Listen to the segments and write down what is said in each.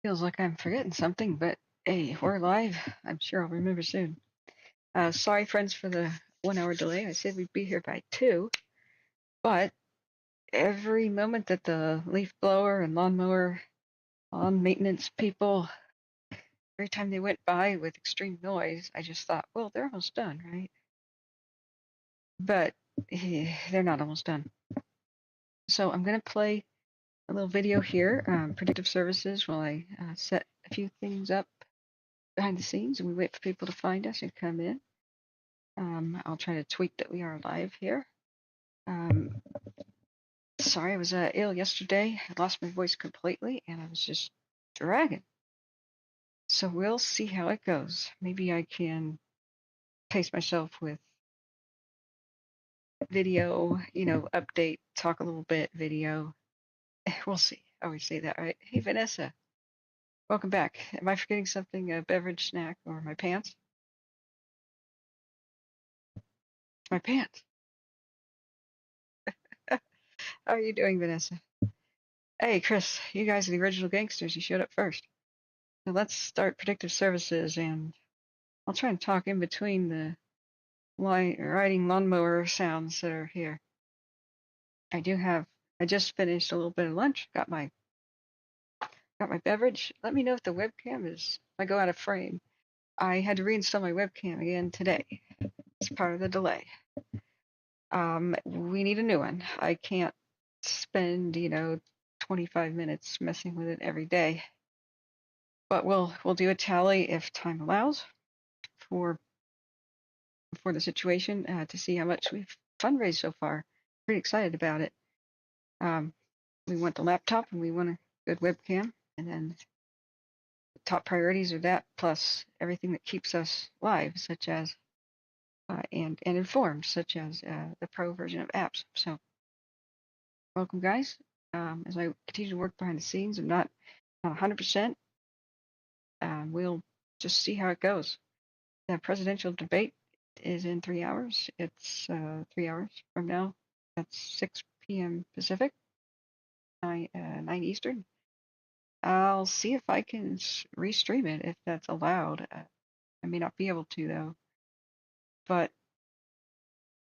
Feels like I'm forgetting something, but hey, we're live. I'm sure I'll remember soon. Sorry, friends, for the 1 hour delay. I said we'd be here by 2, but every moment that the leaf blower and lawnmower lawn maintenance people, every time they went by with extreme noise, I just thought, well, they're almost done, right? But they're not almost done. So I'm going to play a little video here, Predictive Services, while I set a few things up behind the scenes and we wait for people to find us and come in. I'll try to tweet that we are live here. Sorry, I was ill yesterday. I lost my voice completely and I was just dragging. So we'll see how it goes. Maybe I can pace myself with video, update, talk a little bit, video. We'll see. I always say that, right? Hey, Vanessa, welcome back. Am I forgetting something, a beverage, snack, or my pants? My pants. How are you doing, Vanessa? Hey, Chris, you guys are the original gangsters. You showed up first. So let's start Predictive Services, and I'll try and talk in between the riding lawnmower sounds that are here. I just finished a little bit of lunch, got my beverage. Let me know if the webcam if I go out of frame. I had to reinstall my webcam again today. It's part of the delay. We need a new one. I can't spend, 25 minutes messing with it every day. But we'll do a tally if time allows for the situation to see how much we've fundraised so far. Pretty excited about it. We want the laptop and we want a good webcam, and then the top priorities are that plus everything that keeps us live, such as and informed, such as the pro version of apps. So welcome, guys. As I continue to work behind the scenes, I'm not 100%. We'll just see how it goes. The presidential debate is in 3 hours. It's 3 hours from now. That's 6 p.m. Pacific, 9 Eastern. I'll see if I can restream it if that's allowed. I may not be able to though. But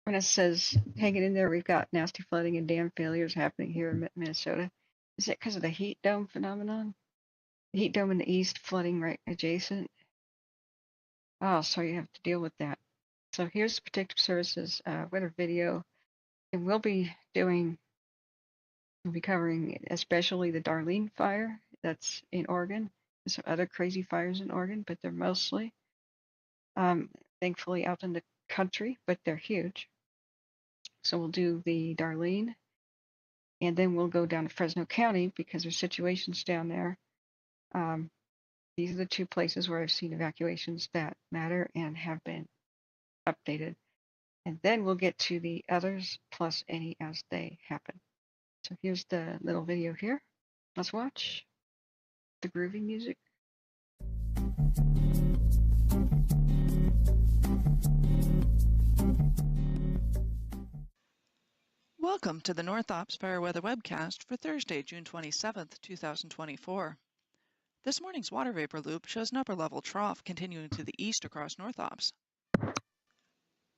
when it says hanging in there, we've got nasty flooding and dam failures happening here in Minnesota. Is it because of the heat dome phenomenon? The heat dome in the east, flooding right adjacent. Oh, so you have to deal with that. So here's Predictive Services weather video, and we'll be covering especially the Darlene fire that's in Oregon. There's some other crazy fires in Oregon, but they're mostly, thankfully, out in the country, but they're huge. So we'll do the Darlene, and then we'll go down to Fresno County because there's situations down there. These are the two places where I've seen evacuations that matter and have been updated. And then we'll get to the others plus any as they happen. So here's the little video here. Let's watch the groovy music. Welcome to the North Ops Fire Weather Webcast for Thursday, June 27th, 2024. This morning's water vapor loop shows an upper-level trough continuing to the east across North Ops.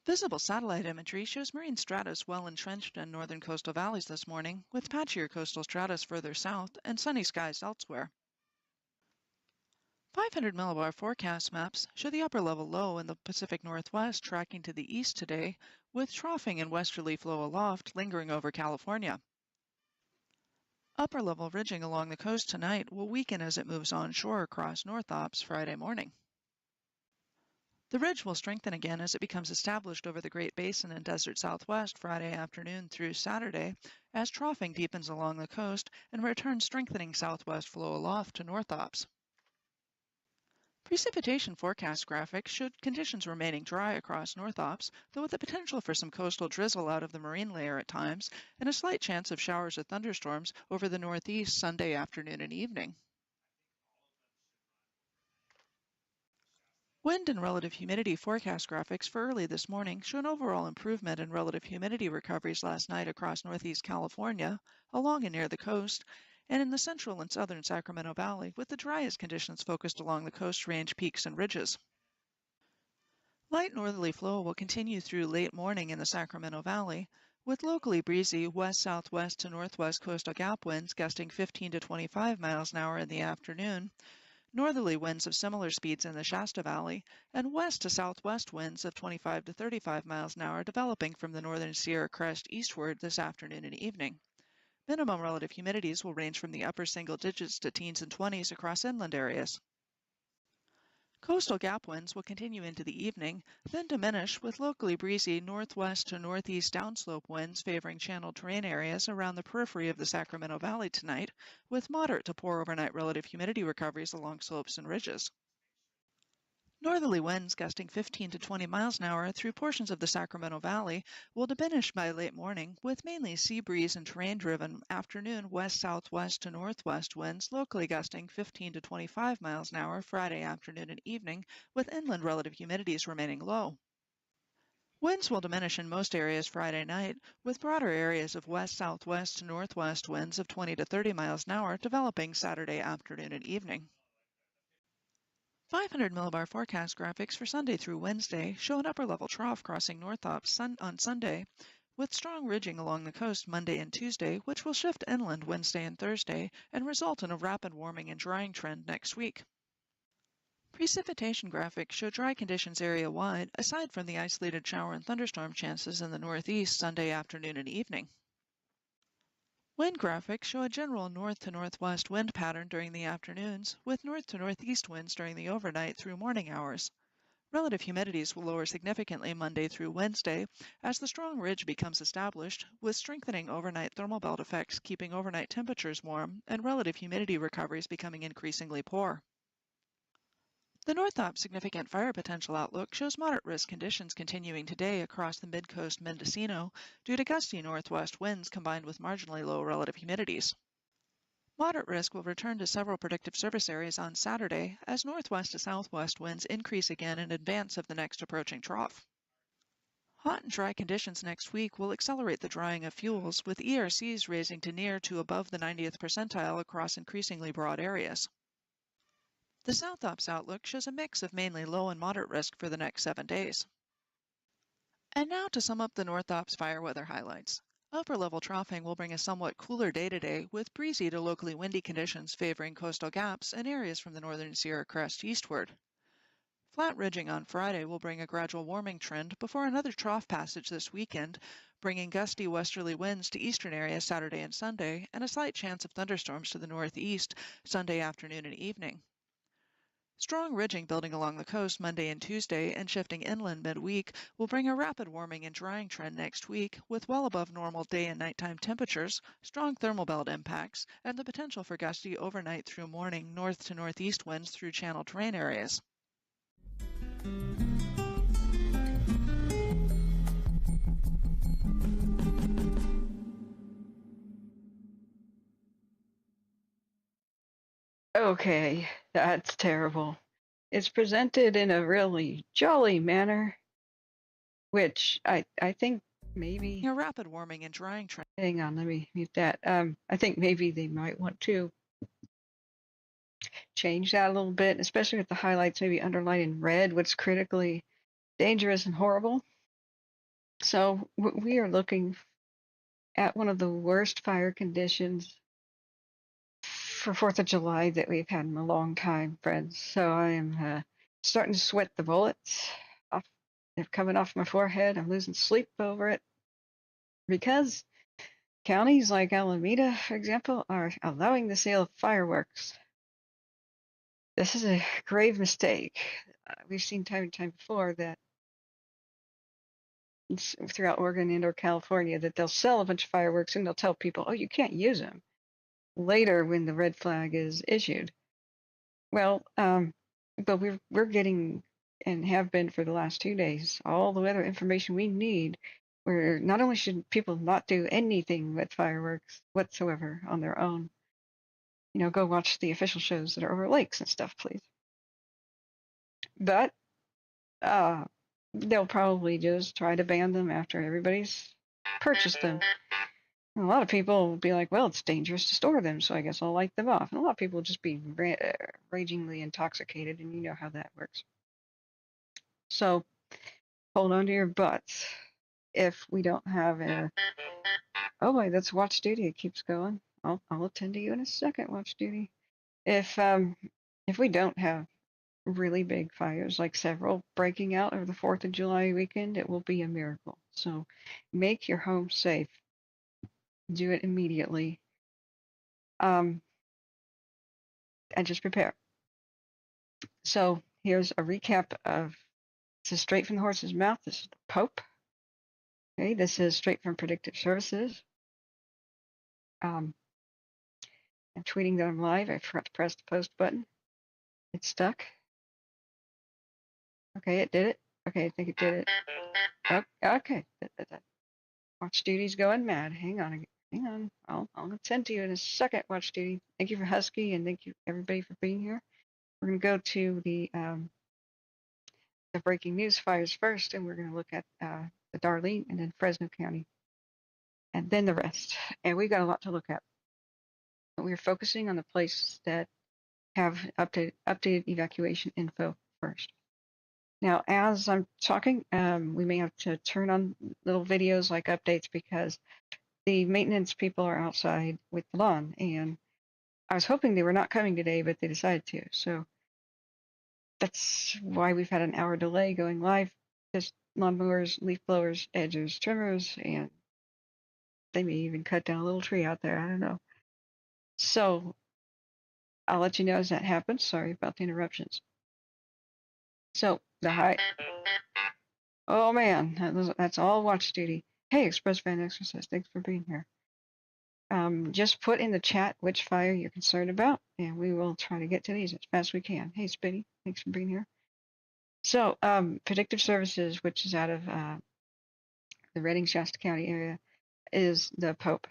Visible satellite imagery shows marine stratus well entrenched in northern coastal valleys this morning, with patchier coastal stratus further south and sunny skies elsewhere. 500 millibar forecast maps show the upper-level low in the Pacific Northwest tracking to the east today, with troughing and westerly flow aloft lingering over California. Upper-level ridging along the coast tonight will weaken as it moves onshore across North Ops Friday morning. The ridge will strengthen again as it becomes established over the Great Basin and Desert Southwest Friday afternoon through Saturday, as troughing deepens along the coast and returns strengthening southwest flow aloft to North Ops. Precipitation forecast graphics showed conditions remaining dry across North Ops, though with the potential for some coastal drizzle out of the marine layer at times, and a slight chance of showers or thunderstorms over the northeast Sunday afternoon and evening. Wind and relative humidity forecast graphics for early this morning show an overall improvement in relative humidity recoveries last night across northeast California, along and near the coast, and in the central and southern Sacramento Valley, with the driest conditions focused along the Coast Range peaks and ridges. Light northerly flow will continue through late morning in the Sacramento Valley, with locally breezy west-southwest to northwest coastal gap winds gusting 15 to 25 miles an hour in the afternoon, northerly winds of similar speeds in the Shasta Valley, and west to southwest winds of 25 to 35 miles an hour developing from the northern Sierra Crest eastward this afternoon and evening. Minimum relative humidities will range from the upper single digits to teens and 20s across inland areas. Coastal gap winds will continue into the evening, then diminish with locally breezy northwest to northeast downslope winds favoring channeled terrain areas around the periphery of the Sacramento Valley tonight, with moderate to poor overnight relative humidity recoveries along slopes and ridges. Northerly winds gusting 15 to 20 miles an hour through portions of the Sacramento Valley will diminish by late morning, with mainly sea breeze and terrain-driven afternoon west-southwest to northwest winds locally gusting 15 to 25 miles an hour Friday afternoon and evening, with inland relative humidities remaining low. Winds will diminish in most areas Friday night, with broader areas of west-southwest to northwest winds of 20 to 30 miles an hour developing Saturday afternoon and evening. 500 millibar forecast graphics for Sunday through Wednesday show an upper-level trough crossing North Ops on Sunday, with strong ridging along the coast Monday and Tuesday, which will shift inland Wednesday and Thursday and result in a rapid warming and drying trend next week. Precipitation graphics show dry conditions area-wide, aside from the isolated shower and thunderstorm chances in the northeast Sunday afternoon and evening. Wind graphics show a general north to northwest wind pattern during the afternoons, with north to northeast winds during the overnight through morning hours. Relative humidities will lower significantly Monday through Wednesday as the strong ridge becomes established, with strengthening overnight thermal belt effects keeping overnight temperatures warm and relative humidity recoveries becoming increasingly poor. The North Ops Significant Fire Potential Outlook shows moderate risk conditions continuing today across the mid-coast Mendocino due to gusty northwest winds combined with marginally low relative humidities. Moderate risk will return to several predictive service areas on Saturday as northwest to southwest winds increase again in advance of the next approaching trough. Hot and dry conditions next week will accelerate the drying of fuels, with ERCs raising to near to above the 90th percentile across increasingly broad areas. The South Ops outlook shows a mix of mainly low and moderate risk for the next 7 days. And now to sum up the North Ops fire weather highlights. Upper-level troughing will bring a somewhat cooler day today, with breezy to locally windy conditions favoring coastal gaps and areas from the northern Sierra Crest eastward. Flat ridging on Friday will bring a gradual warming trend before another trough passage this weekend, bringing gusty westerly winds to eastern areas Saturday and Sunday, and a slight chance of thunderstorms to the northeast Sunday afternoon and evening. Strong ridging building along the coast Monday and Tuesday and shifting inland midweek will bring a rapid warming and drying trend next week, with well above normal day and nighttime temperatures, strong thermal belt impacts, and the potential for gusty overnight through morning north to northeast winds through channel terrain areas. Okay, that's terrible. It's presented in a really jolly manner, which I think maybe. A rapid warming and drying trend. Hang on, let me mute that. I think maybe they might want to change that a little bit, especially with the highlights maybe underlined in red, what's critically dangerous and horrible. So we are looking at one of the worst fire conditions for 4th of July that we've had in a long time, friends. So I am starting to sweat the bullets off. They're coming off my forehead. I'm losing sleep over it because counties like Alameda, for example, are allowing the sale of fireworks. This is a grave mistake. We've seen time and time before that throughout Oregon and or California that they'll sell a bunch of fireworks and they'll tell people, oh, you can't use them later when the red flag is issued. Well, but we're getting and have been for the last 2 days all the weather information we need, where not only should people not do anything with fireworks whatsoever on their own, go watch the official shows that are over lakes and stuff, please. But they'll probably just try to ban them after everybody's purchased them. And a lot of people will be like, well, it's dangerous to store them, so I guess I'll light them off. And a lot of people will just be ragingly intoxicated, and you know how that works. So hold on to your butts. If we don't have a, oh boy, that's watch duty. It keeps going. I'll attend to you in a second, watch duty. If we don't have really big fires, like several breaking out over the 4th of July weekend, it will be a miracle. So make your home safe. Do it immediately. And just prepare. So here's a recap of, this is straight from the horse's mouth. This is the Pope. Okay, this is straight from Predictive Services. I'm tweeting that I'm live. I forgot to press the post button. It's stuck. Okay, it did it. Okay, I think it did it. Oh, okay. Watch duty's going mad. Hang on. Hang on. I'll attend to you in a second, watch duty. Thank you for Husky, and thank you everybody for being here. We're going to go to the breaking news fires first, and we're going to look at the Darlene and then Fresno County, and then the rest. And we got a lot to look at. But we're focusing on the places that have updated evacuation info first. Now, as I'm talking, we may have to turn on little videos like updates because the maintenance people are outside with the lawn, and I was hoping they were not coming today, but they decided to. So that's why we've had an hour delay going live. Just lawnmowers, leaf blowers, edgers, trimmers, and they may even cut down a little tree out there. I don't know. So I'll let you know as that happens. Sorry about the interruptions. So the high. Oh man, that's all watch duty. Hey, Express Van Exorcist, thanks for being here. Just put in the chat which fire you're concerned about, and we will try to get to these as fast as we can. Hey, Spitty, thanks for being here. So, Predictive Services, which is out of the Redding, Shasta County area, is the Pope.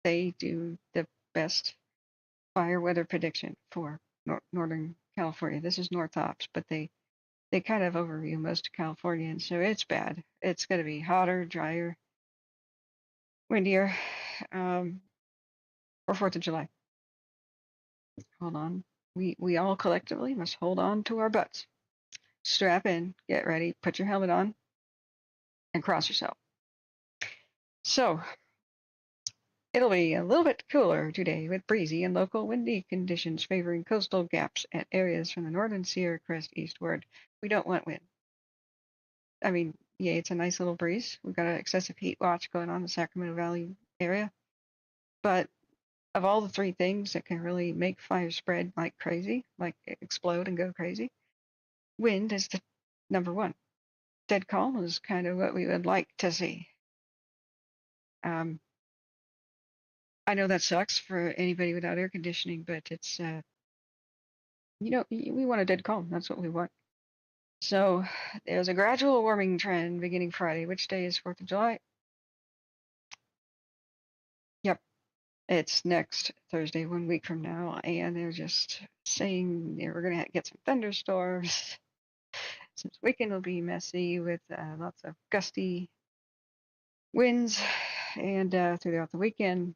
They do the best fire weather prediction for Northern California. This is North Ops, but they kind of overview most of California, and so it's bad. It's going to be hotter, drier, windier, or 4th of July. Hold on. We all collectively must hold on to our butts. Strap in, get ready, put your helmet on, and cross yourself. So, it'll be a little bit cooler today with breezy and local windy conditions favoring coastal gaps and areas from the northern Sierra Crest eastward. We don't want wind. I mean, yeah, it's a nice little breeze. We've got an excessive heat watch going on in the Sacramento Valley area. But of all the three things that can really make fire spread like crazy, like explode and go crazy, wind is the number one. Dead calm is kind of what we would like to see. I know that sucks for anybody without air conditioning, but it's, we want a dead calm. That's what we want. So there's a gradual warming trend beginning Friday. Which day is 4th of July? Yep, it's next Thursday, 1 week from now. And they're just saying we're going to get some thunderstorms. Since weekend will be messy with lots of gusty winds and throughout the weekend.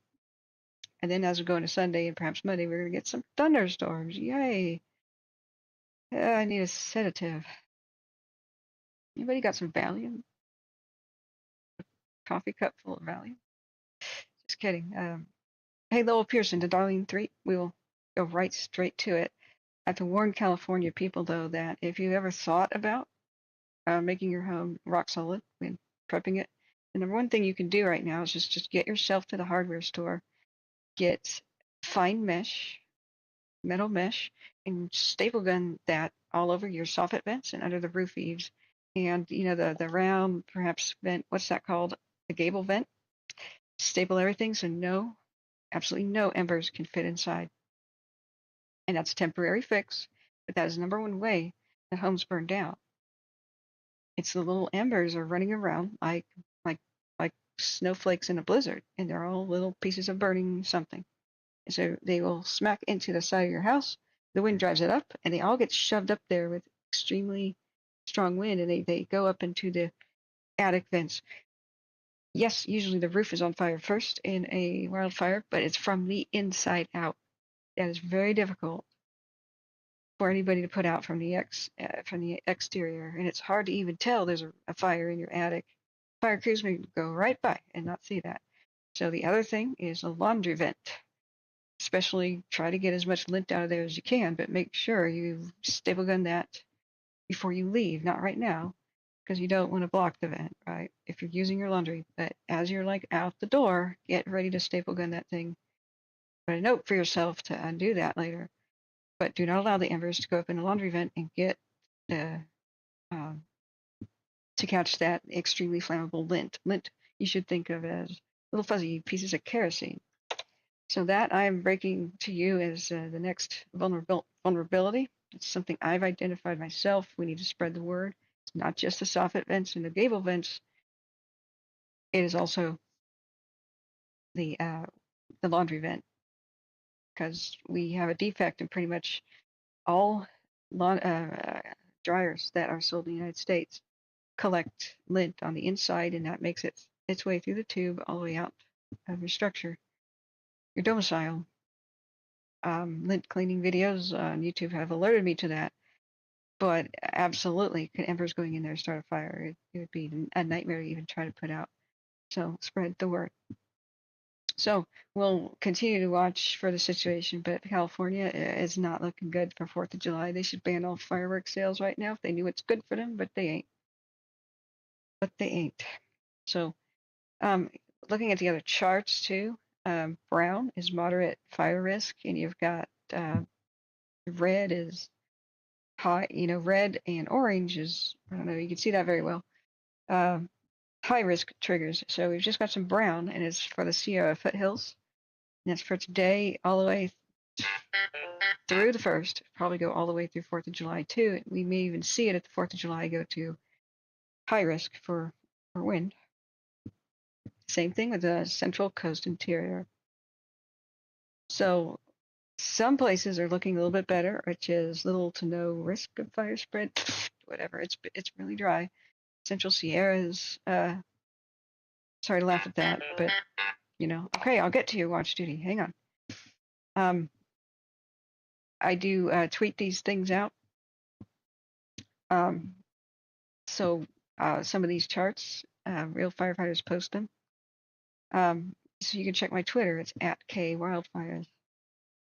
And then as we go into Sunday and perhaps Monday, we're going to get some thunderstorms. Yay. I need a sedative. Anybody got some Valium? Coffee cup full of Valium? Just kidding. Hey, Lowell Pearson, to Darlene 3, we will go right straight to it. I have to warn California people, though, that if you ever thought about making your home rock solid when prepping it, the number one thing you can do right now is just get yourself to the hardware store, get fine mesh, metal mesh, and staple gun that all over your soffit vents and under the roof eaves. And, the round, perhaps vent, what's that called? The gable vent. Staple everything so absolutely no embers can fit inside. And that's a temporary fix, but that is the number one way that homes burn down. It's the little embers are running around like snowflakes in a blizzard, and they're all little pieces of burning something. And so they will smack into the side of your house, the wind drives it up, and they all get shoved up there with extremely strong wind, and they go up into the attic vents. yes, usually the roof is on fire first in a wildfire, but it's from the inside out. That is very difficult for anybody to put out from the exterior, and it's hard to even tell there's a fire in your attic. Fire crews may go right by and not see that. So the other thing is a laundry vent. Especially try to get as much lint out of there as you can, but make sure you staple gun that before you leave. Not right now, because you don't want to block the vent, right? If you're using your laundry, but as you're like out the door, get ready to staple gun that thing. Put a note for yourself to undo that later. But do not allow the embers to go up in the laundry vent and get the to catch that extremely flammable lint. Lint you should think of as little fuzzy pieces of kerosene. So that I'm breaking to you as the next vulnerability. It's something I've identified myself. We need to spread the word. It's not just the soffit vents and the gable vents. It is also the laundry vent, because we have a defect in pretty much all dryers that are sold in the United States collect lint on the inside, and that makes its way through the tube all the way out of your structure, your domicile. Lint cleaning videos on YouTube have alerted me to that. But absolutely, embers going in there start a fire. It would be a nightmare to even try to put out. So spread the word. So we'll continue to watch for the situation, but California is not looking good for 4th of July. They should ban all fireworks sales right now if they knew it's good for them, but they ain't. But they ain't. So looking at the other charts too, brown is moderate fire risk, and you've got red is high, red and orange is, I don't know, you can see that very well. High risk triggers. So we've just got some brown, and it's for the Sierra foothills. And that's for today all the way through the 1st. Probably go all the way through 4th of July too. We may even see it at the 4th of July go to high risk for wind. Same thing with the central coast interior. So some places are looking a little bit better, which is little to no risk of fire spread. Whatever, it's really dry. Central Sierras, sorry to laugh at that, but okay, I'll get to your watch duty. Hang on. I do tweet these things out. So some of these charts, real firefighters post them. So you can check my Twitter. It's @KWildfires.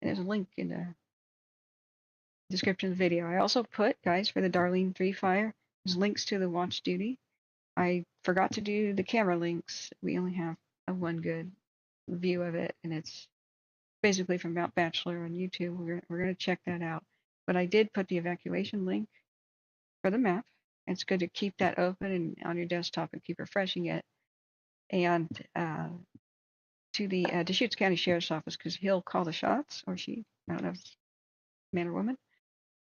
And there's a link in the description of the video. I also put, guys, for the Darlene 3 fire, there's links to the watch duty. I forgot to do the camera links. We only have one good view of it, and it's basically from Mount Bachelor on YouTube. We're going to check that out. But I did put the evacuation link for the map. It's good to keep that open and on your desktop and keep refreshing it. And to the Deschutes County Sheriff's Office, because he'll call the shots, or she, I don't know if it's man or woman,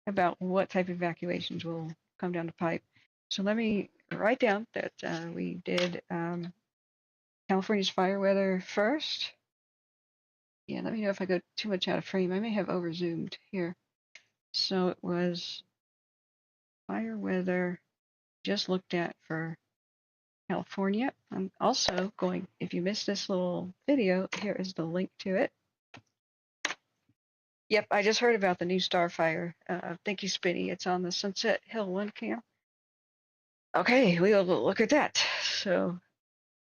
about what type of evacuations will come down the pipe. So let me write down that we did California's fire weather first. Yeah, let me know if I go too much out of frame. I may have over zoomed here. So it was fire weather just looked at for California. I'm also going, if you missed this little video, here is the link to it. Yep, I just heard about the new Star Fire. Thank you, Spinny. It's on the Sunset Hill 1 cam. Okay, we'll look at that. So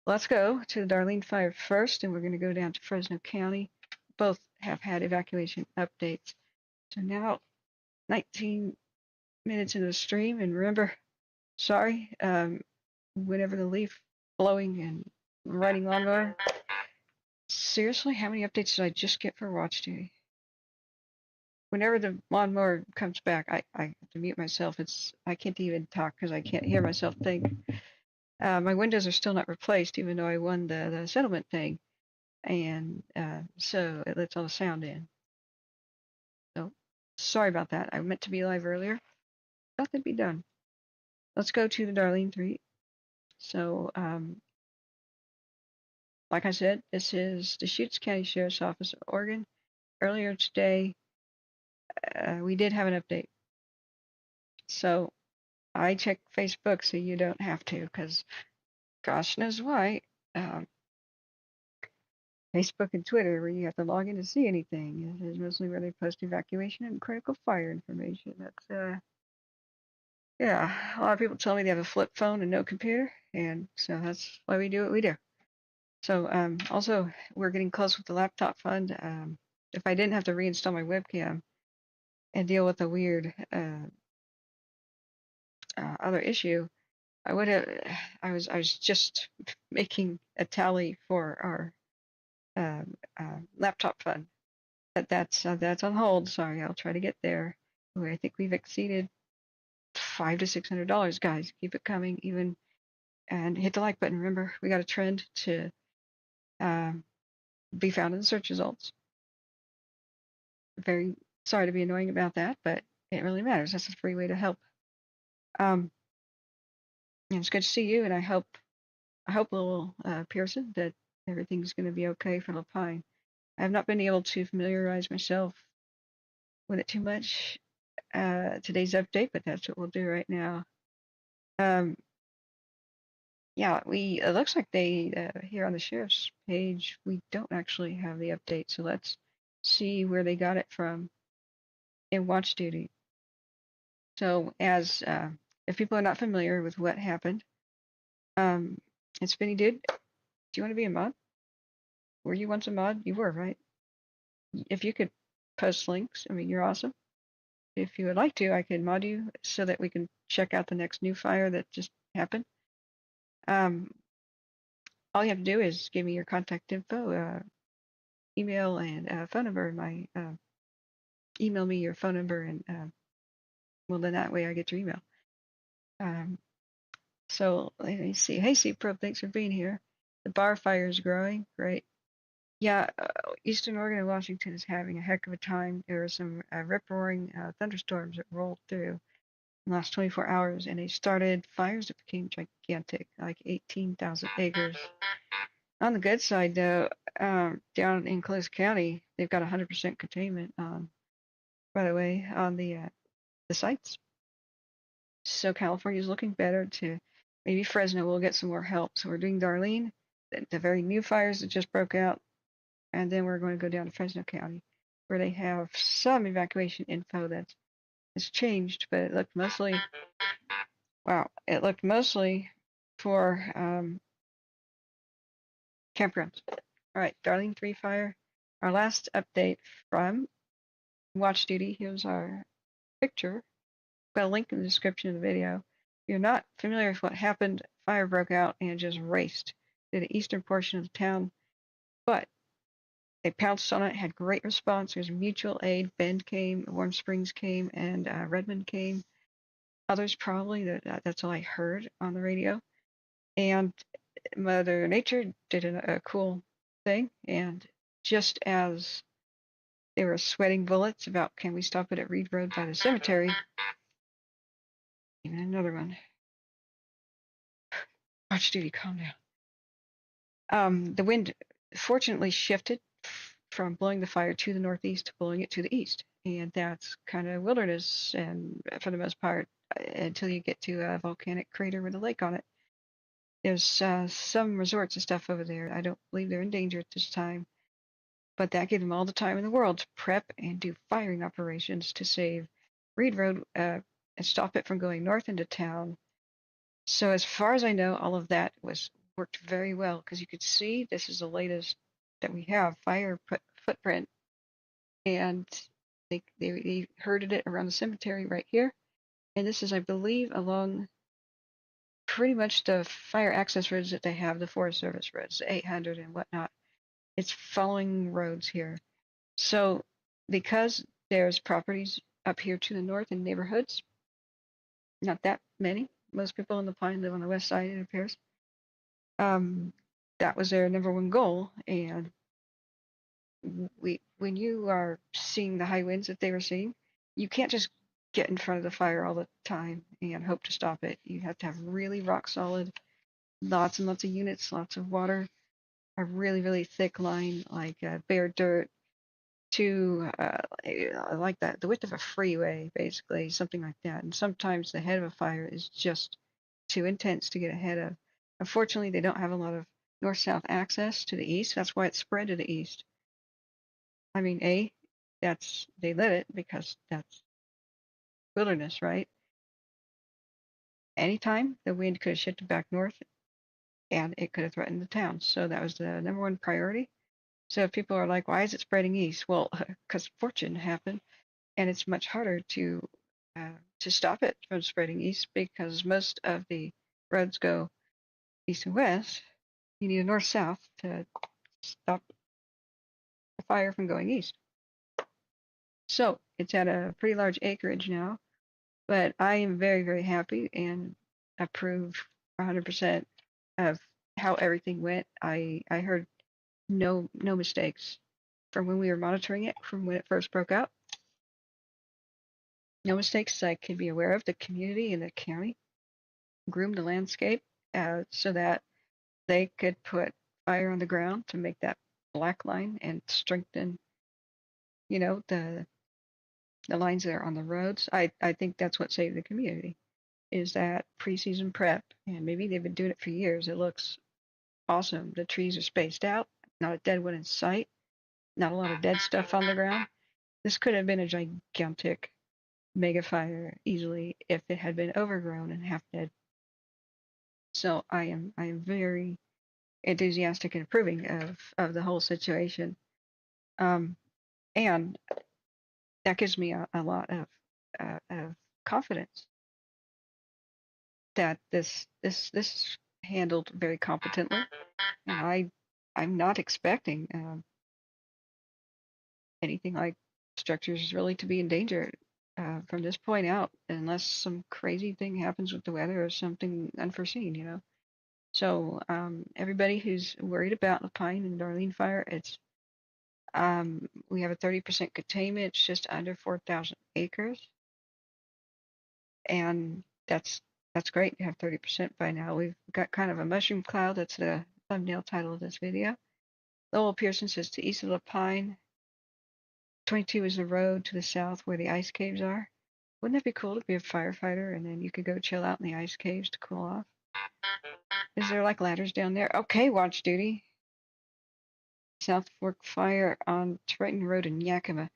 let's go to the Darlene fire first, and we're going to go down to Fresno County. Both have had evacuation updates. So now 19 minutes into the stream, and remember, sorry, whenever the leaf blowing and riding lawnmower. Seriously, how many updates did I just get for watch duty? Whenever the lawnmower comes back, I have to mute myself. I can't even talk because I can't hear myself think. My windows are still not replaced, even though I won the settlement thing, and so it lets all the sound in. So sorry about that. I meant to be live earlier. Thought they'd be done. Let's go to the Darlene 3. So, like I said, this is the Deschutes County Sheriff's Office of Oregon. Earlier today, we did have an update. So I checked Facebook so you don't have to, because gosh knows why. um, Facebook and Twitter, where you have to log in to see anything. It is mostly where they post evacuation and critical fire information. That's yeah. A lot of people tell me they have a flip phone and no computer, and so that's why we do what we do. So also, we're getting close with the laptop fund. If I didn't have to reinstall my webcam and deal with a weird other issue, I would have. I was just making a tally for our laptop fund. That's on hold. Sorry, I'll try to get there. I think we've exceeded $500 to $600, guys. Keep it coming, even and hit the like button. Remember, we got a trend to be found in the search results. Very sorry to be annoying about that, but it really matters. That's a free way to help. And it's good to see you, and I hope little Pearson, that everything's going to be okay for Lapine. I have not been able to familiarize myself with it too much today's update, but that's what we'll do right now. Yeah, it looks like they here on the sheriff's page, we don't actually have the update, so let's see where they got it from in watch duty. So as if people are not familiar with what happened, and Spinny Dude, do you want to be a mod? Were you once a mod? You were, right? If you could post links, I mean, you're awesome. If you would like to, I could mod you so that we can check out the next new fire that just happened. All you have to do is give me your contact info, email and phone number. Email me your phone number, and well, then that way I get your email. So let me see. Hey, C-Probe, thanks for being here. The bar fire is growing. Great. Yeah, Eastern Oregon and Washington is having a heck of a time. There were some rip-roaring thunderstorms that rolled through in the last 24 hours, and they started fires that became gigantic, like 18,000 acres. On the good side, though, down in Close County, they've got 100% containment on, by the way, on the sites. So California's looking better. To maybe Fresno will get some more help. So we're doing Darlene, the very new fires that just broke out, and then we're going to go down to Fresno County, where they have some evacuation info that's changed, but it looked mostly, wow, it looked mostly for campgrounds. All right, Darlene 3 fire. Our last update from watch duty. Here's our picture. Got a link in the description of the video. If you're not familiar with what happened, fire broke out and just raced to the eastern portion of the town, but they pounced on it, had great response. There's mutual aid. Bend came, Warm Springs came, and Redmond came. Others probably, that's all I heard on the radio. And Mother Nature did a cool thing, and just as they were sweating bullets about, can we stop it at Reed Road by the cemetery, even another one. Watch duty, calm down. The wind fortunately shifted from blowing the fire to the northeast to blowing it to the east, and that's kind of wilderness, and for the most part, until you get to a volcanic crater with a lake on it. There's some resorts and stuff over there. I don't believe they're in danger at this time, but that gave them all the time in the world to prep and do firing operations to save Reed Road and stop it from going north into town. So as far as I know, all of that worked very well, because you could see this is the latest that we have fire footprint, and they herded it around the cemetery right here, and this is, I believe, along pretty much the fire access roads that they have, the Forest Service roads, the 800 and whatnot. It's following roads here. So because there's properties up here to the north in neighborhoods, not that many. Most people in the Pine live on the west side, it appears. That was their number one goal. And when you are seeing the high winds that they were seeing, you can't just get in front of the fire all the time and hope to stop it. You have to have really rock solid, lots and lots of units, lots of water, a really, really thick line, like bare dirt, to like that, the width of a freeway, basically, something like that. And sometimes the head of a fire is just too intense to get ahead of. Unfortunately, they don't have a lot of north-south access to the east. That's why it spread to the east. I mean, they lit it because that's wilderness, right? Anytime the wind could have shifted back north and it could have threatened the town. So that was the number one priority. So if people are like, why is it spreading east? Well, because fortune happened, and it's much harder to stop it from spreading east because most of the roads go east and west. You need a north-south to stop the fire from going east. So it's at a pretty large acreage now, but I am very, very happy and approve 100% of how everything went. I heard no mistakes from when we were monitoring it from when it first broke out. No mistakes I could be aware of. The community and the county groomed the landscape so that they could put fire on the ground to make that black line and strengthen, the lines that are on the roads. I think that's what saved the community, is that preseason prep, and maybe they've been doing it for years. It looks awesome. The trees are spaced out, not a dead one in sight, not a lot of dead stuff on the ground. This could have been a gigantic mega fire easily if it had been overgrown and half dead. So I am very enthusiastic and approving of the whole situation. And that gives me a lot of confidence that this handled very competently, and I'm not expecting anything like structures really to be in danger from this point out, unless some crazy thing happens with the weather or something unforeseen. So everybody who's worried about the Pine and Darlene fire, we have a 30% containment. It's just under 4,000 acres, and that's great to have 30% by now. We've got kind of a mushroom cloud. That's the thumbnail title of this video. Lowell Pearson says to east of the Pine, 22 is the road to the south where the ice caves are. Wouldn't that be cool to be a firefighter and then you could go chill out in the ice caves to cool off? Is there like ladders down there? Okay, watch duty. South Fork fire on Triton Road in Yakima.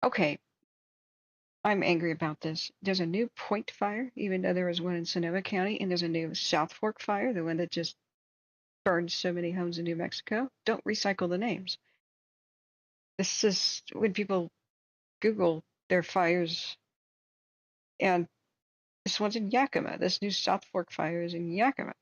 Okay, I'm angry about this. There's a new Point fire, even though there was one in Sonoma County, and there's a new South Fork fire, the one that just burned so many homes in New Mexico. Don't recycle the names. This is when people Google their fires, and this one's in Yakima. This new South Fork fire is in Yakima.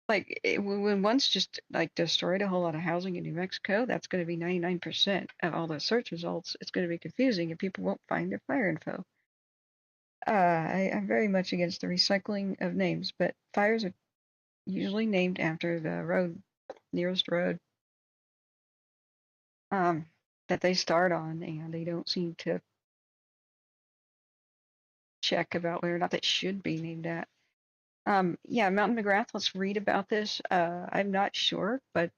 Like when one's just like destroyed a whole lot of housing in New Mexico, that's going to be 99% of all the search results. It's going to be confusing and people won't find their fire info. I'm very much against the recycling of names, but fires are usually named after the nearest road that they start on, and they don't seem to check about whether or not they should be named that. Yeah, Mountain McGrath, let's read about this. I'm not sure, but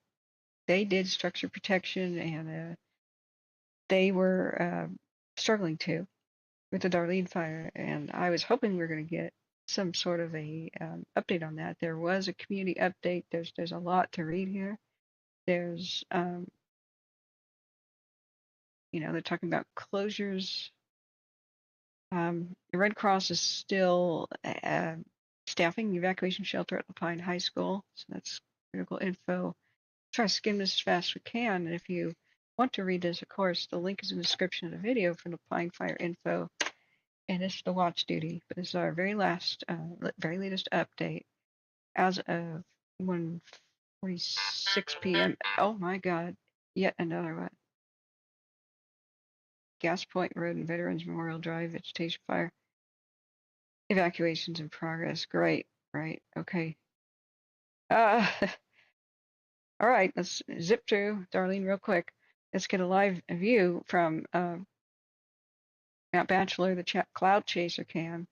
they did structure protection, and they were struggling too with the Darlene fire, and I was hoping we were going to get some sort of a update on that. There was a community update. There's a lot to read here. There's they're talking about closures. The Red Cross is still staffing the evacuation shelter at the Pine High School, so that's critical info. Try to skim this as fast as we can, and if you want to read this, of course, the link is in the description of the video from the Pine Fire info, and it's the watch duty. But this is our very latest update as of 1:46 p.m. Oh my God, yet another one. Gas Point Road and Veterans Memorial Drive vegetation fire. Evacuations in progress. Great, right? Okay. All right, let's zip through Darlene real quick. Let's get a live view from Mount Bachelor, the cloud chaser cam.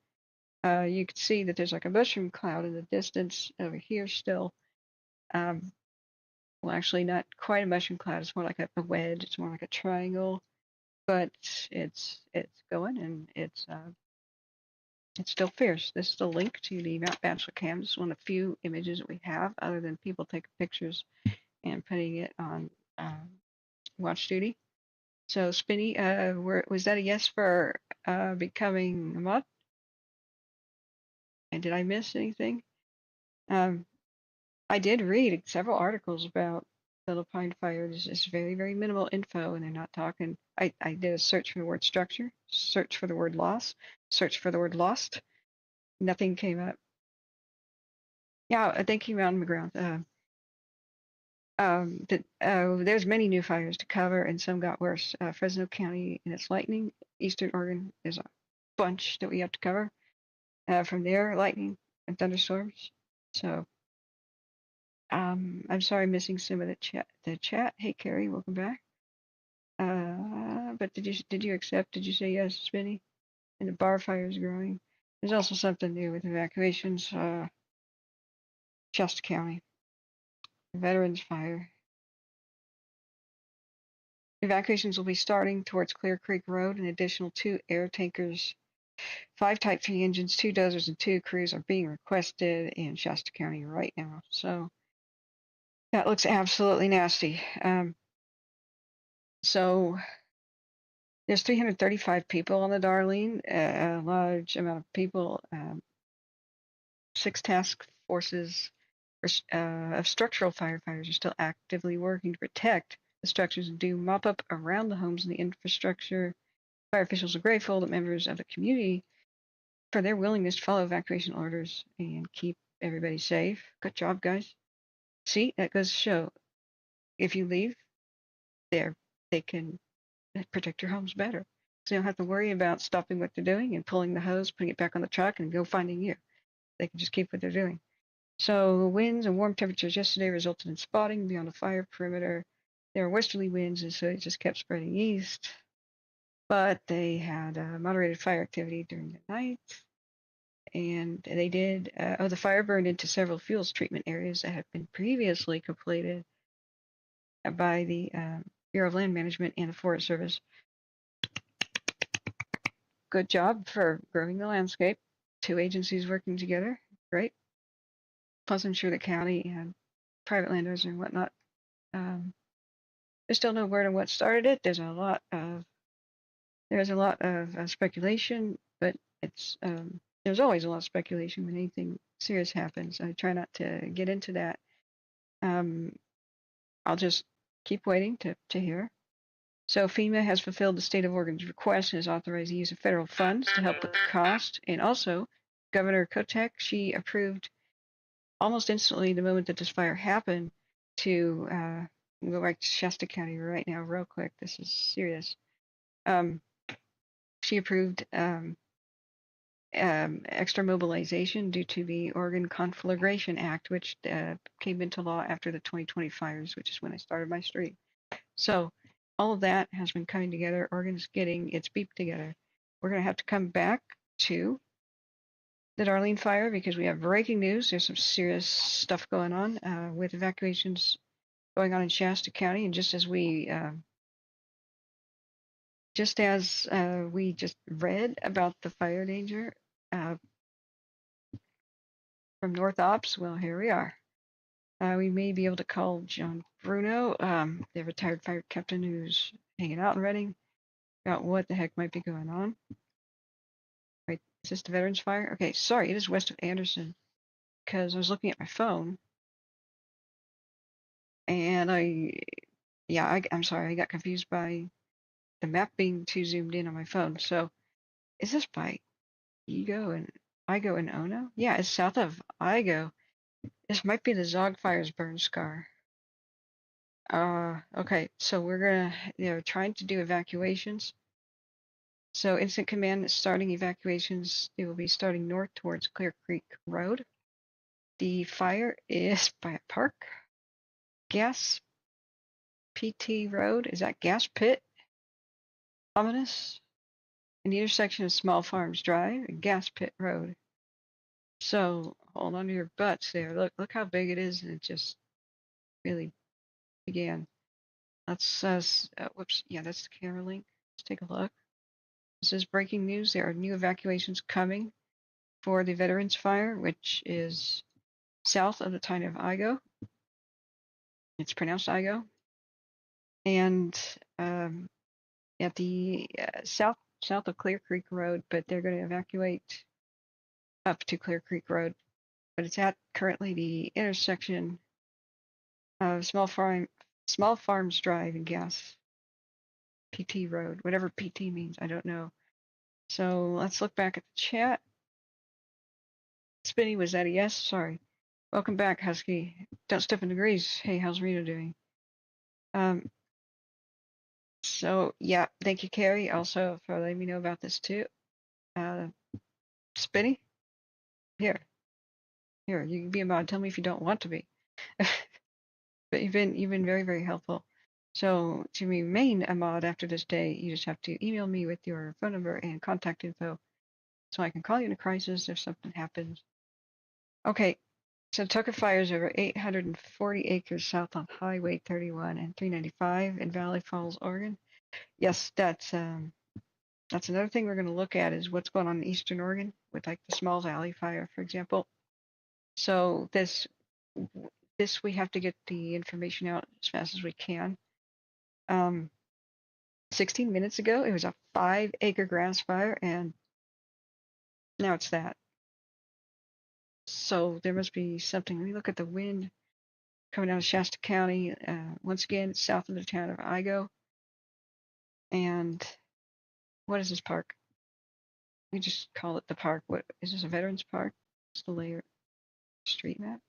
You can see that there's like a mushroom cloud in the distance over here still. Well, actually not quite a mushroom cloud. It's more like a wedge. It's more like a triangle, but it's going, and it's It's still fierce. This is the link to the Mount Bachelor cam. This is one of the few images that we have, other than people taking pictures and putting it on watch duty. So, Spinny, was that a yes for becoming a mod? And did I miss anything? Um, I did read several articles about Philippine fire. There's just very, very minimal info, and they're not talking. I did a search for the word structure, search for the word loss, search for the word lost. Nothing came up. Yeah, thank you, Mountain McGrath. There's many new fires to cover, and some got worse. Fresno County and its lightning, Eastern Oregon, there's a bunch that we have to cover. From there, lightning and thunderstorms. So, I'm sorry, missing some of the chat. Hey, Carrie, welcome back. But did you accept? Did you say yes, Spinny? And the bar fire is growing. There's also something new with evacuations. Shasta County, Veterans Fire. Evacuations will be starting towards Clear Creek Road. An additional 2 air tankers, 5 Type 3 engines, 2 dozers, and 2 crews are being requested in Shasta County right now. So that looks absolutely nasty. So there's 335 people on the Darlene, a large amount of people, 6 task forces of structural firefighters are still actively working to protect the structures and do mop up around the homes and the infrastructure. Fire officials are grateful that members of the community for their willingness to follow evacuation orders and keep everybody safe. Good job, guys. See, that goes to show if you leave there, they can protect your homes better. So you don't have to worry about stopping what they're doing and pulling the hose, putting it back on the truck, and go finding you. They can just keep what they're doing. So winds and warm temperatures yesterday resulted in spotting beyond the fire perimeter. There were westerly winds, and so it just kept spreading east. But they had moderated fire activity during the night. And they did, the fire burned into several fuels treatment areas that had been previously completed by the Bureau of Land Management and the Forest Service. Good job for growing the landscape. 2 agencies working together. Great. Plus, I'm sure the county and private landowners and whatnot. There's still no word on what started it. There's a lot of speculation, but it's there's always a lot of speculation when anything serious happens. I try not to get into that. I'll just keep waiting to hear. So FEMA has fulfilled the state of Oregon's request and has authorized the use of federal funds to help with the cost. And also, Governor Kotek, she approved almost instantly the moment that this fire happened to go back to Shasta County right now real quick. This is serious. She approved extra mobilization due to the Oregon Conflagration Act, which came into law after the 2020 fires, which is when I started my stream. So all of that has been coming together. Oregon's getting its beep together. We're going to have to come back to the Darlene fire because we have breaking news. There's some serious stuff going on with evacuations going on in Shasta County. And just as we just read about the fire danger from North Ops, well, here we are. We may be able to call John Bruno, the retired fire captain who's hanging out in Reading, about what the heck might be going on. Right, is this the Veterans Fire? Okay, sorry, it is west of Anderson, because I was looking at my phone, and I'm sorry, I got confused by the map being too zoomed in on my phone. So, is this by Igo and Ono? Yeah, it's south of Igo. This might be the Zog Fire's burn scar. Okay, so they're trying to do evacuations. So Instant Command is starting evacuations. They will be starting north towards Clear Creek Road. The fire is by a park. Gas PT Road, is that Gas Pit? Ominous. In the intersection of Small Farms Drive and Gas Pit Road. So hold on to your butts there. Look how big it is, and it just really began. That's whoops, yeah, that's the camera link. Let's take a look. This is breaking news. There are new evacuations coming. for the Veterans Fire, which is south of the town of Igo. It's pronounced Igo. And at the south of Clear Creek Road, but they're going to evacuate up to Clear Creek Road. But it's at currently the intersection of Small Farms Drive and Gas PT Road, whatever PT means, I don't know. So let's look back at the chat. Spinny, was that a yes? Sorry. Welcome back, Husky. Don't step in the grease. Hey, how's Rita doing? So yeah, thank you, Carrie, also for letting me know about this too. Spinny, here, you can be a mod. Tell me if you don't want to be. But you've been very, very helpful. So to remain a mod after this day, you just have to email me with your phone number and contact info so I can call you in a crisis if something happens. Okay, so Tucker fires over 840 acres south on Highway 31 and 395 in Valley Falls, Oregon. Yes, that's another thing we're going to look at is what's going on in Eastern Oregon with like the Small Valley fire, for example. So this we have to get the information out as fast as we can. 16 minutes ago, it was a 5-acre grass fire, and now it's that. So there must be something. Let me look at the wind coming out of Shasta County. Once again, south of the town of Igo. And what is this park? We just call it the park. What is this, a veterans park? It's the layer street map,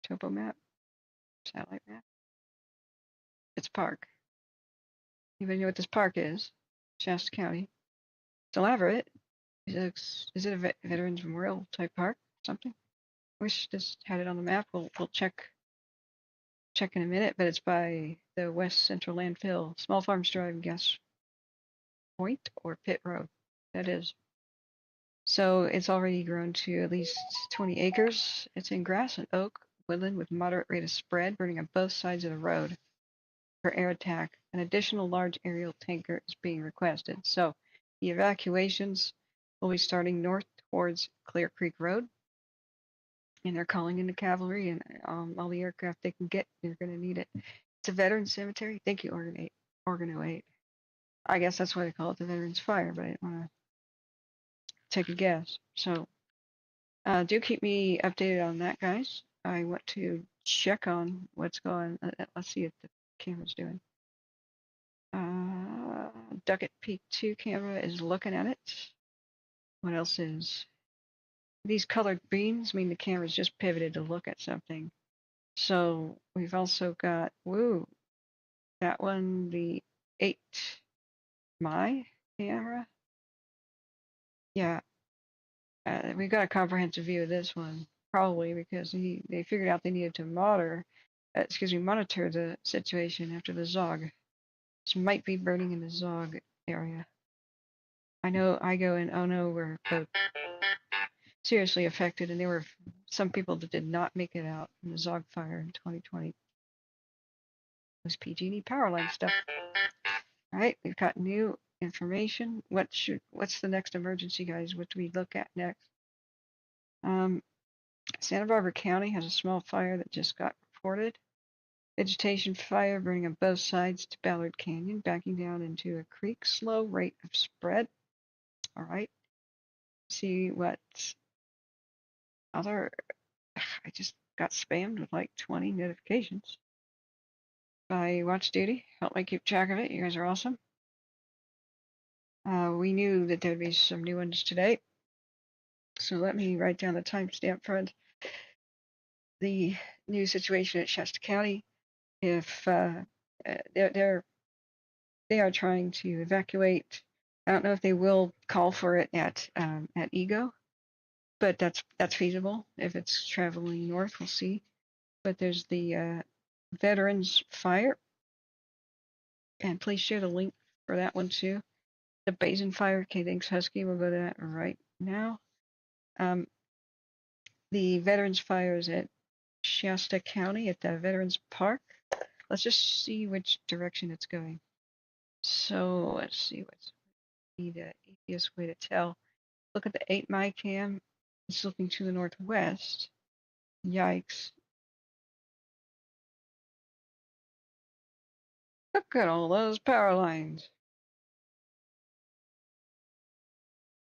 topo map, satellite map. It's a park. Anybody know what this park is? Shasta County. It's elaborate. Is it a veterans memorial type park? Something? Wish this had it on the map. We'll check in a minute, but it's by the West Central Landfill, Small Farms Drive, Gas Point or Pit Road. That is. So it's already grown to at least 20 acres. It's in grass and oak woodland with moderate rate of spread, burning on both sides of the road. For air attack, an additional large aerial tanker is being requested. So the evacuations will be starting north towards Clear Creek Road. And they're calling in the cavalry and all the aircraft they can get. They're going to need it. It's a veteran cemetery. Thank you, Organ 08. I guess that's why they call it the Veterans Fire, but I didn't want to take a guess. So do keep me updated on that, guys. I want to check on what's going on. Let's see if the camera's doing. Ducket Peak 2 camera is looking at it. What else is? These colored beams mean the camera's just pivoted to look at something. So we've also got, that one, the 8 my camera. Yeah, we got a comprehensive view of this one, probably because they figured out they needed to monitor the situation after the Zog. This might be burning in the Zog area. I know Igo and Ono were both seriously affected, and there were some people that did not make it out in the Zog fire in 2020. It was PG&E power line stuff. All right, we've got new information. What's the next emergency, guys? What do we look at next? Santa Barbara County has a small fire that just got reported. Vegetation fire burning on both sides to Ballard Canyon, backing down into a creek. Slow rate of spread. All right. See what other. I just got spammed with like 20 notifications by Watch Duty. Help me keep track of it. You guys are awesome. We knew that there'd be some new ones today. So let me write down the timestamp for the new situation at Shasta County. If they are trying to evacuate, I don't know if they will call for it at Ego, but that's feasible. If it's traveling north, we'll see. But there's the Veterans Fire, and please share the link for that one too. The Basin Fire. Okay, thanks, Husky. We'll go to that right now. The Veterans Fire is at Shasta County at the Veterans Park. Let's just see which direction it's going. So let's see what's the easiest way to tell. Look at the 8 my cam. It's looking to the northwest. Yikes. Look at all those power lines.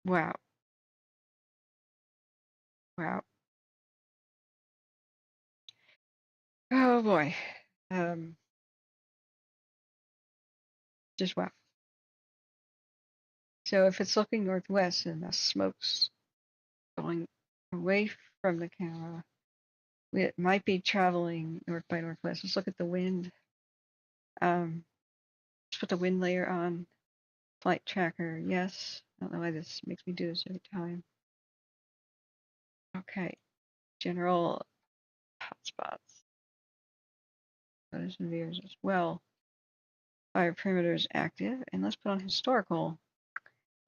Wow. Wow. Oh boy. Just wow. So if it's looking northwest and the smoke's going away from the camera, it might be traveling north by northwest. Let's look at the wind. Let's put the wind layer on. Flight tracker, yes. I don't know why this makes me do this every time. Okay. General hotspots. Those mirrors as well. Fire perimeter is active. And let's put on historical.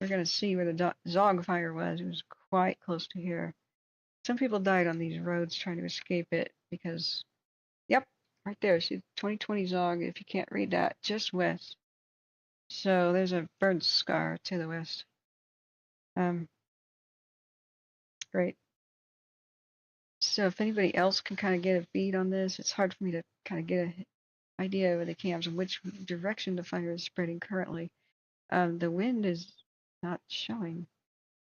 We're going to see where the Zog fire was. It was quite close to here. Some people died on these roads trying to escape it because, yep, right there. See, 2020 Zog, if you can't read that, just west. So there's a burn scar to the west. Great. So if anybody else can kind of get a bead on this, it's hard for me to kind of get an idea with the cams of which direction the fire is spreading currently. The wind is not showing.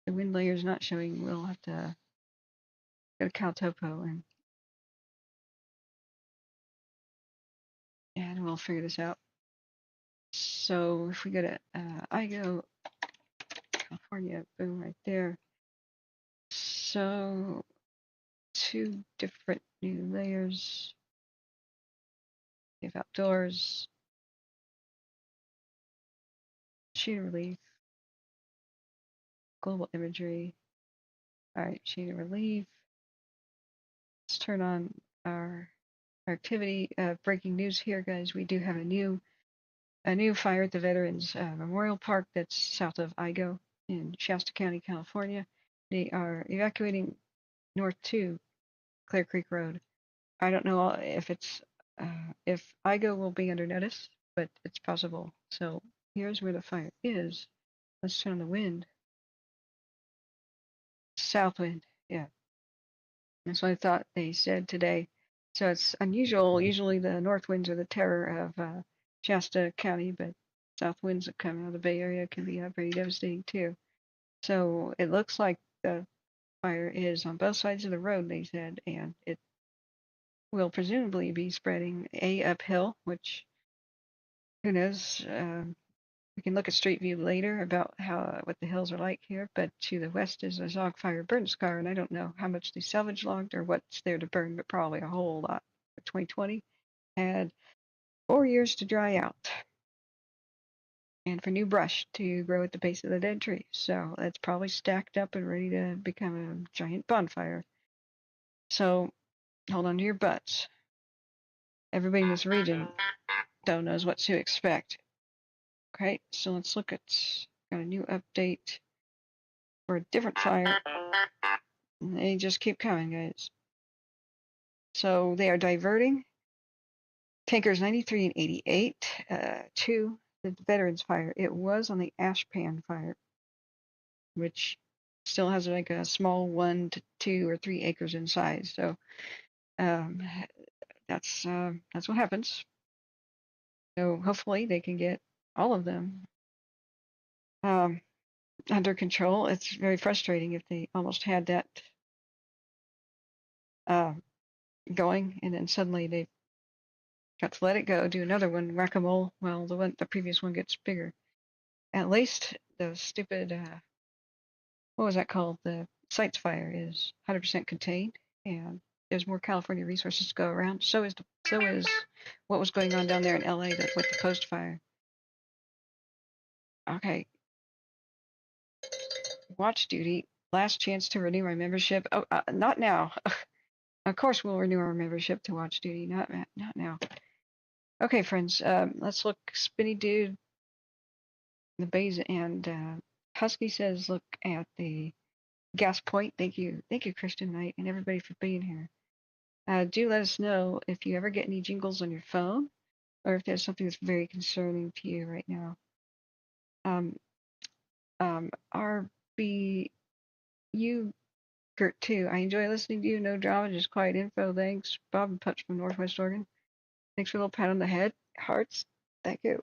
The wind layer is not showing. We'll have to go to CalTopo and we'll figure this out. So if we go to IGO, California, boom, right there. So 2 different new layers. Safe outdoors, shade relief, global imagery. All right, shade relief. Let's turn on our activity. Breaking news here, guys. We do have a new fire at the Veterans Memorial Park that's south of IGO in Shasta County, California. They are evacuating north to Clear Creek Road. I don't know if it's if IGO will be under notice, but it's possible. So here's where the fire is. Let's turn on the wind. South wind, yeah. That's what I thought they said today. So it's unusual. Usually the north winds are the terror of Shasta County, but south winds that come out of the Bay Area can be pretty devastating too. So it looks like the fire is on both sides of the road, they said, and it will presumably be spreading uphill, which who knows. We can look at Street View later about what the hills are like here, but to the west is a Zog fire burn scar, and I don't know how much they salvage logged or what's there to burn, but probably a whole lot. 2020 had 4 years to dry out and for new brush to grow at the base of the dead tree. So it's probably stacked up and ready to become a giant bonfire. So hold on to your butts. Everybody in this region though knows what to expect. Okay, so let's look at got a new update for a different fire. They just keep coming, guys. So they are diverting tankers 93 and 88 to the Veterans Fire. It was on the Ashpan Fire, which still has like a small 1 to 2 or 3 acres in size. So that's what happens. So hopefully they can get all of them under control. It's very frustrating if they almost had that going and then suddenly they got to let it go, do another one, whack-a-mole. Well, the previous one gets bigger. At least the stupid what was that called? The Sites fire is 100% contained, and there's more California resources to go around. So is what was going on down there in LA with the Coast Fire. Okay. Watch duty. Last chance to renew my membership. Oh, not now. Of course we'll renew our membership to watch duty. Not now. Okay, friends. Let's look. Spinny Dude, the Bays, and Husky says, look at the gas point. Thank you, Christian Knight, and everybody for being here. Do let us know if you ever get any jingles on your phone, or if there's something that's very concerning to you right now. RB, Kurt too. I enjoy listening to you. No drama, just quiet info. Thanks. Bob and Putch from Northwest Oregon. Thanks for a little pat on the head. Hearts. Thank you.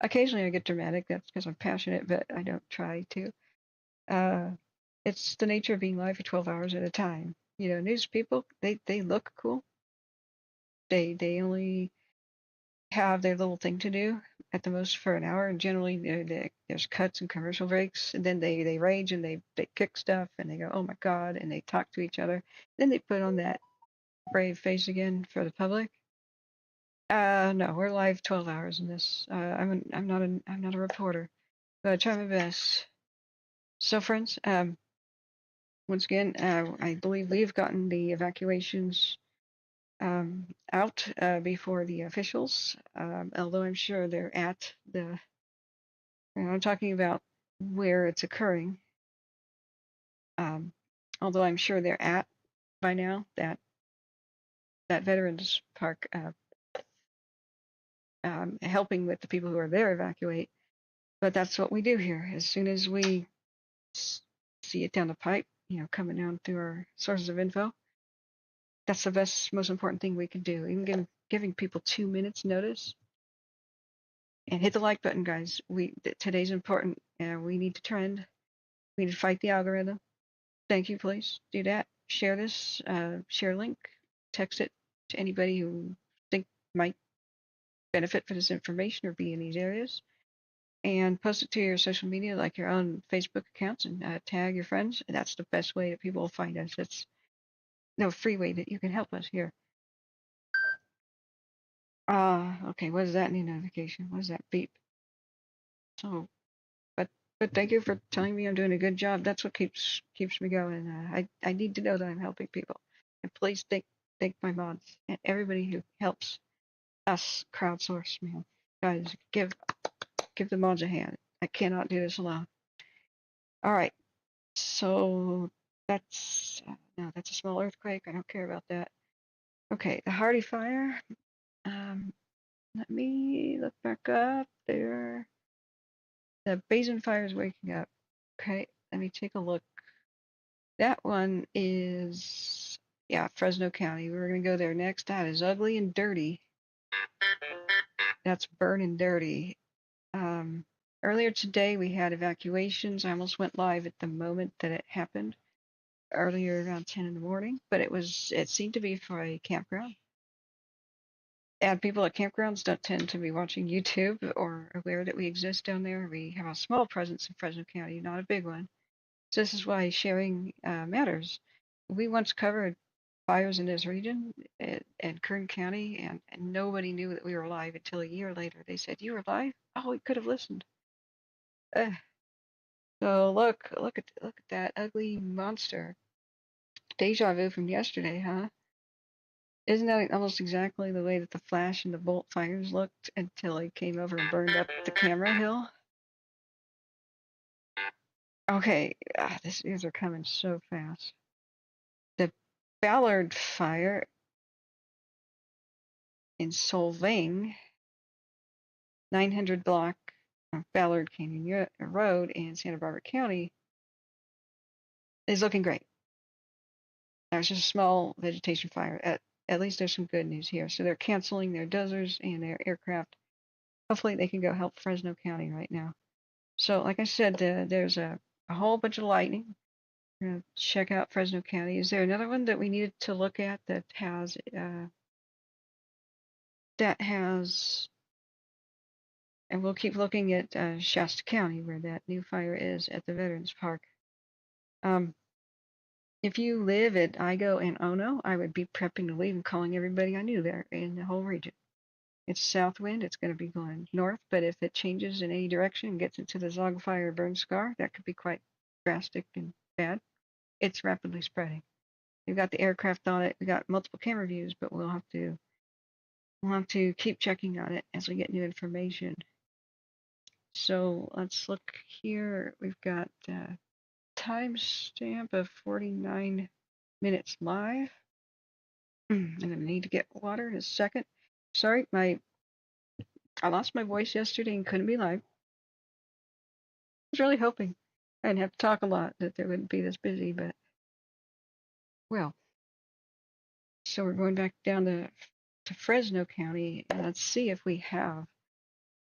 Occasionally I get dramatic. That's because I'm passionate, but I don't try to. It's the nature of being live for 12 hours at a time. You know, news people, they look cool. They only have their little thing to do at the most for an hour, and generally there's cuts and commercial breaks, and then they rage and they kick stuff and they go, oh my god, and they talk to each other. Then they put on that brave face again for the public. No, we're live 12 hours in this. I'm not a reporter, but I try my best. So friends, once again, I believe we've gotten the evacuations out before the officials, although I'm sure they're at the, I'm talking about where it's occurring, although I'm sure they're at by now that Veterans Park, helping with the people who are there evacuate. But that's what we do here. As soon as we see it down the pipe, you know, coming down through our sources of info, that's the best, most important thing we can do. Even giving people 2 minutes notice. And hit the like button, guys. Today's important. We need to trend. We need to fight the algorithm. Thank you, please. Do that. Share this. Share link. Text it to anybody who think might benefit from this information or be in these areas. And post it to your social media, like your own Facebook accounts, and tag your friends. And that's the best way that people will find us. It's no free way that you can help us here. Okay. What is that new notification? What is that beep? So, but thank you for telling me I'm doing a good job. That's what keeps me going. I need to know that I'm helping people. And please thank my mods and everybody who helps us crowdsource, man. Guys, give the mods a hand. I cannot do this alone. All right. So that's no, that's a small earthquake. I don't care about that. Okay, the Hardy fire. Let me look back up there. The Basin fire is waking up. Okay, let me take a look. That one is, yeah, Fresno County. We're going to go there next. That is ugly and dirty. That's burning dirty. Earlier today, we had evacuations. I almost went live at the moment that it happened, earlier around 10 in the morning, but it seemed to be for a campground. And people at campgrounds don't tend to be watching YouTube or aware that we exist down there. We have a small presence in Fresno County, not a big one. So this is why sharing matters. We once covered fires in this region in Kern County, and nobody knew that we were alive until a year later. They said, "You were alive? Oh, we could have listened." So look at that ugly monster. Deja vu from yesterday, huh? Isn't that almost exactly the way that the flash and the bolt fires looked until it came over and burned up the camera hill? Okay, these are coming so fast. The Ballard fire in Solvang, 900 block of Ballard Canyon Road in Santa Barbara County, is looking great. That was just a small vegetation fire. At least there's some good news here. So they're canceling their dozers and their aircraft. Hopefully they can go help Fresno County right now. So like I said, there's a whole bunch of lightning. We're going to check out Fresno County. Is there another one that we needed to look at that has and we'll keep looking at Shasta County, where that new fire is at the Veterans Park. If you live at Igo and Ono, I would be prepping to leave and calling everybody I knew there in the whole region. It's south wind. It's going to be going north, but if it changes in any direction and gets into the Zog Fire burn scar, that could be quite drastic and bad. It's rapidly spreading. We've got the aircraft on it. We got multiple camera views, but we'll have to keep checking on it as we get new information. So let's look here. We've got timestamp of 49 minutes live. I'm gonna need to get water in a second. Sorry, I lost my voice yesterday and couldn't be live. I was really hoping I didn't have to talk a lot, that there wouldn't be this busy, but Well, so we're going back down to Fresno County, and let's see if we have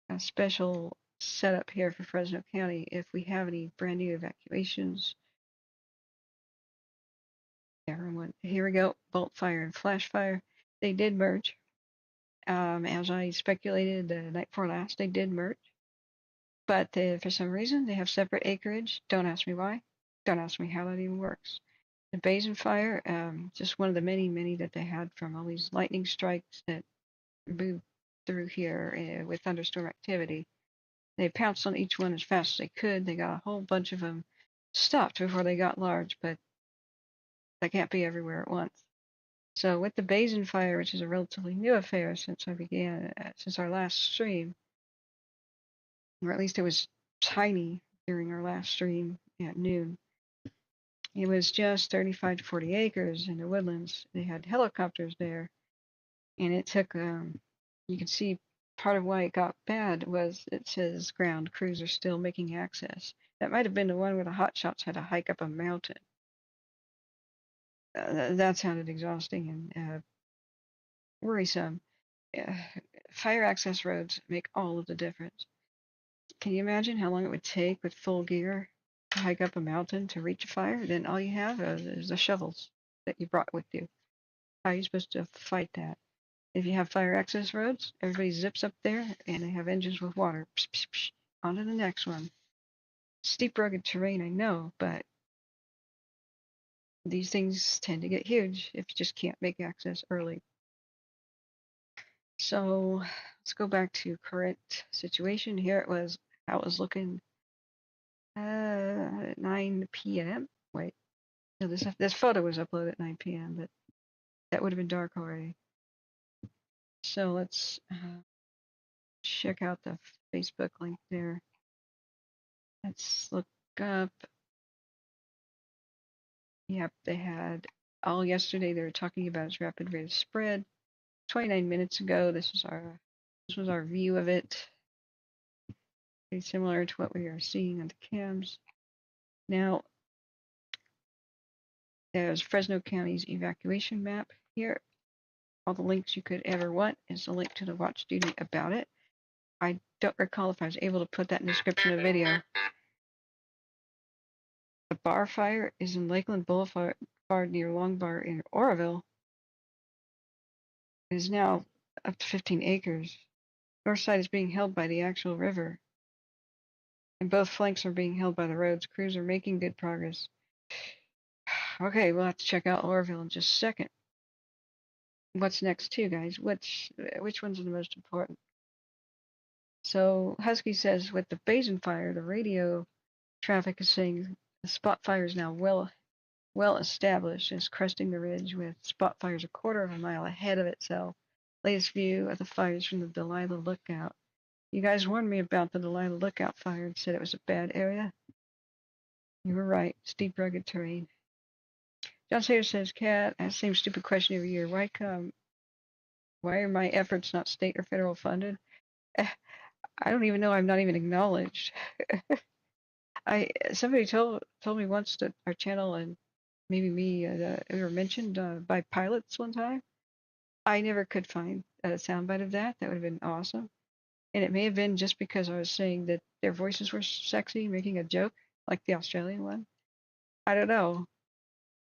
a special setup here for Fresno County, if we have any brand new evacuations. Everyone, here we go. Bolt fire and flash fire. They did merge. As I speculated the night before last, they did merge. But for some reason, they have separate acreage. Don't ask me why. Don't ask me how that even works. The basin fire, just one of the many, many that they had from all these lightning strikes that moved through here with thunderstorm activity. They pounced on each one as fast as they could. They got a whole bunch of them stopped before they got large, but they can't be everywhere at once. So with the basin fire, which is a relatively new affair since since our last stream, or at least it was tiny during our last stream at noon. It was just 35 to 40 acres in the woodlands. They had helicopters there, and it took, you can see part of why it got bad was it says ground crews are still making access. That might have been the one where the hotshots had to hike up a mountain. That sounded exhausting and worrisome. Fire access roads make all of the difference. Can you imagine how long it would take with full gear to hike up a mountain to reach a fire? Then all you have is the shovels that you brought with you. How are you supposed to fight that? If you have fire access roads, everybody zips up there and they have engines with water. Psh, psh, psh, on to the next one. Steep, rugged terrain, I know, but these things tend to get huge if you just can't make access early. So let's go back to current situation. Here it was, how it was looking 9 p.m. Wait, no, this photo was uploaded at 9 p.m., but that would have been dark already. So let's check out the Facebook link there. Let's look up. Yep, they had all yesterday. They were talking about its rapid rate of spread. 29 minutes ago, this was our view of it. Pretty similar to what we are seeing on the cams. Now, there's Fresno County's evacuation map here. All the links you could ever want is a link to the watch duty about it. I don't recall if I was able to put that in the description of the video. The bar fire is in Lakeland Boulevard near Long Bar in Orville. It is now up to 15 acres. North side is being held by the actual river, and both flanks are being held by the roads. Crews are making good progress. Okay, we'll have to check out Orville in just a second. What's next too, guys? Which ones are the most important? So Husky says with the basin fire, the radio traffic is saying the spot fire is now well established. It's cresting the ridge with spot fires a quarter of a mile ahead of itself. Latest view of the fires from the Delilah Lookout. You guys warned me about the Delilah Lookout fire and said it was a bad area. You were right. Steep, rugged terrain. John Sayer says, Kat, that same stupid question every year. Why are my efforts not state or federal funded? I don't even know. I'm not even acknowledged. Somebody told me once that our channel and maybe me we were mentioned by pilots one time. I never could find a soundbite of that. That would have been awesome. And it may have been just because I was saying that their voices were sexy, making a joke like the Australian one. I don't know.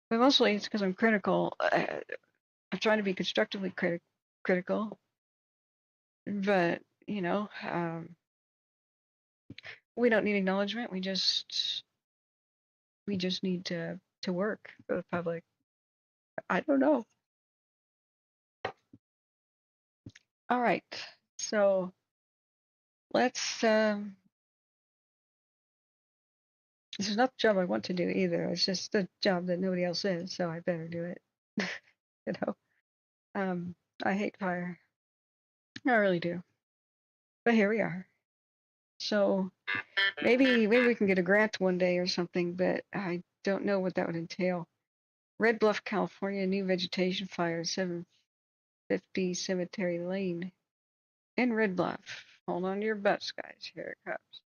But mostly it's because I'm critical. I'm trying to be constructively critical. But, you know, we don't need acknowledgement. We just need to work for the public. I don't know. All right. So let's this is not the job I want to do either. It's just the job that nobody else is, so I better do it. You know. I hate fire. I really do. But here we are. So maybe we can get a grant one day or something, but I don't know what that would entail. Red Bluff, California, new vegetation fire, 750 Cemetery Lane in Red Bluff. Hold on to your butts, guys. Here it comes.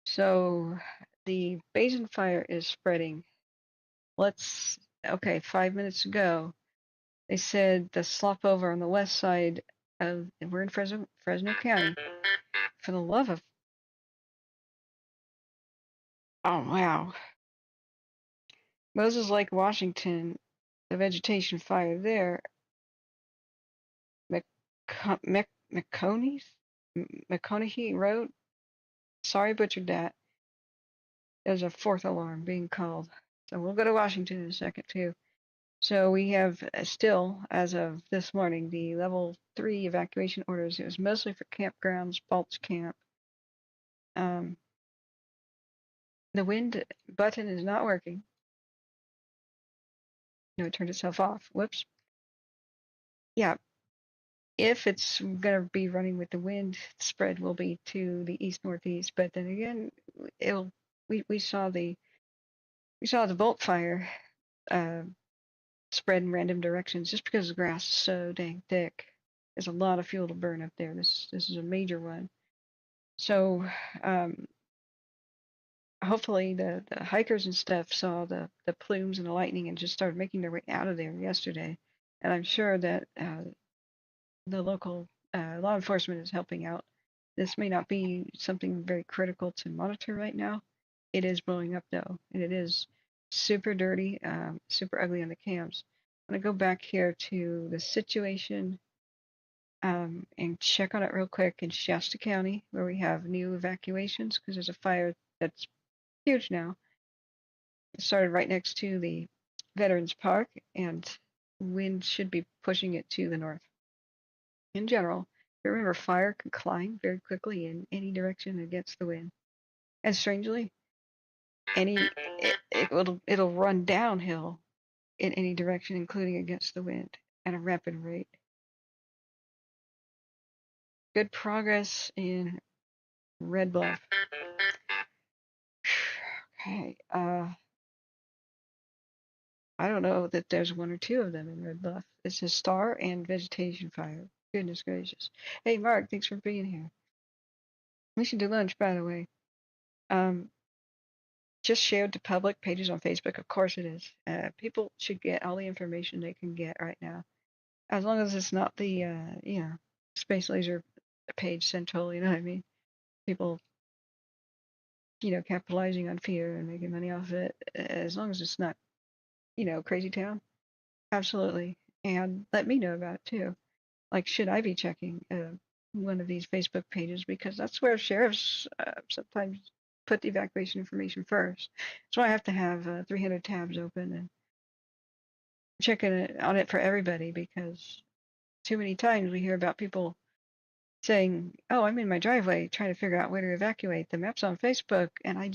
So the basin fire is spreading. Let's okay, 5 minutes ago, they said the slop over on the west side of, and we're in Fresno County. For the love of, oh wow, Moses Lake, Washington, the vegetation fire there, McConaughey Road. Sorry, butchered that. There's a fourth alarm being called. So we'll go to Washington in a second too. So we have still, as of this morning, the level 3 evacuation orders. It was mostly for campgrounds, Balch Camp. The wind button is not working. No, it turned itself off. Whoops. Yeah, if it's going to be running with the wind, spread will be to the east northeast. But then again, it'll. We saw the Wildfire spread in random directions just because the grass is so dang thick. There's a lot of fuel to burn up there. This is a major one. So hopefully the hikers and stuff saw the plumes and the lightning and just started making their way out of there yesterday. And I'm sure that the local law enforcement is helping out. This may not be something very critical to monitor right now. It is blowing up though, and it is super dirty, super ugly on the cams. I'm gonna go back here to the situation and check on it real quick in Shasta County, where we have new evacuations because there's a fire that's huge now. It started right next to the Veterans Park, and wind should be pushing it to the north. In general, remember, fire can climb very quickly in any direction against the wind. And strangely, it'll run downhill in any direction, including against the wind, at a rapid rate. Good progress in Red Bluff. Okay, I don't know that there's one or two of them in Red Bluff. It's a star and vegetation fire. Goodness gracious. Hey, Mark, thanks for being here. We should do lunch, by the way. Just shared to public pages on Facebook. Of course it is. People should get all the information they can get right now, as long as it's not the Space Laser page central. You know what I mean? People, capitalizing on fear and making money off of it. As long as it's not, crazy town. Absolutely. And let me know about it too. Like, should I be checking one of these Facebook pages? Because that's where sheriffs sometimes put the evacuation information first. So I have to have 300 tabs open and checking on it for everybody, because too many times we hear about people saying, "Oh, I'm in my driveway trying to figure out where to evacuate. The map's on Facebook, and I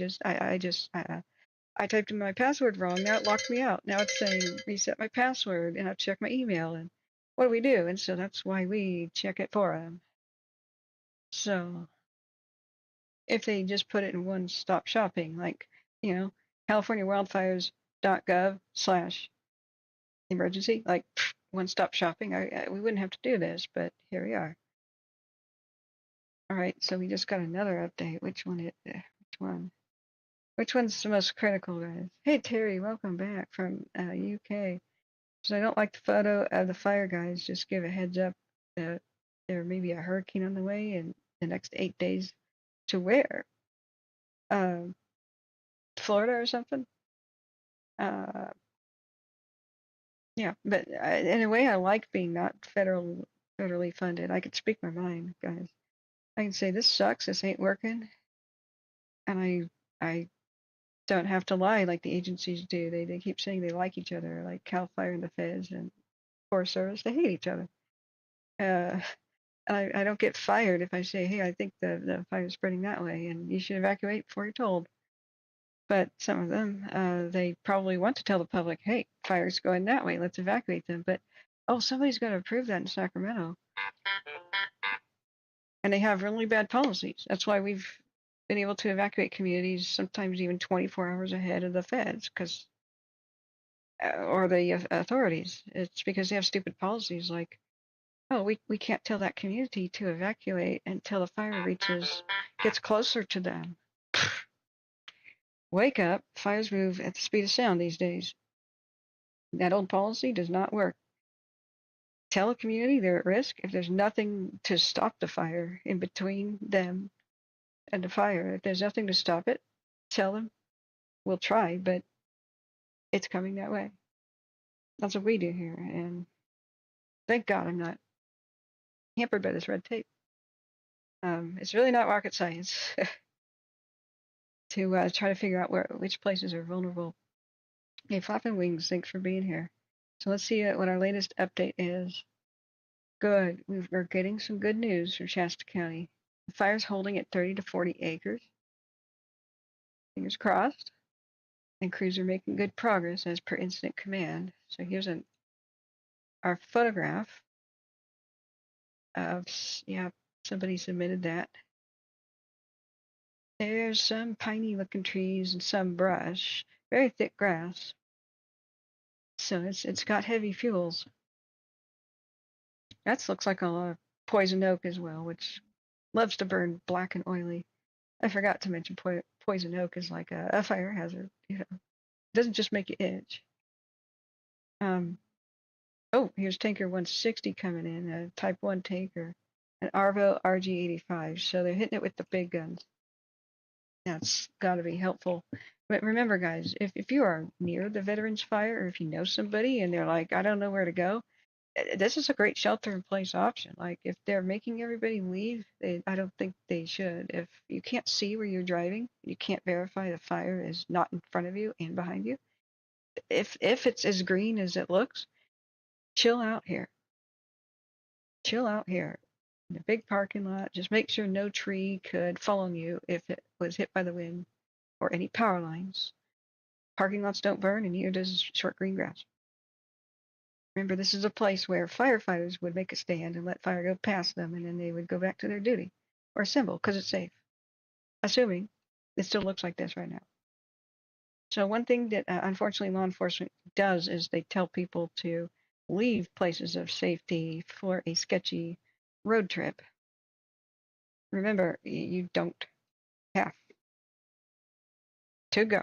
typed in my password wrong. Now it locked me out. Now it's saying reset my password, and I've checked my email, and what do we do?" And so that's why we check it for them. So if they just put it in one-stop shopping, like, CaliforniaWildfires.gov/emergency, like one-stop shopping, we wouldn't have to do this, but here we are. All right, so we just got another update. Which one? Which one's the most critical, guys? Hey, Terry, welcome back from UK. So I don't like the photo of the fire, guys. Just give a heads up that there may be a hurricane on the way in the next 8 days. To where? Florida or something? Yeah, but in a way, I like being not federally funded. I could speak my mind, guys. I can say this sucks, this ain't working, and I don't have to lie like the agencies do. They keep saying they like each other, like Cal Fire and the Feds and Forest Service. They hate each other. I don't get fired if I say, hey, I think the fire's spreading that way, and you should evacuate before you're told. But some of them, they probably want to tell the public, hey, fire's going that way, let's evacuate them. But, oh, somebody's got to approve that in Sacramento. And they have really bad policies. That's why we've been able to evacuate communities sometimes even 24 hours ahead of the feds, or the authorities. It's because they have stupid policies like, oh, we can't tell that community to evacuate until the fire gets closer to them. Wake up, fires move at the speed of sound these days. That old policy does not work. Tell a community they're at risk if there's nothing to stop the fire in between them and the fire. If there's nothing to stop it, tell them we'll try, but it's coming that way. That's what we do here. And thank God I'm not hampered by this red tape. It's really not rocket science to try to figure out which places are vulnerable. Hey, Flapping Wings, thanks for being here. So let's see what our latest update is. Good. We're getting some good news from Shasta County. The fire's holding at 30 to 40 acres. Fingers crossed. And crews are making good progress as per incident command. So here's our photograph of, yeah, somebody submitted that. There's some piney looking trees and some brush, very thick grass. So it's got heavy fuels. That looks like a lot of poison oak as well, which loves to burn black and oily. I forgot to mention poison oak is like a fire hazard. You know, it doesn't just make you itch. Oh, here's tanker 160 coming in, a type 1 tanker, an Orville RG85. So they're hitting it with the big guns. That's got to be helpful. But remember, guys, if you are near the veterans fire, or if you know somebody and they're like, I don't know where to go, this is a great shelter-in-place option. Like, if they're making everybody leave, I don't think they should. If you can't see where you're driving, you can't verify the fire is not in front of you and behind you. If it's as green as it looks, chill out here. Chill out here. In a big parking lot, just make sure no tree could fall on you if it was hit by the wind or any power lines. Parking lots don't burn, and neither does short green grass. Remember, this is a place where firefighters would make a stand and let fire go past them, and then they would go back to their duty or assemble because it's safe. Assuming it still looks like this right now. So one thing that unfortunately law enforcement does is they tell people to leave places of safety for a sketchy road trip. Remember, you don't have to go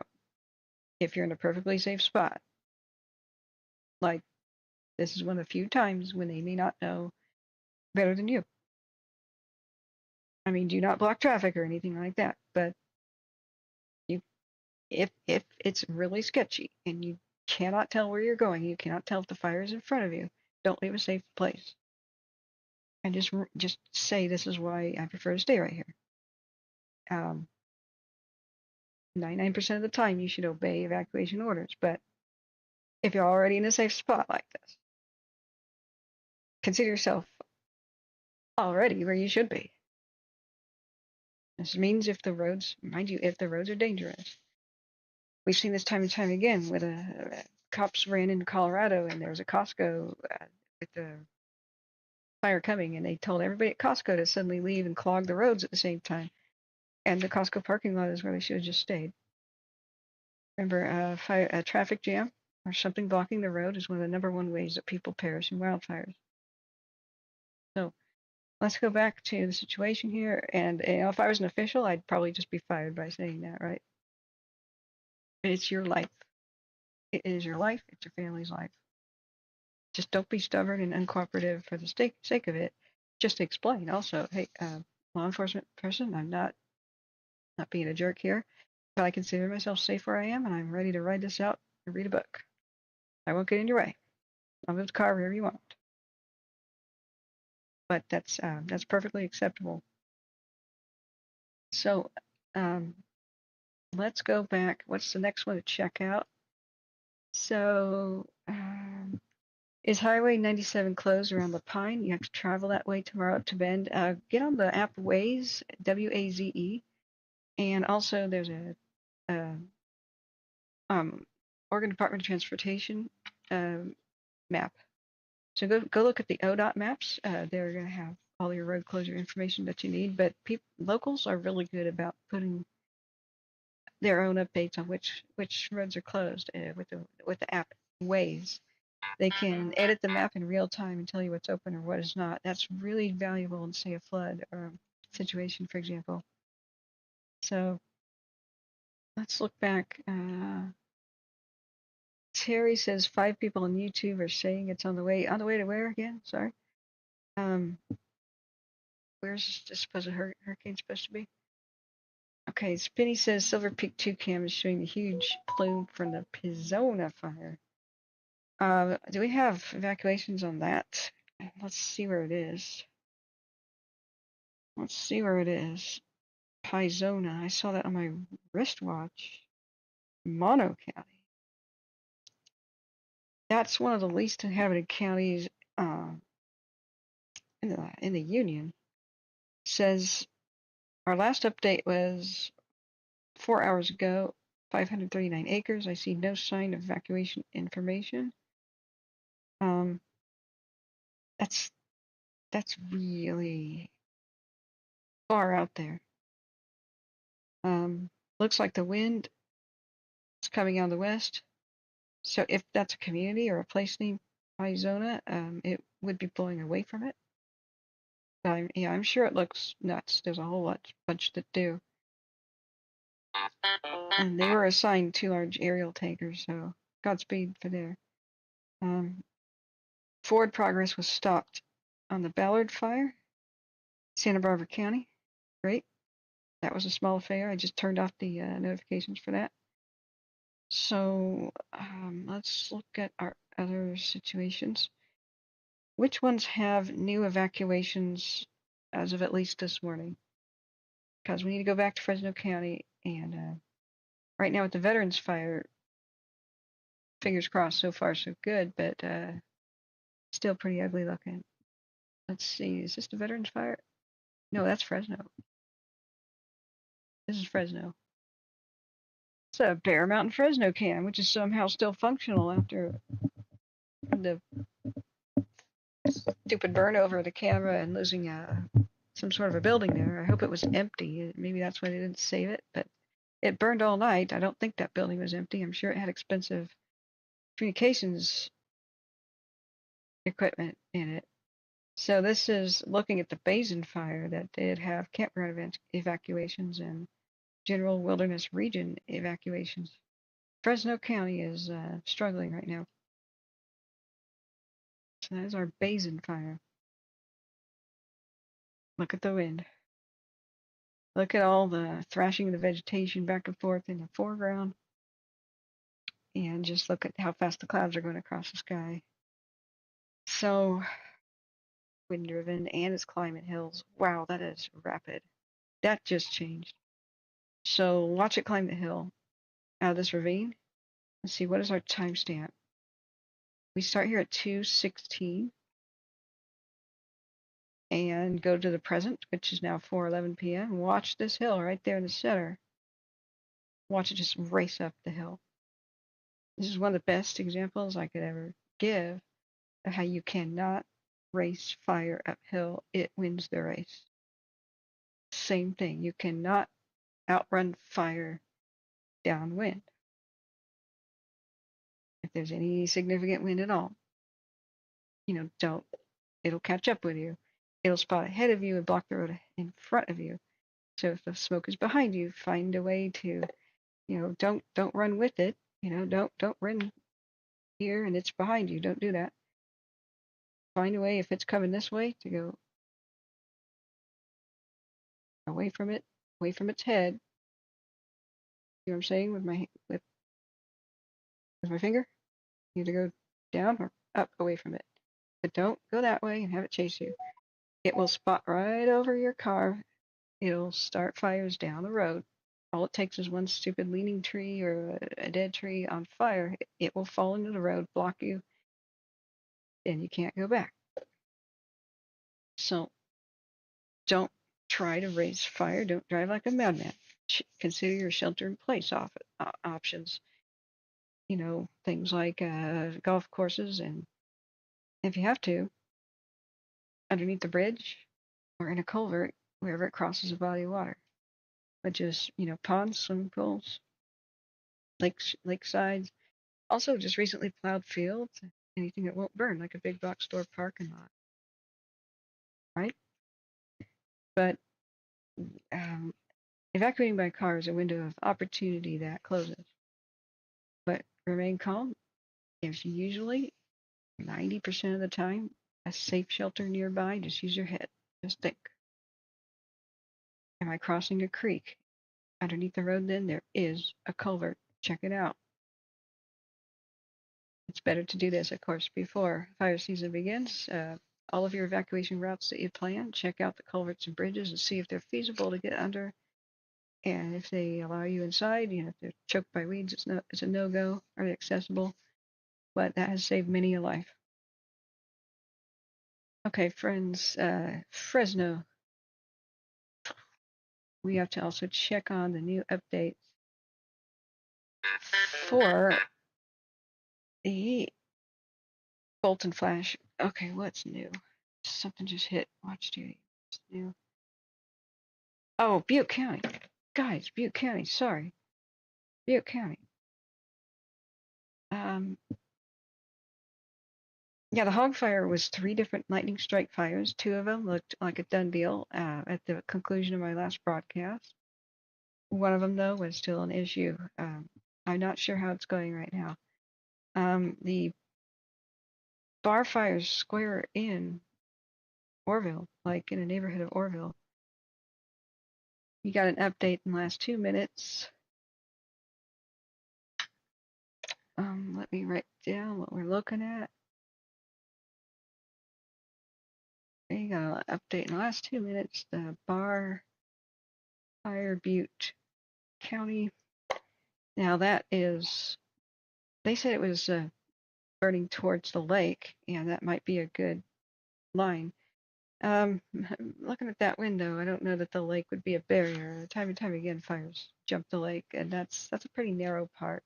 if you're in a perfectly safe spot. Like, this is one of the few times when they may not know better than you. I mean, do not block traffic or anything like that, but if it's really sketchy and you cannot tell where you're going, you cannot tell if the fire is in front of you, don't leave a safe place. And just say, this is why I prefer to stay right here. 99% of the time you should obey evacuation orders, but if you're already in a safe spot like this, consider yourself already where you should be. This means if the roads, mind you, if the roads are dangerous, we've seen this time and time again with cops ran into Colorado and there was a Costco with the fire coming, and they told everybody at Costco to suddenly leave and clog the roads at the same time. And the Costco parking lot is where they should have just stayed. Remember, a traffic jam or something blocking the road is one of the number one ways that people perish in wildfires. So let's go back to the situation here. And if I was an official, I'd probably just be fired by saying that, right? It's your life. It is your life. It's your family's life. Just don't be stubborn and uncooperative for the sake of it. Just explain also, hey, law enforcement person, I'm not being a jerk here, but I consider myself safe where I am, and I'm ready to ride this out and read a book. I won't get in your way. I'll move the car wherever you want. But that's perfectly acceptable. So let's go back. What's the next one to check out? So is Highway 97 closed around La Pine? You have to travel that way tomorrow to Bend. Get on the app Waze, W-A-Z-E. And also there's a Oregon Department of Transportation map. So go look at the ODOT maps. They're going to have all your road closure information that you need. But locals are really good about putting their own updates on which roads are closed with the app Waze. They can edit the map in real time and tell you what's open or what is not. That's really valuable in, say, a flood or situation, for example. So let's look back. Terry says 5 people on YouTube are saying it's on the way. On the way to where again? Sorry. Where's this supposed hurricane supposed to be? Okay, Spinny says Silver Peak 2 cam is showing the huge plume from the Pizona fire. Do we have evacuations on that? Let's see where it is. Let's see where it is. Pizona. I saw that on my wristwatch. Mono County. That's one of the least inhabited counties in the Union. Says our last update was 4 hours ago. 539 acres. I see no sign of evacuation information. That's really far out there. Looks like the wind is coming out of the west. So if that's a community or a place named Arizona, it would be blowing away from it. But yeah, I'm sure it looks nuts. There's a whole bunch that do. And they were assigned 2 large aerial tankers, so Godspeed for there. Forward progress was stopped on the Ballard fire, Santa Barbara County. Great. That was a small affair. I just turned off the notifications for that. So let's look at our other situations. Which ones have new evacuations as of at least this morning? Because we need to go back to Fresno County, and right now with the Veterans Fire, fingers crossed, so far so good, but still pretty ugly looking. Let's see, is this the Veterans Fire? No, that's Fresno. This is Fresno. It's a Bear Mountain Fresno cam, which is somehow still functional after the stupid burn over the camera and losing some sort of a building there. I hope it was empty. Maybe that's why they didn't save it, but it burned all night. I don't think that building was empty. I'm sure it had expensive communications equipment in it. So this is looking at the Basin fire that did have campground evacuations and general wilderness region evacuations. Fresno County is struggling right now. So that is our Basin fire. Look at the wind. Look at all the thrashing of the vegetation back and forth in the foreground. And just look at how fast the clouds are going across the sky. So wind driven, and it's climbing hills. Wow, that is rapid. That just changed. So watch it climb the hill out of this ravine. Let's see, what is our timestamp? We start here at 2:16 and go to the present, which is now 4:11 p.m. Watch this hill right there in the center. Watch it just race up the hill. This is one of the best examples I could ever give of how you cannot race fire uphill. It wins the race. Same thing. You cannot outrun fire downwind. If there's any significant wind at all, it'll catch up with you. It'll spot ahead of you and block the road in front of you. So if the smoke is behind you, find a way to, don't run with it. Don't run here and it's behind you. Don't do that. Find a way, if it's coming this way, to go away from it, away from its head. You know what I'm saying with my finger? You either go down or up away from it. But don't go that way and have it chase you. It will spot right over your car. It'll start fires down the road. All it takes is one stupid leaning tree or a dead tree on fire. It will fall into the road, block you, and you can't go back. So don't try to raise fire. Don't drive like a madman. Consider your shelter-in-place options. Things like golf courses, and if you have to, underneath the bridge or in a culvert, wherever it crosses a body of water. Which is, ponds, swimming pools, lakesides. Also, just recently plowed fields, anything that won't burn, like a big box store parking lot. Right? But evacuating by car is a window of opportunity that closes. But remain calm. There's usually 90% of the time a safe shelter nearby. Just use your head. Just think. Am I crossing a creek? Underneath the road, then there is a culvert. Check it out. It's better to do this, of course, before fire season begins. All of your evacuation routes that you plan, check out the culverts and bridges and see if they're feasible to get under. And if they allow you inside, if they're choked by weeds, it's a no-go. Are they accessible? But that has saved many a life. Okay, friends, Fresno. We have to also check on the new updates for the Bolt and Flash. Okay, what's new? Something just hit. Watch duty. What's new? Oh, Butte County. Guys, Butte County. Sorry. Butte County. Yeah, the hog fire was 3 different lightning strike fires. 2 of them looked like a done deal at the conclusion of my last broadcast. One of them, though, was still an issue. I'm not sure how it's going right now. The bar fires square in Orville, like in a neighborhood of Orville. You got an update in the last 2 minutes. Let me write down what we're looking at. You got an update in the last 2 minutes. The bar fire, Butte County. Now that is, they said it was burning towards the lake, and that might be a good line. Looking at that window, I don't know that the lake would be a barrier. Time and time again, fires jump the lake, and that's a pretty narrow part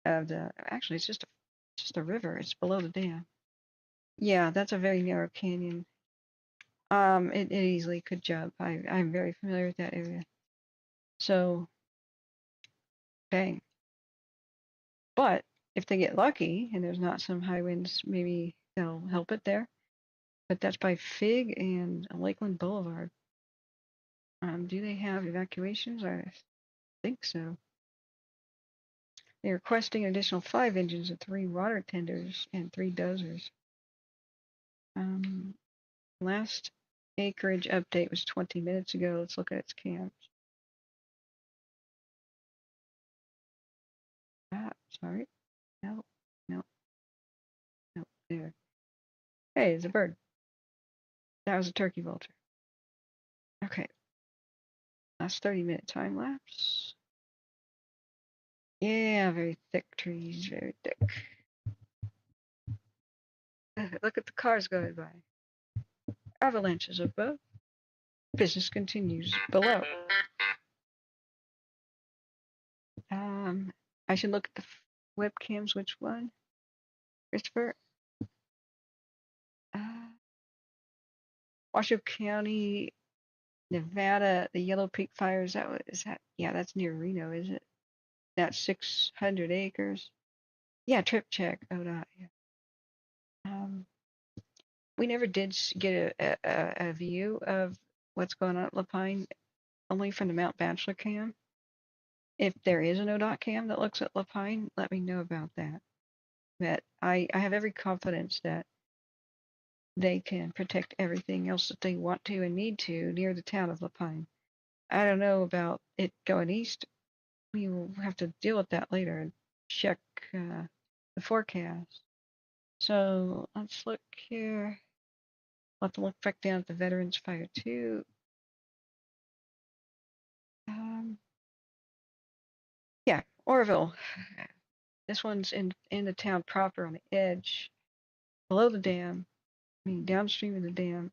of the. Actually, it's just a river. It's below the dam. Yeah, that's a very narrow canyon. It easily could jump. I'm very familiar with that area. So, bang. But if they get lucky and there's not some high winds, maybe they'll help it there. But that's by Fig and Lakeland Boulevard. Do they have evacuations? I think so. They're requesting an additional 5 engines and 3 water tenders and 3 dozers. Last acreage update was 20 minutes ago. Let's look at its cams. Sorry. No. There. Hey, it's a bird. That was a turkey vulture. Okay. Last 30-minute time lapse. Yeah, very thick trees, very thick. Look at the cars going by. Avalanches above. Business continues below. I should look at the webcams. Which one? Christopher? Washoe County, Nevada, the Yellow Peak fire, is that, yeah, that's near Reno, is it? That's 600 acres. Yeah, trip check. Oh, not, yeah. We never did get a view of what's going on at Lapine, only from the Mount Bachelor cam. If there is an ODOT cam that looks at Lapine, let me know about that. But I have every confidence that they can protect everything else that they want to and need to near the town of Lapine. I don't know about it going east. We will have to deal with that later and check the forecast. So let's look here. We'll have to look back down at the Veterans Fire too. Yeah, Orville. This one's in the town proper on the edge, below the dam. I mean, downstream of the dam.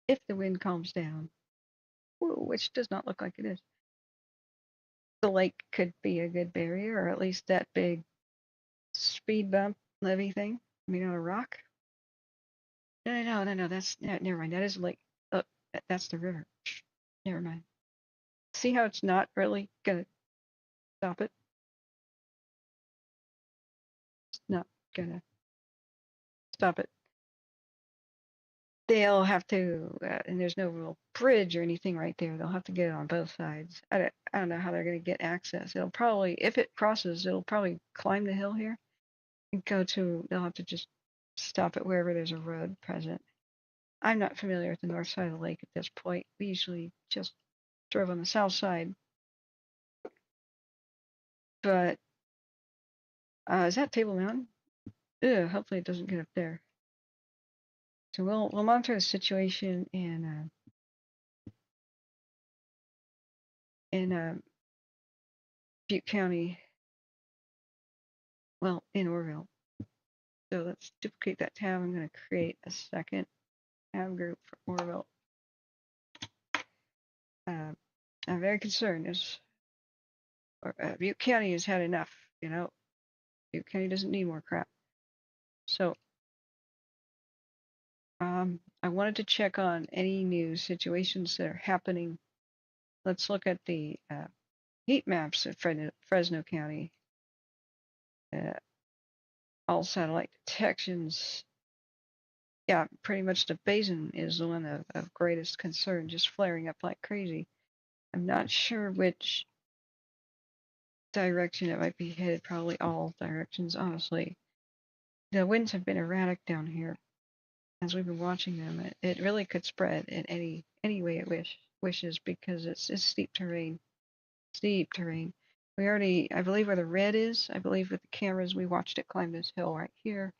If the wind calms down, which does not look like it is, the lake could be a good barrier, or at least that big speed bump levee thing. I mean, on a rock. No. That's never mind. That is lake. Oh, that's the river. Never mind. See how it's not really gonna stop it? It's not gonna stop it. they'll have to, and there's no real bridge or anything right there. They'll have to get it on both sides. I don't know how they're going to get access. It'll probably, if it crosses, it'll probably climb the hill here and go to, they'll have to just stop at wherever there's a road present. I'm not familiar with the north side of the lake at this point. We usually just drove on the south side. But is that Table Mountain? Ugh, hopefully it doesn't get up there. So we'll monitor the situation in Butte County. Well, in Orville. So let's duplicate that tab. I'm going to create a second tab group for Orville. I'm very concerned. Butte County has had enough. You know, Butte County doesn't need more crap. So I wanted to check on any new situations that are happening. Let's look at the heat maps of Fresno County. All satellite detections. Yeah, pretty much the basin is the one of greatest concern, just flaring up like crazy. I'm not sure which direction it might be headed, probably all directions, honestly. The winds have been erratic down here as we've been watching them. It really could spread in any way it wishes because it's steep terrain. Steep terrain. We already, I believe where the red is, I believe with the cameras, we watched it climb this hill right here.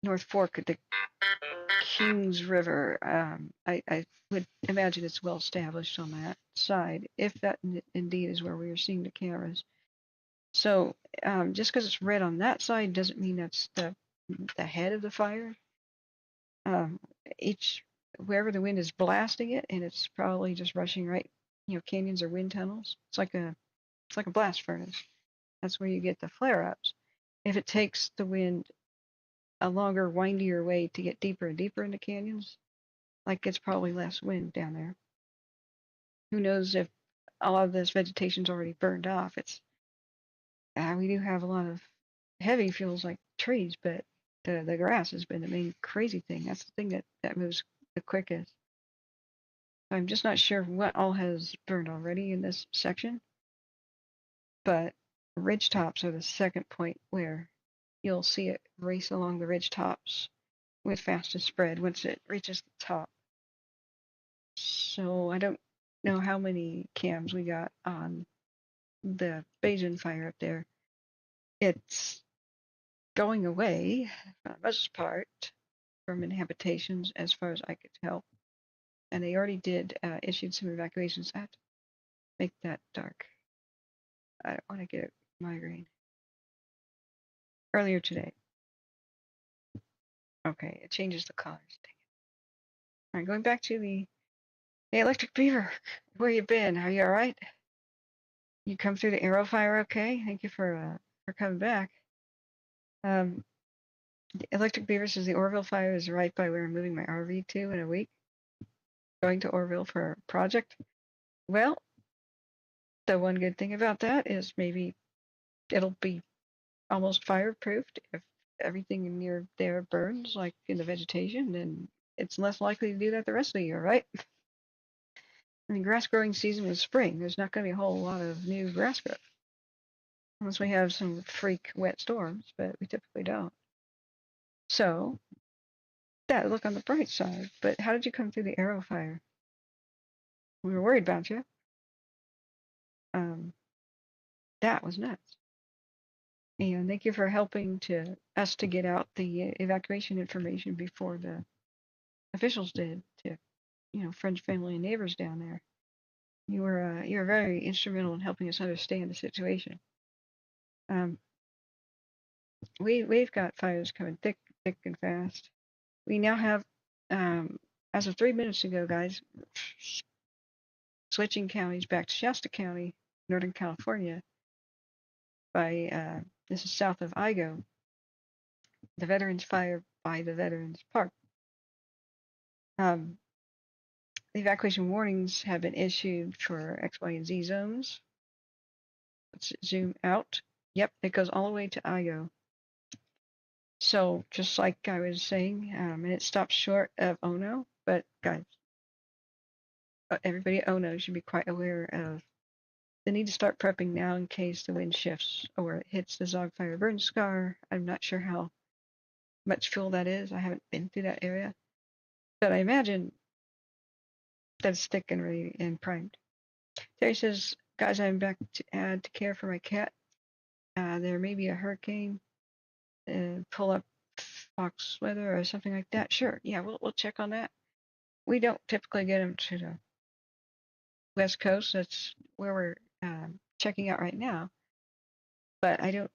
North Fork of the Kings River. I would imagine it's well established on that side, if that indeed is where we are seeing the cameras. So just because it's red on that side doesn't mean that's the head of the fire. Wherever the wind is blasting it, and it's probably just rushing right, canyons or wind tunnels. It's like a blast furnace. That's where you get the flare-ups. If it takes the wind a longer, windier way to get deeper and deeper into canyons, like it's probably less wind down there. Who knows if a lot of this vegetation's already burned off. We do have a lot of heavy fuels like trees, but the grass has been the main crazy thing. That's the thing that moves the quickest. I'm just not sure what all has burned already in this section, but ridge tops are the second point where you'll see it race along the ridge tops with fastest spread once it reaches the top. So I don't know how many cams we got on the basin fire up there. It's going away for the most part from inhabitations as far as I could tell. And they already did issued some evacuations. I have to make that dark. I don't want to get a migraine. Earlier today. Okay, it changes the colors. All right, going back to the electric beaver. Where you been? Are you all right? You come through the AERO fire okay? Thank you for coming back. The electric beaver says the Orville fire is right by where I'm moving my RV to in a week. Going to Orville for a project. Well, the one good thing about that is maybe it'll be almost fireproofed. If everything near there burns, like in the vegetation, then it's less likely to do that the rest of the year, right? I mean, grass growing season was spring. There's not going to be a whole lot of new grass growth. Unless we have some freak wet storms, but we typically don't. So, that look on the bright side. But how did you come through the AERO fire? We were worried about you. That was nuts. And thank you for helping us to get out the evacuation information before the officials did to, friends, family, and neighbors down there. You were very instrumental in helping us understand the situation. We've got fires coming thick and fast. We now have, as of 3 minutes ago, guys, switching counties back to Shasta County, Northern California. This is south of Igo, the Veterans Fire by the Veterans Park. The evacuation warnings have been issued for X, Y, and Z zones. Let's zoom out. Yep, it goes all the way to IO. So just like I was saying, and it stops short of Ono, but guys, everybody at Ono should be quite aware of the need to start prepping now in case the wind shifts or it hits the Zogfire burn scar. I'm not sure how much fuel that is. I haven't been through that area, but I imagine that's thick and ready and primed. Terry says, guys, I'm back to add to care for my cat. There may be a hurricane. Pull up Fox weather or something like that. Sure, yeah, we'll check on that. We don't typically get them to the West Coast. That's where we're checking out right now. But I don't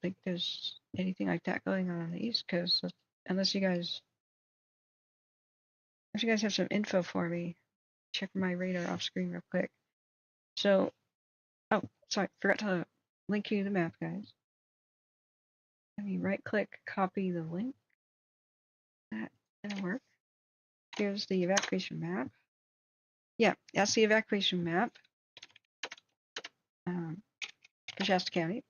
think there's anything like that going on the East Coast, so unless you guys have some info for me. Check my radar off screen real quick. So, oh, sorry, forgot to link you to the map, guys. Let me right click, copy the link. That'll work. Here's the evacuation map. Yeah, that's the evacuation map for Shasta County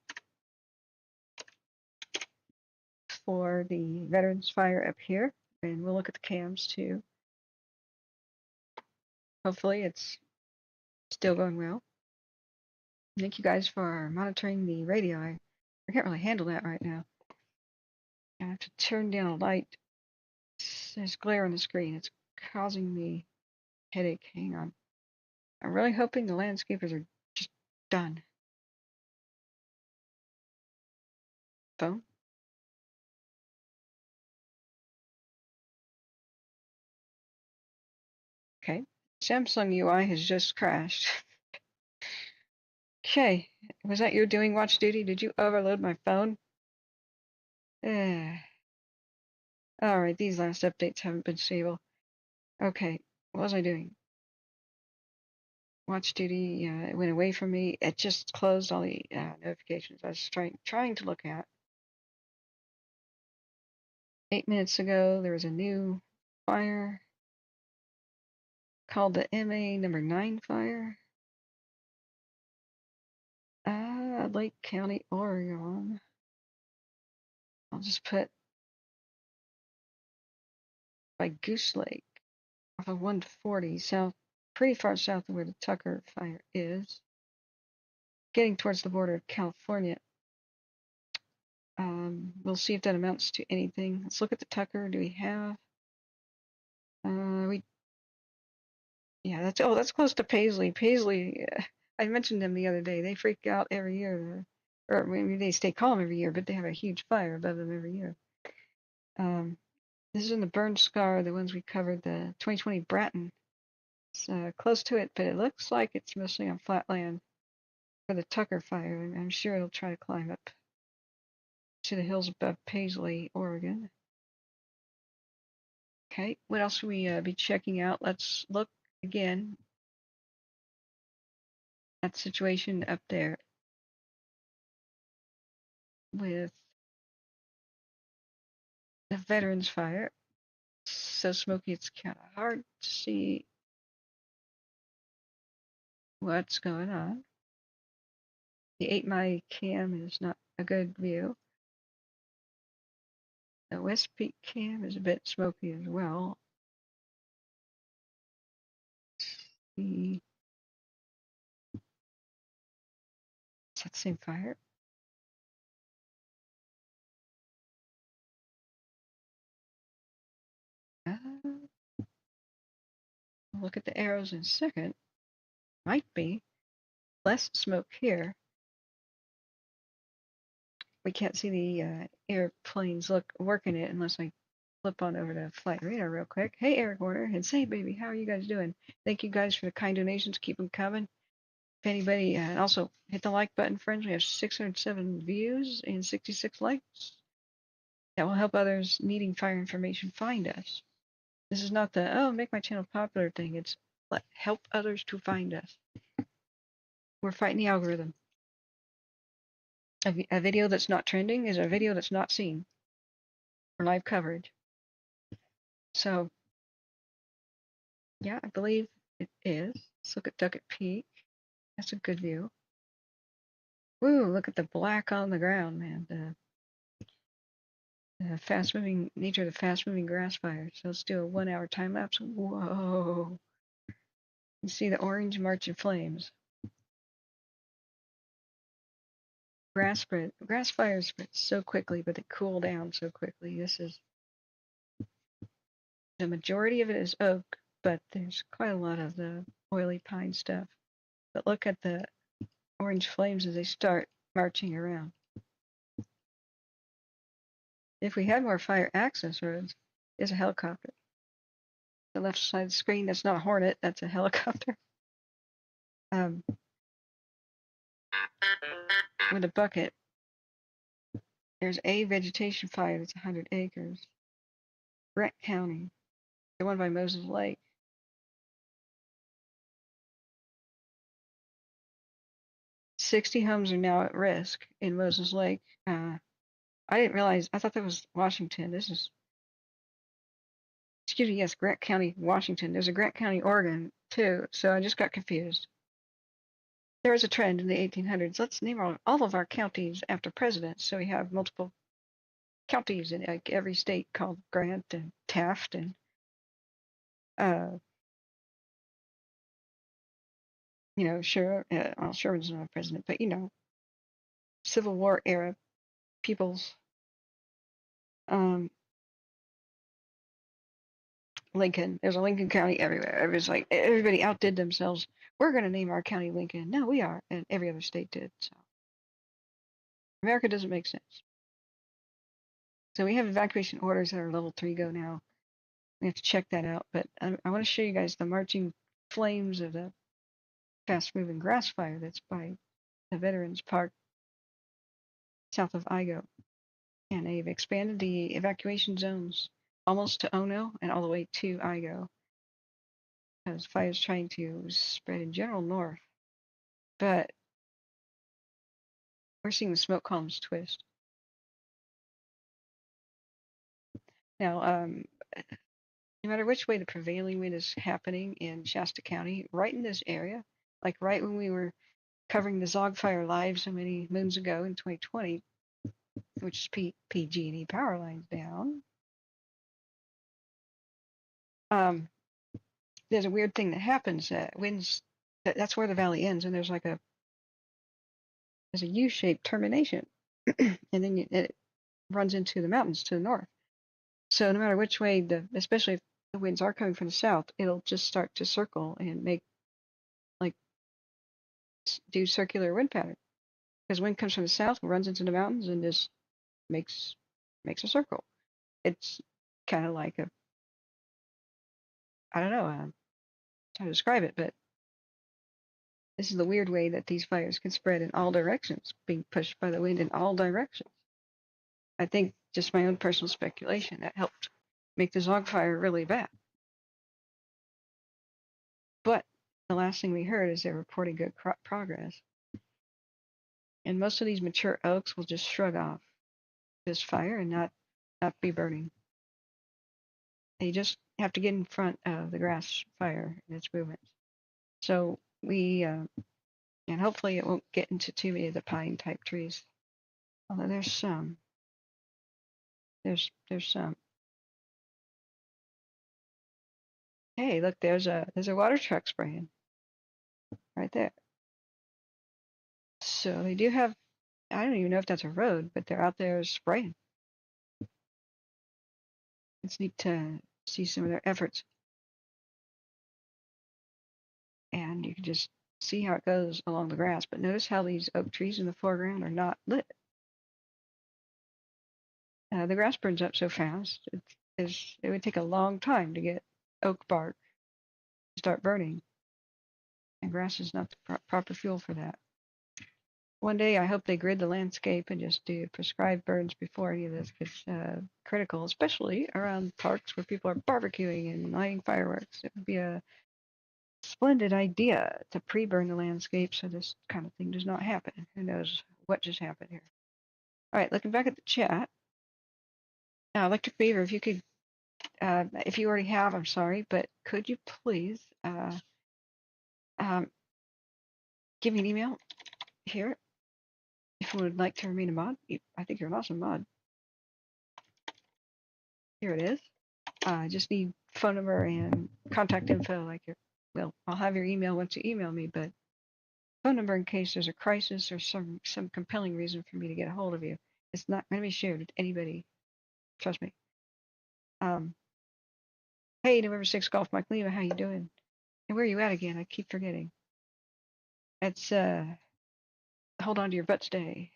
for the Veterans Fire up here. And we'll look at the cams too. Hopefully it's still going well. Thank you guys for monitoring the radio. I can't really handle that right now. I have to turn down a light. There's glare on the screen. It's causing me headache. Hang on. I'm really hoping the landscapers are just done. Phone. Okay. Samsung UI has just crashed. Okay. Was that your doing, Watch Duty? Did you overload my phone? Alright, these last updates haven't been stable. Okay, what was I doing? Watch Duty, yeah, it went away from me. It just closed all the notifications I was trying to look at. 8 minutes ago, there was a new fire called the MA number 9 fire. Lake County, Oregon. I'll just put by Goose Lake off of 140 south, pretty far south of where the Tucker fire is. Getting towards the border of California. We'll see if that amounts to anything. Let's look at the Tucker. Do we have? Yeah, that's close to Paisley. Paisley, I mentioned them the other day. They freak out every year, or maybe they stay calm every year, but they have a huge fire above them every year. This is in the burn scar, the ones we covered, the 2020 Bratton. It's close to it, but it looks like it's mostly on flat land for the Tucker fire. I'm sure it'll try to climb up to the hills above Paisley, Oregon. Okay, what else should we be checking out? Let's look again at the situation up there with the Veterans Fire. So smoky, it's kind of hard to see what's going on. The 8 mi cam is not a good view. The West Peak cam is a bit smoky as well. Is that the same fire? We'll look at the arrows in a second. Might be less smoke here. We can't see the airplanes working it unless I flip on over to flight radar real quick. Hey, Eric Warner and Say Baby, how are you guys doing? Thank you guys for the kind donations. Keep them coming. If anybody, also hit the like button, friends. We have 607 views and 66 likes. That will help others needing fire information find us. This is not the, make my channel popular thing. It's help others to find us. We're fighting the algorithm. A video that's not trending is a video that's not seen for live coverage. So, yeah, I believe it is. Let's look at Duckett Peak. That's a good view. Woo, look at the black on the ground, man. The fast-moving nature of the fast-moving grass fire. So let's do a 1-hour time lapse. Whoa. You see the orange marching flames. Grass fires spread so quickly, but they cool down so quickly. This is the majority of it is oak, but there's quite a lot of the oily pine stuff. But look at the orange flames as they start marching around. If we had more fire access roads, there's a helicopter. The left side of the screen, that's not a Hornet, that's a helicopter. With a bucket. There's a vegetation fire that's 100 acres. Brett County, the one by Moses Lake. "60 homes are now at risk in Moses Lake." I didn't realize, I thought that was Washington. This is, excuse me, yes, Grant County, Washington. There's a Grant County, Oregon, too, so I just got confused. There was a trend in the 1800s. Let's name all of our counties after presidents, so we have multiple counties in like every state called Grant and Taft and sure, well, Sherman's not a president, but Civil War era peoples. Lincoln. There's a Lincoln County everywhere. It was like everybody outdid themselves. We're going to name our county Lincoln. No, we are, and every other state did. So America doesn't make sense. So we have evacuation orders that are level 3 go now. We have to check that out. But I want to show you guys the marching flames of the fast-moving grass fire that's by the Veterans Park south of Igo. And they've expanded the evacuation zones almost to Ono and all the way to Igo. Because fire is trying to spread in general north. But we're seeing the smoke columns twist. Now, no matter which way the prevailing wind is happening in Shasta County, right in this area, like right when we were covering the Zog Fire live so many moons ago in 2020, which is PG&E power lines down, there's a weird thing that happens. Winds, that's where the valley ends, and there's a U-shaped termination, and then it runs into the mountains to the north. So no matter which way, especially if the winds are coming from the south, it'll just start to circle and do circular wind pattern. Because wind comes from the south, runs into the mountains, and just makes a circle. It's kind of like I don't know how to describe it, but this is the weird way that these fires can spread in all directions, being pushed by the wind in all directions. I think just my own personal speculation that helped make the Zog fire really bad. But the last thing we heard is they're reporting good progress. And most of these mature oaks will just shrug off this fire and not be burning. They just have to get in front of the grass fire and its movements. So we, and hopefully it won't get into too many of the pine type trees. Although there's some. There's some. Hey, look, there's a water truck spraying right there. So they do have, I don't even know if that's a road, but they're out there spraying. It's neat to see some of their efforts. And you can just see how it goes along the grass. But notice how these oak trees in the foreground are not lit. The grass burns up so fast. It would take a long time to get oak bark to start burning. And grass is not the proper fuel for that. One day, I hope they grid the landscape and just do prescribed burns before any of this gets critical, especially around parks where people are barbecuing and lighting fireworks. It would be a splendid idea to pre-burn the landscape so this kind of thing does not happen. Who knows what just happened here. All right, looking back at the chat. Now, Electric Beaver, if you could, if you already have, I'm sorry, but could you please give me an email here would like to remain a mod, I think you're an awesome mod. Here it is. I just need phone number and contact info. Well, I'll have your email once you email me, but phone number in case there's a crisis or some compelling reason for me to get a hold of you. It's not going to be shared with anybody. Trust me. Hey, November 6th Golf, Mike Lima, how you doing? And where are you at again? I keep forgetting. It's hold on to your butts day.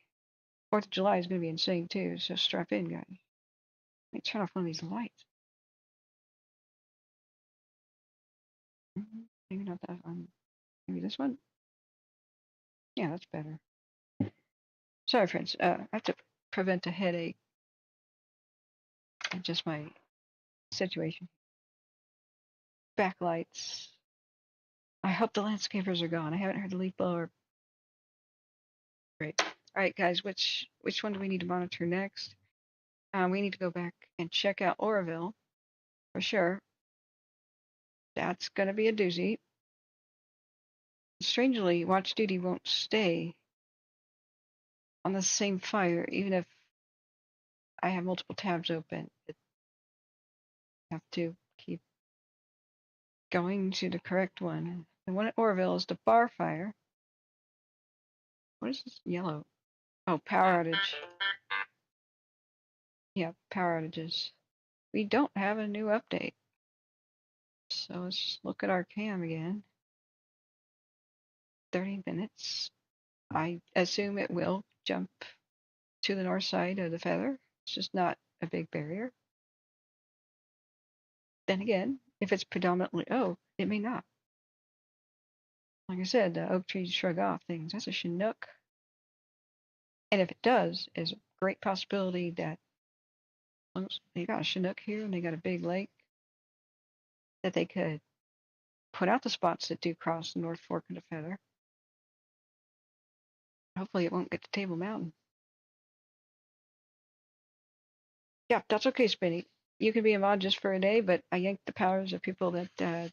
4th of July is going to be insane too, so strap in, guys. Let me turn off one of these lights. Maybe not that one. Maybe this one. Yeah, that's better. Sorry, friends. I have to prevent a headache. And just my situation. Backlights. I hope the landscapers are gone. I haven't heard the leaf blower. Great. All right, guys. Which one do we need to monitor next? We need to go back and check out Orville for sure. That's gonna be a doozy. Strangely, watch duty won't stay on the same fire, even if I have multiple tabs open. I have to keep going to the correct one. The one at Orville is the bar fire. What is this yellow? Oh, power outage. Yeah, power outages. We don't have a new update. So let's just look at our cam again. 30 minutes. I assume it will jump to the north side of the feather. It's just not a big barrier. Then again, if it's predominantly oak, it may not. Like I said, the oak trees shrug off things. That's a Chinook. And if it does, there's a great possibility that they got a Chinook here and they got a big lake, that they could put out the spots that do cross the North Fork of the Feather. Hopefully it won't get to Table Mountain. Yeah, that's okay, Spinny. You can be a mod just for a day, but I yanked the powers of people that,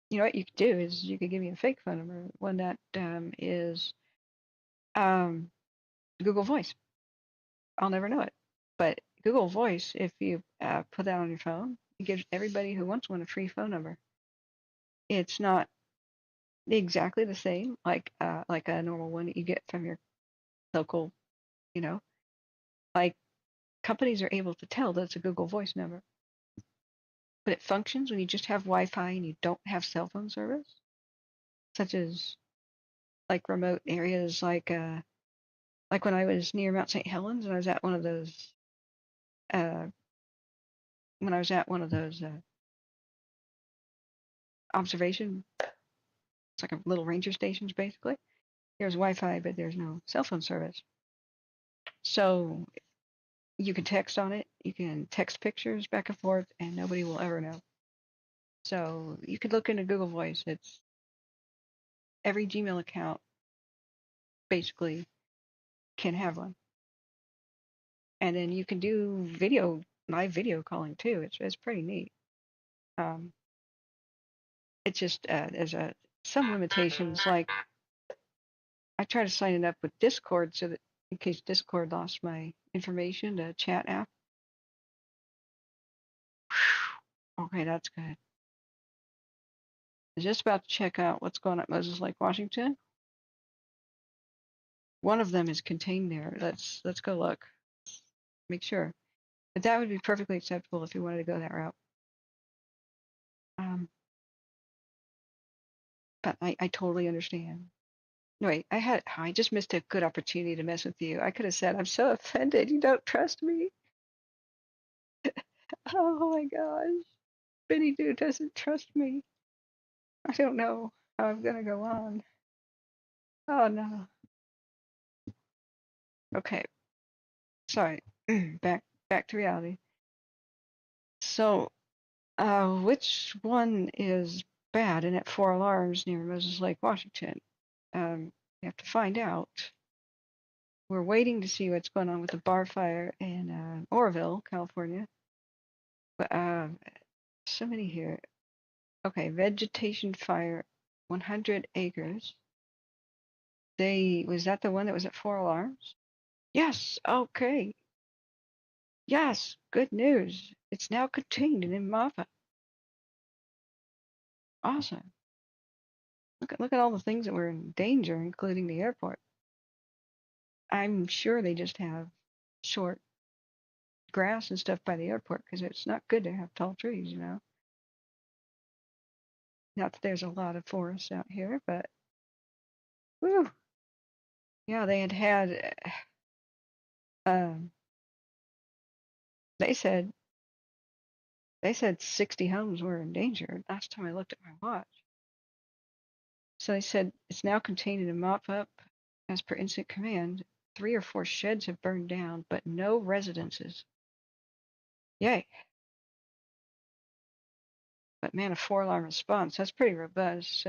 you know what you could do is you could give me a fake phone number, one that is Google Voice. I'll never know it. But Google Voice, if you put that on your phone, it gives everybody who wants one a free phone number. It's not exactly the same like a normal one that you get from your local, you know, like companies are able to tell that it's a Google Voice number. But it functions when you just have Wi-Fi and you don't have cell phone service, such as like remote areas like when I was near Mount St. Helens and I was at one of those observation, it's like a little ranger stations basically. There's Wi-Fi, but there's no cell phone service. So you can text on it, you can text pictures back and forth, and nobody will ever know. So you could look into Google Voice. It's every Gmail account basically can have one. And then you can do live video calling too. It's pretty neat. It's just there's some limitations. Like I try to sign it up with Discord so that in case Discord lost my information, the chat app. Okay, that's good. I'm just about to check out what's going on at Moses Lake, Washington. One of them is contained there. Let's go look. Make sure. But that would be perfectly acceptable if you wanted to go that route. But I totally understand. No, wait, I just missed a good opportunity to mess with you. I could have said, I'm so offended you don't trust me. Oh my gosh. Benny Doo doesn't trust me. I don't know how I'm gonna go on. Oh no. Okay. Sorry. back to reality. So which one is bad and at 4 alarms near Moses Lake, Washington? You have to find out. We're waiting to see what's going on with the bar fire in Orville, California. But so many here. Okay, vegetation fire, 100 acres. Was that the one that was at 4 alarms? Yes, okay. Yes, good news. It's now contained in Mapa. Awesome. Look at all the things that were in danger, including the airport. I'm sure they just have short grass and stuff by the airport because it's not good to have tall trees, you know. Not that there's a lot of forests out here, but whew. Yeah, um, they said 60 homes were in danger last time I looked at my watch. So they said it's now contained in a mop-up. As per incident command, 3 or 4 sheds have burned down, but no residences. Yay. But man, a 4-alarm response, that's pretty robust.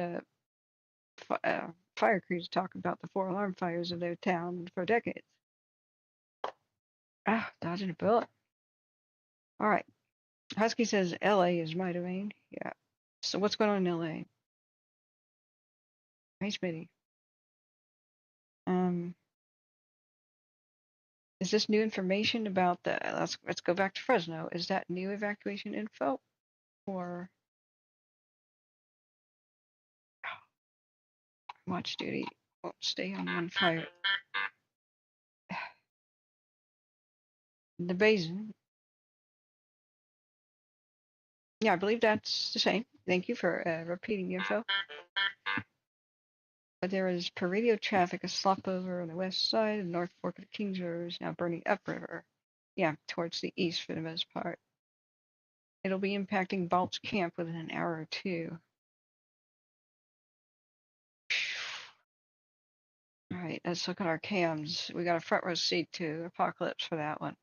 Fire crews talk about the 4-alarm fires of their town for decades. Ah, dodging a bullet. All right. Husky says LA is my domain. Yeah. So what's going on in LA? Hey, Smitty. Is this new information about the? Let's go back to Fresno. Is that new evacuation info, or watch duty won't stay on one fire? The basin. Yeah, I believe that's the same. Thank you for repeating the info. But there is per radio traffic, a slop over on the west side of the North Fork of the Kings River is now burning upriver. Yeah, towards the east for the most part. It'll be impacting Balch Camp within an hour or two. All right, let's look at our cams. We got a front row seat to Apocalypse for that one.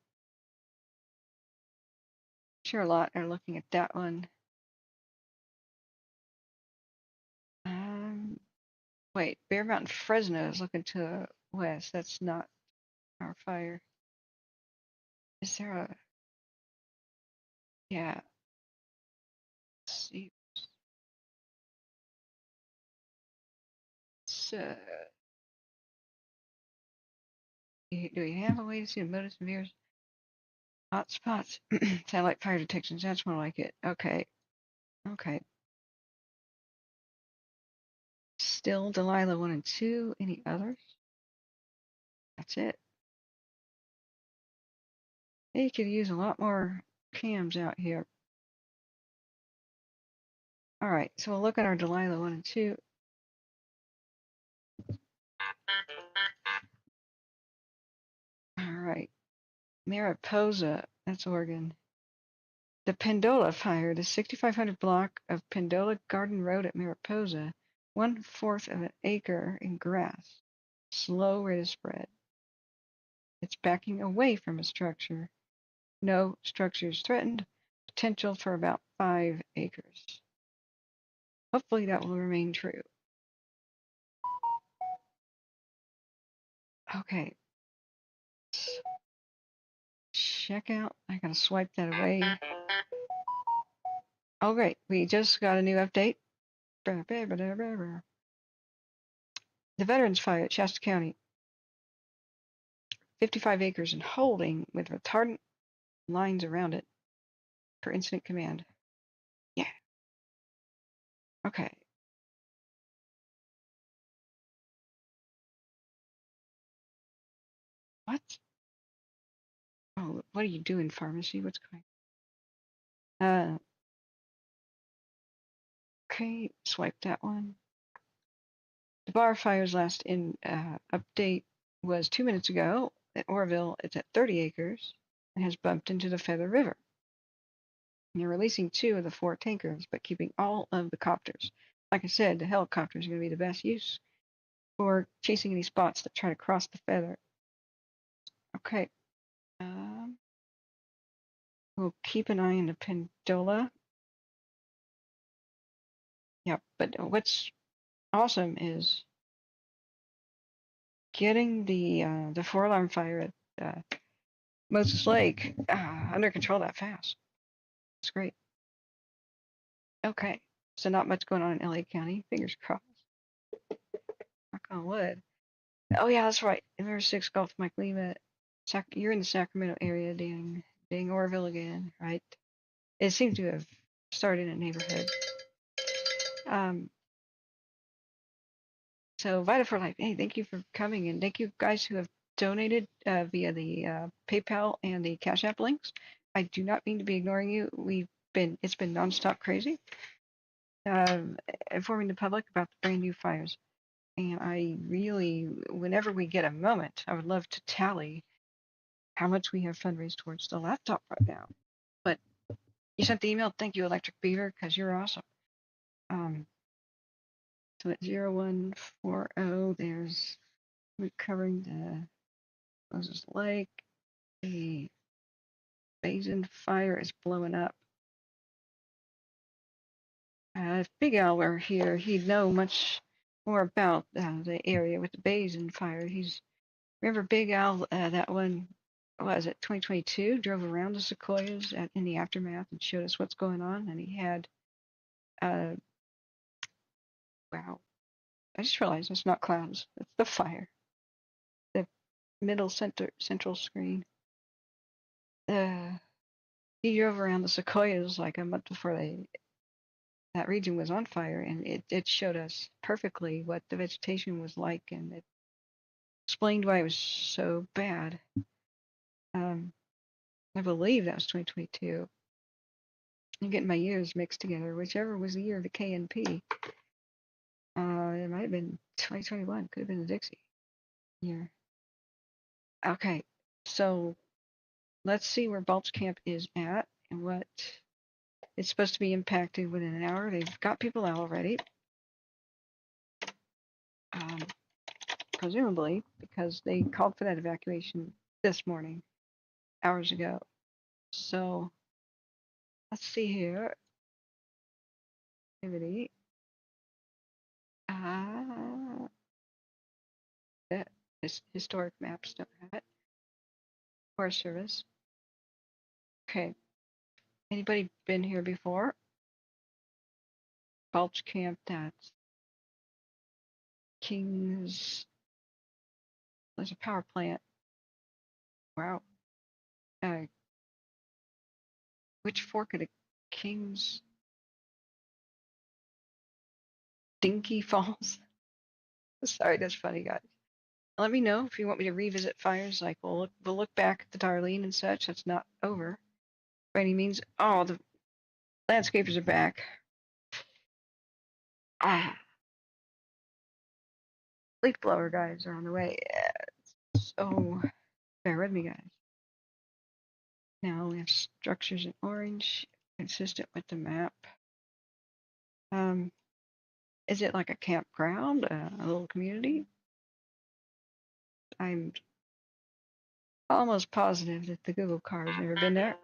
Sure, a lot are looking at that one. Wait, Bear Mountain Fresno is looking to the west. That's not our fire. Is there a? Yeah. Let's see. So, do we have a way to see the motives and mirrors? Hot spots. Satellite fire detections. That's more like it. Okay. Okay. Still Delilah 1 and 2. Any others? That's it. They could use a lot more cams out here. All right, so we'll look at our Delilah 1 and 2. All right, Mariposa, that's Oregon. The Pendola fire, the 6500 block of Pendola Garden Road at Mariposa, 1/4 of an acre in grass. Slow rate of spread. It's backing away from a structure. No structures threatened. Potential for about 5 acres. Hopefully that will remain true. Okay. Check out. I gotta swipe that away. Oh, great. We just got a new update. The Veterans Fire at Shasta County. 55 acres and holding with retardant lines around it per incident command. Yeah. Okay. What? Oh, what are you doing, pharmacy? What's going on? Okay, swipe that one. The bar fire's last update was 2 minutes ago at Orville. It's at 30 acres and has bumped into the Feather River. And you're releasing 2 of the 4 tankers, but keeping all of the copters. Like I said, the helicopters are going to be the best use for chasing any spots that try to cross the Feather. Okay. We'll keep an eye on the Pendola. Yep, but what's awesome is getting the 4-alarm fire at Moses Lake under control that fast. It's great. Okay, so not much going on in LA County. Fingers crossed. Knock on wood. Oh yeah, that's right. Mirror 6 Gulf Mike Lima You're in the Sacramento area, dang Orville again, right? It seems to have started in a neighborhood. So Vital for Life, hey, thank you for coming, and thank you guys who have donated via the PayPal and the Cash App links. I do not mean to be ignoring you. It's been nonstop crazy, informing the public about the brand new fires. And I really, whenever we get a moment, I would love to tally how much we have fundraised towards the laptop right now. But you sent the email. Thank you, Electric Beaver, because you're awesome. So at 0140, there's recovering the Moses Lake. The Basin fire is blowing up. If Big Al were here, he'd know much more about the area with the Basin fire. Remember Big Al, that one, was it 2022, drove around the sequoias in the aftermath and showed us what's going on. And he had, wow, I just realized it's not clouds, it's the fire. The middle central screen. He drove around the sequoias like a month before that region was on fire, and it showed us perfectly what the vegetation was like, and it explained why it was so bad. I believe that was 2022. I'm getting my years mixed together. Whichever was the year of the KNP. It might have been 2021. Could have been the Dixie year. Okay, so let's see where Balch Camp is at and what it's supposed to be impacted within an hour. They've got people out already. Presumably because they called for that evacuation this morning, hours ago. So let's see here. Activity. That historic maps don't have it. Forest Service. Okay. Anybody been here before? Balch Camp, that's Kings. There's a power plant. Wow. Which fork of the Kings? Dinky Falls. Sorry, that's funny, guys. Let me know if you want me to revisit fires. Like we'll look back at the Darlene and such. That's not over by any means. Oh, the landscapers are back. Leaf blower guys are on the way. So bear with me, guys. Now we have structures in orange, consistent with the map. Is it like a campground, a little community? I'm almost positive that the Google car has never been there.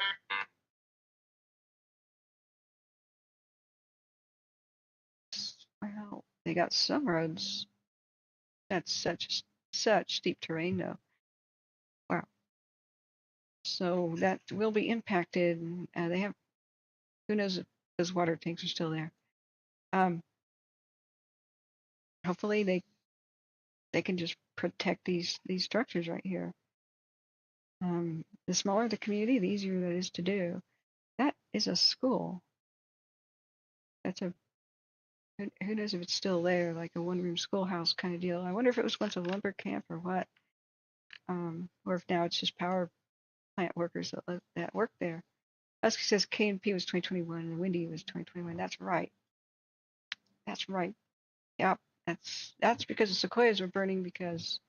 Well, they got some roads. That's such steep terrain, though. Wow. So that will be impacted. They have, who knows if those water tanks are still there. Hopefully they can just protect these structures right here. The smaller the community, the easier that is to do. That is a school. That's who knows if it's still there, like a one-room schoolhouse kind of deal. I wonder if it was once a lumber camp or what, or if now it's just power plant workers that work there. Husky says KNP was 2021 and Windy was 2021. That's right. That's right. Yep. That's because the sequoias were burning because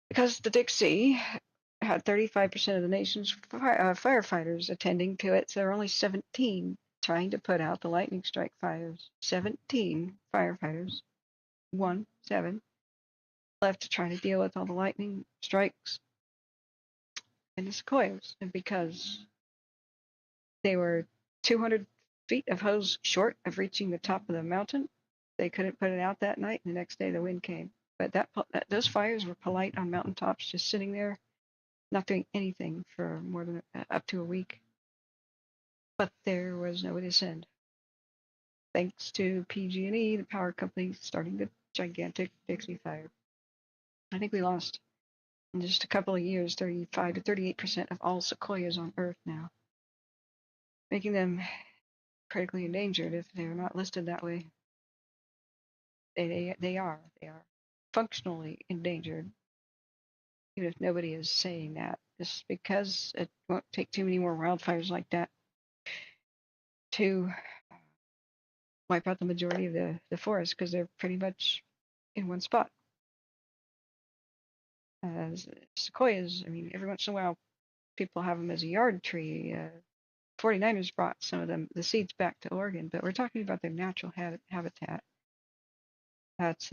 the Dixie had 35% of the nation's firefighters attending to it. So there were only 17 trying to put out the lightning strike fires. 17 firefighters, 7 left to try to deal with all the lightning strikes and the sequoias. And because they were 200 feet of hose short of reaching the top of the mountain, they couldn't put it out that night. And the next day the wind came. But those fires were polite on mountaintops, just sitting there, not doing anything for more than up to a week. But there was nobody to send. Thanks to PG&E, the power company, starting the gigantic Dixie fire. I think we lost In just a couple of years, 35 to 38% of all sequoias on Earth now, making them critically endangered if they're not listed that way. They are functionally endangered, even if nobody is saying that. Just because it won't take too many more wildfires like that to wipe out the majority of the forest, because they're pretty much in one spot. Sequoias, I mean, every once in a while, people have them as a yard tree. 49ers brought some of them, the seeds, back to Oregon, but we're talking about their natural habitat. That's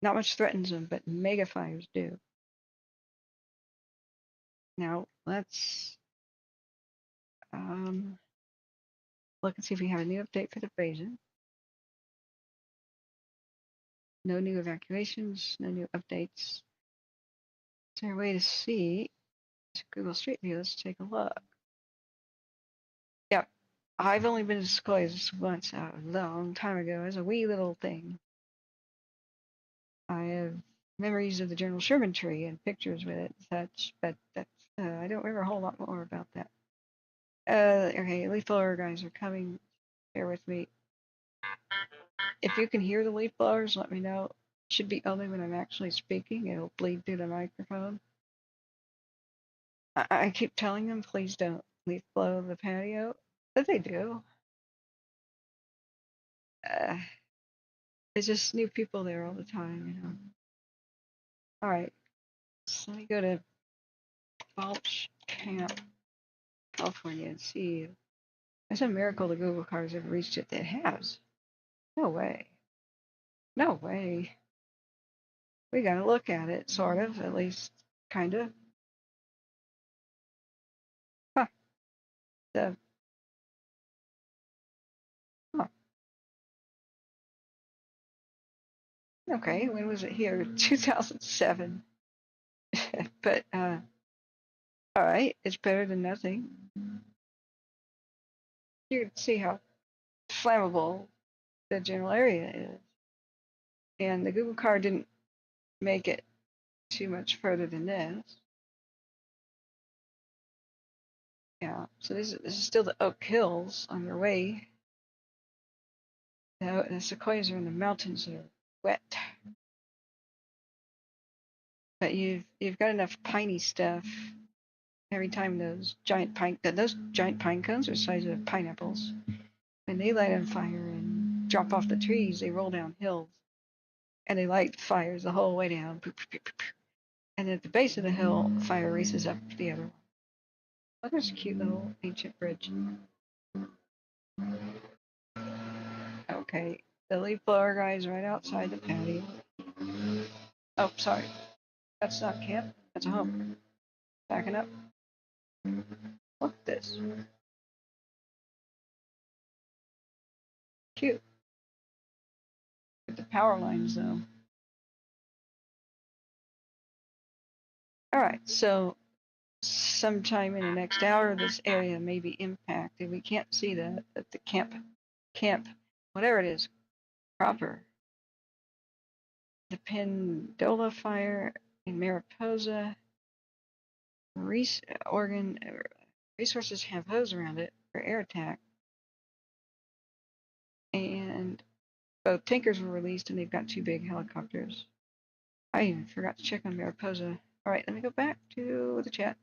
not much threatens them, but mega fires do. Now let's look and see if we have a new update for the basin. No new evacuations, no new updates. Is there a way to see? Google Street View, let's take a look. Yep, I've only been to Sequoias once a long time ago as a wee little thing. I have memories of the General Sherman tree and pictures with it and such, but that's, I don't remember a whole lot more about that. Okay, leaf blower guys are coming. Bear with me. If you can hear the leaf blowers, let me know. It should be only when I'm actually speaking. It'll bleed through the microphone. I keep telling them, please don't leaf blow the patio, but they do. There's just new people there all the time, you know. All right, so let me go to Balch Camp, California, and see. It's a miracle the Google cars have reached it. It has. No way. No way. We gotta look at it, sort of, at least, kind of. Huh. Huh. Okay, when was it here? 2007. But, all right, it's better than nothing. You can see how flammable the general area is. And the Google car didn't make it too much further than this. Yeah, so this is still the Oak Hills on your way. The sequoias are in the mountains that are wet. But you've got enough piney stuff. Every time those giant pine cones are the size of pineapples. When they light on fire and drop off the trees, they roll down hills. And they light fires the whole way down. And at the base of the hill, the fire races up the other one. Oh, there's a cute little ancient bridge. Okay, the leaf blower guy's right outside the patio. Oh, sorry. That's not camp. That's a home. Backing up. Look at this. Cute. With the power lines, though. All right, so sometime in the next hour, this area may be impacted. We can't see the camp, whatever it is, proper. The Pendola fire in Mariposa, Oregon, resources have hose around it for air attack. And both tankers were released and they've got 2 big helicopters. I even forgot to check on Mariposa. All right, let me go back to the chat.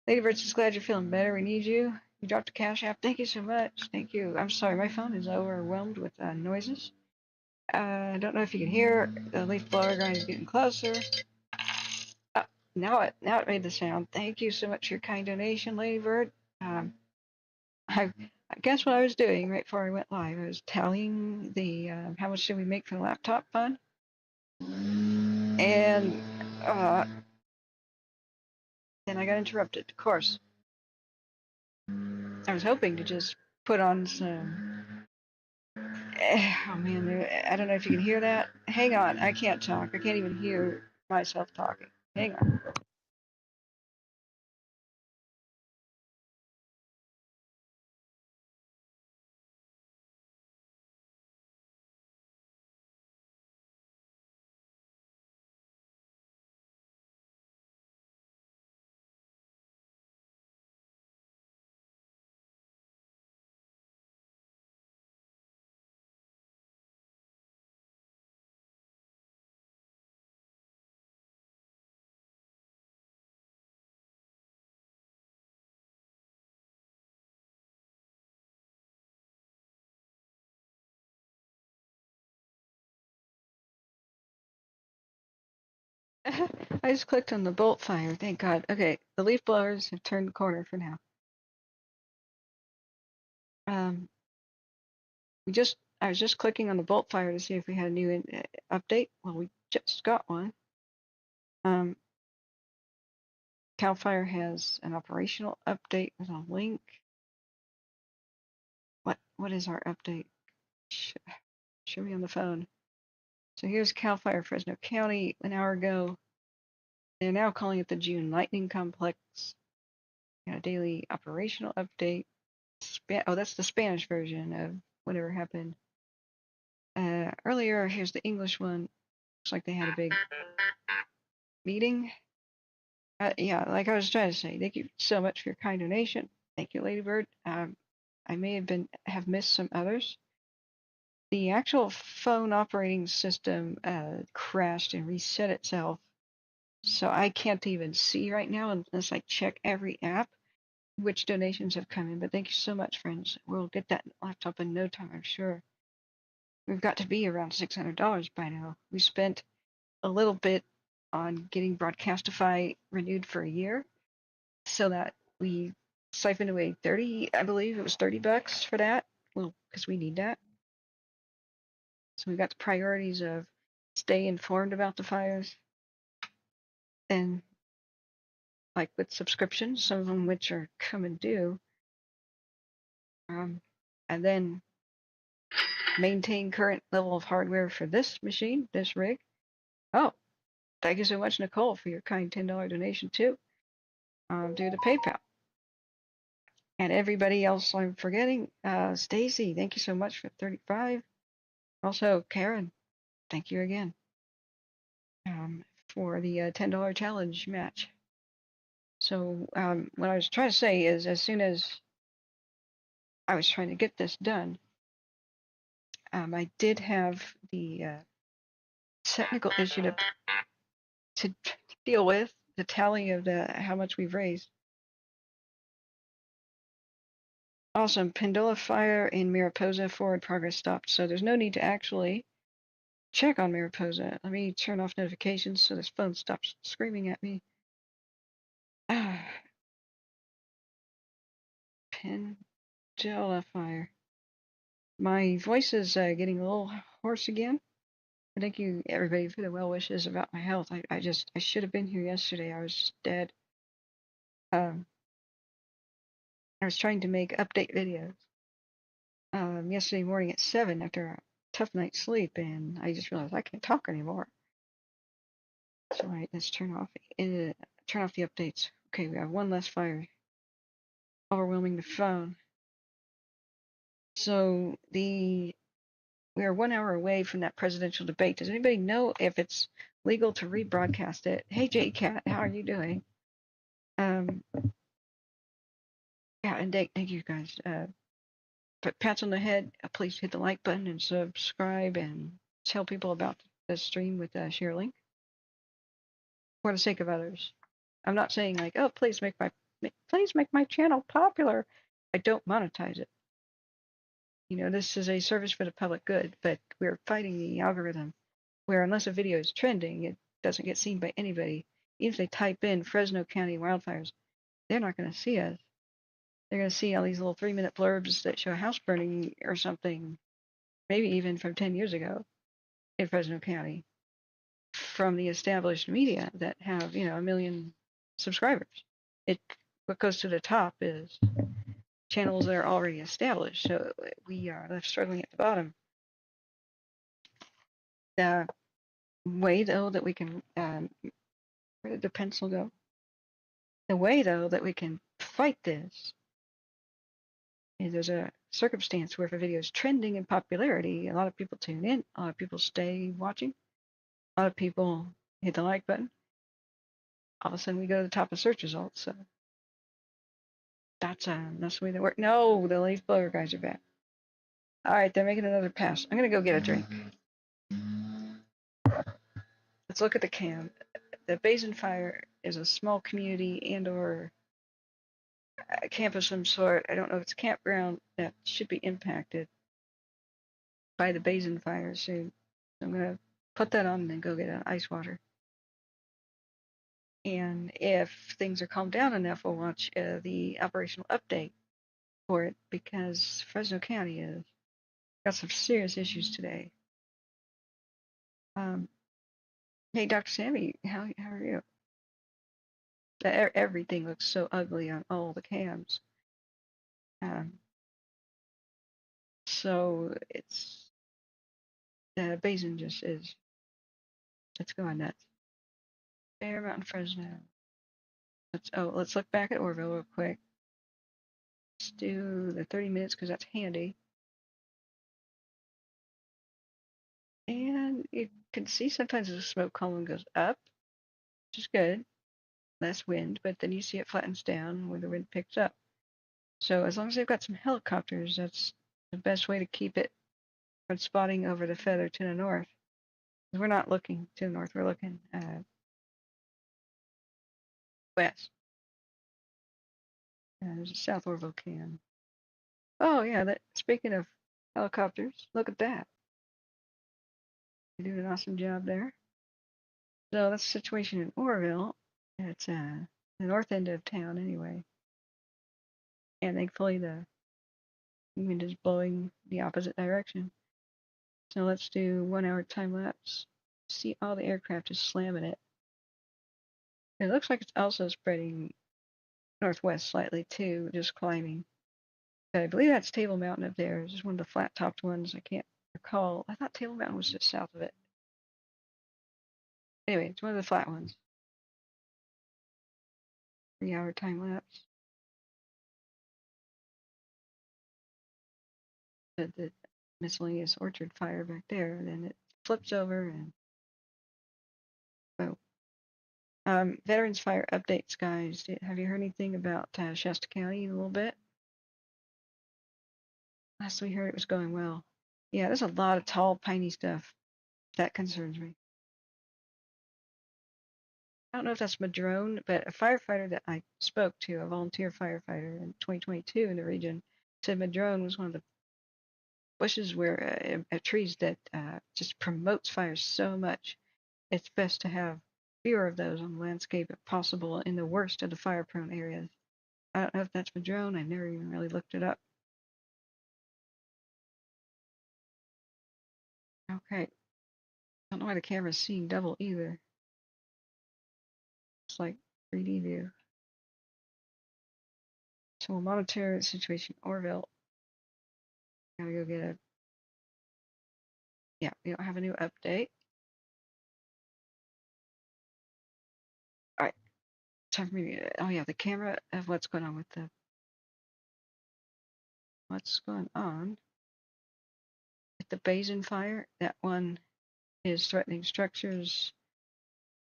Lady Birds is glad you're feeling better. We need you. You dropped a cash app. Thank you so much. Thank you. I'm sorry, my phone is overwhelmed with noises. I don't know if you can hear. The leaf blower guy is getting closer. Now it made the sound. Thank you so much for your kind donation, Lady Bird. I guess what I was doing right before I went live, I was tallying the how much did we make for the laptop fund, and then I got interrupted. Of course, I was hoping to just put on some. Oh man, I don't know if you can hear that. Hang on, I can't talk. I can't even hear myself talking. Hang on. I just clicked on the bolt fire. Thank God. Okay, the leaf blowers have turned the corner for now. I was just clicking on the bolt fire to see if we had a new update. Well, we just got one. CAL FIRE has an operational update with a link. What is our update? Show me on the phone. So here's CAL FIRE Fresno County an hour ago. They're now calling it the June Lightning Complex. Daily operational update. Oh, that's the Spanish version of whatever happened earlier. Here's the English one. Looks like they had a big meeting. Yeah, like I was trying to say, thank you so much for your kind donation. Thank you, Ladybird. I may have missed some others. The actual phone operating system crashed and reset itself, so I can't even see right now unless I check every app which donations have come in. But thank you so much, friends. We'll get that laptop in no time, I'm sure. We've got to be around $600 by now. We spent a little bit on getting Broadcastify renewed for a year, so that we siphoned away 30, I believe it was $30 for that. Well, because we need that. So we've got the priorities of stay informed about the fires, and like with subscriptions, some of them which are coming due, and then maintain current level of hardware for this machine, this rig. Oh, thank you so much, Nicole, for your kind $10 donation too. Due to PayPal. And everybody else I'm forgetting, Stacy, thank you so much for 35. Also, Karen, thank you again for the $10 challenge match. So what I was trying to say is, as soon as I was trying to get this done, I did have the technical issue to deal with, the tally of how much we've raised. Awesome. Pendola Fire in Mariposa forward progress stopped, so there's no need to actually check on Mariposa. Let me turn off notifications so this phone stops screaming at me. Pendola Fire. My voice is getting a little hoarse again. Thank you, everybody, for the well wishes about my health. I should have been here yesterday. I was just dead. I was trying to make update videos yesterday morning at 7 after a tough night's sleep, and I just realized I can't talk anymore. So, all right, let's turn off the updates. Okay, we have one less fire overwhelming the phone. So we are 1 hour away from that presidential debate. Does anybody know if it's legal to rebroadcast it? Hey, JCat, how are you doing? Yeah, and thank you guys. But pats on the head. Please hit the like button and subscribe and tell people about the stream with share link for the sake of others. I'm not saying like, oh, please make my channel popular. I don't monetize it. This is a service for the public good, but we're fighting the algorithm where unless a video is trending, it doesn't get seen by anybody. Even if they type in Fresno County wildfires, they're not going to see us. They're going to see all these little 3-minute blurbs that show a house burning or something, maybe even from 10 years ago in Fresno County, from the established media that have, 1 million subscribers. What goes to the top is channels that are already established. So we are left struggling at the bottom. The way, though, that we can, where did the pencil go? The way, though, that we can fight this is there's a circumstance where if a video is trending in popularity, a lot of people tune in, a lot of people stay watching, a lot of people hit the like button. All of a sudden, we go to the top of search results. So that's the way they work. No, the leaf blower guys are back. All right, they're making another pass. I'm gonna go get a drink. Let's look at the cam. The Basin Fire is a small community and/or a camp of some sort. I don't know if it's a campground that should be impacted by the Basin Fire soon. So I'm gonna put that on and then go get an ice water. And if things are calmed down enough, we'll watch the operational update for it, because Fresno County has got some serious issues today. Hey, Dr. Sammy, how are you? Everything looks so ugly on all the cams. So it's the basin just is, it's going nuts. Fairmount and Fresno. Let's look back at Orville real quick. Let's do the 30 minutes because that's handy. And you can see sometimes the smoke column goes up, which is good. Less wind, but then you see it flattens down when the wind picks up. So as long as they've got some helicopters, that's the best way to keep it from spotting over the feather to the north. We're not looking to the north, we're looking west. There's a South Orville cam. Oh yeah, speaking of helicopters, look at that. You're doing an awesome job there. So that's the situation in Orville. It's the north end of town anyway. And thankfully the wind is blowing the opposite direction. So let's do 1 hour time lapse. See all the aircraft is slamming it. And it looks like it's also spreading northwest slightly too, just climbing. But I believe that's Table Mountain up there. It's just one of the flat topped ones. I can't recall. I thought Table Mountain was just south of it. Anyway, it's one of the flat ones. 3 hour time lapse. The miscellaneous orchard fire back there, and then it flips over and veterans fire updates, guys. Have you heard anything about Shasta County in a little bit? Last we heard, it was going well. Yeah, there's a lot of tall, piney stuff. That concerns me. I don't know if that's Madrone, but a firefighter that I spoke to, a volunteer firefighter in 2022 in the region, said Madrone was one of the bushes where trees that just promotes fires so much. It's best to have fewer of those on the landscape if possible in the worst of the fire-prone areas. I don't know if that's Madrone. I've never even really looked it up. Okay. Don't know why the camera's seeing double either. It's like 3D view. So we'll monitor the situation in Orville. Gotta go get a. Yeah, we don't have a new update. All right. Time for me to. Oh yeah, the camera of what's going on with the. What's going on with the basin fire? That one is threatening structures.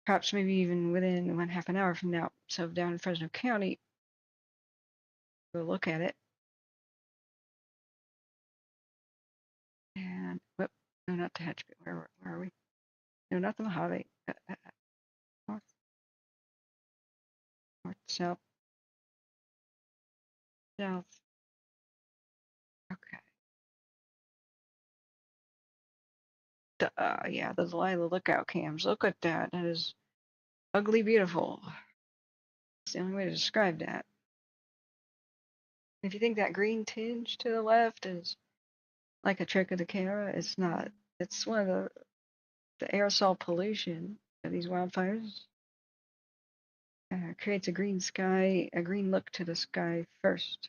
Perhaps maybe even within half an hour from now. So down in Fresno County, we'll look at it. And whoop, no, not the hatch. Where are we? No, not the Mojave. North, south, south. Okay. Yeah, the Delilah lookout cams. Look at that. That is ugly beautiful. It's the only way to describe that. If you think that green tinge to the left is like a trick of the camera, it's not. It's one of the aerosol pollution of these wildfires. Creates a green sky, a green look to the sky first,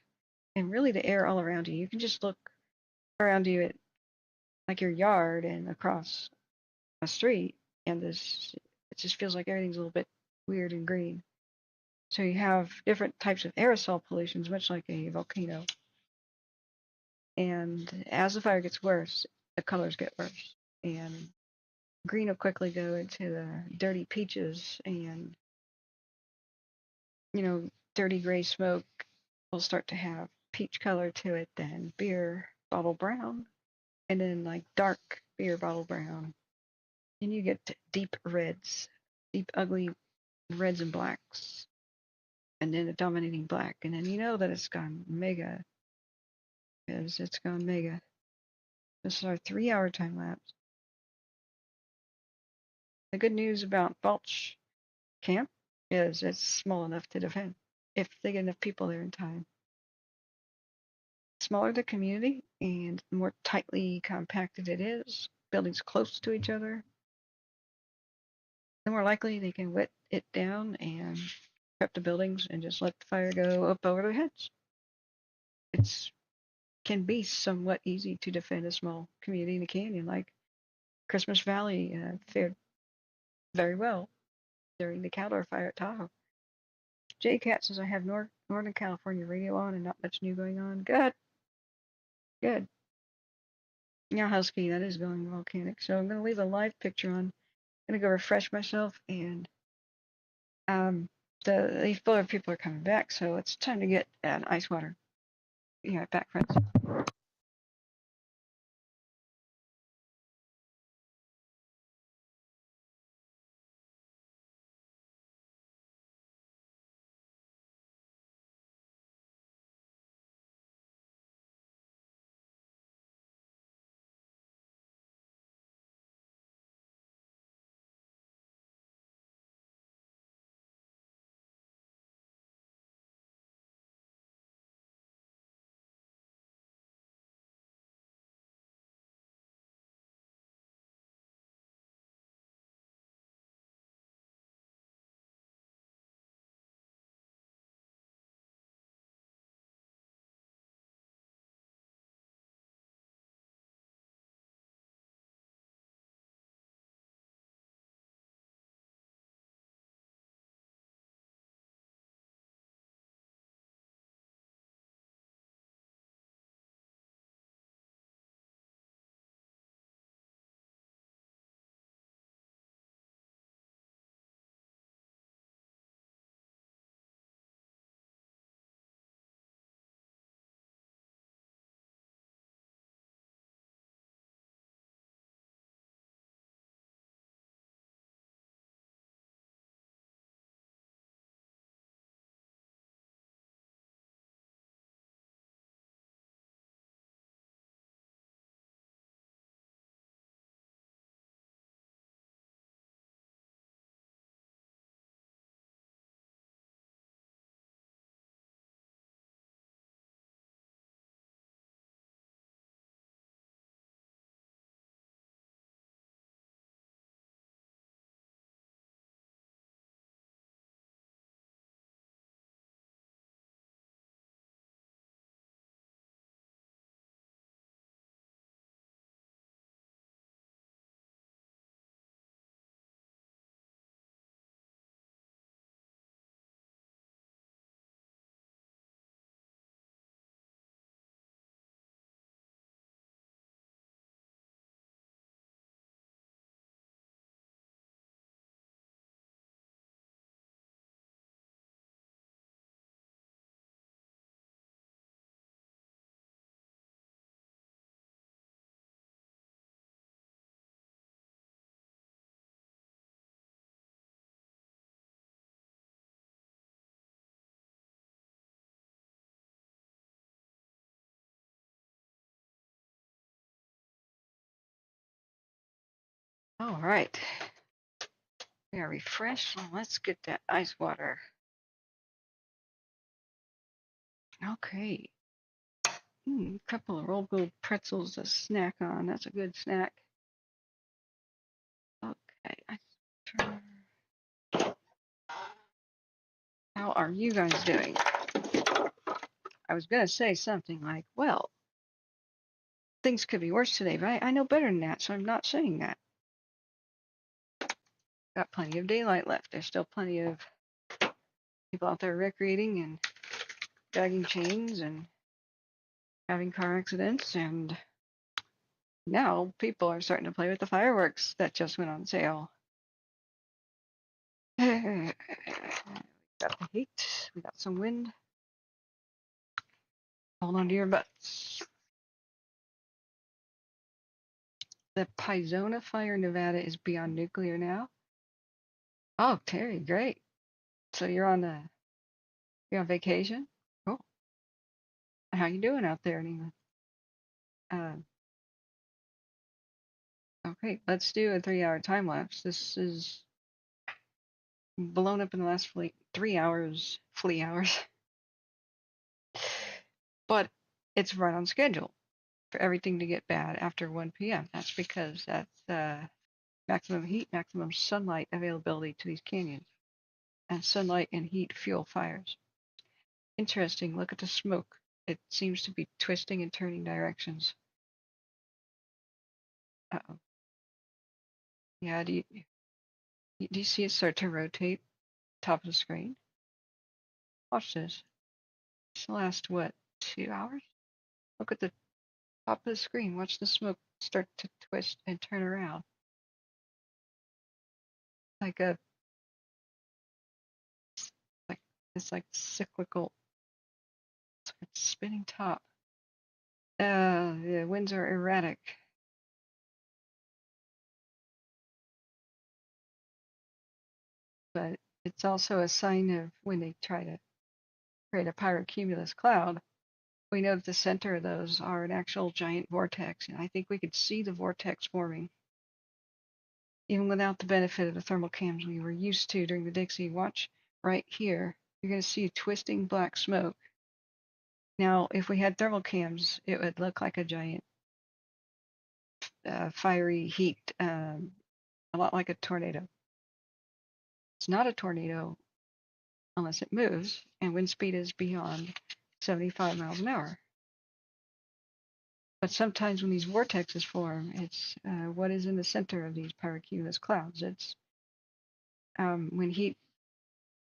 and really the air all around you. You can just look around you at like your yard and across a street, and it just feels like everything's a little bit weird and green. So you have different types of aerosol pollutions, much like a volcano. And as the fire gets worse, the colors get worse. And green will quickly go into the dirty peaches, and dirty gray smoke will start to have peach color to it, then beer bottle brown, and then like dark beer bottle brown. And you get deep reds, deep ugly reds and blacks, and then a dominating black. And then you know that it's gone mega, because it's gone mega. This is our 3 hour time lapse. The good news about Balch Camp is it's small enough to defend if they get enough people there in time. Smaller the community and the more tightly compacted it is, buildings close to each other, the more likely they can wet it down and prep the buildings and just let the fire go up over their heads. It's can be somewhat easy to defend a small community in a canyon, like Christmas Valley fared very well during the Caldor fire at Tahoe. JCat says I have Northern California radio on and not much new going on. Good, good. Yeah, Husky, that is going volcanic. So I'm going to leave a live picture on. I'm going to go refresh myself, and these other people are coming back, so it's time to get an ice water. Be right back, friends. All right. We are refreshed. Let's get that ice water. Okay. A couple of rolled gold pretzels to snack on. That's a good snack. Okay. How are you guys doing? I was going to say something like, well, things could be worse today, but I know better than that, so I'm not saying that. Got plenty of daylight left. There's still plenty of people out there recreating and dragging chains and having car accidents, and now people are starting to play with the fireworks that just went on sale. We got the heat, we got some wind. Hold on to your butts. The Pizona fire in Nevada is beyond nuclear now. Oh, Terry, great. So you're on vacation? Cool. How you doing out there in England? Okay, let's do a 3-hour time lapse. This is blown up in the last 3 hours, flea hours. But it's right on schedule for everything to get bad after 1 p.m. That's because that's maximum heat, maximum sunlight availability to these canyons. And sunlight and heat fuel fires. Interesting, look at the smoke. It seems to be twisting and turning directions. Uh-oh. Yeah, do you see it start to rotate top of the screen? Watch this. It's the last, what, 2 hours? Look at the top of the screen. Watch the smoke start to twist and turn around. Like a, like, it's like cyclical, it's like a spinning top. The winds are erratic. But it's also a sign of when they try to create a pyrocumulus cloud. We know that the center of those are an actual giant vortex, and I think we could see the vortex forming even without the benefit of the thermal cams we were used to during the Dixie. Watch right here. You're going to see twisting black smoke. Now, if we had thermal cams, it would look like a giant fiery heat, a lot like a tornado. It's not a tornado unless it moves, and wind speed is beyond 75 miles an hour. But sometimes when these vortexes form, it's what is in the center of these pyrocumulus clouds. It's when heat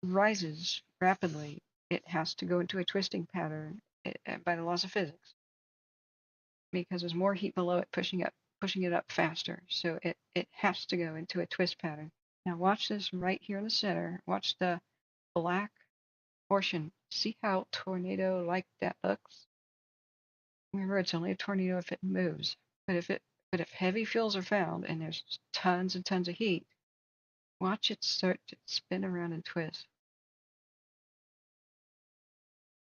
rises rapidly, it has to go into a twisting pattern by the laws of physics, because there's more heat below it pushing it up faster. So it has to go into a twist pattern. Now watch this right here in the center. Watch the black portion. See how tornado-like that looks? Remember, it's only a tornado if it moves. But if heavy fuels are found and there's tons and tons of heat, watch it start to spin around and twist.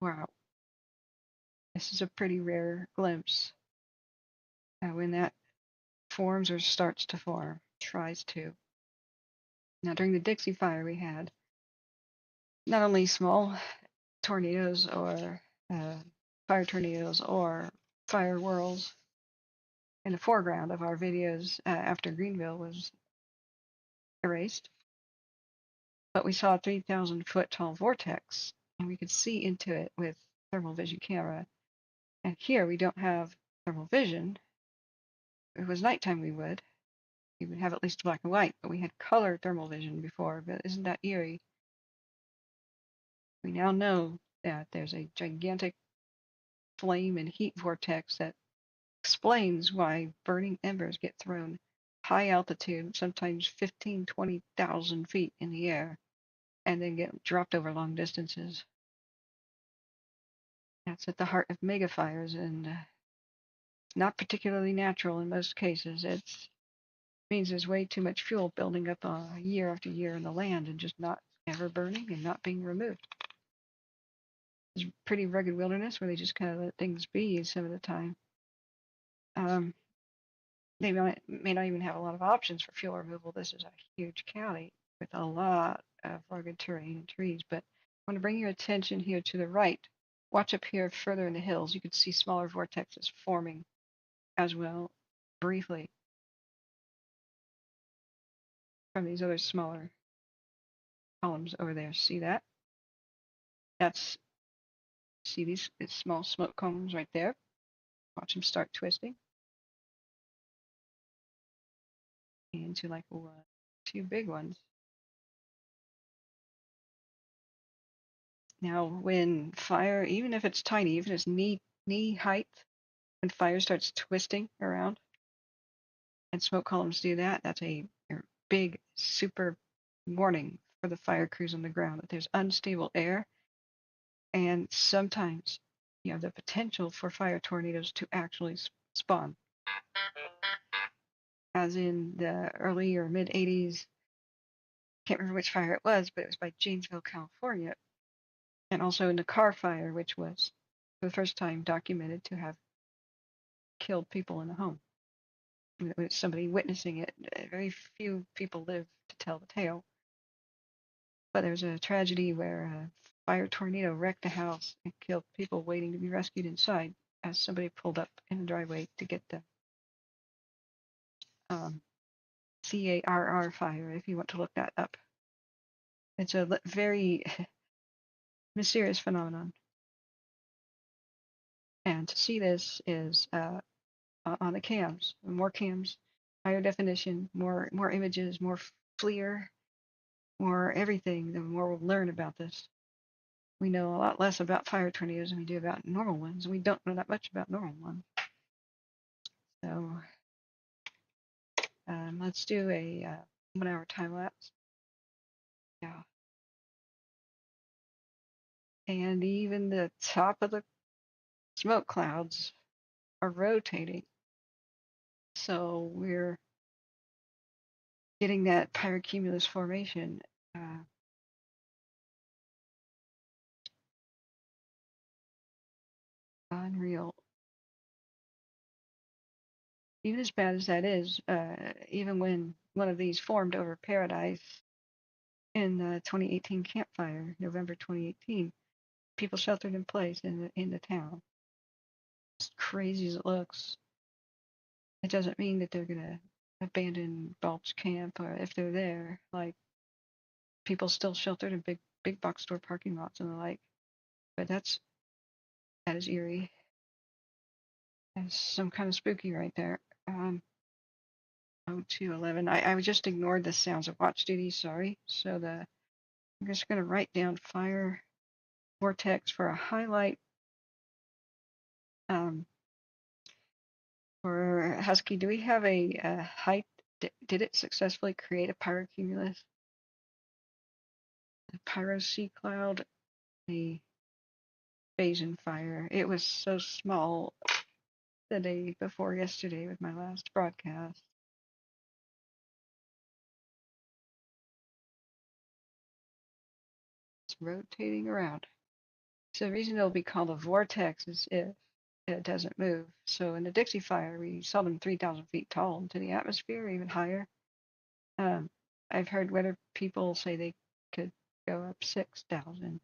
Wow. This is a pretty rare glimpse. When that forms or starts to form, tries to. Now, during the Dixie Fire, we had not only small tornadoes or fire tornadoes or fire whirls in the foreground of our videos after Greenville was erased, but we saw a 3,000-foot tall vortex, and we could see into it with thermal vision camera. And here we don't have thermal vision. If it was nighttime, we would have at least black and white, but we had color thermal vision before. But isn't that eerie? We now know that there's a gigantic flame and heat vortex that explains why burning embers get thrown high altitude, sometimes 15, 20,000 feet in the air, and then get dropped over long distances. That's at the heart of mega fires, and it's not particularly natural in most cases. It means there's way too much fuel building up year after year in the land and just not ever burning and not being removed. It's pretty rugged wilderness where they just kind of let things be some of the time. They may not even have a lot of options for fuel removal. This is a huge county with a lot of rugged terrain and trees, but I want to bring your attention here to the right. Watch up here further in the hills. You can see smaller vortexes forming as well, briefly, from these other smaller columns over there. See that? See these small smoke columns right there? Watch them start twisting into like two big ones. Now, when fire, even if it's tiny, even if it's knee height, when fire starts twisting around and smoke columns do that, that's a big, super warning for the fire crews on the ground that there's unstable air, and sometimes you have the potential for fire tornadoes to actually spawn. As in the early or mid 80s, can't remember which fire it was, but it was by Janesville, California, and also in the Carr Fire, which was for the first time documented to have killed people in the home. With somebody witnessing it. Very few people live to tell the tale. But there was a tragedy where a fire tornado wrecked a house and killed people waiting to be rescued inside as somebody pulled up in the driveway to get the CARR fire, if you want to look that up. It's a very mysterious phenomenon. And to see this is on the cams, more cams, higher definition, more images, more FLIR, more everything, the more we'll learn about this. We know a lot less about fire tornadoes than we do about normal ones. We don't know that much about normal ones. So let's do a 1 hour time lapse. Yeah. And even the top of the smoke clouds are rotating. So we're getting that pyrocumulus formation. Unreal. Even as bad as that is, even when one of these formed over Paradise in the 2018 Camp Fire, November 2018, people sheltered in place in the town. As crazy as it looks, it doesn't mean that they're gonna abandon Balch Camp, or if they're there, like people still sheltered in big box store parking lots and the like. But that is eerie. That's some kind of spooky right there. 0211. I just ignored the sounds of watch duty. Sorry. So I'm just gonna write down fire vortex for a highlight. For Husky, do we have a height? Did it successfully create a pyrocumulus? A pyro sea cloud, a Bayesian fire. It was so small the day before yesterday with my last broadcast. It's rotating around. So the reason it'll be called a vortex is if it doesn't move. So in the Dixie Fire, we saw them 3,000 feet tall into the atmosphere, even higher. I've heard weather people say they could go up 6,000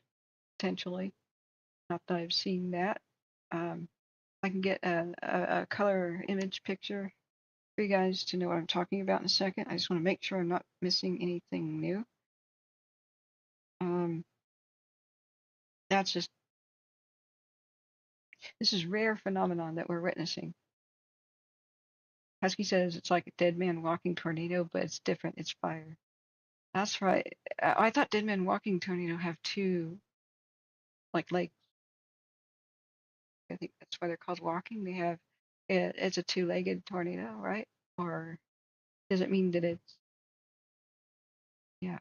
potentially. Not that I've seen that. I can get a color image picture for you guys to know what I'm talking about in a second. I just want to make sure I'm not missing anything new. That's just, this is rare phenomenon that we're witnessing. Husky says it's like a dead man walking tornado, but it's different. It's fire. That's right. I thought dead man walking tornado have two legs. I think that's why they're called walking. They have it's a two-legged tornado, right? Or does it mean that it's yeah?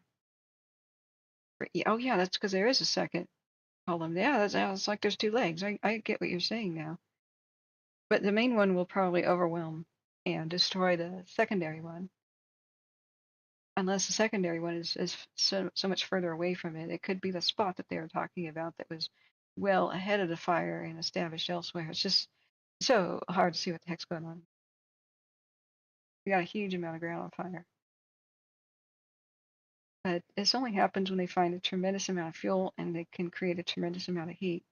Oh yeah, that's because there is a second column. Yeah, that's like there's two legs. I get what you're saying now. But the main one will probably overwhelm and destroy the secondary one. Unless the secondary one is so much further away from it. It could be the spot that they were talking about that was well ahead of the fire and established elsewhere. It's just so hard to see what the heck's going on. We got a huge amount of ground on fire. But this only happens when they find a tremendous amount of fuel and they can create a tremendous amount of heat.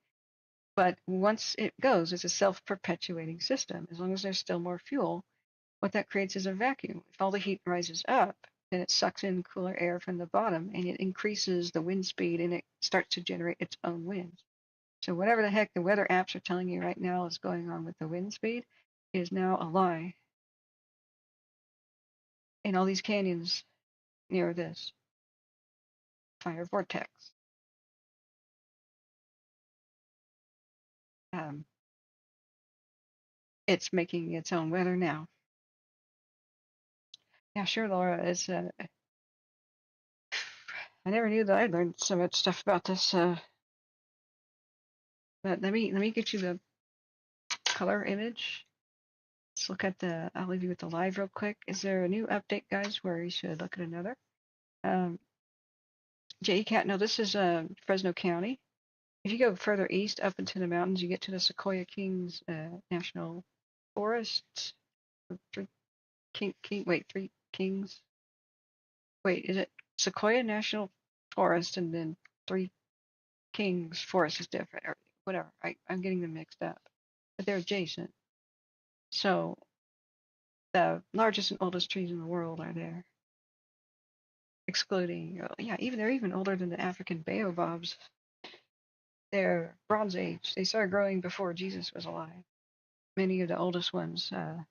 But once it goes, it's a self-perpetuating system. As long as there's still more fuel, what that creates is a vacuum. If all the heat rises up, then it sucks in cooler air from the bottom and it increases the wind speed and it starts to generate its own winds. So whatever the heck the weather apps are telling you right now is going on with the wind speed is now a lie. In all these canyons near this fire vortex. It's making its own weather now. Yeah, sure, Laura. It's I never knew that I learned so much stuff about this. But let me get you the color image. Let's look at the. I'll leave you with the live real quick. Is there a new update, guys, where you should look at another? JCat. No, this is Fresno County. If you go further east up into the mountains, you get to the Sequoia Kings National Forest. Three Kings. Wait, is it Sequoia National forest, and then Three Kings forest is different, or whatever. I'm getting them mixed up, but they're adjacent. So the largest and oldest trees in the world are there, excluding, yeah, they're even older than the African baobabs. They're Bronze Age. They started growing before Jesus was alive. Many of the oldest ones, and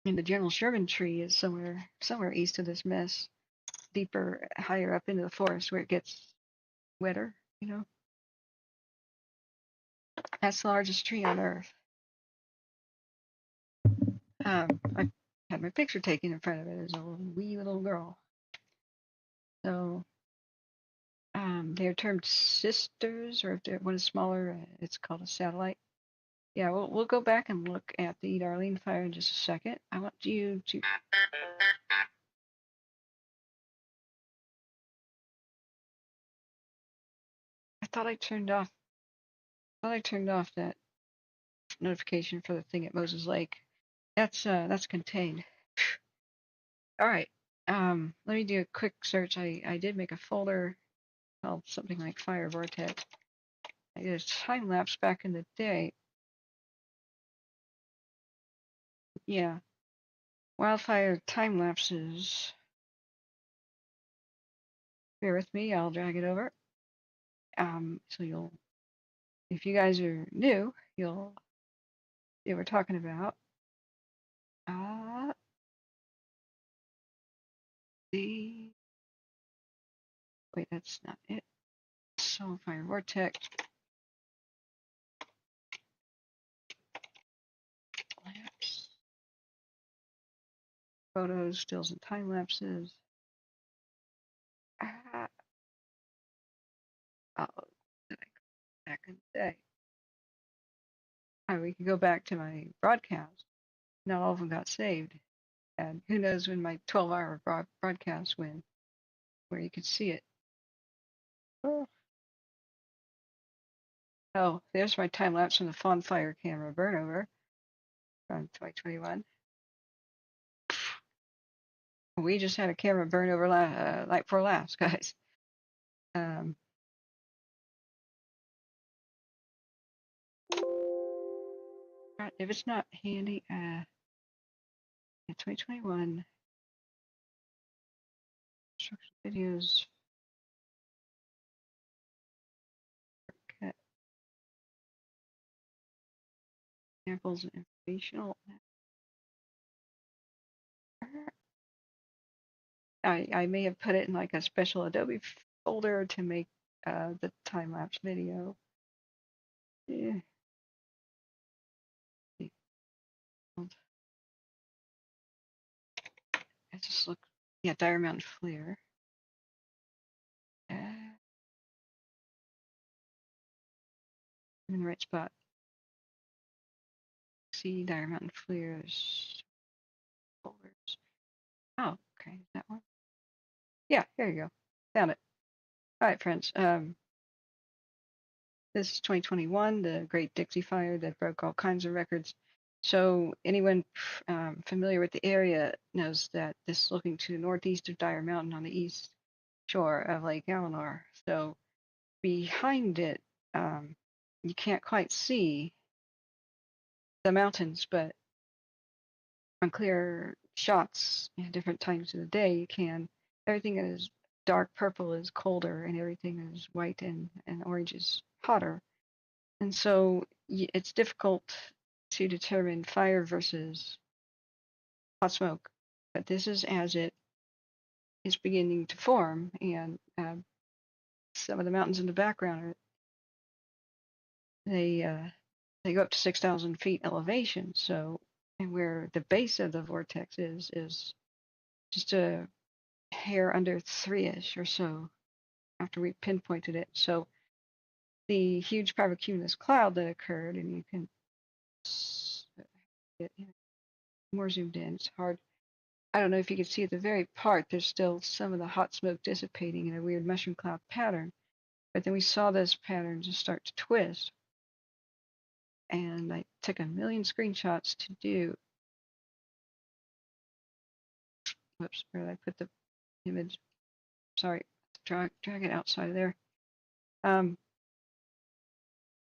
the General Sherman tree is somewhere east of this mess, deeper, higher up into the forest where it gets wetter. That's the largest tree on Earth. I had my picture taken in front of it as a wee little girl. So they're termed sisters, or if one is smaller, it's called a satellite. Yeah, we'll go back and look at the Darlene fire in just a second. I want you to. I thought I turned off that notification for the thing at Moses Lake. That's contained. All right. Let me do a quick search. I did make a folder called something like Fire Vortex. I did a time lapse back in the day. Yeah. Wildfire time lapses. Bear with me, I'll drag it over. So if you guys are new, you'll see what we're talking about. Wait, that's not it. So Fire Vortex. Lapse. Photos, stills, and time lapses. Oh, did I go back in the day? We can go back to my broadcast. Not all of them got saved. And who knows when my 12-hour broadcast went, where you could see it. Oh, there's my time lapse from the Fawn Fire camera burnover from 2021. We just had a camera burn over night before last, guys. If it's not handy, 2021 instructional videos. Okay. Examples and informational. I may have put it in like a special Adobe folder to make the time lapse video. Yeah. I just look. Yeah, Dire Mountain Flare. I'm in the right spot. See Dire Mountain Flares folders. Oh, okay, that one. Yeah, here you go. Found it. All right, friends. This is 2021, the Great Dixie Fire that broke all kinds of records. So anyone familiar with the area knows that this is looking to the northeast of Dire Mountain on the east shore of Lake Eleanor. So behind it, you can't quite see the mountains, but on clear shots at different times of the day, you can. Everything that is dark purple is colder, and everything that is white and orange is hotter. And so it's difficult to determine fire versus hot smoke. But this is as it is beginning to form, and some of the mountains in the background they go up to 6,000 feet elevation. So, and where the base of the vortex is just a hair under 3-ish or so after we pinpointed it. So the huge parvocumulus cloud that occurred, and you can get more zoomed in. It's hard. I don't know if you can see at the very part, there's still some of the hot smoke dissipating in a weird mushroom cloud pattern. But then we saw this pattern just start to twist. And I took a million screenshots to do. Whoops, where did I put the image? Sorry, drag it outside of there.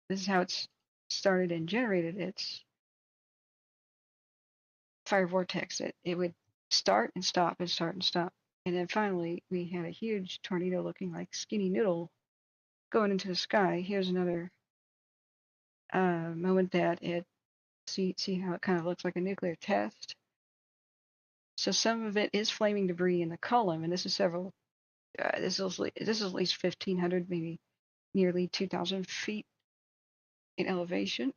This is how it's started and generated its fire vortex. It would start and stop and start and stop. And then finally, we had a huge tornado looking like skinny noodle going into the sky. Here's another moment that it, see how it kind of looks like a nuclear test. So some of it is flaming debris in the column, and this is several, this is at least 1,500, maybe nearly 2,000 feet in elevation.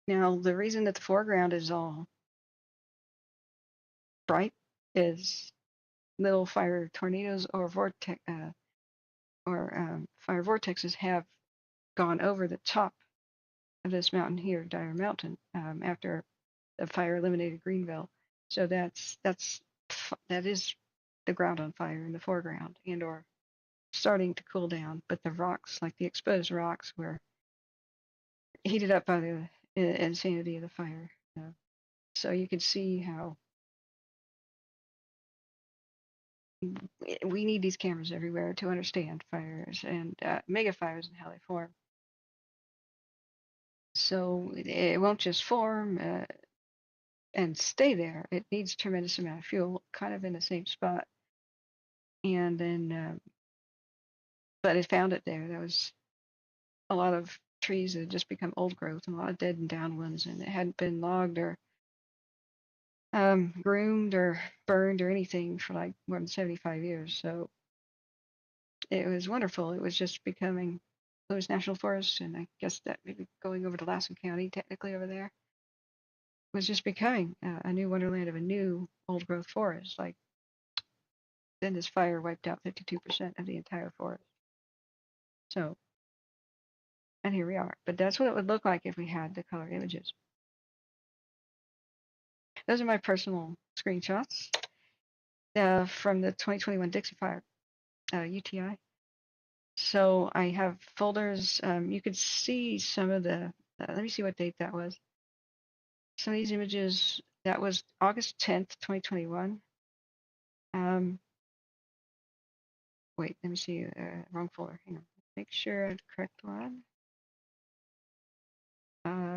Now, the reason that the foreground is all bright is little fire tornadoes or fire vortexes have gone over the top of this mountain here, Dire Mountain, after the fire eliminated Greenville. So that is the ground on fire in the foreground and or starting to cool down. But the rocks, like the exposed rocks, were heated up by the insanity of the fire. So you can see how we need these cameras everywhere to understand fires and mega fires and how they form. So it won't just form and stay there. It needs a tremendous amount of fuel, kind of in the same spot. And then, but it found it there. There was a lot of trees that had just become old growth and a lot of dead and down ones, and it hadn't been logged or groomed or burned or anything for like more than 75 years. So it was wonderful. It was just becoming Lewis National Forest, and I guess that maybe going over to Lassen County, technically over there, was just becoming a new wonderland of a new old growth forest. Like then this fire wiped out 52% of the entire forest. So, and here we are. But that's what it would look like if we had the color images. Those are my personal screenshots from the 2021 Dixie Fire, UTI. So I have folders. You could see some of the, let me see what date that was. Some of these images, that was August 10th, 2021. Wait, let me see, wrong folder, hang on. Make sure I have the correct one.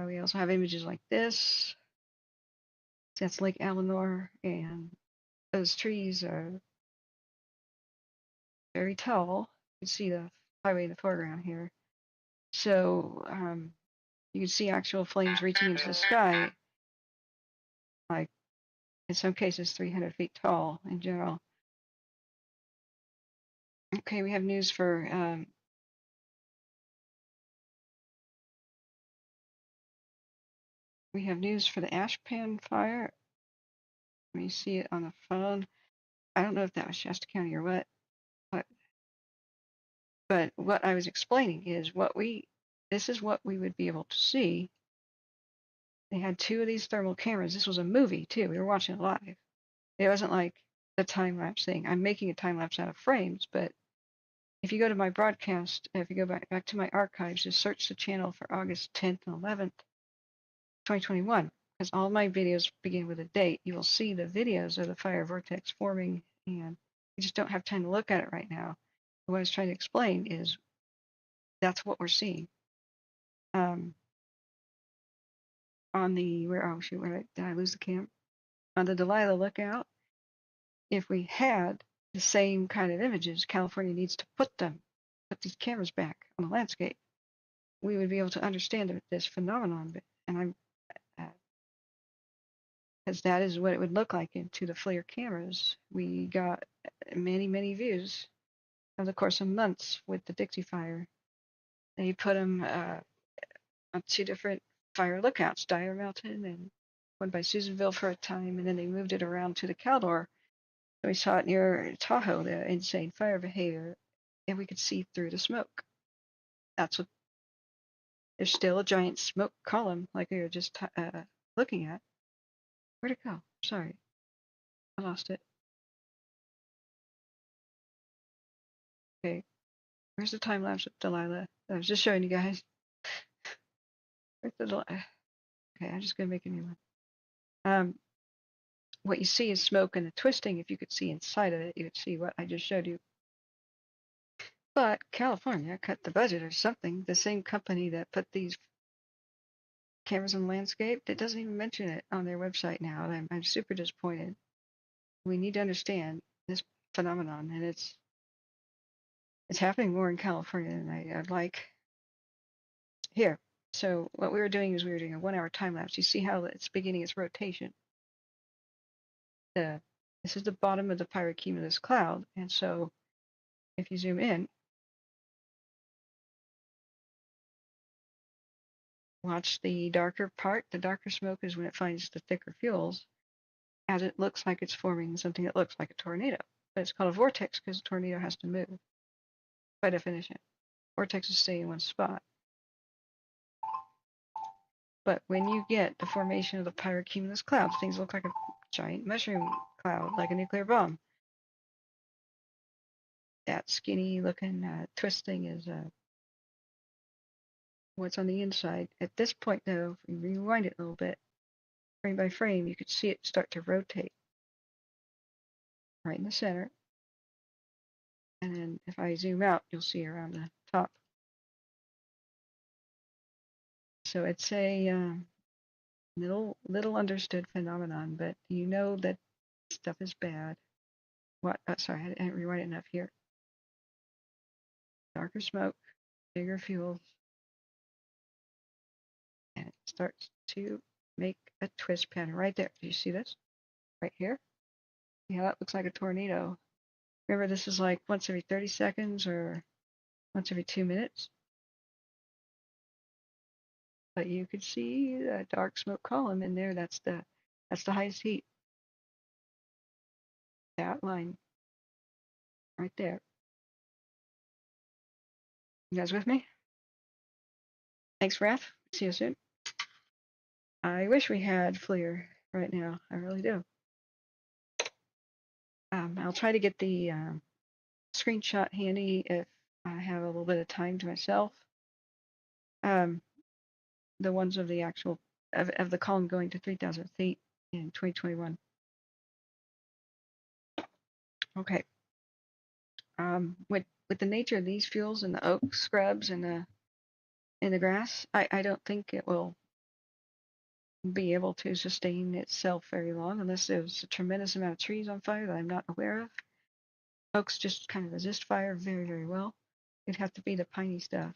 We also have images like this. That's Lake Eleanor, and those trees are very tall. You can see the highway in the foreground here. So you can see actual flames reaching into the sky, like in some cases 300 feet tall in general. Okay, we have news for the Ashpan fire. Let me see it on the phone. I don't know if that was Shasta County or what, but what I was explaining is this is what we would be able to see. They had two of these thermal cameras. This was a movie too. We were watching it live. It wasn't like the time lapse thing. I'm making a time lapse out of frames, but if you go to my broadcast, if you go back to my archives, just search the channel for August 10th and 11th, 2021, because all my videos begin with a date. You will see the videos of the fire vortex forming, and you just don't have time to look at it right now. What I was trying to explain is that's what we're seeing. On the, did I lose the cam? On the Delilah Lookout, if we had the same kind of images, California needs to put these cameras back on the landscape. We would be able to understand this phenomenon, and I'm, because that is what it would look like into the FLIR cameras. We got many, many views over the course of months with the Dixie Fire. They put them on two different fire lookouts, Dire Mountain and one by Susanville for a time, and then they moved it around to the Caldor. So we saw it near Tahoe, the insane fire behavior, and we could see through the smoke. That's what, there's still a giant smoke column like we were just looking at. Where'd it go? Sorry, I lost it. Okay, where's the time lapse of Delilah? I was just showing you guys. Where's the Delilah? Okay, I'm just gonna make a new one. what you see is smoke and the twisting. If you could see inside of it, you would see what I just showed you. But California cut the budget or something. The same company that put these cameras in landscape, that doesn't even mention it on their website now, and I'm super disappointed. We need to understand this phenomenon, and it's happening more in California than I'd like here. So what we were doing is we were doing a 1 hour time lapse. You see how it's beginning its rotation. This is the bottom of the pyrocumulus cloud, and so if you zoom in, watch the darker part. The darker smoke is when it finds the thicker fuels, as it looks like it's forming something that looks like a tornado. But it's called a vortex because a tornado has to move by definition. Vortexes stay in one spot. But when you get the formation of the pyrocumulus clouds, things look like a giant mushroom cloud, like a nuclear bomb. That skinny looking twisting is what's on the inside. At this point, though, if we rewind it a little bit, frame by frame, you could see it start to rotate right in the center. And then if I zoom out, you'll see around the top. So it's a little understood phenomenon, but you know that stuff is bad. What? Sorry, I didn't rewind it enough here. Darker smoke, bigger fuels, and it starts to make a twist pattern right there. Do you see this? Right here? Yeah, that looks like a tornado. Remember, this is like once every 30 seconds or once every 2 minutes. But you could see the dark smoke column in there. That's the highest heat. That line right there. You guys with me? Thanks, Raph. See you soon. I wish we had FLIR right now. I really do. I'll try to get the screenshot handy if I have a little bit of time to myself. The ones of the actual of the column going to 3,000 feet in 2021. Okay. With the nature of these fuels and the oak scrubs and the grass, I don't think it will be able to sustain itself very long unless there's a tremendous amount of trees on fire that I'm not aware of. Oaks just kind of resist fire very, very well. It'd have to be the piney stuff.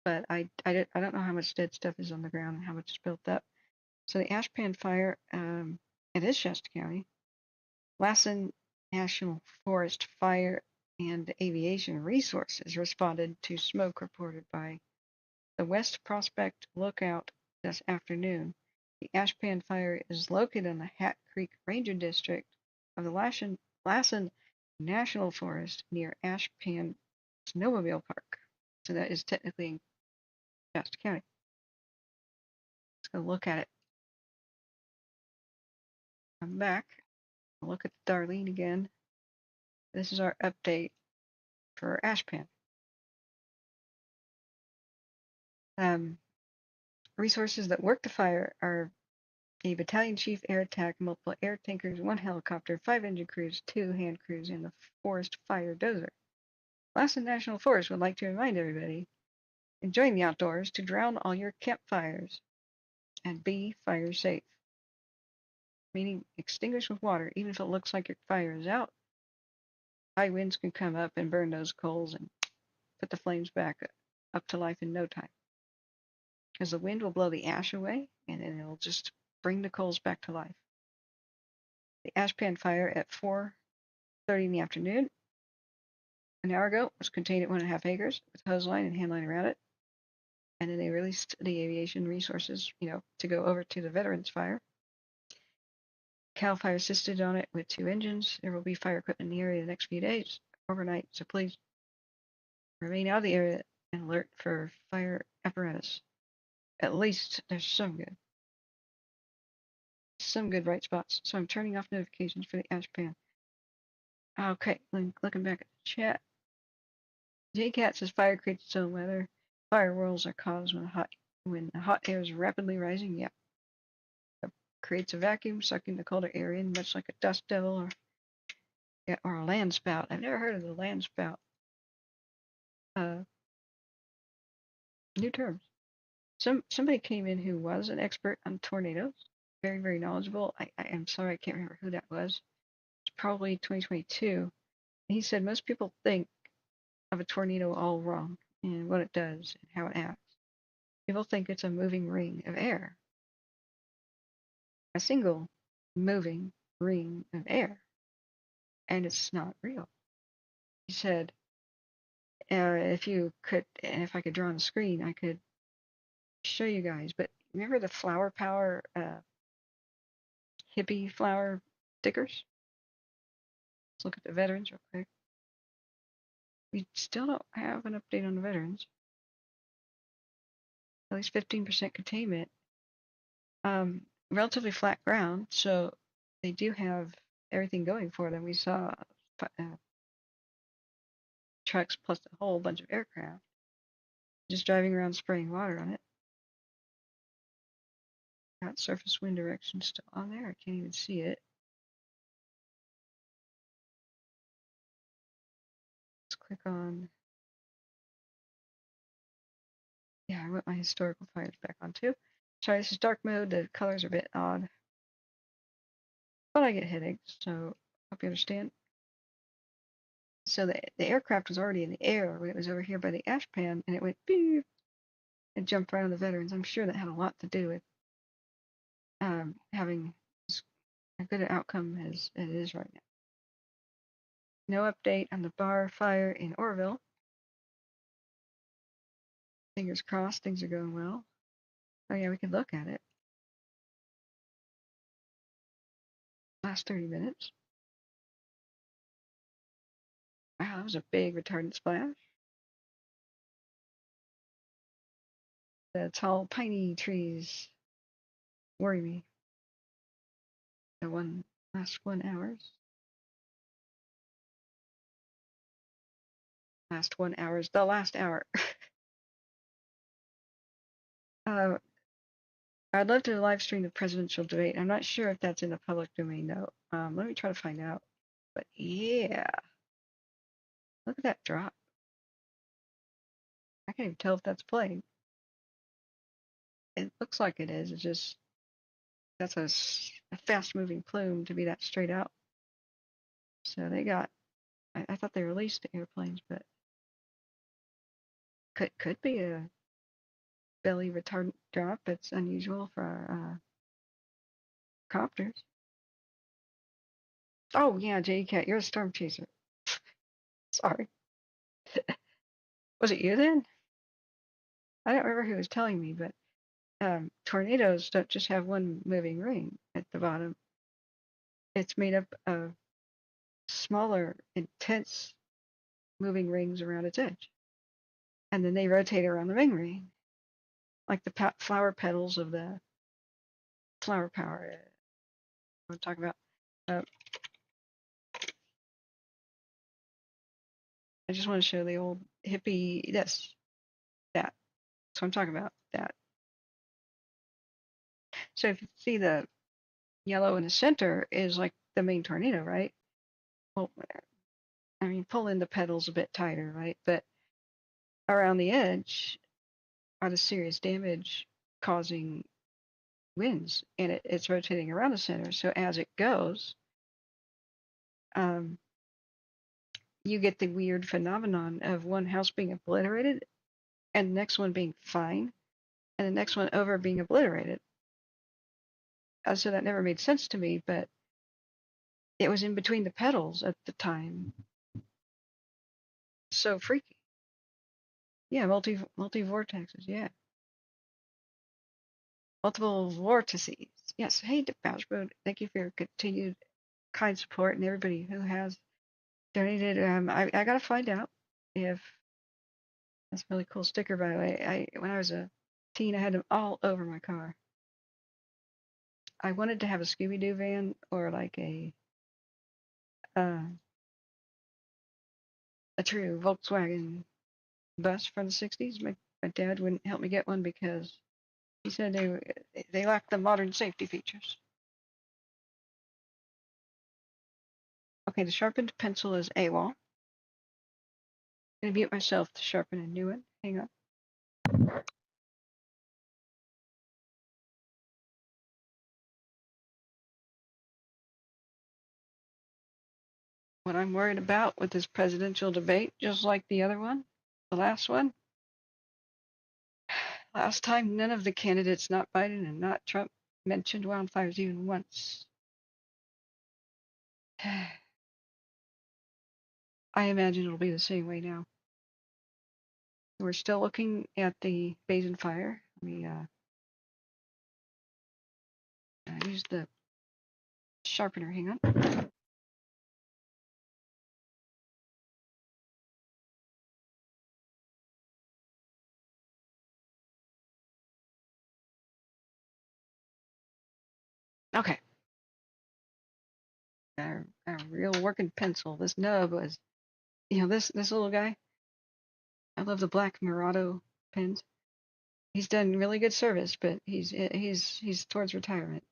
But I don't know how much dead stuff is on the ground and how much is built up. So the ash pan fire, it is Shasta County. Lassen National Forest Fire and Aviation Resources responded to smoke reported by the West Prospect Lookout this afternoon. The ash pan fire is located in the Hat Creek Ranger District of the Lassen National Forest near Ash Pan Snowmobile Park. So that is technically in Shasta County. Let's go look at it. I'm back. I'll look at Darlene again. This is our update for ash pan. Resources that work the fire are a battalion chief, air attack, multiple air tankers, 1 helicopter, 5 engine crews, 2 hand crews, and the forest fire dozer. Lassen National Forest would like to remind everybody, enjoying the outdoors, to drown all your campfires and be fire safe. Meaning extinguish with water, even if it looks like your fire is out. High winds can come up and burn those coals and put the flames back up to life in no time. Because the wind will blow the ash away and then it'll just bring the coals back to life. The ash pan fire at 4:30 in the afternoon, an hour ago, was contained at 1.5 acres with hose line and hand line around it. And then they released the aviation resources, to go over to the veterans fire. CAL FIRE assisted on it with 2 engines. There will be fire equipment in the area the next few days, overnight, so please remain out of the area and alert for fire apparatus. At least there's some good bright spots. So I'm turning off notifications for the ash pan. Okay, looking back at the chat. JCat says fire creates its own weather. Fire whirls are caused when the hot air is rapidly rising. Yeah. creates a vacuum, sucking the colder air in, much like a dust devil or a land spout. I've never heard of the land spout. New terms. Somebody came in who was an expert on tornadoes, very, very knowledgeable. I am sorry, I can't remember who that was. It's probably 2022. He said most people think of a tornado all wrong and what it does and how it acts. People think it's a moving ring of air, a single moving ring of air, and it's not real. He said, if I could draw on the screen, I could show you guys. But remember the flower power hippie flower stickers? Let's look at the veterans real quick. We still don't have an update on the veterans. At least 15% containment. Relatively flat ground, so they do have everything going for them. We saw trucks plus a whole bunch of aircraft just driving around spraying water on it. Got surface wind direction still on there. I can't even see it. Let's click on. Yeah, I want my historical fires back on too. Sorry, this is dark mode. The colors are a bit odd. But I get headaches, so hope you understand. So the aircraft was already in the air when it was over here by the ash pan, and it went beep and jumped right on the veterans. I'm sure that had a lot to do with having as good an outcome as it is right now. No update on the bar fire in Orville. Fingers crossed, things are going well. Oh yeah, we can look at it. Last 30 minutes. Wow, that was a big retardant splash. The tall, piney trees worry me. The last 1 hours. Last 1 hours, the last hour. I'd love to live stream the presidential debate. I'm not sure if that's in the public domain though. Let me try to find out. But yeah, look at that drop. I can't even tell if that's playing. It looks like it is. It's just that's a fast-moving plume to be that straight out. So they got. I thought they released the airplanes, but could be a belly retardant drop. It's unusual for copters. Oh yeah, JCat, you're a storm chaser. Sorry. Was it you then? I don't remember who was telling me, but tornadoes don't just have one moving ring at the bottom. It's made up of smaller, intense moving rings around its edge. And then they rotate around the ring ring, like the flower petals of the flower power. I'm talking about. I just want to show the old hippie, that. So I'm talking about that. So if you see the yellow in the center is like the main tornado, right? Well, I mean, pull in the petals a bit tighter, right? But around the edge are the serious damage causing winds, and it's rotating around the center. So as it goes, you get the weird phenomenon of one house being obliterated and the next one being fine and the next one over being obliterated. So that never made sense to me, but it was in between the petals at the time. So freaky. Yeah, multi vortexes, yeah. Multiple vortices. Yes. Hey, Bashboard, thank you for your continued kind support and everybody who has donated. I gotta find out if that's a really cool sticker, by the way. When I was a teen, I had them all over my car. I wanted to have a Scooby-Doo van or like a true Volkswagen bus from the 60s. My dad wouldn't help me get one because he said they lacked the modern safety features. Okay, the sharpened pencil is AWOL. I'm gonna mute myself to sharpen a new one. Hang on. What I'm worried about with this presidential debate, just like the other one, the last one, last time none of the candidates, not Biden and not Trump, mentioned wildfires even once. I imagine it'll be the same way now. We're still looking at the basin fire. Let me use the sharpener. Hang on. Okay. A real working pencil. This nub was, this little guy. I love the black Murado pens. He's done really good service, but he's towards retirement.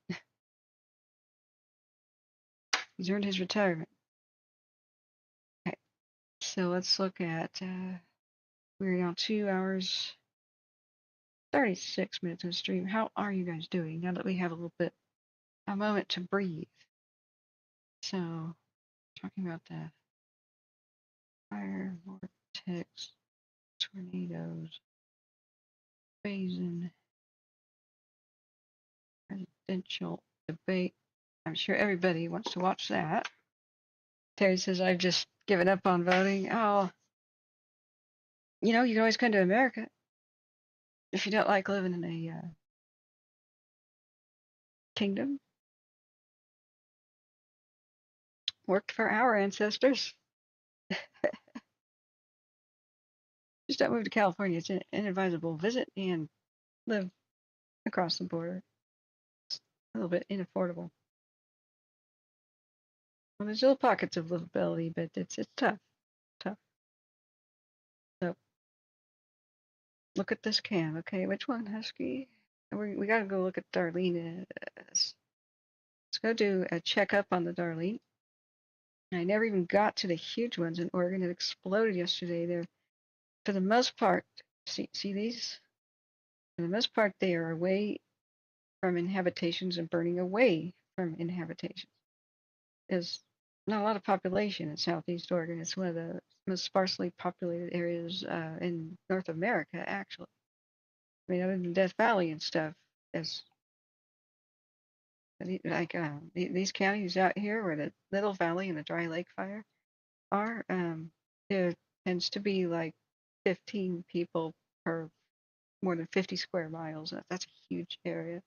He's earned his retirement. Okay, so let's look at. We're now 2 hours, 36 minutes in stream. How are you guys doing now that we have a moment to breathe? So, talking about the fire, vortex, tornadoes, basin, presidential debate. I'm sure everybody wants to watch that. Terry says, I've just given up on voting. Oh, you can always come to America if you don't like living in a kingdom. Worked for our ancestors. Just don't move to California. It's an inadvisable visit and live across the border. It's a little bit inaffordable. Well, there's little pockets of livability, but it's tough. So look at this cam. Okay, which one, Husky? We gotta go look at Darlene. Let's go do a checkup on the Darlene. I never even got to the huge ones in Oregon. It exploded yesterday. They're, for the most part, see these? For the most part, they are away from inhabitations and burning away from inhabitations. There's not a lot of population in Southeast Oregon. It's one of the most sparsely populated areas in North America, actually. I mean, other than Death Valley and stuff, as like these counties out here where the Little Valley and the Dry Lake Fire are, there tends to be like 15 people per more than 50 square miles. That's a huge area.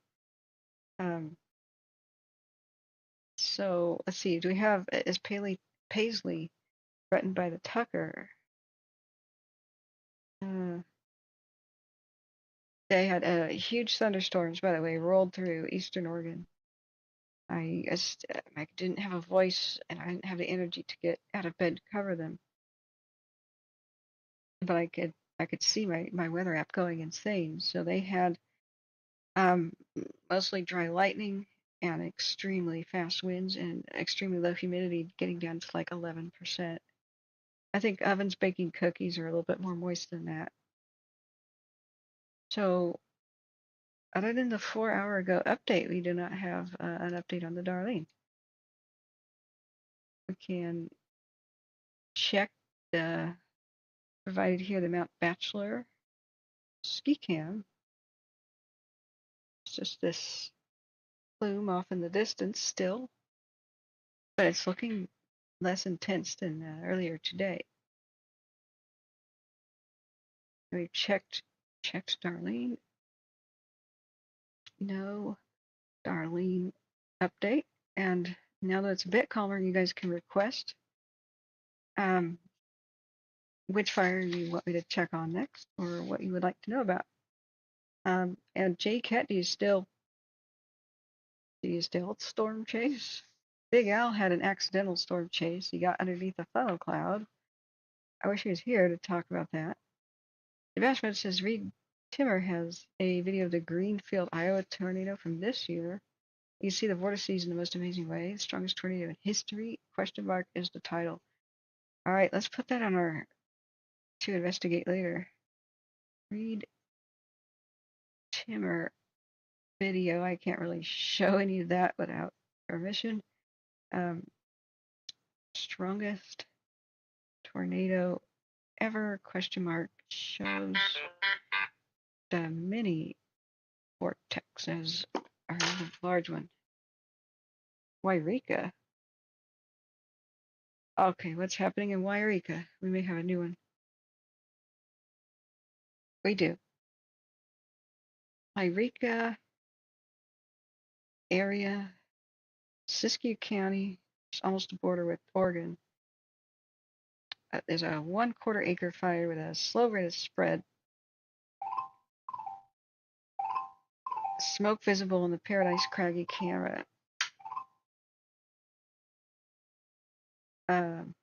So let's see. Do we have, is Paisley threatened by the Tucker? They had huge thunderstorms, by the way, rolled through eastern Oregon. I didn't have a voice and I didn't have the energy to get out of bed to cover them. But I could see my weather app going insane. So they had mostly dry lightning and extremely fast winds and extremely low humidity, getting down to like 11%. I think ovens baking cookies are a little bit more moist than that. So other than the 4 hour ago update, we do not have an update on the Darlene. We can check the provided here the Mount Bachelor ski cam. It's just this plume off in the distance still, but it's looking less intense than earlier today. We checked Darlene. No Darlene update. And now that it's a bit calmer, you guys can request which fire you want me to check on next or what you would like to know about. And Jay Cat, do you still storm chase? Big Al had an accidental storm chase. He got underneath a funnel cloud. I wish he was here to talk about that. Sebastian says Reed Timmer has a video of the Greenfield, Iowa tornado from this year. You see the vortices in the most amazing way. The strongest tornado in history? Question mark is the title. All right, let's put that on our to investigate later. Read Timmer video. I can't really show any of that without permission. Strongest tornado ever? Question mark shows the mini vortexes are the large one. Wairika. Okay, what's happening in Wairika? We may have a new one. We do. Wairika area, Siskiyou County, it's almost the border with Oregon. There's a 1/4 acre fire with a slow rate of spread. Smoke visible in the Paradise Craggy camera. I'm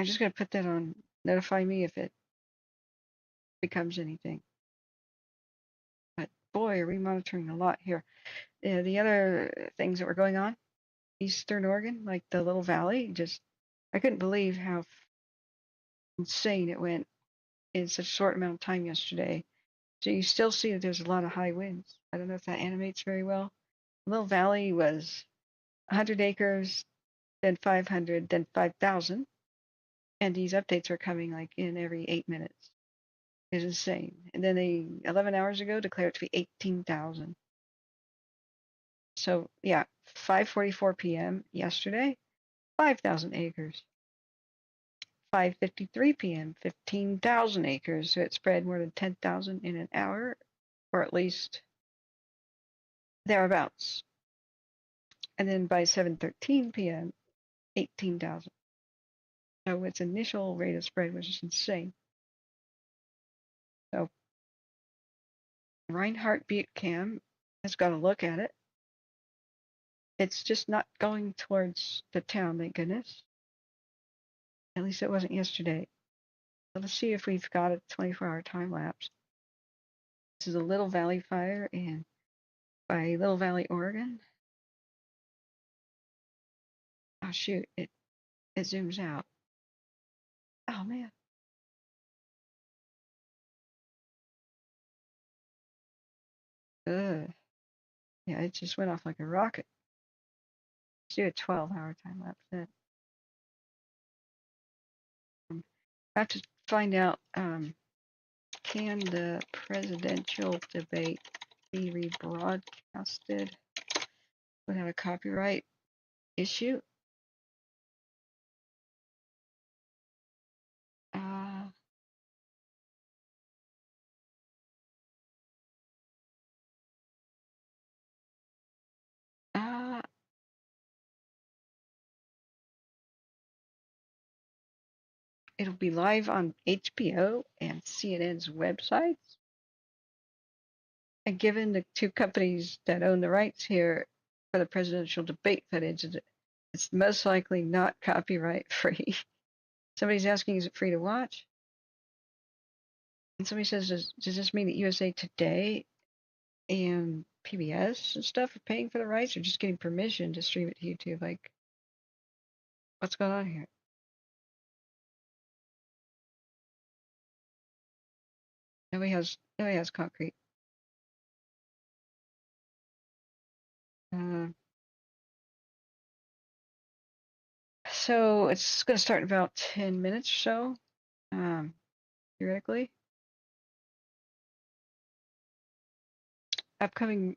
just going to put that on notify me if it becomes anything. But boy, are we monitoring a lot here. The other things that were going on, Eastern Oregon, like the Little Valley, just I couldn't believe how insane it went in such a short amount of time yesterday. So you still see that there's a lot of high winds. I don't know if that animates very well. Little Valley was 100 acres, then 500, then 5,000. And these updates are coming like in every 8 minutes. It's insane. And then they, 11 hours ago, declared it to be 18,000. So yeah, 5:44 p.m. yesterday, 5,000 acres. 5:53 p.m., 15,000 acres. So it spread more than 10,000 in an hour, or at least thereabouts. And then by 7:13 p.m., 18,000. So its initial rate of spread was just insane. So Reinhardt Butte Cam has got a look at it. It's just not going towards the town, thank goodness. At least it wasn't yesterday. So let's see if we've got a 24-hour time lapse. This is a Little Valley fire by Little Valley, Oregon. Oh shoot, it zooms out. Oh man. Ugh. Yeah, it just went off like a rocket. Let's do a 12-hour time lapse then. I have to find out, can the presidential debate be rebroadcasted without a copyright issue? It'll be live on HBO and CNN's websites. And given the two companies that own the rights here for the presidential debate footage, it's most likely not copyright free. Somebody's asking, is it free to watch? And somebody says, does this mean that USA Today and PBS and stuff are paying for the rights or just getting permission to stream it to YouTube? Like, what's going on here? Nobody has concrete. So it's going to start in about 10 minutes or so, theoretically. Upcoming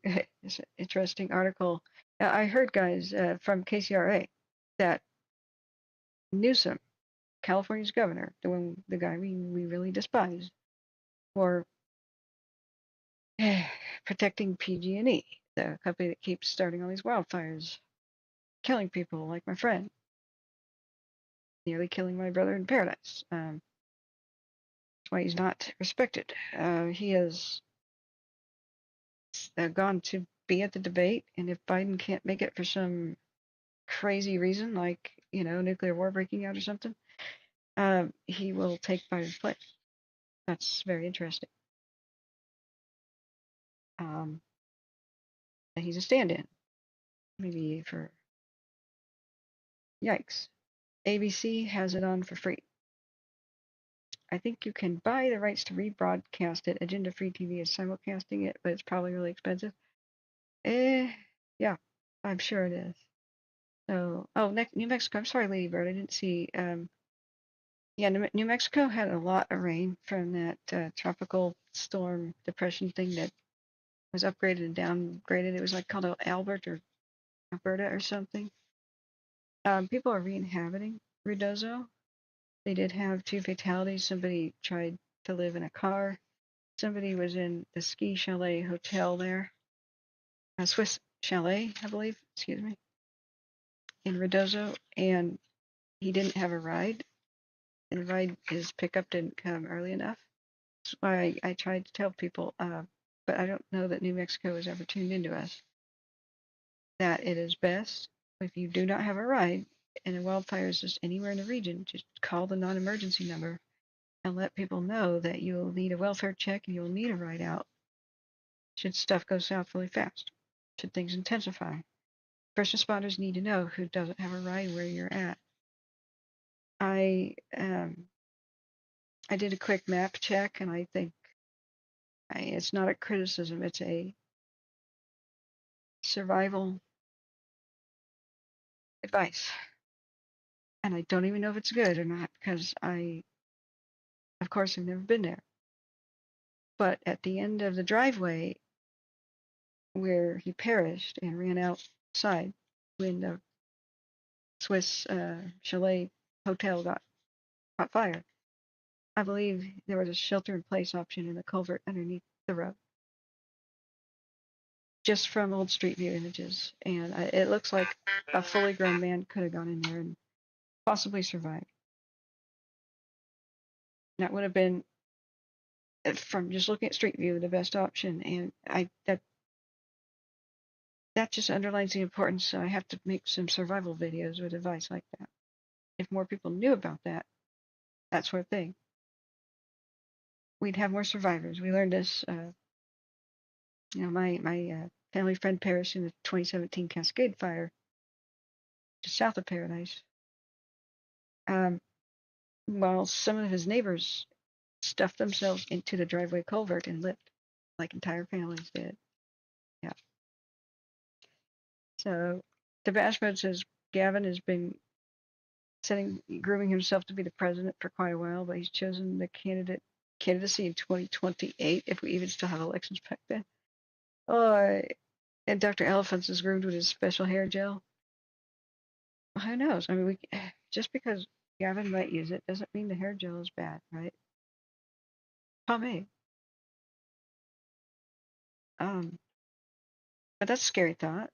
interesting article. I heard, guys, from KCRA that Newsom, California's governor, the guy we really despise for protecting PG&E, the company that keeps starting all these wildfires, killing people like my friend, nearly killing my brother in paradise. That's why he's not respected. He has gone to be at the debate, and if Biden can't make it for some crazy reason, like, nuclear war breaking out or something, he will take Biden's place. That's very interesting. And he's a stand-in. maybe for, yikes. ABC has it on for free. I think you can buy the rights to rebroadcast it. Agenda Free TV is simulcasting it, but it's probably really expensive. Yeah, I'm sure it is. So, oh, New Mexico. I'm sorry, Lady Bird. I didn't see. Yeah, New Mexico had a lot of rain from that tropical storm depression thing that was upgraded and downgraded. It was like called Albert or Alberta or something. People are re-inhabiting Ruidoso. They did have 2 fatalities. Somebody tried to live in a car. Somebody was in the ski chalet hotel there, a Swiss chalet, I believe. Excuse me, in Ruidoso, and he didn't have a ride. And his pickup didn't come early enough. That's why I tried to tell people, but I don't know that New Mexico has ever tuned into us, that it is best if you do not have a ride and a wildfire is just anywhere in the region, just call the non-emergency number and let people know that you'll need a welfare check and you'll need a ride out should stuff go south really fast, should things intensify. First responders need to know who doesn't have a ride where you're at. I did a quick map check, and I think it's not a criticism, it's a survival advice. And I don't even know if it's good or not because of course, I've never been there. But at the end of the driveway where he perished and ran outside when the Swiss chalet hotel caught fire, I believe there was a shelter-in-place option in the culvert underneath the road, just from old Street View images. And it looks like a fully grown man could have gone in there and possibly survived. That would have been, from just looking at Street View, the best option. And that just underlines the importance. So I have to make some survival videos with advice like that. If more people knew about that sort of thing, we'd have more survivors. We learned this. My family friend perished in the 2017 Cascade Fire, just south of Paradise. While some of his neighbors stuffed themselves into the driveway culvert and lived, like entire families did. Yeah. So the Bash Mode says Gavin has been grooming himself to be the president for quite a while, but he's chosen the candidacy in 2028 if we even still have elections back then. Oh, and Dr. Elephants is groomed with his special hair gel. Who knows? I mean, just because Gavin might use it doesn't mean the hair gel is bad, right? Pomade. But that's a scary thought.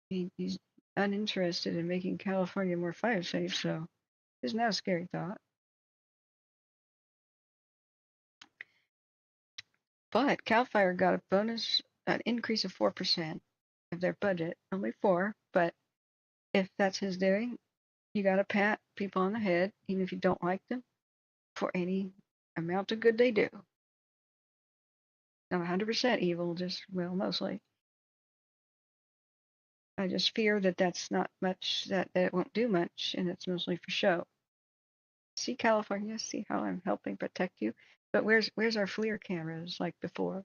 He's uninterested in making California more fire safe, so isn't that a scary thought? But CAL FIRE got a bonus, an increase of 4% of their budget, only 4, but if that's his doing, you gotta pat people on the head, even if you don't like them, for any amount of good they do. Not 100% evil, just, well, mostly. I just fear that that's not much, that it won't do much, and it's mostly for show. See, California, see how I'm helping protect you? But where's our FLIR cameras like before?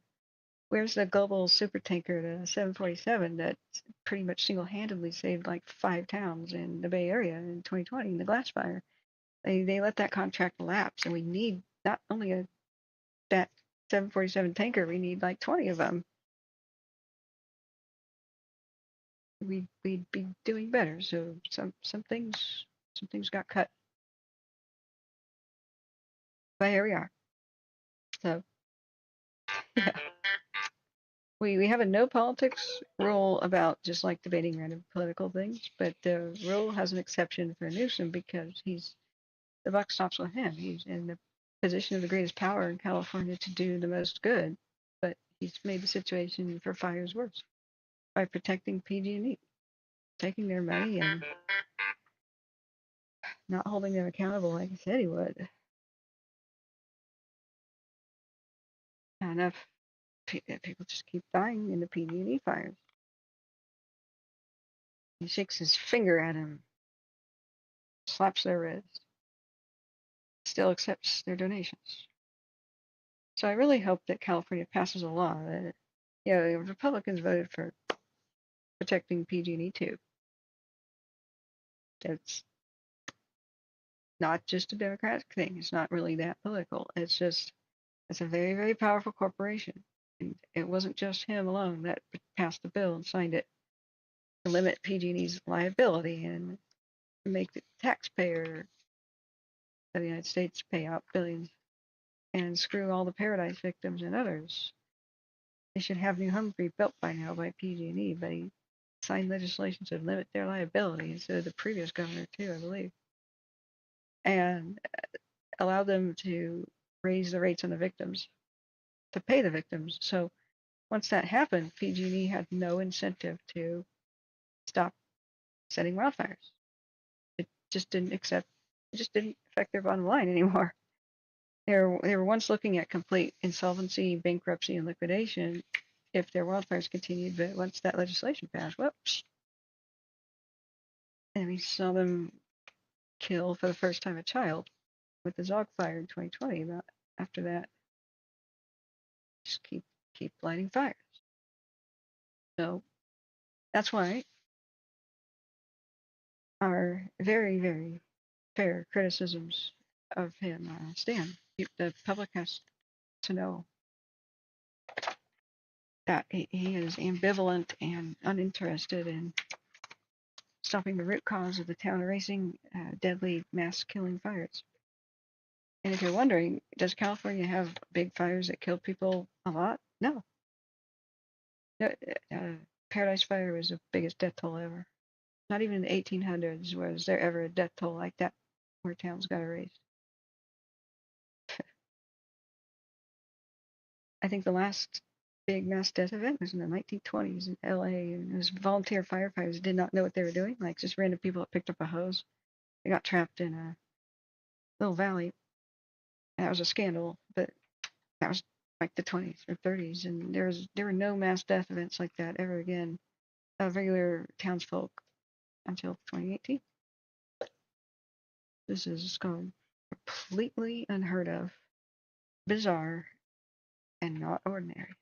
Where's the global super tanker, the 747, that pretty much single-handedly saved like 5 towns in the Bay Area in 2020 in the glass fire? They let that contract lapse, and we need not only that 747 tanker, we need like 20 of them. We'd be doing better. So some things got cut. But here we are. So yeah. We have a no politics rule about just like debating random political things, but the rule has an exception for Newsom because the buck stops with him. He's in the position of the greatest power in California to do the most good, but he's made the situation for fires worse by protecting PG&E, taking their money and not holding them accountable like he said he would. Enough people just keep dying in the PG&E fires. He shakes his finger at him, slaps their wrist, still accepts their donations. So I really hope that California passes a law that, the Republicans voted for protecting PG&E too. That's not just a Democratic thing. It's not really that political. It's a very, very powerful corporation. And it wasn't just him alone that passed the bill and signed it to limit PG&E's liability and make the taxpayer of the United States pay out billions and screw all the Paradise victims and others. They should have New Hungary built by now by PG&E, but he signed legislation to limit their liability instead of the previous governor too, I believe, and allow them to raise the rates on the victims to pay the victims. So once that happened, PG&E had no incentive to stop setting wildfires. It just didn't affect their bottom line anymore. They were once looking at complete insolvency, bankruptcy, and liquidation if their wildfires continued, but once that legislation passed, whoops. And we saw them kill for the first time a child with the Zog fire in 2020. About after that, just keep lighting fires. So that's why our very, very fair criticisms of him stand. The public has to know that he is ambivalent and uninterested in stopping the root cause of the town erasing deadly mass killing fires. And if you're wondering, does California have big fires that kill people a lot? No. Paradise Fire was the biggest death toll ever. Not even in the 1800s was there ever a death toll like that where towns got erased. I think the last big mass death event was in the 1920s in LA, and it was volunteer firefighters did not know what they were doing, like just random people that picked up a hose. They got trapped in a little valley. And that was a scandal, but that was like the 20s or 30s, and there were no mass death events like that ever again of regular townsfolk until 2018. This is gone completely unheard of, bizarre, and not ordinary.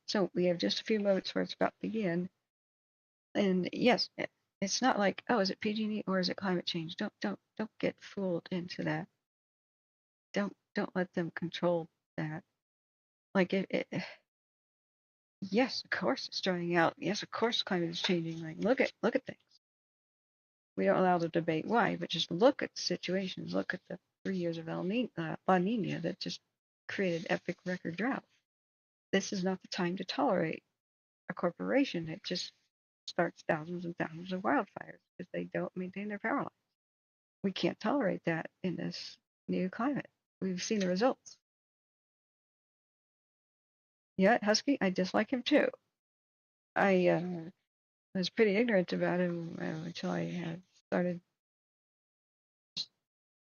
So we have just a few moments where it's about to begin. And yes, it's not like, oh, is it PG&E or is it climate change? Don't get fooled into that. Don't let them control that. Like yes, of course it's drying out. Yes, of course climate is changing. Like look at things. We don't allow the debate why, but just look at situations. Look at the 3 years of La Nina that just created epic record drought. This is not the time to tolerate a corporation that just starts thousands and thousands of wildfires because they don't maintain their power lines. We can't tolerate that in this new climate. We've seen the results. Yeah, Husky, I dislike him too. I was pretty ignorant about him until I had started.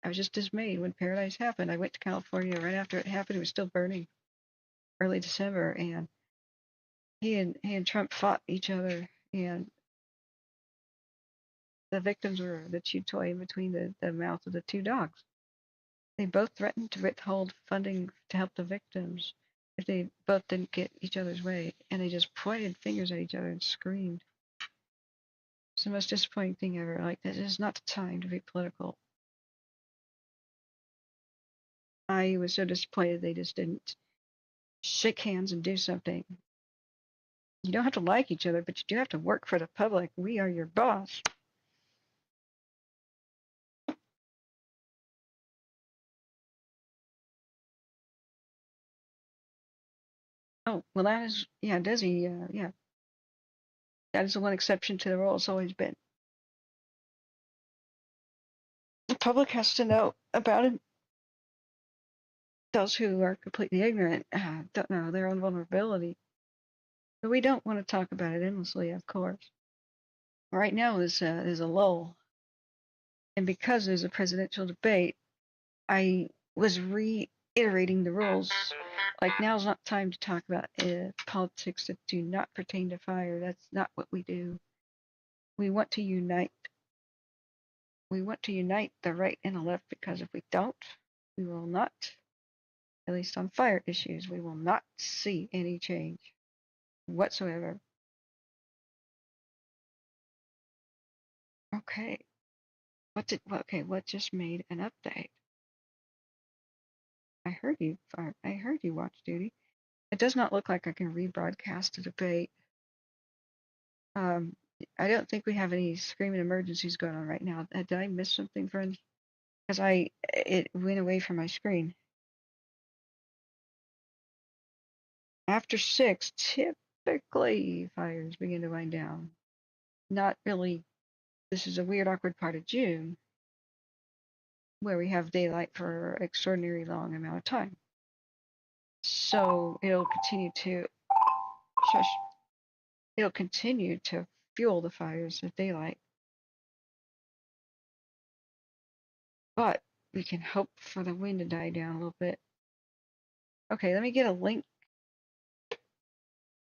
I was just dismayed when Paradise happened. I went to California right after it happened. It was still burning, early December, and he and Trump fought each other, and the victims were the chew toy in between the mouth of the two dogs. They both threatened to withhold funding to help the victims if they both didn't get each other's way, and they just pointed fingers at each other and screamed. It's the most disappointing thing ever. Like, this is not the time to be political. I was so disappointed they just didn't shake hands and do something. You don't have to like each other, but you do have to work for the public. We are your boss. Oh, well, that is, yeah, Desi, yeah. That is the one exception to the rule. It's always been. The public has to know about it. Those who are completely ignorant don't know their own vulnerability. But we don't want to talk about it endlessly, of course. Right now is a lull. And because there's a presidential debate, I was reiterating the rules. Like, now's not time to talk about politics that do not pertain to fire. That's not what we do. We want to unite. We want to unite the right and the left, because if we don't, we will not, at least on fire issues, we will not see any change whatsoever. Okay. What just made an update? I heard you, I heard you, Watch Duty. It does not look like I can rebroadcast the debate. I don't think we have any screaming emergencies going on right now. Did I miss something, friends? Because it went away from my screen. After 6, typically fires begin to wind down. Not really. This is a weird, awkward part of June where we have daylight for an extraordinarily long amount of time. So it'll continue to shush. It'll continue to fuel the fires of daylight. But we can hope for the wind to die down a little bit. Okay, let me get a link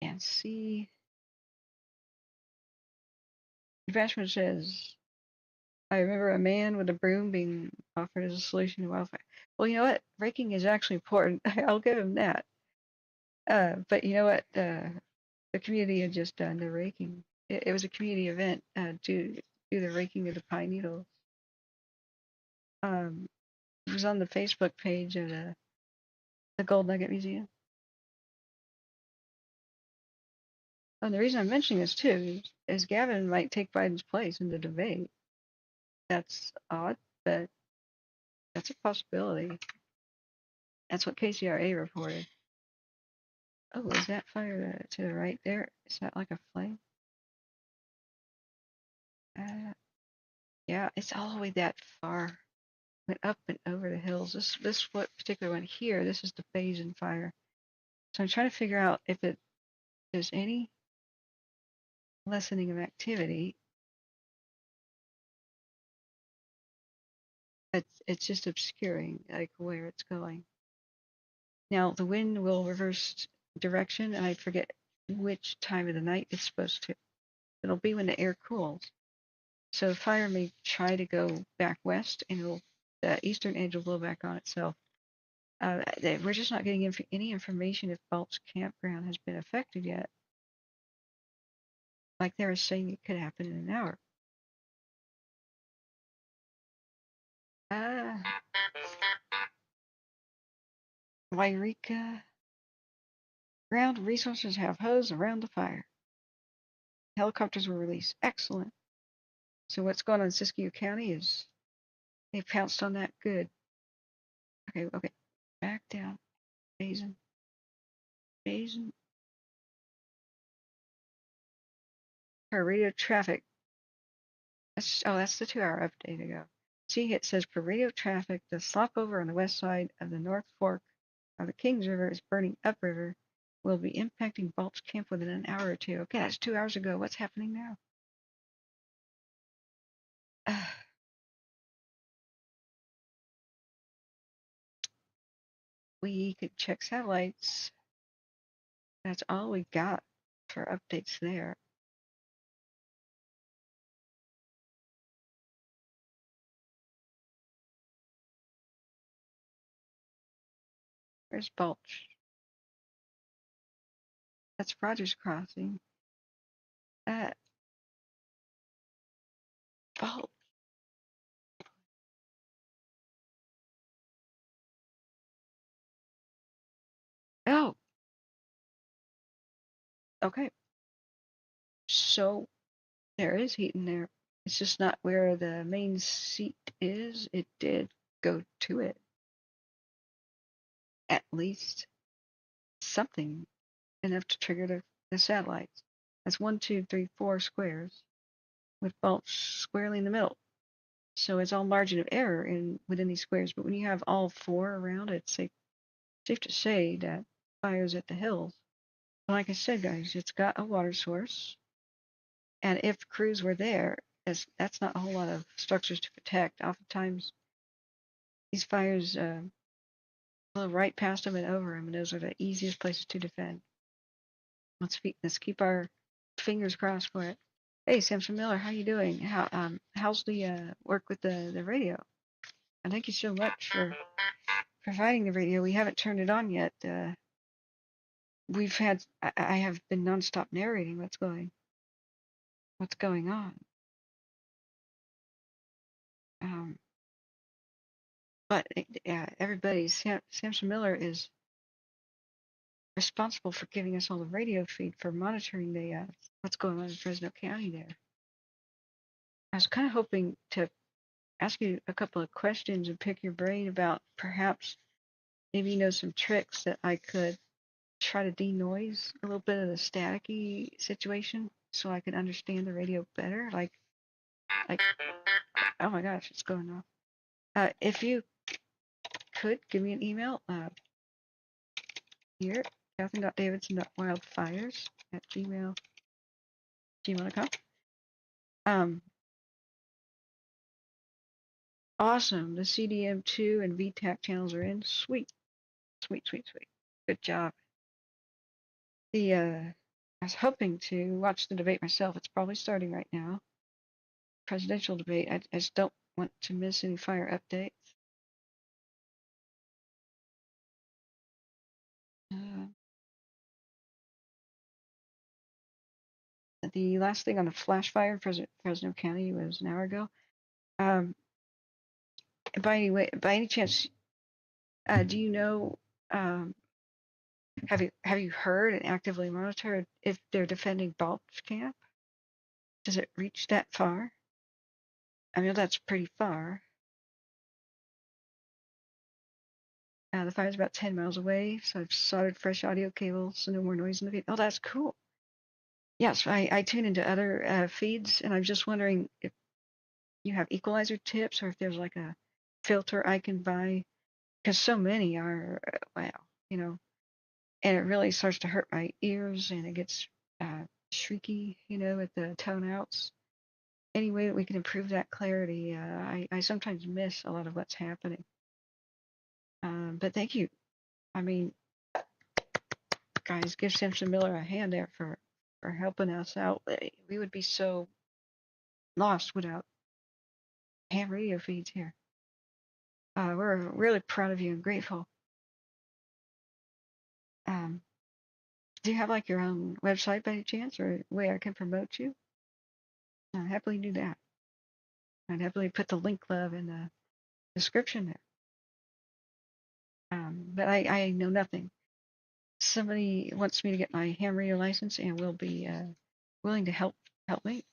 and see. Advancement says, I remember a man with a broom being offered as a solution to wildfire. Well, you know what? Raking is actually important. I'll give him that. But you know what? The community had just done the raking. It was a community event to do the raking of the pine needles. It was on the Facebook page of the Gold Nugget Museum. And the reason I'm mentioning this too is Gavin might take Biden's place in the debate. That's odd, but that's a possibility. That's what KCRA reported. Oh, is that fire to the right there? Is that like a flame? Yeah, it's all the way that far. Went up and over the hills. This particular one here, this is the Basin fire. So I'm trying to figure out if there's any lessening of activity. It's just obscuring like where it's going. Now the wind will reverse direction, and I forget which time of the night it's supposed to. It'll be when the air cools. So the fire may try to go back west, and the eastern edge will blow back on itself. We're just not getting any information if Balch Campground has been affected yet. Like they were saying, it could happen in an hour. Wairika. Ground resources have hose around the fire. Helicopters were released. Excellent. So what's going on in Siskiyou County is they pounced on that good. Okay. Back down. Basin. Per radio traffic. That's the 2-hour update ago. See, it says per radio traffic, the stopover on the west side of the North Fork of the Kings River is burning upriver. Will be impacting Balch Camp within an hour or two. Okay, that's 2 hours ago. What's happening now? We could check satellites. That's all we got for updates there. Where's Balch? That's Rogers Crossing. Balch. Oh, okay. So there is heat in there. It's just not where the main seat is. It did go to it. At least something enough to trigger the satellites. That's 1, 2, 3, 4 squares with Balch squarely in the middle. So it's all margin of error within these squares. But when you have all 4 around, it's safe to say that fire's at the hills. Like I said, guys, it's got a water source. And if crews were there, that's not a whole lot of structures to protect. Oftentimes, these fires blow right past them and over them, and those are the easiest places to defend. Let's keep our fingers crossed for it. Hey, Samson Miller, how you doing? How's the work with the radio? And thank you so much for providing the radio. We haven't turned it on yet. I have been nonstop narrating what's going on. Um, but everybody, Samson Miller is responsible for giving us all the radio feed for monitoring the what's going on in Fresno County there. I was kind of hoping to ask you a couple of questions and pick your brain about perhaps maybe you know some tricks that I could try to denoise a little bit of the staticky situation so I can understand the radio better. Like, oh my gosh, it's going off. If you could give me an email here, Catherine.davidson.wildfires@gmail.com. Awesome. The CDM2 and VTAC channels are in. Sweet, sweet, sweet, sweet. Good job. I was hoping to watch the debate myself. It's probably starting right now. Presidential debate. I just don't want to miss any fire updates. The last thing on the flash fire in Fresno County was an hour ago. By any chance, do you know? Have you heard and actively monitored if they're defending Balch Camp? Does it reach that far? I know that's pretty far. The fire's about 10 miles away, so I've soldered fresh audio cables so no more noise in the feed. Oh, that's cool. Yes, I tune into other feeds, and I'm just wondering if you have equalizer tips or if there's like a filter I can buy, because so many are, wow, you know, and it really starts to hurt my ears and it gets shrieky, you know, at the tone outs. Any way that we can improve that clarity, I sometimes miss a lot of what's happening. But thank you. I mean, guys, give Simpson Miller a hand there for helping us out. We would be so lost without ham radio feeds here. We're really proud of you and grateful. Do you have like your own website by any chance or a way I can promote you? I'd happily do that. I'd happily put the link love in the description there. But I know nothing. Somebody wants me to get my ham radio license and will be willing to help me.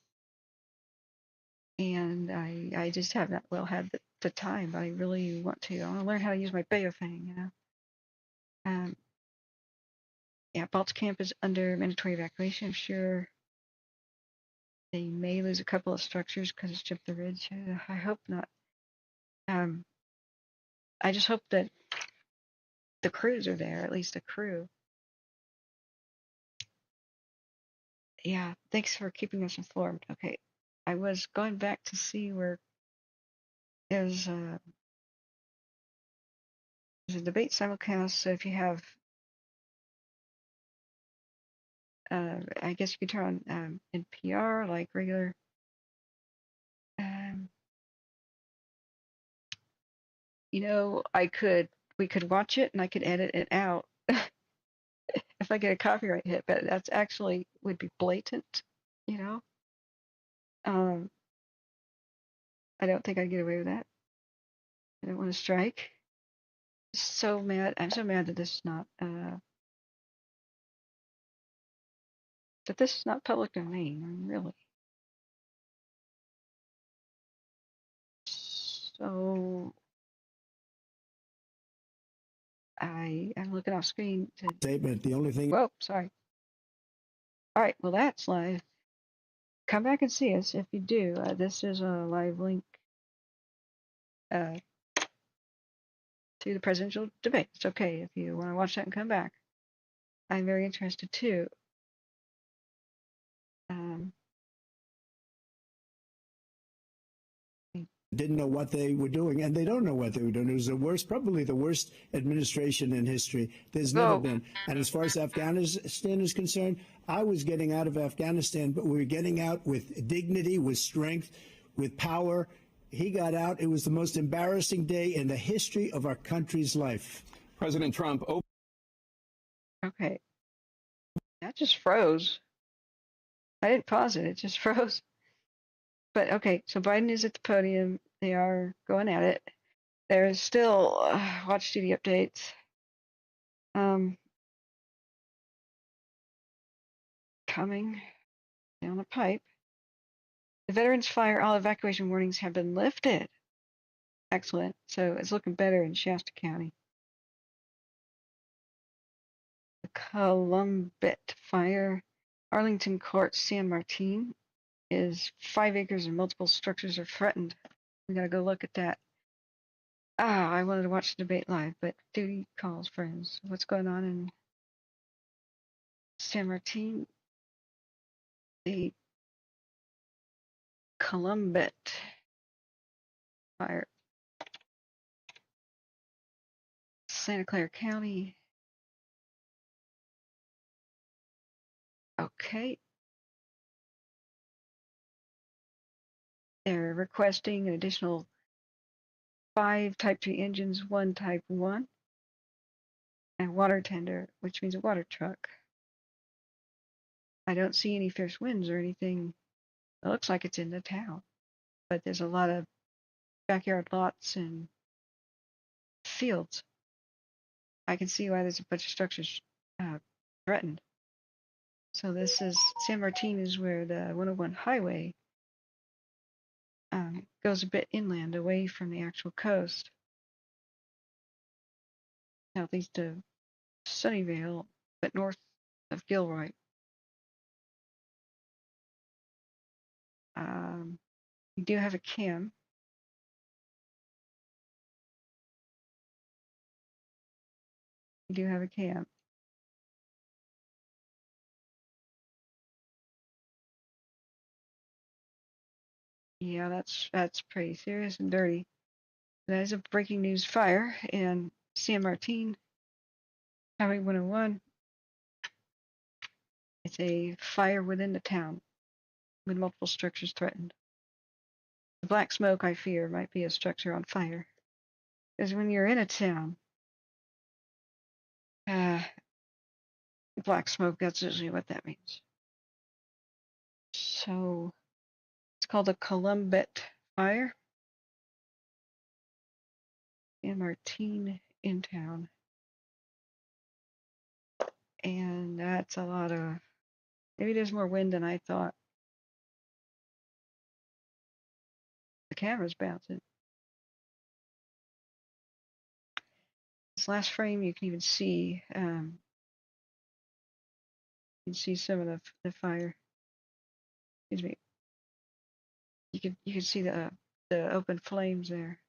And I just have not had the time, but I really want to. I want to learn how to use my Bayofang, you know. Yeah, Balch Camp is under mandatory evacuation. I'm sure they may lose a couple of structures because it's jumped the ridge. I hope not. I just hope that the crews are there, at least a crew. Yeah, thanks for keeping us informed. Okay, I was going back to see where there's a debate simulcast. So if you have, I guess you could turn on NPR like regular. You know, we could watch it and I could edit it out if I get a copyright hit, but that's actually would be blatant, you know. I don't think I'd get away with that. I don't want to strike. So mad. I'm so mad that this is not public domain. I'm really. So I'm looking off screen to statement. The only thing. Whoa, sorry. All right, well that's live. Come back and see us if you do. This is a live link to the presidential debate. It's okay if you want to watch that and come back. I'm very interested too. didn't know what they were doing, and they don't know what they were doing. It was the worst, probably the worst administration in history. There's never been. And as far as Afghanistan is concerned, I was getting out of Afghanistan, but we were getting out with dignity, with strength, with power. He got out. It was the most embarrassing day in the history of our country's life. President Trump. Okay. That just froze. I didn't pause it. It just froze. But okay, so Biden is at the podium. They are going at it. There's still watch duty updates. Coming down the pipe. The veterans fire, all evacuation warnings have been lifted. Excellent. So it's looking better in Shasta County. The Columbet fire, Arlington Court, San Martin, is 5 acres and multiple structures are threatened. We gotta go look at that. I wanted to watch the debate live, but duty calls, friends. What's going on in San Martin? The Columbet fire. Santa Clara County. Okay. They're requesting an additional 5 Type 3 engines, 1 Type 1, and a water tender, which means a water truck. I don't see any fierce winds or anything. It looks like it's in the town, but there's a lot of backyard lots and fields. I can see why there's a bunch of structures threatened. So this is San Martin is where the 101 highway goes a bit inland away from the actual coast. Southeast of Sunnyvale, but north of Gilroy. We do have a cam. We do have a cam. Yeah, that's pretty serious and dirty. That is a breaking news fire in San Martin, Highway 101. It's a fire within the town with multiple structures threatened. The black smoke, I fear, might be a structure on fire. Because when you're in a town, black smoke, that's usually what that means. So it's called a Columbet fire. San Martin in town. And that's a lot of, maybe there's more wind than I thought. The camera's bouncing. This last frame, you can even see, you can see some of the fire. Excuse me. You can see the open flames there.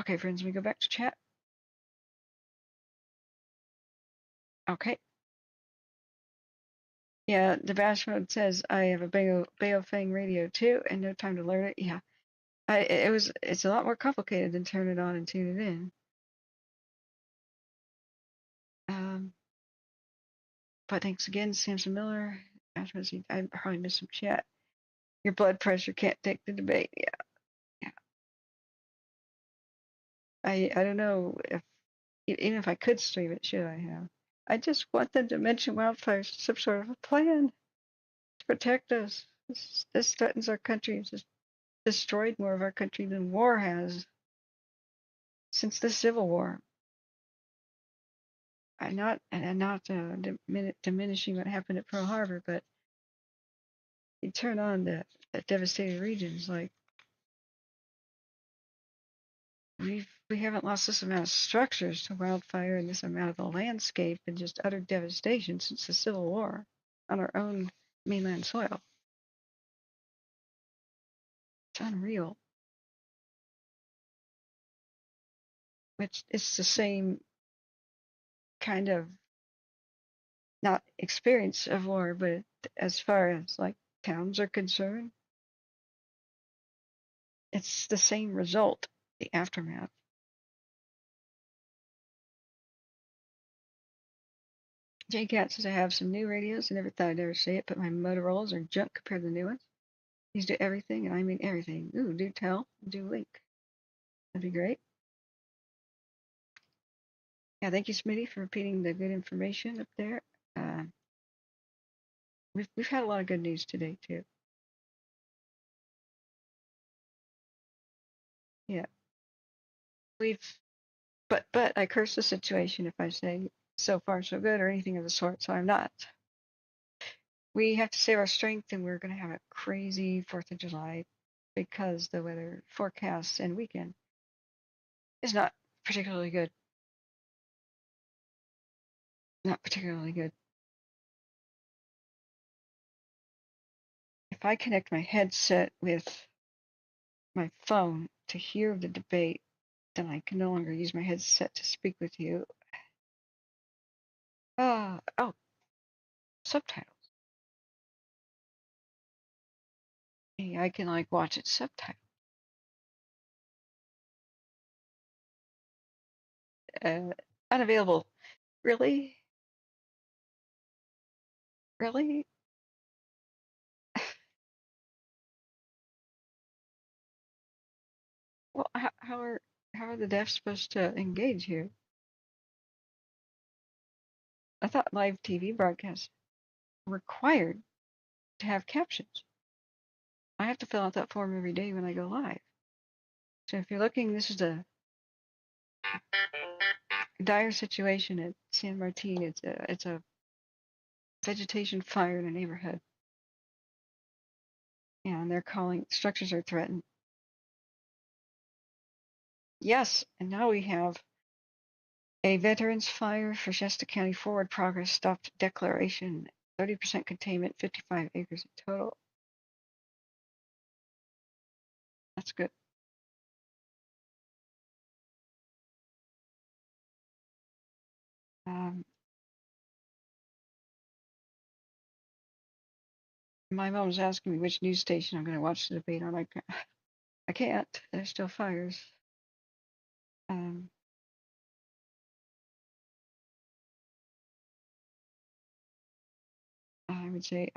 Okay, friends, we go back to chat. Okay. Yeah, the bash mode says I have a Baofeng radio too, and no time to learn it. Yeah, it's a lot more complicated than turn it on and tune it in. But thanks again, Samson Miller. I probably missed some chat. Your blood pressure can't take the debate. Yeah. I don't know if even if I could stream it, should I have? I just want them to mention wildfires, some sort of a plan to protect us. This threatens our country. It's just destroyed more of our country than war has since the Civil War. I'm not diminishing what happened at Pearl Harbor, but you turn on the devastated regions, like we haven't lost this amount of structures to wildfire and this amount of the landscape and just utter devastation since the Civil War on our own mainland soil. It's unreal. It's the same kind of not experience of war, but as far as like towns are concerned, it's the same result, the aftermath. JCat says I have some new radios. I never thought I'd ever say it, but my Motorola's are junk compared to the new ones. These do everything, and I mean everything. Ooh, do tell, do link. That'd be great. Yeah, thank you, Smitty, for repeating the good information up there. We've had a lot of good news today too. Yeah, but I curse the situation if I say so far so good or anything of the sort. So I'm not. We have to save our strength, and we're going to have a crazy 4th of July because the weather forecast and weekend is not particularly good. Not particularly good. If I connect my headset with my phone to hear the debate, then I can no longer use my headset to speak with you. Oh, subtitles. Hey, I can like watch it subtitled. Unavailable. Really? Really? Well, how are the deaf supposed to engage here? I thought live TV broadcasts were required to have captions. I have to fill out that form every day when I go live. So if you're looking, this is a dire situation at San Martin. It's a vegetation fire in a neighborhood, and they're calling structures are threatened. Yes, and now we have a veterans fire for Shasta County forward progress stopped declaration, 30% containment, 55 acres in total. That's good. My mom's asking me which news station I'm going to watch the debate on. I can't. There's still fires. I would say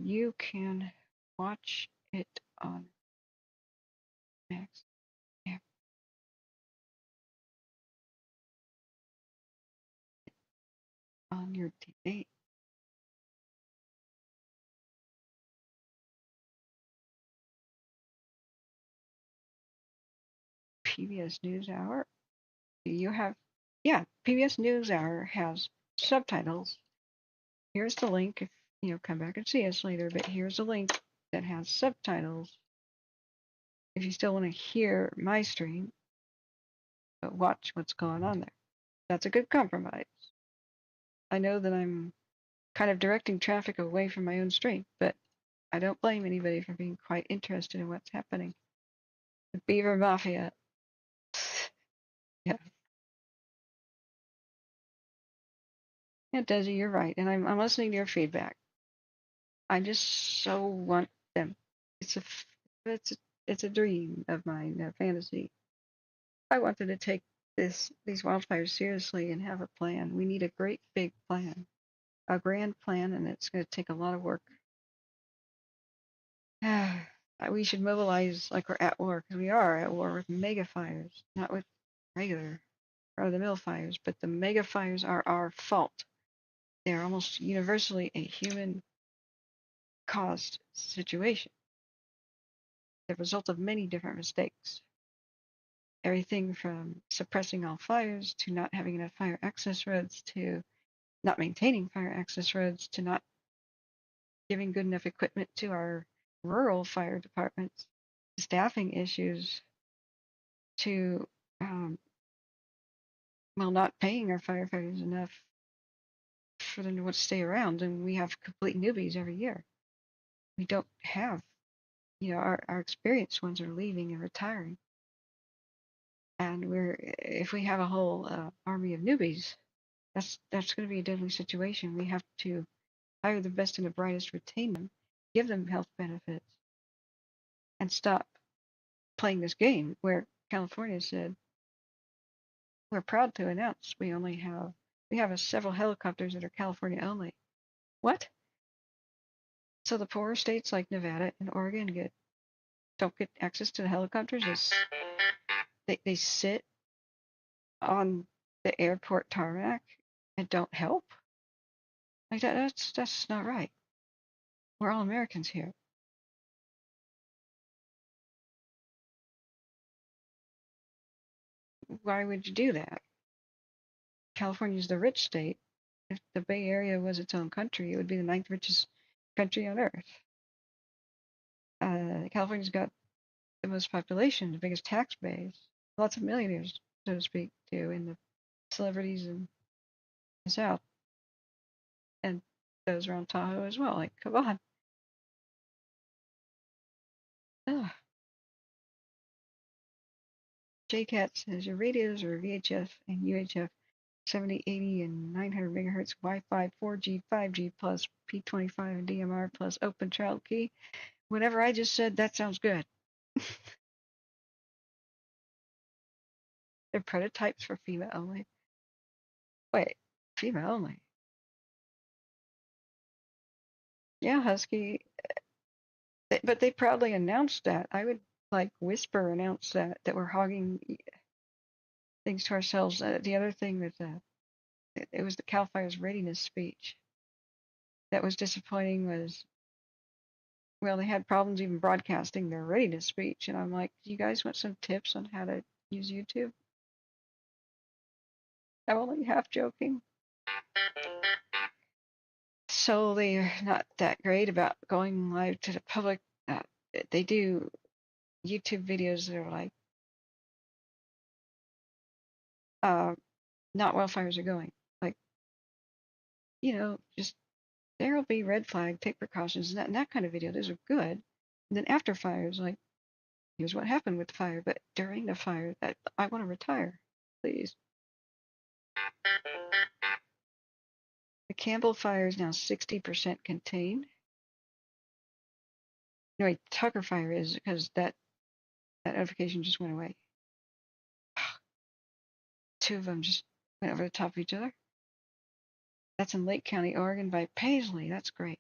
you can watch it on Max. Yeah. On your TV. PBS NewsHour. You have, yeah, PBS NewsHour has subtitles. Here's the link if you come back and see us later, but here's a link that has subtitles. If you still want to hear my stream, but watch what's going on there. That's a good compromise. I know that I'm kind of directing traffic away from my own stream, but I don't blame anybody for being quite interested in what's happening. The Beaver Mafia. Yeah. Yeah, Desi, you're right. And I'm listening to your feedback. I just so want them. It's a dream of mine, a fantasy. I wanted to take these wildfires seriously and have a plan. We need a great big plan, a grand plan, and it's going to take a lot of work. We should mobilize like we're at war, because we are at war with mega fires, not with regular run-of-the-mill fires, but the mega fires are our fault. They are almost universally a human-caused situation, the result of many different mistakes. Everything from suppressing all fires, to not having enough fire access roads, to not maintaining fire access roads, to not giving good enough equipment to our rural fire departments, staffing issues, to not paying our firefighters enough for them to want to stay around, and we have complete newbies every year. We don't have, our experienced ones are leaving and retiring, and if we have a whole army of newbies, that's going to be a deadly situation. We have to hire the best and the brightest, retain them, give them health benefits, and stop playing this game where California said, we're proud to announce we have several helicopters that are California only. What? So the poorer states like Nevada and Oregon don't get access to the helicopters? They sit on the airport tarmac and don't help? Like that's not right. We're all Americans here. Why would you do that? California's the rich state. If the Bay Area was its own country, it would be the ninth richest country on earth. California's got the most population, the biggest tax base, lots of millionaires, so to speak, too, in the celebrities in the South, and those around Tahoe as well. Like, come on. Ugh. JCAT says your radios are VHF and UHF 70, 80, and 900 megahertz Wi-Fi 4G, 5G plus P25 and DMR plus open child key. Whatever I just said, that sounds good. They're prototypes for female only. Wait, female only? Yeah, Husky. But they proudly announced that. I would like whisper announce that we're hogging things to ourselves. The other thing that it was the CAL FIRE's readiness speech that was disappointing was, well, they had problems even broadcasting their readiness speech, and I'm like, do you guys want some tips on how to use YouTube? I'm only half joking. So they're not that great about going live to the public. They do YouTube videos that are like, not wildfires are going. Like, just there'll be red flag, take precautions, and that kind of video. Those are good. And then after fires, like, here's what happened with the fire, but during the fire, I want to retire, please. The Campbell fire is now 60% contained. Anyway, Tucker fire is because that notification just went away. Two of them just went over the top of each other. That's in Lake County, Oregon by Paisley. That's great.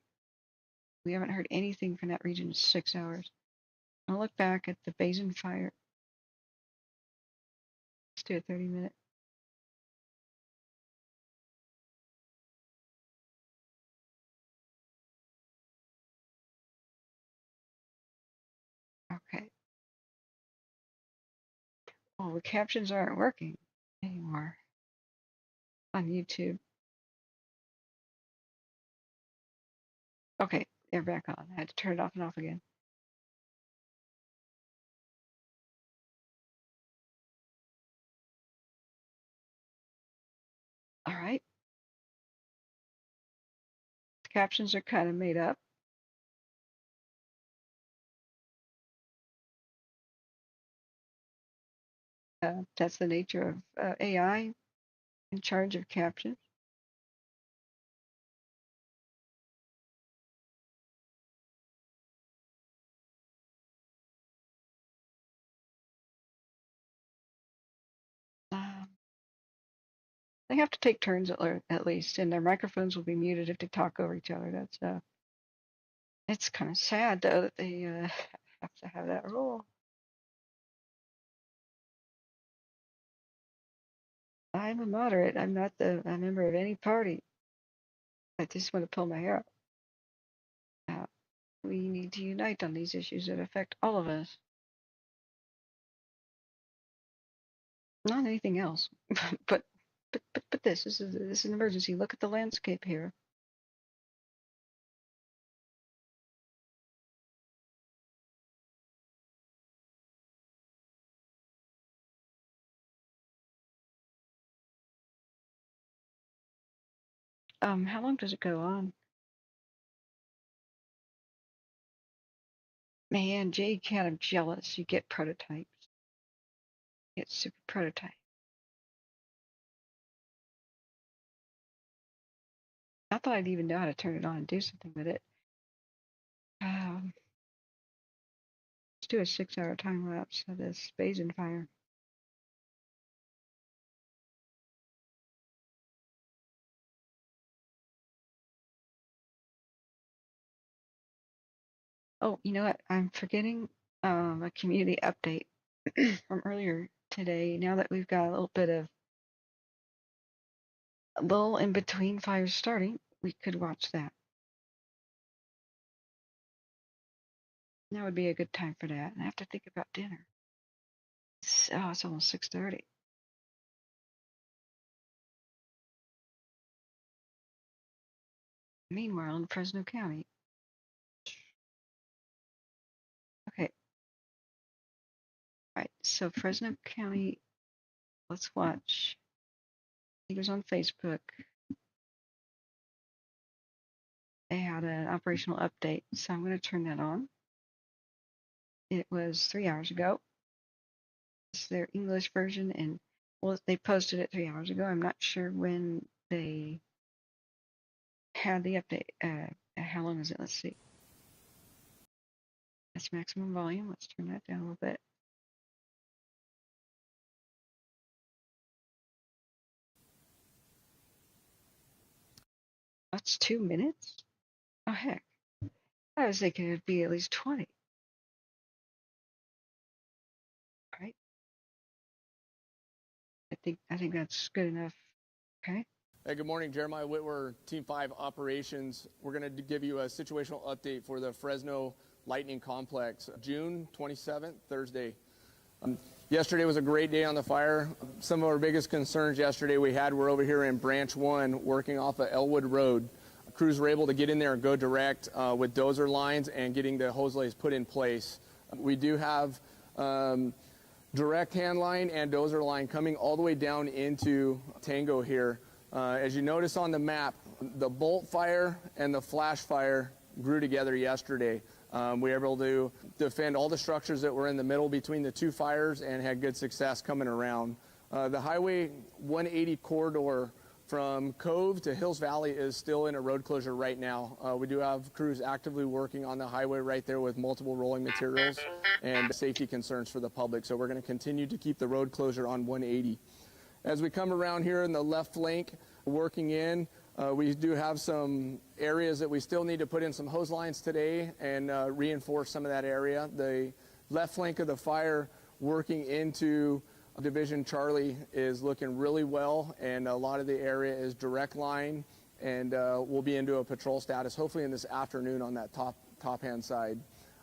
We haven't heard anything from that region in 6 hours. I'll look back at the Basin fire. Let's do a 30-minute. Okay. Oh, the captions aren't working anymore on YouTube. Okay, they're back on. I had to turn it off and off again. All right. The captions are kind of made up. That's the nature of AI in charge of captions. They have to take turns at least, and their microphones will be muted if they talk over each other. It's kind of sad though that they have to have that rule. I'm a moderate. I'm not a member of any party. I just want to pull my hair out. We need to unite on these issues that affect all of us. Not anything else. but this is an emergency. Look at the landscape here. How long does it go on? Man, Jay, kind of jealous. You get prototypes. You get super prototype. I thought I'd even know how to turn it on and do something with it. do a 6-hour time lapse of this basin fire. Oh, you know what? I'm forgetting a community update from earlier today. Now that we've got a little bit of a lull in between fires starting, we could watch that. That would be a good time for that. And I have to think about dinner. Oh, it's almost 6:30. Meanwhile, in Fresno County. Okay. All right. So Fresno County, let's watch. I think it was on Facebook. They had an operational update. So I'm going to turn that on. It was 3 hours ago. It's their English version, and well, they posted it 3 hours ago. I'm not sure when they had the update. How long is it? Let's see. That's maximum volume. Let's turn that down a little bit. That's 2 minutes? Oh, heck. I was thinking it'd be at least 20. All right. I think that's good enough. Okay. Hey, good morning, Jeremiah Whitwer, Team 5 Operations. We're going to give you a situational update for the Fresno Lightning Complex, June 27th, Thursday. Yesterday was a great day on the fire. Some of our biggest concerns yesterday we had were over here in Branch 1 working off of Elwood Road. Crews were able to get in there and go direct with dozer lines and getting the hose lays put in place. We do have direct hand line and dozer line coming all the way down into Tango here. As you notice on the map, the bolt fire and the flash fire grew together yesterday. We were able to defend all the structures that were in the middle between the two fires and had good success coming around. The Highway 180 corridor from Cove to Hills Valley is still in a road closure right now. We do have crews actively working on the highway right there with multiple rolling materials and safety concerns for the public. So we're going to continue to keep the road closure on 180. As we come around here in the left flank, working in, we do have some areas that we still need to put in some hose lines today and reinforce some of that area. The left flank of the fire working into Division Charlie is looking really well, and a lot of the area is direct line, and we'll be into a patrol status hopefully in this afternoon on that top hand side.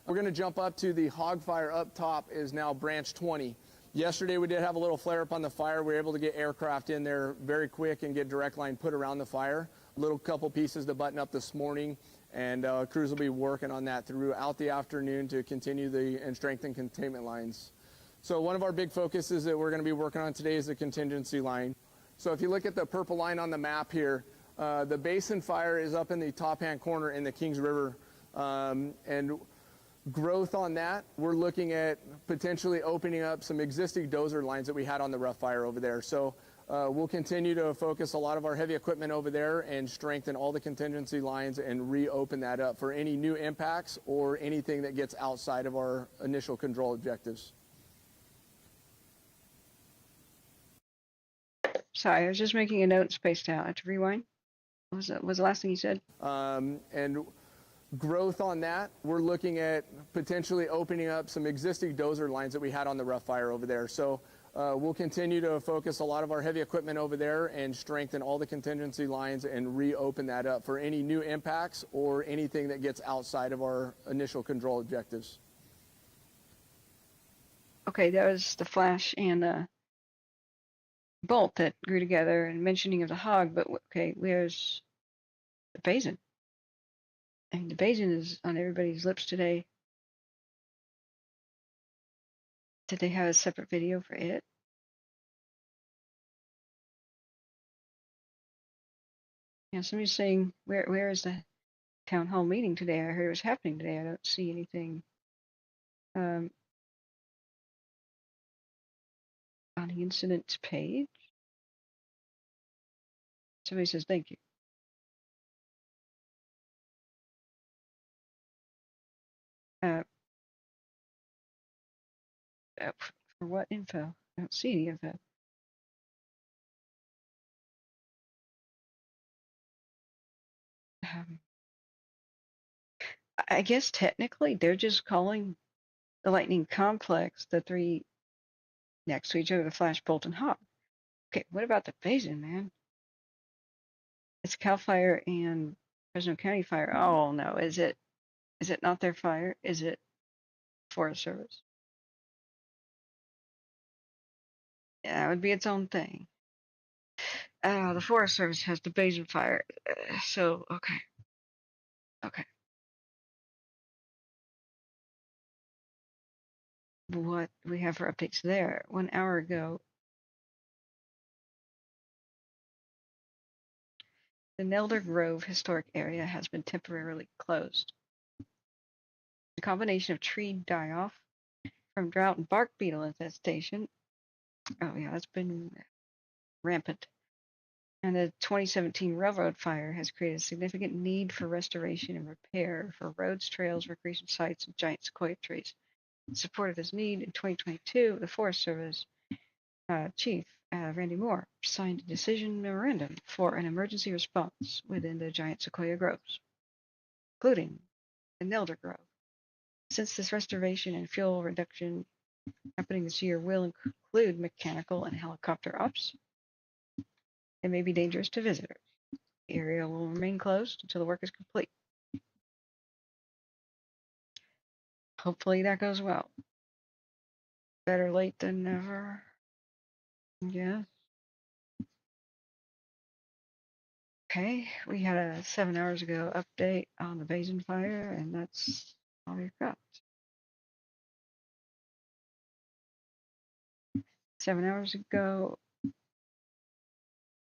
We're going to jump up to the hog fire up top is now Branch 20. Yesterday we did have a little flare up on the fire. We were able to get aircraft in there very quick and get direct line put around the fire. A little couple pieces to button up this morning, and crews will be working on that throughout the afternoon to continue and strengthen containment lines. So one of our big focuses that we're going to be working on today is the contingency line. So if you look at the purple line on the map here, the basin fire is up in the top hand corner in the Kings River, and growth on that, we're looking at potentially opening up some existing dozer lines that we had on the rough fire over there. So we'll continue to focus a lot of our heavy equipment over there and strengthen all the contingency lines and reopen that up for any new impacts or anything that gets outside of our initial control objectives. Sorry, I was just making a note and spaced out. I have to rewind. What was the last thing you said? And growth on that, we're looking at potentially opening up some existing dozer lines that we had on the rough fire over there. So we'll continue to focus a lot of our heavy equipment over there and strengthen all the contingency lines and reopen that up for any new impacts or anything that gets outside of our initial control objectives. Okay, that was the flash and bolt that grew together and mentioning of the hog, but okay, where's the basin? I mean, the basin is on everybody's lips today. Did they have a separate video for it? Yeah, somebody's saying, where is the town hall meeting today? I heard it was happening today. I don't see anything on the incidents page. Somebody says, thank you. For what info? I don't see any info. I guess technically they're just calling the lightning complex the three next to each other, the Flash, Bolt, and Hawk. Okay, what about the basin, man? It's Cal Fire and Fresno County Fire. Oh no, is it not their fire? Is it Forest Service? Yeah, that would be its own thing. The Forest Service has the basin fire. So okay. What we have for updates there? 1 hour ago, the Nelder Grove Historic Area has been temporarily closed. The combination of tree die-off from drought and bark beetle infestation. Oh yeah, that's been rampant. And the 2017 railroad fire has created a significant need for restoration and repair for roads, trails, recreation sites, and giant sequoia trees. In support of this need, in 2022, the Forest Service Chief Randy Moore signed a decision memorandum for an emergency response within the giant sequoia groves, including the Nelder Grove. Since this restoration and fuel reduction happening this year will include mechanical and helicopter ops, it may be dangerous to visitors. The area will remain closed until the work is complete. Hopefully that goes well. Better late than never. Yeah. Okay, we had a 7 hours ago update on the basin fire, and that's all we've got. 7 hours ago,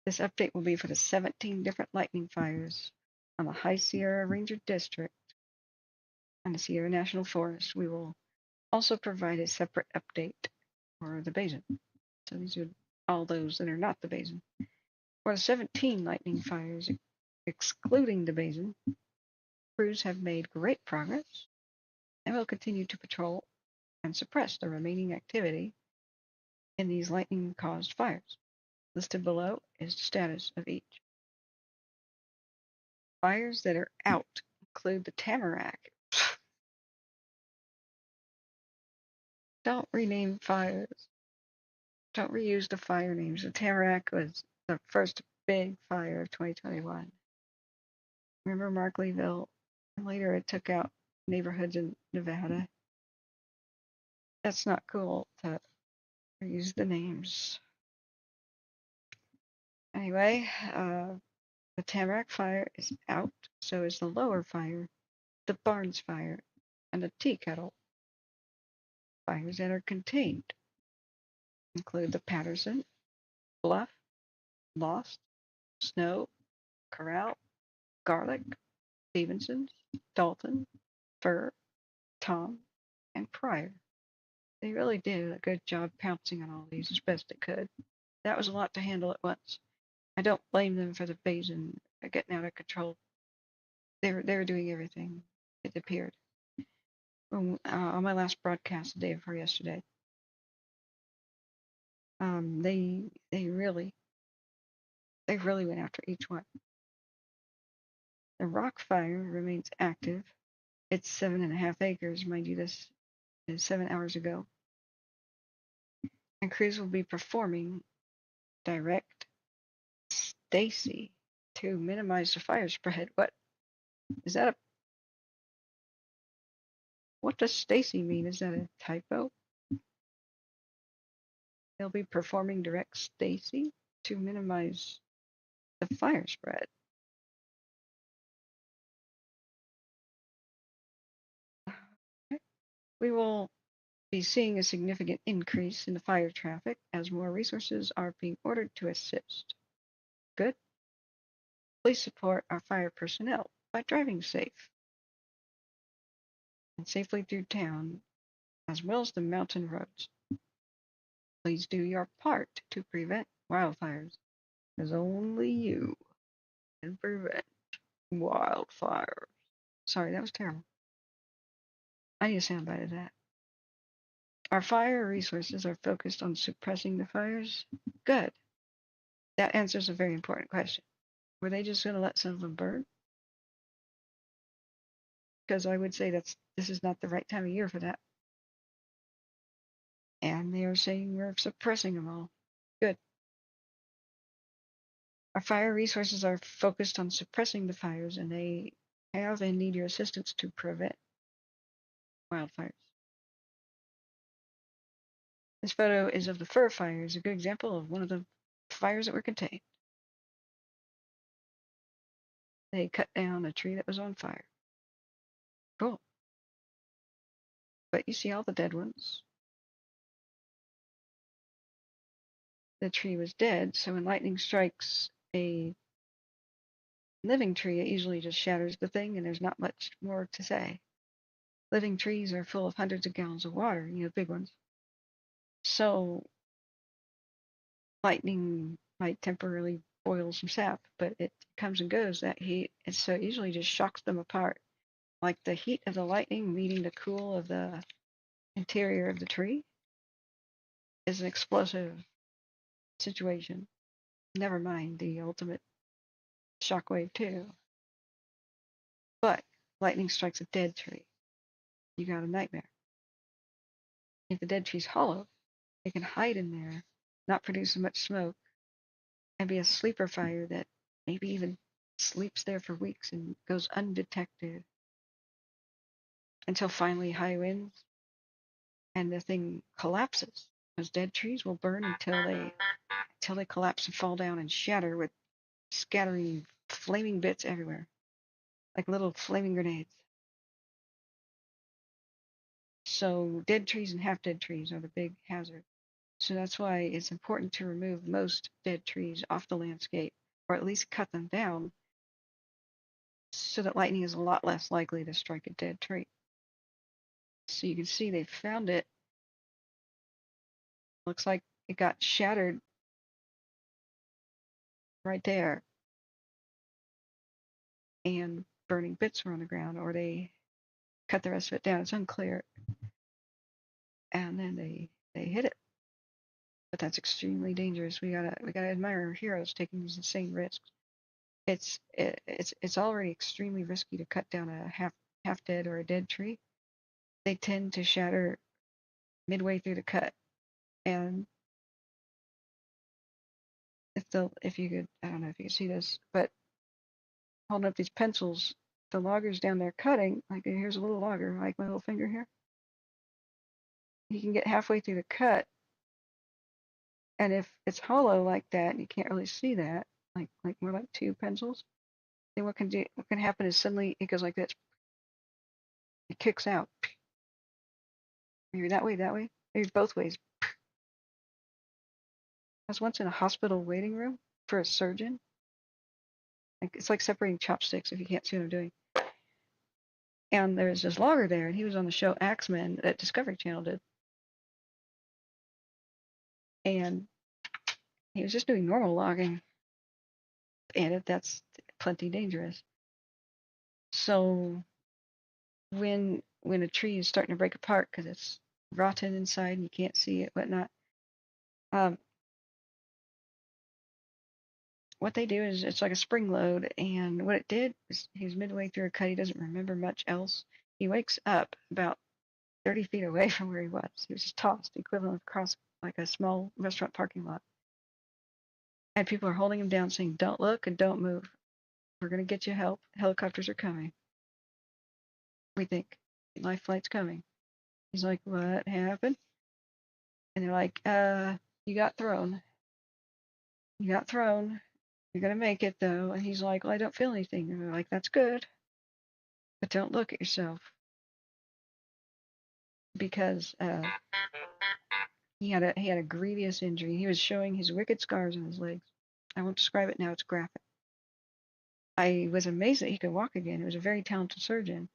this update will be for the 17 different lightning fires on the High Sierra Ranger District and the Sierra National Forest. We will also provide a separate update for the basin. So these are all those that are not the basin. For the 17 lightning fires, excluding the basin, crews have made great progress and will continue to patrol and suppress the remaining activity in these lightning-caused fires. Listed below is the status of each. Fires that are out include the Tamarack. Don't rename fires. Don't reuse the fire names. The Tamarack was the first big fire of 2021. Remember Markleyville? And later it took out neighborhoods in Nevada. That's not cool to reuse the names. Anyway, the Tamarack fire is out, so is the Lower Fire, the Barnes Fire, and the Tea Kettle. Fires that are contained include the Patterson, Bluff, Lost, Snow, Corral, Garlic, Stevenson's, Dalton, Fur, Tom, and Pryor. They really did a good job pouncing on all these as best they could. That was a lot to handle at once. I don't blame them for the basin getting out of control. They were doing everything, it appeared. On my last broadcast the day before yesterday, they really went after each one. The Rock Fire remains active. It's 7.5 acres, mind you. This is 7 hours ago, and crews will be performing direct Stacy to minimize the fire spread. What is that? What does Stacy mean? Is that a typo? They'll be performing direct Stacy to minimize the fire spread. We will be seeing a significant increase in the fire traffic as more resources are being ordered to assist. Good. Please support our fire personnel by driving safe and safely through town, as well as the mountain roads. Please do your part to prevent wildfires, as only you can prevent wildfires. Sorry, that was terrible. I need a soundbite of that. Our fire resources are focused on suppressing the fires. Good. That answers a very important question. Were they just going to let some of them burn? Because I would say this is not the right time of year for that. And they are saying we're suppressing them all. Good. Our fire resources are focused on suppressing the fires, and they have and need your assistance to prevent wildfires. This photo is of the fir fires, a good example of one of the fires that were contained. They cut down a tree that was on fire. Cool. But you see all the dead ones. The tree was dead, so when lightning strikes a living tree, it usually just shatters the thing, and there's not much more to say. Living trees are full of hundreds of gallons of water, big ones. So lightning might temporarily boil some sap, but it comes and goes, that heat, and so it usually just shocks them apart. Like the heat of the lightning meeting the cool of the interior of the tree is an explosive situation. Never mind the ultimate shockwave too. But lightning strikes a dead tree. You got a nightmare. If the dead tree's hollow, it can hide in there, not produce as much smoke, and be a sleeper fire that maybe even sleeps there for weeks and goes undetected until finally high winds and the thing collapses. Those dead trees will burn until they collapse and fall down and shatter with scattering flaming bits everywhere, like little flaming grenades. So dead trees and half dead trees are the big hazard. So that's why it's important to remove most dead trees off the landscape, or at least cut them down, so that lightning is a lot less likely to strike a dead tree. So you can see they found it. Looks like it got shattered right there, and burning bits were on the ground, or they cut the rest of it down. It's unclear. And then they hit it. But that's extremely dangerous. We gotta admire our heroes taking these insane risks. It's already extremely risky to cut down a half dead or a dead tree. They tend to shatter midway through the cut. And if you could, I don't know if you can see this, but holding up these pencils, the loggers down there cutting, like here's a little logger, like my little finger here. You can get halfway through the cut, and if it's hollow like that, and you can't really see that, like more like two pencils, then what can happen is suddenly it goes like this. It kicks out. Maybe that way, maybe both ways. I was once in a hospital waiting room for a surgeon. It's like separating chopsticks if you can't see what I'm doing. And there's this logger there, and he was on the show Axemen that Discovery Channel did. And he was just doing normal logging, and that's plenty dangerous. So when a tree is starting to break apart because it's rotten inside and you can't see it, whatnot, what they do is it's like a spring load, and what it did is he's midway through a cut. He doesn't remember much else. He wakes up about 30 feet away from where he was. He was just tossed, equivalent across like a small restaurant parking lot. And people are holding him down saying, "Don't look and don't move. We're going to get you help. Helicopters are coming. We think life flight's coming." He's like, "What happened?" And they're like, you got thrown. You got thrown. You're going to make it, though." And he's like, "Well, I don't feel anything." And they're like, "That's good. But don't look at yourself." Because he had a grievous injury. He was showing his wicked scars on his legs. I won't describe it now. It's graphic. I was amazed that he could walk again. He was a very talented surgeon.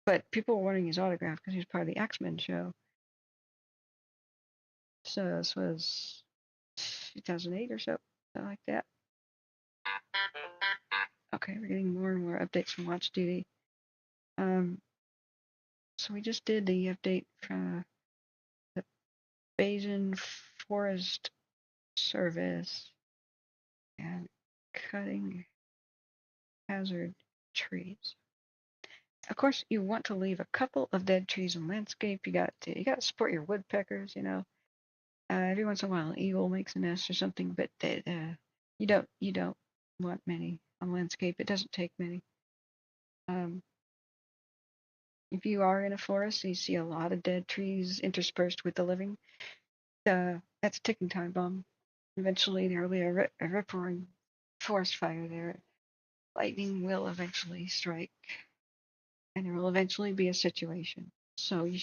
But people were wanting his autograph because he was part of the X-Men show. So this was 2008 or so, something like that. Okay, we're getting more and more updates from Watch Duty. So we just did the update from the Basin Forest Service and cutting hazard trees. Of course, you want to leave a couple of dead trees in landscape. You got to support your woodpeckers. You know, every once in a while, an eagle makes a nest or something, but you don't want many on landscape. It doesn't take many. If you are in a forest and you see a lot of dead trees interspersed with the living, that's a ticking time bomb. Eventually, there will be a rip-roaring forest fire there. Lightning will eventually strike, and there will eventually be a situation. So you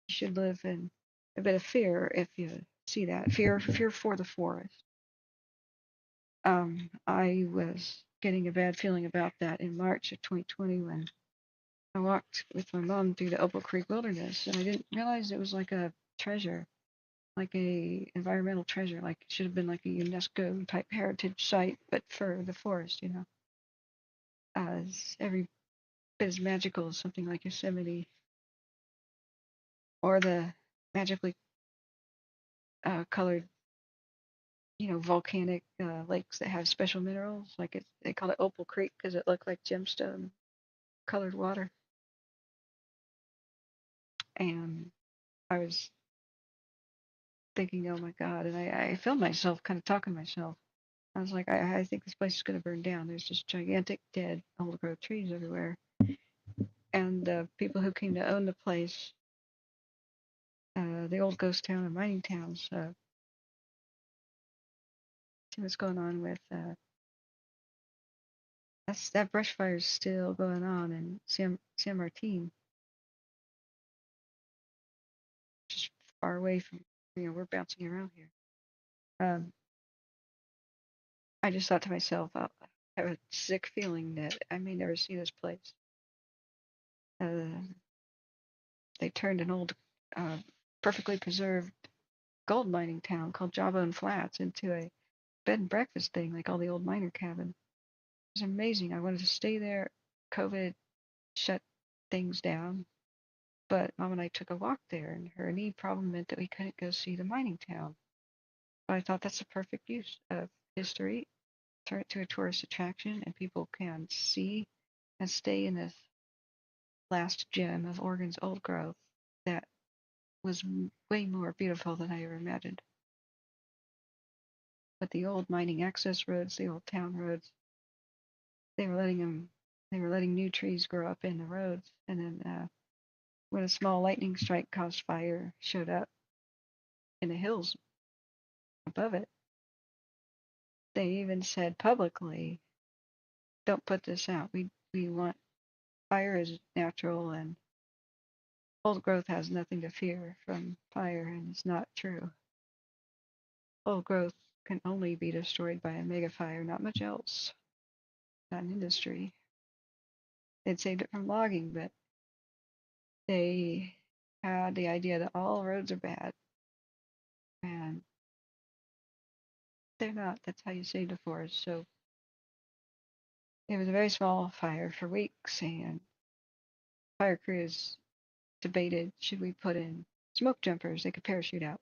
should live in a bit of fear if you see that. Fear for the forest. I was getting a bad feeling about that in March of 2020 when I walked with my mom through the Opal Creek Wilderness, and I didn't realize it was like a treasure, like a environmental treasure, like it should have been like a UNESCO type heritage site, but for the forest, you know. It's every bit as magical as something like Yosemite or the magically colored, you know, volcanic lakes that have special minerals. Like they call it Opal Creek because it looked like gemstone colored water. And I was thinking, oh my God, and I filmed myself kind of talking to myself. I was like, I think this place is going to burn down. There's just gigantic dead old growth trees everywhere. And the people who came to own the place, the old ghost town and mining towns, see what's going on with that brush fire is still going on in San Martin, just far away from, you know, we're bouncing around here. I just thought to myself, I have a sick feeling that I may never see this place. They turned an old, perfectly preserved gold mining town called Jawbone Flats into a bed and breakfast thing, like all the old miner cabins. It was amazing. I wanted to stay there. COVID shut things down, but Mom and I took a walk there, and her knee problem meant that we couldn't go see the mining town. But I thought that's a perfect use of history. Turn it to a tourist attraction, and people can see and stay in this last gem of Oregon's old growth that was way more beautiful than I ever imagined. But the old mining access roads, the old town roads, they were letting new trees grow up in the roads. And then when a small lightning strike caused fire showed up in the hills above it, they even said publicly, "Don't put this out. We want fire is natural and old growth has nothing to fear from fire," and it's not true. Old growth can only be destroyed by a mega fire, not much else. Not an industry. They'd saved it from logging, but they had the idea that all roads are bad, and they're not. That's how you save the forest. So it was a very small fire for weeks, and fire crews debated, should we put in smoke jumpers they could parachute out?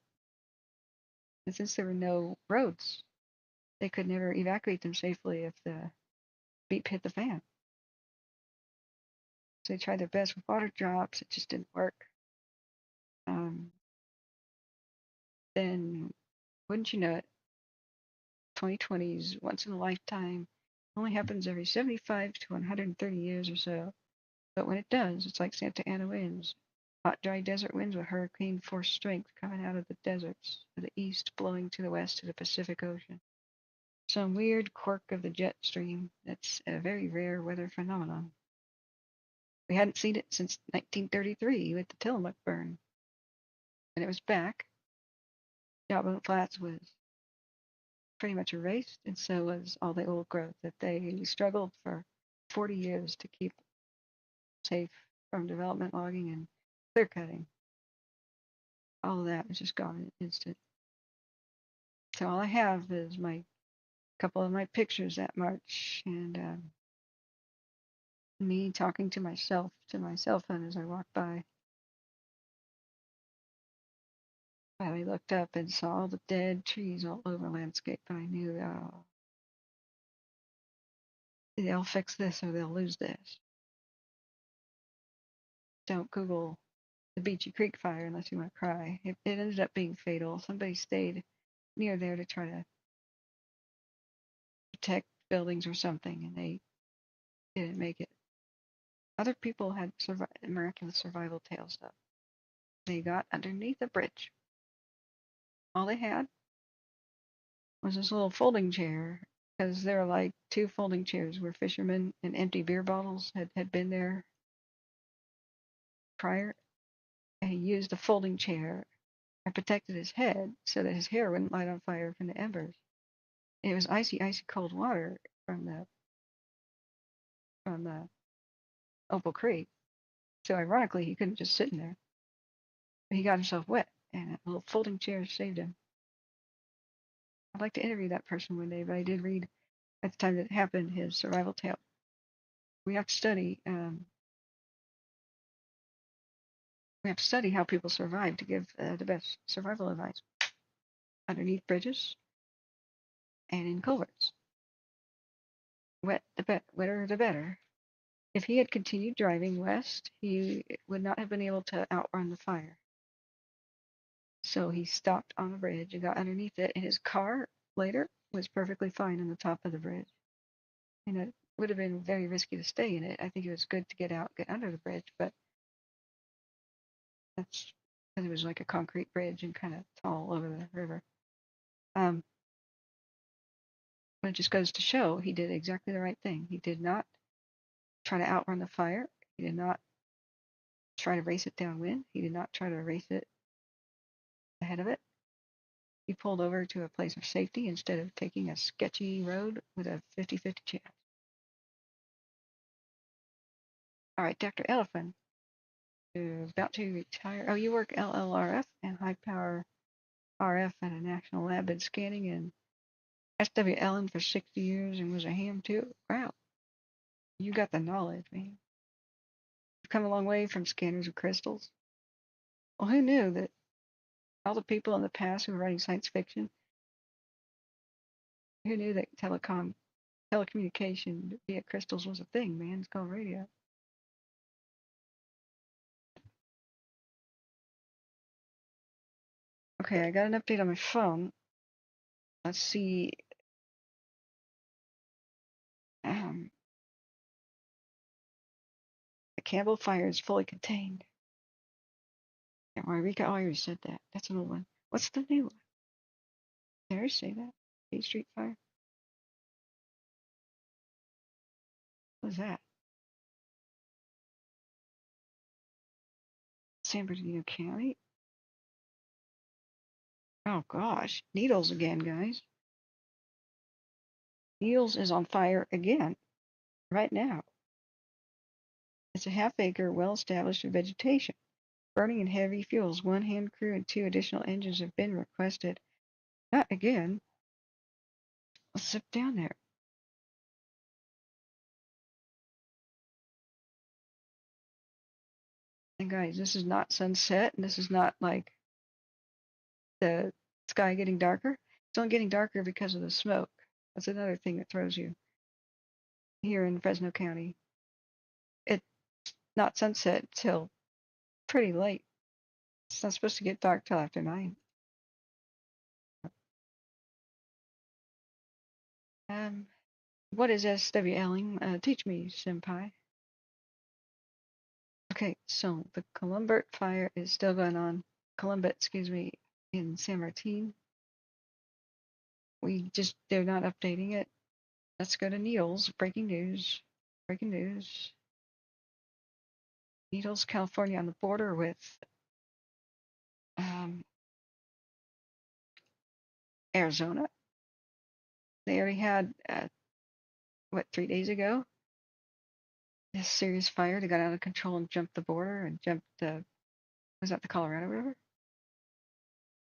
And since there were no roads, they could never evacuate them safely if the beep hit the fan. So they tried their best with water drops. It just didn't work. Then, wouldn't you know it, 2020's once in a lifetime. Only happens every 75 to 130 years or so. But when it does, it's like Santa Ana winds. Hot, dry desert winds with hurricane force strength coming out of the deserts to the east, blowing to the west to the Pacific Ocean. Some weird quirk of the jet stream that's a very rare weather phenomenon. We hadn't seen it since 1933 with the Tillamook burn. When it was back, Jawbone Flats was pretty much erased, and so was all the old growth that they struggled for 40 years to keep safe from development logging and clear cutting. All of that was just gone in an instant. So all I have is my couple of my pictures that March, and me talking to myself to my cell phone as I walk by. I looked up and saw all the dead trees all over the landscape, and I knew they'll fix this or they'll lose this. Don't Google the Beachy Creek fire unless you want to cry. It ended up being fatal. Somebody stayed near there to try to protect buildings or something, and they didn't make it. Other people had miraculous survival tales, though. They got underneath a bridge. All they had was this little folding chair, because there were like 2 folding chairs where fishermen and empty beer bottles had been there prior, and he used the folding chair and protected his head so that his hair wouldn't light on fire from the embers. And it was icy, icy cold water from the Opal Creek. So ironically, he couldn't just sit in there. But he got himself wet, and a little folding chair saved him. I'd like to interview that person one day, but I did read at the time that it happened his survival tale. We have to study. We have to study how people survive to give the best survival advice. Underneath bridges and in culverts. Wetter the better. If he had continued driving west, he would not have been able to outrun the fire. So he stopped on the bridge and got underneath it, and his car later was perfectly fine on the top of the bridge. And it would have been very risky to stay in it. I think it was good to get out, get under the bridge, but that's because it was like a concrete bridge and kind of tall over the river. But it just goes to show he did exactly the right thing. He did not try to outrun the fire. He did not try to race it downwind. He did not try to race it ahead of it. He pulled over to a place of safety instead of taking a sketchy road with a 50-50 chance. All right, Dr. Elephant, you're about to retire. Oh, you work LLRF and high power RF at a national lab in scanning and SWLN for 60 years and was a ham too. Wow, you got the knowledge, man. You've come a long way from scanners of crystals. Well, who knew that all the people in the past who were writing science fiction, who knew that telecommunication via crystals was a thing, man? It's called radio. Okay, I got an update on my phone. Let's see. The Campbell fire is fully contained. Yeah, Marika already said that. That's an old one. What's the new one? Did I say that? Bay Street fire? What was that? San Bernardino County? Oh gosh, Needles again, guys. Needles is on fire again, right now. It's a half-acre, well-established vegetation, burning in heavy fuels. 1 hand crew and 2 additional engines have been requested. Not again. Let's zip down there. And guys, this is not sunset, and this is not like the sky getting darker. It's only getting darker because of the smoke. That's another thing that throws you. Here in Fresno County, it's not sunset till pretty late. It's not supposed to get dark till after 9. What is SWLing? Teach me, senpai. Okay, so the Columbert fire is still going on. Columbet, excuse me, in San Martin. They're not updating it. Let's go to Needles. Breaking news. Breaking news. Needles, California, on the border with Arizona. They already had, 3 days ago? This serious fire. They got out of control and jumped the border and jumped was that the Colorado River?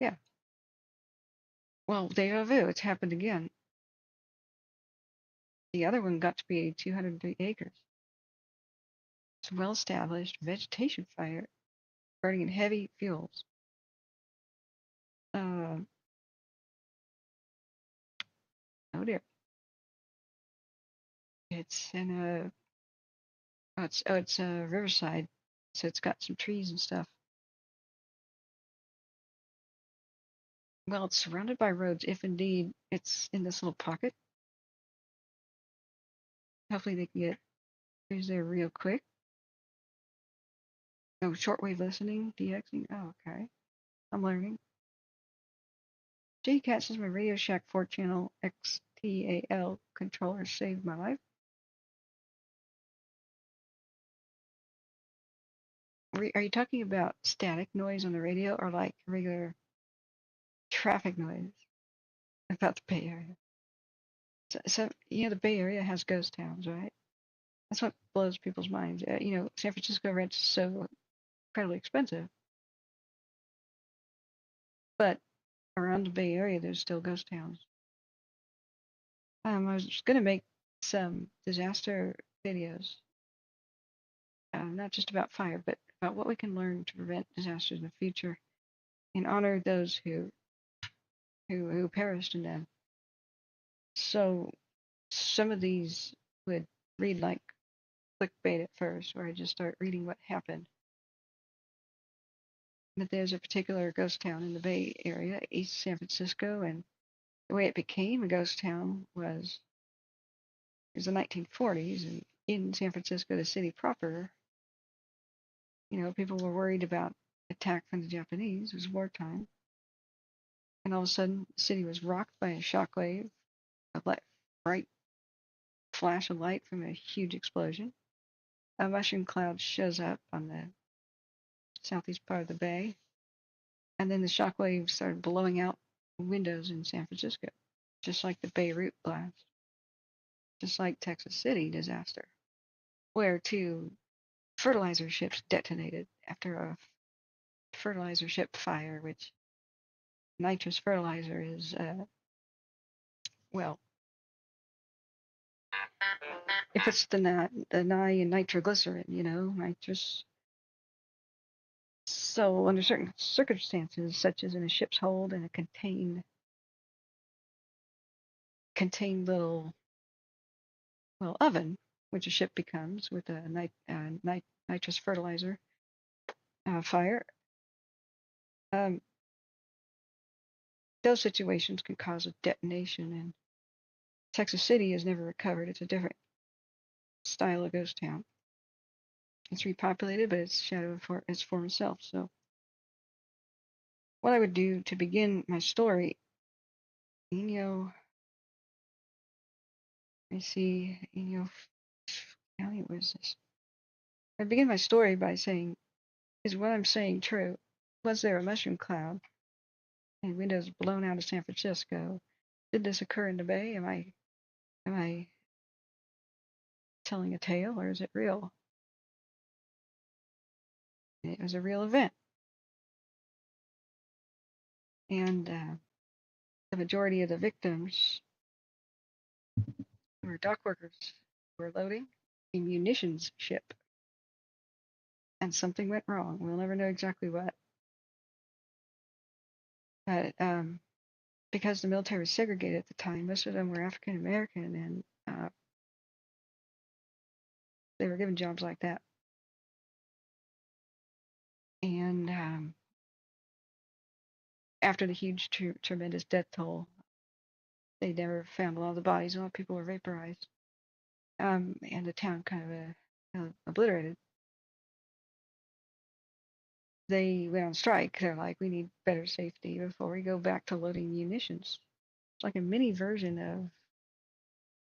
Yeah. Well, deja vu. It's happened again. The other one got to be 203 acres. It's a well-established vegetation fire burning in heavy fuels. Oh dear. It's in it's Riverside, so it's got some trees and stuff. Well, it's surrounded by roads, if indeed it's in this little pocket. Hopefully they can get through there real quick. Oh, shortwave listening, DXing. Oh, okay. I'm learning. JCat says my Radio Shack 4-channel XTAL controller saved my life. Are you talking about static noise on the radio or like regular traffic noise about the Bay Area? So the Bay Area has ghost towns, right? That's what blows people's minds. San Francisco rent's so incredibly expensive, but around the Bay Area, there's still ghost towns. I was going to make some disaster videos, not just about fire, but about what we can learn to prevent disasters in the future and honor those who perished in them. So some of these would read like clickbait at first, where I just start reading what happened. But there's a particular ghost town in the Bay Area, East San Francisco, and the way it became a ghost town was the 1940s, and in San Francisco, the city proper, people were worried about attack from the Japanese. It was wartime, and all of a sudden, the city was rocked by a shockwave, a bright flash of light from a huge explosion. A mushroom cloud shows up on the southeast part of the bay, and then the shockwave started blowing out windows in San Francisco, just like the Beirut blast, just like Texas City disaster, where two fertilizer ships detonated after a fertilizer ship fire, which nitrous fertilizer is, if it's the ni in nitroglycerin, nitrous. So under certain circumstances, such as in a ship's hold and a contained little, oven, which a ship becomes with a nitrous fertilizer fire, those situations can cause a detonation. And Texas City has never recovered. It's a different style of ghost town. It's repopulated, but it's shadow for its former self. So what I would do to begin my story, Inyo, let me see, Inyo County, what is this? I begin my story by saying, is what I'm saying true? Was there a mushroom cloud and windows blown out of San Francisco? Did this occur in the Bay? Am I telling a tale, or is it real? It was a real event. And the majority of the victims were dock workers who were loading a munitions ship. And something went wrong. We'll never know exactly what. But because the military was segregated at the time, most of them were African American, and they were given jobs like that. And after the huge, tremendous death toll, they never found a lot of the bodies. A lot of people were vaporized, and the town kind of obliterated. They went on strike. They're like, we need better safety before we go back to loading munitions. It's like a mini version of,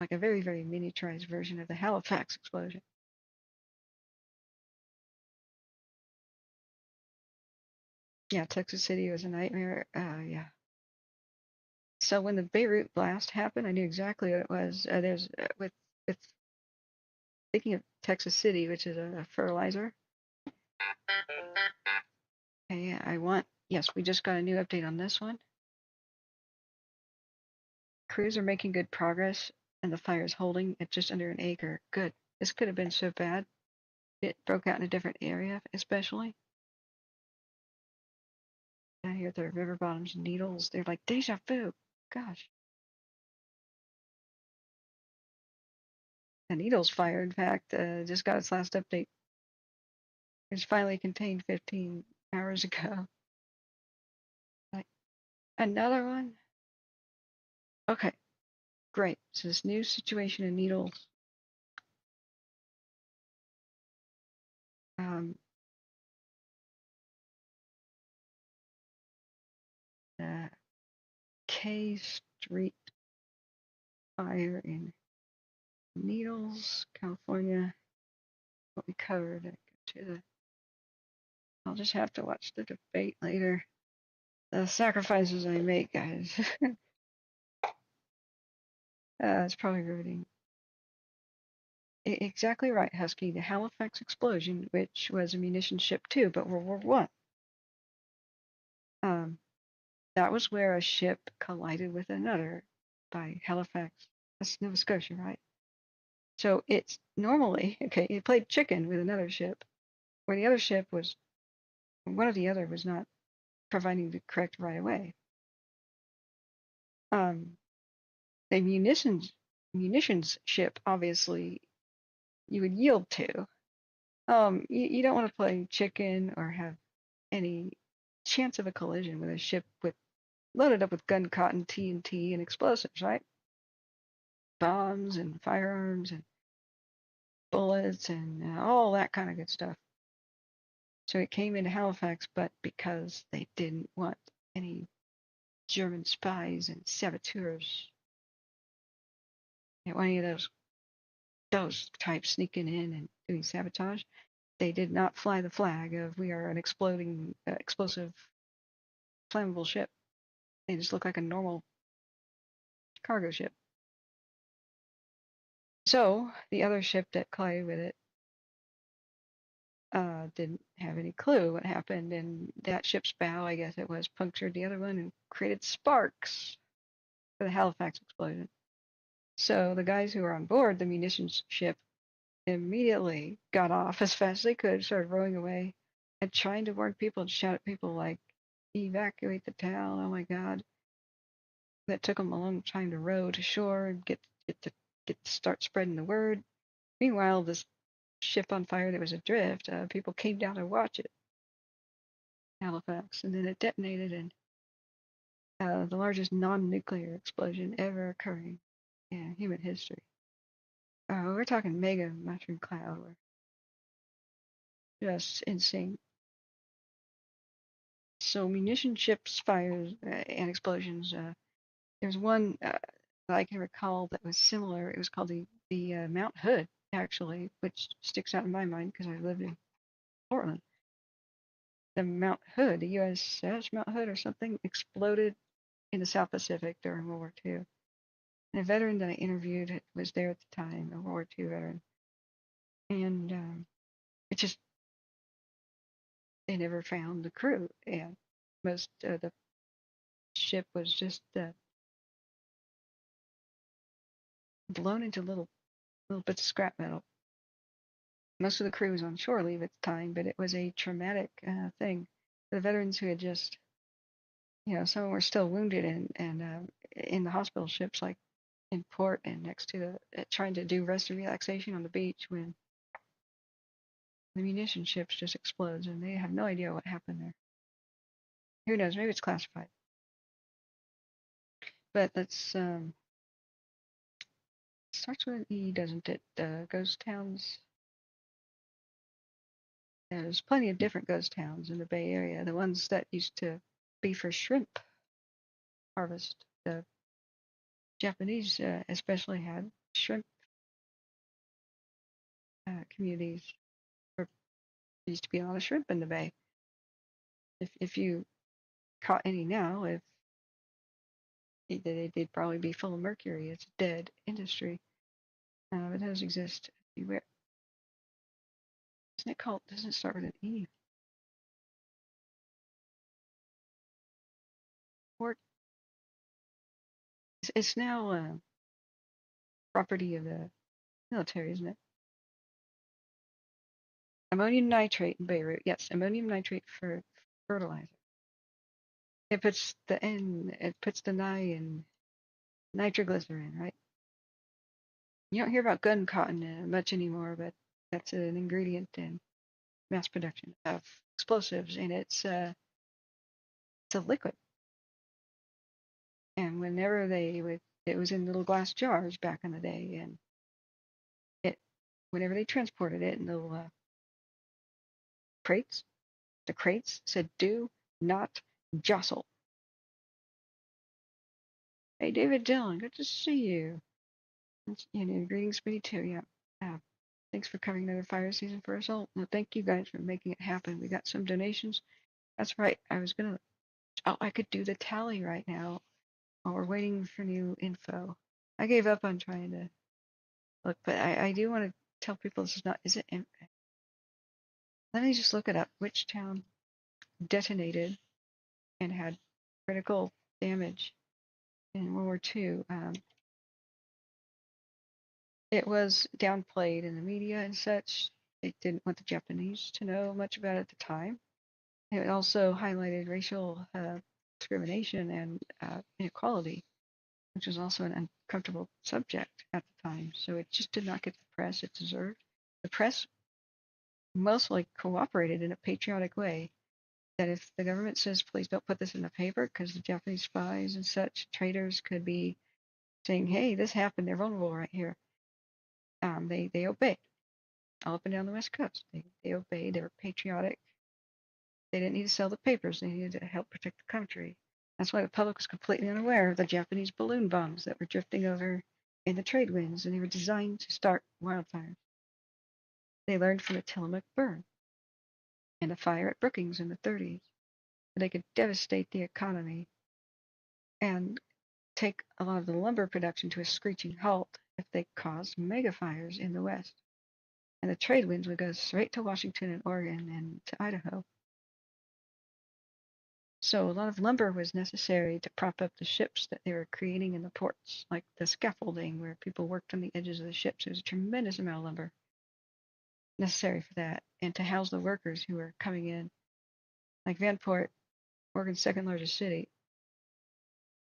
like a very, very miniaturized version of the Halifax explosion. Yeah, Texas City was a nightmare. Yeah. So when the Beirut blast happened, I knew exactly what it was. With thinking of Texas City, which is a fertilizer. Okay, yes, we just got a new update on this one. Crews are making good progress, and the fire is holding at just under an acre. Good. This could have been so bad. It broke out in a different area, especially. down here at the river bottoms, needles. They're like deja vu. Gosh. The Needles fire, in fact, just got its last update. It was finally contained 15 hours ago. Like, another one? Okay, great. So this new situation in Needles. The K Street fire in Needles, California. What we covered. I'll just have to watch the debate later. The sacrifices I make, guys. It's probably riveting. Exactly right, Husky. The Halifax explosion, which was a munitions ship too, but World War One. That was where a ship collided with another by Halifax. That's Nova Scotia, right? So it's normally, okay, it played chicken with another ship, where the other ship was, one or the other was not providing the correct right away. The munitions ship, obviously, you would yield to. You don't want to play chicken or have any chance of a collision with a ship with loaded up with gun cotton, TNT, and explosives, right? Bombs and firearms and bullets and all that kind of good stuff. So it came into Halifax, but because they didn't want any German spies and saboteurs, any of those types sneaking in and doing sabotage, they did not fly the flag of we are an exploding, explosive, flammable ship. They just look like a normal cargo ship. So the other ship that collided with it didn't have any clue what happened, and that ship's bow, I guess it was, punctured the other one and created sparks for the Halifax explosion. So the guys who were on board the munitions ship immediately got off as fast as they could, started rowing away, and trying to warn people and shout at people like, evacuate the town, oh my God. That took them a long time to row to shore and get to start spreading the word. Meanwhile, this ship on fire that was adrift, people came down to watch it, Halifax, and then it detonated, and the largest non-nuclear explosion ever occurring in human history. We're talking mega mushroom cloud. We're just insane. So munition ships, fires, and explosions. There's one that I can recall that was similar. It was called the Mount Hood, actually, which sticks out in my mind because I lived in Portland. The Mount Hood, the USS Mount Hood or something, exploded in the South Pacific during World War II. And a veteran that I interviewed was there at the time, a World War II veteran. And it just, they never found the crew. And most of the ship was just blown into little bits of scrap metal. Most of the crew was on shore leave at the time, but it was a traumatic thing. The veterans who had just, some were still wounded and in the hospital ships, like in port and next to trying to do rest and relaxation on the beach when the munition ships just explodes and they have no idea what happened there. Who knows? Maybe it's classified. But that's starts with an E, doesn't it? Ghost towns. There's plenty of different ghost towns in the Bay Area. The ones that used to be for shrimp harvest. The Japanese especially had shrimp communities. There used to be a lot of shrimp in the bay. If you caught any now, they'd probably be full of mercury. It's a dead industry. It does exist everywhere. Isn't it called? Doesn't it start with an E? Port. It's now property of the military, isn't it? Ammonium nitrate in Beirut. Yes, ammonium nitrate for fertilizer. it puts the ni in nitroglycerin, right? You don't hear about gun cotton much anymore, but that's an ingredient in mass production of explosives, and it's a liquid. And whenever it was in little glass jars back in the day, and whenever they transported it in little crates, the crates said, "Do not jostle." Hey, David Dillon, good to see you. Greetings, me too. Yeah. Thanks for covering another fire season for us all. No, thank you guys for making it happen. We got some donations. That's right. I could do the tally right now while we're waiting for new info. I gave up on trying to look, but I do want to tell people this is it? Let me just look it up. Which town detonated and had critical damage in World War II? It was downplayed in the media and such. They didn't want the Japanese to know much about it at the time. It also highlighted racial discrimination and inequality, which was also an uncomfortable subject at the time. So it just did not get the press it deserved. The press mostly cooperated in a patriotic way, that if the government says, please don't put this in the paper, because the Japanese spies and such traitors could be saying, hey, this happened, they're vulnerable right here. They obeyed all up and down the West Coast. They obeyed, they were patriotic. They didn't need to sell the papers, they needed to help protect the country. That's why the public was completely unaware of the Japanese balloon bombs that were drifting over in the trade winds, and they were designed to start wildfires. They learned from the Tillamook burn and a fire at Brookings in the 30s. They could devastate the economy and take a lot of the lumber production to a screeching halt if they caused mega fires in the West. And the trade winds would go straight to Washington and Oregon and to Idaho. So a lot of lumber was necessary to prop up the ships that they were creating in the ports, like the scaffolding where people worked on the edges of the ships. There was a tremendous amount of lumber necessary for that, and to house the workers who were coming in. Like Vanport, Oregon's second largest city,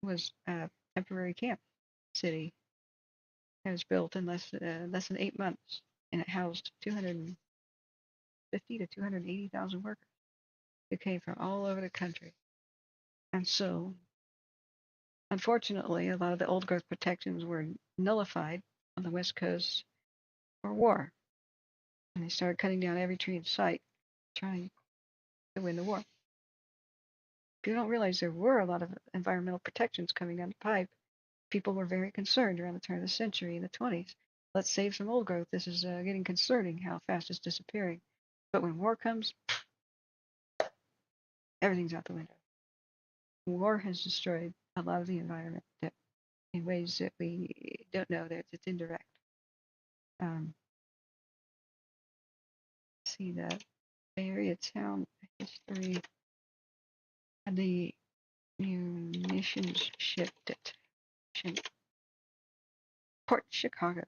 was a temporary camp city. It was built in less than 8 months, and it housed 250 to 280,000 workers who came from all over the country. And so, unfortunately, a lot of the old growth protections were nullified on the West Coast for war. And they started cutting down every tree in sight, trying to win the war. People don't realize there were a lot of environmental protections coming down the pipe. People were very concerned around the turn of the century in the 20s. Let's save some old growth. This is getting concerning how fast it's disappearing. But when war comes, everything's out the window. War has destroyed a lot of the environment in ways that we don't know, that it's indirect. See the Bay Area town history and the munitions shipped at Port Chicago.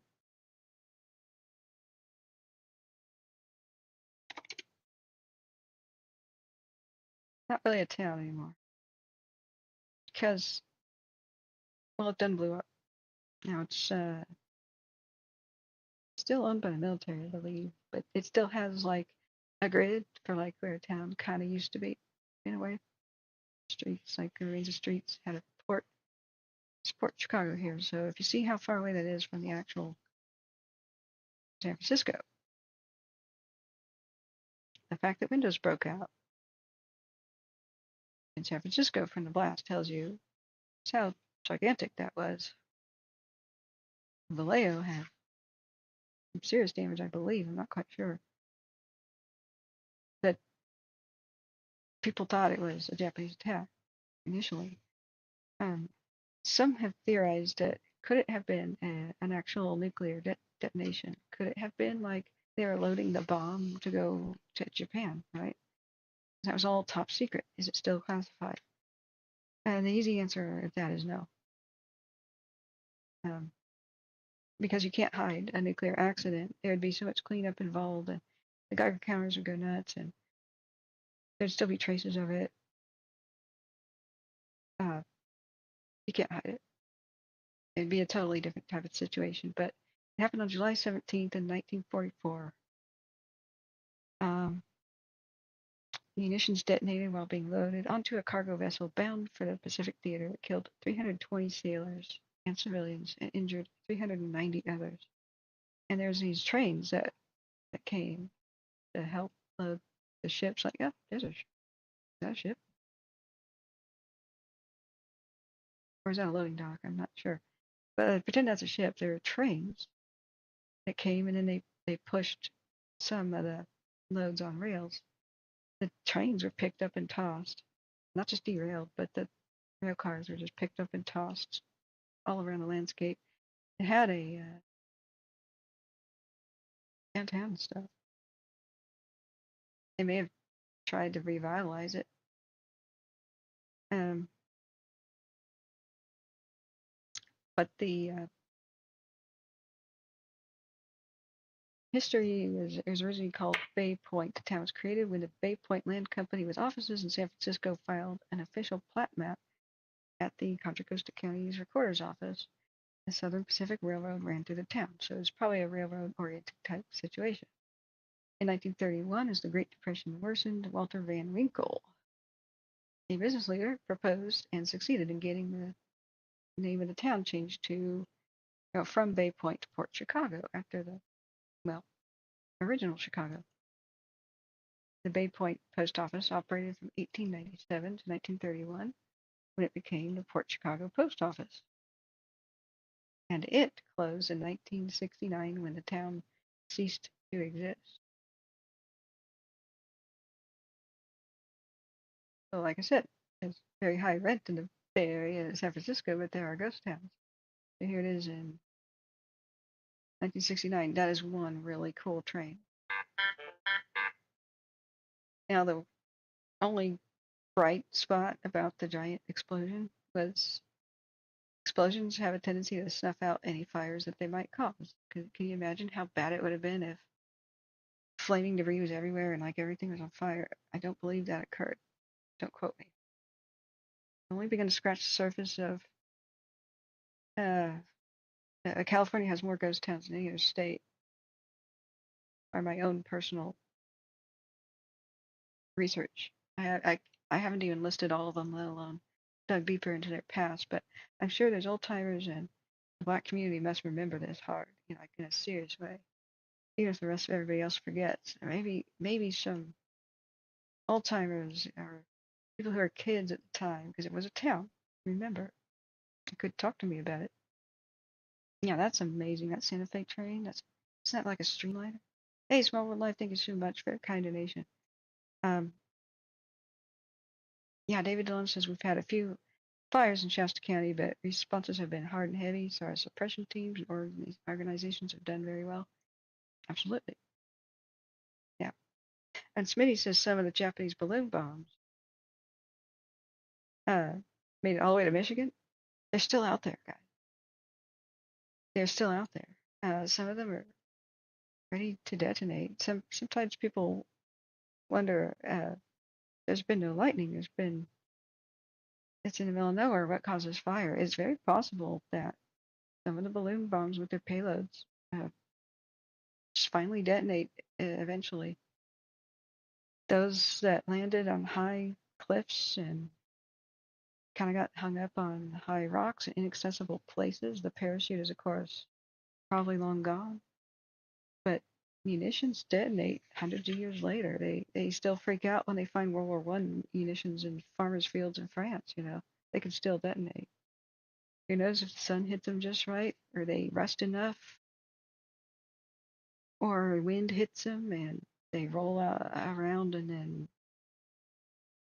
Not really a town anymore, because, well, it done blew up. Now it's still owned by the military, I believe, but it still has like a grid for like where a town kind of used to be, in a way. Streets, like a range of streets, had a port. It's Port Chicago here, so if you see how far away that is from the actual San Francisco, the fact that windows broke out in San Francisco from the blast tells you just how gigantic that was. Vallejo had some serious damage, I believe. I'm not quite sure. But people thought it was a Japanese attack initially. Some have theorized that could it have been an actual nuclear detonation? Could it have been like they were loading the bomb to go to Japan, right? That was all top secret. Is it still classified? And the easy answer of that is no. Because you can't hide a nuclear accident. There would be so much cleanup involved, and the Geiger counters would go nuts, and there'd still be traces of it. You can't hide it. It'd be a totally different type of situation. But it happened on July 17th in 1944. Munitions detonated while being loaded onto a cargo vessel bound for the Pacific Theater. It killed 320 sailors and civilians and injured 390 others. And there's these trains that came to help load the ships. Like, yeah, there's a ship. Or is that a loading dock? I'm not sure. But pretend that's a ship. There were trains that came, and then they pushed some of the loads on rails. The trains were picked up and tossed, not just derailed, but the rail cars were just picked up and tossed all around the landscape. It had a downtown stuff. They may have tried to revitalize it. But the history was originally called Bay Point. The town was created when the Bay Point Land Company with offices in San Francisco filed an official plat map at the Contra Costa County's recorder's office. The Southern Pacific Railroad ran through the town, so it was probably a railroad-oriented type situation. In 1931, as the Great Depression worsened, Walter Van Winkle, a business leader, proposed and succeeded in getting the name of the town changed to from Bay Point to Port Chicago after the original Chicago. The Bay Point Post Office operated from 1897 to 1931 when it became the Port Chicago Post Office. And it closed in 1969 when the town ceased to exist. So like I said, there's very high rent in the Bay Area of San Francisco, but there are ghost towns. So here it is in 1969. That is one really cool train. Now, the only bright spot about the giant explosion was explosions have a tendency to snuff out any fires that they might cause. Can you imagine how bad it would have been if flaming debris was everywhere and like everything was on fire? I don't believe that occurred. Don't quote me. I only began to scratch the surface of California has more ghost towns than any other state, by my own personal research. I haven't even listed all of them, let alone dug deeper into their past, but I'm sure there's old timers and the Black community must remember this hard, like in a serious way, even if the rest of everybody else forgets. Maybe some old timers or people who are kids at the time, because it was a town, remember, could talk to me about it. Yeah, that's amazing. That Santa Fe train, isn't that like a streamliner? Hey, Small World Life, thank you so much for a kind donation. Yeah, David Dillon says we've had a few fires in Shasta County, but responses have been hard and heavy, so our suppression teams or organizations have done very well. Absolutely. Yeah. And Smitty says some of the Japanese balloon bombs made it all the way to Michigan. They're still out there, guys. They're still out there. Some of them are ready to detonate. Sometimes people wonder, there's been no lightning. It's in the middle of nowhere. What causes fire? It's very possible that some of the balloon bombs with their payloads just finally detonate eventually. Those that landed on high cliffs and kind of got hung up on high rocks and inaccessible places, the parachute is, of course, probably long gone. But munitions detonate hundreds of years later. They still freak out when they find World War I munitions in farmers' fields in France, They can still detonate. Who knows if the sun hits them just right, or they rust enough, or wind hits them and they roll around and then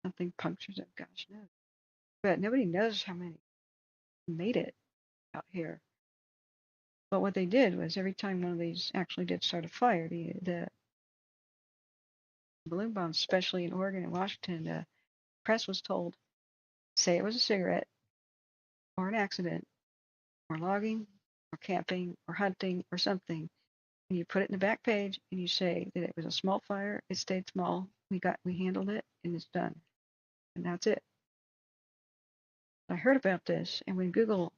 something punctures them. Gosh, no. But nobody knows how many made it out here. But what they did was every time one of these actually did start a fire, the balloon bombs, especially in Oregon and Washington, the press was told, say it was a cigarette or an accident or logging or camping or hunting or something, and you put it in the back page and you say that it was a small fire, it stayed small, we handled it, and it's done. And that's it. I heard about this, and when Google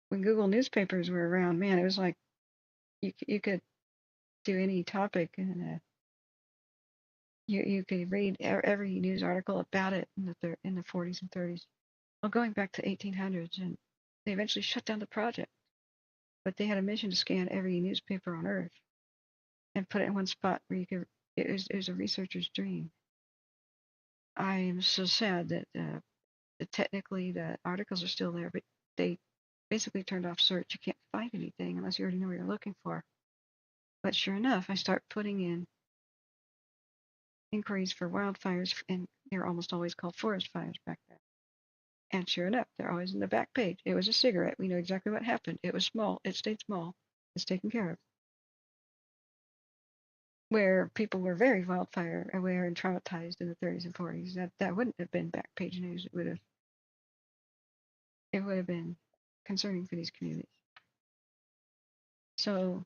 newspapers were around, man, it was like you could do any topic, and you could read every news article about it in the 40s and 30s. Well, going back to 1800s, and they eventually shut down the project, but they had a mission to scan every newspaper on Earth and put it in one spot where you could. It was a researcher's dream. I am so sad that technically the articles are still there, but they basically turned off search. You can't find anything unless you already know what you're looking for. But sure enough, I start putting in inquiries for wildfires, and they're almost always called forest fires back then. And sure enough, they're always in the back page. It was a cigarette. We know exactly what happened. It was small. It stayed small. It's taken care of. Where people were very wildfire aware and traumatized in the 30s and 40s, that wouldn't have been back page news. It would have been concerning for these communities. So,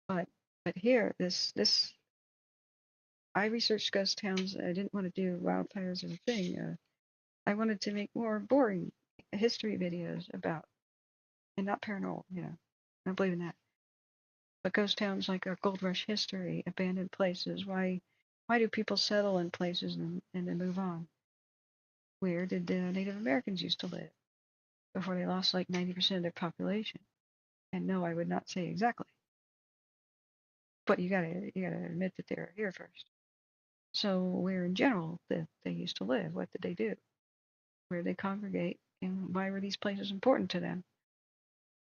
but here, this I researched ghost towns. I didn't want to do wildfires as a thing. I wanted to make more boring history videos about, and not paranormal. I don't believe in that. But ghost towns like our gold rush history, abandoned places. Why do people settle in places and then move on? Where did the Native Americans used to live before they lost like 90% of their population? And no, I would not say exactly. But you gotta admit that they were here first. So where in general that they used to live, what did they do? Where did they congregate, and why were these places important to them?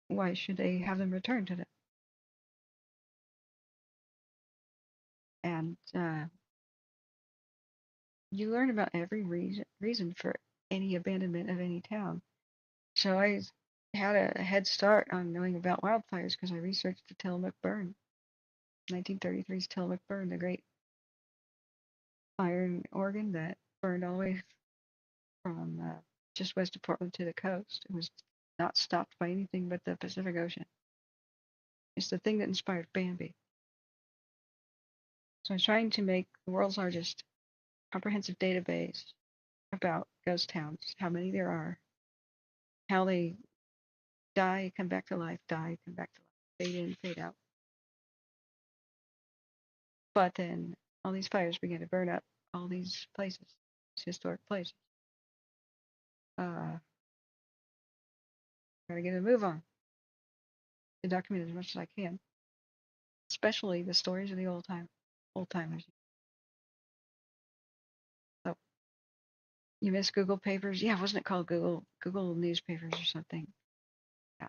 Why should they have them returned to them? And you learn about every reason for any abandonment of any town. So I had a head start on knowing about wildfires because I researched the Tillamook burn, 1933's Tillamook burn, the great fire in Oregon that burned all the way from just west of Portland to the coast. It was not stopped by anything but the Pacific Ocean. It's the thing that inspired Bambi. So I'm trying to make the world's largest comprehensive database about ghost towns, how many there are, how they die, come back to life, die, come back to life, fade in, fade out. But then all these fires began to burn up all these places, these historic places. Gotta get a move on to document as much as I can, especially the stories of the old timers. So you miss Google papers? Yeah, wasn't it called Google newspapers or something? Yeah.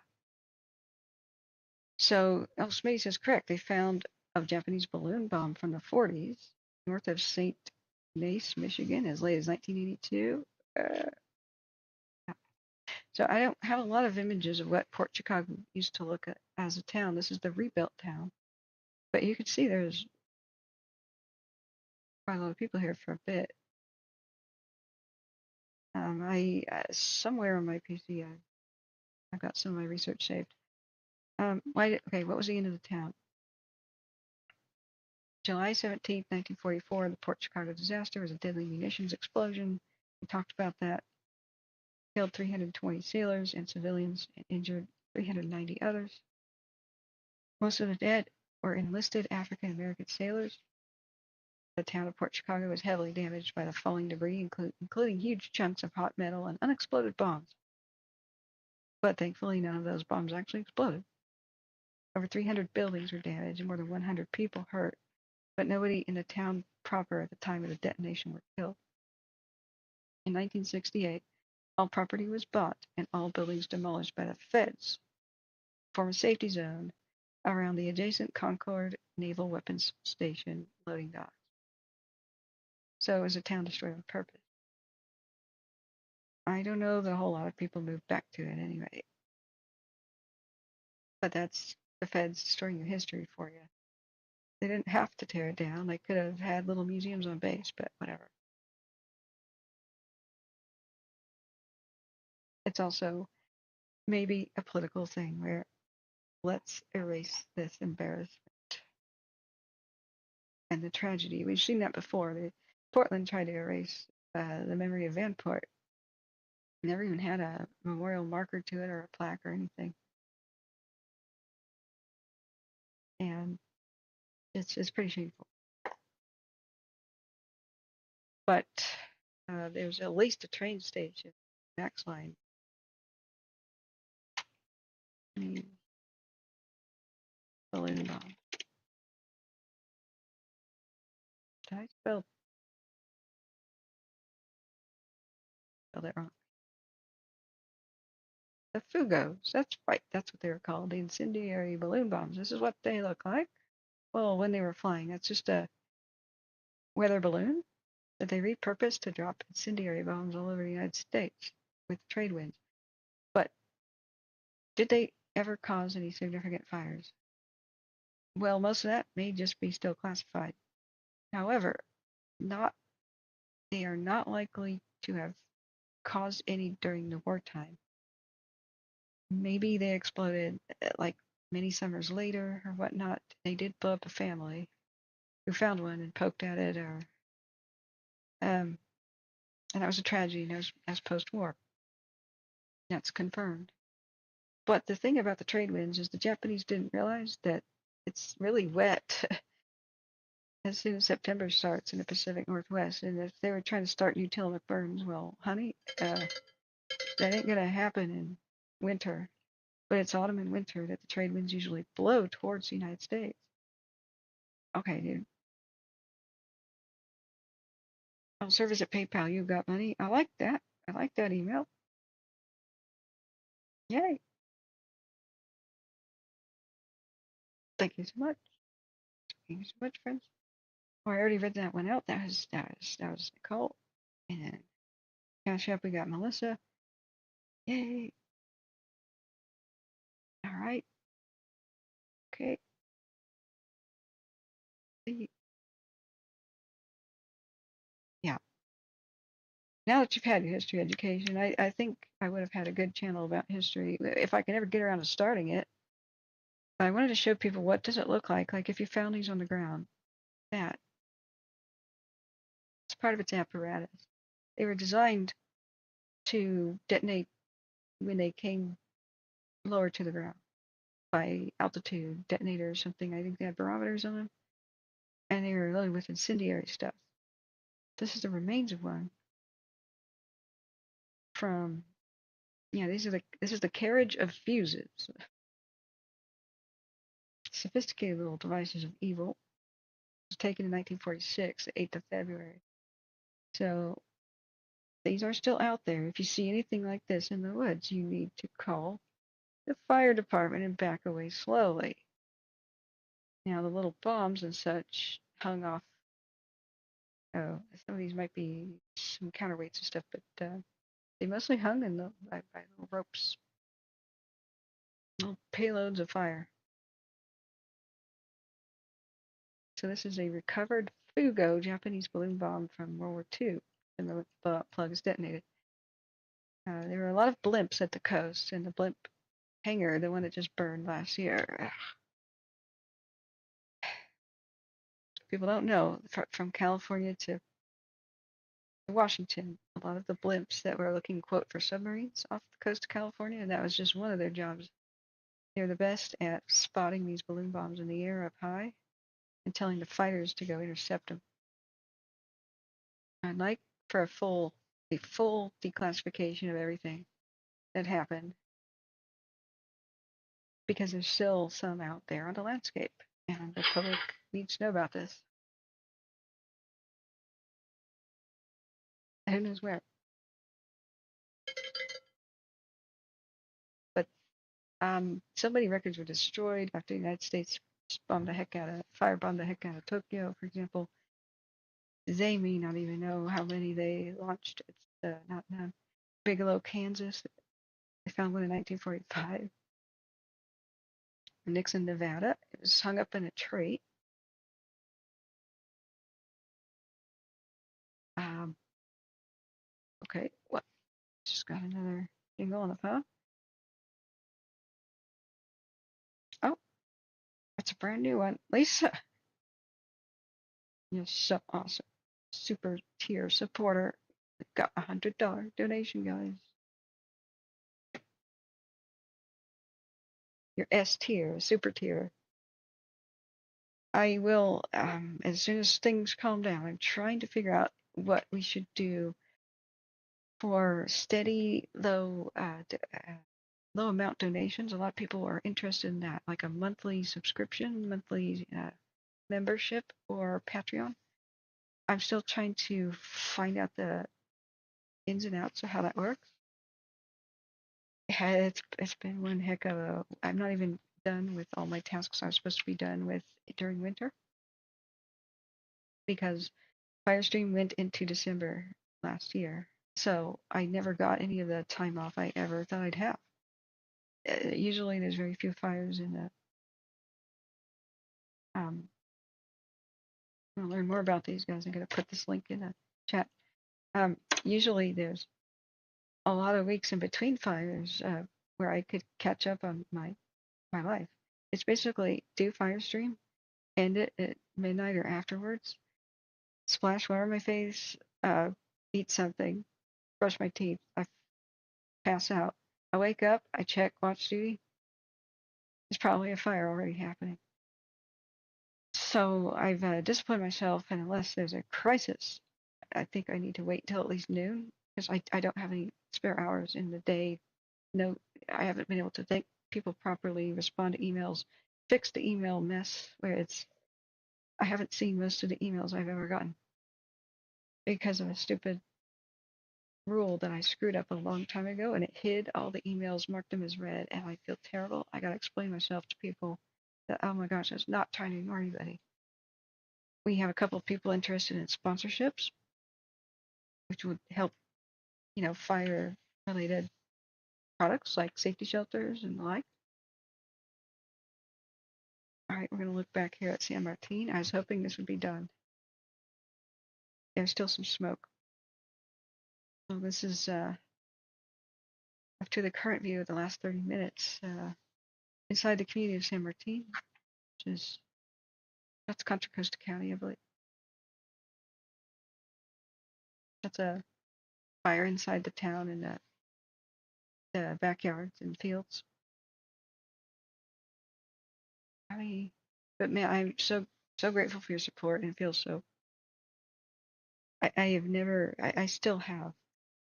So Smitty says correct. They found a Japanese balloon bomb from the 40s north of St. Nace, Michigan, as late as 1982. So I don't have a lot of images of what Port Chicago used to look at as a town. This is the rebuilt town. But you can see there's quite a lot of people here for a bit. I somewhere on my PC, I've got some of my research saved. Okay, what was the end of the town? July 17th, 1944, the Port Chicago disaster was a deadly munitions explosion. We talked about that. Killed 320 sailors and civilians and injured 390 others. Most of the dead were enlisted African American sailors. The town of Port Chicago was heavily damaged by the falling debris, including huge chunks of hot metal and unexploded bombs. But thankfully, none of those bombs actually exploded. Over 300 buildings were damaged and more than 100 people hurt, but nobody in the town proper at the time of the detonation were killed. In 1968, all property was bought and all buildings demolished by the feds, form a safety zone around the adjacent Concord Naval Weapons Station loading docks. So it was a town destroyed on purpose. I don't know that a whole lot of people moved back to it anyway. But that's the feds destroying your history for you. They didn't have to tear it down. They could have had little museums on base, but whatever. It's also maybe a political thing where let's erase this embarrassment and the tragedy. We've seen that before. Portland tried to erase the memory of Vanport. Never even had a memorial marker to it or a plaque or anything. And it's pretty shameful. But there's at least a train station, Max line. Balloon bomb. Did I spell it wrong? The Fugos. That's right. That's what they were called. The incendiary balloon bombs. This is what they look like. Well, when they were flying, that's just a weather balloon that they repurposed to drop incendiary bombs all over the United States with trade winds. But did they ever cause any significant fires? Well, most of that may just be still classified. However, they are not likely to have caused any during the wartime. Maybe they exploded like many summers later or whatnot. They did blow up a family who found one and poked at it, or and that was a tragedy as post-war. That's confirmed. But the thing about the trade winds is the Japanese didn't realize that it's really wet as soon as September starts in the Pacific Northwest. And if they were trying to start new Tillamook burns, well, honey, that ain't going to happen in winter. But it's autumn and winter that the trade winds usually blow towards the United States. Okay, dude. I'll service at PayPal. You got money. I like that. I like that email. Yay. Thank you so much. Thank you so much, friends. Oh, I already read that one out. That was Nicole. And then Cash App, we got Melissa. Yay. All right. Okay. Yeah. Now that you've had your history education, I think I would have had a good channel about history if I could ever get around to starting it. I wanted to show people what does it look like if you found these on the ground. That. It's part of its apparatus. They were designed to detonate when they came lower to the ground by altitude detonator or something. I think they had barometers on them, and they were loaded with incendiary stuff. This is the remains of one from. Yeah, this is the carriage of fuses. Sophisticated little devices of evil. It was taken in 1946, the 8th of February. So these are still out there. If you see anything like this in the woods, you need to call the fire department and back away slowly. Now the little bombs and such hung off. Oh, some of these might be some counterweights and stuff, but they mostly hung in by little ropes, little payloads of fire. So this is a recovered Fugo Japanese balloon bomb from World War II, and the plug is detonated. There were a lot of blimps at the coast, and the blimp hangar, the one that just burned last year. People don't know, from California to Washington, a lot of the blimps that were looking, quote, for submarines off the coast of California, and that was just one of their jobs. They're the best at spotting these balloon bombs in the air up high and telling the fighters to go intercept them. I'd like for a full declassification of everything that happened, because there's still some out there on the landscape, and the public needs to know about this. Who knows where? But so many records were destroyed after the United States firebombed the heck out of Tokyo, for example. They may not even know how many they launched. It's not known. Bigelow, Kansas. They found one in 1945. Nixon, Nevada. It was hung up in a tree. Okay, what? Just got another jingle on the phone. Oh, it's a brand new one. Lisa. You're so awesome. Super tier supporter. Got $100 donation, guys. Your S tier, super tier. I will, as soon as things calm down, I'm trying to figure out what we should do for steady low amount donations. A lot of people are interested in that, like a monthly subscription, monthly membership, or Patreon. I'm still trying to find out the ins and outs of how that works. It's been one heck of a. I'm not even done with all my tasks I was supposed to be done with during winter because Firestream went into December last year, so I never got any of the time off I ever thought I'd have. Usually, there's very few fires in the. I'll learn more about these guys. I'm going to put this link in the chat. Usually, there's a lot of weeks in between fires where I could catch up on my life. It's basically do Firestream, end it at midnight or afterwards, splash water on my face, eat something, brush my teeth, I pass out. I wake up, I check watch duty. There's probably a fire already happening. So I've disciplined myself, and unless there's a crisis, I think I need to wait till at least noon because I don't have any spare hours in the day. No, I haven't been able to thank people properly, respond to emails, fix the email mess where I haven't seen most of the emails I've ever gotten because of a stupid rule that I screwed up a long time ago, and it hid all the emails, marked them as read, and I feel terrible. I got to explain myself to people that, oh my gosh, I was not trying to ignore anybody. We have a couple of people interested in sponsorships, which would help, fire related products like safety shelters and the like. All right, we're going to look back here at San Martin. I was hoping this would be done. There's still some smoke. So this is up to the current view of the last 30 minutes inside the community of San Martin, which that's Contra Costa County, I believe. That's a fire inside the town and the backyards and fields. But man, I'm so grateful for your support and feel so. I still have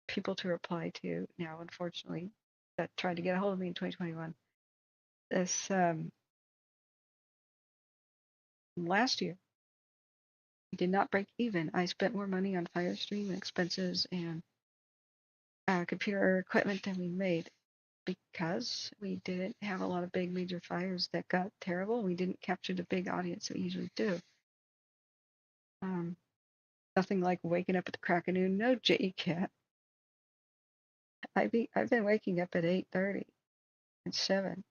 people to reply to now, unfortunately, that tried to get a hold of me in 2021. This last year, we did not break even. I spent more money on Firestream and expenses and computer equipment than we made because we didn't have a lot of big major fires that got terrible. We didn't capture the big audience that we usually do. Nothing like waking up at the crack of noon. No, J-Cat. I've been waking up at 8:30 and 7,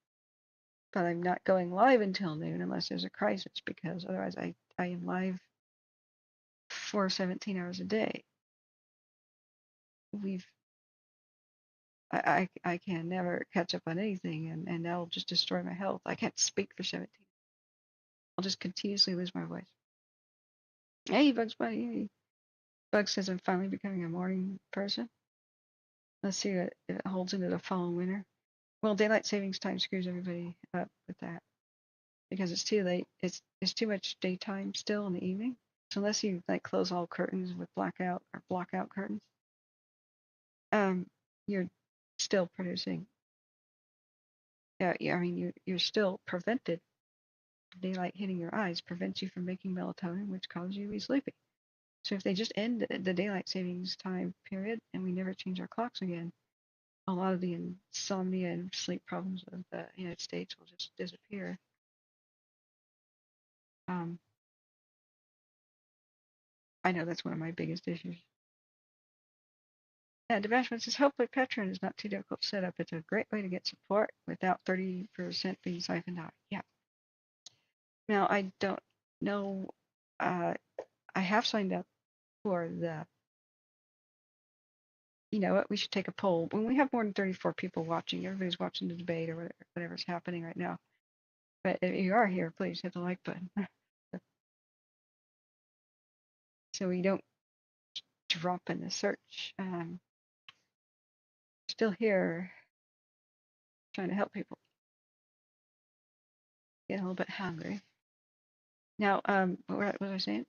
but I'm not going live until noon unless there's a crisis because otherwise I am live for 17 hours a day. I can never catch up on anything, and that'll just destroy my health. I can't speak for 17. I'll just continuously lose my voice. Hey, Bugs Bunny. Bug says I'm finally becoming a morning person. Let's see if it holds into the fall and winter. Well, daylight savings time screws everybody up with that because it's too late. It's too much daytime still in the evening. So unless you like close all curtains with blackout or block out curtains, you're still producing. Yeah, I mean you're still prevented. Daylight hitting your eyes prevents you from making melatonin, which causes you to be sleepy. So if they just end the daylight savings time period and we never change our clocks again, a lot of the insomnia and sleep problems of the United States will just disappear. I know that's one of my biggest issues. Yeah, Devashman says, hopefully Patreon is not too difficult to set up. It's a great way to get support without 30% being siphoned out. Yeah. Now, I don't know. I have signed up for the, you know what, we should take a poll. When we have more than 34 people watching, everybody's watching the debate or whatever's happening right now. But if you are here, please hit the like button. So we don't drop in the search. Still here trying to help people. Get a little bit hungry. Now, what was I saying?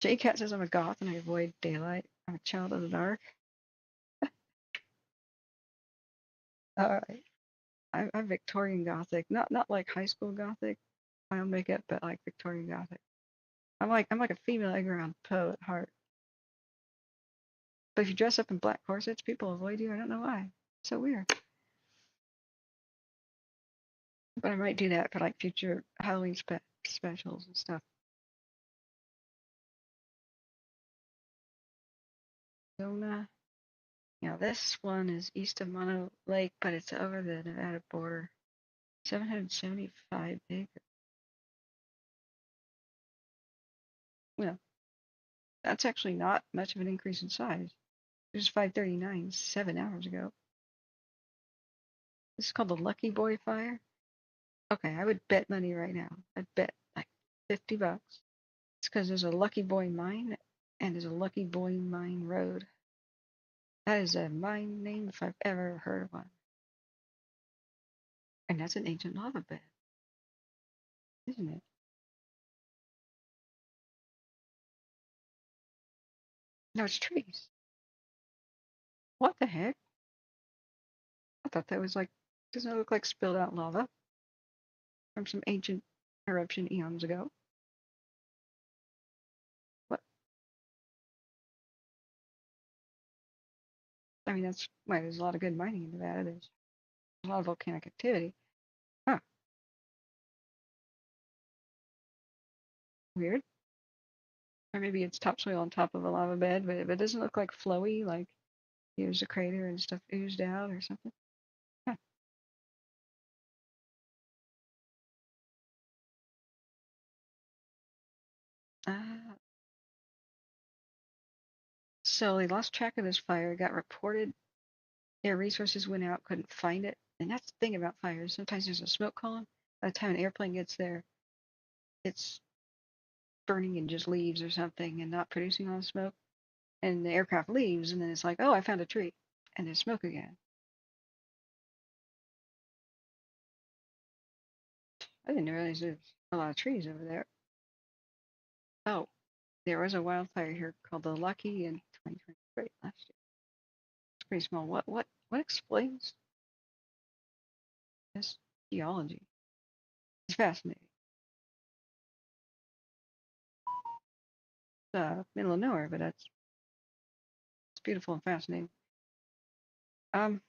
J-Cat says I'm a goth and I avoid daylight. I'm a child of the dark. All right. I'm Victorian Gothic, not like high school Gothic, my own makeup, but like Victorian Gothic. I'm like a female Edgar Allan Poe at heart. But if you dress up in black corsets, people avoid you. I don't know why. It's so weird. But I might do that for like future Halloween specials and stuff. Zona. Now this one is east of Mono Lake, but it's over the Nevada border. 775 acres. Well, that's actually not much of an increase in size. It was 539 7 hours ago. This is called the Lucky Boy Fire. Okay, I would bet money right now. I'd bet like $50. It's because there's a Lucky Boy mine and there's a Lucky Boy Mine Road. That is a mine name if I've ever heard of one. And that's an ancient lava bed, isn't it? No, it's trees. What the heck? I thought that was like, doesn't it look like spilled out lava from some ancient eruption eons ago? What? I mean, that's why there's a lot of good mining in Nevada. There's a lot of volcanic activity. Huh. Weird. Or maybe it's topsoil on top of a lava bed, but it doesn't look like flowy, like here's a crater and stuff oozed out or something. Huh. So they lost track of this fire, got reported, their resources went out, couldn't find it. And that's the thing about fires. Sometimes there's a smoke column. By the time an airplane gets there, it's burning and just leaves or something and not producing all the smoke. And the aircraft leaves, and then it's like, oh, I found a tree. And there's smoke again. I didn't realize there's a lot of trees over there. Oh, there was a wildfire here called the Lucky in 2023 last year. It's pretty small. What explains this geology? It's fascinating. Middle of nowhere, but it's beautiful and fascinating. All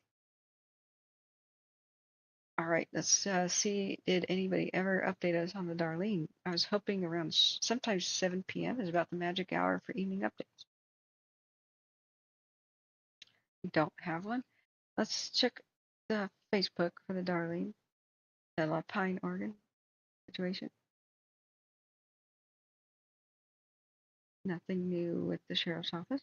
right, let's see. Did anybody ever update us on the Darlene? I was hoping around sometimes 7 p.m. is about the magic hour for evening updates. We don't have one. Let's check the Facebook for the Darlene, the La Pine, Oregon situation. Nothing new with the sheriff's office.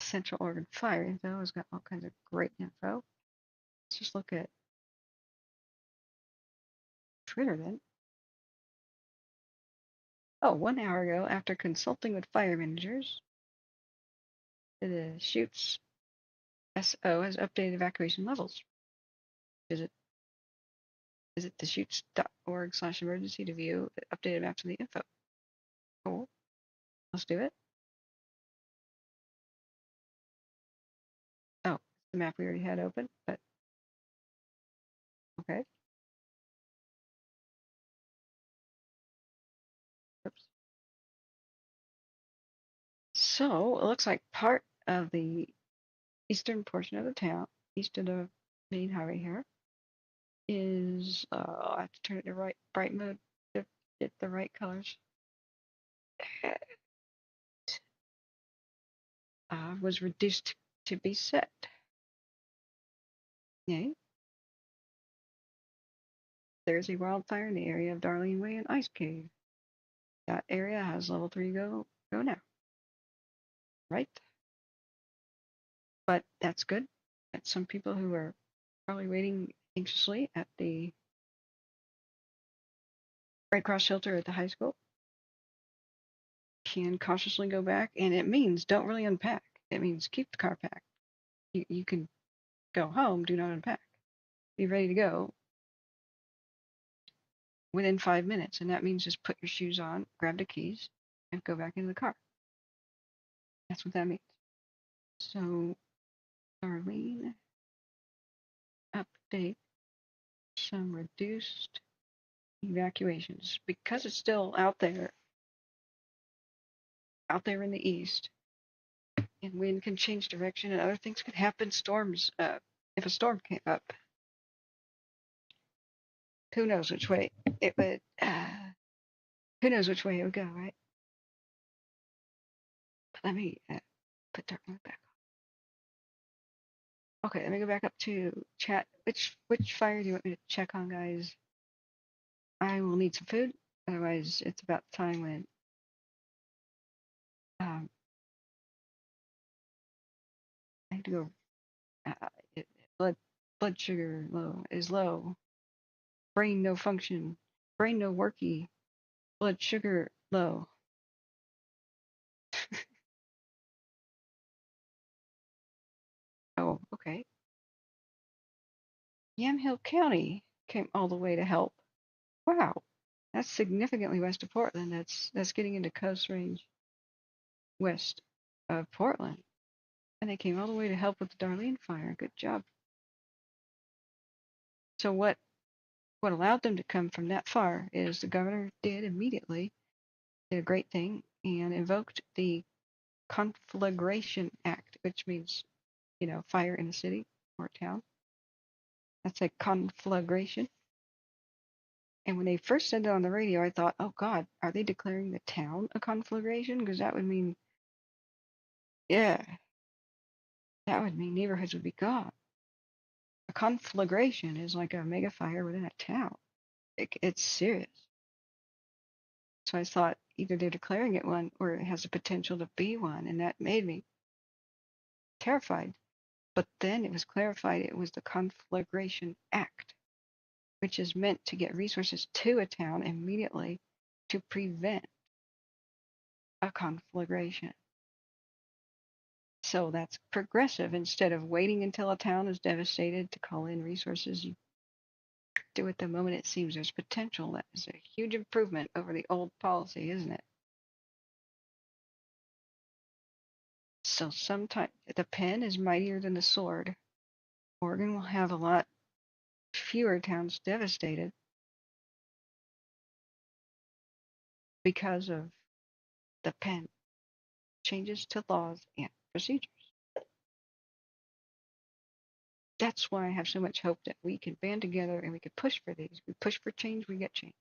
Central Oregon Fire Info has got all kinds of great info. Let's just look at Twitter then. Oh, 1 hour ago, after consulting with fire managers, the Chutes SO has updated evacuation levels. Visit thechutes.org/emergency to view the updated maps and the info. Cool. Let's do it. Oh, the map we already had open, but okay. Oops. So it looks like part of the eastern portion of the town, east of the main highway here, is I have to turn it to bright mode to get the right colors. Was reduced to be set. Yay. There's a wildfire in the area of Darlene Way and Ice Cave. That area has level 3 go now. Right? But that's good. That's some people who are probably waiting anxiously at the Red Cross shelter at the high school. Can cautiously go back, and it means don't really unpack. It means keep the car packed. You can go home, do not unpack. Be ready to go within 5 minutes, and that means just put your shoes on, grab the keys, and go back into the car. That's what that means. So, Darlene, update some reduced evacuations because it's still out there in the east, and wind can change direction and other things could happen. Storms, if a storm came up, who knows which way it would, who knows which way it would go, right? Let me put Darlene back on. Okay, let me go back up to chat. Which fire do you want me to check on, guys? I will need some food, otherwise it's about time when I have to go. Blood sugar is low. Brain no function. Brain no worky. Blood sugar low. Oh, okay. Yamhill County came all the way to help. Wow, that's significantly west of Portland. That's getting into Coast Range west of Portland, and they came all the way to help with the Darlene fire. Good job. So what allowed them to come from that far is the governor did immediately did a great thing and invoked the Conflagration Act, which means, fire in a city or a town. That's a conflagration. And when they first said that on the radio, I thought, oh God, are they declaring the town a conflagration? Because that would mean, yeah, that would mean neighborhoods would be gone. A conflagration is like a mega fire within a town. It's serious. So I thought either they're declaring it one or it has the potential to be one. And that made me terrified. But then it was clarified it was the Conflagration Act, which is meant to get resources to a town immediately to prevent a conflagration. So that's progressive. Instead of waiting until a town is devastated to call in resources, you do it the moment it seems there's potential. That is a huge improvement over the old policy, isn't it? So sometimes the pen is mightier than the sword. Oregon will have a lot fewer towns devastated because of the pen changes to laws and procedures. That's why I have so much hope that we can band together and we can push for these. We push for change, we get change.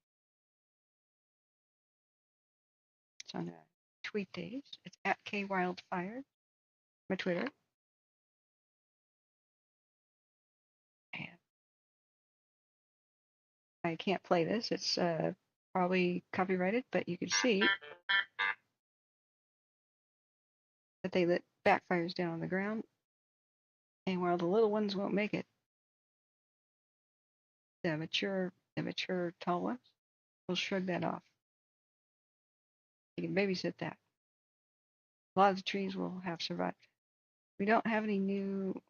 It's on tweet days. It's at Wildfire, my Twitter. And I can't play this. It's probably copyrighted, but you can see that they lit backfires down on the ground. And while the little ones won't make it, the mature tall ones will shrug that off. You can babysit that. A lot of the trees will have survived. We don't have any new.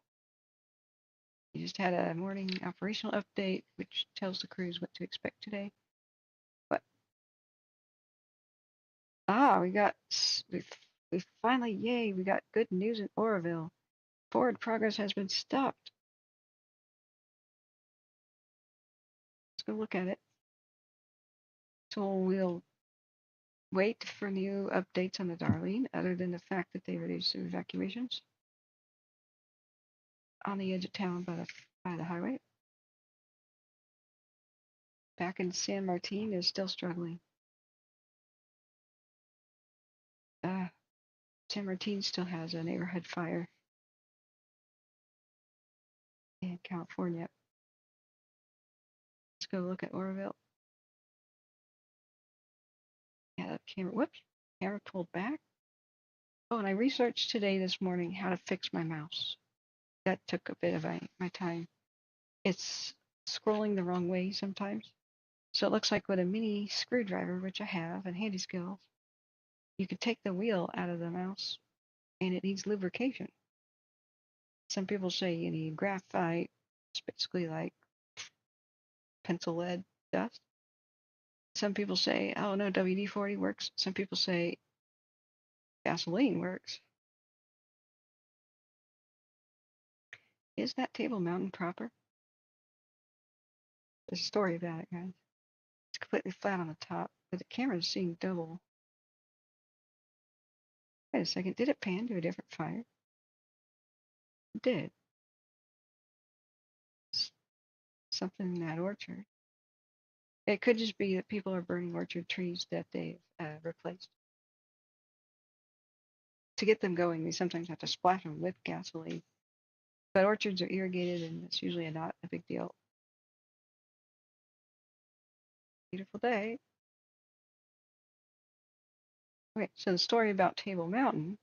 We just had a morning operational update, which tells the crews what to expect today. But we finally, yay, we got good news in Orville. Forward progress has been stopped. Let's go look at it. So we'll wait for new updates on the Darlene, other than the fact that they reduced the evacuations on the edge of town by the highway. Back in San Martin is still struggling. San Martin still has a neighborhood fire in California. Let's go look at Orville. Yeah, that camera pulled back. Oh, and I researched today this morning how to fix my mouse. That took a bit of my time. It's scrolling the wrong way sometimes. So it looks like with a mini screwdriver, which I have, and handy skills, you could take the wheel out of the mouse, and it needs lubrication. Some people say you need graphite. It's basically like pencil lead dust. Some people say, oh no, WD-40 works. Some people say gasoline works. Is that Table Mountain proper? There's a story about it, guys. It's completely flat on the top, but the camera's seeing double. Wait a second, did it pan to a different fire? It did. Something in that orchard. It could just be that people are burning orchard trees that they've replaced. To get them going, they sometimes have to splash them with gasoline. But orchards are irrigated, and it's usually not a big deal. Beautiful day. Okay, so the story about Table Mountain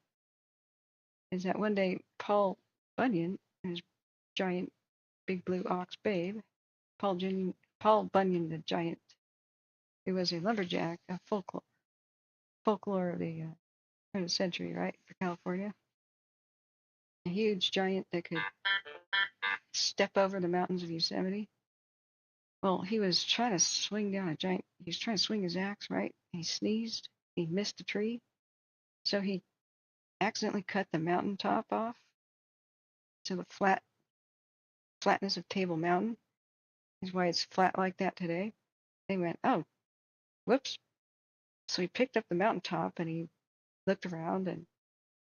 is that one day Paul Bunyan and his giant big blue ox babe, Paul Bunyan the giant, who was a lumberjack of folklore of the 20th century, right, for California. A huge giant that could step over the mountains of Yosemite. Well, he was trying to swing down a giant, he was trying to swing his axe, right? And he sneezed, he missed a tree. So he accidentally cut the mountaintop off. So the flatness of Table Mountain is why it's flat like that today. They went, oh, whoops. So he picked up the mountaintop and he looked around and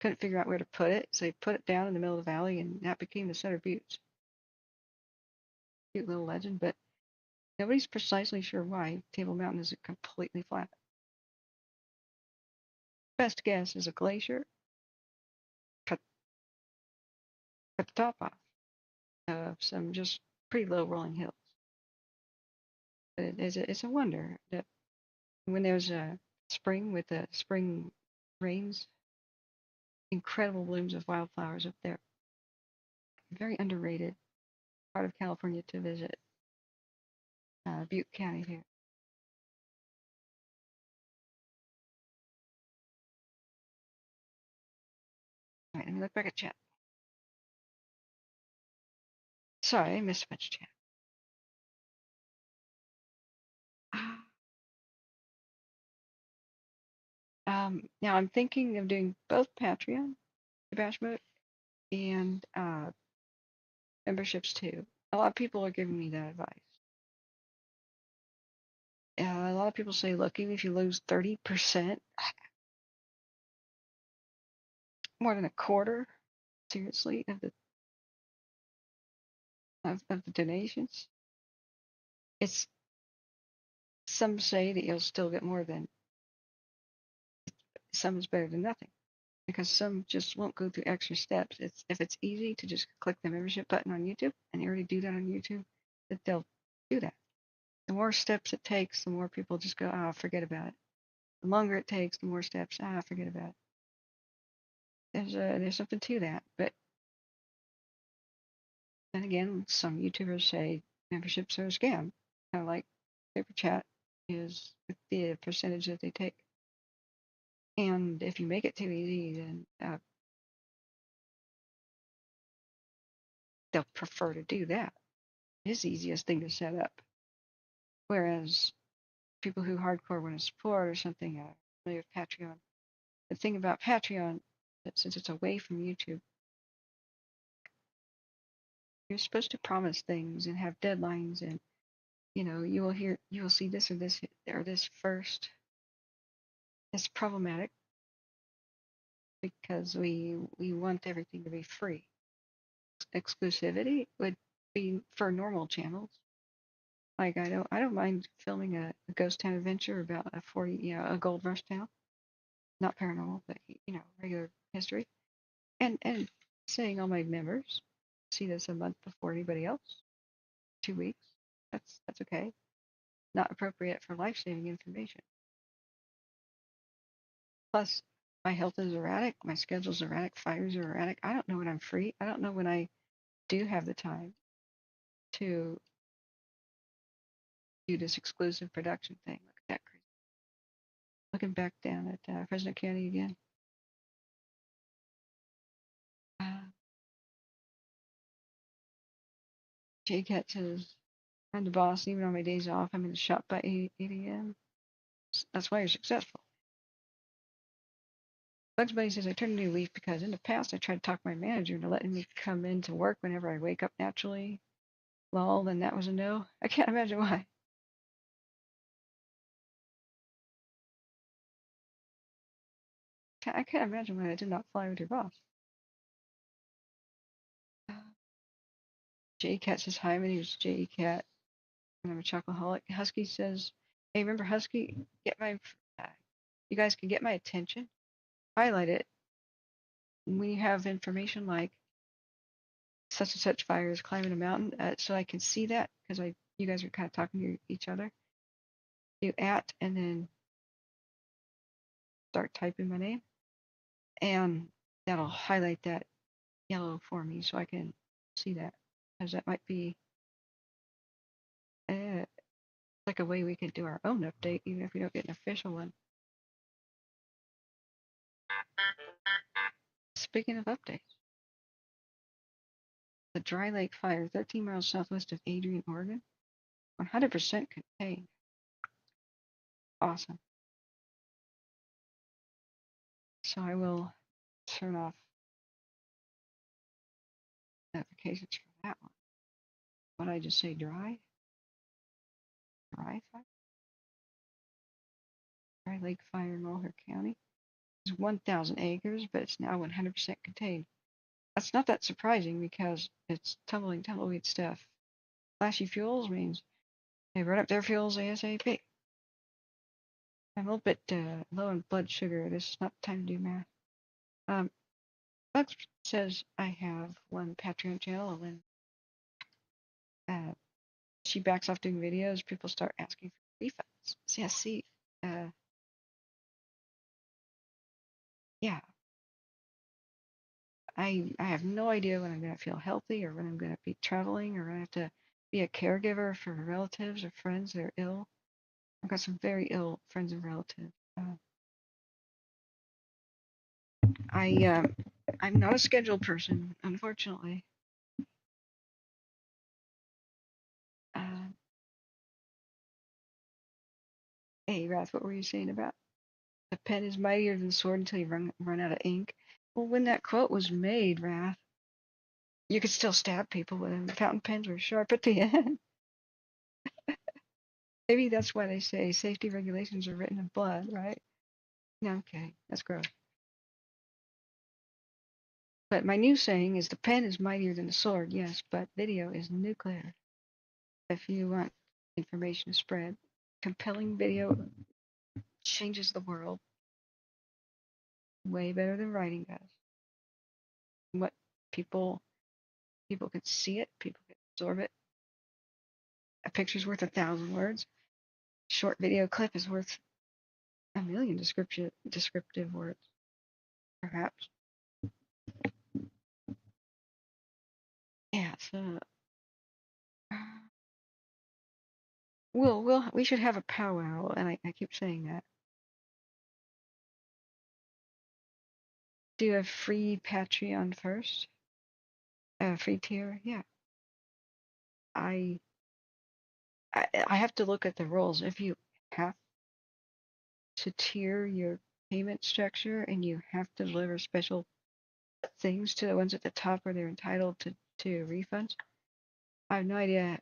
couldn't figure out where to put it. So he put it down in the middle of the valley, and that became the Center Buttes. Cute little legend, but nobody's precisely sure why Table Mountain isn't completely flat. Best guess is a glacier cut the top off of some just pretty low rolling hills. But it's a wonder that when there's a spring with the spring rains, incredible blooms of wildflowers up there. Very underrated part of California to visit. Butte County here. All right, let me look back at chat. Sorry, I missed a bunch of chat. Now I'm thinking of doing both Patreon, Bashmode, and memberships too. A lot of people are giving me that advice. A lot of people say, look, even if you lose 30%, more than a quarter, seriously, of the donations, it's some say that you'll still get more than some is better than nothing, because some just won't go through extra steps. If it's easy to just click the membership button on YouTube, and you already do that on YouTube, that they'll do that. The more steps it takes, the more people just go, oh, forget about it. The longer it takes, the more steps, forget about it. There's something to that, but then again, some YouTubers say memberships are a scam, kind of like Super Chat is the percentage that they take. And if you make it too easy, then they'll prefer to do that. It is the easiest thing to set up. Whereas people who hardcore want to support or something, familiar with Patreon. The thing about Patreon, that since it's away from YouTube, you're supposed to promise things and have deadlines, and you will see this or this first. It's problematic because we want everything to be free. Exclusivity would be for normal channels. Like I don't mind filming a ghost town adventure about a gold rush town, not paranormal, but regular history, and saying all my members see this a month before anybody else, 2 weeks. That's okay. Not appropriate for life-saving information. Plus, my health is erratic, my schedule's erratic, fires are erratic. I don't know when I'm free. I don't know when I do have the time to do this exclusive production thing. Look at that crazy. Looking back down at Fresno County again. JCat says, I'm the boss. Even on my days off, I'm in the shop by 8 a.m. That's why you're successful. Bugs Bunny says, I turned a new leaf because in the past I tried to talk my manager into letting me come into work whenever I wake up naturally. Lol, then that was a no. I can't imagine why. I can't imagine why I did not fly with your boss. JCat says, hi, my name is JCat, and I'm a chocoholic. Husky says, hey, remember Husky? You guys can get my attention. Highlight it when you have information like such and such fire is climbing a mountain, so I can see that because you guys are kind of talking to each other. Do at and then start typing my name, and that'll highlight that yellow for me so I can see that, because that might be like a way we could do our own update even if we don't get an official one. Speaking of updates, the Dry Lake Fire, 13 miles southwest of Adrian, Oregon, 100% contained. Awesome. So I will turn off notifications for that one. What did I just say? Dry fire? Dry Lake Fire in Mulhern County. It's 1,000 acres, but it's now 100% contained. That's not that surprising because it's tumbleweed stuff. Flashy fuels means they run up their fuels ASAP. I'm a little bit low in blood sugar. This is not the time to do math. Bugs says I have one Patreon channel, and when she backs off doing videos, people start asking for refunds. See, yeah. I have no idea when I'm going to feel healthy or when I'm going to be traveling or when I have to be a caregiver for relatives or friends that are ill. I've got some very ill friends and relatives. I'm not a scheduled person, unfortunately. Hey, Rath, what were you saying about the pen is mightier than the sword until you run out of ink? Well, when that quote was made, Rath, you could still stab people with them. Fountain pens were sharp at the end. Maybe that's why they say safety regulations are written in blood, right? No, okay, that's gross. But my new saying is the pen is mightier than the sword, yes, but video is nuclear. If you want information to spread, compelling video changes the world way better than writing does. What people can see it, people can absorb it. A picture's worth 1,000 words. A short video clip is worth 1,000,000 descriptive words, perhaps. Yeah, so we should have a powwow, and I keep saying that. Do a free Patreon first, a free tier, yeah. I have to look at the rules. If you have to tier your payment structure and you have to deliver special things to the ones at the top where they're entitled to refunds, I have no idea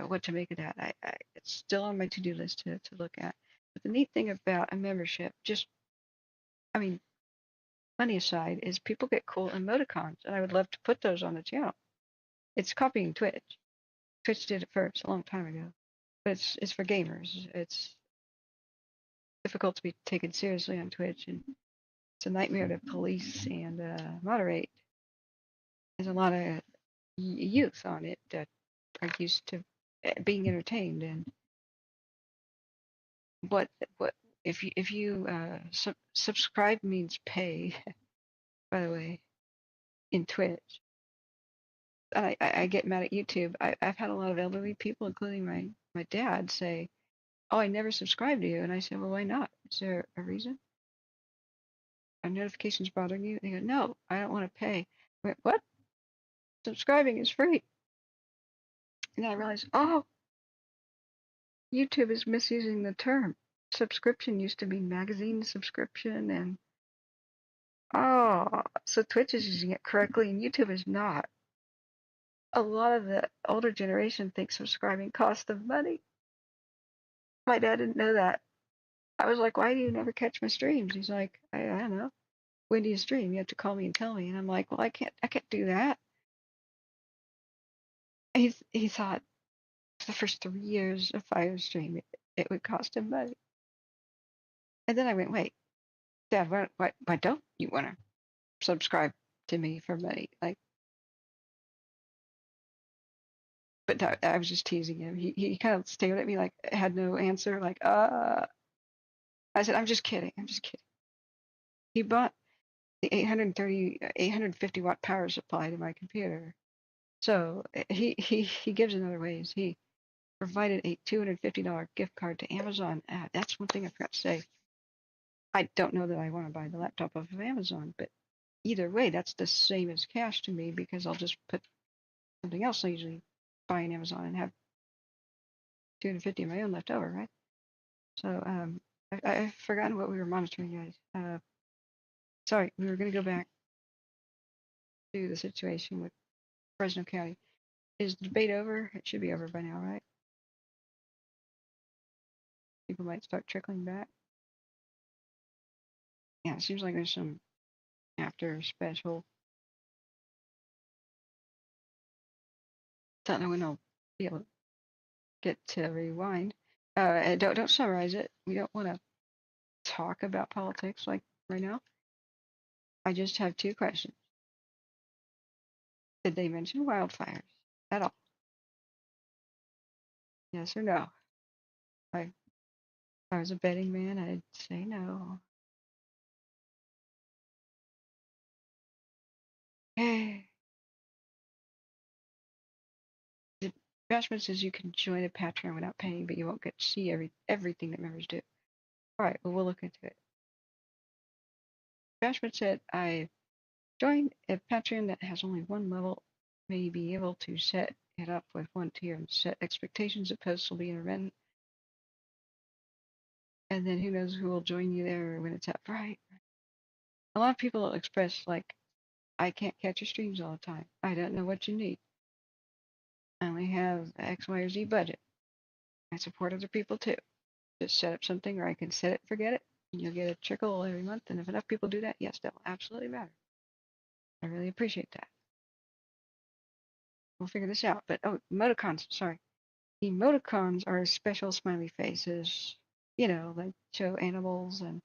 what to make of that. It's still on my to-do list to look at. But the neat thing about a membership, money aside, is people get cool emoticons, and I would love to put those on the channel. It's copying Twitch. Twitch did it first a long time ago, but it's for gamers. It's difficult to be taken seriously on Twitch, and it's a nightmare to police and moderate. There's a lot of youth on it that are used to being entertained, and what if you subscribe means pay, by the way, in Twitch. I get mad at YouTube. I've had a lot of elderly people, including my my dad say, "Oh, I never subscribed to you." And I said, "Well, why not? Is there a reason? Are notifications bothering you?" They go, "No, I don't want to pay." I went, "What? Subscribing is free." And I realized, oh, YouTube is misusing the term. Subscription used to be magazine subscription, and so Twitch is using it correctly and YouTube is not. A lot of the older generation thinks subscribing costs them money. My dad didn't know that. I was like, "Why do you never catch my streams?" He's like, I don't know. When do you stream? You have to call me and tell me. And I'm like, "Well, I can't do that." He thought for the first 3 years of Fire stream it would cost him money. And then I went, "Wait, Dad, why don't you want to subscribe to me for money?" Like, but no, I was just teasing him. He kind of stared at me like had no answer. Like, I said, "I'm just kidding. I'm just kidding." He bought the 850 watt power supply to my computer. So he gives in other ways. He provided a $250 gift card to Amazon. That's one thing I forgot to say. I don't know that I want to buy the laptop off of Amazon, but either way, that's the same as cash to me because I'll just put something else I usually buy on Amazon and have 250 of my own left over, right? So I've forgotten what we were monitoring, guys. Sorry, we were going to go back to the situation with Fresno County. Is the debate over? It should be over by now, right? People might start trickling back. Yeah, it seems like there's some after special. Don't know when I'll be able to get to rewind. Don't summarize it. We don't want to talk about politics like right now. I just have two questions. Did they mention wildfires at all? Yes or no? If I was a betting man, I'd say no. Hey. The Bashman says you can join a Patreon without paying, but you won't get to see everything that members do. All right, well, we'll look into it. Bashman said, "I joined a Patreon that has only one level, may be able to set it up with one tier and set expectations that posts will be intermittent. And then who knows who will join you there when it's up." Right. A lot of people express, like, "I can't catch your streams all the time. I don't know what you need. I only have X, Y, or Z budget. I support other people too. Just set up something where I can set it, forget it, and you'll get a trickle every month. And if enough people do that, yes, that will absolutely matter. I really appreciate that. We'll figure this out." But emoticons, sorry. Emoticons are special smiley faces, like show animals and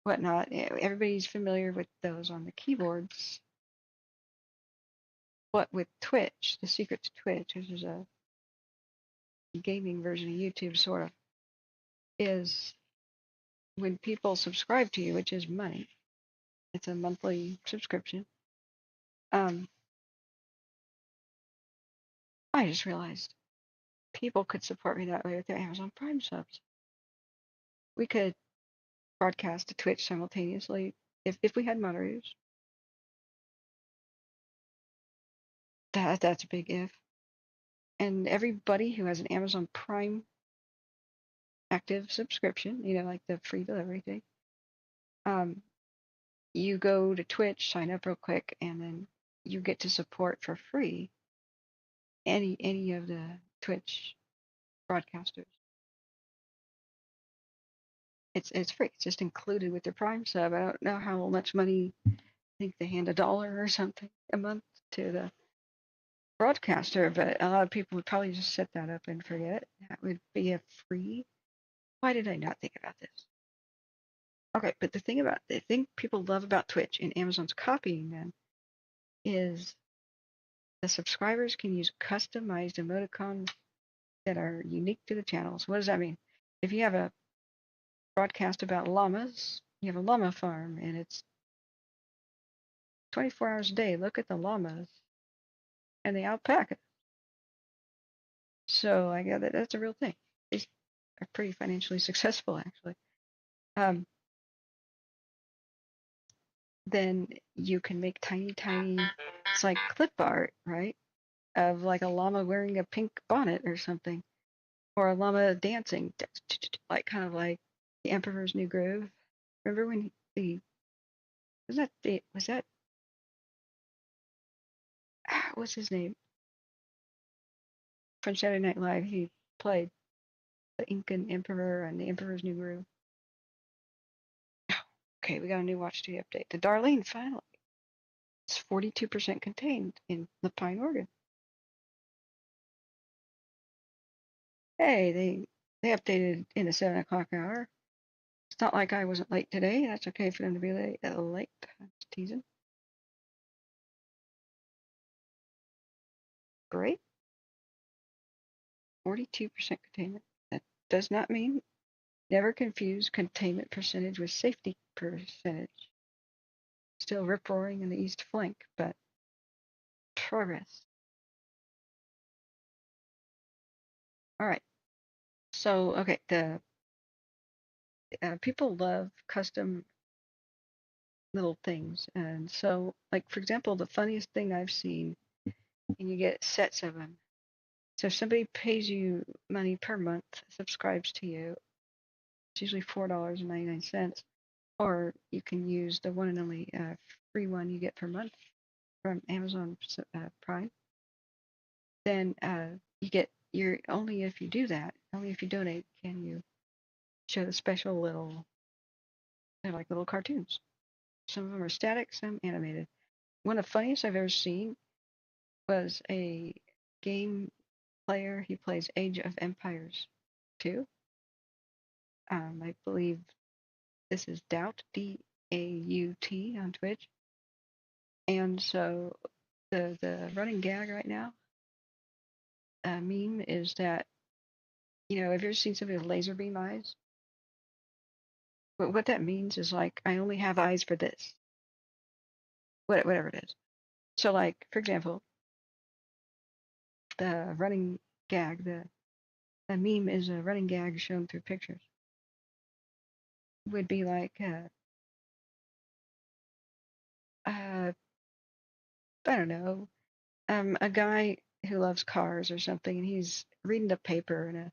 whatnot. Everybody's familiar with those on the keyboards. What with Twitch, the secret to Twitch, which is a gaming version of YouTube, sort of, is when people subscribe to you, which is money. It's a monthly subscription. I just realized people could support me that way with their Amazon Prime subs. We could broadcast to Twitch simultaneously if we had moderators. That's a big if. And everybody who has an Amazon Prime active subscription, like the free delivery thing, you go to Twitch, sign up real quick, and then you get to support for free any of the Twitch broadcasters. It's free. It's just included with their Prime sub. I don't know how much money. I think they hand $1 or something a month to the broadcaster, but a lot of people would probably just set that up and forget it. That would be a free. Why did I not think about this? Okay, but the thing people love about Twitch and Amazon's copying them is the subscribers can use customized emoticons that are unique to the channels. What does that mean? If you have a broadcast about llamas, you have a llama farm, and it's 24 hours a day. Look at the llamas and the alpacas. So I got that that's a real thing. These are pretty financially successful, actually. Then you can make tiny, it's like clip art, right? Of like a llama wearing a pink bonnet or something, or a llama dancing, like kind of like the Emperor's New Groove. Remember when was that what's his name? From Saturday Night Live, he played the Incan Emperor and the Emperor's New Groove. Okay, we got a new watch duty update. The Darlene finally. It's 42% contained in the Pine, Oregon. Hey, they updated in the 7 o'clock hour. It's not like I wasn't late today. That's okay for them to be late. I'm just teasing. Great. 42% containment. That does not mean never confuse containment percentage with safety percentage. Still rip roaring in the east flank, but progress. All right. So, okay, the people love custom little things, and so, like for example, the funniest thing I've seen, and you get sets of them. So if somebody pays you money per month, subscribes to you, it's usually $4.99, or you can use the one and only free one you get per month from Amazon Prime. Then you get only if you do that, only if you donate, can you show the special they're like little cartoons. Some of them are static, some animated. One of the funniest I've ever seen was a game player. He plays Age of Empires 2. I believe this is Doubt, D-A-U-T on Twitch. And so the running gag right now, meme is that, have you ever seen somebody with laser beam eyes? What that means is like, I only have eyes for this. Whatever it is. So like, for example, the running gag, the meme is a running gag shown through pictures. Would be like, I don't know, a guy who loves cars or something, and he's reading the paper, and a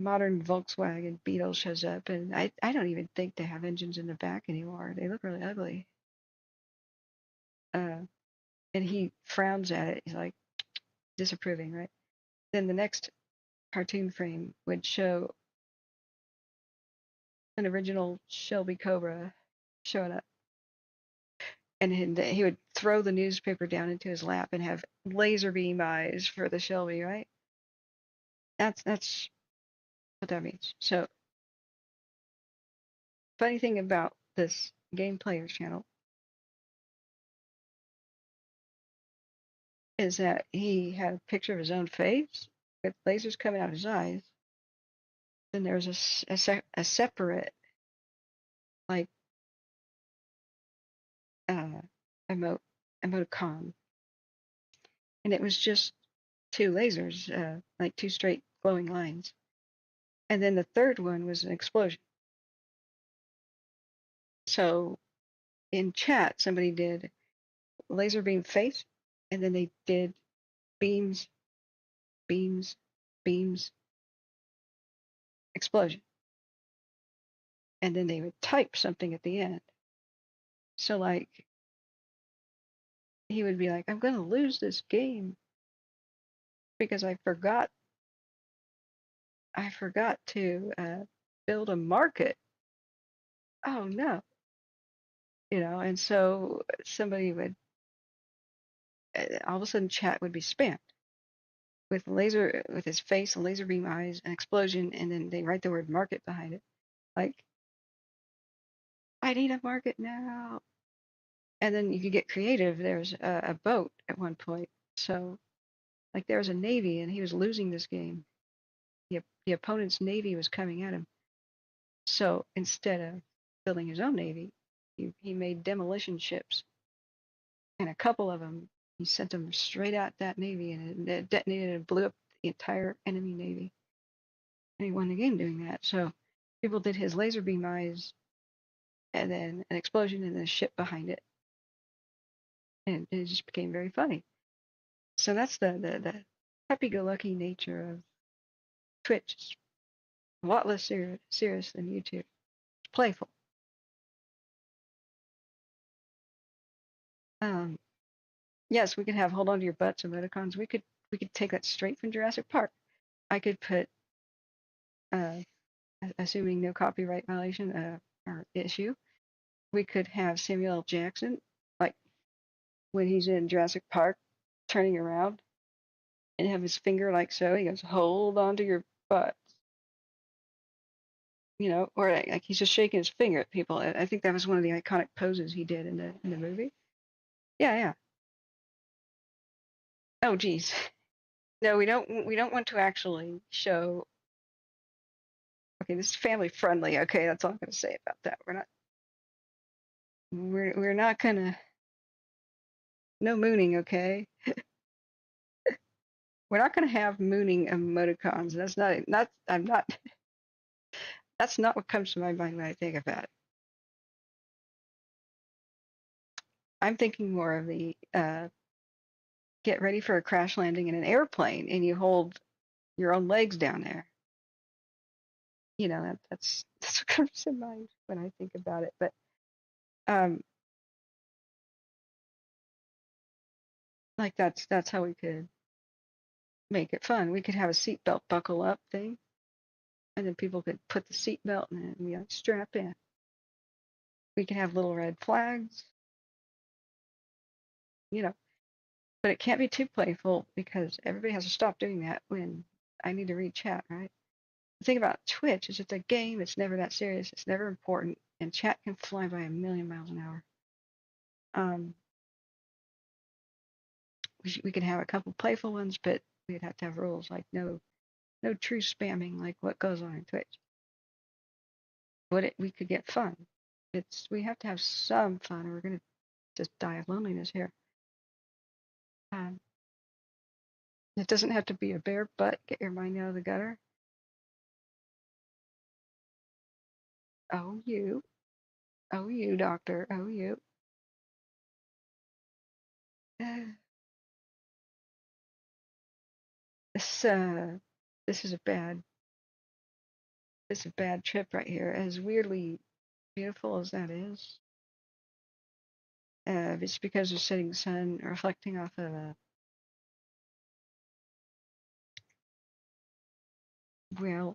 modern Volkswagen Beetle shows up, and I don't even think they have engines in the back anymore. They look really ugly. And he frowns at it. He's like disapproving, right? Then the next cartoon frame would show an original Shelby Cobra showing up. And he would throw the newspaper down into his lap and have laser beam eyes for the Shelby, right? That's what that means. So, funny thing about this Game Players channel is that he had a picture of his own face with lasers coming out of his eyes. Then there was a separate, like, emoticon, and it was just two lasers, like two straight glowing lines. And then the third one was an explosion. So in chat, somebody did laser beam face, and then they did beams, beams, beams, explosion. And then they would type something at the end. So like, he would be like, I'm going to lose this game because I forgot to build a market. Oh no. And so somebody would, all of a sudden chat would be spammed with his face and laser beam eyes and explosion, and then they write the word market behind it. Like, I need a market now. And then you could get creative. There's a boat at one point. So like there was a navy and he was losing this game. The opponent's navy was coming at him. So instead of building his own navy, he made demolition ships. And a couple of them, he sent them straight at that navy, and it detonated and blew up the entire enemy navy. And he won the game doing that. So people did his laser beam eyes and then an explosion and then a ship behind it. And it just became very funny. So that's the happy-go-lucky nature of Twitch. It's a lot less serious than YouTube. It's playful. Yes, we could have hold on to your butts emoticons. We could take that straight from Jurassic Park. I could put, assuming no copyright violation or issue, we could have Samuel L. Jackson, like when he's in Jurassic Park, turning around and have his finger like so. He goes, "Hold on to your butts," or like he's just shaking his finger at people. I think that was one of the iconic poses he did in the movie. Yeah, yeah. Oh, geez. No, we don't want to actually show. Okay, this is family friendly. Okay, that's all I'm gonna say about that. We're not gonna no mooning. Okay, we're not gonna have mooning emoticons. That's not. I'm not. That's not what comes to my mind when I think about it. I'm thinking more of the get ready for a crash landing in an airplane and you hold your own legs down there. That's what comes to mind when I think about it. But like that's how we could make it fun. We could have a seatbelt buckle up thing, and then people could put the seatbelt in and we strap in. We could have little red flags, but it can't be too playful because everybody has to stop doing that when I need to read chat, right? The thing about Twitch is it's a game. It's never that serious. It's never important, and chat can fly by a million miles an hour. We could have a couple playful ones, but we'd have to have rules like no true spamming like what goes on in Twitch. But we could get fun. We have to have some fun, or we're gonna just die of loneliness here. It doesn't have to be a bare butt. Get your mind out of the gutter. Oh you, doctor. Oh you. This is a bad trip right here. As weirdly beautiful as that is, it's because the setting sun reflecting off of the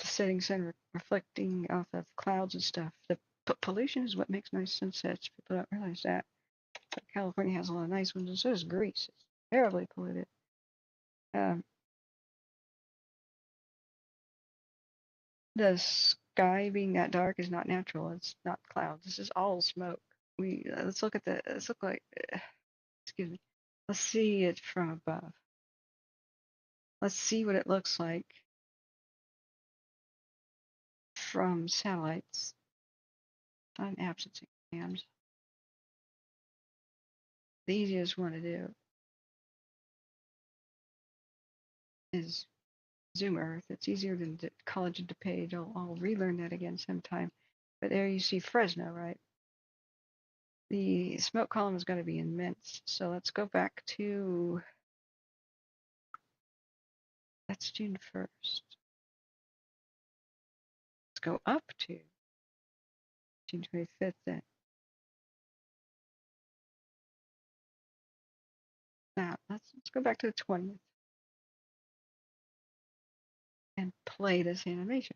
setting sun reflecting off of clouds and stuff. The pollution is what makes nice sunsets. People don't realize that. But California has a lot of nice ones, and so does Greece. It's terribly polluted. The sky being that dark is not natural. It's not clouds. This is all smoke. Let's look like, excuse me. Let's see it from above. Let's see what it looks like from satellites. Sun absence exams. The easiest one to do is Zoom Earth. It's easier than College of DePage. I'll relearn that again sometime. But there you see Fresno, right? The smoke column is going to be immense. So let's go back to, that's June 1st. Let's go up to June 25th then. Now let's go back to the 20th and play this animation.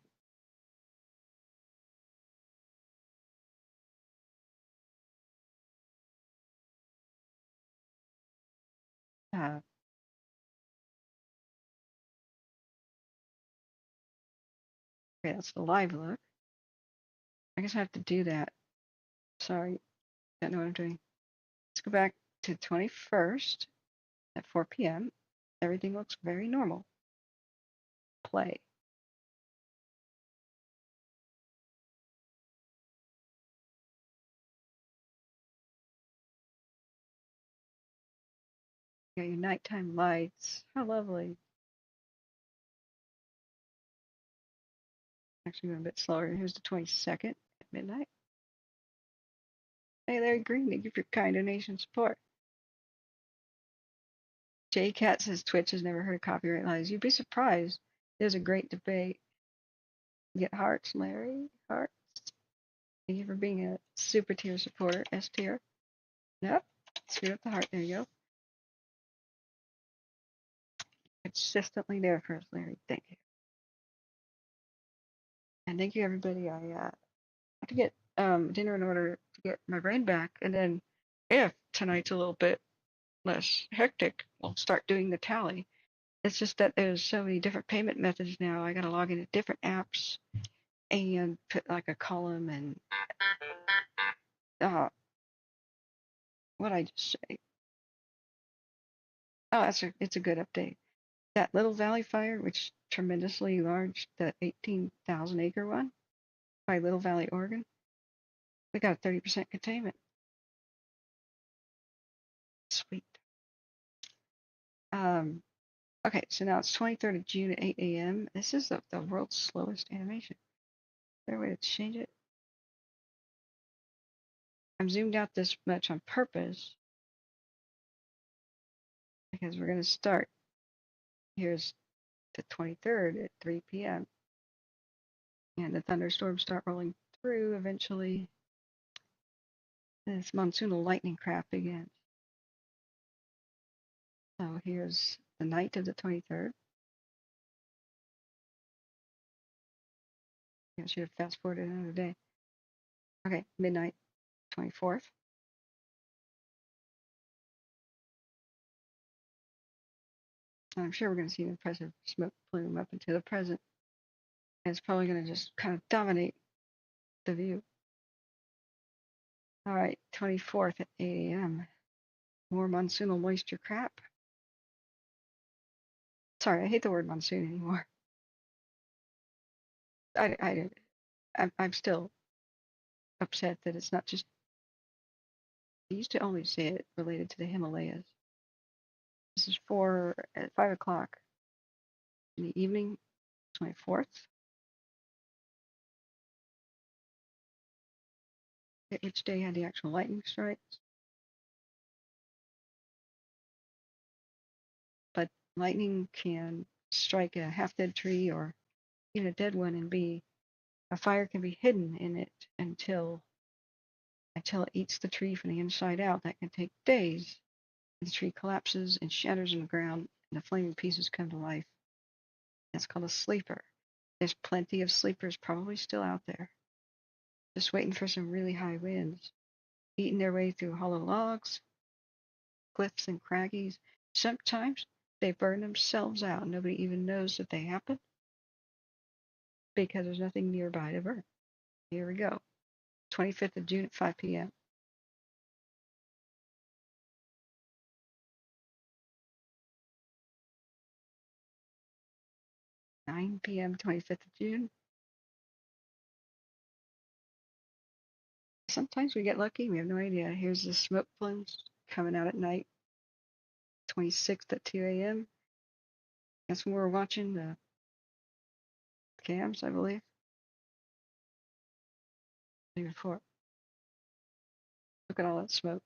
Okay, that's the live look. I guess I have to do that. Sorry, don't know what I'm doing. Let's go back to the 21st at 4 p.m. Everything looks very normal. Play. You got your nighttime lights. How lovely. Actually went a bit slower. Here's the 22nd at midnight. Hey, Larry Green, thank you for your kind donation support. Jay Cat says Twitch has never heard of copyright lies. You'd be surprised. There's a great debate. Get hearts, Larry. Hearts. Thank you for being a super tier supporter. S tier. Yep. Screw up the heart. There you go. Consistently there for us, Larry. Thank you. And thank you, everybody. I have to get dinner in order to get my brain back. And then if tonight's a little bit less hectic, we'll start doing the tally. It's just that there's so many different payment methods now. I got to log into different apps and put like a column and what I just say. Oh, it's a good update. That Little Valley fire, which tremendously large, the 18,000 acre one by Little Valley, Oregon, we got a 30% containment. Sweet. Okay, so now it's 23rd of June at 8 a.m. This is the world's slowest animation. Is there a way to change it? I'm zoomed out this much on purpose because we're going to start. Here's the 23rd at 3 p.m. And the thunderstorms start rolling through eventually. And this monsoonal lightning crap begins. So here's the night of the 23rd. I should have fast forwarded another day. Okay, midnight, 24th. I'm sure we're going to see an impressive smoke plume up into the present. And it's probably going to just kind of dominate the view. All right, 24th at 8 a.m. More monsoonal moisture crap. Sorry, I hate the word monsoon anymore. I'm still upset that it's not just. I used to only say it related to the Himalayas. This is at 5 o'clock in the evening, 24th. Which day had the actual lightning strikes? But lightning can strike a half-dead tree or even a dead one, and a fire can be hidden in it until it eats the tree from the inside out. That can take days. The tree collapses and shatters in the ground, and the flaming pieces come to life. That's called a sleeper. There's plenty of sleepers probably still out there, just waiting for some really high winds, eating their way through hollow logs, cliffs and craggies. Sometimes they burn themselves out. Nobody even knows that they happen because there's nothing nearby to burn. Here we go. 25th of June at 5 p.m. (9 p.m. 25th of June). Sometimes we get lucky. We have no idea. Here's the smoke plumes coming out at night. 26th at 2 a.m. That's when we're watching the cams, I believe. Before. Look at all that smoke.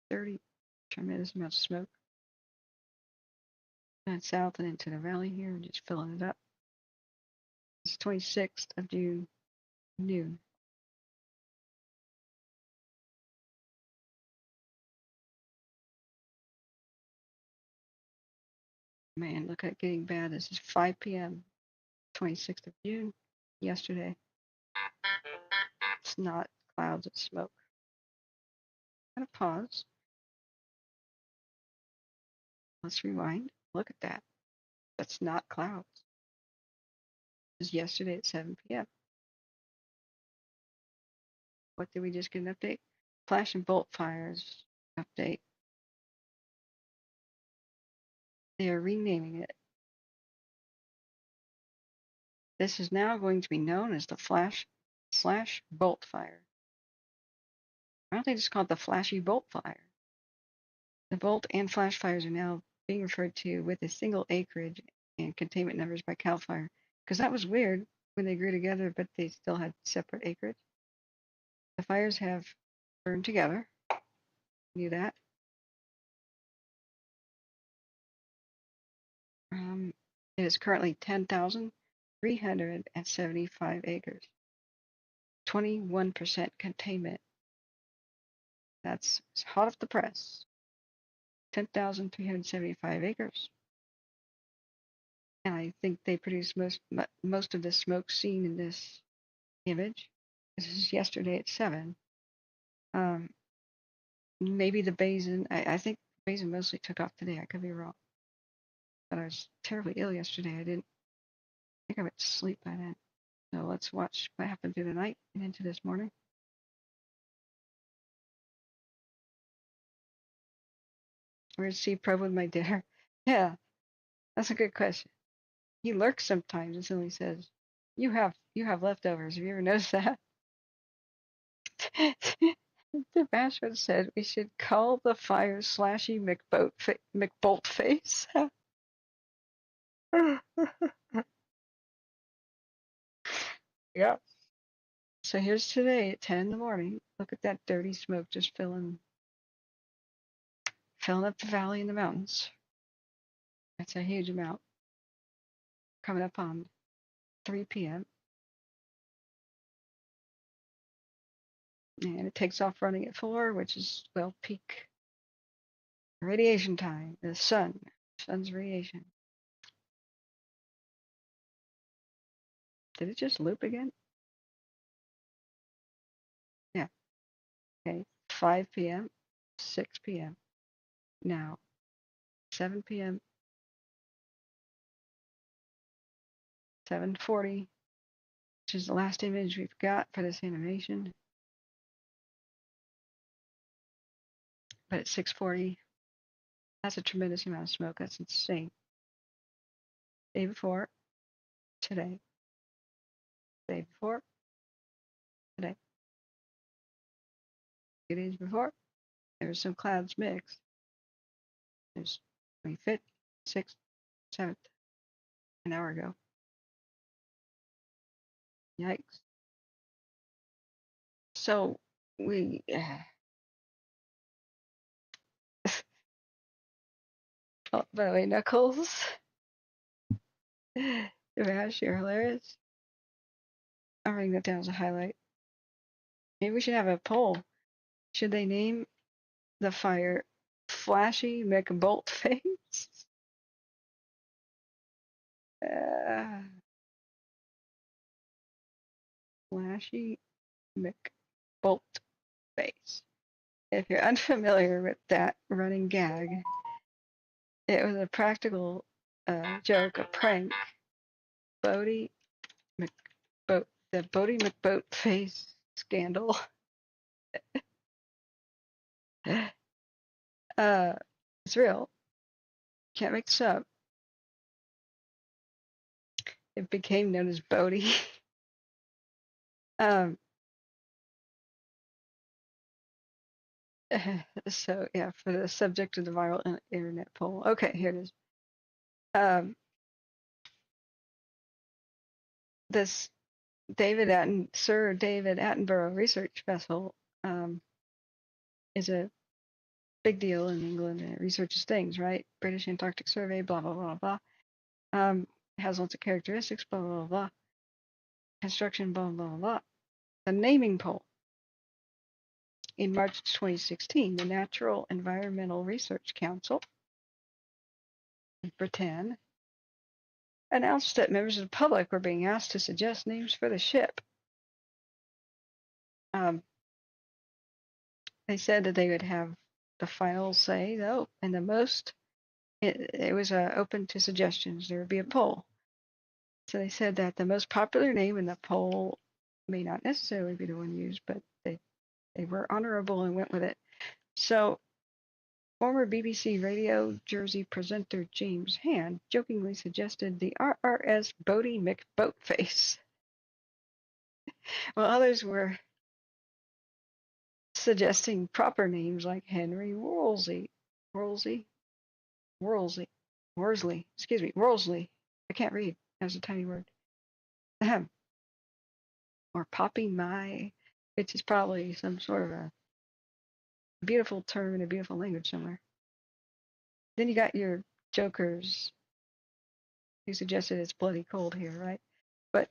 30 tremendous amounts of smoke. And south and into the valley here, just filling it up. It's 26th of June, noon. Man, look at it getting bad. This is 5 p.m. 26th of June, yesterday. It's not clouds, it's smoke. I'm gonna pause. Let's rewind. Look at that. That's not clouds. This is yesterday at 7 p.m. What did we just get an update? Flash and bolt fires update. They are renaming it. This is now going to be known as the flash/bolt fire. I don't think it's called the flashy bolt fire. The bolt and flash fires are now being referred to with a single acreage and containment numbers by CAL FIRE. Because that was weird. when they grew together, but they still had separate acreage. The fires have burned together. Knew that. It is currently 10,375 acres. 21% containment. That's hot off the press. 10,375 acres. And I think they produced most of the smoke seen in this image. This is yesterday at 7. Maybe the basin, I think the basin mostly took off today. I could be wrong. But I was terribly ill yesterday. I think I went to sleep by then. So let's watch what happened through the night and into this morning. Where's Sea Probe with my dinner? Yeah, that's a good question. He lurks sometimes until he says, you have leftovers. Have you ever noticed that? The Bashwood said we should call the fire Slashy McBolt Face. Yeah. So here's today at 10 in the morning. Look at that dirty smoke just filling up the valley and the mountains. That's a huge amount. Coming up on 3 p.m. And it takes off running at 4, which is, well, peak radiation time. The sun's radiation. Did it just loop again? Yeah. Okay. 5 p.m., 6 p.m. Now, 7 p.m., 7:40, which is the last image we've got for this animation. But at 6:40, that's a tremendous amount of smoke. That's insane. Day before, today. Day before, today. 2 days before, there was some clouds mixed. There's 25th, 6th, 7th, an hour ago. Yikes. So we oh, by the way, Knuckles. Vash, you're hilarious. I'm writing that down as a highlight. Maybe we should have a poll. Should they name the fire Flashy McBoltface? Flashy McBoltface. If you're unfamiliar with that running gag, it was a practical joke, a prank. The Bodie McBoatface scandal. It's real. Can't make this up. It became known as Bodie. So yeah, for the subject of the viral internet poll. Okay, here it is. This Sir David Attenborough Research Vessel is a big deal in England, and it researches things, right? British Antarctic Survey, blah blah blah blah. Has lots of characteristics, blah blah blah. Construction, blah blah blah. The naming poll. In March 2016, the Natural Environmental Research Council in Britain announced that members of the public were being asked to suggest names for the ship. They said that they would have the final say, though, and the most, it was open to suggestions. There would be a poll. So they said that the most popular name in the poll may not necessarily be the one used, but they were honorable and went with it. So former BBC Radio Jersey presenter James Hand jokingly suggested the RRS Bodie McBoatface, while others were suggesting proper names like Henry Worsley. I can't read. That's a tiny word. or Poppy Mai, which is probably some sort of a beautiful term in a beautiful language somewhere. Then you got your jokers who suggested it's bloody cold here, right? But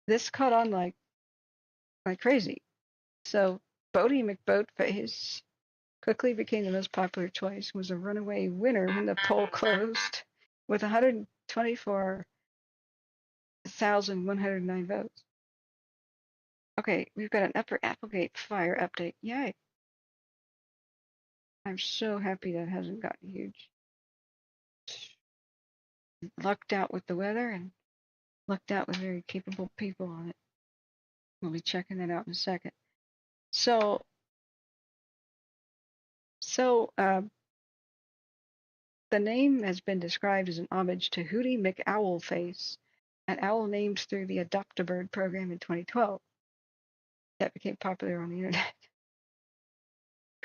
this caught on like crazy. So Bodie McBoatface quickly became the most popular choice, was a runaway winner when the poll closed with 124,109 votes. Okay, we've got an Upper Applegate fire update. Yay. I'm so happy that hasn't gotten huge. Lucked out with the weather and lucked out with very capable people on it. We'll be checking that out in a second. So the name has been described as an homage to Hootie McOwlface, an owl named through the Adopt-A-Bird program in 2012. That became popular on the internet.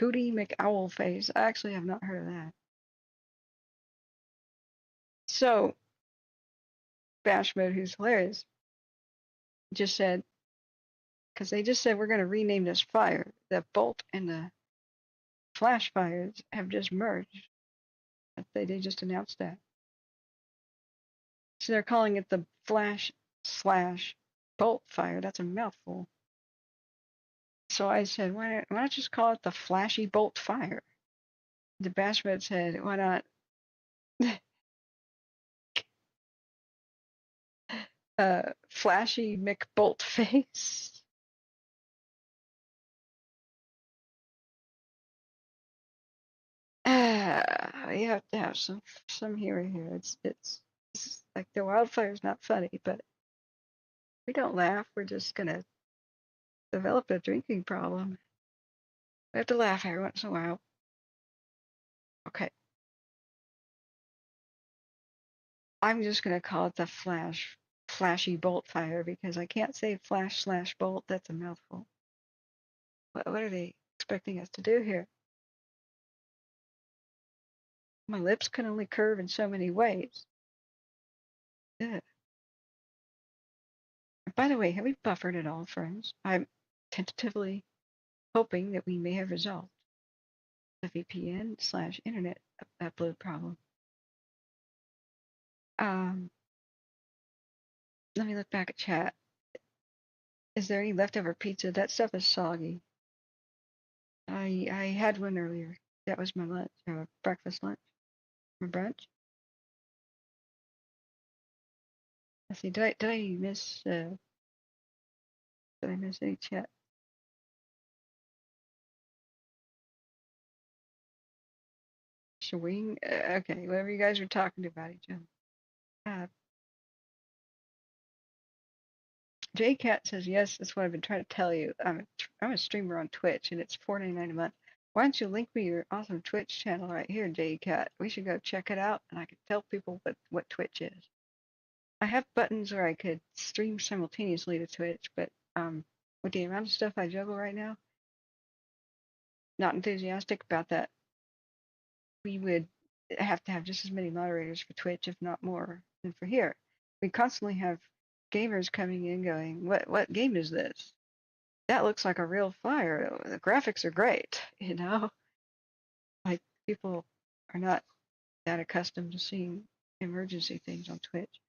Hootie McOwlface. I actually have not heard of that. So Bash Mode, who's hilarious, just said, because they just said we're going to rename this fire. The Bolt and the Flash fires have just merged. They just announced that. So they're calling it the Flash/Bolt fire. That's a mouthful. So I said, why not just call it the Flashy Bolt fire? The Bash Mode said, why not Flashy McBoltface? You have to have some humor here. It's like the wildfire's not funny, but we don't laugh. We're just gonna develop a drinking problem. We have to laugh every once in a while. Okay. I'm just gonna call it the Flashy Bolt fire because I can't say Flash/Bolt. That's a mouthful. What are they expecting us to do here? My lips can only curve in so many ways. Ugh. By the way, have we buffered at all, friends? I'm tentatively hoping that we may have resolved the VPN/internet upload problem. Let me look back at chat. Is there any leftover pizza? That stuff is soggy. I had one earlier. That was my lunch, breakfast lunch, my brunch. Let's see. Did I miss? Did I miss any chat? Swing. Okay, whatever you guys are talking about each other. JCat says yes. That's what I've been trying to tell you. I'm a streamer on Twitch, and it's $4.99 a month. Why don't you link me your awesome Twitch channel right here, JCat? We should go check it out, and I can tell people what Twitch is. I have buttons where I could stream simultaneously to Twitch, but with the amount of stuff I juggle right now, not enthusiastic about that. We would have to have just as many moderators for Twitch, if not more, than for here. We constantly have gamers coming in going, what game is this? That looks like a real fire. The graphics are great, you know? Like, people are not that accustomed to seeing emergency things on Twitch.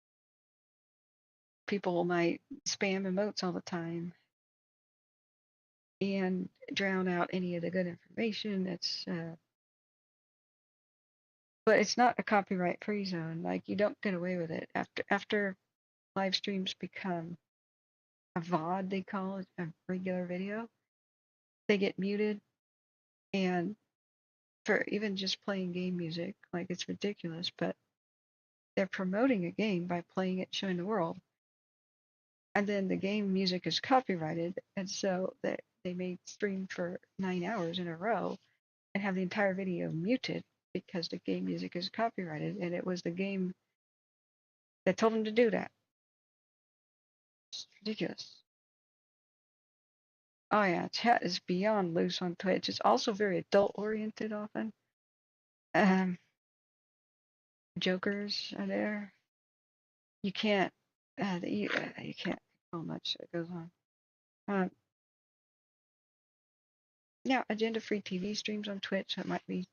People might spam emotes all the time and drown out any of the good information. But it's not a copyright-free zone. Like, you don't get away with it. After live streams become a VOD, they call it, a regular video, they get muted. And for even just playing game music, like, it's ridiculous, but they're promoting a game by playing it, showing the world. And then the game music is copyrighted, and so they may stream for 9 hours in a row and have the entire video muted because the game music is copyrighted, and it was the game that told them to do that. It's ridiculous. Oh yeah, chat is beyond loose on Twitch. It's also very adult oriented often. Jokers are there. You can't you can't control much that goes on. Uh, Now, agenda-free TV streams on Twitch, that might be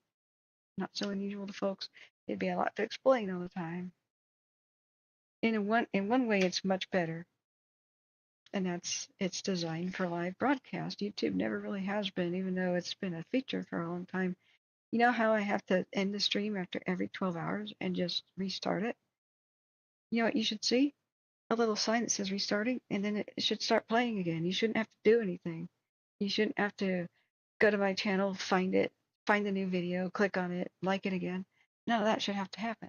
not so unusual to folks. It'd be a lot to explain all the time. In one way, it's much better, and that's it's designed for live broadcast. YouTube never really has been, even though it's been a feature for a long time. You know how I have to end the stream after every 12 hours and just restart it? You know what you should see? A little sign that says restarting, and then it should start playing again. You shouldn't have to do anything. You shouldn't have to go to my channel, find it, find the new video, click on it, like it again. None of that should have to happen.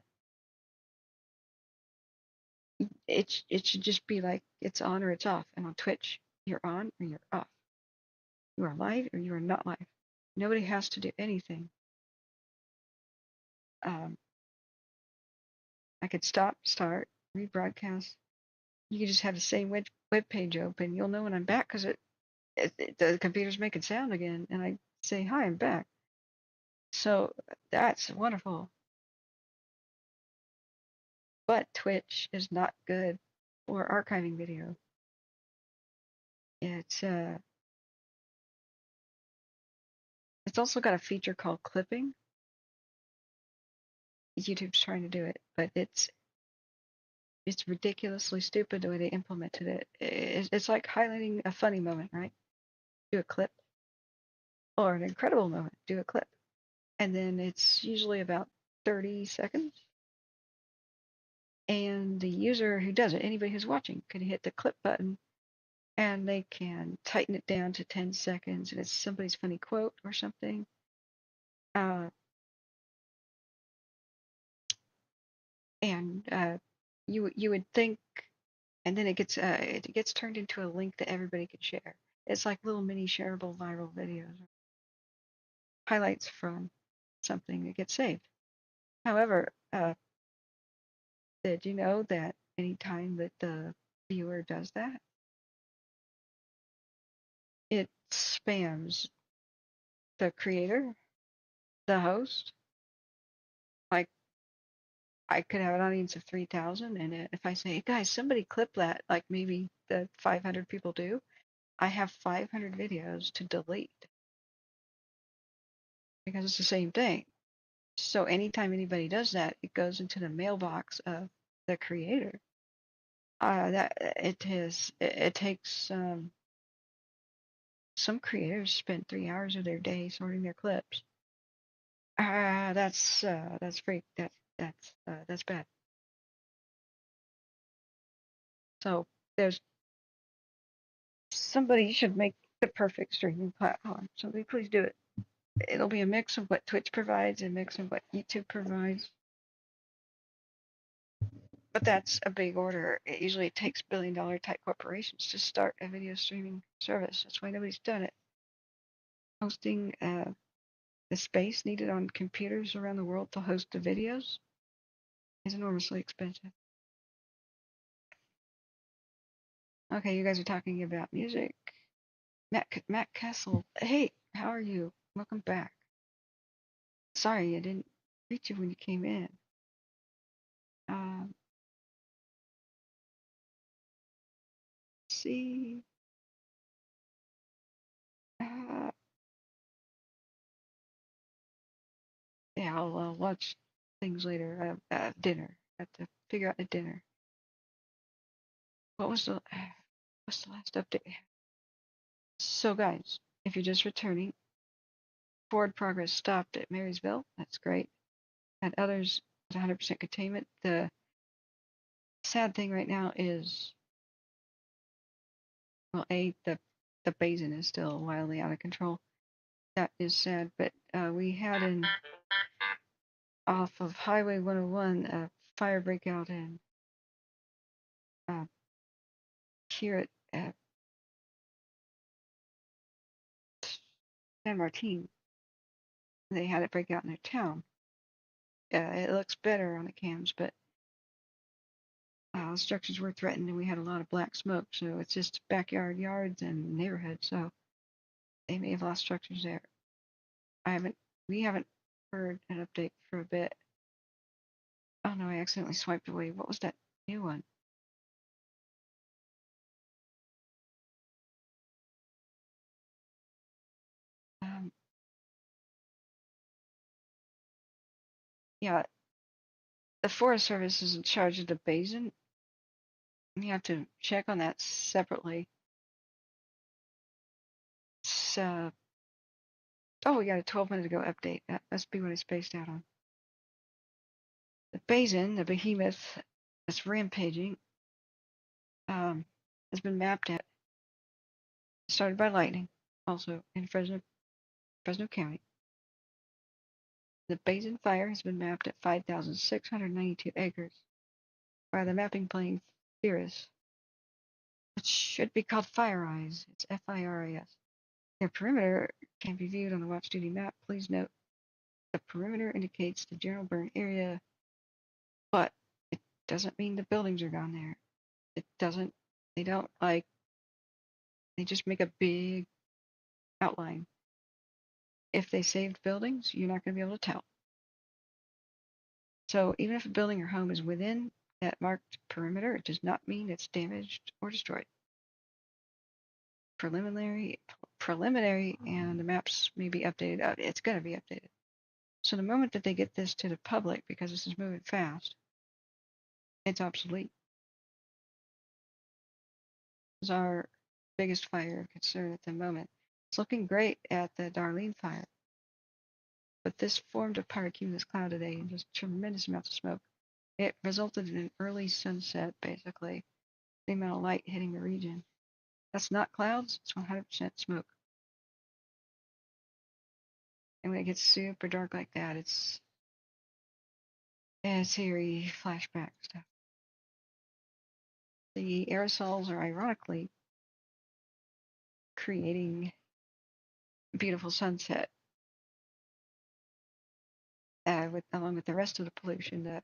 It should just be like it's on or it's off. And on Twitch, you're on or you're off. You are live or you are not live. Nobody has to do anything. I could stop, start, rebroadcast. You could just have the same web page open. You'll know when I'm back because the computer's making sound again, and I say, "Hi, I'm back." So that's wonderful. But Twitch is not good for archiving video. It's also got a feature called clipping. YouTube's trying to do it, but it's ridiculously stupid the way they implemented it. It's like highlighting a funny moment, right? Do a clip, or an incredible moment, do a clip. And then it's usually about 30 seconds. And the user who does it, anybody who's watching, can hit the clip button and they can tighten it down to 10 seconds. And it's somebody's funny quote or something. You would think, and then it gets turned into a link that everybody can share. It's like little mini shareable viral videos, highlights from something that gets saved. However, did you know that anytime that the viewer does that, it spams the creator, the host? Like, I could have an audience of 3,000, and if I say, hey guys, somebody clip that, like maybe the 500 people do, I have 500 videos to delete because it's the same thing. So anytime anybody does that, it goes into the mailbox of the creator. It takes some creators spend 3 hours of their day sorting their clips. That's bad. So there's somebody should make the perfect streaming platform. Somebody please do it. It'll be a mix of what Twitch provides and a mix of what YouTube provides. But that's a big order. It usually takes billion-dollar type corporations to start a video streaming service. That's why nobody's done it. Hosting the space needed on computers around the world to host the videos is enormously expensive. Okay, you guys are talking about music. Matt Castle, hey, how are you? Welcome back. Sorry, I didn't reach you when you came in. See. Yeah, I'll watch things later. Dinner. I have to figure out the dinner. What's the last update? So guys, if you're just returning, forward progress stopped at Marysville. That's great. And others, 100% containment. The sad thing right now is, well, the basin is still wildly out of control. That is sad. But we had off of Highway 101 a fire breakout in here at San Martin. They had it break out in their town. It looks better on the cams, but structures were threatened, and we had a lot of black smoke. So it's just backyard yards and neighborhoods. So they may have lost structures there. We haven't heard an update for a bit. Oh no, I accidentally swiped away. What was that new one? Yeah, the Forest Service is in charge of the basin. You have to check on that separately. So, oh, we got a 12-minute ago update. That must be what I spaced out on. The basin, the behemoth that's rampaging, has been mapped at. Started by lightning, also in Fresno County. The basin fire has been mapped at 5,692 acres by the mapping plane FIRES. It should be called FireEyes. It's FIRAS. Their perimeter can be viewed on the watch duty map. Please note the perimeter indicates the general burn area, but it doesn't mean the buildings are gone there. It doesn't, they don't like, they just make a big outline. If they saved buildings, you're not going to be able to tell. So even if a building or home is within that marked perimeter, it does not mean it's damaged or destroyed. Preliminary, and the maps may be updated. It's going to be updated. So the moment that they get this to the public, because this is moving fast, it's obsolete. This is our biggest fire concern at the moment. It's looking great at the Darlene fire, but this formed a pyrocumulus cloud today and just tremendous amounts of smoke. It resulted in an early sunset, basically, the amount of light hitting the region. That's not clouds, it's 100% smoke. And when it gets super dark like that, it's eerie flashback stuff. The aerosols are ironically creating a beautiful sunset along with the rest of the pollution. The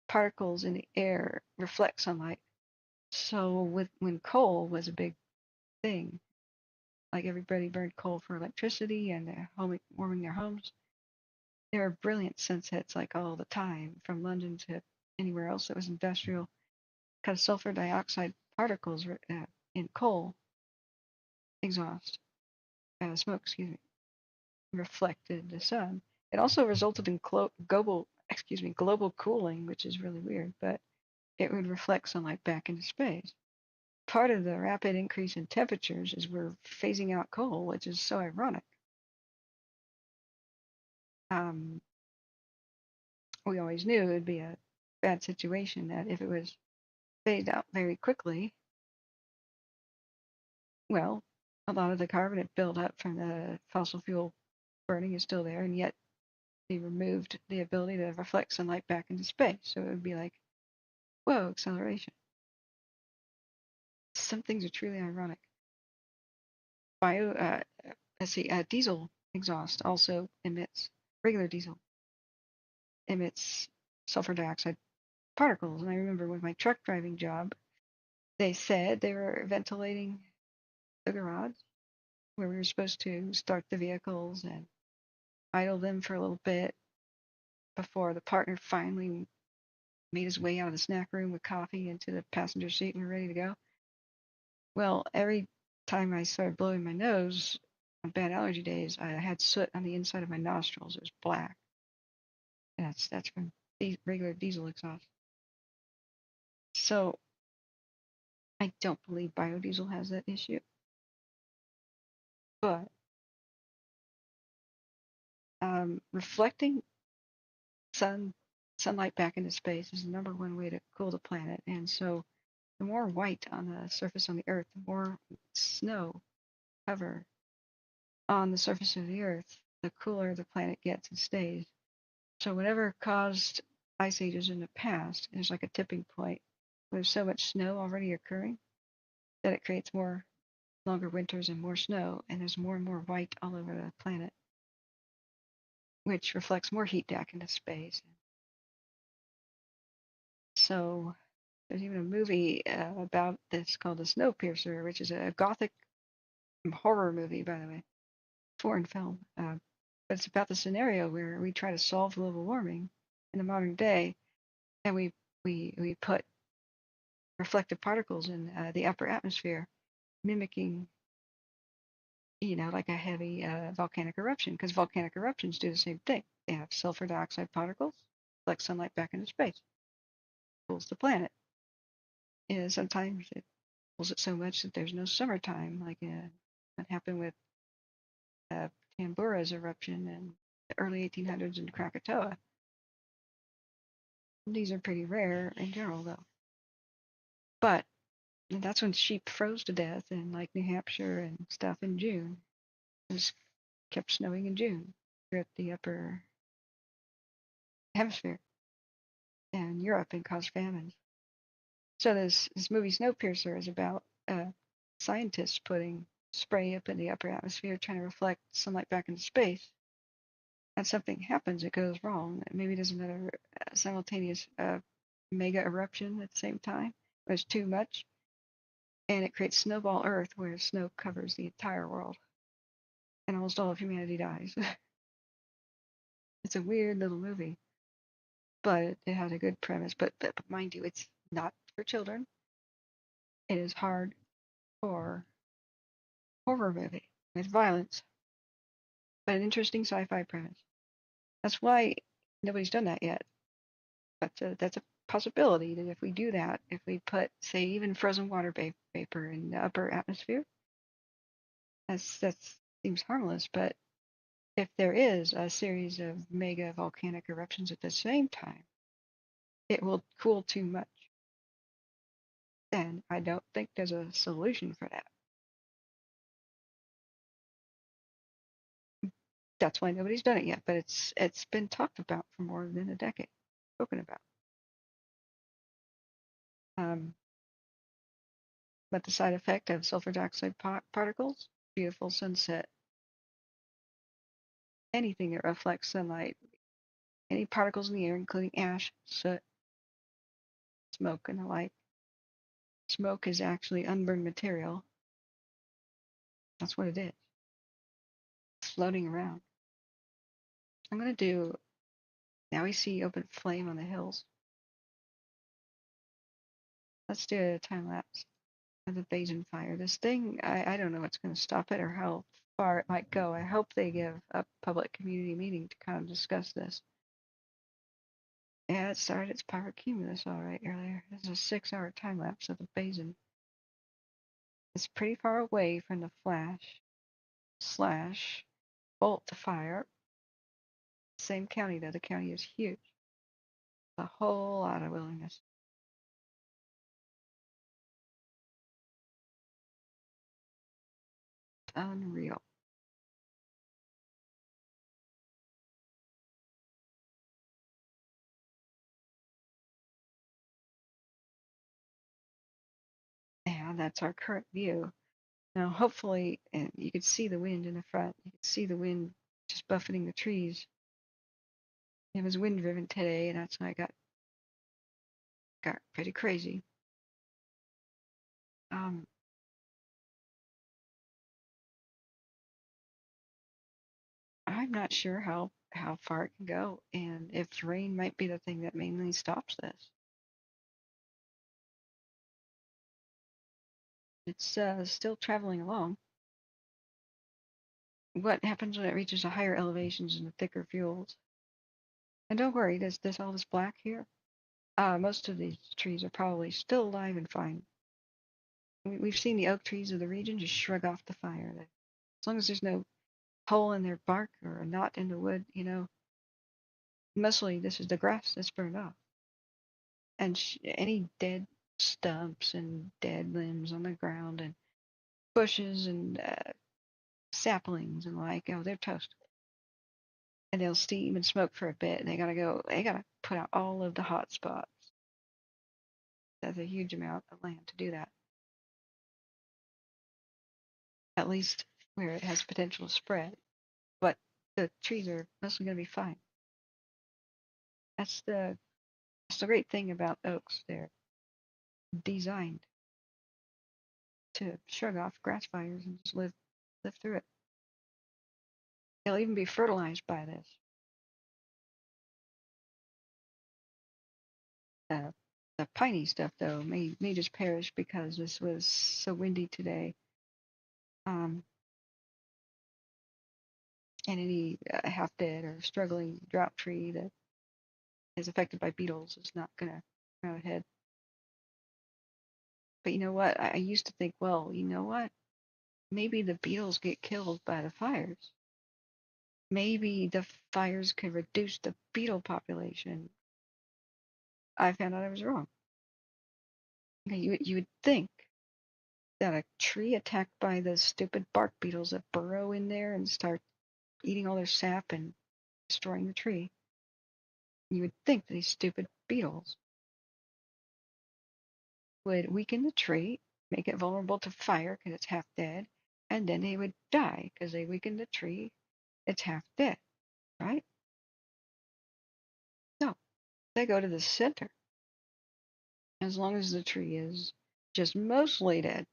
particles in the air reflect sunlight. So when coal was a big thing, like everybody burned coal for electricity and warming their homes, there are brilliant sunsets like all the time from London to anywhere else that was industrial, because sulfur dioxide particles in coal exhaust, smoke, reflected the sun. It also resulted in global cooling, which is really weird, but it would reflect sunlight back into space. Part of the rapid increase in temperatures is we're phasing out coal, which is so ironic. We always knew it would be a bad situation, that if it was phased out very quickly, well, a lot of the carbon it built up from the fossil fuel burning is still there, and yet they removed the ability to reflect sunlight back into space. So it would be like, whoa, acceleration. Some things are truly ironic. Diesel exhaust also emits, regular diesel emits sulfur dioxide particles. And I remember with my truck driving job, they said they were ventilating the garage where we were supposed to start the vehicles and idle them for a little bit before the partner finally made his way out of the snack room with coffee into the passenger seat and we're ready to go. Well, every time I started blowing my nose on bad allergy days, I had soot on the inside of my nostrils. It was black. And that's from regular diesel exhaust. So I don't believe biodiesel has that issue. But reflecting sunlight back into space is the #1 way to cool the planet. And so the more white on the surface on the Earth, the more snow cover on the surface of the Earth, the cooler the planet gets and stays. So whatever caused ice ages in the past, there's like a tipping point. There's so much snow already occurring that it creates more longer winters and more snow, and there's more and more white all over the planet, which reflects more heat back into space. So there's even a movie about this called The Snowpiercer, which is a gothic horror movie, by the way, foreign film. But it's about the scenario where we try to solve global warming in the modern day, and we put reflective particles in the upper atmosphere, mimicking, like a heavy volcanic eruption, because volcanic eruptions do the same thing. They have sulfur dioxide particles reflects sunlight back into space, cools the planet. And sometimes it cools it so much that there's no summertime, like what happened with Tambura's eruption in the early 1800s in Krakatoa. These are pretty rare in general, though. But that's when sheep froze to death in like New Hampshire and stuff in June. It just kept snowing in June throughout the upper hemisphere and Europe and caused famines. So this movie Snowpiercer is about scientists putting spray up in the upper atmosphere trying to reflect sunlight back into space. And something happens, it goes wrong. Maybe there's another simultaneous mega eruption at the same time. There's too much. And it creates snowball Earth where snow covers the entire world. And almost all of humanity dies. It's a weird little movie. But it has a good premise. But mind you, it's not for children. It is hard for horror movie with violence. But an interesting sci-fi premise. That's why nobody's done that yet. But that's a possibility that if we do that, if we put, say, even frozen water vapor in the upper atmosphere, that seems harmless. But if there is a series of mega volcanic eruptions at the same time, it will cool too much. And I don't think there's a solution for that. That's why nobody's done it yet, but it's been talked about for more than a decade, spoken about. But the side effect of sulfur dioxide particles, beautiful sunset, anything that reflects sunlight, any particles in the air, including ash, soot, smoke, and the like. Smoke is actually unburned material. That's what it is. It's floating around. I'm going to do, now we see open flame on the hills. Let's do a time lapse of the Basin fire. This thing, I don't know what's going to stop it or how far it might go. I hope they give a public community meeting to kind of discuss this. Yeah, it started its pyrocumulus all right earlier. This is a 6-hour time lapse of the Basin. It's pretty far away from the flash / bolt fire. Same county though, the county is huge. A whole lot of willingness. Unreal. And that's our current view. Now, hopefully, and you could see the wind in the front. You could see the wind just buffeting the trees. It was wind driven today, and that's why I got pretty crazy. I'm not sure how far it can go, and if rain might be the thing that mainly stops this. It's still traveling along. What happens when it reaches the higher elevations and the thicker fuels? And don't worry, there's all this black here. Most of these trees are probably still alive and fine. We've seen the oak trees of the region just shrug off the fire. As long as there's no hole in their bark or a knot in the wood, you know, mostly this is the grass that's burned off. And any dead stumps and dead limbs on the ground and bushes and saplings and like, oh, they're toast. And they'll steam and smoke for a bit, and they gotta put out all of the hot spots. That's a huge amount of land to do that. At least where it has potential to spread. But the trees are mostly gonna be fine. That's the great thing about oaks. They're designed to shrug off grass fires and just live through it. They'll even be fertilized by this. The piney stuff, though, may just perish because this was so windy today. And any half dead or struggling drought tree that is affected by beetles is not gonna come out ahead. But you know what? I used to think, well, you know what? Maybe the beetles get killed by the fires. Maybe the fires could reduce the beetle population. I found out I was wrong. Okay, you would think that a tree attacked by those stupid bark beetles that burrow in there and start eating all their sap and destroying the tree, you would think that these stupid beetles would weaken the tree, make it vulnerable to fire because it's half dead, and then they would die because they weakened the tree, it's half dead, right? No, they go to the center. As long as the tree is just mostly dead,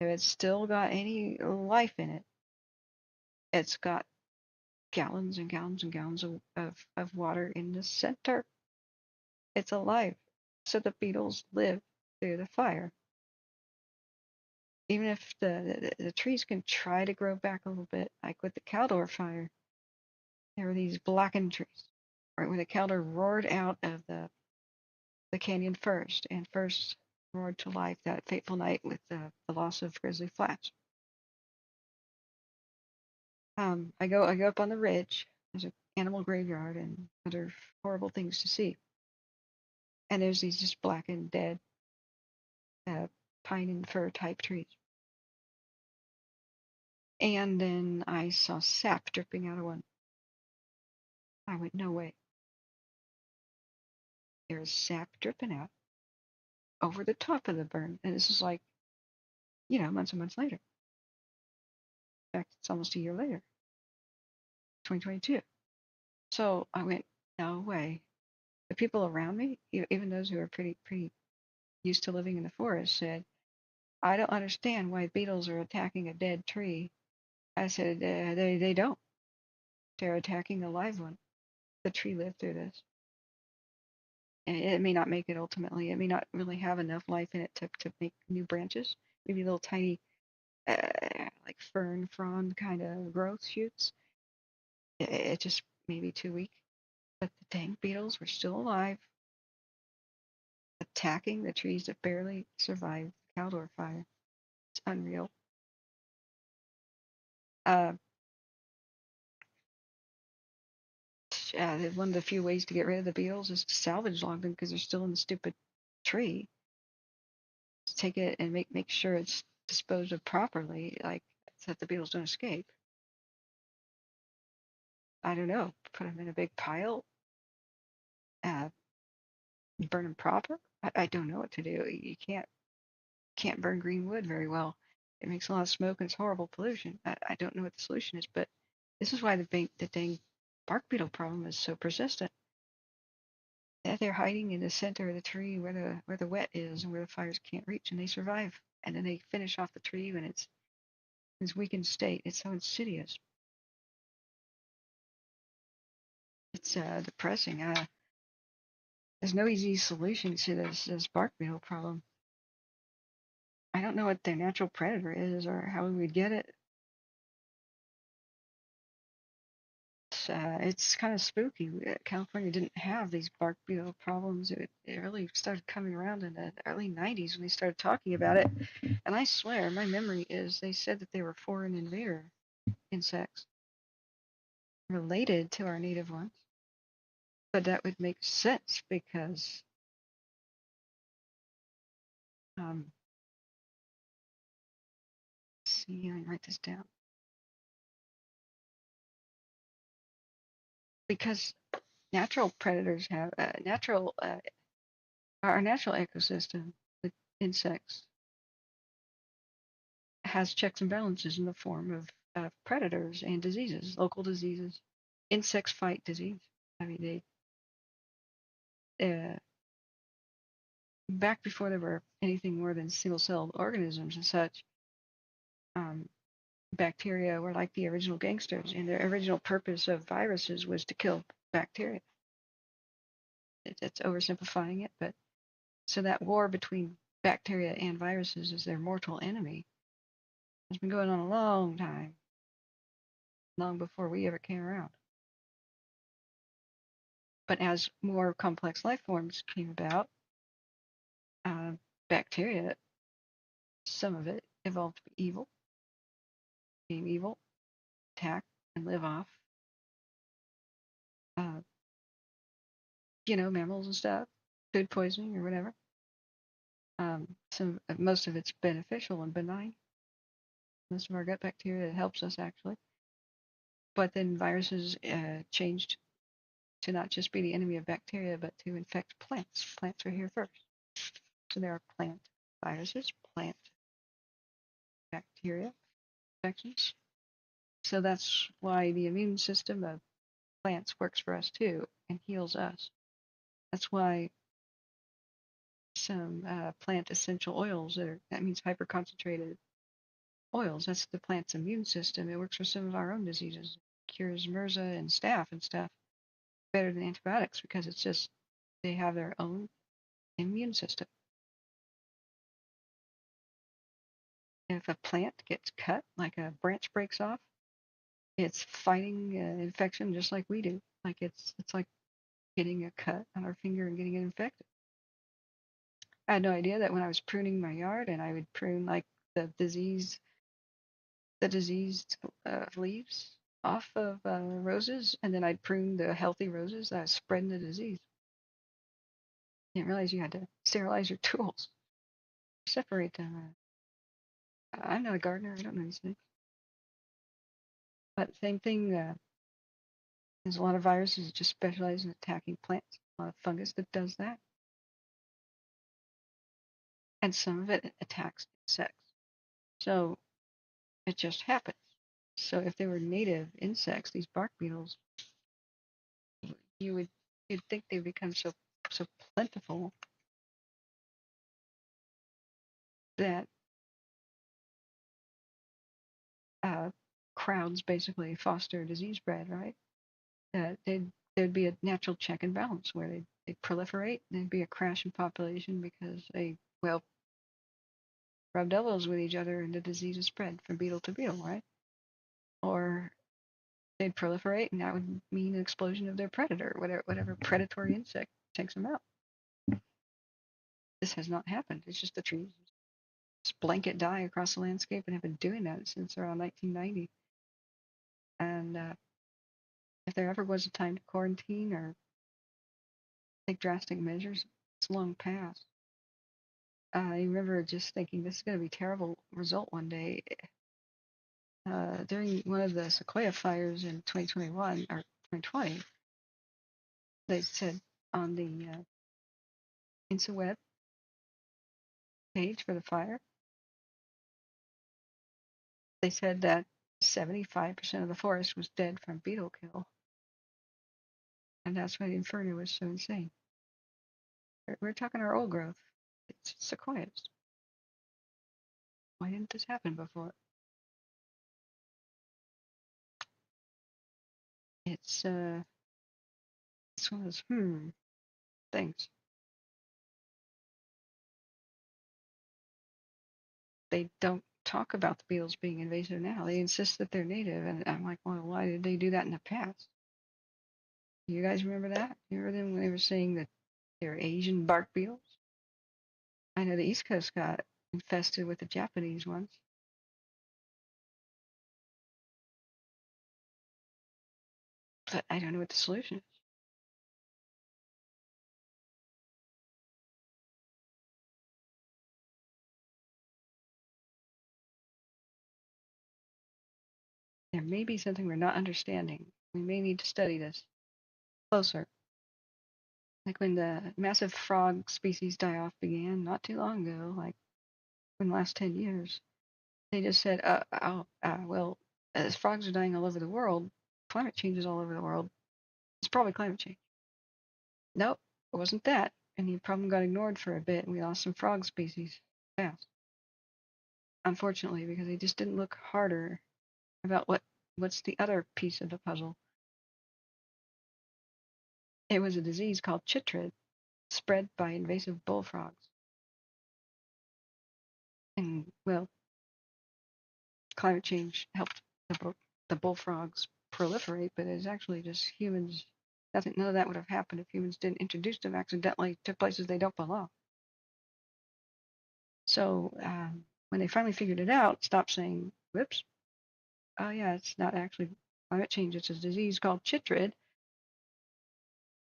if it's still got any life in it, it's got gallons and gallons and gallons of water in the center. It's alive. So the beetles live through the fire. Even if the trees can try to grow back a little bit, like with the Caldor fire, there were these blackened trees, right where the Caldor roared out of the canyon first, and first roared to life that fateful night with the loss of Grizzly Flats. I go up on the ridge. There's an animal graveyard and other horrible things to see. And there's these just blackened, dead pine and fir type trees. And then I saw sap dripping out of one. I went, no way. There's sap dripping out over the top of the burn. And this is like, months and months later. In fact, it's almost a year later, 2022. So I went, no way. The people around me, even those who are pretty used to living in the forest, said, I don't understand why beetles are attacking a dead tree. I said, they don't. They're attacking a live one. The tree lived through this. And it may not make it ultimately. It may not really have enough life in it to make new branches. Maybe little tiny, like fern frond kind of growth shoots. It just may be too weak. But the dang beetles were still alive, attacking the trees that barely survived the Caldor fire. It's unreal. One of the few ways to get rid of the beetles is to salvage log them because they're still in the stupid tree. Just take it and make sure it's disposed of properly, like so that the beetles don't escape. I don't know. Put them in a big pile. Burn them proper. I don't know what to do. You can't burn green wood very well. It makes a lot of smoke and it's horrible pollution. I don't know what the solution is, but this is why the dang bark beetle problem is so persistent. They're hiding in the center of the tree where the wet is and where the fires can't reach, and they survive. And then they finish off the tree when it's in its weakened state. It's so insidious. It's depressing. There's no easy solution to this bark beetle problem. I don't know what their natural predator is or how we would get it. It's kind of spooky. California didn't have these bark beetle problems. It really started coming around in the early 90s when they started talking about it. And I swear, my memory is they said that they were foreign invader insects related to our native ones. But that would make sense because see, I write this down. Because natural predators have our natural ecosystem, the insects, has checks and balances in the form of predators and diseases, local diseases. Insects fight disease. I mean, they back before there were anything more than single-celled organisms and such, bacteria were like the original gangsters, and the original purpose of viruses was to kill bacteria. It's oversimplifying it, but so that war between bacteria and viruses as their mortal enemy has been going on a long time, long before we ever came around. But as more complex life forms came about, bacteria, some of it evolved to be evil, became evil, attack, and live off, mammals and stuff, food poisoning or whatever. Most of it's beneficial and benign. Most of our gut bacteria helps us actually. But then viruses changed to not just be the enemy of bacteria, but to infect plants. Plants are here first. So there are plant viruses, plant bacteria infections. So that's why the immune system of plants works for us too and heals us. That's why some plant essential oils that means hyperconcentrated oils. That's the plant's immune system. It works for some of our own diseases. It cures MRSA and staph and stuff better than antibiotics because it's just they have their own immune system. If a plant gets cut, like a branch breaks off, it's fighting infection just like we do. Like it's like getting a cut on our finger and getting it infected. I had no idea that when I was pruning my yard and I would prune like the diseased leaves off of roses, and then I'd prune the healthy roses that was spreading the disease. Didn't realize you had to sterilize your tools, separate them. I'm not a gardener. I don't know these things. But same thing. There's a lot of viruses that just specialize in attacking plants. A lot of fungus that does that. And some of it attacks insects. So it just happens. So if they were native insects, these bark beetles, you'd think they become so plentiful that crowds basically foster disease spread, right? There'd be a natural check and balance where they'd proliferate. There'd be a crash in population because they rubbed elbows with each other and the disease is spread from beetle to beetle, right? Or they'd proliferate and that would mean an explosion of their predator, whatever predatory insect takes them out. This has not happened. It's just the trees just blanket die across the landscape and have been doing that since around 1990. And if there ever was a time to quarantine or take drastic measures, it's long past. I remember just thinking this is going to be a terrible result one day. During one of the Sequoia fires in 2021 or 2020, they said on the InstaWeb page for the fire, they said that 75% of the forest was dead from beetle kill. And that's why the inferno was so insane. We're talking our old growth. It's sequoias. Why didn't this happen before? It's one of those things. They don't talk about the beetles being invasive now. They insist that they're native, and I'm like, well, why did they do that in the past? You guys remember that? You remember them when they were saying that they're Asian bark beetles? I know the East Coast got infested with the Japanese ones. But I don't know what the solution is. There may be something we're not understanding. We may need to study this closer. Like when the massive frog species die-off began not too long ago, like in the last 10 years, they just said, well, as frogs are dying all over the world, climate change is all over the world. It's probably climate change. Nope, it wasn't that. And the problem got ignored for a bit, and we lost some frog species fast. Unfortunately, because they just didn't look harder about what's the other piece of the puzzle. It was a disease called chytrid, spread by invasive bullfrogs. And, well, climate change helped the bullfrogs proliferate, but it's actually just humans None of that would have happened if humans didn't introduce them accidentally to places they don't belong. So when they finally figured it out, stopped saying, whoops, oh yeah, it's not actually climate change, it's a disease called chytrid,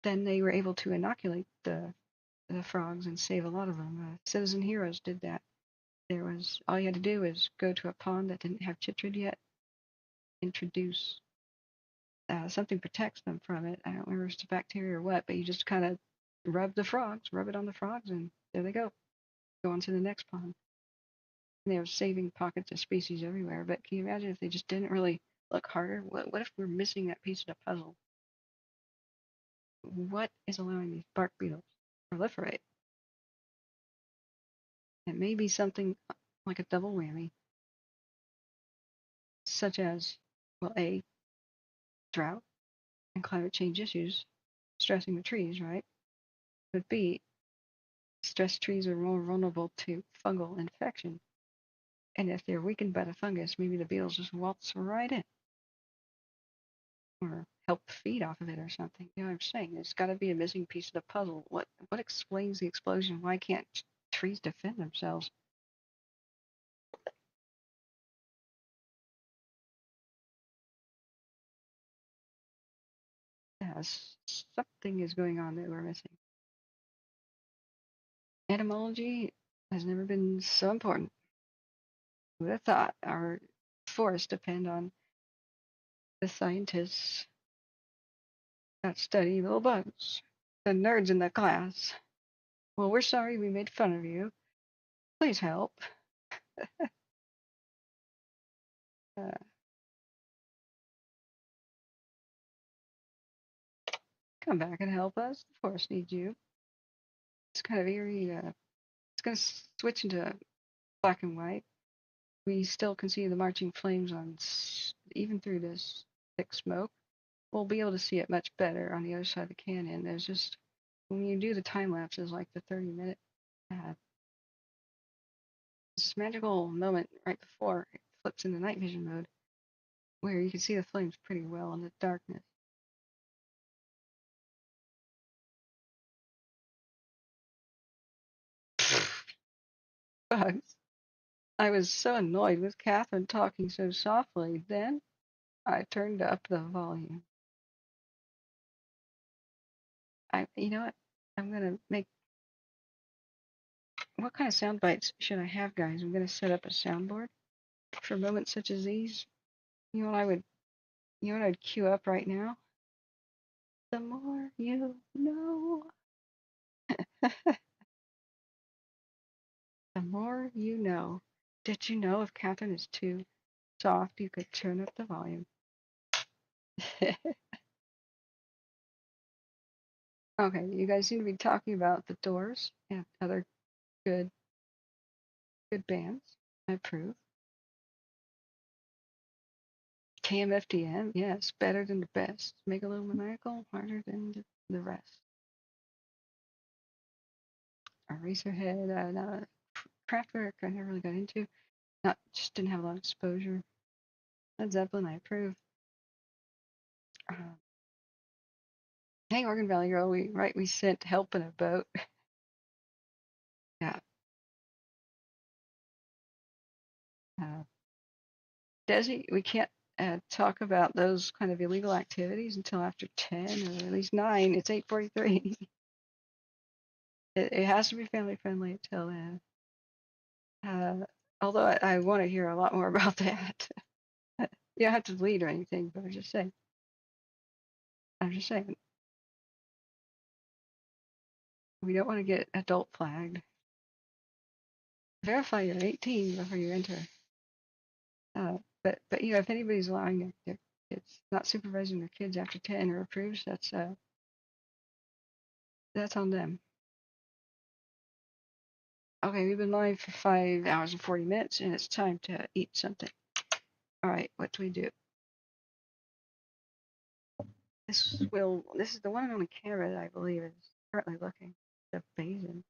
then they were able to inoculate the frogs and save a lot of them. Citizen heroes did that. All you had to do was go to a pond that didn't have chytrid yet, introduce something protects them from it. I don't remember if it's a bacteria or what, but you just kind of rub it on the frogs, and there they go. Go on to the next pond. And they were saving pockets of species everywhere. But can you imagine if they just didn't really look harder? What if we're missing that piece of the puzzle? What is allowing these bark beetles to proliferate? It may be something like a double whammy, such as, well, A, drought and climate change issues stressing the trees, right? But B, stressed trees are more vulnerable to fungal infection. And if they're weakened by the fungus, maybe the beetles just waltz right in or help feed off of it or something. You know what I'm saying? There's got to be a missing piece of the puzzle. What explains the explosion? Why can't trees defend themselves? Yes, something is going on that we're missing. Entomology has never been so important. Who would have thought our forests depend on the scientists that study little bugs, the nerds in the class. Well, we're sorry we made fun of you. Please help. Come back and help us. The forest needs you. It's kind of eerie. It's going to switch into black and white. We still can see the marching flames on, even through this thick smoke. We'll be able to see it much better on the other side of the canyon. There's just, when you do the time lapses, like the 30-minute, this magical moment right before it flips into night vision mode, where you can see the flames pretty well in the darkness. Bugs. I was so annoyed with Catherine talking so softly. Then I turned up the volume. You know what? I'm gonna make. What kind of sound bites should I have, guys? I'm gonna set up a soundboard for moments such as these. You know what I would. You know what I'd queue up right now? The more you know. The more you know. Did you know if Catherine is too soft, you could turn up the volume? Okay, you guys seem to be talking about the Doors and other good bands. I approve. KMFDM, yes, better than the best. Megalomaniacal, harder than the rest. Eraserhead, Kraftwerk, I never really got into. Just didn't have a lot of exposure. Led Zeppelin, I approve. Hey, Oregon Valley Girl, we sent help in a boat. Yeah. Desi, we can't talk about those kind of illegal activities until after 10 or at least 9. It's 8:43. It has to be family friendly until then. Although I want to hear a lot more about that. You don't have to lead or anything, but I'm just saying. We don't want to get adult flagged. Verify you're 18 before you enter. But you know, if anybody's allowing their kids, not supervising their kids after 10 or approves, that's on them. Okay, we've been live for 5 hours and 40 minutes, and it's time to eat something. All right, what do we do? This is the one and only camera that I believe is currently looking. The basin.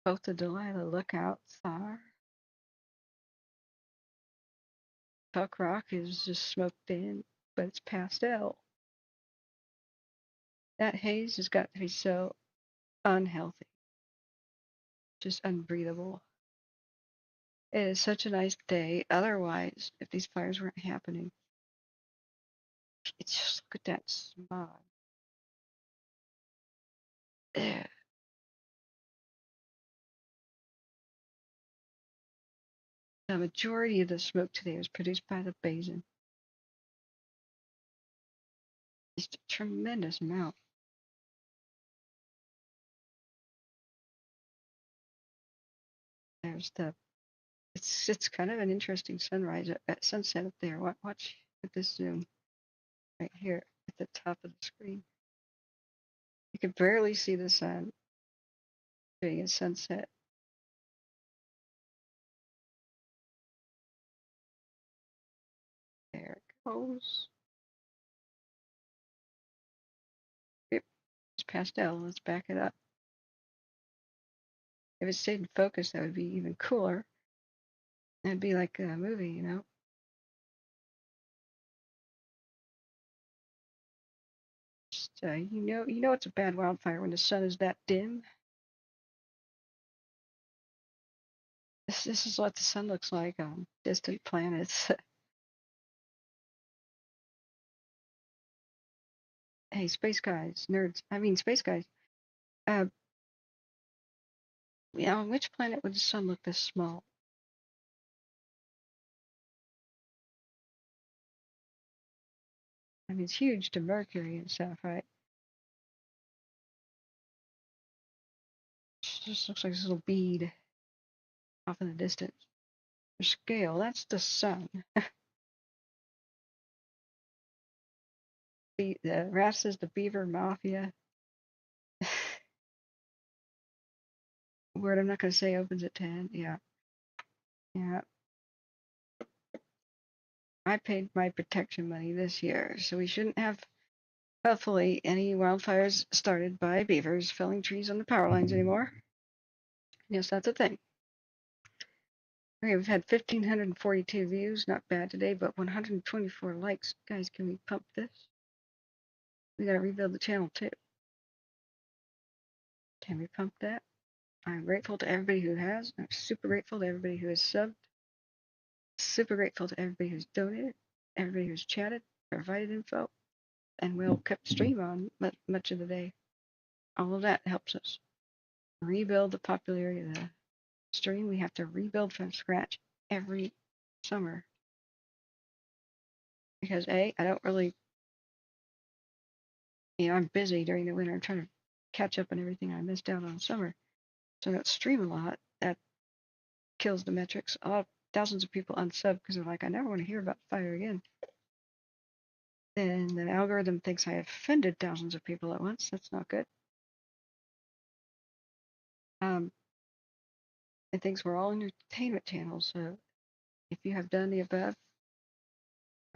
Both the Delilah lookouts are. Puck Rock is just smoked in, but it's pastel. That haze has got to be so unhealthy, just unbreathable. It is such a nice day. Otherwise, if these fires weren't happening, it's just look at that smog. Ugh. The majority of the smoke today was produced by the basin. Just a tremendous amount. There's the it's kind of an interesting sunrise at sunset up there. Watch at this zoom right here at the top of the screen. You can barely see the sun doing a sunset. There it goes. Yep, it's pastel. Let's back it up. If it stayed in focus, that would be even cooler. It'd be like a movie, you know. Just, you know it's a bad wildfire when the sun is that dim. This is what the sun looks like on distant planets. Hey, space guys, nerds. I mean, space guys. On which planet would the sun look this small? I mean, it's huge to Mercury and stuff, right? It just looks like this little bead off in the distance. For scale, that's the sun. The Ras is the beaver mafia. Word I'm not going to say opens at 10. Yeah. Yeah. I paid my protection money this year, so we shouldn't have, hopefully, any wildfires started by beavers felling trees on the power lines anymore. Yes, that's a thing. Okay, we've had 1,542 views, not bad today, but 124 likes. Guys, can we pump this? We gotta rebuild the channel too. Can we pump that? I'm grateful to everybody who has. I'm super grateful to everybody who has subbed. Super grateful to everybody who's donated, everybody who's chatted, provided info, and will kept the stream on much of the day. All of that helps us rebuild the popularity of the stream. We have to rebuild from scratch every summer because I don't really, I'm busy during the winter. I'm trying to catch up on everything I missed out on summer. So I don't stream a lot. That kills the metrics. Thousands of people unsub because they're like, I never want to hear about fire again. Then the algorithm thinks I offended thousands of people at once. That's not good. It thinks we're all entertainment channels. So if you have done the above,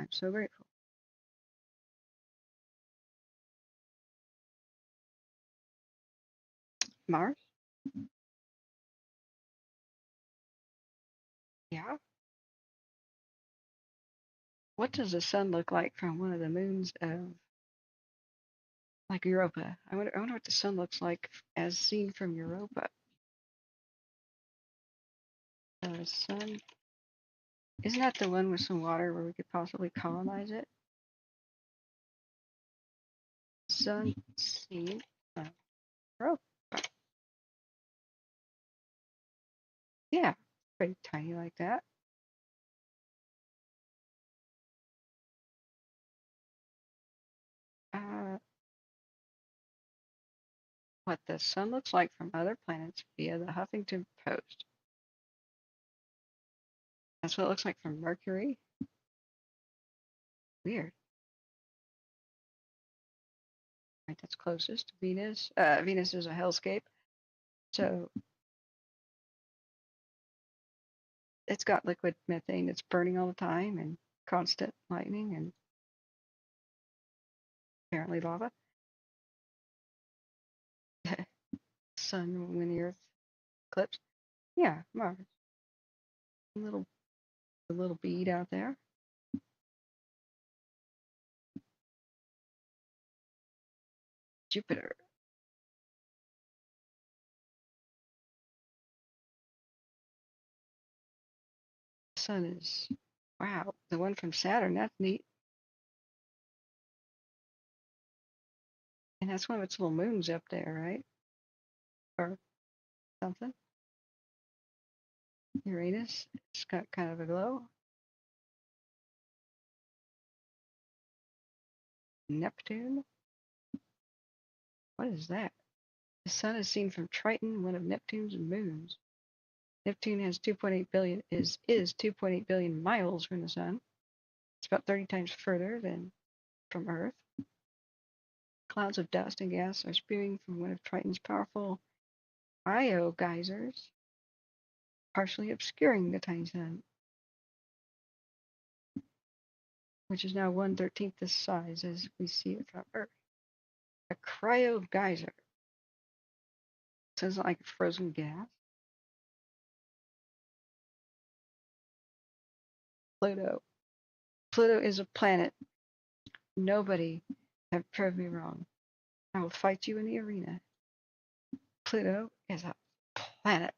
I'm so grateful. Mars? Yeah. What does the sun look like from one of the moons of like Europa? I wonder what the sun looks like as seen from Europa. The sun, isn't that the one with some water where we could possibly colonize it? Sun seen from Europa. Yeah, pretty tiny like that. What the sun looks like from other planets via the Huffington Post. That's what it looks like from Mercury. Weird. Right, that's closest to Venus. Venus is a hellscape. So it's got liquid methane that's burning all the time and constant lightning and apparently lava. Sun when the Earth eclipse. Yeah, Mars. A little bead out there. Jupiter. Sun is, wow, the one from Saturn, that's neat. And that's one of its little moons up there, right? Or something. Uranus, it's got kind of a glow. Neptune, what is that? The sun is seen from Triton, one of Neptune's moons. Neptune has 2.8 billion, is 2.8 billion miles from the sun. It's about 30 times further than from Earth. Clouds of dust and gas are spewing from one of Triton's powerful Io geysers, partially obscuring the tiny sun, which is now 1/13 the size as we see it from Earth. A cryo geyser. Sounds like frozen gas. Pluto. Pluto is a planet. Nobody have proved me wrong. I will fight you in the arena. Pluto is a planet.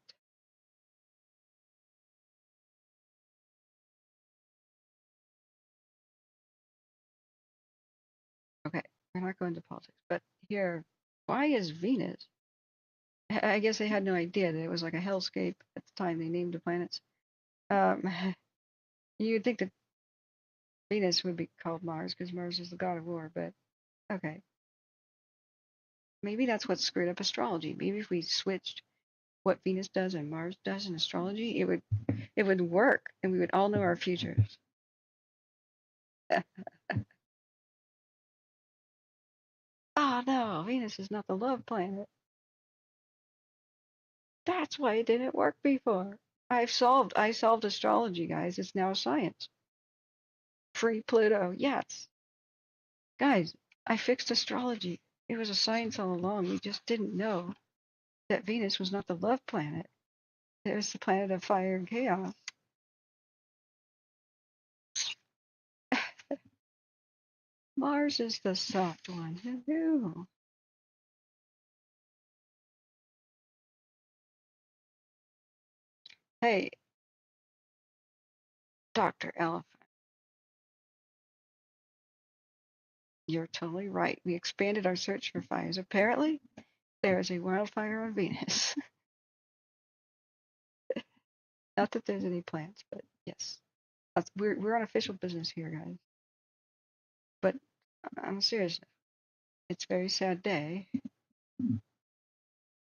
Okay, we're not going to politics, but here, why is Venus? I guess they had no idea that it was like a hellscape at the time they named the planets. You'd think that Venus would be called Mars because Mars is the god of war, but okay. Maybe that's what screwed up astrology. Maybe if we switched what Venus does and Mars does in astrology, it would work and we would all know our futures. Oh no, Venus is not the love planet. That's why it didn't work before. I solved astrology, guys. It's now a science. Free Pluto, yes. Guys, I fixed astrology. It was a science all along. We just didn't know that Venus was not the love planet. It was the planet of fire and chaos. Mars is the soft one. Who knew? Hey, Dr. Elephant, you're totally right. We expanded our search for fires. Apparently, there is a wildfire on Venus. Not that there's any plants, but yes. We're on official business here, guys. But on a serious note, it's a very sad day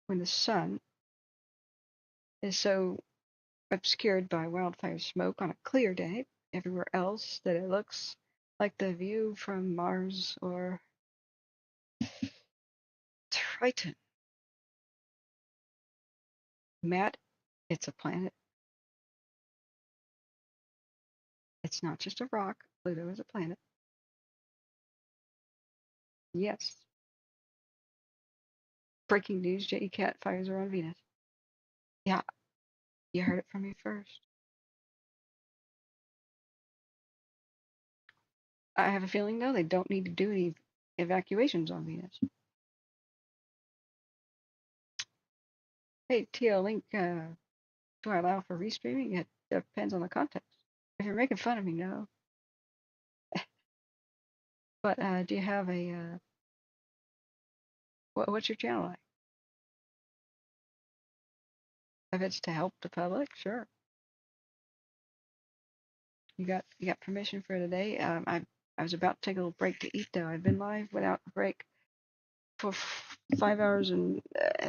when the sun is so obscured by wildfire smoke on a clear day everywhere else that it looks like the view from Mars or Triton. Matt, it's a planet. It's not just a rock. Pluto is a planet. Yes. Breaking news, JE-Cat fires are on Venus. Yeah, you heard it from me first. I have a feeling, though, they don't need to do any evacuations on Venus. Hey, TL Link, do I allow for restreaming? It depends on the context. If you're making fun of me, no. But do you have a, what's your channel like? If it's to help the public, sure. You got permission for today. I was about to take a little break to eat, though. I've been live without a break for 5 hours and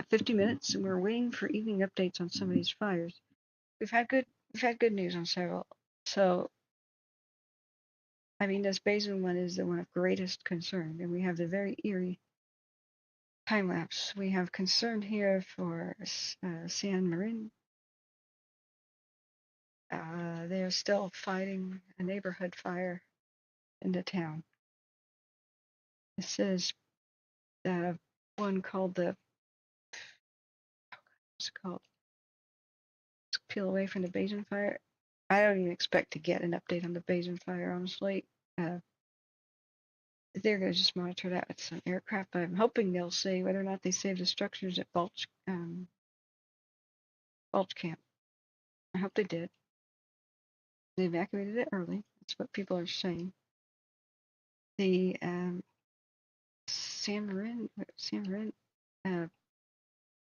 50 minutes, and we're waiting for evening updates on some of these fires. We've had good news on several. So, I mean, this basin one is the one of greatest concern, and we have the very eerie time lapse. We have concern here for San Marin. They're still fighting a neighborhood fire in the town. This is one called what's it called? Let's peel away from the basin fire. I don't even expect to get an update on the basin fire, honestly. they're going to just monitor that with some aircraft. But I'm hoping they'll say whether or not they saved the structures at Balch Camp. I hope they did. They evacuated it early. That's what people are saying. The San Marin,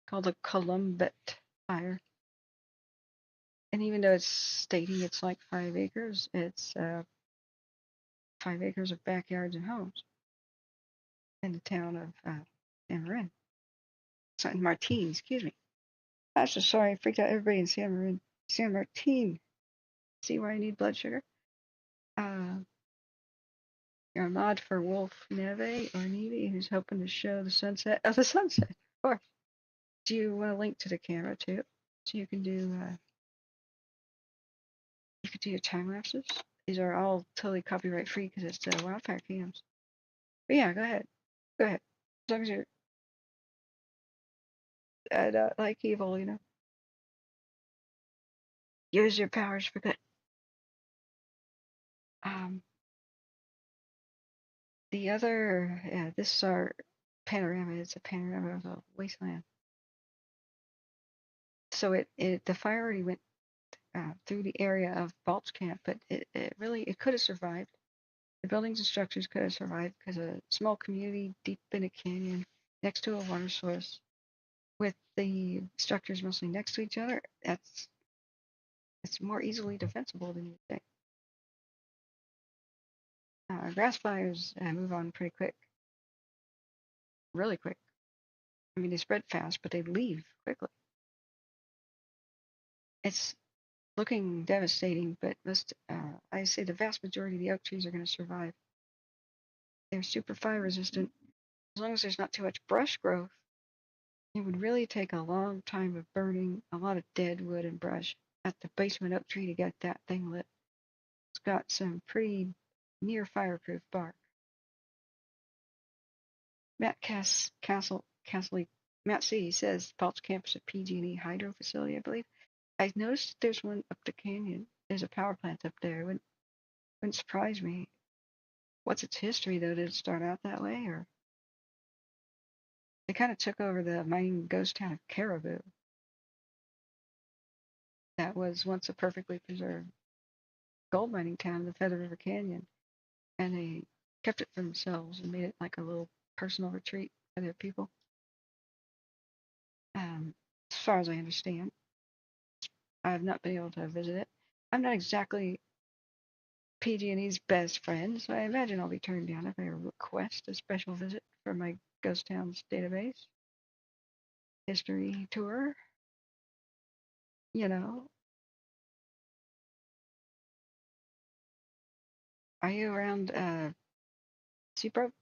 called the Columbet fire. And even though it's stating it's like 5 acres, it's 5 acres of backyards and homes in the town of San Marin. San Martin, excuse me. I'm so sorry, I freaked out everybody in San Martin. See why I need blood sugar? You're a mod for Wolf Neve or Neve, who's hoping to show the sunset. Oh, the sunset, of course. Do you want to link to the camera too? So you can do your time lapses. These are all totally copyright free because it's the Wildfire cams. But yeah, go ahead. Go ahead. As long as you're at like evil, you know. Use your powers for good. The other, yeah, this is our panorama. It's a panorama of a wasteland. So the fire already went through the area of Balch Camp, but it could have survived. The buildings and structures could have survived because a small community deep in a canyon next to a water source with the structures mostly next to each other, it's more easily defensible than you think. Grass fires move on pretty quick. Really quick. I mean, they spread fast, but they leave quickly. It's looking devastating, but I say the vast majority of the oak trees are going to survive. They're super fire resistant. As long as there's not too much brush growth, it would really take a long time of burning a lot of dead wood and brush at the basement oak tree to get that thing lit. It's got some pretty near fireproof bark. Matt Matt C says Balch Camp is a PG&E hydro facility, I believe. I noticed there's one up the canyon. There's a power plant up there. It wouldn't surprise me. What's its history, though? Did it start out that way, or they kind of took over the mining ghost town of Caribou? That was once a perfectly preserved gold mining town in the Feather River Canyon, and they kept it for themselves and made it like a little personal retreat for their people. As far as I understand, I have not been able to visit it. I'm not exactly PG&E's best friend, so I imagine I'll be turned down if I request a special visit for my Ghost Towns database history tour. You know, are you around Seabrook?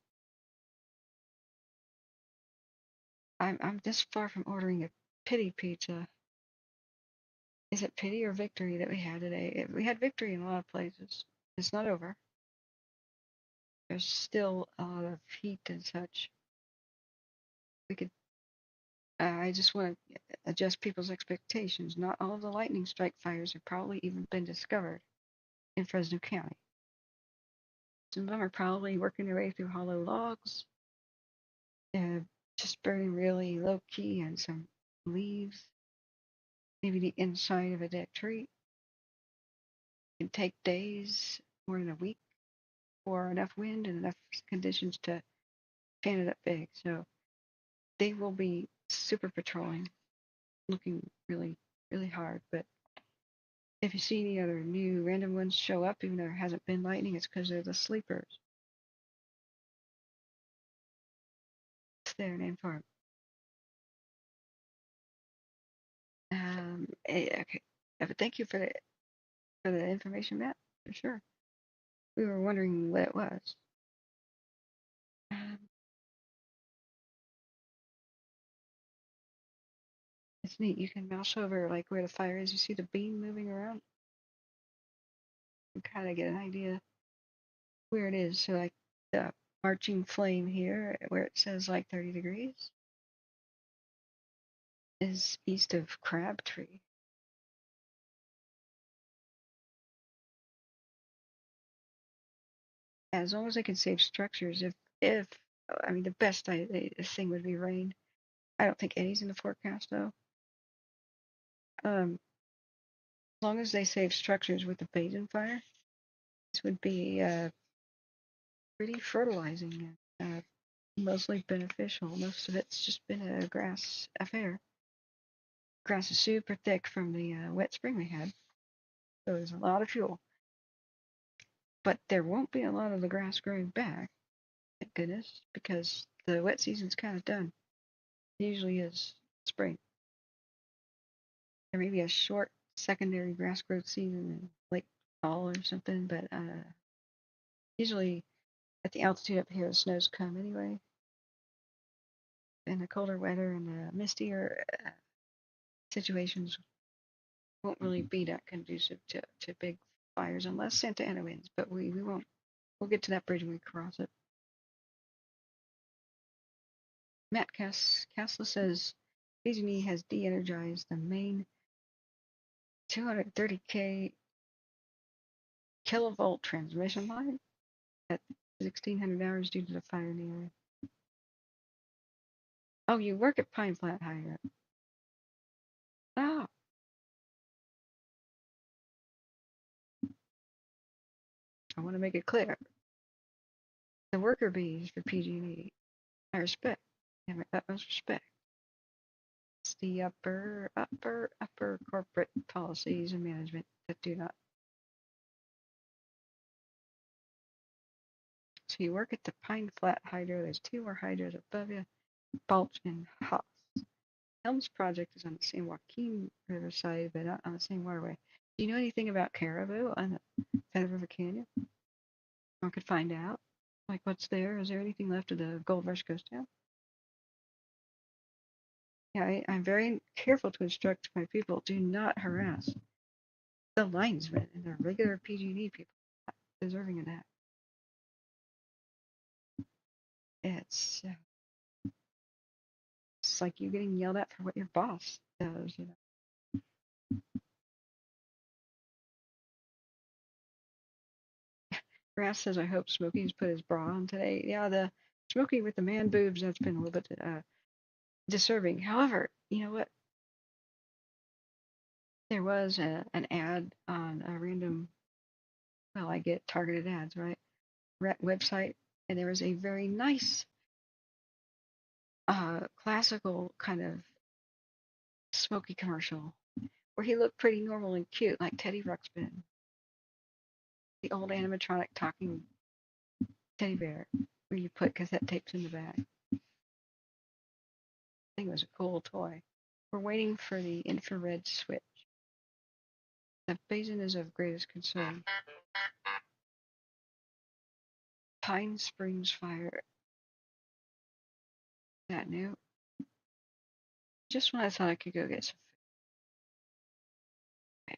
I'm this far from ordering a pity pizza. Is it pity or victory that we had today? We had victory in a lot of places. It's not over. There's still a lot of heat and such. We could. I just want to adjust people's expectations. Not all of the lightning strike fires have probably even been discovered in Fresno County. Some of them are probably working their way through hollow logs, just burning really low key and some leaves, maybe the inside of a dead tree. It can take days, more than a week, for enough wind and enough conditions to fan it up big. So they will be super patrolling, looking really, really hard. But if you see any other new random ones show up, even though there hasn't been lightning, it's because they're the sleepers. It's their name for them. Okay. But thank you for the information, Matt. For sure. We were wondering what it was. It's neat. You can mouse over like where the fire is. You see the beam moving around. You kind of get an idea where it is. So like the marching flame here, where it says like 30 degrees, is east of Crabtree. as long as they can save structures, if I mean, the best thing would be rain. I don't think any's in the forecast though. As long as they save structures with the basin fire, this would be pretty fertilizing and mostly beneficial. Most of it's just been a grass affair. Grass is super thick from the wet spring we had, so there's a lot of fuel. But there won't be a lot of the grass growing back, thank goodness, because the wet season's kind of done. It usually is spring. There may be a short secondary grass growth season in late fall or something, but usually at the altitude up here, the snows come anyway. And the colder weather and the mistier situations won't really be that conducive to big fires unless Santa Ana wins, but we won't. We'll get to that bridge when we cross it. Matt Castle says PG&E has de-energized the main 230 kilovolt transmission line at 1600 hours due to the fire in the area. Oh, you work at Pine Flat Hydrant. Oh. I want to make it clear. The worker bees for PG&E, I respect. I have my utmost respect. It's the upper corporate policies and management that do not. So you work at the Pine Flat Hydro. There's 2 more hydros above you, Balch and Haas. Helms project is on the San Joaquin River side, but not on the same waterway. Do you know anything about Caribou on the Feather River Canyon? I could find out. Like, what's there? Is there anything left of the Gold Rush Ghost Town? Yeah, I'm very careful to instruct my people, do not harass the linesmen and the regular PG&E people deserving of that. It's like you getting yelled at for what your boss does, you know. Grass says, I hope Smokey's put his bra on today. Yeah, the Smokey with the man boobs, that's been a little bit disturbing. However, you know what? There was an ad on a random, well, I get targeted ads, right? Website, and there was a very nice classical kind of Smokey commercial where he looked pretty normal and cute, like Teddy Ruxpin, the old animatronic talking teddy bear where you put cassette tapes in the bag. I think it was a cool toy. We're waiting for the infrared switch. The basin is of greatest concern. Pine Springs fire. Is that new? Just when I thought I could go get some food.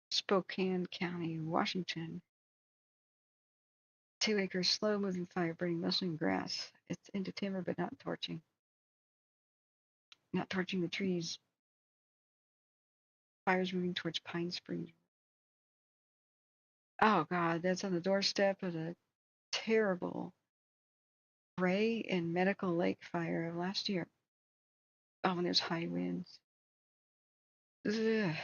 Spokane County, Washington. 2-acre slow-moving fire burning mostly in grass. It's into timber, but not torching. Not torching the trees. Fire's moving towards Pine Springs. Oh God, that's on the doorstep of the terrible Gray and Medical Lake fire of last year. Oh, and there's high winds. Ugh.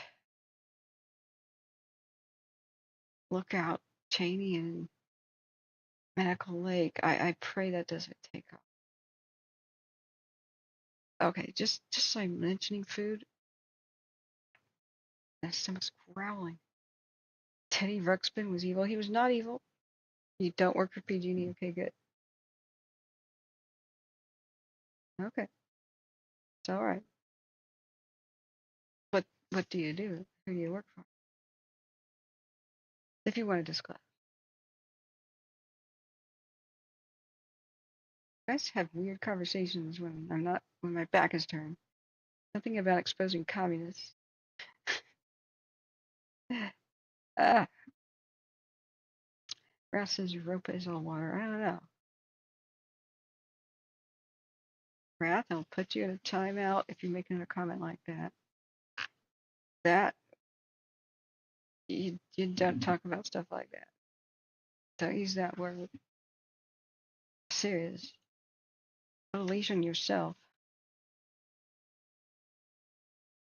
Look out, Cheney and Medical Lake. I pray that doesn't take off. Okay, just so I'm mentioning food. My stomach's growling. Teddy Ruxpin was evil. He was not evil. You don't work for PG&E. Okay, good. Okay, it's all right. What do you do? Who do you work for? If you want to disclose. You guys have weird conversations when my back is turned. Something about exposing communists. Ah, Grass says Europa is all water. I don't know. Wrath, I'll put you in a timeout if you're making a comment like that. That You don't talk about stuff like that. Don't use that word. Serious. Put a leash on yourself.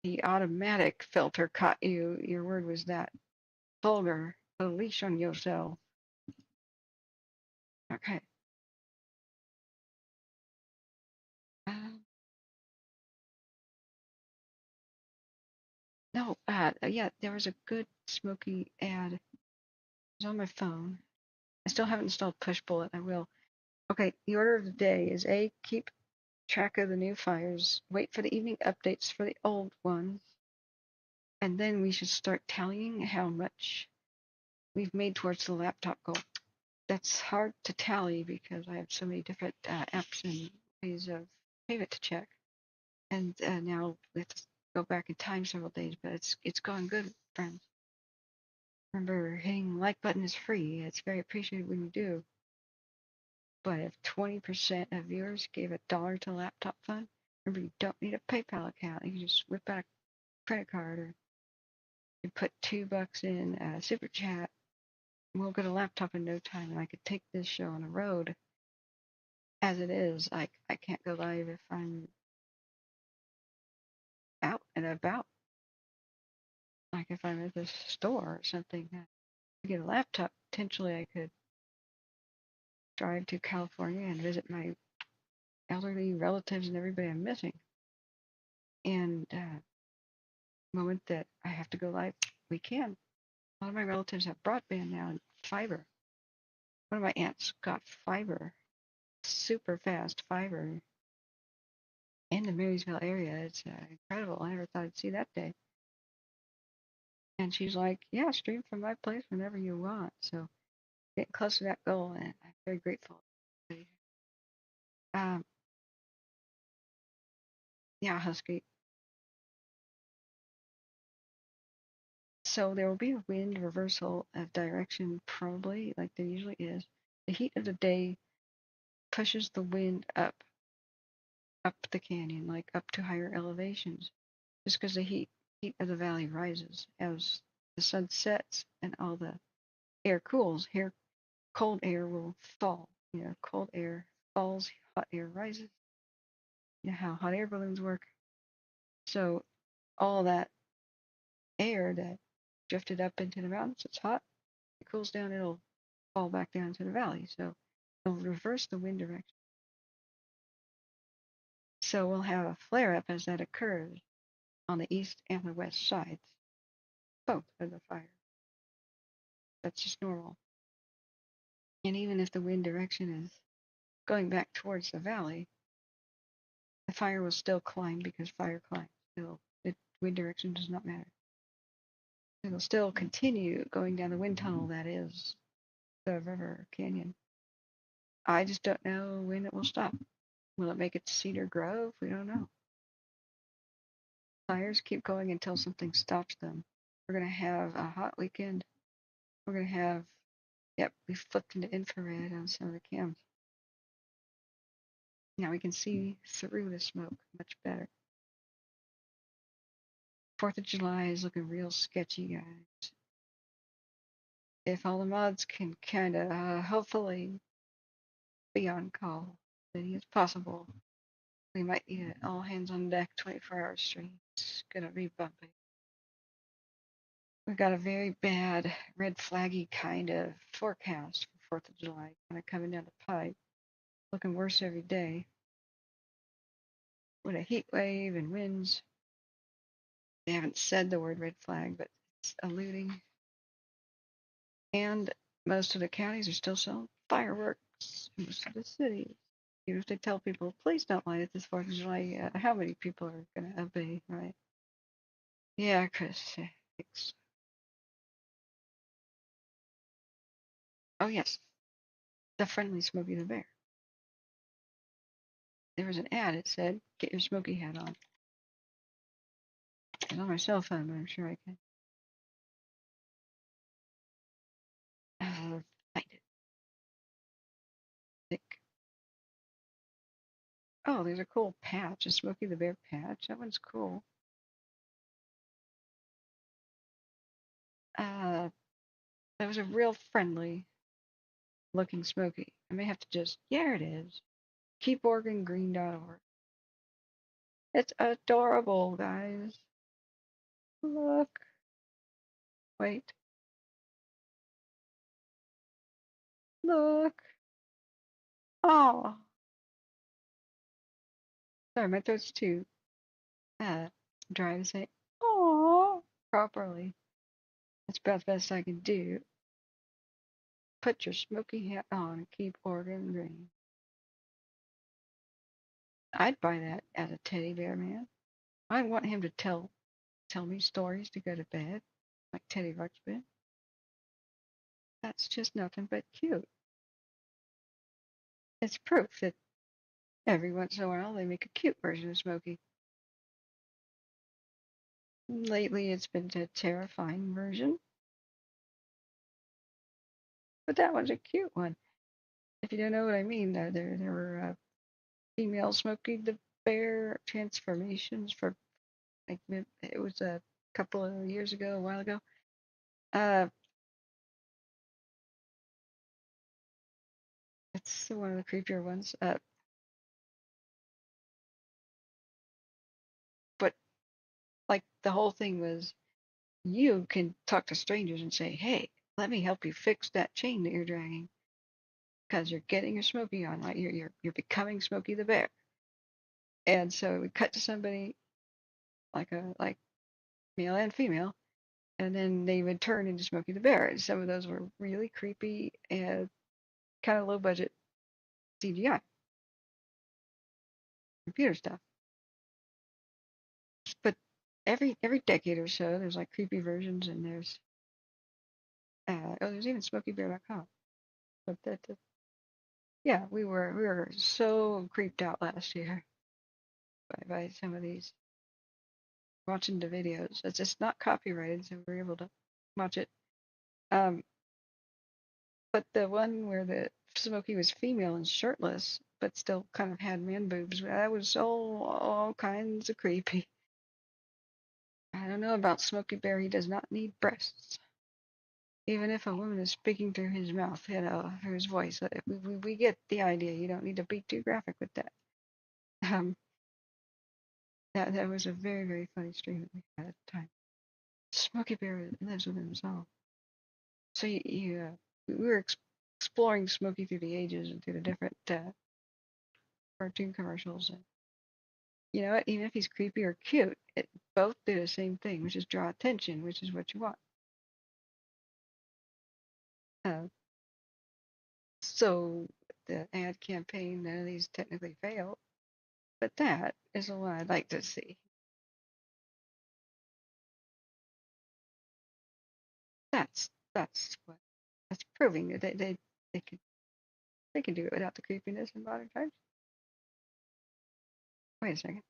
The automatic filter caught you. Your word was that vulgar. Put a leash on yourself. Okay. Um, no, yeah, there was a good smoky ad. It was on my phone. I still haven't installed Push Bullet. I will. Okay, the order of the day is A, keep track of the new fires, wait for the evening updates for the old ones, and then we should start tallying how much we've made towards the laptop goal. That's hard to tally because I have so many different apps and ways of payment to check. And now we have to go back in time several days, but it's going good, friends. Remember, hitting the like button is free. It's very appreciated when you do. But if 20% of viewers gave $1 to Laptop Fund, remember you don't need a PayPal account. You can just whip out a credit card or you put $2 in a super chat. And we'll get a laptop in no time, and I could take this show on the road. As it is, I can't go live if I'm out and about. Like if I'm at the store or something. To get a laptop, potentially I could drive to California and visit my elderly relatives and everybody I'm missing. And moment that I have to go live, we can. A lot of my relatives have broadband now and fiber. One of my aunts got fiber, super fast fiber in the Marysville area. It's incredible. I never thought I'd see that day. And she's like, yeah, stream from my place whenever you want. So getting close to that goal, and I'm very grateful. Um, yeah, Husky. So there will be a wind reversal of direction, probably, like there usually is. The heat of the day pushes the wind up the canyon, like up to higher elevations, just because the heat of the valley rises as the sun sets and all the air cools. Here, cold air will fall. You know, cold air falls, hot air rises. You know how hot air balloons work. So all that air that drifted up into the mountains, it's hot. It cools down, it'll fall back down to the valley. So it'll reverse the wind direction. So we'll have a flare up as that occurs on the east and the west sides, both of the fire. That's just normal. And even if the wind direction is going back towards the valley, the fire will still climb because fire climbs. So the wind direction does not matter. It'll still continue going down the wind tunnel that is the river canyon. I just don't know when it will stop. Will it make it to Cedar Grove? We don't know. Fires keep going until something stops them. We're going to have a hot weekend. We're going to have, yep, we flipped into infrared on some of the cams. Now we can see through the smoke much better. 4th of July is looking real sketchy, guys. If all the mods can kind of hopefully be on call, then it's possible. We might need an all hands on deck 24-hour stream. It's going to be bumpy. We've got a very bad red flaggy kind of forecast for 4th of July, kind of coming down the pipe, looking worse every day. With a heat wave and winds. They haven't said the word red flag, but it's alluding. And most of the counties are still selling fireworks in most of the cities. Even if they tell people, please don't light it this 4th of July, how many people are going to obey, right? Yeah, Chris, thanks. Oh, yes, the friendly Smokey the Bear. There was an ad, it said, get your Smokey hat on. It's on my cell phone, but I'm sure I can find it. Thick. Oh, there's a cool patch, a Smokey the Bear patch. That one's cool. That was a real friendly looking Smoky. I may have to just, here it is. KeepOregonGreen.org. It's adorable, guys. Look. Wait. Look. Oh. Sorry, my throat's too dry to say oh properly. That's about the best I can do. Put your smoky hat on and keep Oregon green. I'd buy that as a teddy bear, man. I want him to tell me stories to go to bed, like Teddy Ruxpin. That's just nothing but cute. It's proof that every once in a while they make a cute version of Smokey. Lately it's been a terrifying version, but that one's a cute one. If you don't know what I mean, there were female Smokey the Bear transformations for like it was a couple of years ago, a while ago. It's one of the creepier ones. But like the whole thing was, you can talk to strangers and say, "Hey, let me help you fix that chain that you're dragging, because you're getting your Smokey on, like you're becoming Smokey the Bear." And so we cut to somebody like male and female, and then they would turn into Smokey the Bear. And some of those were really creepy and kind of low budget CGI computer stuff. But every decade or so, there's like creepy versions, and there's there's even SmokeyBear.com. But yeah, we were so creeped out last year by some of these watching the videos. It's just not copyrighted, so we're able to watch it. But the one where the Smokey was female and shirtless, but still kind of had man boobs, that was all kinds of creepy. I don't know about Smokey Bear. He does not need breasts. Even if a woman is speaking through his mouth, through his voice, we get the idea. You don't need to be too graphic with that. That was a very, very funny stream that we had at the time. Smokey Bear lives within himself. So we were exploring Smokey through the ages and through the different cartoon commercials. And you know what? Even if he's creepy or cute, it both do the same thing, which is draw attention, which is what you want. So the ad campaign, none of these technically failed, but that is the one I'd like to see. That's proving that they can do it without the creepiness in modern times. Wait a second.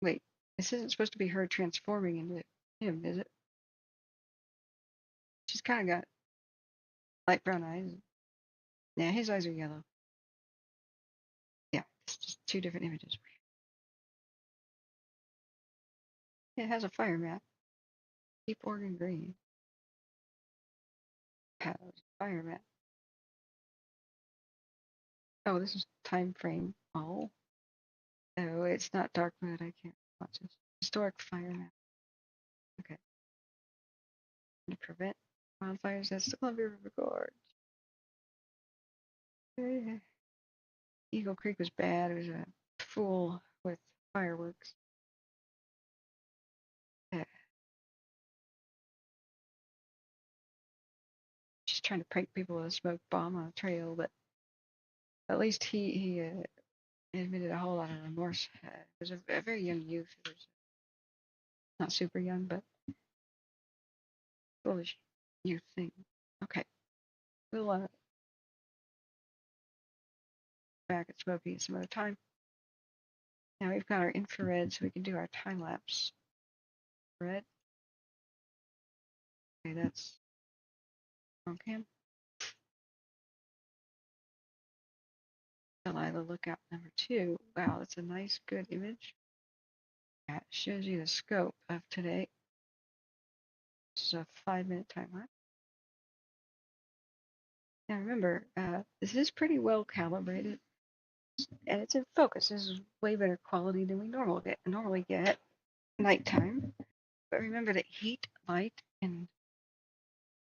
Wait, this isn't supposed to be her transforming into him, is it? She's kind of got light brown eyes. Yeah, his eyes are yellow. Yeah, it's just two different images. It has a fire map. Keep Oregon green. Has a fire map. Oh, this is time frame. Oh, it's not dark mode. I can't watch this. Historic fire map. Okay. To prevent wildfires, that's the Columbia River Gorge. Eagle Creek was bad. It was a fool with fireworks. Just trying to prank people with a smoke bomb on a trail, but at least he admitted a whole lot of remorse. He was a very young youth. He was not super young, but foolish youth thing. Okay, we'll back at Smokey some other time. Now we've got our infrared, so we can do our time lapse. Red. Okay, that's on cam. Delilah lookout number 2. Wow, that's a nice, good image. That shows you the scope of today. This is a 5-minute timer. Now remember, this is pretty well calibrated, and it's in focus. This is way better quality than we normally get nighttime. But remember that heat, light, and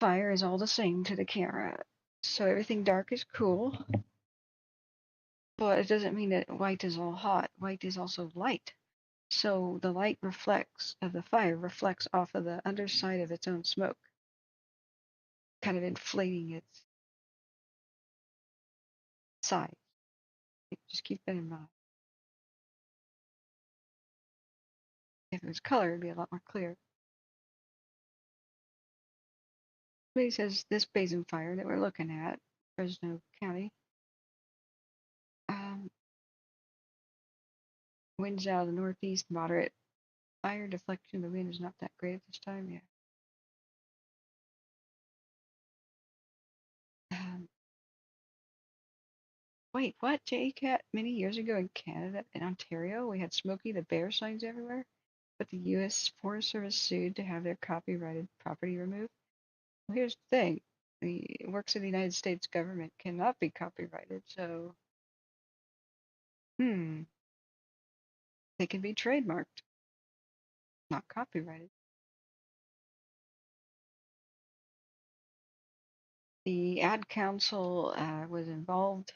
fire is all the same to the camera. So everything dark is cool, but it doesn't mean that white is all hot. White is also light. So the light reflects of the fire reflects off of the underside of its own smoke, kind of inflating its size. Just keep that in mind. If it was color, it'd be a lot more clear. Somebody says this basin fire that we're looking at, Fresno County, winds out of the northeast, moderate. Fire deflection, the wind is not that great at this time, yeah. Wait, what? JCAT many years ago in Canada, in Ontario, we had Smokey the Bear signs everywhere, but the U.S. Forest Service sued to have their copyrighted property removed. Well, here's the thing. The works of the United States government cannot be copyrighted, so, they can be trademarked, not copyrighted. The Ad Council was involved.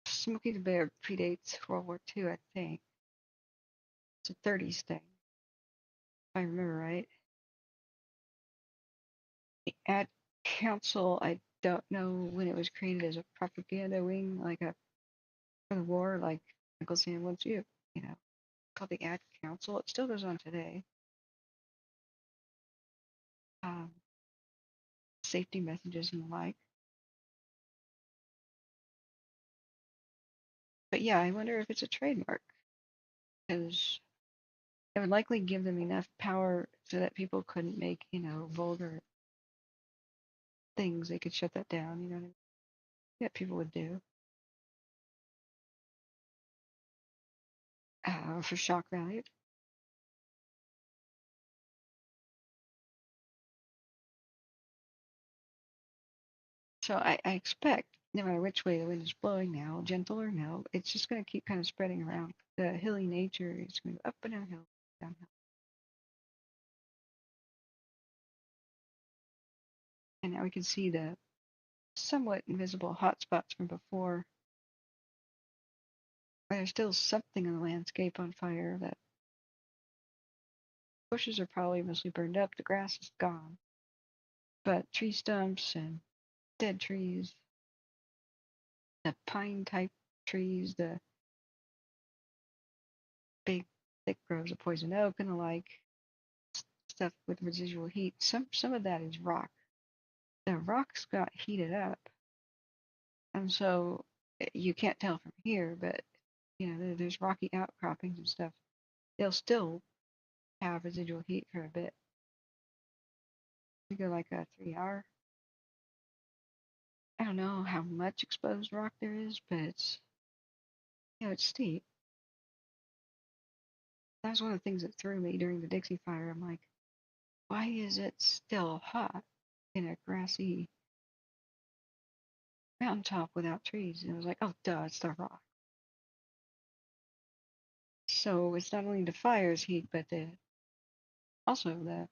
Smokey the Bear predates World War II, I think. It's a 30s thing, if I remember right. The Ad Council, I don't know when it was created as a propaganda wing, like for the war, like Uncle Sam wants you, called the Ad Council. It still goes on today. Safety messages and the like. But yeah, I wonder if it's a trademark, because it would likely give them enough power so that people couldn't make, vulgar things. They could shut that down, you know what I mean? Yeah, people would do. For shock value. So I expect, no matter which way the wind is blowing now, gentle or no, it's just going to keep kind of spreading around. The hilly nature is going to go up and downhill, downhill. And now we can see the somewhat invisible hotspots from before. There's still something in the landscape on fire. That bushes are probably mostly burned up. The grass is gone. But tree stumps and dead trees, the pine type trees, the big thick groves of poison oak and the like, stuff with residual heat. Some of that is rock. The rocks got heated up, and so you can't tell from here, but there's rocky outcroppings and stuff. They'll still have residual heat for a bit. We go like a 3 hour. I don't know how much exposed rock there is, but it's steep. That was one of the things that threw me during the Dixie Fire. I'm like, why is it still hot in a grassy mountaintop without trees? And I was like, oh, duh, it's the rock. So it's not only the fire's heat, but also the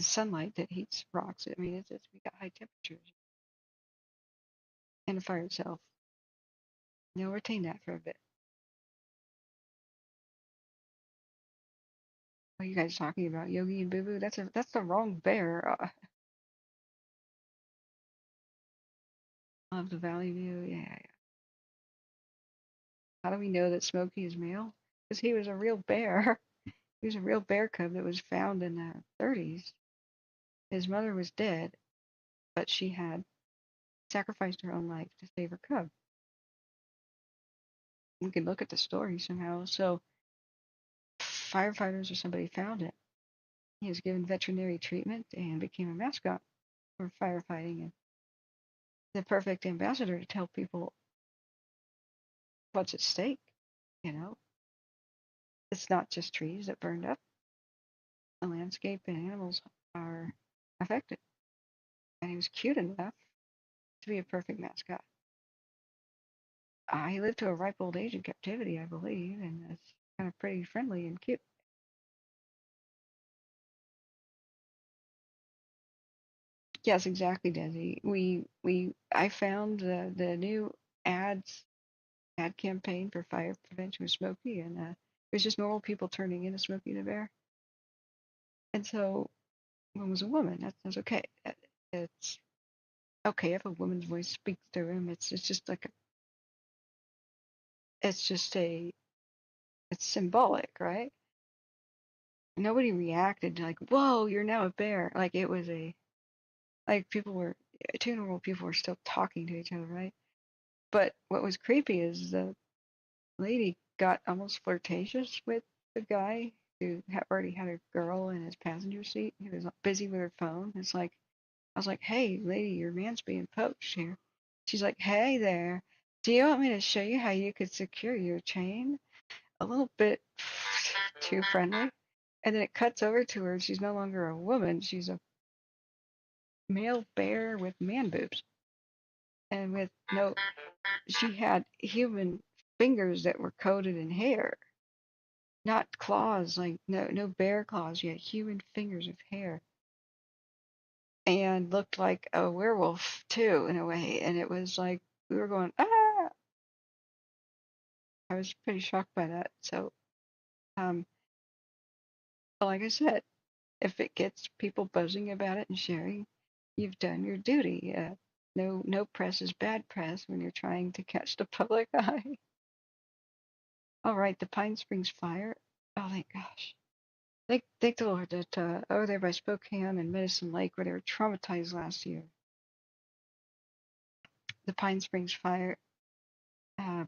sunlight that heats rocks. I mean, we got high temperatures, and the fire itself. They'll retain that for a bit. What are you guys talking about, Yogi and Boo Boo? That's the wrong bear. Of the Valley View, yeah. How do we know that Smokey is male? Because he was a real bear. He was a real bear cub that was found in the 30s. His mother was dead, but she had sacrificed her own life to save her cub. We could look at the story somehow. So firefighters or somebody found it. He was given veterinary treatment and became a mascot for firefighting, and the perfect ambassador to tell people what's at stake, you know. it's not just trees that burned up. The landscape and animals are affected. And he was cute enough to be a perfect mascot. He lived to a ripe old age in captivity, I believe, and it's kind of pretty friendly and cute. Yes, exactly, Desi. I found the new ad campaign for fire prevention with Smokey, and it was just normal people turning into Smokey the Bear. And so one was a woman. That's okay. It's okay if a woman's voice speaks through him. It's just like it's symbolic, right? Nobody reacted like, "Whoa, you're now a bear!" Like it was like two normal people were still talking to each other, right? But what was creepy is the lady got almost flirtatious with the guy who already had a girl in his passenger seat. He was busy with her phone. It's like I was like, "Hey, lady, your man's being poached here." She's like, "Hey there, do you want me to show you how you could secure your chain?" A little bit too friendly. And then it cuts over to her. She's no longer a woman. She's a male bear with man boobs. And with no, she had human fingers that were coated in hair, not claws, like no bear claws. She had human fingers of hair and looked like a werewolf too, in a way. And it was like, we were going, ah! I was pretty shocked by that. So, but like I said, if it gets people buzzing about it and sharing, you've done your duty. No press is bad press when you're trying to catch the public eye. All right, the Pine Springs fire. Oh, thank gosh. Thank the Lord that over there by Spokane and Medicine Lake, where they were traumatized last year, the Pine Springs fire, uh,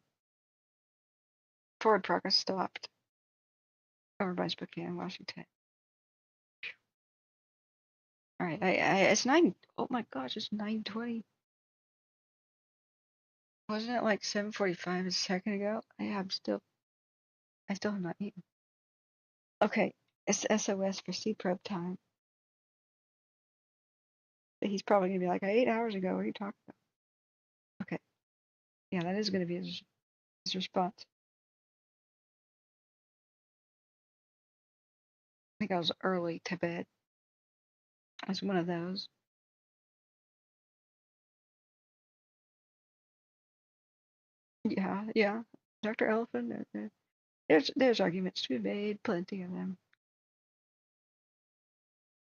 forward progress stopped over by Spokane, Washington. All right, it's 9. Oh my gosh, it's 9:20. Wasn't it like 7:45 a second ago? I still have not eaten. Okay, it's SOS for C-Prep time. He's probably gonna be like, I ate hours ago. What are you talking about? Okay, yeah, that is gonna be his response. I think I was early to bed. I was one of those. Yeah. Dr. Elephant. There's arguments to be made, plenty of them.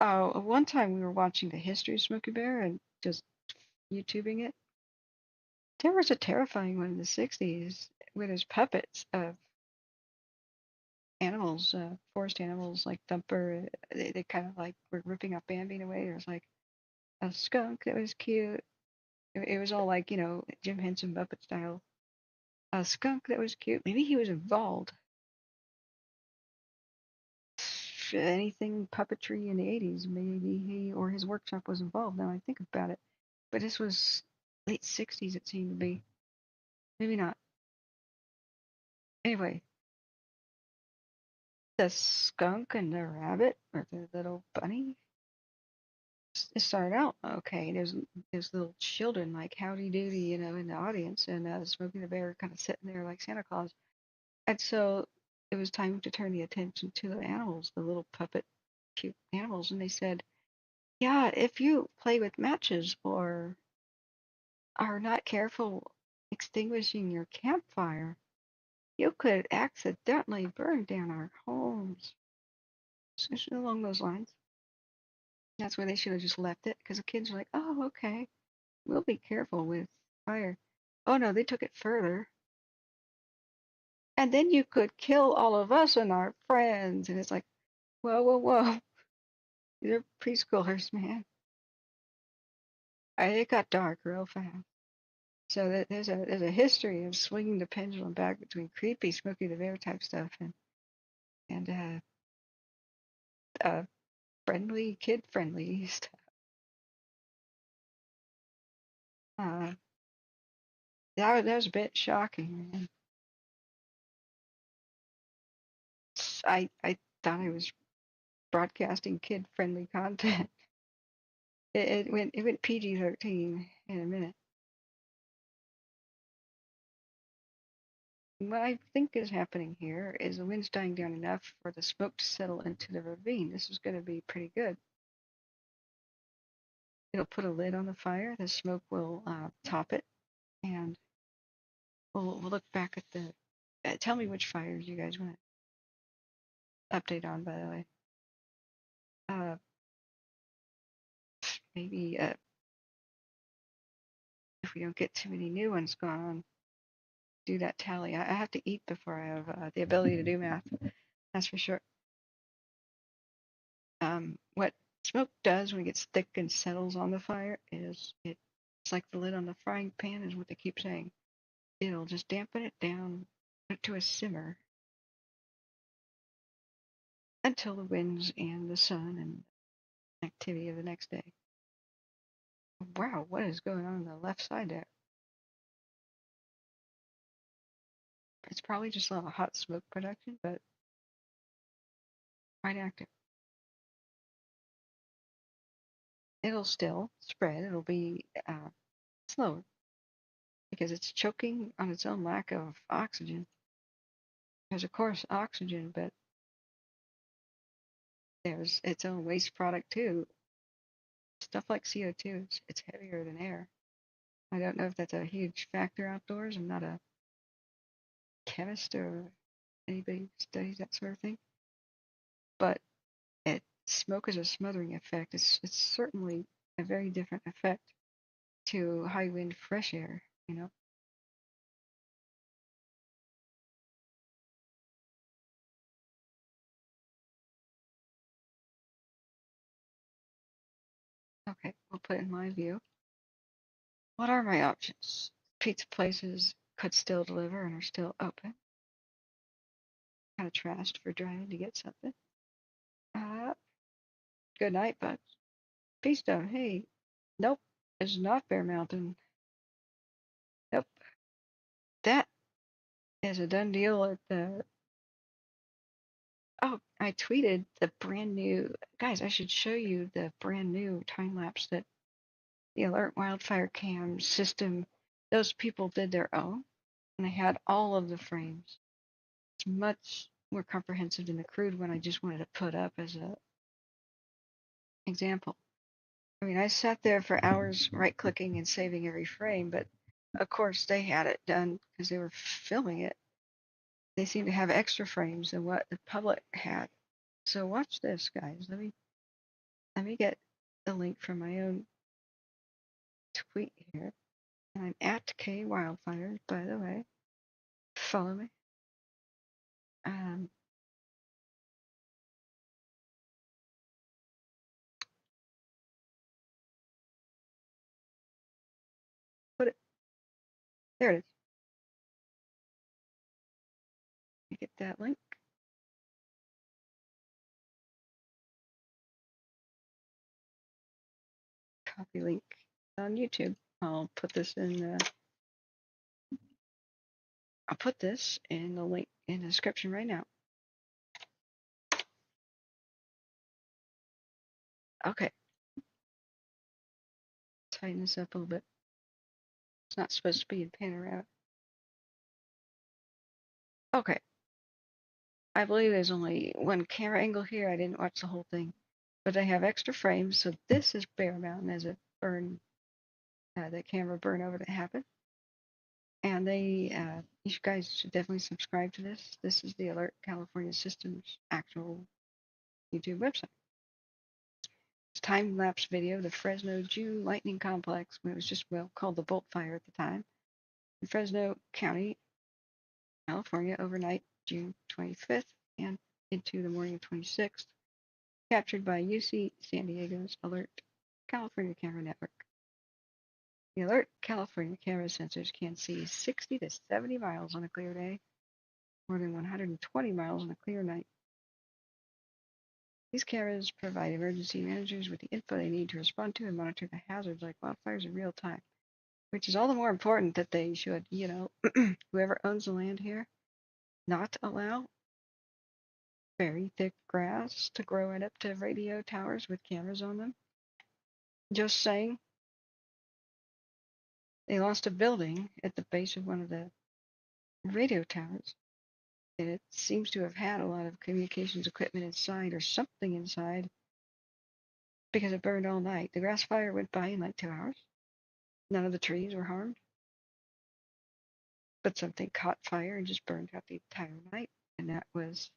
Oh, one time we were watching the history of Smokey Bear and just YouTubing it. There was a terrifying one in the 60s where there's puppets of animals, forest animals like Thumper. They kind of like were ripping up Bambi in a way. There's like a skunk that was cute. It was all like, Jim Henson Muppet style. A skunk that was cute. Maybe he was involved. Anything puppetry in the 80s, maybe he or his workshop was involved. Now I think about it. But this was late 60s, it seemed to be. Maybe not. Anyway, the skunk and the rabbit, or the little bunny, it started out okay. There's little children like Howdy Doody, in the audience, and Smokey the Bear kind of sitting there like Santa Claus. And so it was time to turn the attention to the animals, the little puppet cute animals, and they said, yeah, if you play with matches or are not careful extinguishing your campfire, you could accidentally burn down our homes. Something along those lines. That's where they should have just left it, because the kids are like, oh, okay, we'll be careful with fire. Oh no, they took it further. And then you could kill all of us and our friends. And it's like, whoa. These are preschoolers, man. It got dark real fast. So there's a history of swinging the pendulum back between creepy Smokey the Bear type stuff and friendly, kid friendly stuff. That was a bit shocking, man. I thought I was broadcasting kid-friendly content. It went PG-13 in a minute. What I think is happening here is the wind's dying down enough for the smoke to settle into the ravine. This is going to be pretty good. It'll put a lid on the fire. The smoke will top it, and we'll look back at the. Tell me which fires you guys want to update on, by the way. Maybe if we don't get too many new ones going on, do that tally. I have to eat before I have the ability to do math. That's for sure. What smoke does when it gets thick and settles on the fire is it's like the lid on the frying pan, is what they keep saying. It'll just dampen it down, put it to a simmer until the winds and the sun and activity of the next day. Wow, what is going on the left side there? It's probably just a lot of hot smoke production, but quite active. It'll still spread. It'll be slower because it's choking on its own lack of oxygen. There's, of course, oxygen, but there's its own waste product too. Stuff like CO2, it's heavier than air. I don't know if that's a huge factor outdoors. I'm not a chemist or anybody who studies that sort of thing. But smoke is a smothering effect. It's certainly a very different effect to high wind fresh air, you know. Okay, we'll put in my view. What are my options? Pizza places could still deliver and are still open. Kind of trashed for driving to get something. Good night, bugs. Peace Stone, hey. Nope, it's not Bear Mountain. Nope. That is a done deal at the. Oh, I tweeted the brand new. Guys, I should show you the brand new time lapse that the Alert Wildfire Cam system, those people did their own, and they had all of the frames. It's much more comprehensive than the crude one I just wanted to put up as a example. I mean, I sat there for hours right-clicking and saving every frame, but of course they had it done because they were filming it. They seem to have extra frames than what the public had. So watch this, guys. Let me get the link from my own tweet here. And I'm at K Wildfire, by the way. Follow me. Put it. There it is. You get that link. Copy link on YouTube. I'll put this in. I'll put this in the link in the description right now. Okay. Tighten this up a little bit. It's not supposed to be in panorama. Okay. I believe there's only one camera angle here. I didn't watch the whole thing, but they have extra frames. So this is Bear Mountain as a burn, the camera burn over that happened. And they, you guys should definitely subscribe to this. This is the Alert California Systems actual YouTube website. It's time-lapse video, the Fresno June lightning complex, when it was just, well, called the Bolt Fire at the time, in Fresno County, California, overnight, June 25th, and into the morning of 26th, captured by UC San Diego's Alert California Camera Network. The Alert California camera sensors can see 60 to 70 miles on a clear day, more than 120 miles on a clear night. These cameras provide emergency managers with the info they need to respond to and monitor the hazards like wildfires in real time, which is all the more important that they should, you know, whoever owns the land here, not allow very thick grass to grow it up to radio towers with cameras on them. Just saying. They lost a building at the base of one of the radio towers, and it seems to have had a lot of communications equipment inside or something inside because it burned all night. The grass fire went by in like 2 hours. None of the trees were harmed, but something caught fire and just burned out the entire night, and that was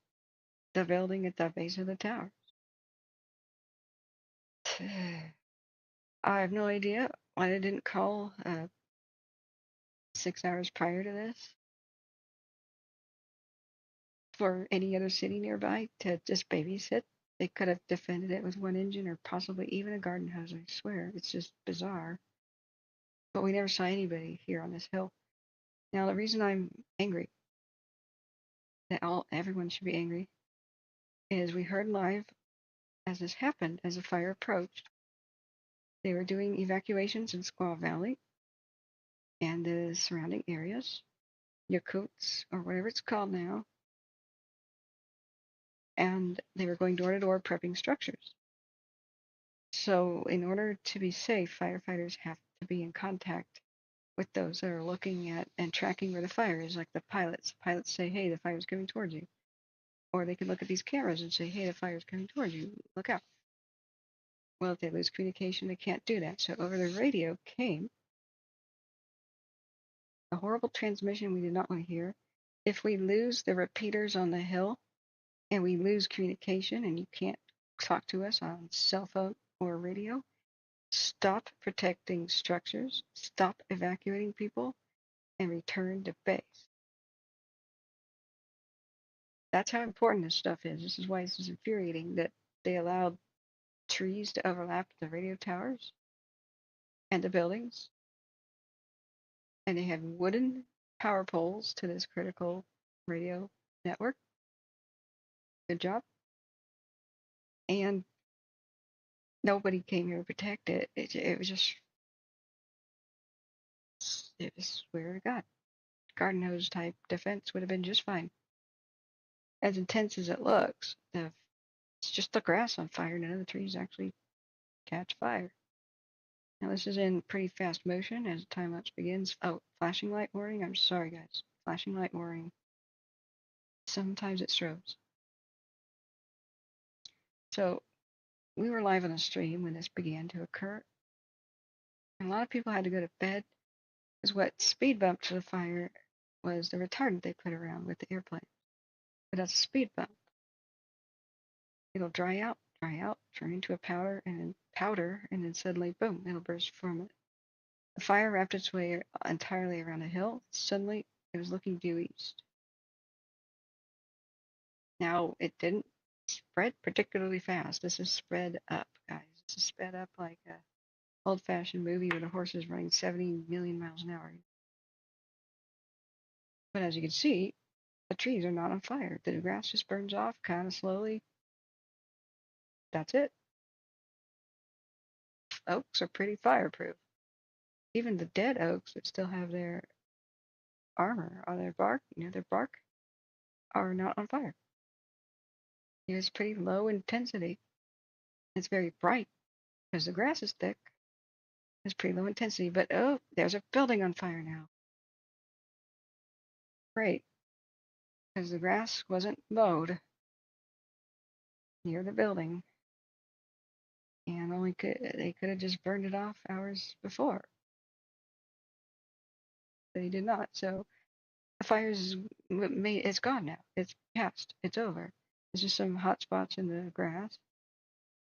the building at the base of the tower. I have no idea why they didn't call 6 hours prior to this for any other city nearby to just babysit. They could have defended it with one engine or possibly even a garden hose, I swear. It's just bizarre. But we never saw anybody here on this hill. Now, the reason I'm angry, that everyone should be angry, is we heard live as this happened, as the fire approached. They were doing evacuations in Squaw Valley and the surrounding areas, Yakuts, or whatever it's called now. And they were going door to door prepping structures. So in order to be safe, firefighters have to be in contact with those that are looking at and tracking where the fire is, like the pilots. Pilots say, hey, the fire's coming towards you. Or they can look at these cameras and say, hey, the fire's coming towards you. Look out. Well, if they lose communication, they can't do that. So over the radio came a horrible transmission we did not want to hear. If we lose the repeaters on the hill and we lose communication and you can't talk to us on cell phone or radio, stop protecting structures, stop evacuating people, and return to base. That's how important this stuff is. This is why this is infuriating that they allowed trees to overlap the radio towers and the buildings. And they have wooden power poles to this critical radio network. Good job. And nobody came here to protect it. It was just, it was swear to God. Garden hose type defense would have been just fine. As intense as it looks, it's just the grass on fire. None of the trees actually catch fire. Now this is in pretty fast motion as the time lapse begins. Oh, flashing light warning. I'm sorry, guys. Flashing light warning. Sometimes it strobes. So we were live on the stream when this began to occur. And a lot of people had to go to bed because what speed bumped to the fire was the retardant they put around with the airplane. But that's a speed bump. It'll dry out, turn into a powder, and then suddenly, boom, it'll burst from it. The fire wrapped its way entirely around a hill. Suddenly, it was looking due east. Now, it didn't spread particularly fast. This is spread up, guys. This is sped up like a old-fashioned movie where the horse is running 70 million miles an hour. But as you can see, the trees are not on fire. The grass just burns off kind of slowly. That's it. Oaks are pretty fireproof. Even the dead oaks that still have their armor or their bark, their bark, are not on fire. It's pretty low intensity. It's very bright because the grass is thick. It's pretty low intensity, but oh, there's a building on fire now. Great, because the grass wasn't mowed near the building, and they could have just burned it off hours before. But they did not. So the fire it's gone now. It's past. It's over. There's just some hot spots in the grass,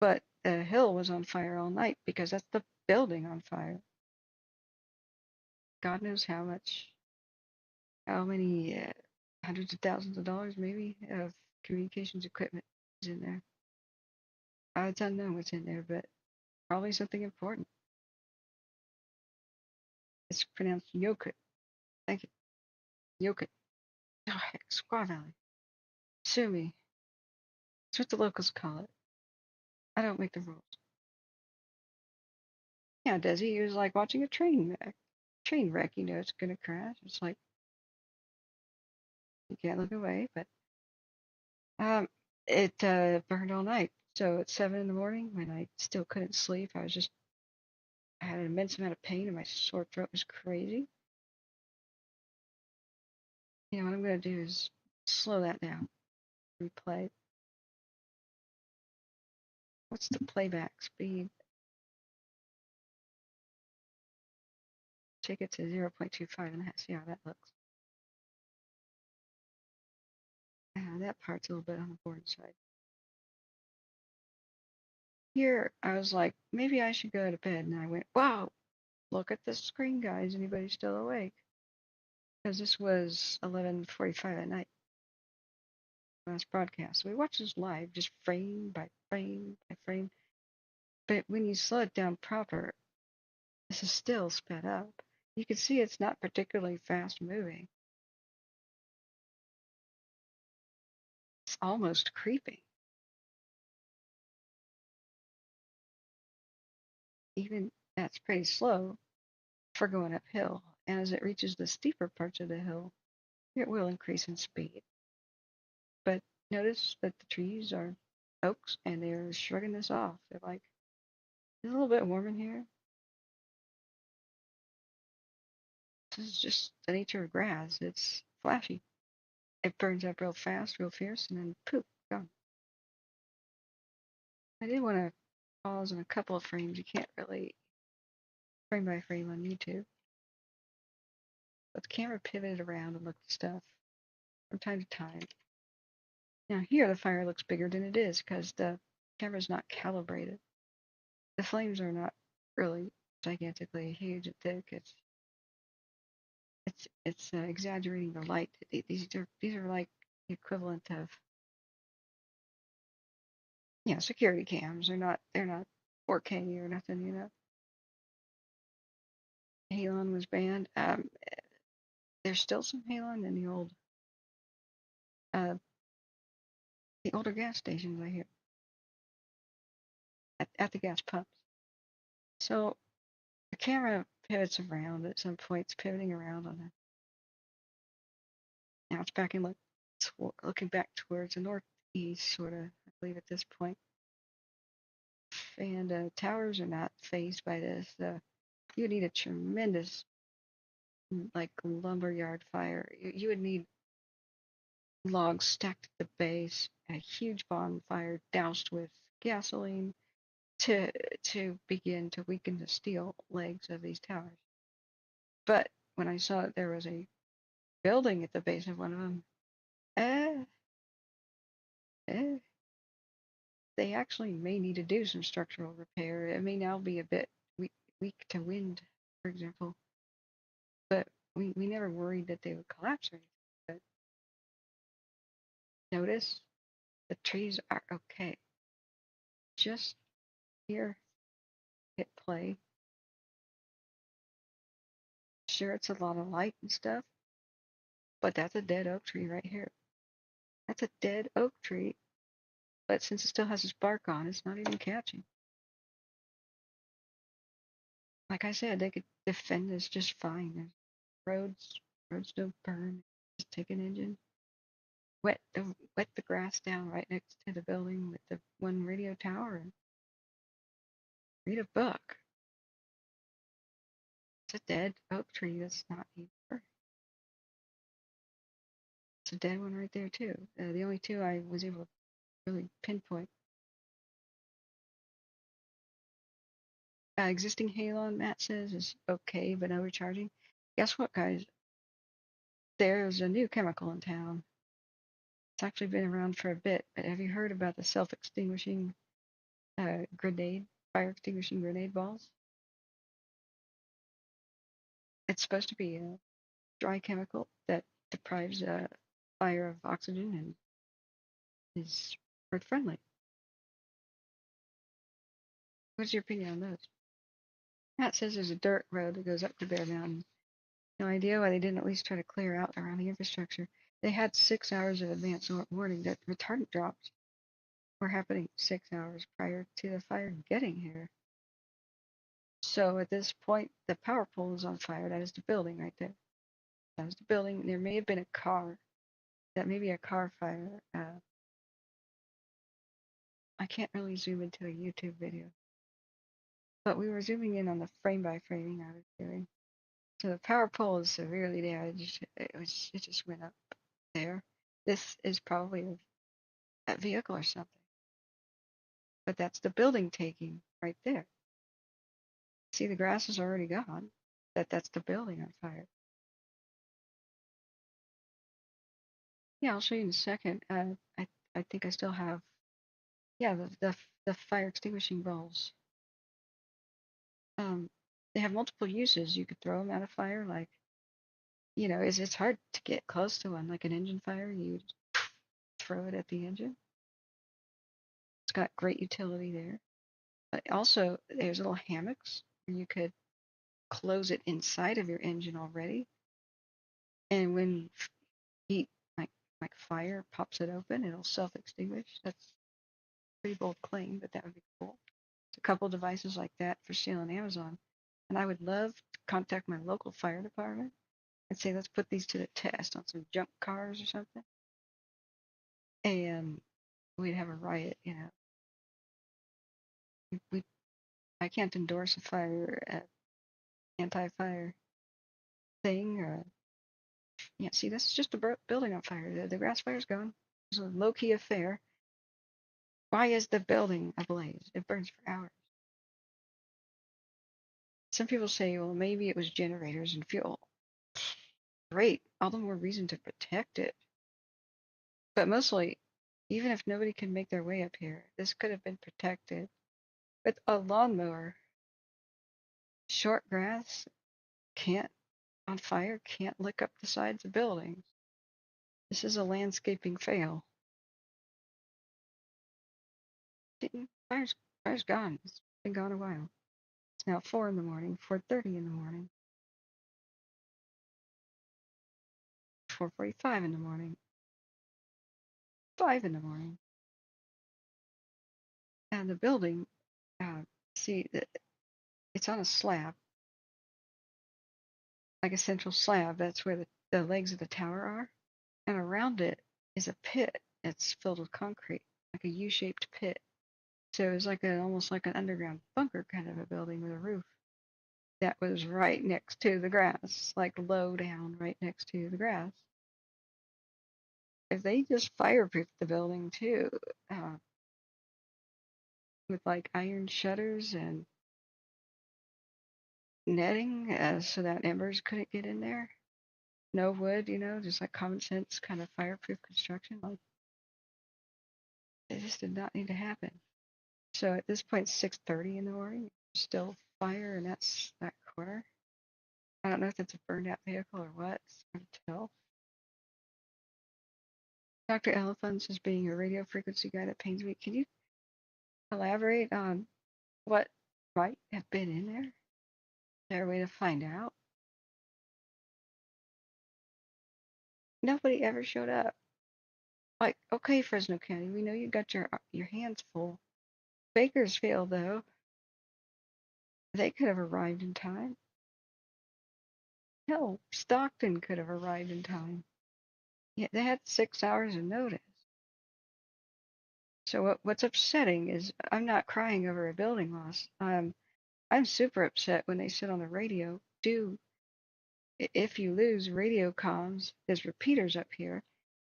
but the hill was on fire all night because that's the building on fire. God knows how many hundreds of thousands of dollars maybe of communications equipment is in there. It's unknown what's in there, but probably something important. It's pronounced Yokut. Thank you. Yokut. Oh, heck, Squaw Valley. Sue me. That's what the locals call it. I don't make the rules. Yeah, Desi, it was like watching a train wreck. It's gonna crash. It's like you can't look away, but it burned all night. So at 7 in the morning, when I still couldn't sleep, I had an immense amount of pain and my sore throat was crazy. You know, what I'm going to do is slow that down, replay. What's the playback speed? Take it to 0.25 and see how that looks. That part's a little bit on the boring side. Here, I was like, maybe I should go to bed. And I went, wow, look at the screen, guys. Anybody still awake? Because this was 11:45 at night, last broadcast. So we watched this live, just frame by frame by frame. But when you slow it down proper, this is still sped up. You can see it's not particularly fast moving. It's almost creeping. Even that's pretty slow for going uphill. And as it reaches the steeper parts of the hill, it will increase in speed. But notice that the trees are oaks and they're shrugging this off. They're like, it's a little bit warm in here. This is just the nature of grass. It's flashy. It burns up real fast, real fierce, and then poof, gone. I did want to pause in a couple of frames. You can't really frame by frame on YouTube. But the camera pivoted around and looked at stuff from time to time. Now here the fire looks bigger than it is because the camera's not calibrated. The flames are not really gigantically huge and thick. It's exaggerating the light. These are like the equivalent of security cams. They're not 4K or nothing. You know, halon was banned. There's still some halon in the older gas stations I hear at the gas pumps. So the camera pivots around at some points, pivoting around on it. Now it's back in looking back towards the northeast, sort of, I believe at this point. And towers are not phased by this. You need a tremendous, like, lumberyard fire. You would need logs stacked at the base, a huge bonfire doused with gasoline to begin to weaken the steel legs of these towers. But when I saw that there was a building at the base of one of them, they actually may need to do some structural repair. It may now be a bit weak to wind, for example. But we never worried that they would collapse or anything. But notice the trees are okay. Just here, hit play. Sure, it's a lot of light and stuff, but that's a dead oak tree right here. That's a dead oak tree, but since it still has its bark on, it's not even catching. Like I said, they could defend this just fine. Roads don't burn. Just take an engine, wet the grass down right next to the building with the one radio tower, and read a book. It's a dead oak tree that's not even burnt. It's a dead one right there too. The only two I was able to really pinpoint. Existing halon, Matt says, is okay, but overcharging. Guess what, guys? There's a new chemical in town. It's actually been around for a bit, but have you heard about the self-extinguishing fire extinguishing grenade balls? It's supposed to be a dry chemical that deprives fire of oxygen and is earth friendly. What's your opinion on those? Matt says there's a dirt road that goes up to Bear Mountain. No idea why they didn't at least try to clear out around the infrastructure. They had 6 hours of advance warning that retardant drops were happening 6 hours prior to the fire getting here. So at this point, the power pole is on fire. That is the building right there. That is the building. There may have been a car. That may be a car fire. I can't really zoom into a YouTube video, but we were zooming in on the frame by framing I was doing. So the power pole is severely damaged. It just went up there. This is probably a vehicle or something. But that's the building taking right there. See, the grass is already gone. That's the building on fire. Yeah, I'll show you in a second. I think I still have, yeah, the fire extinguishing bulbs. They have multiple uses. You could throw them at a fire, like, you know, it's hard to get close to one, like an engine fire. You throw it at the engine. It's got great utility there. But also, there's little hammocks where you could close it inside of your engine already. And when heat, like fire, pops it open, it'll self-extinguish. That's a pretty bold claim, but that would be cool. There's a couple devices like that for sale on Amazon. And I would love to contact my local fire department and say, let's put these to the test on some junk cars or something. And we'd have a riot, you know. I can't endorse a fire, anti-fire thing. Yeah, see, this is just a building on fire. The grass fire's gone. It's a low-key affair. Why is the building ablaze? It burns for hours. Some people say, well, maybe it was generators and fuel. Great, all the more reason to protect it. But mostly, even if nobody can make their way up here, this could have been protected with a lawnmower. Short grass on fire can't lick up the sides of buildings. This is a landscaping fail. Fire's gone. It's been gone a while. It's now 4 in the morning, 4:30 in the morning, 4:45 in the morning, 5 in the morning. And the building, see, it's on a slab, like a central slab. That's where the legs of the tower are. And around it is a pit. It's filled with concrete, like a U-shaped pit. So it's like almost like an underground bunker kind of a building with a roof that was right next to the grass, like low down right next to the grass. If they just fireproofed the building too, with like iron shutters and netting, so that embers couldn't get in there. No wood, you know, just like common sense kind of fireproof construction. Like, it just did not need to happen. So at this point, 6:30 in the morning, still fire, and that's that corner. I don't know if it's a burned out vehicle or what. It's hard to tell. Dr. Elephants is being a radio frequency guy that pains me. Can you elaborate on what might have been in there? Is there a way to find out? Nobody ever showed up. Like, okay, Fresno County, we know you got your hands full. Bakersfield, though, they could have arrived in time. Hell, Stockton could have arrived in time. Yeah, they had 6 hours of notice. So what's upsetting is I'm not crying over a building loss. I'm super upset when they said on the radio, if you lose radio comms, there's repeaters up here.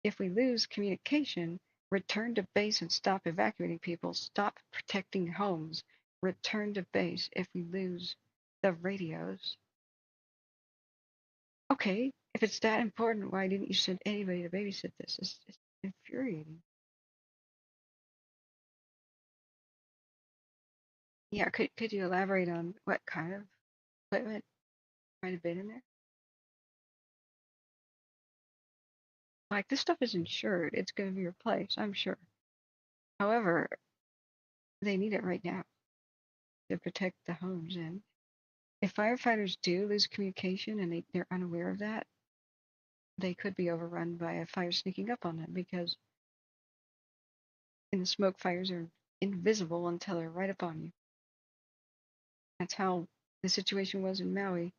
If we lose communication, return to base and stop evacuating people. Stop protecting homes. Return to base if we lose the radios. Okay, if it's that important, why didn't you send anybody to babysit this? It's infuriating. Yeah, could you elaborate on what kind of equipment might have been in there? Like, this stuff is insured. It's going to be replaced, I'm sure. However, they need it right now to protect the homes. And if firefighters do lose communication and they're unaware of that, they could be overrun by a fire sneaking up on them, because the smoke fires are invisible until they're right up on you. That's how the situation was in Maui.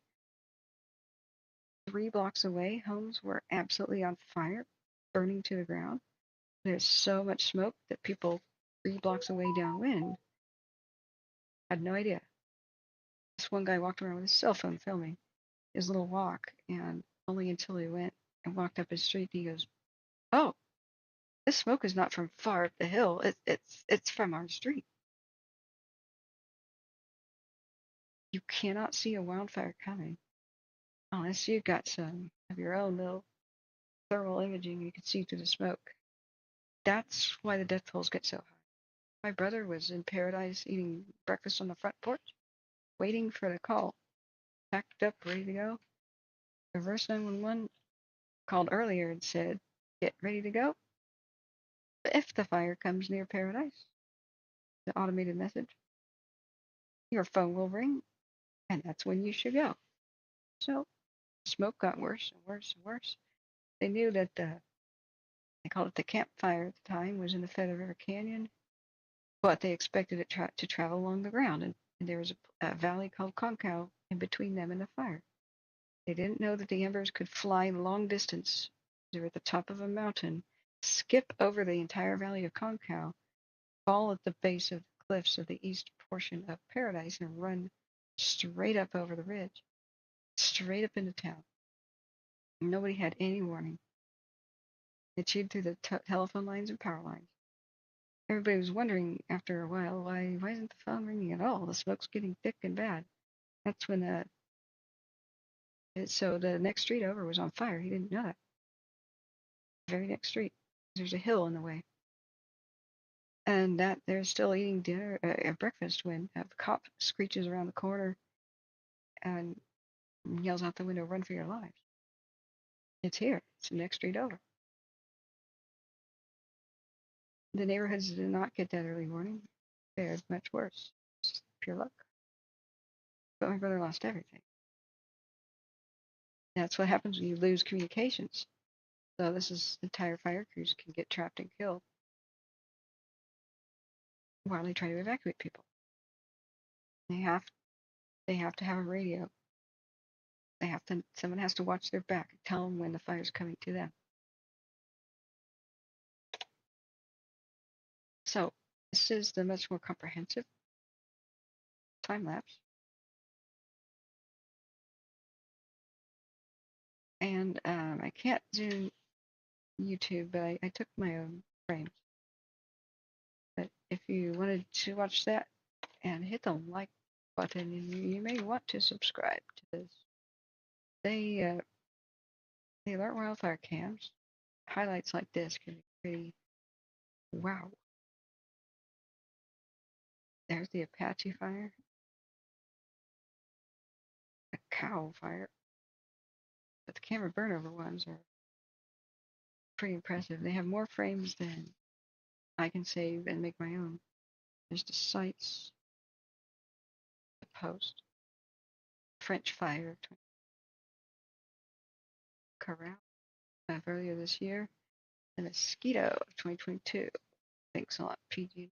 3 blocks away, homes were absolutely on fire, burning to the ground. There's so much smoke that people 3 blocks away downwind. Had no idea. This one guy walked around with his cell phone filming his little walk, and only until he went and walked up his street, he goes, "Oh, this smoke is not from far up the hill. It's from our street." You cannot see a wildfire coming unless you've got some of your own little thermal imaging. You can see through the smoke. That's why the death tolls get so high. My brother was in paradise eating breakfast on the front porch, waiting for the call, packed up, ready to go. Reverse 911 called earlier and said, "Get ready to go if the fire comes near paradise." The automated message. Your phone will ring, and that's when you should go. So smoke got worse and worse and worse. They knew that they called it the campfire at the time, was in the Feather River Canyon, but they expected it to travel along the ground, and there was a valley called Concow in between them and the fire. They didn't know that the embers could fly long distance. They were at the top of a mountain, skip over the entire valley of Concow, fall at the base of the cliffs of the east portion of Paradise, and run straight up over the ridge, straight up into town. Nobody had any warning. It chewed through the telephone lines and power lines. Everybody was wondering after a while, why isn't the phone ringing at all? The smoke's getting thick and bad. That's when so the next street over was on fire. He didn't know that. The very next street. There's a hill in the way. And that they're still eating dinner, breakfast, when a cop screeches around the corner and yells out the window, "Run for your lives." It's here. It's the next street over. The neighborhoods did not get that early warning. Fared much worse. It's pure luck. But my brother lost everything. That's what happens when you lose communications. So this is entire fire crews can get trapped and killed while they try to evacuate people. They have to have a radio. Someone has to watch their back and tell them when the fire's coming to them. So this is the much more comprehensive time lapse. And I can't zoom YouTube, but I took my own frames. But if you wanted to watch that, and hit the like button, and you may want to subscribe to this. They alert wildfire cams. Highlights like this can be pretty wow. There's the Apache fire, a cow fire, but the camera burnover ones are pretty impressive. They have more frames than I can save and make my own. There's the sites, the post, French fire, corral of earlier this year, and mosquito of 2022. Thanks a lot, PG.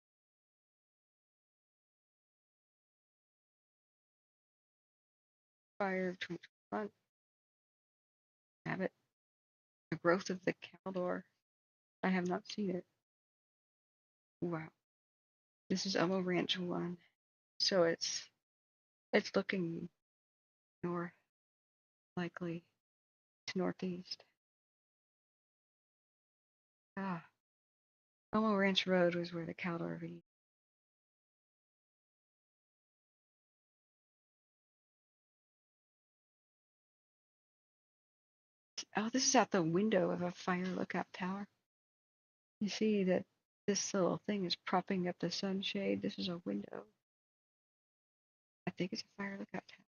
Fire of 2021. Have it. The growth of the Caldor. I have not seen it. Wow. This is Elmo Ranch 1. So it's looking north, likely to northeast. Elmo Ranch Road was where the Caldor V. Oh, this is out the window of a fire lookout tower. You see that this little thing is propping up the sunshade. This is a window. I think it's a fire lookout tower.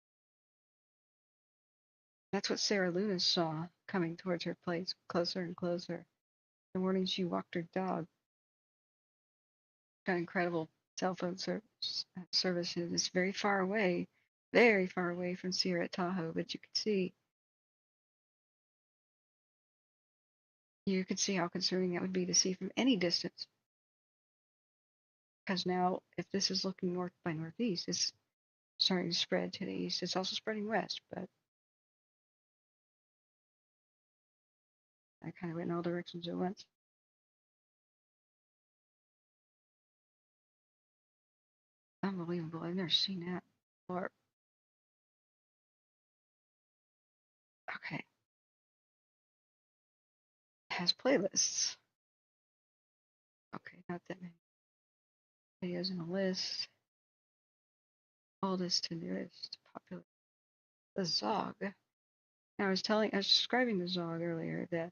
That's what Sarah Luna saw coming towards her place, closer and closer. The morning she walked her dog. Got incredible cell phone services. It's very far away from Sierra Tahoe, but you could see how concerning that would be to see from any distance. Because now, if this is looking north by northeast, it's starting to spread to the east. It's also spreading west, but I kind of went in all directions at once. unbelievable. I've never seen that before. Okay. It has playlists. Okay, not that many videos in a list. Oldest to newest, popular. The Zog. Now, I was describing the Zog earlier that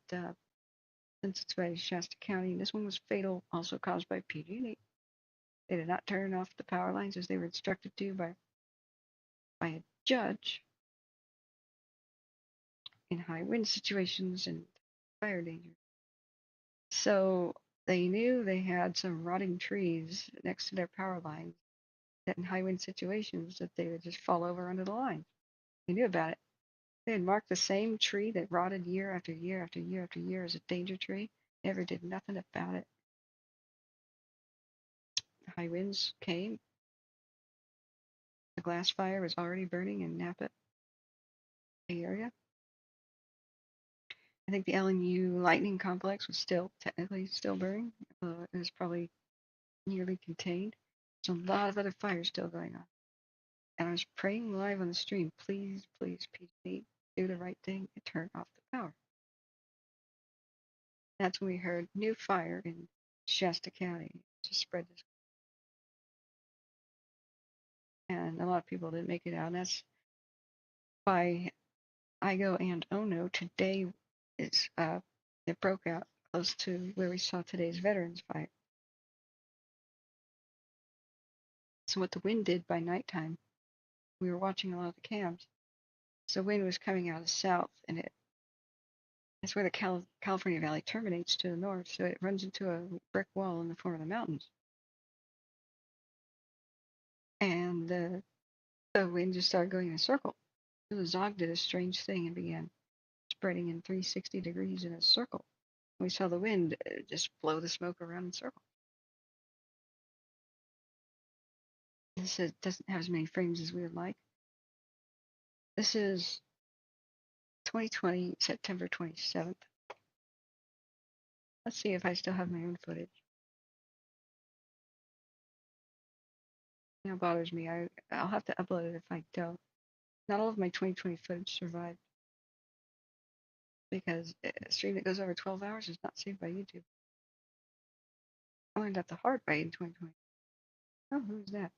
since it's by Shasta County, this one was fatal, also caused by PG&E. They did not turn off the power lines as they were instructed to by a judge in high wind situations and fire danger. So they knew they had some rotting trees next to their power lines that in high wind situations that they would just fall over under the line. They knew about it. They had marked the same tree that rotted year after year after year after year as a danger tree. Never did nothing about it. The high winds came. The glass fire was already burning in Napa area. I think the LNU lightning complex was technically still burning. It was probably nearly contained. There's a lot of other fires still going on. And I was praying live on the stream, please, please, PG, do the right thing and turn off the power. That's when we heard new fire in Shasta County. Just spread this. And a lot of people didn't make it out. And that's by IGO and ONO. Today is it broke out close to where we saw today's Veterans Fire. So what the wind did by nighttime, we were watching a lot of the cams. So wind was coming out of the south, and it's where the California Valley terminates to the north. So it runs into a brick wall in the form of the mountains. And the wind just started going in a circle. So the Zog did a strange thing and began spreading in 360 degrees in a circle. We saw the wind just blow the smoke around in a circle. This doesn't have as many frames as we would like. This is 2020, September 27th. Let's see if I still have my own footage. It bothers me. I'll have to upload it if I don't. Not all of my 2020 footage survived because a stream that goes over 12 hours is not saved by YouTube. I learned that the hard way in 2020. Oh, who's that?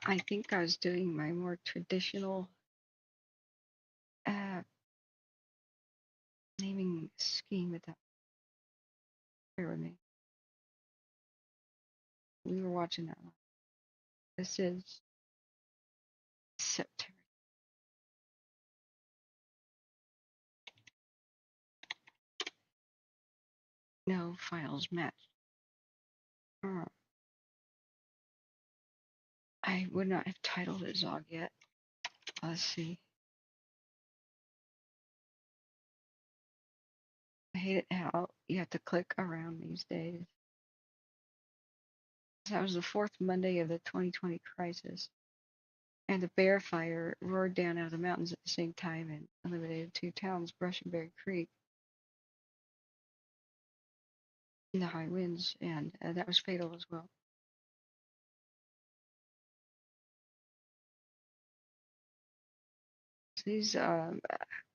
I think I was doing my more traditional naming scheme at that. Bear with me. We were watching that one. This is September. No files matched. I would not have titled it Zog yet. Let's see. I hate it how you have to click around these days. That was the fourth Monday of the 2020 crisis. And the bear fire roared down out of the mountains at the same time and eliminated 2 towns, Brush and Berry Creek, in the high winds, and that was fatal as well. So these, I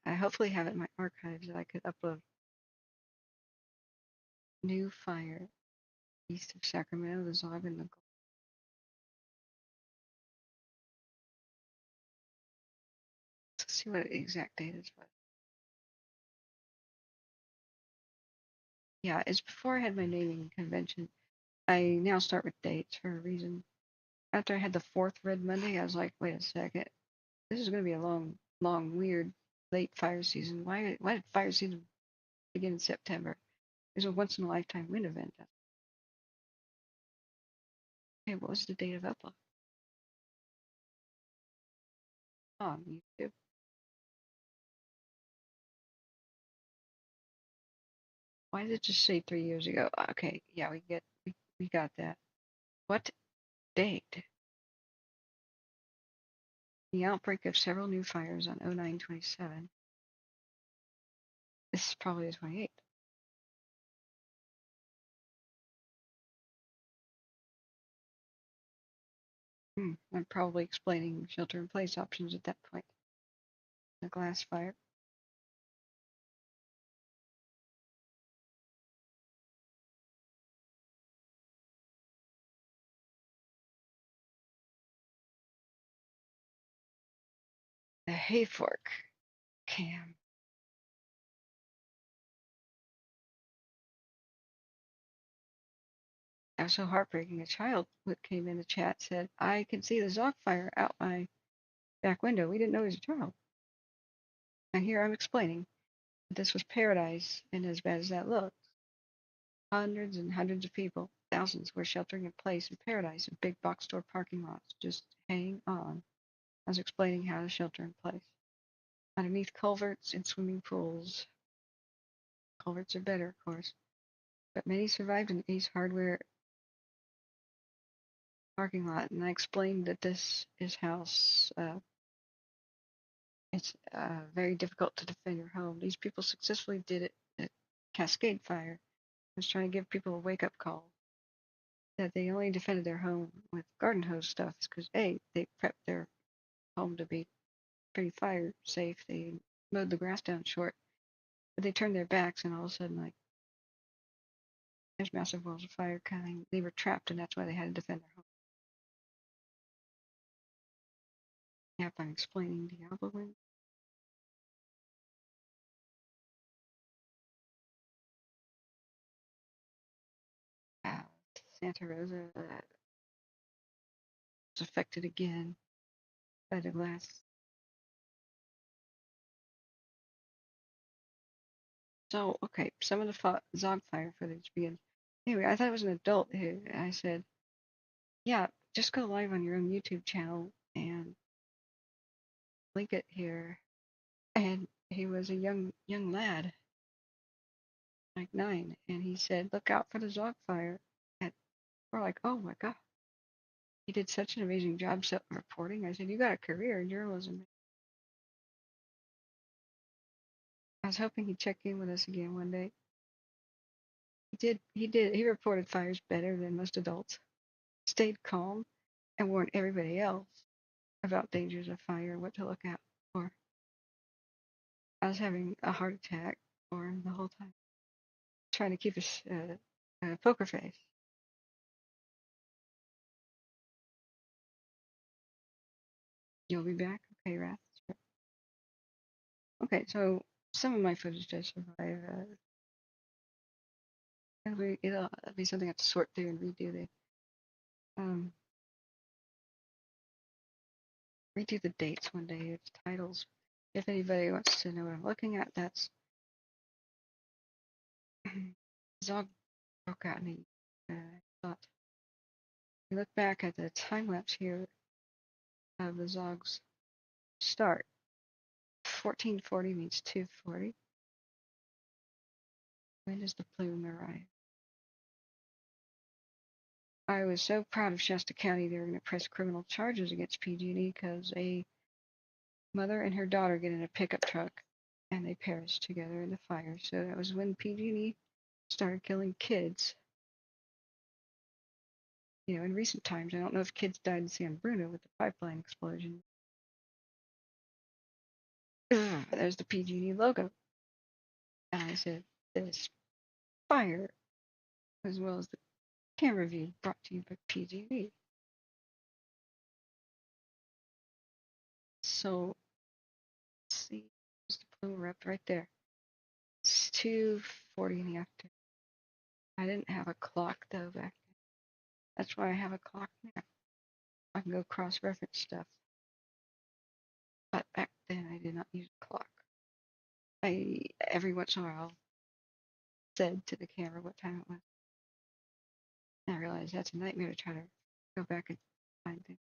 hopefully have it in my archives that I could upload. New fire east of Sacramento, the Zog and the Gulf. Let's see what the exact date is. Yeah, it's before I had my naming convention. I now start with dates for a reason. After I had the 4th Red Monday, I was like, wait a second. This is going to be a long, weird, late fire season. Why did fire season begin in September? It was a once-in-a-lifetime wind event. Okay, what was the date of upload? On YouTube. Why did it just say 3 years ago? Okay, yeah, we got that. What date? The outbreak of several new fires on 09/27. This is probably the 28th. I'm probably explaining shelter-in-place options at that point. The glass fire. The hay fork cam. That was so heartbreaking. A child that came in the chat said, I can see the Zog fire out my back window. We didn't know he was a child. And here I'm explaining that this was paradise, and as bad as that looks, hundreds and hundreds of people, thousands, were sheltering in place in paradise in big box store parking lots. Just hang on. I was explaining how to shelter in place. Underneath culverts and swimming pools. Culverts are better, of course. But many survived in Ace Hardware parking lot, and I explained that this is how it's very difficult to defend your home. These people successfully did it at Cascade Fire. I was trying to give people a wake-up call that they only defended their home with garden hose stuff because A, they prepped their home to be pretty fire safe. They mowed the grass down short, but they turned their backs, and all of a sudden, like, there's massive walls of fire coming. They were trapped, and that's why they had to defend their home. Yep, I'm explaining Diablo Wind. Santa Rosa was affected again by the glass. So, okay, some of the Zog fire footage begins. Anyway, I thought it was an adult who I said, yeah, just go live on your own YouTube channel and link it here. And he was a young lad, like 9, and he said, look out for the Zog fire. And we're like, oh my God. He did such an amazing job reporting. I said, you got a career in journalism. I was hoping he'd check in with us again one day. He did. He reported fires better than most adults, stayed calm, and warned everybody else about dangers of fire and what to look out for. I was having a heart attack for him the whole time, trying to keep a poker face. You'll be back? Okay, Wrath. Okay, so some of my footage does survive. It'll be something I have to sort through and redo the dates one day. It's titles. If anybody wants to know what I'm looking at, that's Zog broke out in I thought. You look back at the time lapse here of the Zog's start. 1440 means 240. When does the plume arrive? I was so proud of Shasta County. They were going to press criminal charges against PG&E because a mother and her daughter get in a pickup truck and they perished together in the fire. So that was when PG&E started killing kids. You know, in recent times, I don't know if kids died in San Bruno with the pipeline explosion. There's the PG&E logo. And I said, this fire, as well as the camera view, brought to you by PG&E. So, let's see, there's the plume erupt right there. It's 2:40 in the afternoon. I didn't have a clock though back then. That's why I have a clock now. I can go cross-reference stuff. But back then I did not use a clock. Every once in a while said to the camera what time it was. And I realized that's a nightmare to try to go back and find things.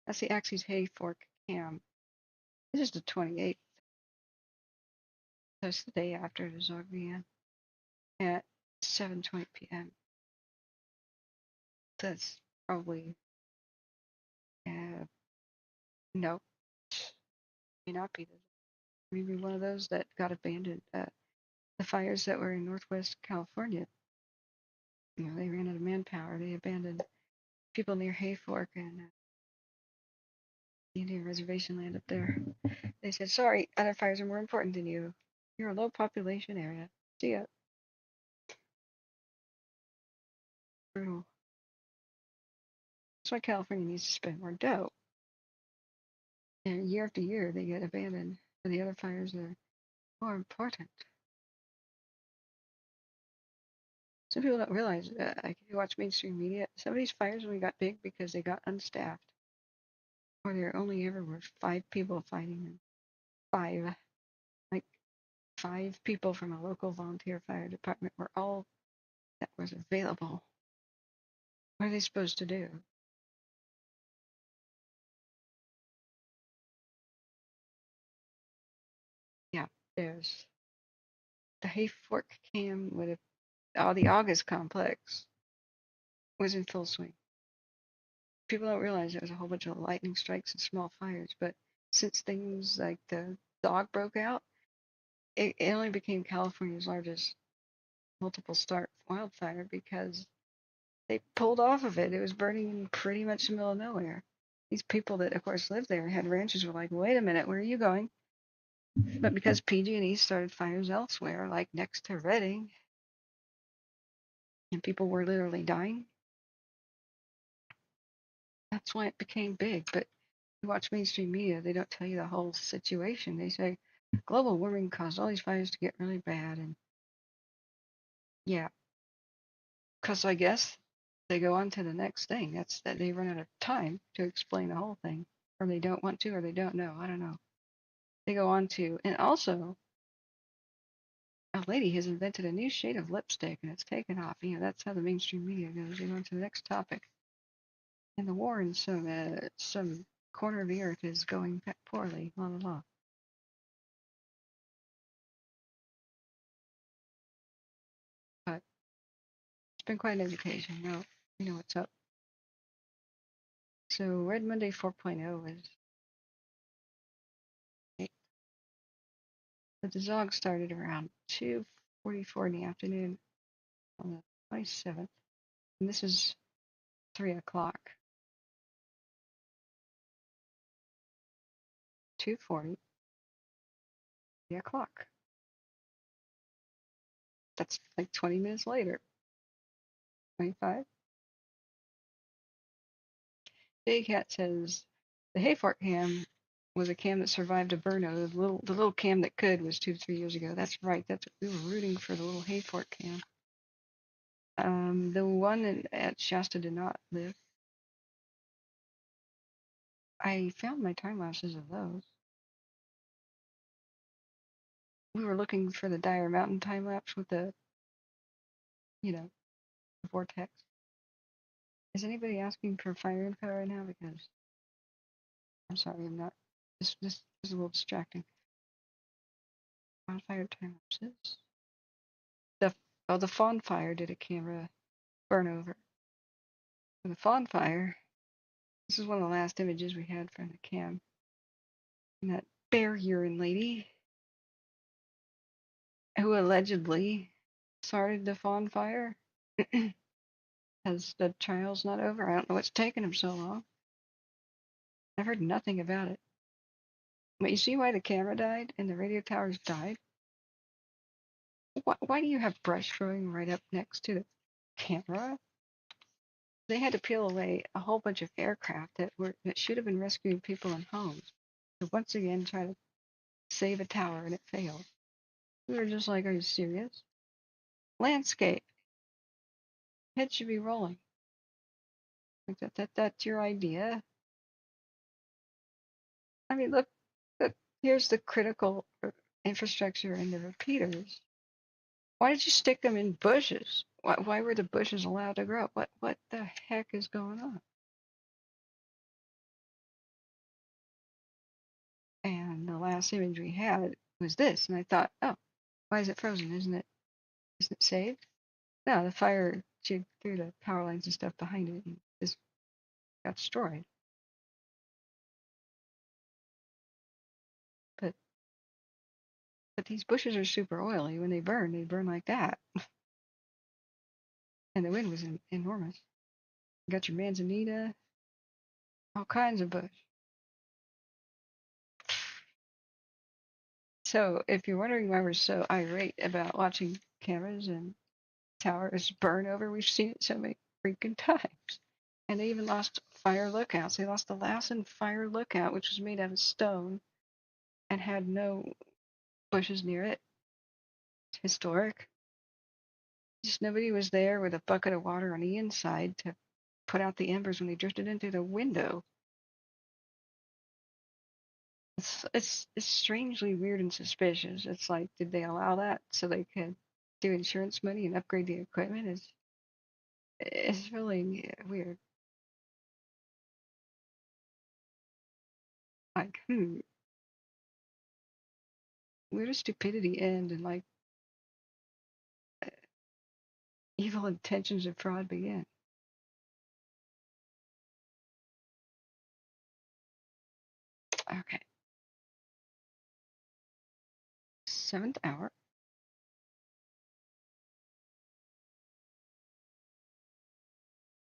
That's the Axis Hay Fork cam. This is the 28th. That's the day after the Zog began at 7:20 p.m. That's probably no, may not be the maybe one of those that got abandoned. The fires that were in Northwest California, they ran out of manpower. They abandoned people near Hayfork and Indian reservation land up there. They said, sorry, other fires are more important than you. You're a low population area. See ya. Brutal. That's why California needs to spend more dough. And year after year, they get abandoned for the other fires that are more important. Some people don't realize, if you watch mainstream media, some of these fires only got big because they got unstaffed. Or there only ever were 5 people fighting them. 5. Like 5 people from a local volunteer fire department were all that was available. What are they supposed to do? Yeah, there's the Hayfork cam with the August complex was in full swing. People don't realize there was a whole bunch of lightning strikes and small fires, but since things like the dog broke out, it only became California's largest multiple start wildfire because they pulled off of it. It was burning in pretty much the middle of nowhere. These people that, of course, lived there, had ranches, were like, wait a minute, where are you going? But because PG&E started fires elsewhere, like next to Redding, and people were literally dying, that's why it became big. But you watch mainstream media, they don't tell you the whole situation. They say global warming caused all these fires to get really bad. And yeah, because I guess they go on to the next thing. That's that they run out of time to explain the whole thing, or they don't want to, or they don't know. I don't know. They go on to, and also, a lady has invented a new shade of lipstick and it's taken off. That's how the mainstream media goes. They go on to the next topic. And the war in some corner of the earth is going poorly, blah, blah, blah. But it's been quite an education. You know what's up. So Red Monday 4.0 is the dissolve started around 2:44 in the afternoon on the 27th, and this is 3 o'clock. 2:40, 3 o'clock. That's like 20 minutes later. 25. Big Cat says the Hayfork cam was a cam that survived a burnout. The little cam that could was 2-3 years ago. That's right. We were rooting for the little Hayfork cam. The one at Shasta did not live. I found my time lapses of those. We were looking for the Dire Mountain time lapse with the vortex. Is anybody asking for fire info right now? Because I'm sorry, I'm not. This is a little distracting. Wildfire time lapses. The Fawn Fire did a camera burn over. For the Fawn Fire, this is one of the last images we had from the cam. And that bear urine lady, who allegedly started the Fawn Fire, has the trial's not over. I don't know what's taking him so long. I've heard nothing about it. But you see why the camera died and the radio towers died? Why do you have brush throwing right up next to the camera? They had to peel away a whole bunch of aircraft that should have been rescuing people in homes to once again try to save a tower, and it failed. We were just like, are you serious? Landscape. Head should be rolling. Like that's your idea. I mean, look, here's the critical infrastructure and the repeaters. Why did you stick them in bushes? Why were the bushes allowed to grow? What the heck is going on? And the last image we had was this, and I thought, oh, why is it frozen? Isn't it saved? No, the fire jigged through the power lines and stuff behind it and just got destroyed. But But these bushes are super oily. When they burn like that. And the wind was enormous. You got your manzanita, all kinds of bush. So if you're wondering why we're so irate about watching cameras and towers burn over, we've seen it so many freaking times. And they even lost fire lookouts. They lost the Lassen Fire Lookout, which was made out of stone and had no bushes near it. It's historic. Just nobody was there with a bucket of water on the inside to put out the embers when they drifted into the window. It's strangely weird and suspicious. It's like, did they allow that so they could do insurance money and upgrade the equipment? It's really weird. Like, where does stupidity end and like evil intentions and fraud begin? Okay. 7th hour.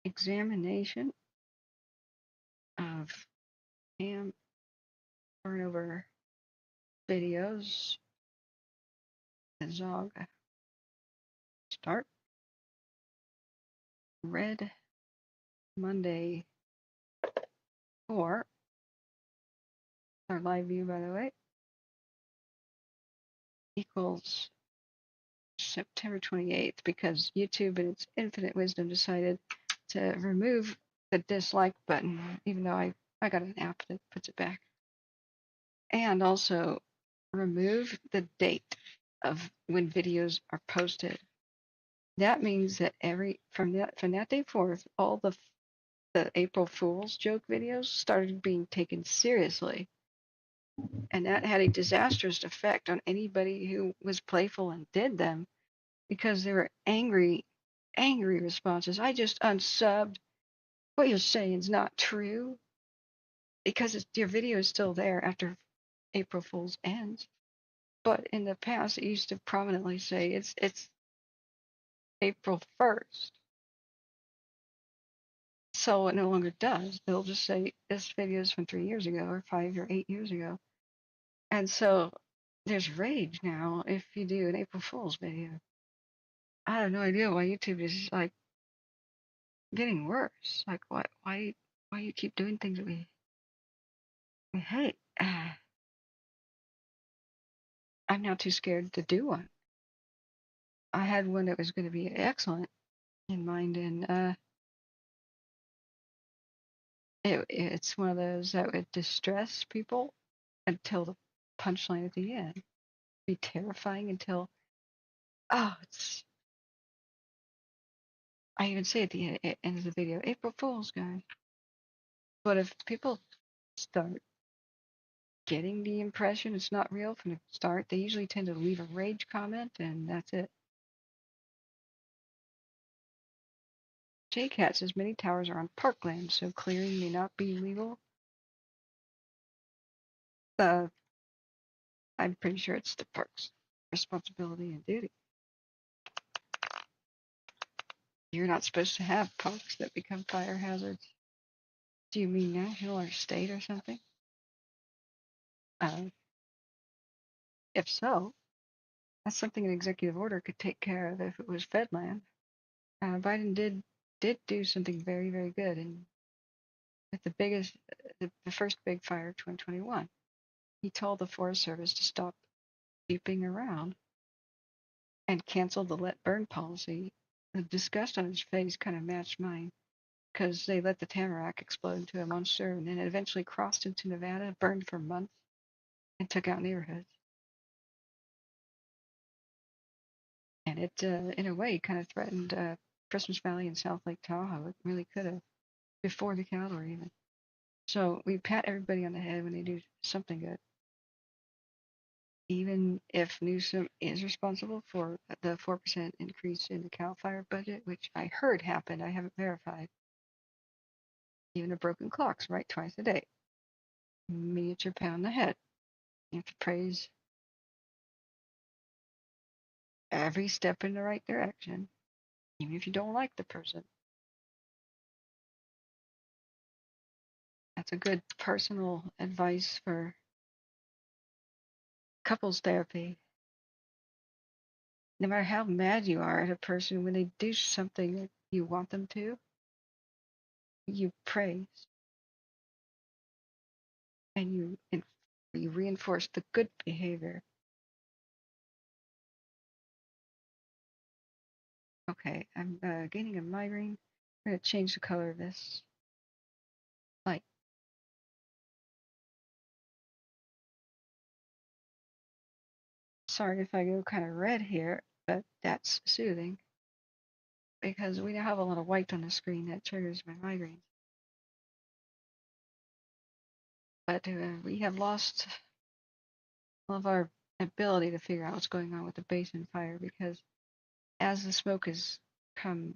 Examination of cam turnover videos. The Zog start. Red Monday 4. Our live view, by the way, equals September 28th because YouTube, in its infinite wisdom, decided to remove the dislike button, even though I got an app that puts it back, and also remove the date of when videos are posted. That means that from that day forth, all the April Fool's joke videos started being taken seriously. And that had a disastrous effect on anybody who was playful and did them because there were angry responses. I just unsubbed. What you're saying is not true because your video is still there after April Fool's ends. But in the past, it used to prominently say it's April 1st. So it no longer does. They'll just say this video is from 3 years ago or 5 or 8 years ago. And so there's rage now if you do an April Fool's video. I have no idea why YouTube is like getting worse. Like why you keep doing things that we hate? I'm now too scared to do one. I had one that was going to be excellent in mind, and it's one of those that would distress people until the punchline at the end. Be terrifying until it's. I even say at the end of the video, April Fool's, guys. But if people start getting the impression it's not real from the start, they usually tend to leave a rage comment, and that's it. JCat says many towers are on parkland, so clearing may not be legal. I'm pretty sure it's the park's responsibility and duty. You're not supposed to have parks that become fire hazards. Do you mean national or state or something? If so, that's something an executive order could take care of if it was fed land. Biden did do something very, very good, and with the first big fire of 2021, he told the Forest Service to stop jeeping around and cancel the let burn policy. The disgust on his face kind of matched mine because they let the tamarack explode into a monster and then it eventually crossed into Nevada, burned for months, and took out neighborhoods. And it, in a way, kind of threatened Christmas Valley and South Lake Tahoe. It really could have, before the cavalry even. So we pat everybody on the head when they do something good. Even if Newsom is responsible for the 4% increase in the CAL FIRE budget, which I heard happened, I haven't verified. Even a broken clock's right twice a day. Miniature pound the head. You have to praise every step in the right direction, even if you don't like the person. That's a good personal advice for couples therapy. No matter how mad you are at a person, when they do something that you want them to, you praise and you reinforce the good behavior. Okay, I'm gaining a migraine. I'm going to change the color of this light. Sorry if I go kind of red here, but that's soothing because we now have a lot of white on the screen that triggers my migraine. But we have lost all of our ability to figure out what's going on with the basin fire because as the smoke has come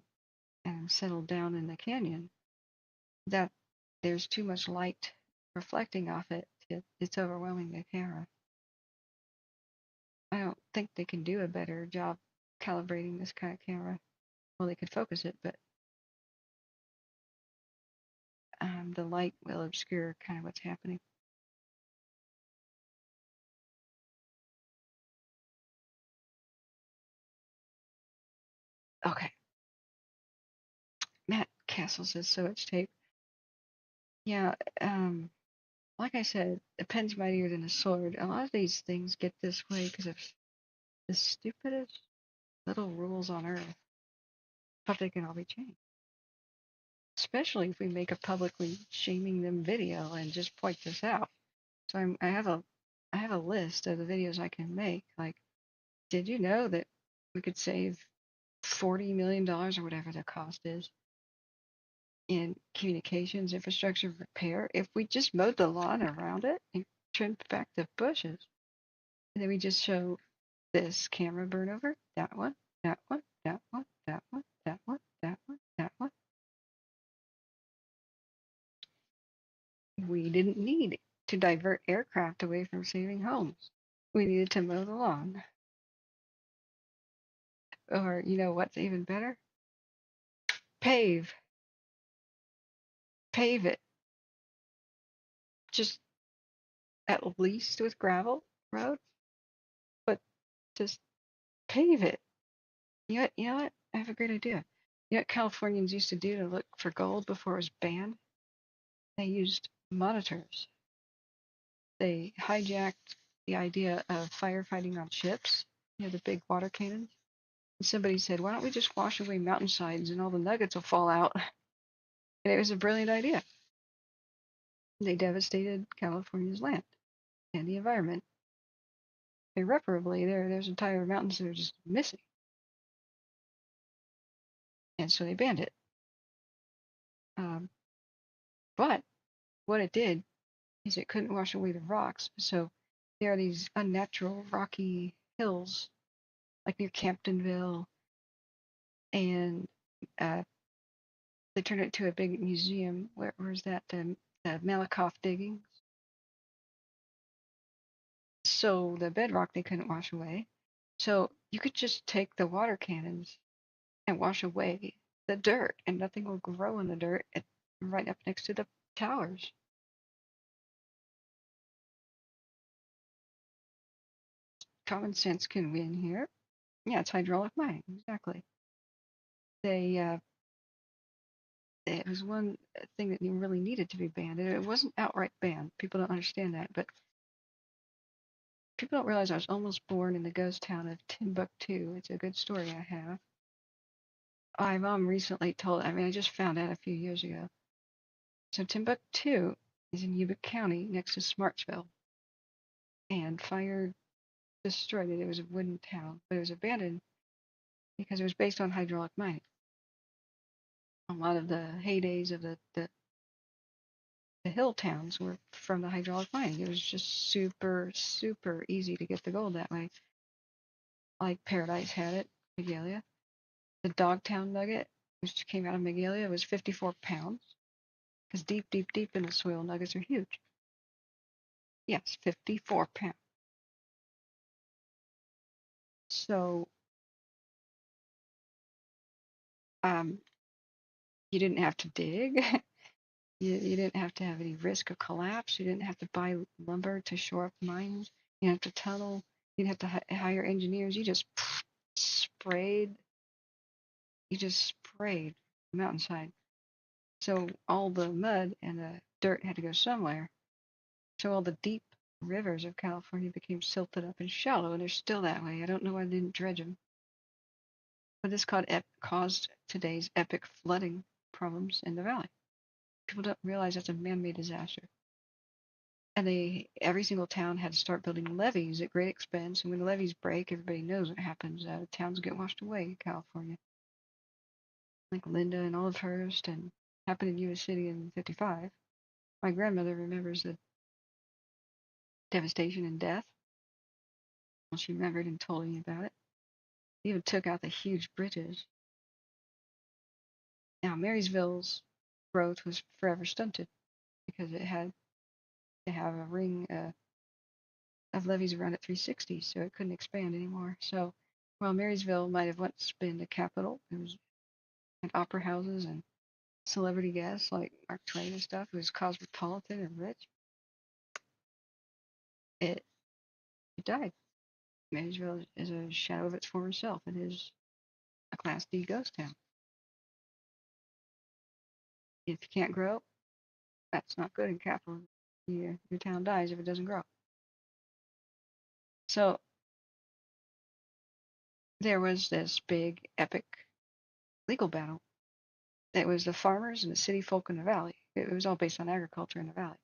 and settled down in the canyon, that there's too much light reflecting off it. It's overwhelming the camera. I don't think they can do a better job calibrating this kind of camera. Well, they could focus it, but the light will obscure kind of what's happening. Okay. Matt Castle says sewage tape. Yeah, like I said, a pen's mightier than a sword. A lot of these things get this way because of the stupidest little rules on earth. But they can all be changed. Especially if we make a publicly shaming them video and just point this out. So I have a list of the videos I can make. Like, did you know that we could save $40 million or whatever the cost is in communications infrastructure repair if we just mowed the lawn around it and trimmed back the bushes? And then we just show this camera burn over, that one, that one, that one, that one, that one, that one, that one. We didn't need to divert aircraft away from saving homes. We needed to mow the lawn. Or, you know what's even better? Pave. Pave it. Just at least with gravel road, but just pave it. You know what? I have a great idea. You know what Californians used to do to look for gold before it was banned? They used monitors. They hijacked the idea of firefighting on ships, you know, the big water cannons. And somebody said, why don't we just wash away mountainsides and all the nuggets will fall out? And it was a brilliant idea. They devastated California's land and the environment. Irreparably, there's entire mountains that are just missing. And so they banned it. But what it did is it couldn't wash away the rocks. So there are these unnatural rocky hills, like near Camptonville, and they turned it into a big museum. Where's that? The Malakoff diggings. So the bedrock they couldn't wash away. So you could just take the water cannons and wash away the dirt, and nothing will grow in the dirt right up next to the towers. Common sense can win here. Yeah, it's hydraulic mining, exactly. It was one thing that really needed to be banned, and it wasn't outright banned. People don't understand that, but people don't realize I was almost born in the ghost town of Timbuktu. It's a good story I have. My mom recently told, I just found out a few years ago. So Timbuktu is in EVAC County next to Smartsville, and fire destroyed it. It was a wooden town, but it was abandoned because it was based on hydraulic mining. A lot of the heydays of the hill towns were from the hydraulic mining. It was just super, super easy to get the gold that way. Like Paradise had it, Magalia. The Dogtown nugget, which came out of Magalia, was 54 pounds. Because deep, deep, deep in the soil, nuggets are huge. Yes, 54 pounds. So You didn't have to dig. You didn't have to have any risk of collapse. You didn't have to buy lumber to shore up mines. You didn't have to tunnel. You didn't have to hire engineers. You just sprayed. You just sprayed the mountainside. So all the mud and the dirt had to go somewhere. So all the deep rivers of California became silted up and shallow, and they're still that way. I don't know why they didn't dredge them. But this caused today's epic flooding problems in the valley. People don't realize that's a man-made disaster. And every single town had to start building levees at great expense. And when the levees break, everybody knows what happens. Towns get washed away in California. Like Linda and Olivehurst, and happened in U.S. City in '55. My grandmother remembers the devastation and death. Well, she remembered and told me about it. They even took out the huge bridges. Now, Marysville's growth was forever stunted because it had to have a ring of levees around at 360, so it couldn't expand anymore. So while Marysville might have once been the capital, had opera houses and celebrity guests like Mark Twain and stuff. It was cosmopolitan and rich. It died. Marysville is a shadow of its former self. It is a Class D ghost town. If you can't grow, that's not good in capital. Your town dies if it doesn't grow. So there was this big, epic legal battle. It was the farmers and the city folk in the valley. It was all based on agriculture in the valley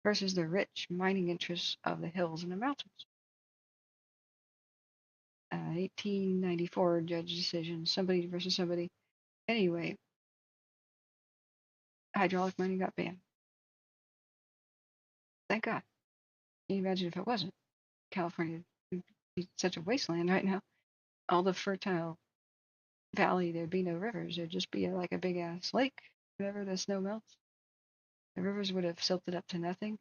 versus the rich mining interests of the hills and the mountains. 1894 judge decision, somebody versus somebody. Anyway, hydraulic mining got banned. Thank God. Can you imagine if it wasn't? California would be such a wasteland right now. All the fertile valley, there'd be no rivers. There'd just be like a big ass lake whenever the snow melts. The rivers would have silted up to nothing.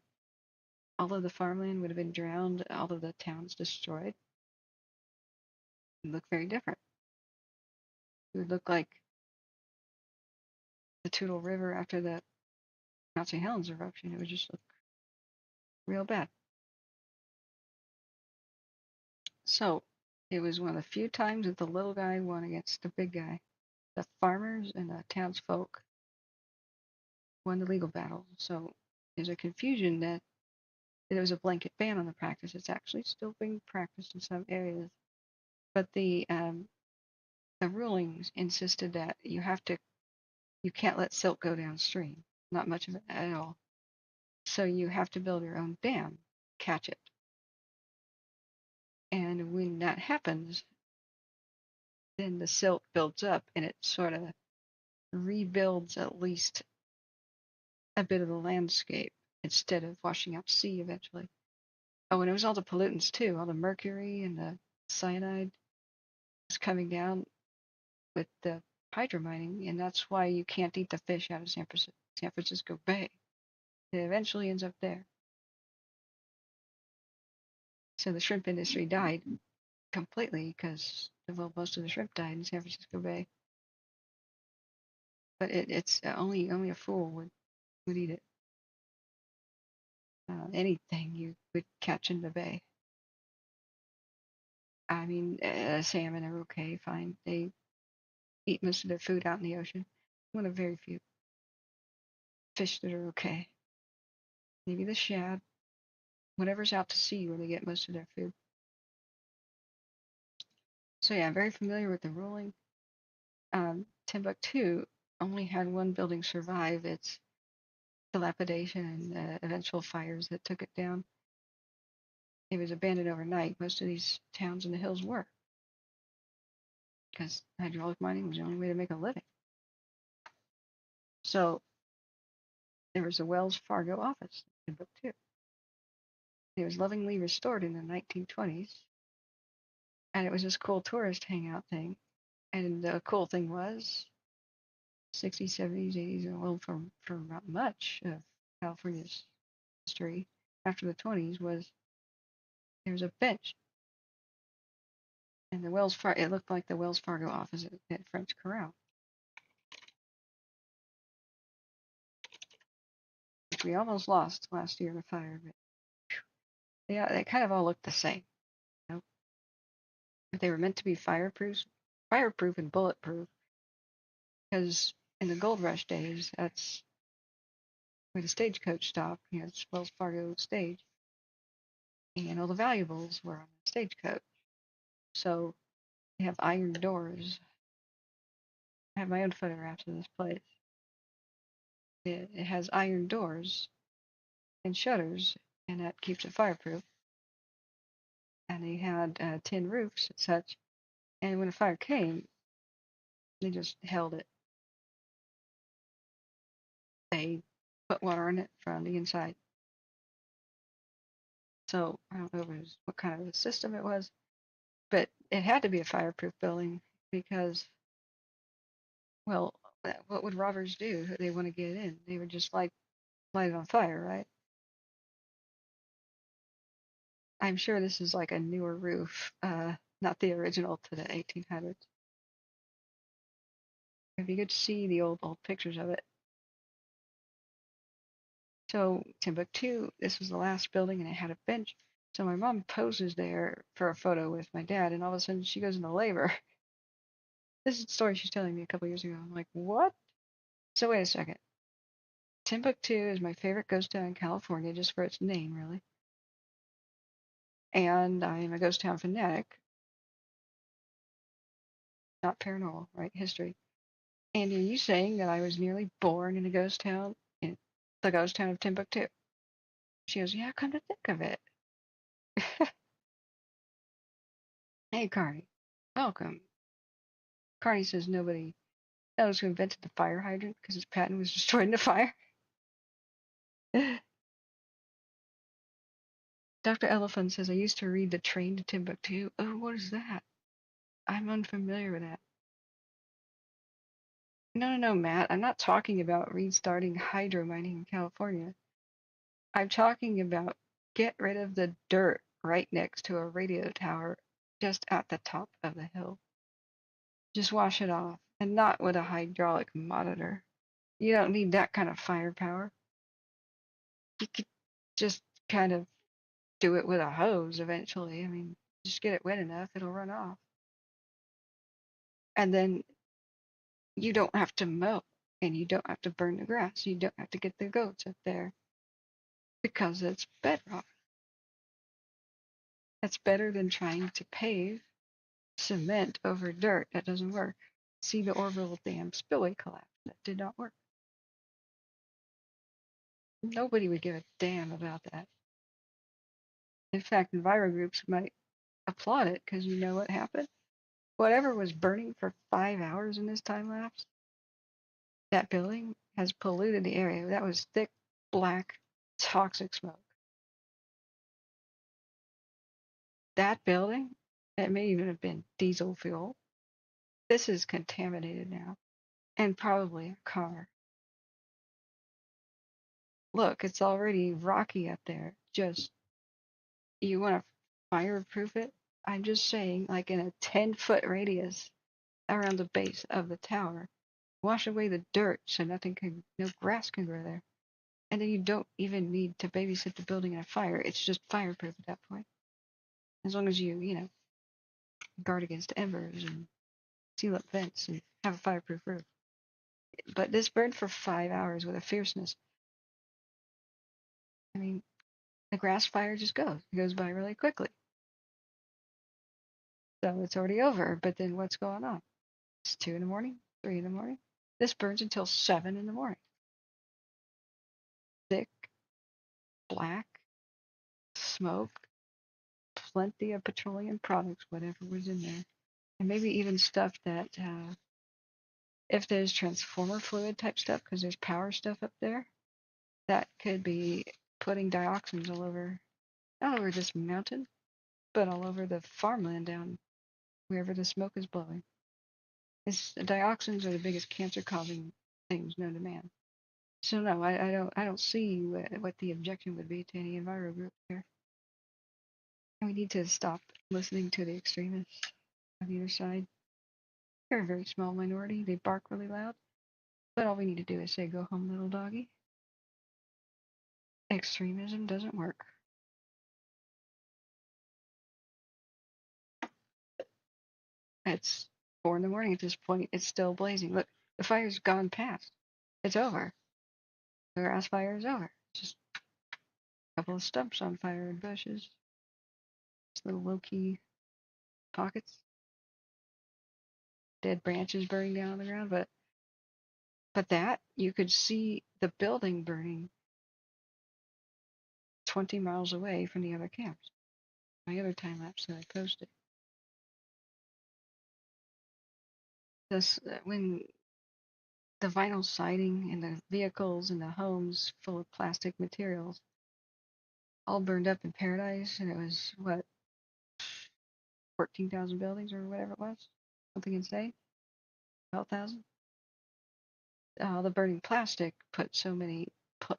All of the farmland would have been drowned. All of the towns destroyed. It would look very different. It would look like the Toutle River after the Mount St. Helens eruption. It would just look real bad. So it was one of the few times that the little guy won against the big guy. The farmers and the townsfolk won the legal battle. So there's a confusion that it was a blanket ban on the practice. It's actually still being practiced in some areas. But the rulings insisted that you can't let silt go downstream. Not much of it at all. So you have to build your own dam, catch it. And when that happens, then the silt builds up and it sort of rebuilds at least a bit of the landscape instead of washing out to sea eventually. Oh, and it was all the pollutants too, all the mercury and the cyanide was coming down with the hydromining, and that's why you can't eat the fish out of San Francisco Bay. It eventually ends up there. So the shrimp industry died completely because, well, most of the shrimp died in San Francisco Bay. But it's only a fool would eat it. Anything you would catch in the bay. I mean, salmon are okay, fine. They eat most of their food out in the ocean. One of very few fish that are okay. Maybe the shad, whatever's out to sea where they get most of their food. So yeah, I'm very familiar with the ruling. Timbuktu only had one building survive its dilapidation and eventual fires that took it down. It was abandoned overnight. Most of these towns in the hills were, because hydraulic mining was the only way to make a living. So there was a Wells Fargo office in Timbuktu. It was lovingly restored in the 1920s, and it was this cool tourist hangout thing. And the cool thing was, 60s, 70s, 80s, well, for not much of California's history after the 20s, was there was a bench, and it looked like the Wells Fargo office at French Corral. we almost lost last year in a fire, but they kind of all look the same. You know? But they were meant to be fireproof and bulletproof, because in the gold rush days, that's where the stagecoach stopped. You know, it's Wells Fargo stage, and all the valuables were on the stagecoach. So they have iron doors. I have my own photographs of this place. It has iron doors and shutters, and that keeps it fireproof. And they had tin roofs and such. And when a fire came, they just held it. They put water on it from the inside. So I don't know what kind of a system it was, but it had to be a fireproof building because, well, what would robbers do? They want to get in. They would just light it on fire, right? I'm sure this is like a newer roof, not the original to the 1800s. It'd be good to see the old pictures of it. So Timbuktu, this was the last building, and it had a bench. So my mom poses there for a photo with my dad, and all of a sudden she goes into labor. This is the story she's telling me a couple years ago. I'm like, what? So wait a second. Timbuktu is my favorite ghost town in California, just for its name, really. And I'm a ghost town fanatic, not paranormal, right? History. And are you saying that I was nearly born in a ghost town, in the ghost town of Timbuktu? She goes, yeah, come to think of it. Hey, Carney, welcome. Carney says nobody knows who invented the fire hydrant because his patent was destroyed in the fire. Dr. Elephant says, I used to read The Train to Timbuktu. Oh, what is that? I'm unfamiliar with that. No, Matt. I'm not talking about restarting hydro mining in California. I'm talking about get rid of the dirt right next to a radio tower just at the top of the hill. Just wash it off, and not with a hydraulic monitor. You don't need that kind of firepower. You could just kind of do it with a hose eventually. I mean, just get it wet enough, it'll run off. And then you don't have to mow, and you don't have to burn the grass. You don't have to get the goats up there because it's bedrock. That's better than trying to pave cement over dirt. That doesn't work. See the Orville Dam spillway collapse. That did not work. Nobody would give a damn about that. In fact, enviro groups might applaud it because you know what happened? Whatever was burning for 5 hours in this time lapse, that building has polluted the area. That was thick, black, toxic smoke. That building, it may even have been diesel fuel. This is contaminated now, and probably a car. Look, it's already rocky up there. Just, you want to fireproof it? I'm just saying, like in a 10-foot radius around the base of the tower, wash away the dirt so no grass can grow there. And then you don't even need to babysit the building in a fire. It's just fireproof at that point. As long as you guard against embers and seal up vents and have a fireproof roof. But this burned for 5 hours with a fierceness. I mean, the grass fire just goes. It goes by really quickly. So it's already over, but then what's going on? It's 2 in the morning, 3 in the morning. This burns until 7 in the morning. Thick, black, smoke, plenty of petroleum products, whatever was in there. And maybe even stuff that, if there's transformer fluid type stuff, because there's power stuff up there, that could be putting dioxins all over, not over this mountain, but all over the farmland down wherever the smoke is blowing. Dioxins are the biggest cancer-causing things known to man. So no, I don't see what the objection would be to any enviro group here. And we need to stop listening to the extremists on either side. They're a very small minority. They bark really loud. But all we need to do is say, go home, little doggy. Extremism doesn't work. It's 4 in the morning at this point. It's still blazing. Look, the fire's gone past. It's over. The grass fire is over. Just a couple of stumps on fire and bushes. Just little low-key pockets. Dead branches burning down on the ground. But that, you could see the building burning 20 miles away from the other camps. My other time lapse that I posted. This when the vinyl siding and the vehicles and the homes full of plastic materials all burned up in Paradise, and it was what 14,000 buildings or whatever it was, something insane, 12,000. The burning plastic put so many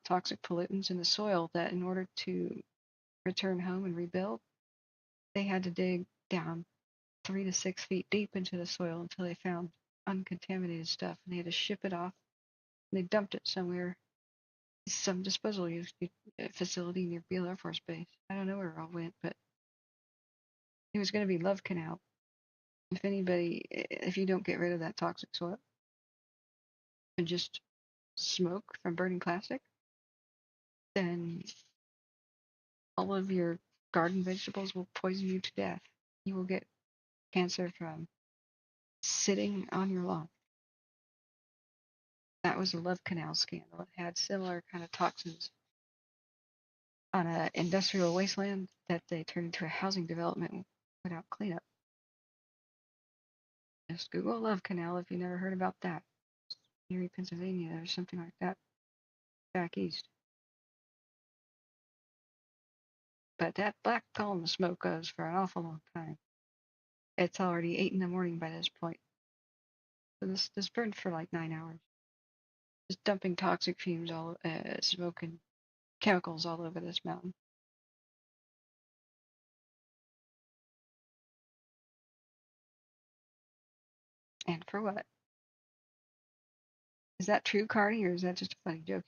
toxic pollutants in the soil that in order to return home and rebuild, they had to dig down 3 to 6 feet deep into the soil until they found uncontaminated stuff, and they had to ship it off. And they dumped it somewhere, some disposal facility near Beale Air Force Base. I don't know where it all went, but it was going to be Love Canal. If you don't get rid of that toxic soil and just smoke from burning plastic, then all of your garden vegetables will poison you to death. You will get cancer from sitting on your lawn. That was a Love Canal scandal. It had similar kind of toxins on an industrial wasteland that they turned into a housing development without cleanup. Just Google Love Canal if you never heard about that. Erie, Pennsylvania, or something like that, back east. But that black column of smoke goes for an awful long time. It's already 8 in the morning by this point. So this burned for like 9 hours. Just dumping toxic fumes, smoke and chemicals all over this mountain. And for what? Is that true, Cardi, or is that just a funny joke?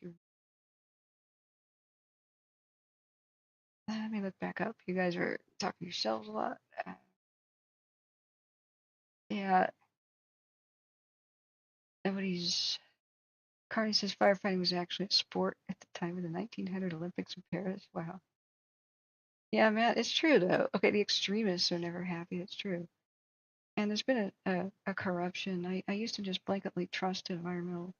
Let me look back up. You guys are talking yourselves a lot. Yeah. Cardi says firefighting was actually a sport at the time of the 1900 Olympics in Paris. Wow. Yeah, Matt, it's true, though. Okay, the extremists are never happy. It's true. And there's been a corruption. I used to just blanketly trust environmental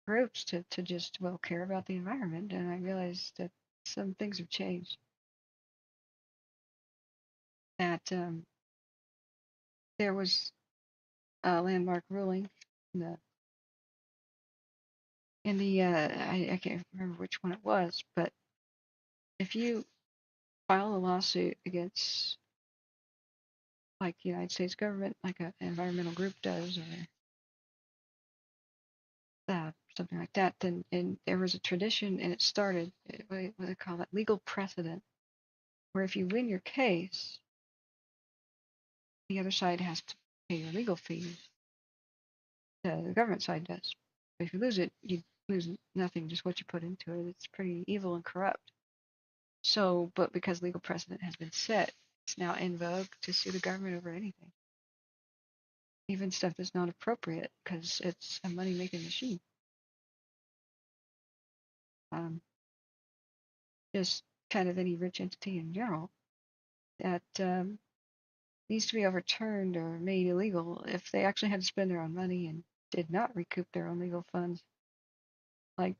groups to just, well, care about the environment. And I realized that some things have changed. That there was a landmark ruling in the I can't remember which one it was, but if you file a lawsuit against like the United States government, like an environmental group does, or something like that, then and there was a tradition, and it started, what do they call it, legal precedent, where if you win your case, the other side has to pay your legal fees. The government side does. But if you lose it, you lose nothing, just what you put into it. It's pretty evil and corrupt. So, but because legal precedent has been set, it's now in vogue to sue the government over anything. Even stuff that's not appropriate, because it's a money-making machine. Just kind of any rich entity in general that needs to be overturned or made illegal if they actually had to spend their own money and did not recoup their own legal funds. Like,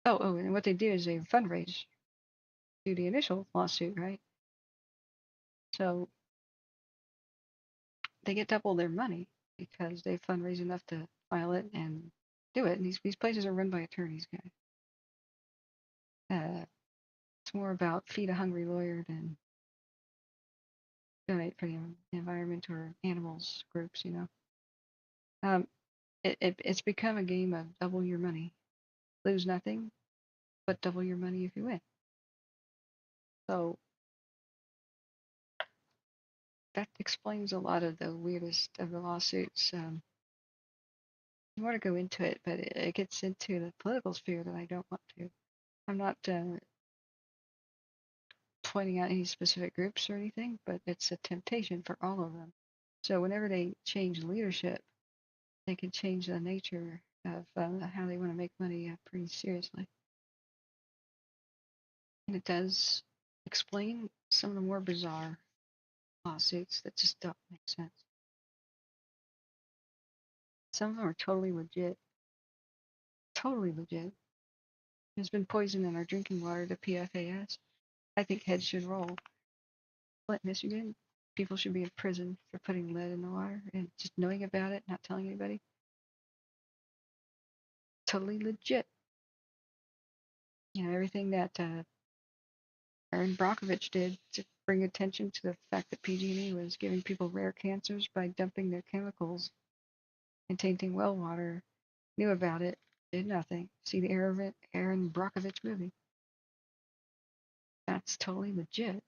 and what they do is they fundraise to the initial lawsuit, right? So they get double their money because they fundraise enough to file it and do it. And these places are run by attorneys, guys. It's more about feed a hungry lawyer than donate for the environment or animals groups, you know. It's become a game of double your money, lose nothing, but double your money if you win. So that explains a lot of the weirdest of the lawsuits. I want to go into it, but it gets into the political sphere that I don't want to. I'm not pointing out any specific groups or anything, but it's a temptation for all of them. So whenever they change leadership, they can change the nature of how they want to make money pretty seriously. And it does explain some of the more bizarre lawsuits that just don't make sense. Some of them are totally legit. Totally legit. There's been poison in our drinking water to PFAS. I think heads should roll. Flint, Michigan, people should be in prison for putting lead in the water and just knowing about it, not telling anybody. Totally legit. You know, everything that Aaron Brockovich did to bring attention to the fact that PG&E was giving people rare cancers by dumping their chemicals and tainting well water, knew about it, did nothing. See the Aaron Brockovich movie. That's totally legit.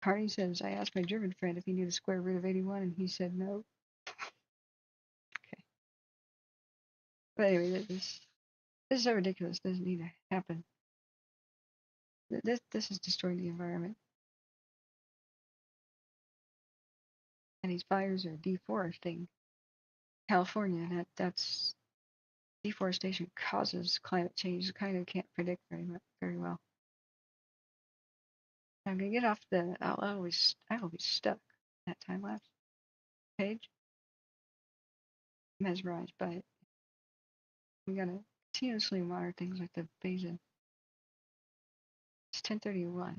Carney says, I asked my German friend if he knew the square root of 81, and he said no. Okay. But anyway, this is so ridiculous. Doesn't need to happen. This is destroying the environment. And these fires are deforesting California, and that's deforestation causes climate change. Kind of can't predict very well. I'm gonna get off the. I will be stuck. That time lapse page. Mesmerized by it. We gotta continuously monitor things like the basin. It's 10:31.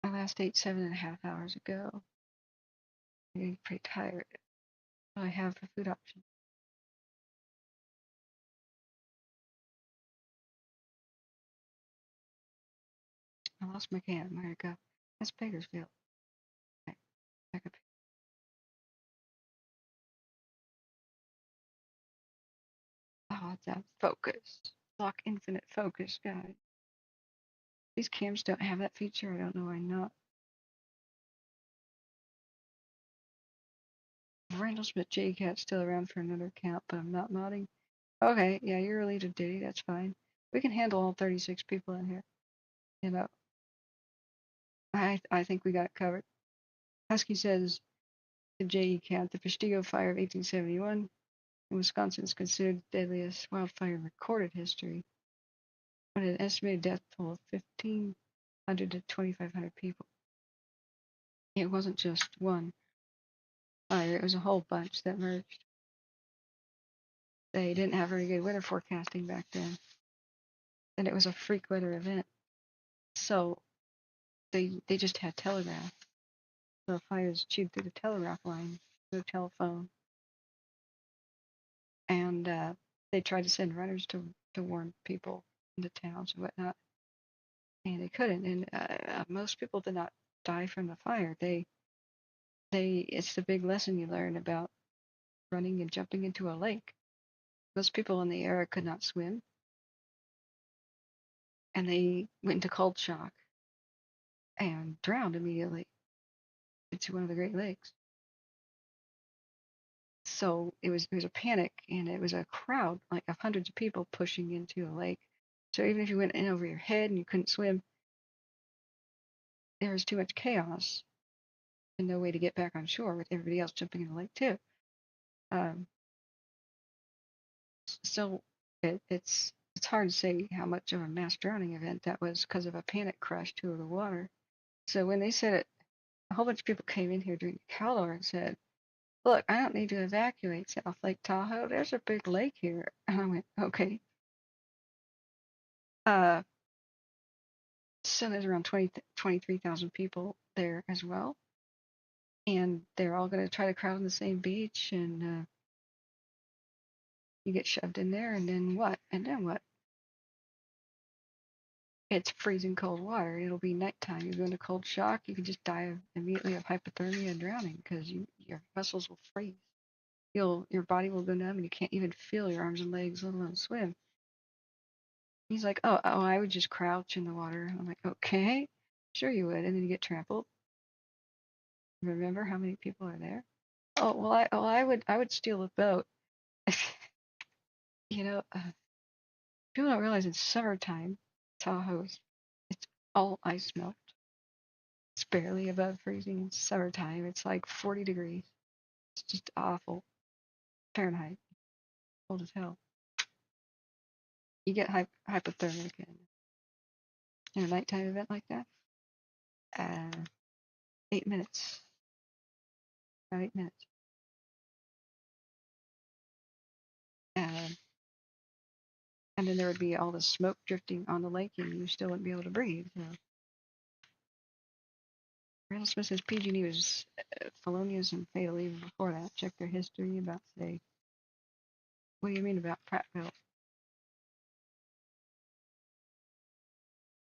I last ate 7.5 hours ago. I'm getting pretty tired. What do I have for food options? I lost my can. Where'd it go? That's Bakersfield. Okay, back up. Oh, it's that focus. Lock infinite focus, guys. These cams don't have that feature. I don't know why not. Randall Smith J Cat's still around for another count, but I'm not modding. Okay, yeah, you're relieved of duty. That's fine. We can handle all 36 people in here. You know, I think we got it covered. Husky says the JE Cat, the Peshtigo fire of 1871 in Wisconsin is considered the deadliest wildfire in recorded history, with an estimated death toll of 1,500 to 2,500 people. It wasn't just one fire, it was a whole bunch that merged. They didn't have very good weather forecasting back then, and it was a freak weather event. So they just had telegraph. The fires chewed through the telegraph line, no telephone, and they tried to send runners to warn people in the towns and whatnot, and they couldn't. And most people did not die from the fire. It's the big lesson you learn about running and jumping into a lake. Most people in the area could not swim, and they went into cold shock and drowned immediately into one of the Great Lakes. So it was a panic, and it was a crowd like of hundreds of people pushing into a lake. So even if you went in over your head and you couldn't swim, there was too much chaos and no way to get back on shore with everybody else jumping in the lake too. So it's hard to say how much of a mass drowning event that was because of a panic crash to the water. So when they said it, a whole bunch of people came in here during the Caldor and said, look, I don't need to evacuate South Lake Tahoe. There's a big lake here. And I went, okay. So there's around 23,000 people there as well. And they're all going to try to crowd on the same beach. And you get shoved in there. And then what? And then what? It's freezing cold water. It'll be nighttime. You go into cold shock. You can just die immediately of hypothermia and drowning because your muscles will freeze. Your body will go numb and you can't even feel your arms and legs, let alone swim. He's like, oh, I would just crouch in the water. I'm like, okay. Sure you would, and then you get trampled. Remember how many people are there? Oh well, I would steal a boat. You know, people don't realize in summertime, Tahoe's it's all ice melt. It's barely above freezing in summertime. It's like 40 degrees. It's just awful. Fahrenheit, cold as hell. You get hypothermic in a nighttime event like that. 8 minutes. About 8 minutes. And then there would be all the smoke drifting on the lake, and you still wouldn't be able to breathe. So. Randall Smith says PG&E was felonious and fatal even before that. Check their history about, say, what do you mean about Prattville?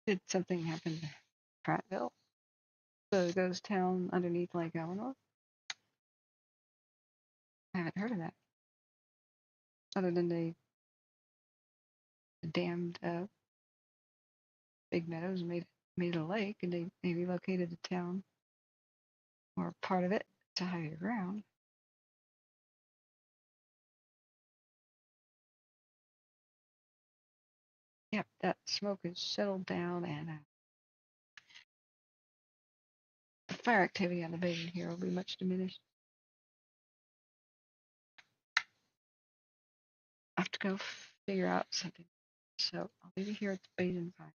Did something happen to Prattville? The ghost town underneath Lake Eleanor? I haven't heard of that. Other than they dammed Big Meadows and made it a lake, and they relocated the town or part of it to higher ground. Yep, that smoke has settled down, and the fire activity on the basin here will be much diminished. I have to go figure out something. So I'll leave you here at the basin fire.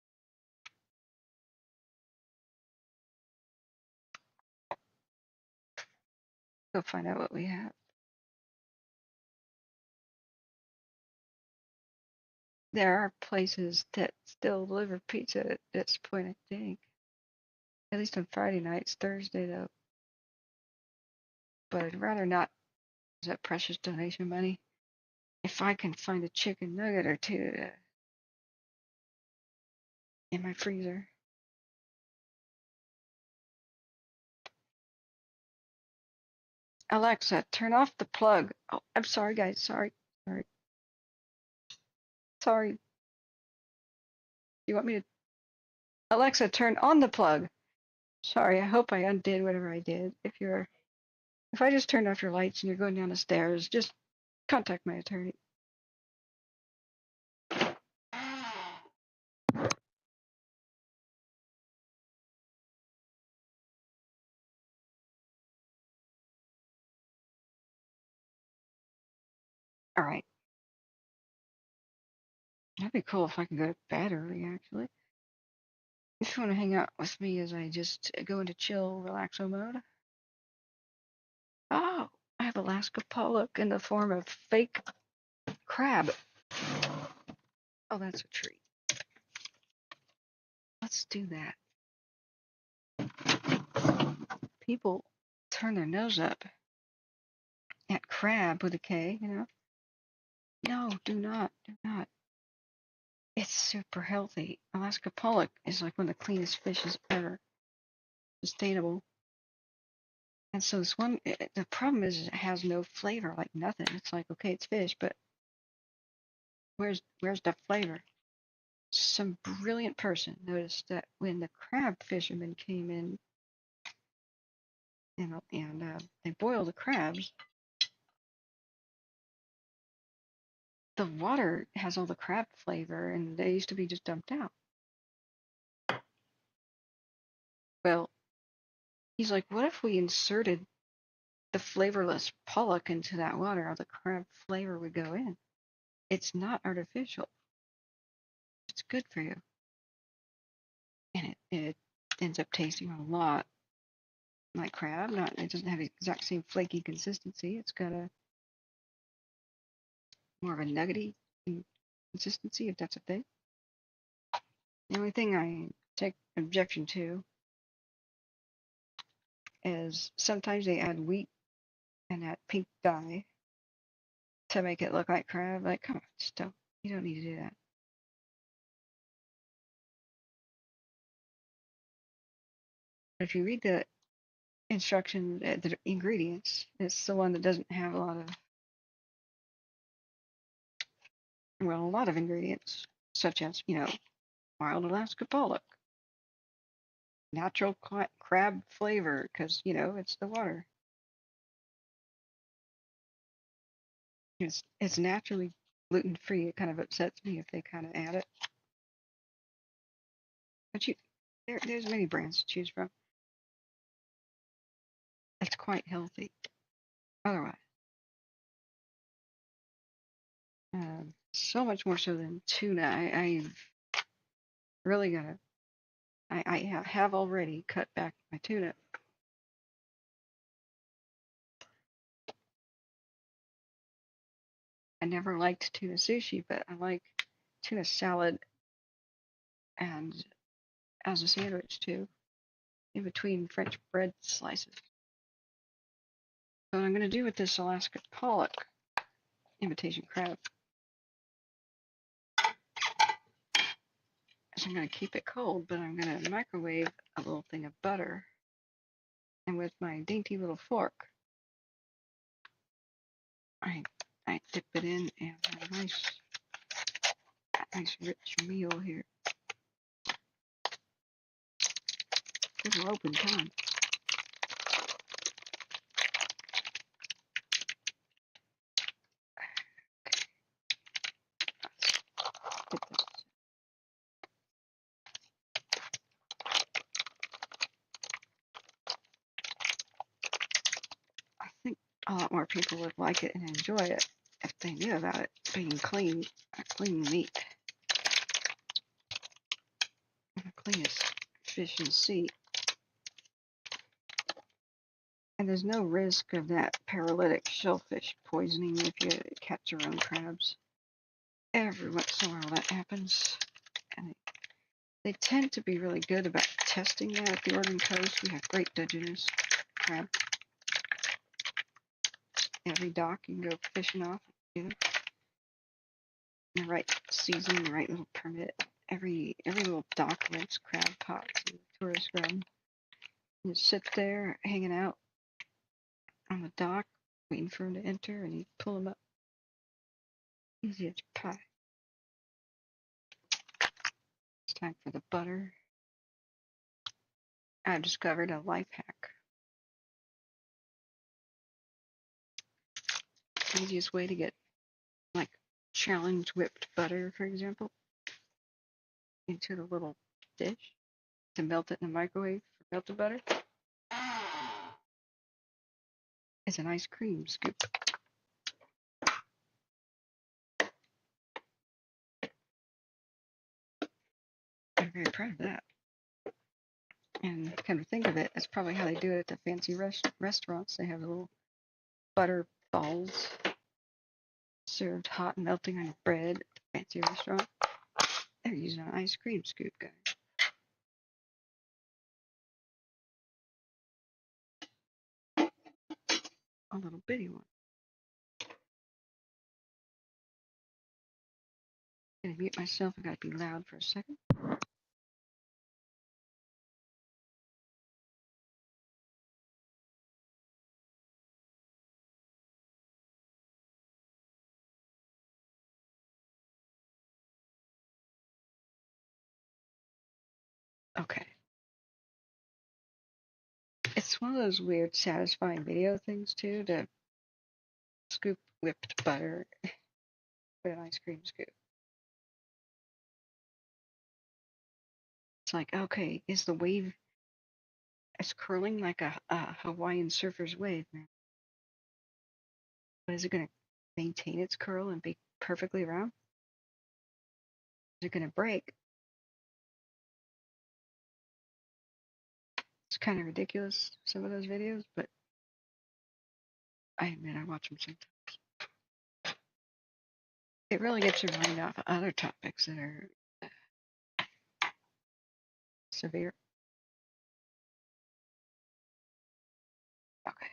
Go find out what we have. There are places that still deliver pizza at this point, I think. At least on Friday nights, Thursday though. But I'd rather not use that precious donation money. If I can find a chicken nugget or two in my freezer. Alexa, turn off the plug. Oh, I'm sorry, guys. Sorry. You want me to? Alexa, turn on the plug. Sorry, I hope I undid whatever I did. If I just turned off your lights and you're going down the stairs, just contact my attorney. All right. That'd be cool if I could go to bed early, actually. If you want to hang out with me as I just go into chill, relaxo mode. Oh, I have Alaska pollock in the form of fake crab. Oh, that's a treat. Let's do that. People turn their nose up at crab with a K, you know. No, do not. It's super healthy. Alaska pollock is like one of the cleanest fishes ever. Sustainable. And so this one, the problem is it has no flavor, like nothing. It's like, okay, it's fish, but where's the flavor? Some brilliant person noticed that when the crab fishermen came in and they boiled the crabs, the water has all the crab flavor, and they used to be just dumped out. Well, he's like, what if we inserted the flavorless pollock into that water? All the crab flavor would go in. It's not artificial. It's good for you. And it ends up tasting a lot like crab. It doesn't have the exact same flaky consistency. It's got a more of a nuggety consistency, if that's a thing. The only thing I take objection to is sometimes they add wheat and that pink dye to make it look like crab. Like, come on, you don't need to do that. If you read the instructions, the ingredients, it's the one that doesn't have a lot of ingredients, such as, wild Alaska pollock, natural crab flavor because, you know, it's the water. It's naturally gluten free. It kind of upsets me if they kind of add it. But there's many brands to choose from. It's quite healthy. Otherwise, so much more so than tuna. I've really gotta. I have already cut back my tuna. I never liked tuna sushi, but I like tuna salad and as a sandwich too, in between French bread slices. So what I'm going to do with this Alaska pollock imitation crab is I'm going to keep it cold, but I'm going to microwave a little thing of butter. And with my dainty little fork, I dip it in and have a nice rich meal here. Good and open time. Dip this. I think a lot more people would like it and enjoy it if they knew about it being clean meat. The cleanest fish in the sea. And there's no risk of that paralytic shellfish poisoning if you catch your own crabs. Every once in a while that happens. And they tend to be really good about testing that at the Oregon coast. We have great Dudgeoners crab. Every dock you can go fishing off. You know, the right season, the right little permit. Every little dock rents crab pots and tourist ground. You sit there hanging out on the dock, waiting for them to enter, and you pull them up. Easy as pie. It's time for the butter. I've discovered a life hack. The easiest way to get like challenge whipped butter, for example, into the little dish to melt it in the microwave for melted butter is an ice cream scoop. I'm very proud of that. And come to think of it, that's probably how they do it at the fancy restaurants. They have little butter balls served hot and melting on bread at the fancy restaurant. They're using an ice cream scoop, guys. A little bitty one. I'm gonna mute myself. I gotta be loud for a second. Okay. It's one of those weird, satisfying video things too, to scoop whipped butter with an ice cream scoop. It's like, okay, is the wave as curling like a Hawaiian surfer's wave, man? But is it going to maintain its curl and be perfectly round? Is it going to break? It's kind of ridiculous, some of those videos, but I admit I watch them sometimes. It really gets your mind off other topics that are severe. Okay.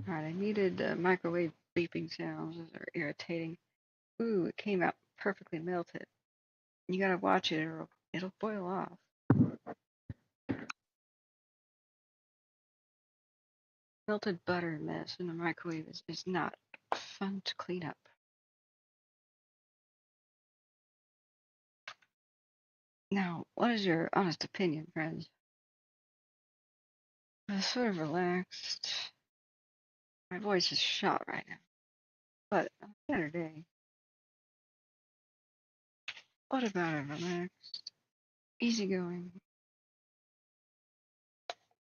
All right, I muted the microwave beeping sounds. Those are irritating. Ooh, it came out perfectly melted. You gotta watch it or it'll boil off. Melted butter mess in the microwave is not fun to clean up. Now, what is your honest opinion, friends? I'm sort of relaxed. My voice is shot right now, but on Saturday, what about a relaxed, easygoing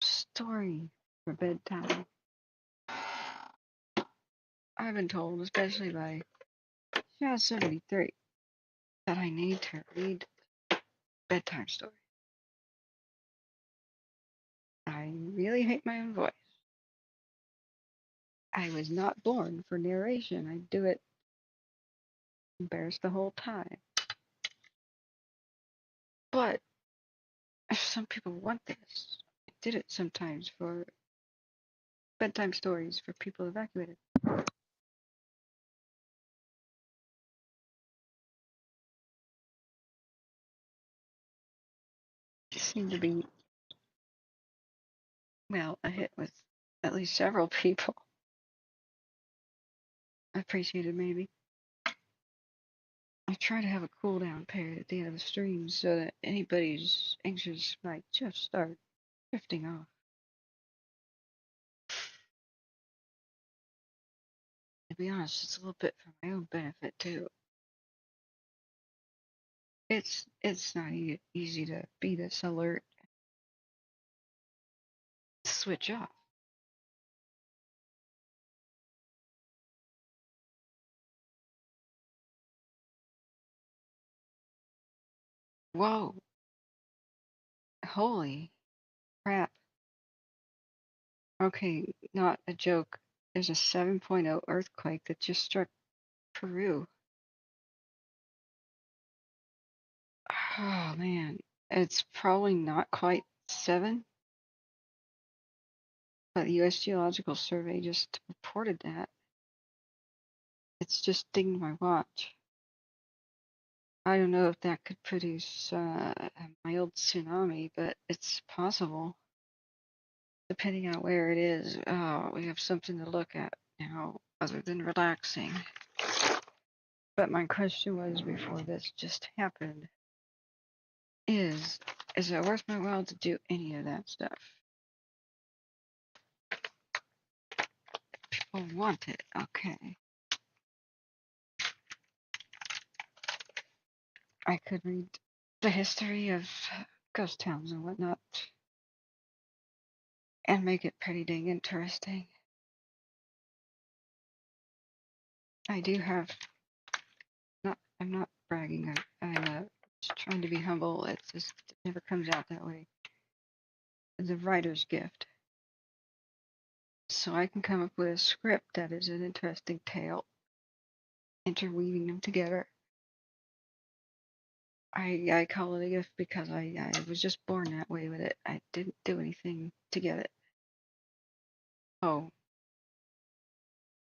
story for bedtime? I've been told, especially by Shasta 73, that I need to read bedtime stories. I really hate my own voice. I was not born for narration. I do it embarrassed the whole time. But if some people want this, I did it sometimes for bedtime stories for people evacuated. It seemed to be, well, a hit with at least several people. Appreciated, maybe. I try to have a cool down period at the end of the stream so that anybody who's anxious might just start drifting off. To be honest, it's a little bit for my own benefit too. It's not easy to be this alert, switch off. Whoa, holy crap. Okay, not a joke. There's a 7.0 earthquake that just struck Peru. Oh man, it's probably not quite 7, but the U.S. Geological Survey just reported that. It's just dinged my watch. I don't know if that could produce a mild tsunami, but it's possible. Depending on where it is, we have something to look at now other than relaxing. But my question was before this just happened is it worth my while to do any of that stuff? People want it, okay. I could read the history of ghost towns and whatnot and make it pretty dang interesting. I do have, I'm not bragging, I'm just trying to be humble. It never comes out that way. The writer's gift. So I can come up with a script that is an interesting tale, interweaving them together. I call it a gift because I was just born that way with it. I didn't do anything to get it. Oh,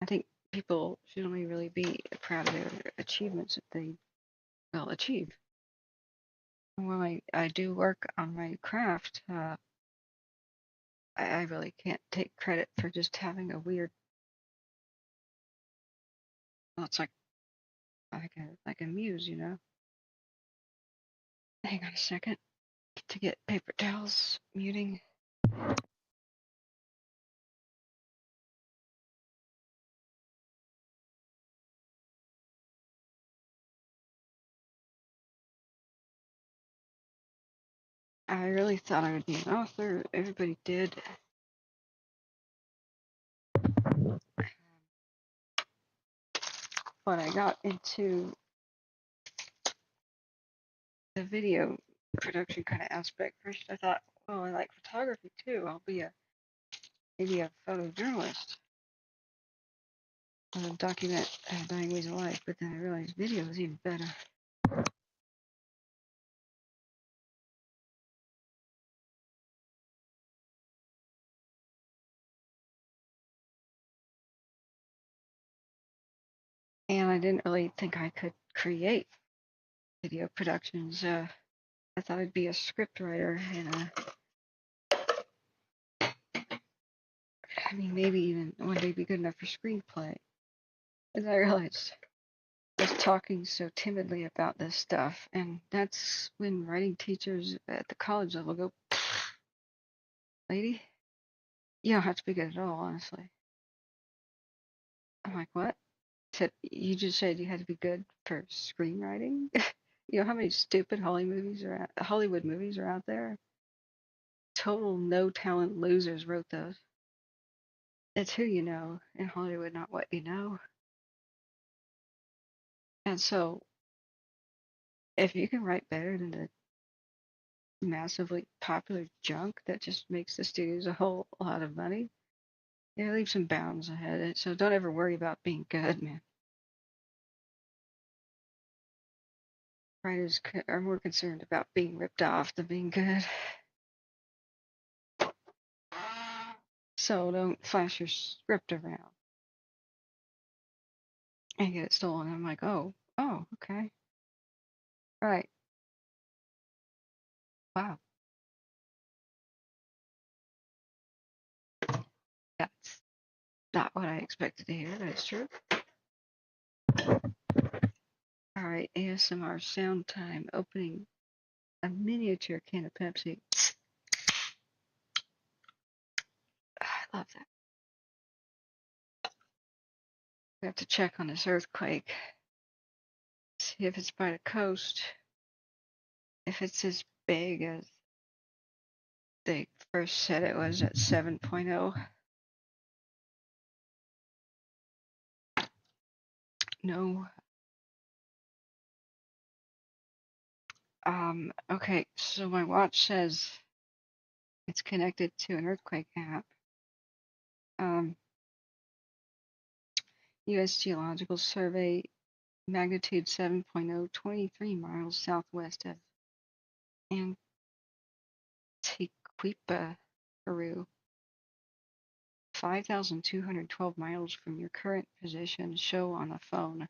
I think people should only really be proud of their achievements that they will achieve. When I do work on my craft, I really can't take credit for just having a weird. Well, it's like a muse, you know. Hang on a second to get paper towels muting. I really thought I would be an author. Everybody did. But I got into the video production kind of aspect first. I thought, well, I like photography too. I'll be maybe a photojournalist. I'll document dying ways of life. But then I realized video is even better. And I didn't really think I could create video productions. I thought I'd be a script writer and I mean, maybe even one day be good enough for screenplay. And I realized I was talking so timidly about this stuff, and that's when writing teachers at the college level go, lady, you don't have to be good at all, honestly. I'm like, what? Said, you just said you had to be good for screenwriting? You know how many stupid Hollywood movies are out there? Total no talent losers wrote those. It's who you know in Hollywood, not what you know. And so, if you can write better than the massively popular junk that just makes the studios a whole lot of money, yeah, leave some bounds ahead. So don't ever worry about being good, man. Writers are more concerned about being ripped off than being good. So don't flash your script around and get it stolen. I'm like, oh, okay. Right. Wow. That's not what I expected to hear, but it's true. All right, ASMR sound time, opening a miniature can of Pepsi. I love that. We have to check on this earthquake, see if it's by the coast, if it's as big as they first said it was at 7.0. No. Okay, so my watch says it's connected to an earthquake app. U.S. Geological Survey, magnitude 7.0, 23 miles southwest of Antiquipa, Peru. 5,212 miles from your current position, show on the phone.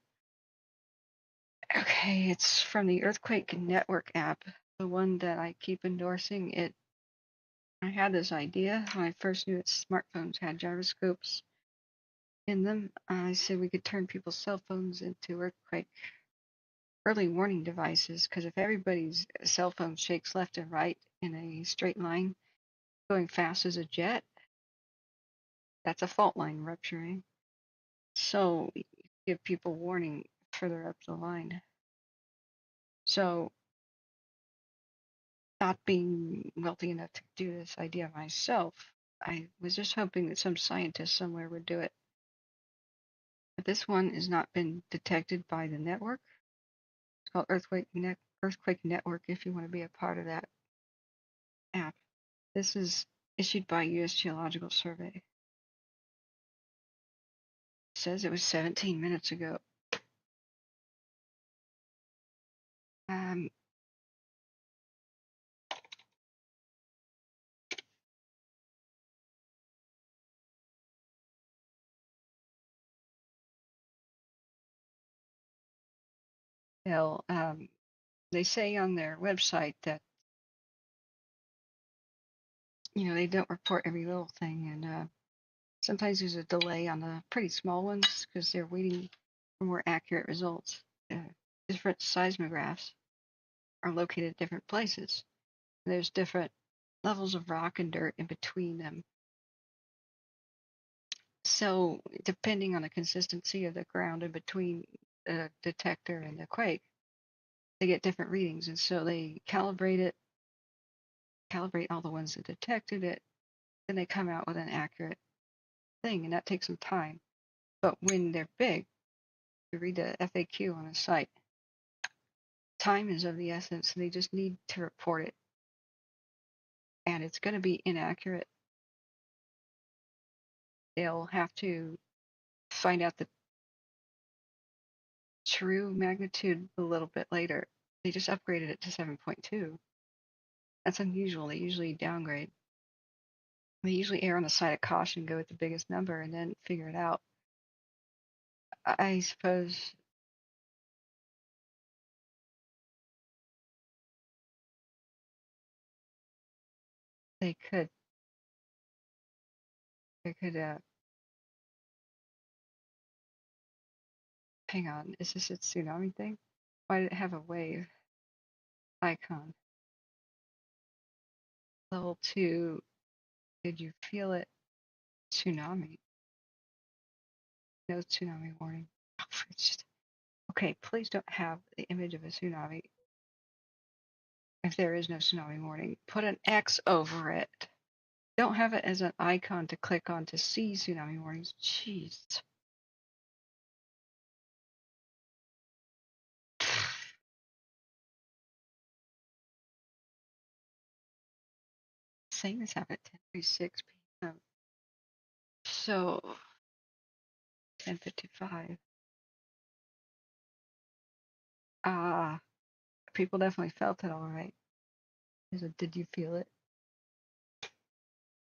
Okay, it's from the Earthquake Network app, the one that I keep endorsing. I had this idea when I first knew that smartphones had gyroscopes in them. I said we could turn people's cell phones into earthquake early warning devices, because if everybody's cell phone shakes left and right in a straight line, going fast as a jet, that's a fault line rupturing. So you give people warning further up the line. So, not being wealthy enough to do this idea myself, I was just hoping that some scientist somewhere would do it. But this one has not been detected by the network. It's called Earthquake Network if you want to be a part of that app. This is issued by U.S. Geological Survey. It says it was 17 minutes ago. They say on their website that they don't report every little thing, and sometimes there's a delay on the pretty small ones because they're waiting for more accurate results. Different seismographs are located at different places. There's different levels of rock and dirt in between them. So depending on the consistency of the ground in between the detector and the quake, they get different readings. And so they calibrate all the ones that detected it, then they come out with an accurate thing, and that takes some time. But when they're big, you read the FAQ on a site, time is of the essence. They just need to report it. And it's going to be inaccurate. They'll have to find out the true magnitude a little bit later. They just upgraded it to 7.2. That's unusual. They usually downgrade. They usually err on the side of caution, go with the biggest number, and then figure it out. I suppose they could hang on, is this a tsunami thing? Why did it have a wave icon? Level 2, did you feel it? Tsunami. No tsunami warning. Okay, please don't have the image of a tsunami. If there is no tsunami warning, put an X over it. Don't have it as an icon to click on to see tsunami warnings. Jeez. Saying this happened at 10:36 p.m. So 10:55. People definitely felt it all right. Did you feel it?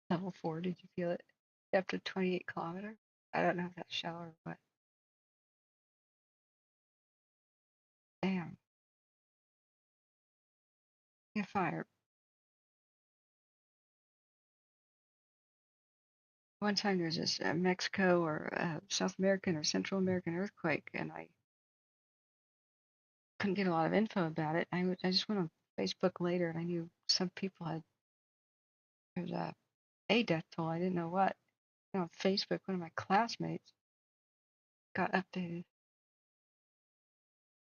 Level 4, did you feel it? Depth of 28 kilometers? I don't know if that's shallow or what. Damn. Get fire. One time there's this Mexico or South American or Central American earthquake, and I couldn't get a lot of info about it. I just went on Facebook later, and I knew some people had, there was a death toll. I didn't know what. On Facebook, one of my classmates got updated.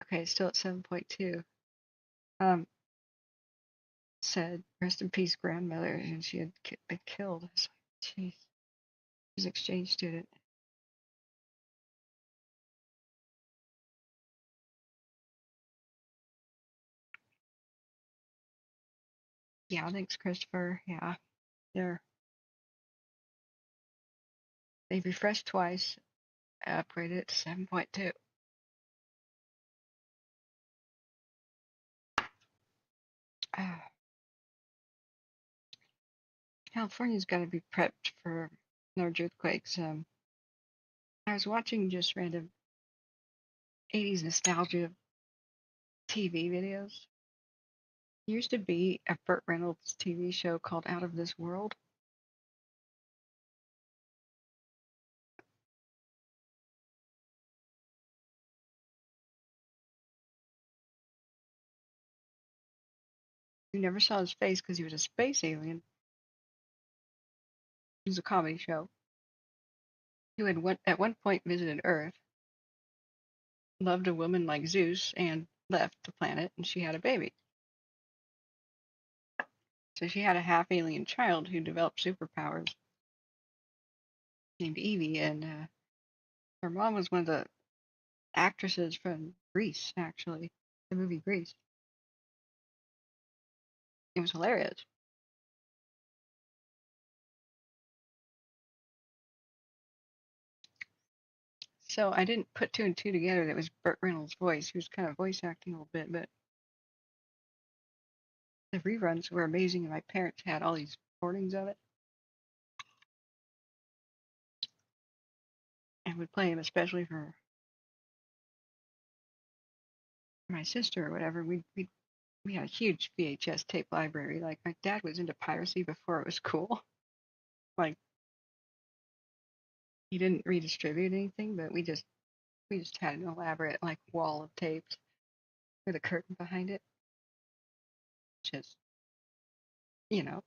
Okay, it's still at 7.2. Said, rest in peace, grandmother, and she had been killed. I was like, jeez. She's an exchange student. Yeah, thanks, Christopher. Yeah, they refreshed twice, upgraded it to 7.2. California's got to be prepped for large earthquakes. I was watching just random 80s nostalgia TV videos. There used to be a Burt Reynolds TV show called Out of This World. You never saw his face because he was a space alien. It was a comedy show. He had at one point visited Earth, loved a woman like Zeus, and left the planet, and she had a baby. So she had a half alien child who developed superpowers named Evie, and her mom was one of the actresses from Grease, actually, the movie Grease. It was hilarious. So I didn't put two and two together that it was Burt Reynolds' voice. He was kind of voice acting a little bit, but the reruns were amazing, and my parents had all these recordings of it and would play them, especially for my sister or whatever. We had a huge VHS tape library. Like, my dad was into piracy before it was cool. Like, he didn't redistribute anything, but we just had an elaborate like wall of tapes with a curtain behind it. Just, you know.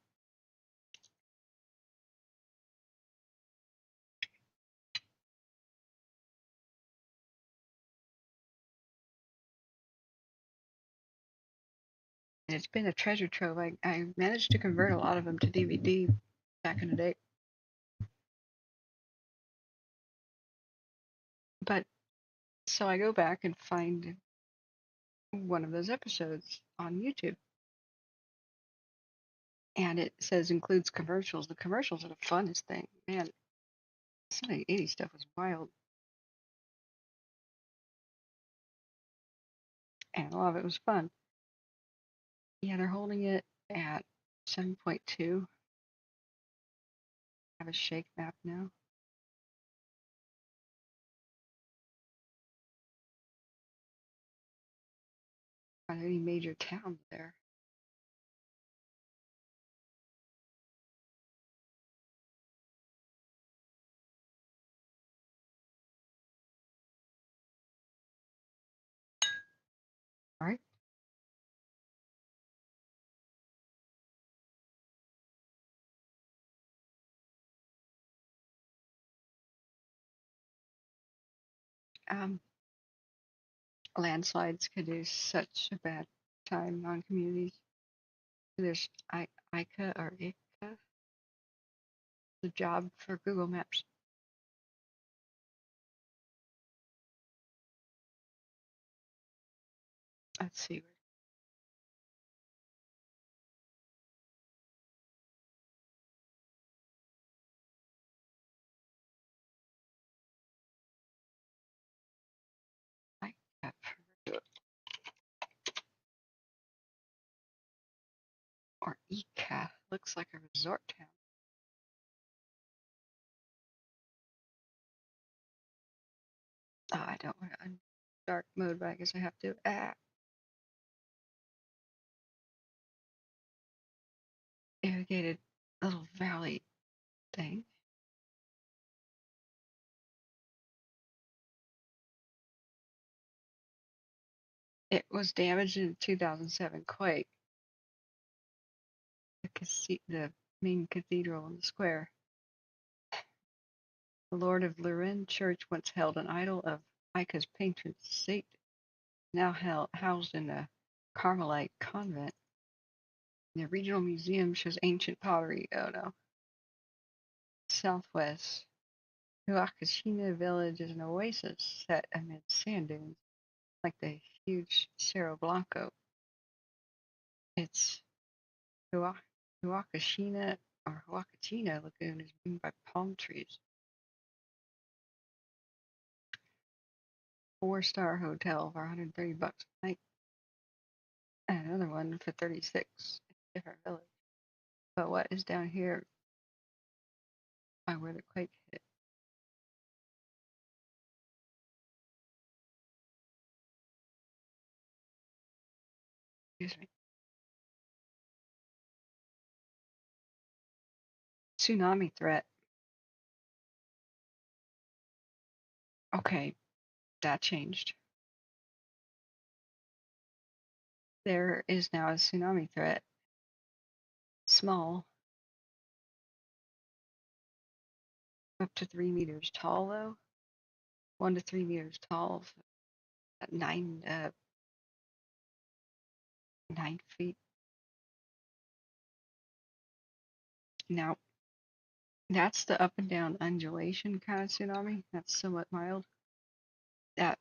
And it's been a treasure trove. I managed to convert a lot of them to DVD back in the day. But so I go back and find one of those episodes on YouTube. And it says includes commercials. The commercials are the funnest thing. Man, some of the 80s stuff was wild. And a lot of it was fun. Yeah, they're holding it at 7.2. I have a shake map now. Are there any major towns there? All right. Landslides could do such a bad time on communities. There's ICA or ICA, the job for Google Maps. Let's see. ICA or ICA looks like a resort town. Oh, I don't want to dark mode, but I guess I have to. Irrigated little valley thing. It was damaged in the 2007 quake. The main cathedral in the square. The Lord of Loren Church once held an idol of Ica's patron saint, now housed in a Carmelite convent. The regional museum shows ancient pottery. Oh no. Southwest. Huacachina village is an oasis set amid sand dunes, like the huge Cerro Blanco. Its Huacachina lagoon is ringed by palm trees. 4-star hotel for $130 a night. And another one for 36. Different village. But what is down here by where the quake hit? Excuse me. Tsunami threat. Okay, that changed. There is now a tsunami threat. Small. Up to 3 meters tall, though. 1 to 3 meters tall. At 9 feet. Now, that's the up and down undulation kind of tsunami. That's somewhat mild. That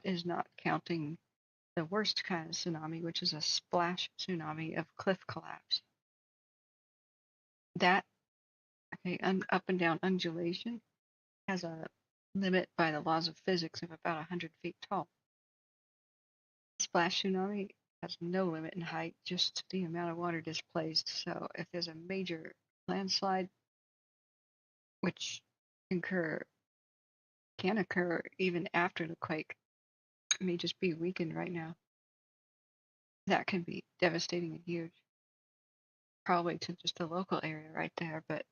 is not counting the worst kind of tsunami, which is a splash tsunami of cliff collapse. That up and down undulation has a limit by the laws of physics of about 100 feet tall. Splash tsunami has no limit in height, just the amount of water displaced. So if there's a major landslide, which can occur even after the quake, it may just be weakened right now. That can be devastating and huge. Probably to just the local area right there, but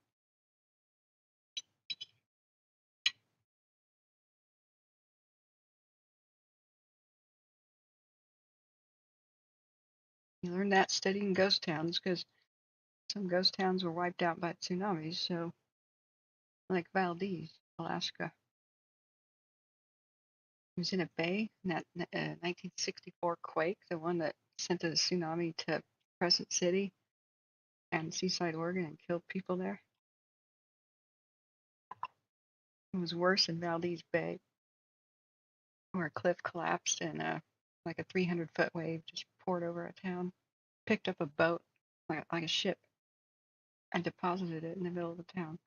you learn that studying ghost towns, because some ghost towns were wiped out by tsunamis. So, like Valdez, Alaska. It was in a bay in that 1964 quake, the one that sent a tsunami to Crescent City and Seaside, Oregon, and killed people there. It was worse in Valdez Bay, where a cliff collapsed and like a 300-foot wave just poured over a town, picked up a boat like a ship, and deposited it in the middle of the town.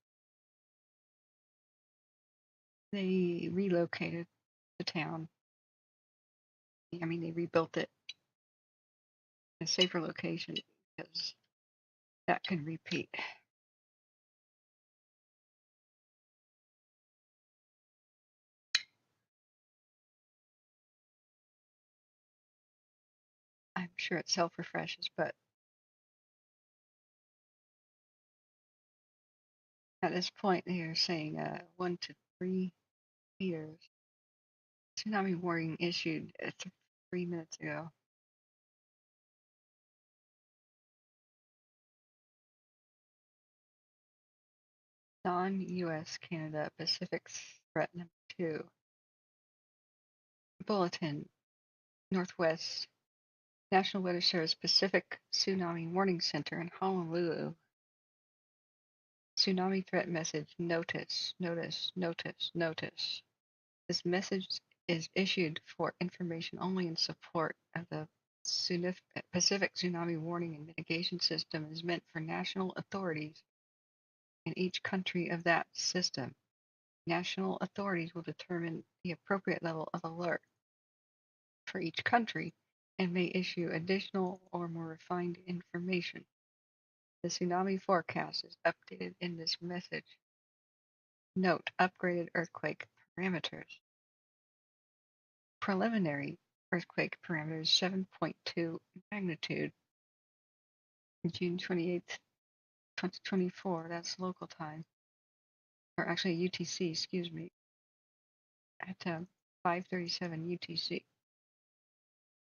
They relocated the town. I mean, they rebuilt it in a safer location because that can repeat. I'm sure it self-refreshes, but at this point, they're saying 1 to 3 meters. Tsunami warning issued 3 minutes ago. Non-U.S. Canada Pacific threat number 2. Bulletin, Northwest National Weather Service Pacific Tsunami Warning Center in Honolulu. Tsunami threat message, notice, notice, notice, notice. This message is issued for information only in support of the Pacific Tsunami Warning and Mitigation System and is meant for national authorities in each country of that system. National authorities will determine the appropriate level of alert for each country and may issue additional or more refined information. The tsunami forecast is updated in this message. Note, upgraded earthquake parameters. Preliminary earthquake parameters 7.2 magnitude. June 28th, 2024, that's local time. Or actually UTC, excuse me. At 5:37 UTC.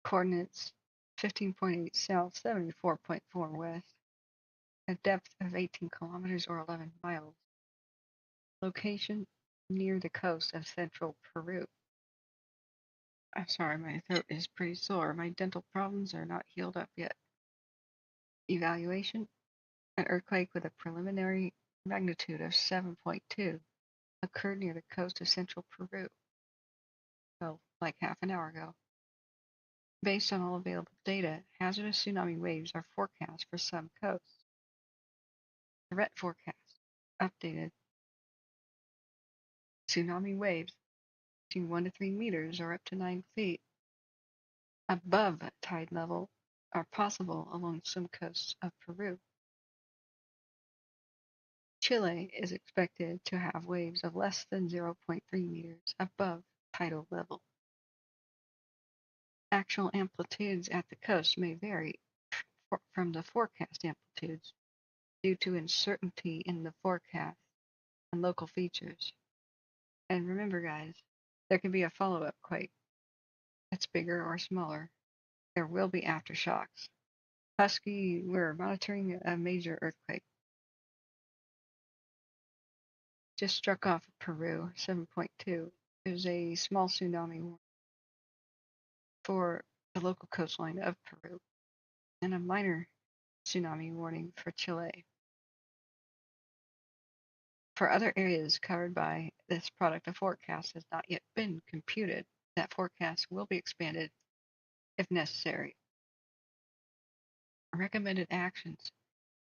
Coordinates 15.8 south, 74.4 west. A depth of 18 kilometers or 11 miles. Location near the coast of central Peru. I'm sorry, my throat is pretty sore. My dental problems are not healed up yet. Evaluation. An earthquake with a preliminary magnitude of 7.2 occurred near the coast of central Peru. Well, like half an hour ago. Based on all available data, hazardous tsunami waves are forecast for some coasts. Threat forecast. Updated. Tsunami waves between 1 to 3 meters or up to 9 feet above tide level are possible along some coasts of Peru. Chile is expected to have waves of less than 0.3 meters above tidal level. Actual amplitudes at the coast may vary from the forecast amplitudes due to uncertainty in the forecast and local features. And remember, guys, there can be a follow-up quake that's bigger or smaller. There will be aftershocks. Husky, we're monitoring a major earthquake. Just struck off of Peru, 7.2. There's a small tsunami for the local coastline of Peru and a minor tsunami warning for Chile. For other areas covered by this product, a forecast has not yet been computed. That forecast will be expanded if necessary. Recommended actions.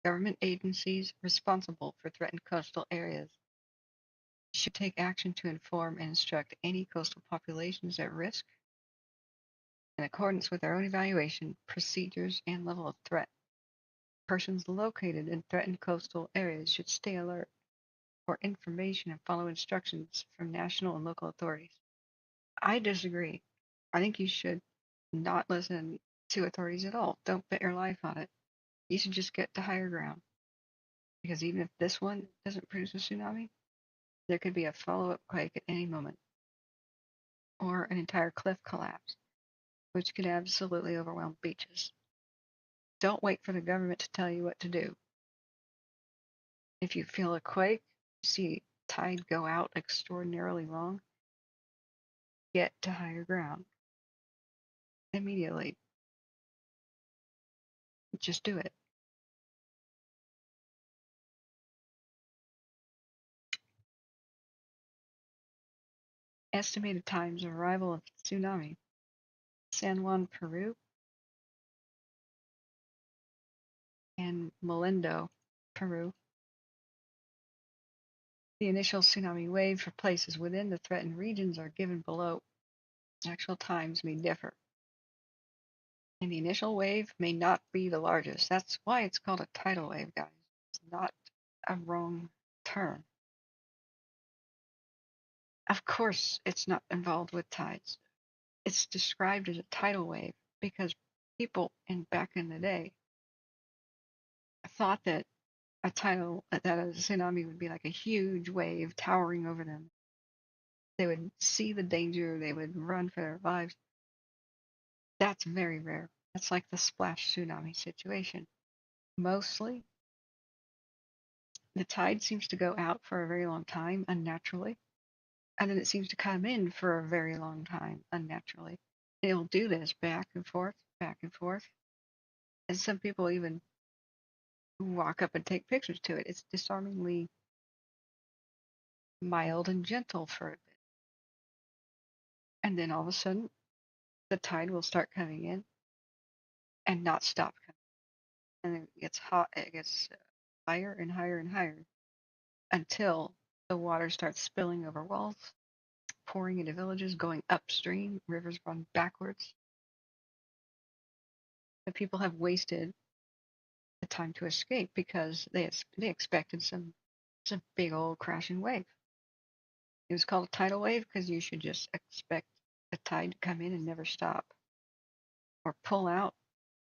Government agencies responsible for threatened coastal areas should take action to inform and instruct any coastal populations at risk in accordance with their own evaluation, procedures, and level of threat. Persons located in threatened coastal areas should stay alert for information and follow instructions from national and local authorities. I disagree. I think you should not listen to authorities at all. Don't bet your life on it. You should just get to higher ground. Because even if this one doesn't produce a tsunami, there could be a follow-up quake at any moment. Or an entire cliff collapse, which could absolutely overwhelm beaches. Don't wait for the government to tell you what to do. If you feel a quake, see tide go out extraordinarily long, get to higher ground. Immediately. Just do it. Estimated times of arrival of tsunami. San Juan, Peru, and Molindo, Peru. The initial tsunami wave for places within the threatened regions are given below. Actual times may differ. And the initial wave may not be the largest. That's why it's called a tidal wave, guys. It's not a wrong term. Of course, it's not involved with tides. It's described as a tidal wave because people back in the day thought that a tsunami would be like a huge wave towering over them. They would see the danger, they would run for their lives. That's very rare. That's like the splash tsunami situation. Mostly, the tide seems to go out for a very long time unnaturally, and then it seems to come in for a very long time unnaturally. It'll do this back and forth, back and forth. And some people even walk up and take pictures to it. It's disarmingly mild and gentle for a bit. And then all of a sudden, the tide will start coming in and not stop coming. And it gets hot, it gets higher and higher and higher until the water starts spilling over walls, pouring into villages, going upstream, rivers run backwards. The people have wasted the time to escape because they expected some big old crashing wave. It was called a tidal wave because you should just expect the tide to come in and never stop, or pull out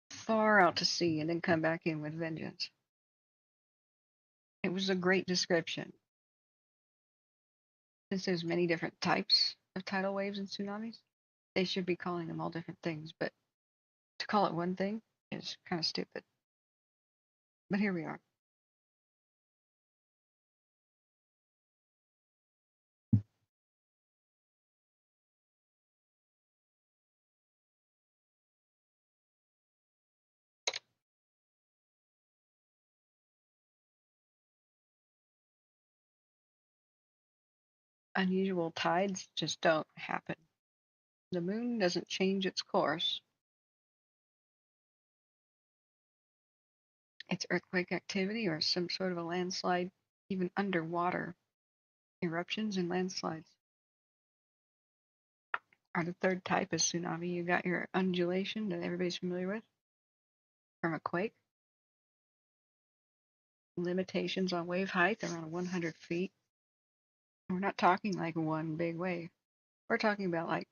far out to sea and then come back in with vengeance. It was a great description. Since there's many different types of tidal waves and tsunamis, they should be calling them all different things, but to call it one thing is kind of stupid. But here we are. Unusual tides just don't happen. The moon doesn't change its course. It's earthquake activity or some sort of a landslide, even underwater eruptions and landslides are the third type of tsunami. You got your undulation that everybody's familiar with from a quake. Limitations on wave height around 100 feet. We're not talking like one big wave. We're talking about like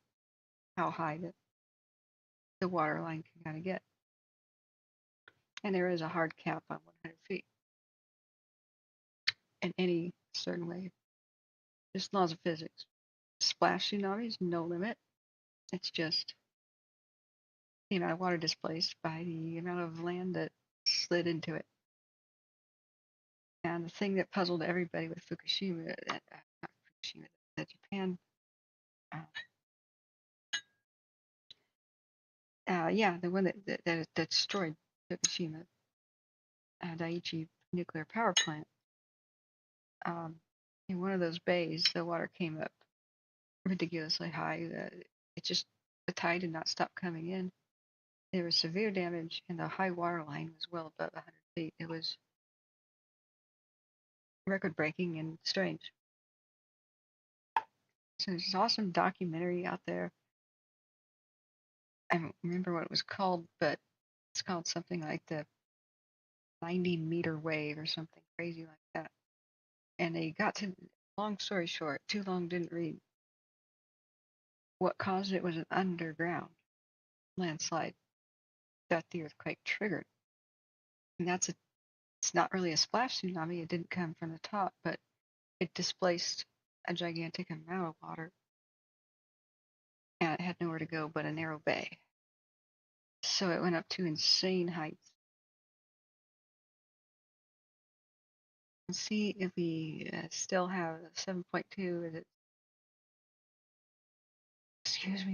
how high the water line can kind of get. And there is a hard cap on 100 feet in any certain wave. Just laws of physics. Splash tsunamis, no limit. It's just the amount of water displaced by the amount of land that slid into it. And the thing that puzzled everybody with Fukushima, not Fukushima, the Japan, the one that destroyed Fukushima, Daiichi nuclear power plant. In one of those bays, the water came up ridiculously high. The tide did not stop coming in. There was severe damage, and the high water line was well above 100 feet. It was record-breaking and strange. So there's this awesome documentary out there. I don't remember what it was called, but it's called something like the 90-meter wave or something crazy like that. And they got to, long story short, too long didn't read. What caused it was an underground landslide that the earthquake triggered. And it's not really a splash tsunami. It didn't come from the top, but it displaced a gigantic amount of water. And it had nowhere to go but a narrow bay. So it went up to insane heights. Let's see if we still have 7.2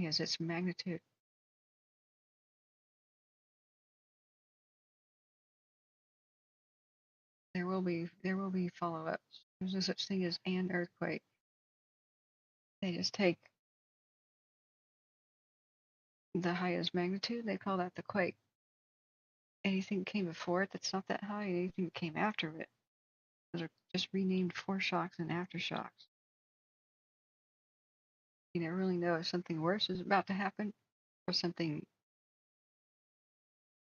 as its magnitude. There will be follow-ups. There's no such thing as an earthquake. They just take the highest magnitude, they call that the quake. Anything that came before it that's not that high, and anything that came after it, those are just renamed foreshocks and aftershocks. You never really know if something worse is about to happen or something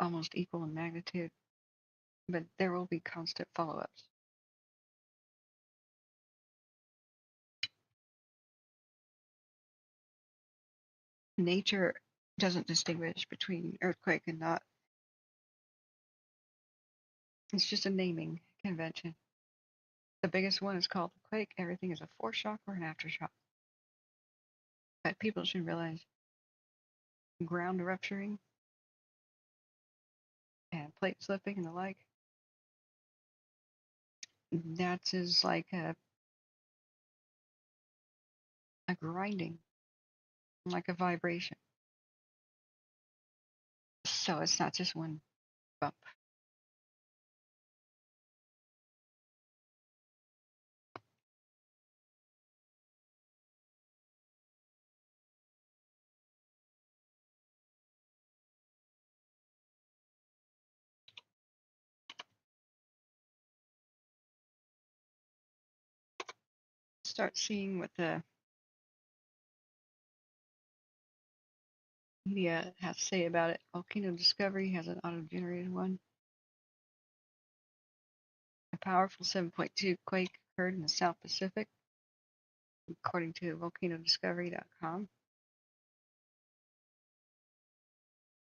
almost equal in magnitude, but there will be constant follow-ups. Nature doesn't distinguish between earthquake and not. It's just a naming convention. The biggest one is called the quake. Everything is a foreshock or an aftershock. But people should realize ground rupturing and plate slipping and the like, that is like a grinding, like a vibration. So it's not just one bump. Start seeing what the media has to say about it. Volcano Discovery has an auto-generated one. A powerful 7.2 quake occurred in the South Pacific, according to volcanodiscovery.com.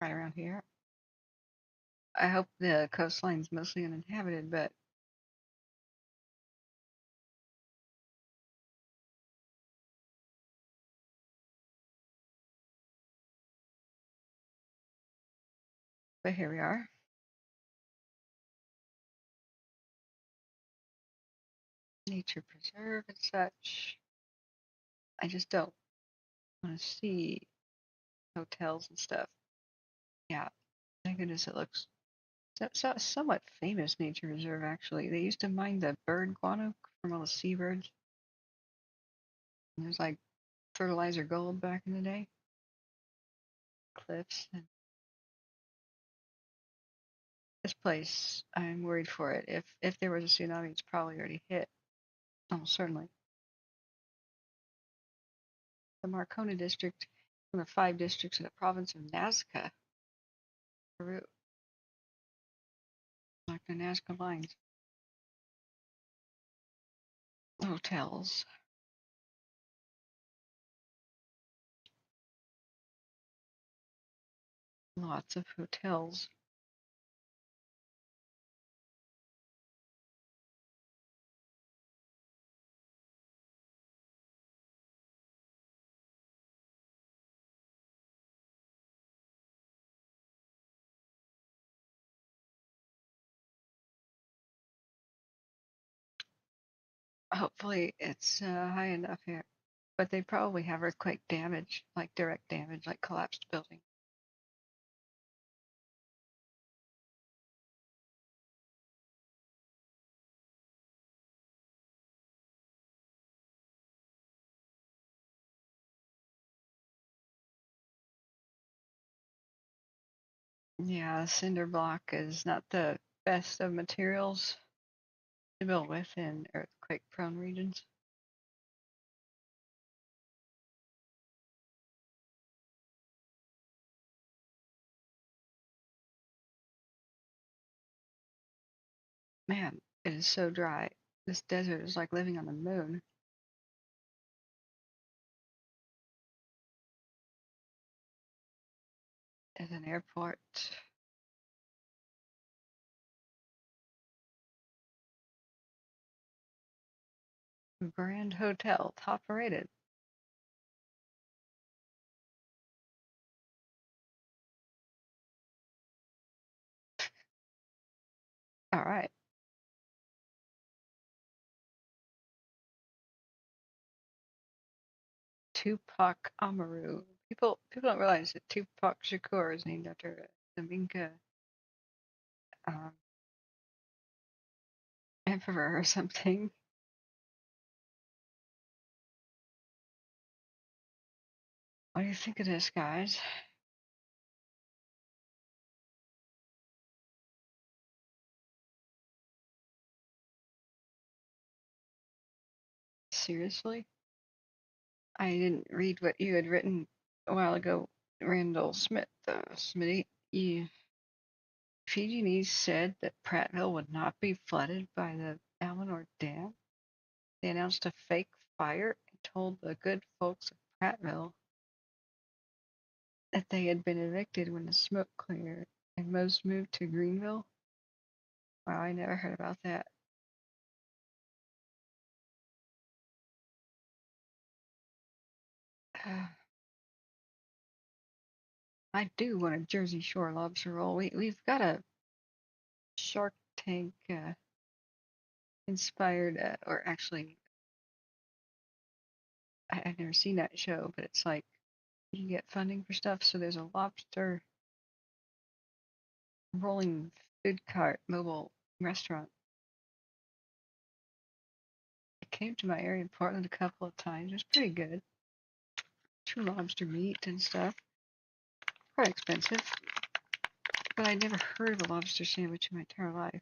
Right around here. I hope the coastline's mostly uninhabited, but here we are. Nature preserve and such. I just don't want to see hotels and stuff. Yeah, thank goodness it looks somewhat famous nature reserve, actually. They used to mine the bird guano from all the seabirds. And there's like fertilizer gold back in the day. Cliffs. And this place, I'm worried for it. If there was a tsunami, it's probably already hit. Almost certainly. The Marcona district, one of 5 districts in the province of Nazca, Peru. Like the Nazca lines. Hotels. Lots of hotels. Hopefully it's high enough here. But they probably have earthquake damage, like direct damage, like collapsed building. Yeah, cinder block is not the best of materials to build with in earthquake-prone regions. Man, it is so dry. This desert is like living on the moon. There's an airport. Grand Hotel, top rated. All right. Tupac Amaru. People don't realize that Tupac Shakur is named after the Minka emperor or something. What do you think of this, guys? Seriously? I didn't read what you had written a while ago, Randall Smith, Smitty. PG&E said that Prattville would not be flooded by the Almanor Dam. They announced a fake fire and told the good folks of Prattville that they had been evicted when the smoke cleared, and most moved to Greenville. Wow, I never heard about that. I do want a Jersey Shore lobster roll. We've got a Shark Tank inspired, or actually, I've never seen that show, but it's like you can get funding for stuff. So there's a lobster rolling food cart mobile restaurant. It came to my area in Portland a couple of times. It was pretty good. True lobster meat and stuff. Quite expensive. But I never heard of a lobster sandwich in my entire life.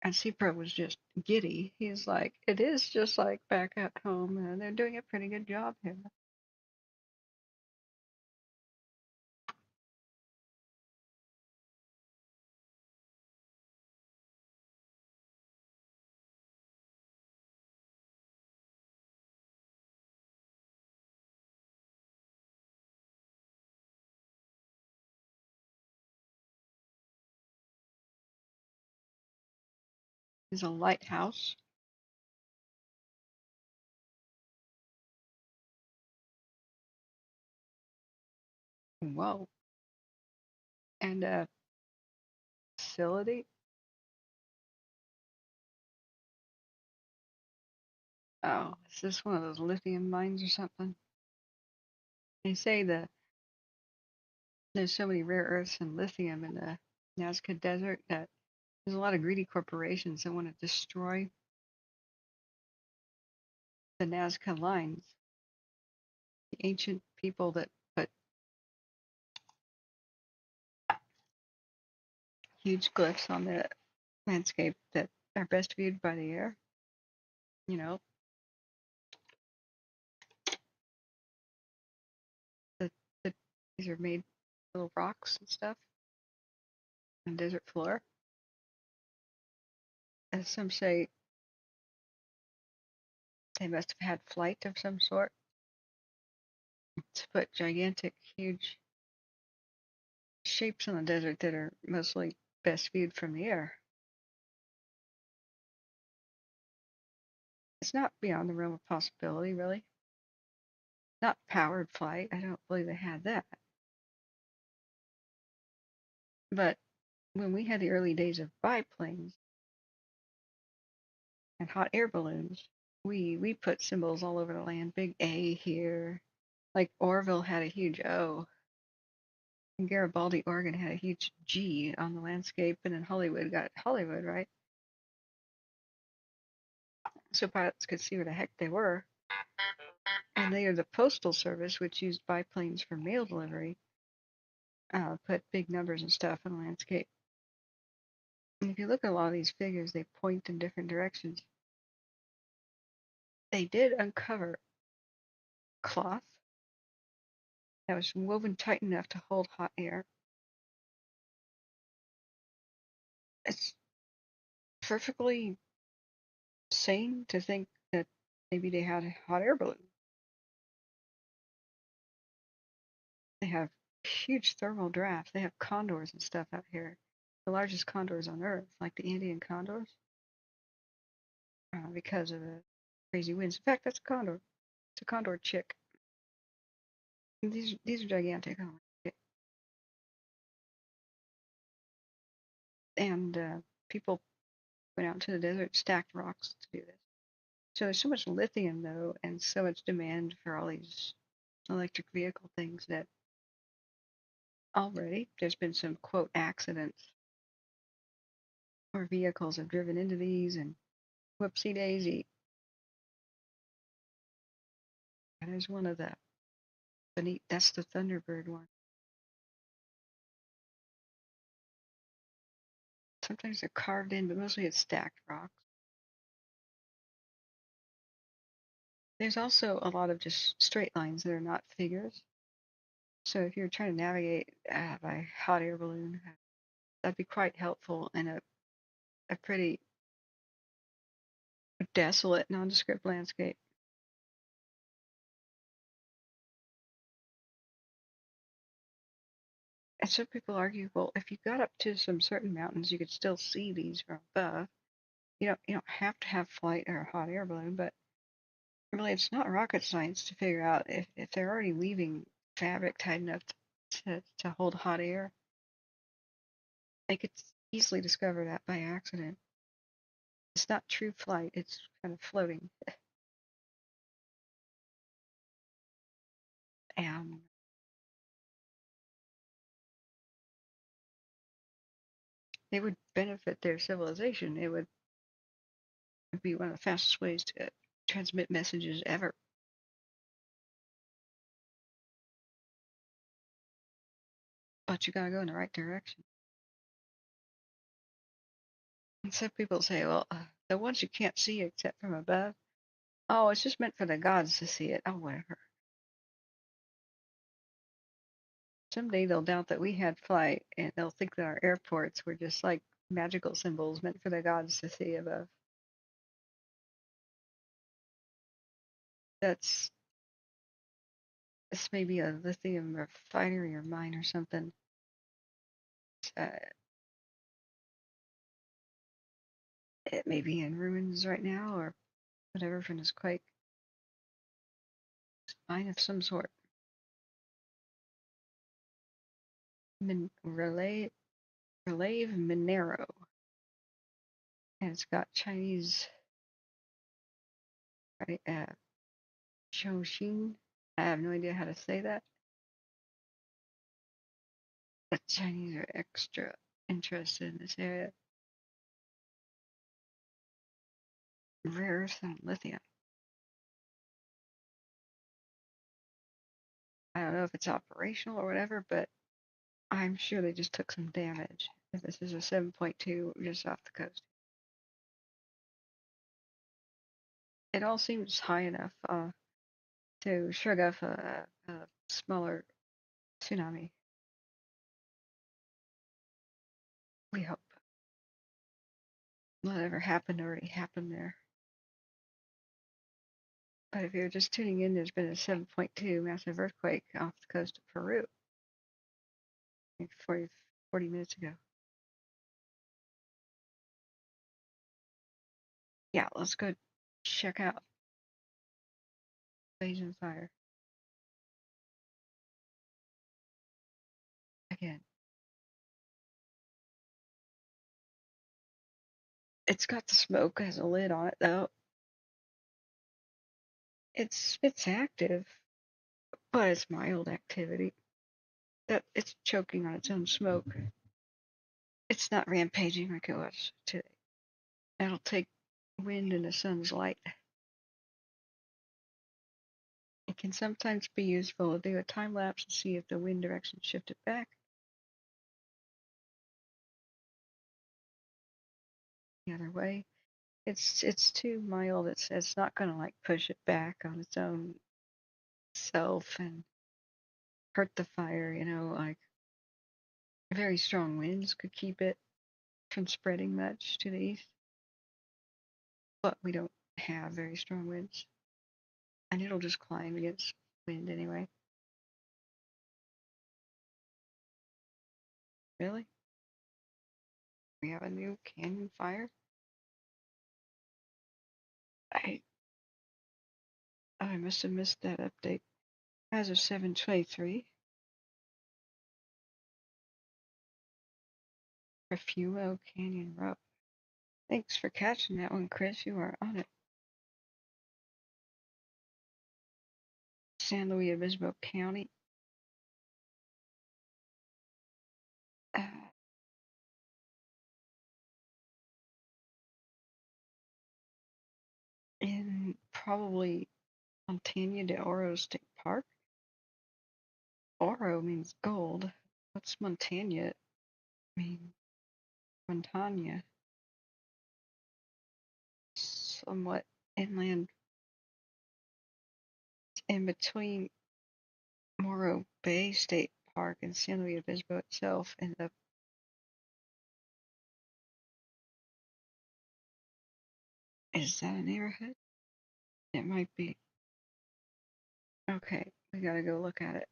And CPRO was just giddy. He's like, it is just like back at home, and they're doing a pretty good job here. There's a lighthouse. Whoa. And a facility. Oh, is this one of those lithium mines or something? They say there's so many rare earths and lithium in the Nazca Desert that there's a lot of greedy corporations that want to destroy the Nazca lines. The ancient people that put huge glyphs on the landscape that are best viewed by the air. You know, the, these are made little rocks and stuff on desert floor. As some say, they must have had flight of some sort to put gigantic, huge shapes on the desert that are mostly best viewed from the air. It's not beyond the realm of possibility, really. Not powered flight. I don't believe they had that. But when we had the early days of biplanes and hot air balloons, we put symbols all over the land. Big A here. Like Orville had a huge O. And Garibaldi, Oregon had a huge G on the landscape. And then Hollywood got Hollywood, right? So pilots could see where the heck they were. And later the Postal Service, which used biplanes for mail delivery, put big numbers and stuff on the landscape. And if you look at a lot of these figures, they point in different directions. They did uncover cloth that was woven tight enough to hold hot air. It's perfectly sane to think that maybe they had a hot air balloon. They have huge thermal drafts. They have condors and stuff out here. The largest condors on Earth, like the Andean condors, because of the crazy winds. In fact, that's a condor. It's a condor chick. And these are gigantic. And people went out to the desert, stacked rocks to do this. So there's so much lithium, though, and so much demand for all these electric vehicle things that already there's been some, quote, accidents where vehicles have driven into these, and whoopsie daisy. And there's one of the neat, that's the Thunderbird one. Sometimes they're carved in, but mostly it's stacked rocks. There's also a lot of just straight lines that are not figures. So if you're trying to navigate by hot air balloon, that'd be quite helpful in a pretty desolate, nondescript landscape. And some people argue, well, if you got up to some certain mountains, you could still see these from above. You don't have to have flight or a hot air balloon, but really, it's not rocket science to figure out if they're already leaving fabric tight enough to hold hot air. They could easily discover that by accident. It's not true flight, it's kind of floating. And it would benefit their civilization. It would be one of the fastest ways to transmit messages ever. But you gotta go in the right direction. And some people say, well, the ones you can't see except from above, oh, it's just meant for the gods to see it. Oh, whatever. Someday they'll doubt that we had flight and they'll think that our airports were just like magical symbols meant for the gods to see above. This may be a lithium refinery or mine or something. Uh, it may be in ruins right now or whatever from this quake. Mine of some sort. Relave Minero. And it's got Chinese, right? Shoshin. I have no idea how to say that. The Chinese are extra interested in this area. Rare earth and lithium. I don't know if it's operational or whatever, but I'm sure they just took some damage. If this is a 7.2 just off the coast. It all seems high enough to shrug off a smaller tsunami. We hope. Whatever happened already happened there. But if you're just tuning in, there's been a 7.2 massive earthquake off the coast of Peru. Like 40 minutes ago. Yeah, let's go check out Blazing Fire. Again. It's got the smoke, has a lid on it though. It's active, but it's mild activity. That it's choking on its own smoke. It's not rampaging like it was today. That'll take wind and the sun's light. It can sometimes be useful to do a time lapse and see if the wind direction shifted back. The other way. It's too mild. It's not gonna like push it back on its own self and hurt the fire, like very strong winds could keep it from spreading much to the east. But we don't have very strong winds. And it'll just climb against wind anyway. Really? We have a new canyon fire? I must have missed that update. As of 7/23, Perfumo Canyon Rub. Thanks for catching that one, Chris. You are on it. San Luis Obispo County. In probably Montana de Oro State Park. Oro means gold. What's Montana mean? Montana. Somewhat inland in between Morro Bay State Park and San Luis Obispo itself. And is that a neighborhood? It might be. Okay, we gotta go look at it.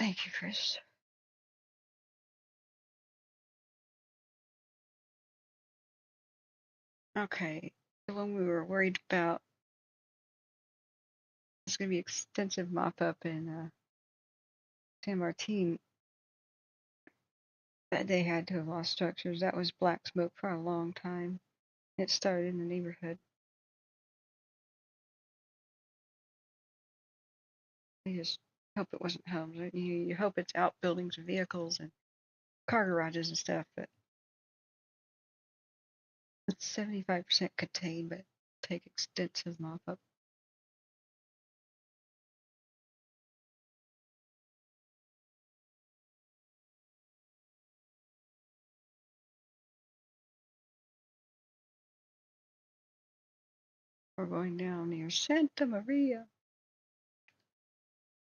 Thank you, Chris. Okay, the one we were worried about is going to be extensive mop up in San Martin. That they had to have lost structures. That was black smoke for a long time. It started in the neighborhood. I just hope it wasn't homes. You hope it's outbuildings and vehicles and car garages and stuff, but it's 75% contained, but take extensive mop up. We're going down near Santa Maria.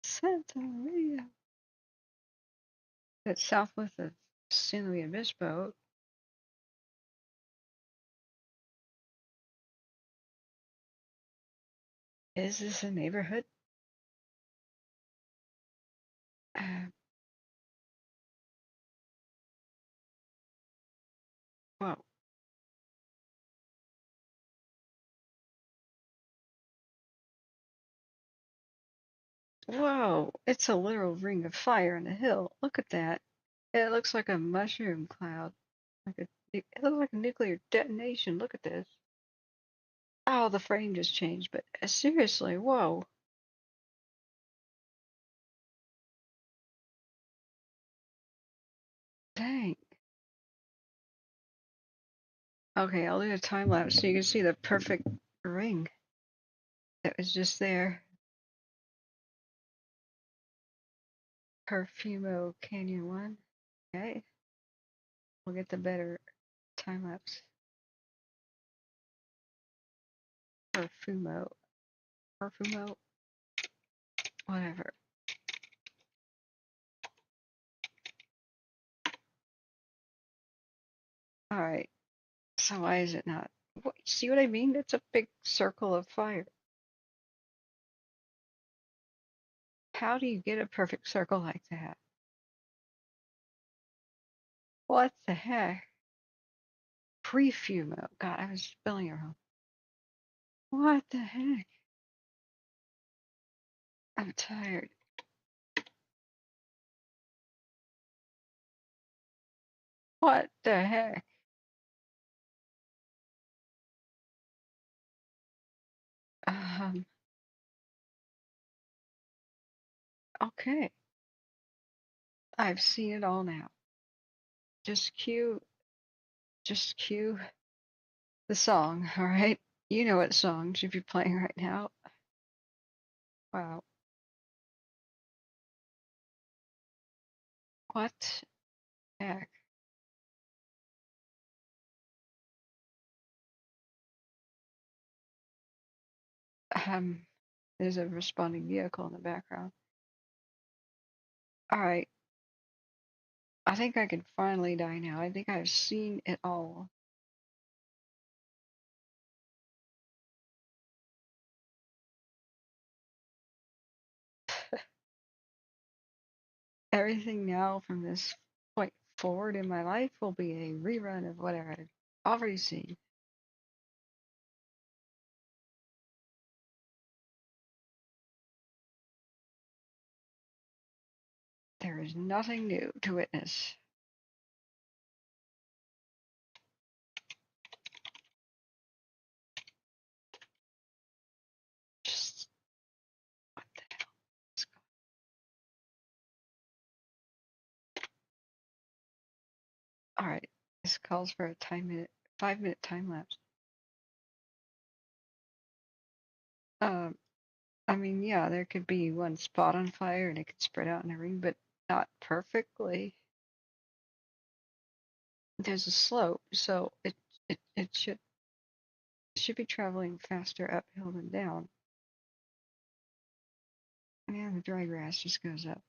Santa Maria. That's southwest of San Luis Obispo. Is this a neighborhood? Whoa. Whoa, it's a literal ring of fire on the hill. Look at that. It looks like a mushroom cloud. It looks like a nuclear detonation. Look at this. Oh, the frame just changed, but seriously, whoa. Dang. Okay, I'll do a time lapse so you can see the perfect ring that was just there. Perfumo Canyon 1. Okay. We'll get the better time lapse. Perfumo. Whatever. Alright. So why is it not? See what I mean? It's a big circle of fire. How do you get a perfect circle like that? What the heck? Prefumo. God, I was spelling it wrong. What the heck? I'm tired. What the heck? Okay. I've seen it all now. Just cue the song, all right? You know what song should be playing right now. Wow. What the heck? There's a responding vehicle in the background. All right. I think I can finally die now. I think I've seen it all. Everything now from this point forward in my life will be a rerun of what I've already seen. There is nothing new to witness. Just what the hell is going on? All right, this calls for a 5-minute time lapse. I mean, yeah, there could be one spot on fire and it could spread out in a ring, but not perfectly. There's a slope, so it should be traveling faster uphill than down. And the dry grass just goes up.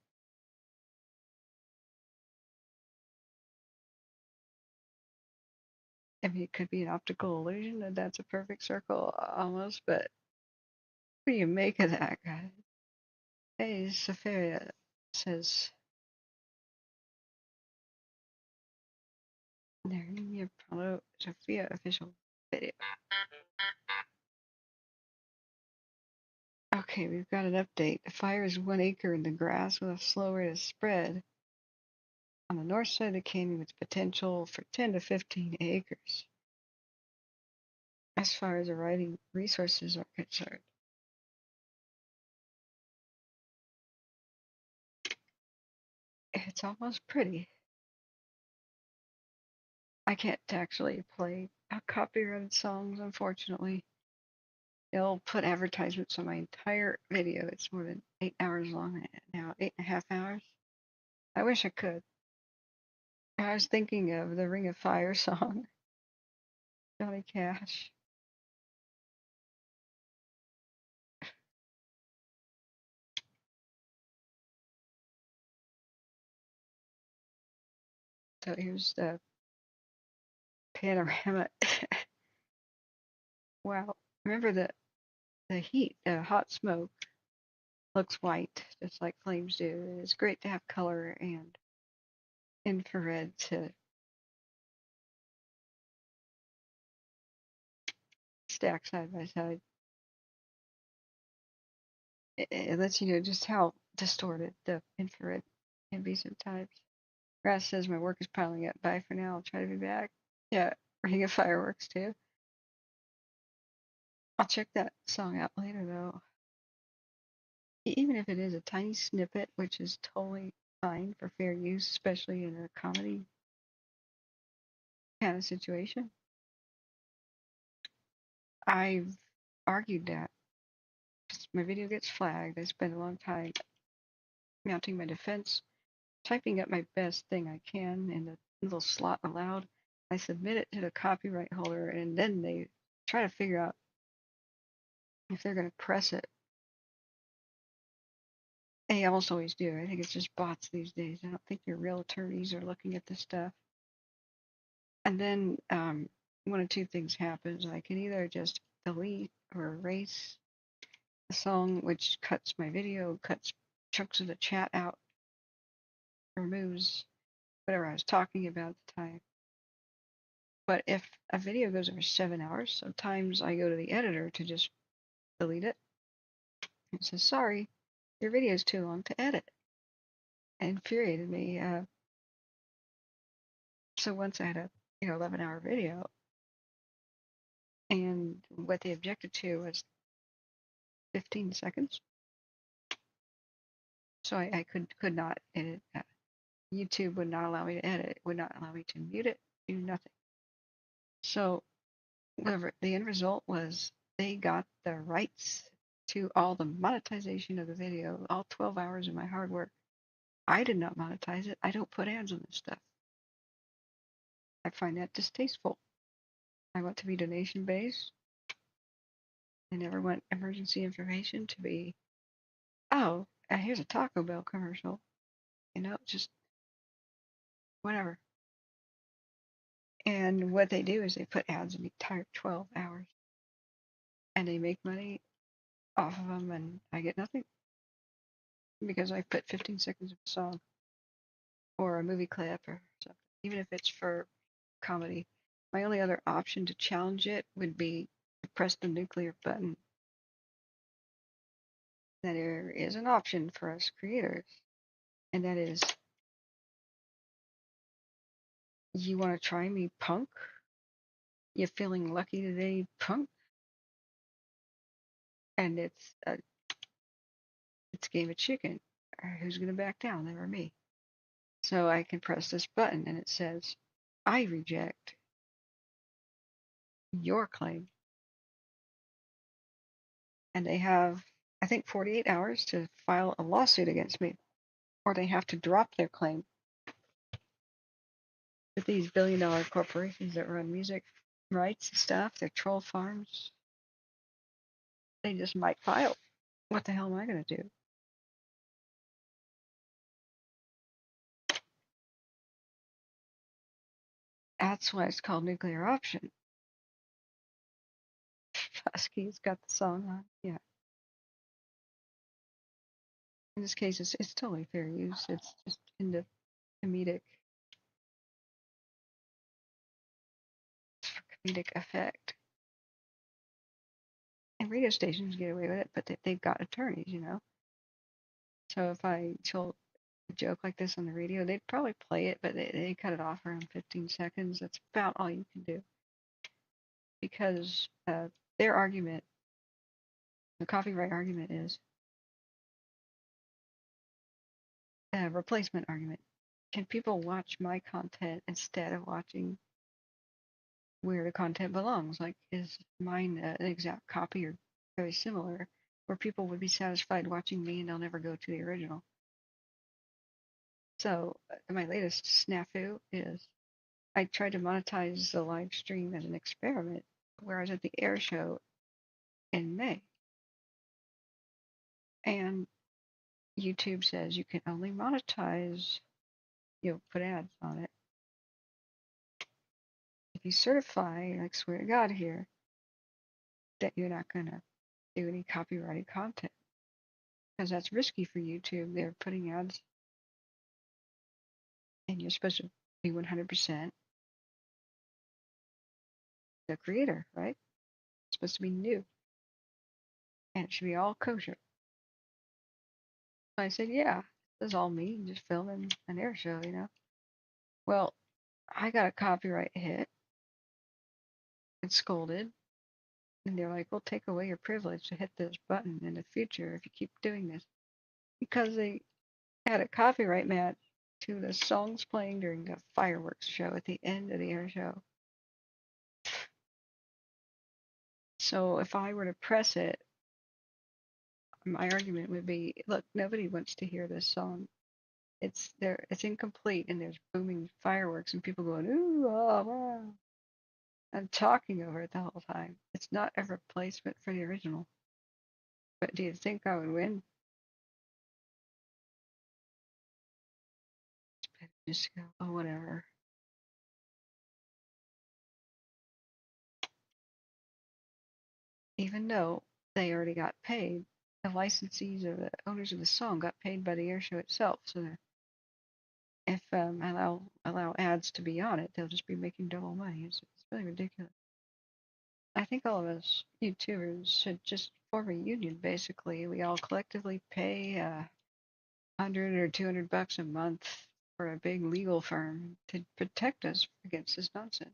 I mean, it could be an optical illusion that that's a perfect circle almost, but what do you make of that, guy? Hey, Sophia says Sophia official video. Okay, we've got an update. The fire is 1 acre in the grass with a slow rate of spread on the north side of the canyon with potential for 10 to 15 acres as far as the riding resources are concerned. It's almost pretty. I can't actually play copyrighted songs, unfortunately. They'll put advertisements on my entire video. It's more than 8 hours long now, 8.5 hours. I wish I could. I was thinking of the Ring of Fire song, Johnny Cash. So here's the panorama. Wow. Remember the heat, the hot smoke looks white, just like flames do. It's great to have color and infrared to stack side by side. It lets you know just how distorted the infrared can be sometimes. Grass says my work is piling up. Bye for now. I'll try to be back. Yeah, Ring of Fireworks too. I'll check that song out later though. Even if it is a tiny snippet, which is totally fine for fair use, especially in a comedy kind of situation. I've argued that my video gets flagged. I spend a long time mounting my defense, typing up my best thing I can in the little slot allowed. I submit it to the copyright holder, and then they try to figure out if they're going to press it. They almost always do. I think it's just bots these days. I don't think your real attorneys are looking at this stuff. And then one of two things happens. I can either just delete or erase the song, which cuts my video, cuts chunks of the chat out, removes whatever I was talking about at the time. But if a video goes over 7 hours, sometimes I go to the editor to just delete it. It says, sorry, your video is too long to edit. It infuriated me. So once I had a 11-hour video, and what they objected to was 15 seconds. So I could not edit. YouTube would not allow me to edit. It would not allow me to mute it, do nothing. So whatever the end result was, they got the rights to all the monetization of the video, all 12 hours of my hard work. I did not monetize it. I don't put ads on this stuff. I find that distasteful. I want to be donation based. I never want emergency information to be, oh, here's a Taco Bell commercial. Just whatever. And what they do is they put ads in the entire 12 hours. And they make money off of them, and I get nothing. Because I put 15 seconds of a song or a movie clip or something, even if it's for comedy. My only other option to challenge it would be to press the nuclear button. That there is an option for us creators, and that is, you want to try me, punk? You feeling lucky today, punk? And it's game of chicken. Who's going to back down? Never me. So I can press this button, and it says, I reject your claim. And they have, I think, 48 hours to file a lawsuit against me, or they have to drop their claim. But these billion-dollar corporations that run music rights and stuff, they're troll farms. They just might file. What the hell am I going to do? That's why it's called nuclear option. Husky's got the song on. Yeah. In this case, it's totally fair use. It's just in the comedic comedic effect. And radio stations get away with it, but they've got attorneys, you know. So if I told a joke like this on the radio, they'd probably play it, but they cut it off around 15 seconds. That's about all you can do. Because their argument, the copyright argument is a replacement argument. Can people watch my content instead of watching where the content belongs? Like, is mine an exact copy or very similar, where people would be satisfied watching me and they'll never go to the original? So my latest snafu is I tried to monetize the live stream as an experiment, where I was at the air show in May. And YouTube says you can only monetize, put ads on it, if you certify, like swear to God here, that you're not going to do any copyrighted content. Because that's risky for YouTube. They're putting ads, and you're supposed to be 100% the creator, right? It's supposed to be new, and it should be all kosher. I said, yeah, this is all me, just filming an air show, you know? Well, I got a copyright hit and scolded, and they're like, we'll take away your privilege to hit this button in the future if you keep doing this. Because they had a copyright match to the songs playing during the fireworks show at the end of the air show. So if I were to press it, my argument would be, look, nobody wants to hear this song. It's there, it's incomplete, and there's booming fireworks and people going, ooh, ah, wow. I'm talking over it the whole time. It's not a replacement for the original. But do you think I would win? Just go, oh, whatever. Even though they already got paid, the licensees or the owners of the song got paid by the air show itself. So if I allow ads to be on it, they'll just be making double money. It's really ridiculous. I think all of us YouTubers should just form a union. Basically, we all collectively pay $100 or $200 a month for a big legal firm to protect us against this nonsense.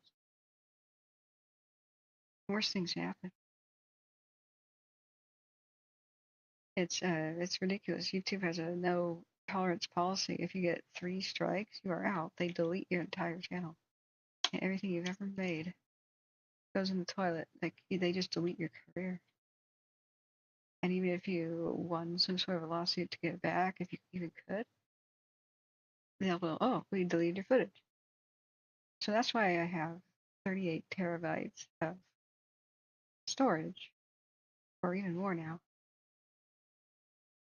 Worse things happen. It's ridiculous. YouTube has a no tolerance policy. If you get 3 strikes, you are out. They delete your entire channel. And everything you've ever made goes in the toilet. Like, they just delete your career. And even if you won some sort of a lawsuit to get it back, if you even could, they'll go, oh, we deleted your footage. So that's why I have 38 terabytes of storage, or even more now.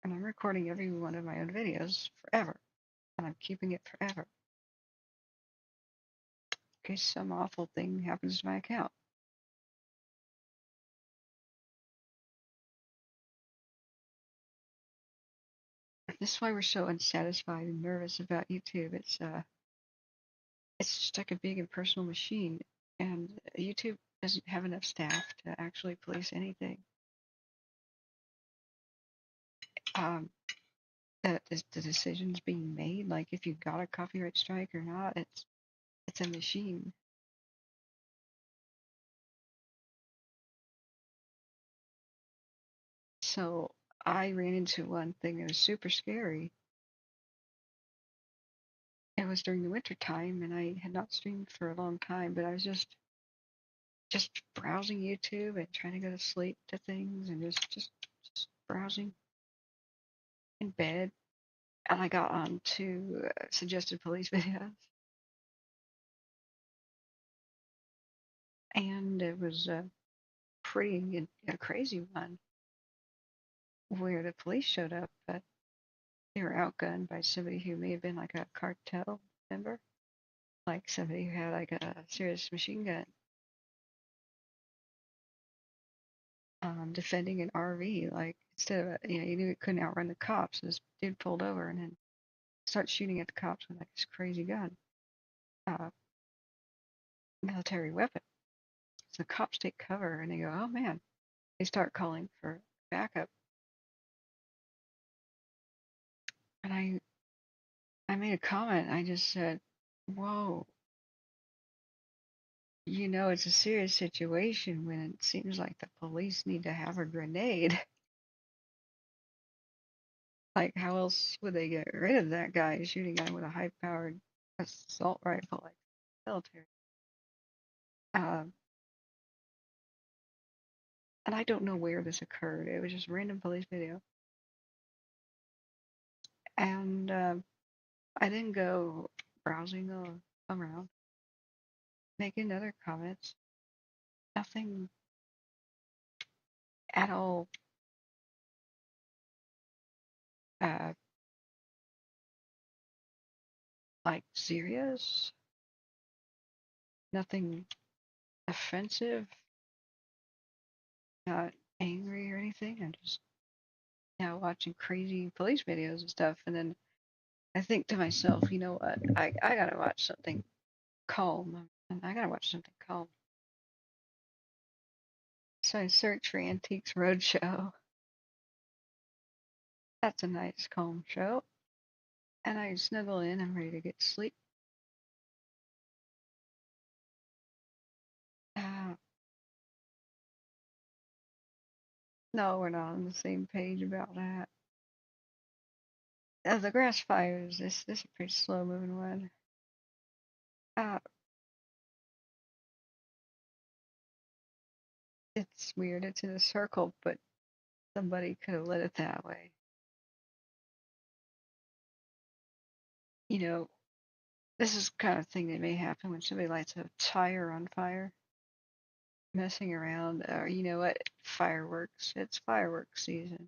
And I'm recording every one of my own videos forever. And I'm keeping it forever. In case some awful thing happens to my account. This is why we're so unsatisfied and nervous about YouTube. It's just like a big impersonal machine, and YouTube doesn't have enough staff to actually police anything. The decisions being made, like if you got a copyright strike or not, it's a machine. So I ran into one thing that was super scary. It was during the winter time, and I had not streamed for a long time, but I was just browsing YouTube and trying to go to sleep to things, and just browsing in bed, and I got on to suggested police videos, and it was a pretty a crazy one where the police showed up, but they were outgunned by somebody who may have been like a cartel member, like somebody who had like a serious machine gun, defending an RV. Like, instead of, you knew it couldn't outrun the cops, this dude pulled over and then started shooting at the cops with like this crazy gun, military weapon. the cops take cover and they go, oh man, they start calling for backup. And I made a comment. I just said, whoa, you know, it's a serious situation when it seems like the police need to have a grenade. Like, how else would they get rid of that guy shooting at him with a high-powered assault rifle like military? Um, and I don't know where this occurred. It was just random police video. And I then go browsing around, making other comments. Nothing at all uh, like serious. Nothing offensive. Not angry or anything. I'm just now watching crazy police videos and stuff. And then I think to myself, you know what? I gotta watch something calm. I gotta watch something calm. So I search for Antiques Roadshow. That's a nice, calm show. And I snuggle in. I'm ready to get to sleep. Uh, no, we're not on the same page about that. The grass fires. This is a pretty slow moving one. It's weird. It's in a circle, but somebody could have lit it that way. You know, this is the kind of thing that may happen when somebody lights a tire on fire, messing around, or you know what, fireworks. It's fireworks season.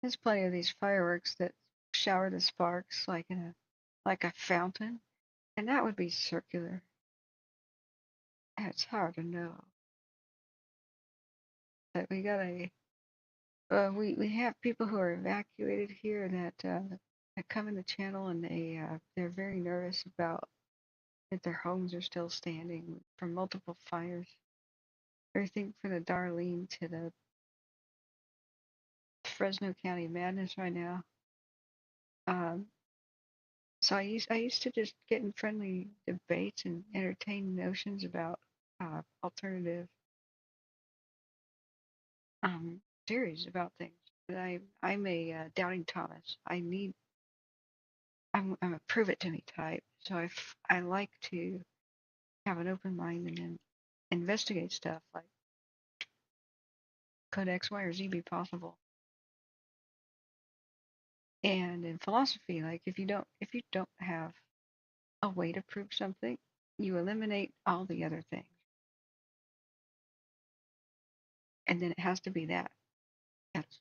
There's plenty of these fireworks that shower the sparks like a fountain, and that would be circular. And it's hard to know. But we got we have people who are evacuated here that come in the channel, and they're very nervous about that their homes are still standing from multiple fires. Everything from the Darlene to the Fresno County madness right now. Um, so I used to just get in friendly debates and entertain notions about alternative theories about things. But I'm a doubting Thomas. I'm a prove it to me type. So I like to have an open mind and then investigate stuff like could X, Y, or Z be possible? And in philosophy, like if you don't have a way to prove something, you eliminate all the other things. And then it has to be that. That's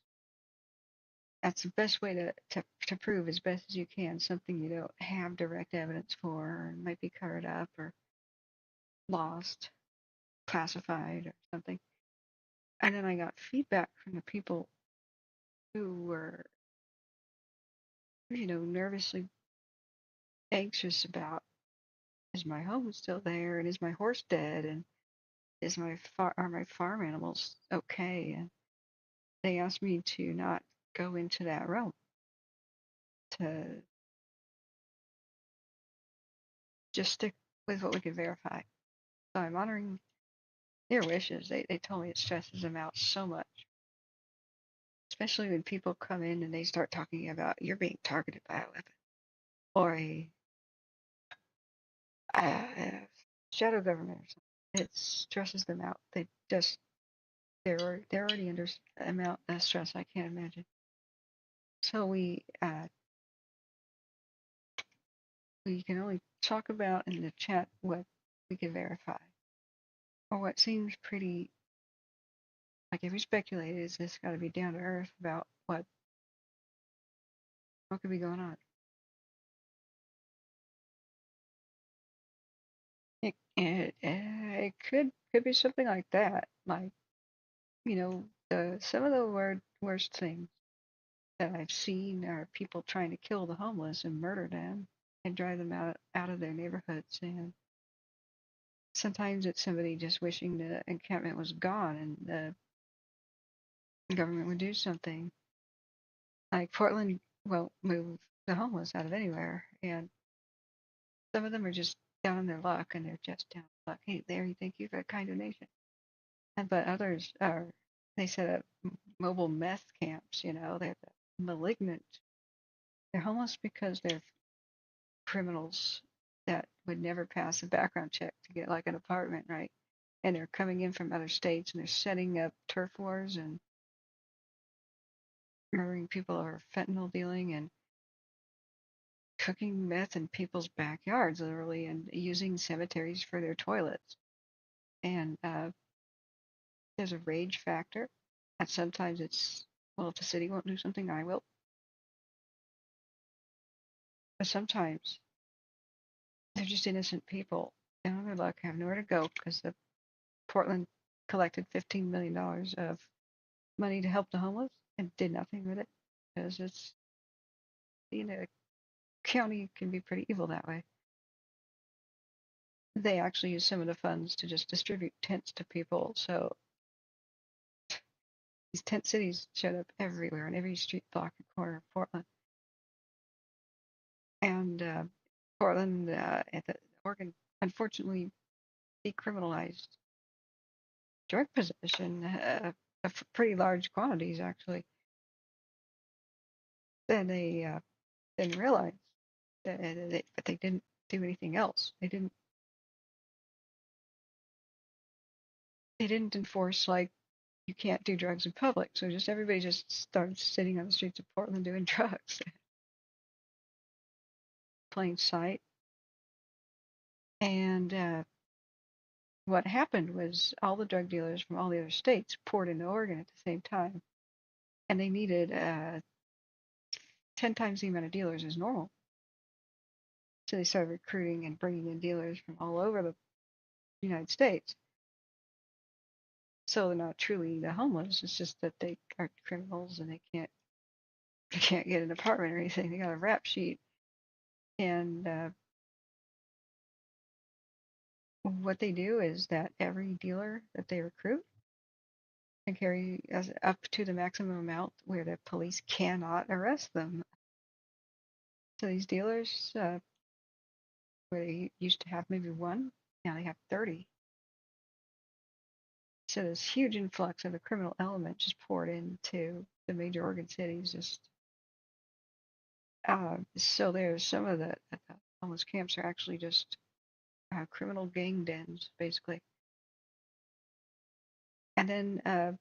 that's the best way to prove as best as you can something you don't have direct evidence for, or might be covered up or lost, classified or something. And then I got feedback from the people who were, nervously anxious about, is my home still there, and is my horse dead, and are my farm animals okay? And they asked me to not go into that realm, to just stick with what we could verify. So I'm honoring their wishes. They told me it stresses them out so much, especially when people come in and they start talking about you're being targeted by a weapon or a shadow government or something. It stresses them out. They're already under amount of stress I can't imagine. So we can only talk about in the chat what we can verify, or what seems pretty, like if we speculate, is this got to be down to earth about what could be going on. It could be something like that, like some of the worst things that I've seen are people trying to kill the homeless and murder them and drive them out of their neighborhoods, and sometimes it's somebody just wishing the encampment was gone and the government would do something. Like Portland won't move the homeless out of anywhere, and some of them are just down on their luck, and they're just down on luck. Hey, there, you thank you for a kind donation. But others are, they set up mobile meth camps, you know, they're malignant. They're homeless because they're criminals that would never pass a background check to get like an apartment, right? And they're coming in from other states and they're setting up turf wars and murdering people over fentanyl dealing and cooking meth in people's backyards, literally, and using cemeteries for their toilets. And there's a rage factor. And sometimes it's, well, if the city won't do something, I will. But sometimes they're just innocent people down on their luck, have nowhere to go because the Portland collected $15 million of money to help the homeless and did nothing with it because it's, you know, county can be pretty evil that way. They actually use some of the funds to just distribute tents to people. So these tent cities showed up everywhere on every street block and corner of Portland. And Portland, at the Oregon, unfortunately decriminalized drug possession of pretty large quantities, actually. Then they didn't realize that but they didn't do anything else. They didn't enforce like you can't do drugs in public. So just everybody just started sitting on the streets of Portland doing drugs, plain sight. And what happened was all the drug dealers from all the other states poured into Oregon at the same time, and they needed 10 times the amount of dealers as normal. So they started recruiting and bringing in dealers from all over the United States. So they're not truly the homeless. It's just that they are criminals and they can't get an apartment or anything. They got a rap sheet. And what they do is that every dealer that they recruit can carry up to the maximum amount where the police cannot arrest them. So these dealers, where they used to have maybe one, now they have 30. So this huge influx of the criminal element just poured into the major Oregon cities. Just so there's some of the homeless camps are actually just criminal gang dens, basically. And then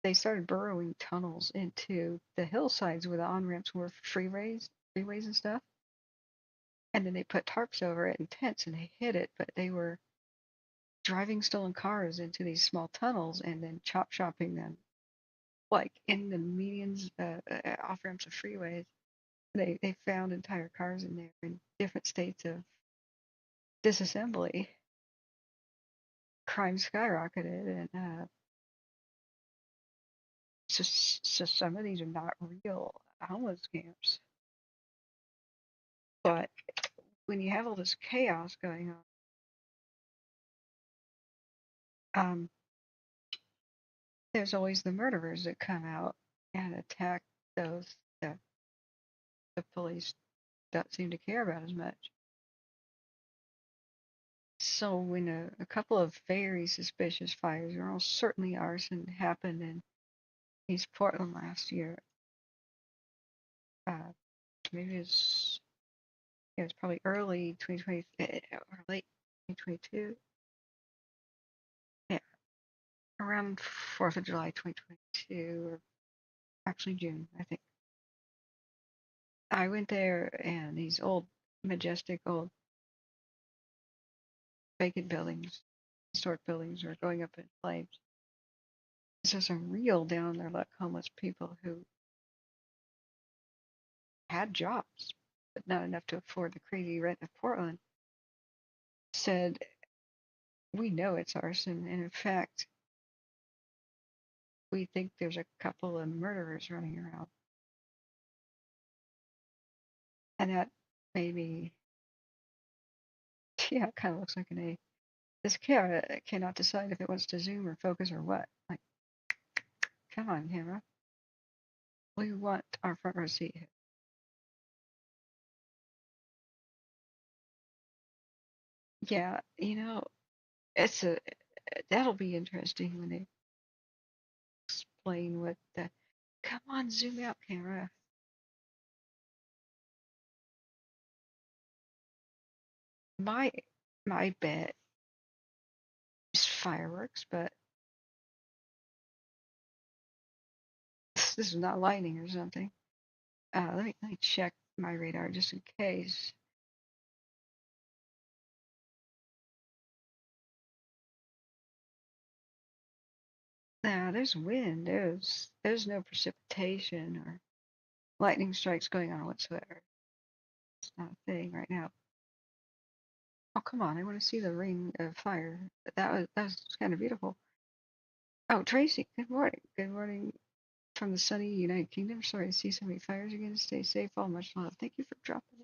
they started burrowing tunnels into the hillsides where the on-ramps were for freeways and stuff. And then they put tarps over it and tents and they hid it, but they were driving stolen cars into these small tunnels and then chop shopping them, like in the medians, off ramps of freeways. They found entire cars in there in different states of disassembly. Crime skyrocketed, and so some of these are not real homeless camps. But when you have all this chaos going on, there's always the murderers that come out and attack those that the police don't seem to care about as much. So when a couple of very suspicious fires, or almost certainly arson, happened in East Portland last year, maybe it's probably early 2020 or late 2022. Yeah, around 4th of July 2022, or actually June, I think. I went there, and these old, majestic, old vacant buildings, historic buildings, were going up in flames. So some real down on their luck homeless people who had jobs, but not enough to afford the crazy rent of Portland, said, "We know it's arson, and in fact, we think there's a couple of murderers running around." And that made me, yeah, it kind of looks like an A. This camera cannot decide if it wants to zoom or focus or what. Like, come on, camera. We want our front row seat. Yeah, you know, it's a that'll be interesting when they explain what the. Come on, zoom out, camera. My my bet is fireworks, but this is not lightning or something. Let me check my radar just in case. Now there's wind. There's no precipitation or lightning strikes going on whatsoever. It's not a thing right now. Oh come on! I want to see the ring of fire. That was kind of beautiful. Oh Tracy, good morning. Good morning from the sunny United Kingdom. Sorry to see so many fires again. Stay safe. All much love. Thank you for dropping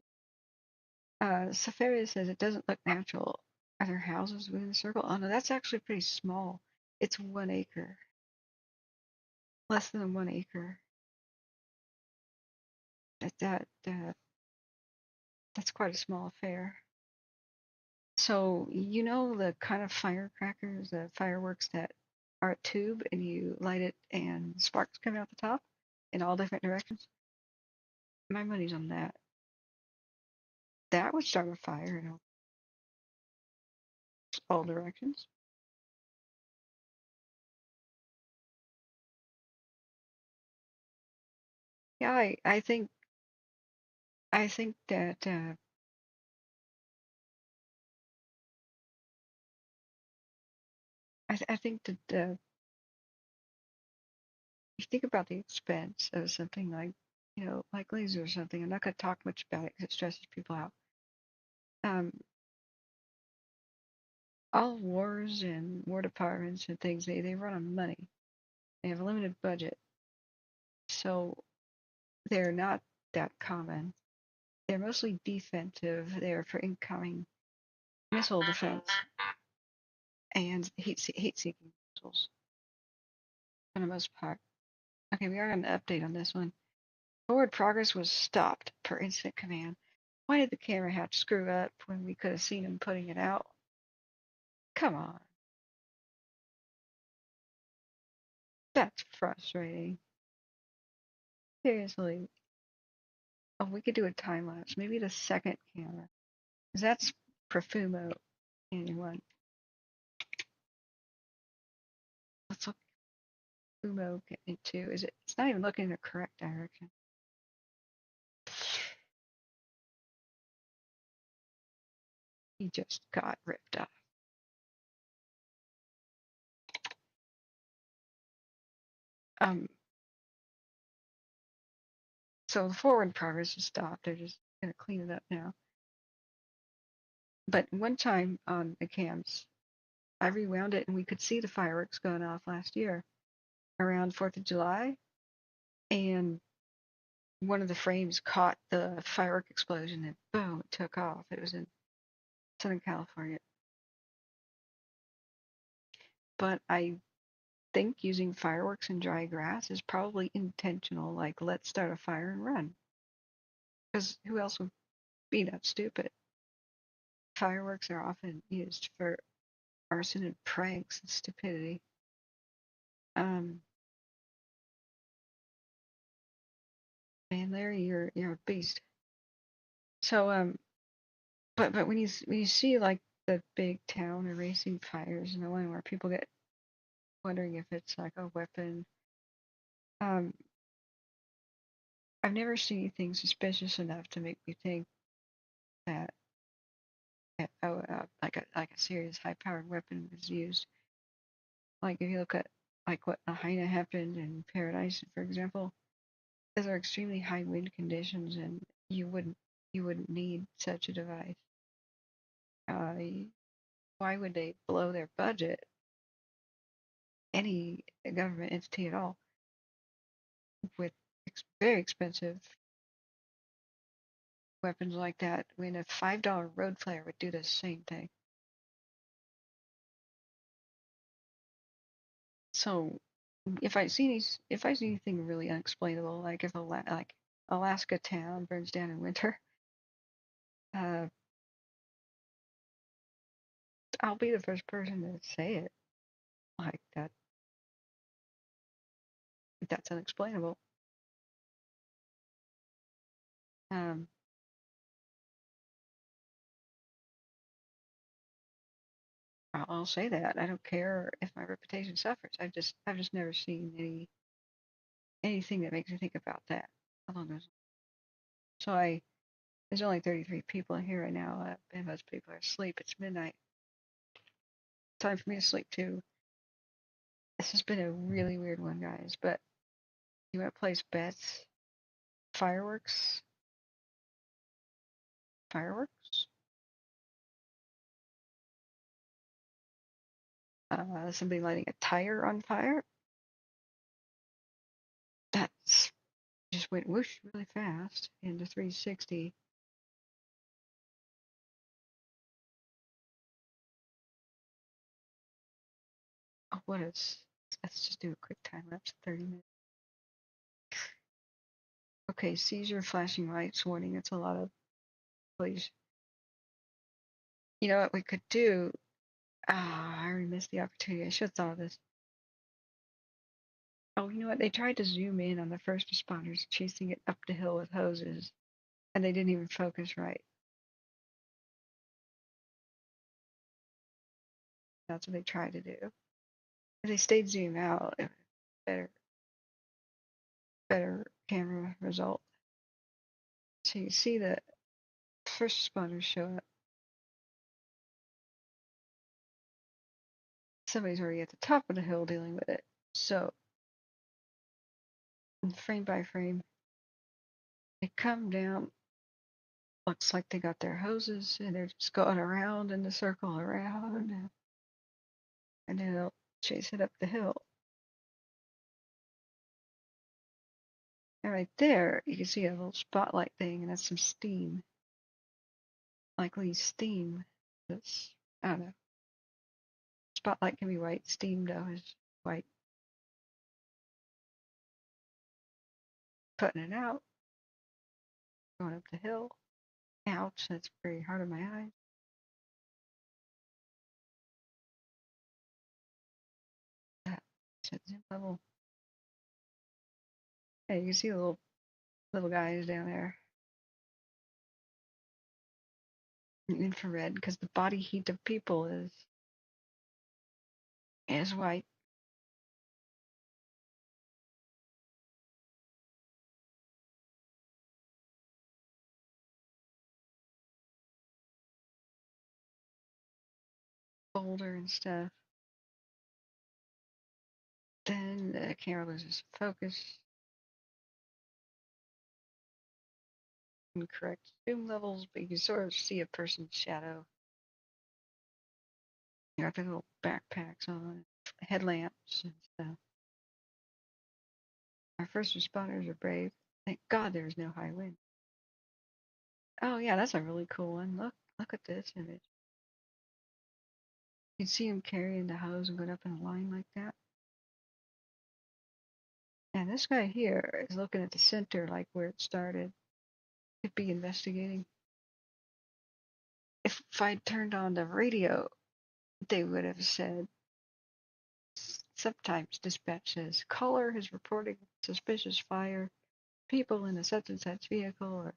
it. Safaria says it doesn't look natural. Are there houses within the circle? Oh no, that's actually pretty small. It's 1 acre. Less than 1 acre. That's quite a small affair. So you know the kind of firecrackers, the fireworks that are a tube and you light it and sparks come out the top in all different directions? My money's on that. That would start a fire in all directions. Yeah, I think that I think that you think about the expense of something like, like laser or something. I'm not going to talk much about it because it stresses people out. Um, all wars and war departments and things, they run on money. They have a limited budget. So they're not that common. They're mostly defensive. They're for incoming missile defense and heat-seeking missiles for the most part. Okay, we are on an update on this one. Forward progress was stopped per incident command. Why did the camera hatch screw up when we could have seen him putting it out? Come on. That's frustrating. Seriously. Oh, we could do a time lapse. Maybe the second camera. Because that's Profumo. Anyone. Let's look Profumo into. It's not even looking in the correct direction. He just got ripped off. So the forward progress is stopped. They're just gonna clean it up now. But one time on the cams, I rewound it and we could see the fireworks going off last year around 4th of July. And one of the frames caught the firework explosion and boom, it took off. It was in Southern California. But I think using fireworks in dry grass is probably intentional, like let's start a fire and run. Because who else would be that stupid? Fireworks are often used for arson and pranks and stupidity. Man, Larry, you're a beast. So but when you see like the big town erasing fires and the one where people get wondering if it's like a weapon, um, I've never seen anything suspicious enough to make me think that like a serious high-powered weapon was used. Like if you look at like what Lahaina happened in Paradise, for example, those are extremely high wind conditions, and you wouldn't need such a device. Why would they blow their budget, any government entity at all, with very expensive weapons like that when a $5 road flare would do the same thing? So if I see anything really unexplainable, like if like Alaska town burns down in winter, uh, I'll be the first person to say it. Like that's unexplainable. Um, I'll say that. I don't care if my reputation suffers. I've just never seen anything that makes me think about that along those lines. So there's only 33 people in here right now, and most people are asleep. It's midnight. Time for me to sleep too. This has been a really weird one, guys. But you want to place bets? Fireworks? Fireworks? Somebody lighting a tire on fire? That's just went whoosh really fast into 360. Oh, let's just do a quick time lapse, 30 minutes. Okay, seizure, flashing lights, warning. It's a lot of, please. You know what we could do? I already missed the opportunity. I should have thought of this. Oh, you know what? They tried to zoom in on the first responders chasing it up the hill with hoses, and they didn't even focus right. That's what they tried to do. If they stayed zoomed out, it would better camera result. So you see the first responders show up. Somebody's already at the top of the hill dealing with it. So, frame by frame, they come down. Looks like they got their hoses and they're just going around in the circle around, and then they'll chase it up the hill. And right there, you can see a little spotlight thing, and that's some steam. Likely steam. That's, I don't know. Spotlight can be white. Steam, though, is white. Putting it out. Going up the hill. Ouch, that's very hard on my eyes. Set zoom level. Hey, you can see the little guys down there. Infrared, because the body heat of people is white. Bolder and stuff. Then the camera loses focus. Incorrect zoom levels, but you can sort of see a person's shadow. You got the little backpacks on, headlamps and stuff. Our first responders are brave. Thank God there's no high wind. Oh yeah, that's a really cool one. Look at this image. You can see him carrying the hose and going up in a line like that. And this guy here is looking at the center, like where it started. Could be investigating. If I'd turned on the radio, they would have said, sometimes dispatch says, caller is reporting suspicious fire, people in a such and such vehicle, or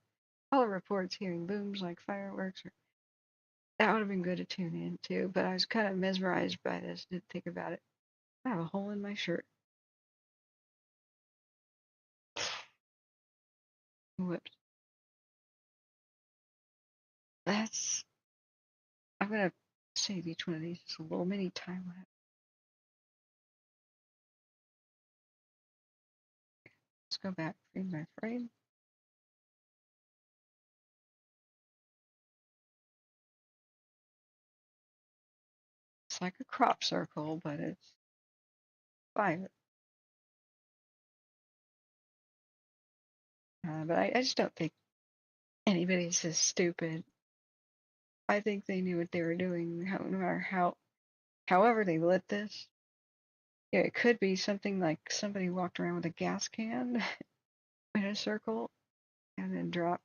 caller reports hearing booms like fireworks. Or, that would have been good to tune in to, but I was kind of mesmerized by this, didn't think about it. I have a hole in my shirt. Whoops. I'm going to save each one of these as a little mini time lapse. Let's go back frame by frame. It's like a crop circle, but it's fire. But I just don't think anybody's this stupid. I think they knew what they were doing, no matter however they lit this. Yeah, it could be something like somebody walked around with a gas can in a circle and then dropped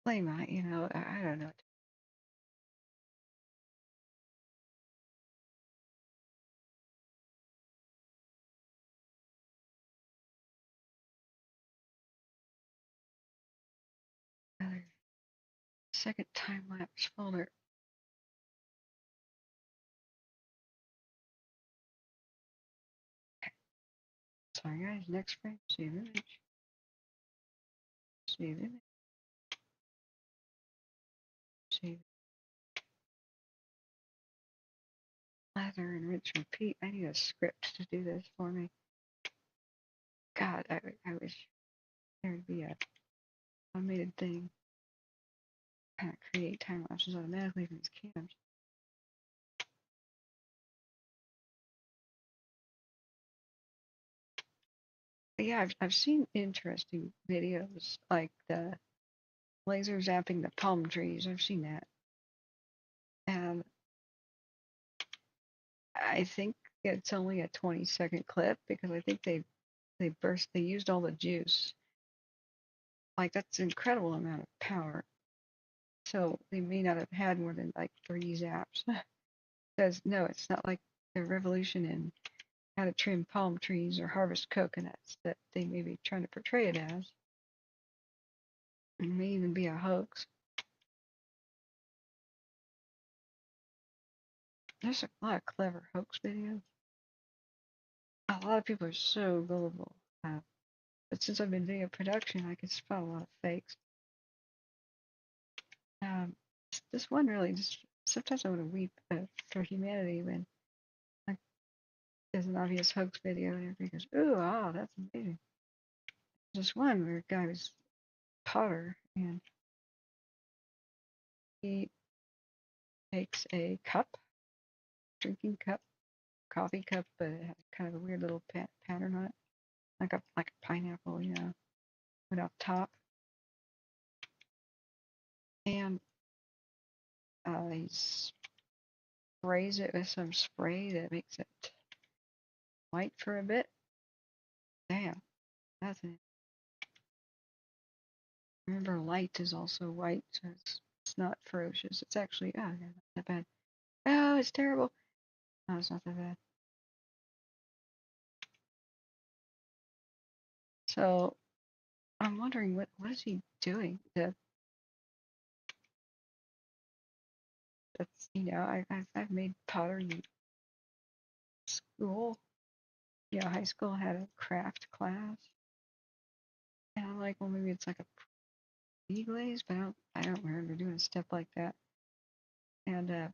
flame on it, I don't know. Another second time lapse folder. Sorry guys, next frame, save image, save image, save lather, enrich, repeat. I need a script to do this for me. God, I wish there would be a automated thing. Kind of create time lapses automatically from these cams. But yeah, I've seen interesting videos like the laser zapping the palm trees. I've seen that. And I think it's only a 20-second clip because I think they used all the juice. Like that's an incredible amount of power. So they may not have had more than like 3 zaps. Because no, it's not like the revolution in how to trim palm trees or harvest coconuts that they may be trying to portray it as. It may even be a hoax. There's a lot of clever hoax videos. A lot of people are so gullible. But since I've been video production, I can spot a lot of fakes. This one really just, sometimes I want to weep for humanity when like, there's an obvious hoax video and everybody goes, ooh, oh, that's amazing. There's one where a guy was Potter and he takes a cup, drinking cup, coffee cup, but it had kind of a weird little pattern on it, like a pineapple, went up top. And he sprays it with some spray that makes it white for a bit. Damn, that's it. Remember, light is also white, so it's not ferocious. It's actually, oh, yeah, not that bad. Oh, it's terrible. No, it's not that bad. So I'm wondering what is he doing? That's I've made pottery in school. Yeah, high school had a craft class, and I'm like, well, maybe it's like a pre-glaze, but I don't remember doing a step like that. And it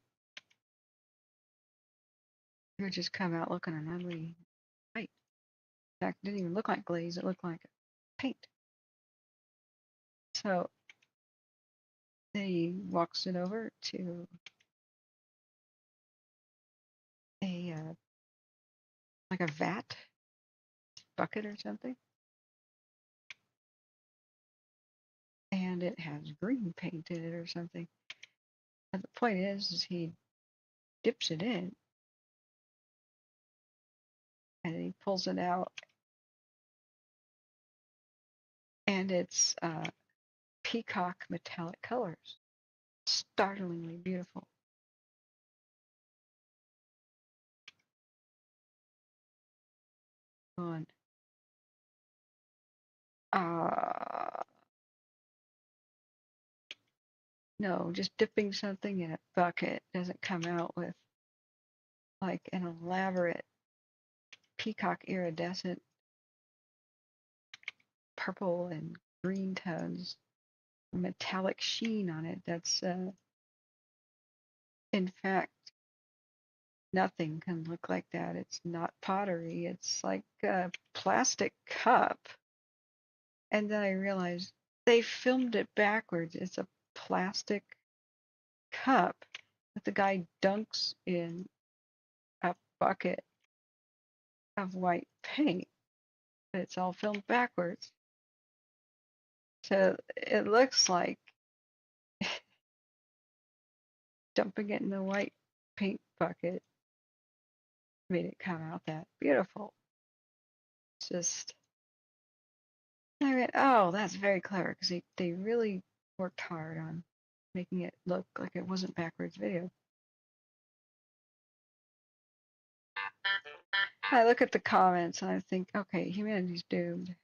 would just come out looking an ugly white. In fact, it didn't even look like glaze; it looked like paint. So then he walks it over to a like a vat bucket or something, and it has green paint in it or something. And the point is he dips it in and he pulls it out, and it's peacock metallic colors, startlingly beautiful. Going, no, just dipping something in a bucket doesn't come out with like an elaborate peacock iridescent purple and green tones, metallic sheen on it. That's in fact, nothing can look like that. It's not pottery. It's like a plastic cup. And then I realized they filmed it backwards. It's a plastic cup that the guy dunks in a bucket of white paint. But it's all filmed backwards. So it looks like dumping it in the white paint bucket made it come out that beautiful. It's just, I mean, oh, that's very clever because they really worked hard on making it look like it wasn't backwards video. I look at the comments and I think, okay, humanity's doomed.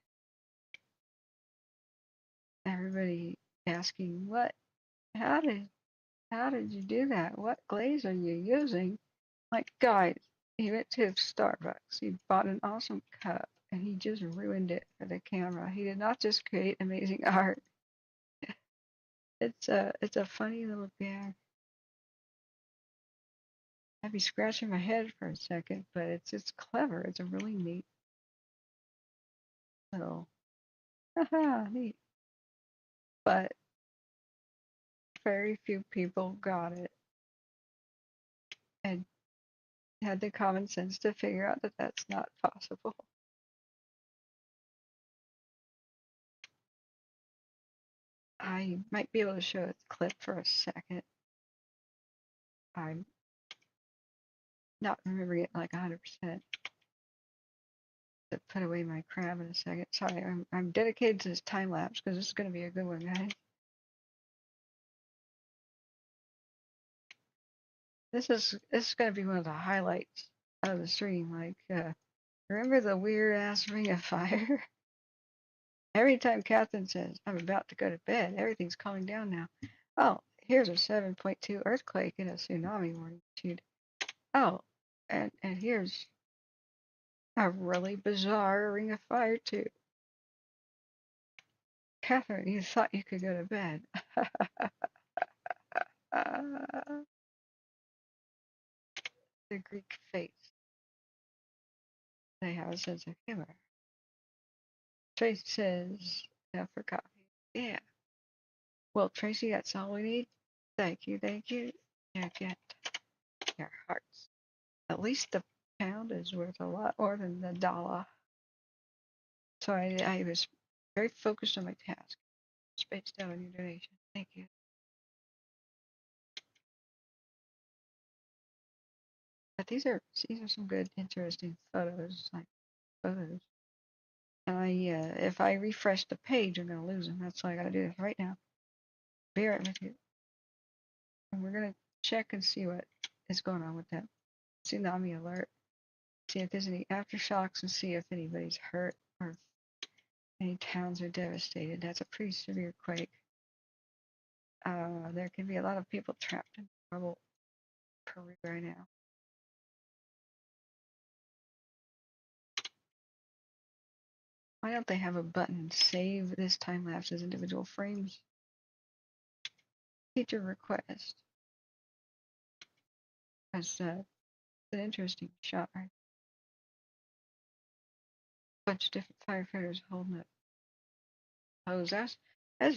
Everybody asking, what? How did you do that? What glaze are you using? Like, guys, he went to Starbucks. He bought an awesome cup and he just ruined it for the camera. He did not just create amazing art. It's a funny little gag. I'd be scratching my head for a second, but it's clever. It's a really neat little haha neat. But very few people got it and had the common sense to figure out that that's not possible. I might be able to show a clip for a second. I'm not remembering it like 100%. To put away my crab in a second. Sorry, I'm dedicated to this time lapse because this is going to be a good one, guys. This is going to be one of the highlights of the stream. Like, remember the weird ass ring of fire? Every time Catherine says, I'm about to go to bed, everything's calming down now. Oh, here's a 7.2 earthquake and a tsunami warning issued. Oh, and here's a really bizarre ring of fire, too. Catherine, you thought you could go to bed. The Greek face. They have a sense of humor. Tracy says, for coffee. Yeah. Well, Tracy, that's all we need. Thank you, thank you. You get your hearts. At least the pound is worth a lot more than the dollar. So I was very focused on my task. Spaced out on your donation. Thank you. But these are some good, interesting photos, like photos. And if I refresh the page, I'm gonna lose them. That's why I gotta do this right now. Be right with you. And we're gonna check and see what is going on with that tsunami alert. See if there's any aftershocks and see if anybody's hurt or if any towns are devastated. That's a pretty severe quake. There can be a lot of people trapped in trouble Peru right now. Why don't they have a button save this time lapse as individual frames? Feature request. That's an interesting shot, right? Bunch of different firefighters holding up hose. That's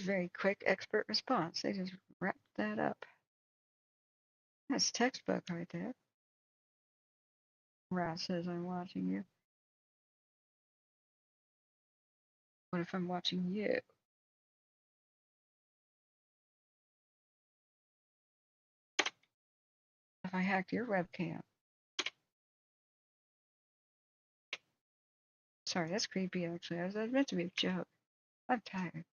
very quick expert response. They just wrapped that up. That's textbook right there. Rat says I'm watching you. What if I'm watching you? If I hacked your webcam? Sorry, that's creepy actually. I was meant to be a joke. I'm tired.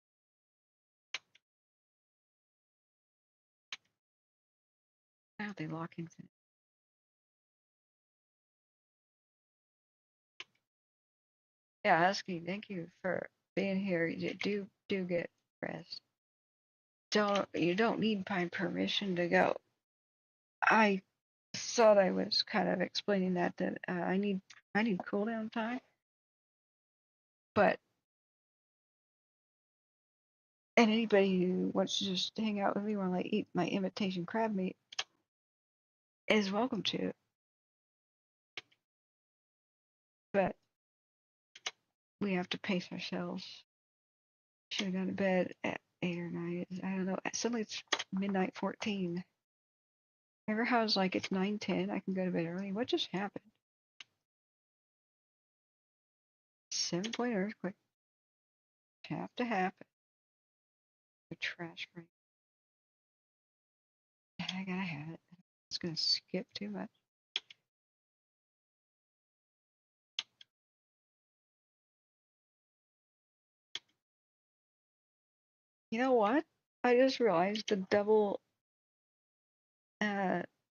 Now they locking things. Yeah, Husky, thank you for being here. You do get rest. You don't need my permission to go. I thought I was kind of explaining that I need cooldown time, but and anybody who wants to just hang out with me while I eat my imitation crab meat is welcome to. But we have to pace ourselves. Should have gone to bed at 8 or 9. I don't know. Suddenly it's midnight 14. Remember how it's like it's 9:10? I can go to bed early. What just happened? 7-point earthquake. Have to happen. The trash break. I gotta have it. It's gonna skip too much. You know what? I just realized the double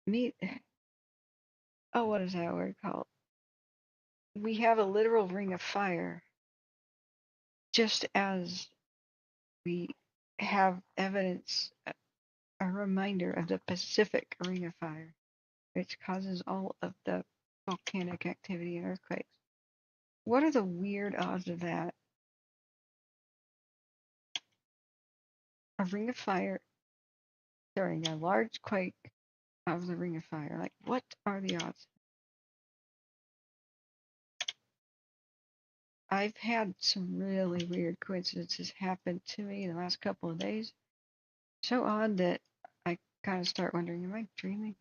meat. Oh, what is that word called? We have a literal ring of fire, just as we have evidence, a reminder of the Pacific Ring of Fire, which causes all of the volcanic activity and earthquakes. What are the weird odds of that? A ring of fire during a large quake of the Ring of Fire. Like, what are the odds? I've had some really weird coincidences happen to me in the last couple of days. So odd that I kind of start wondering, am I dreaming?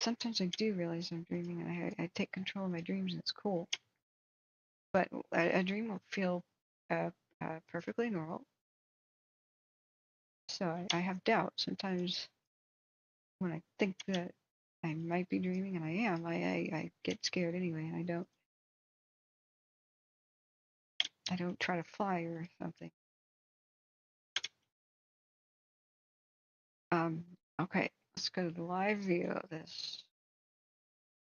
Sometimes I do realize I'm dreaming, and I take control of my dreams, and it's cool. But a dream will feel perfectly normal. So I have doubt sometimes when I think that I might be dreaming, and I am. I get scared anyway, and I don't try to fly or something. Okay, let's go to the live view of this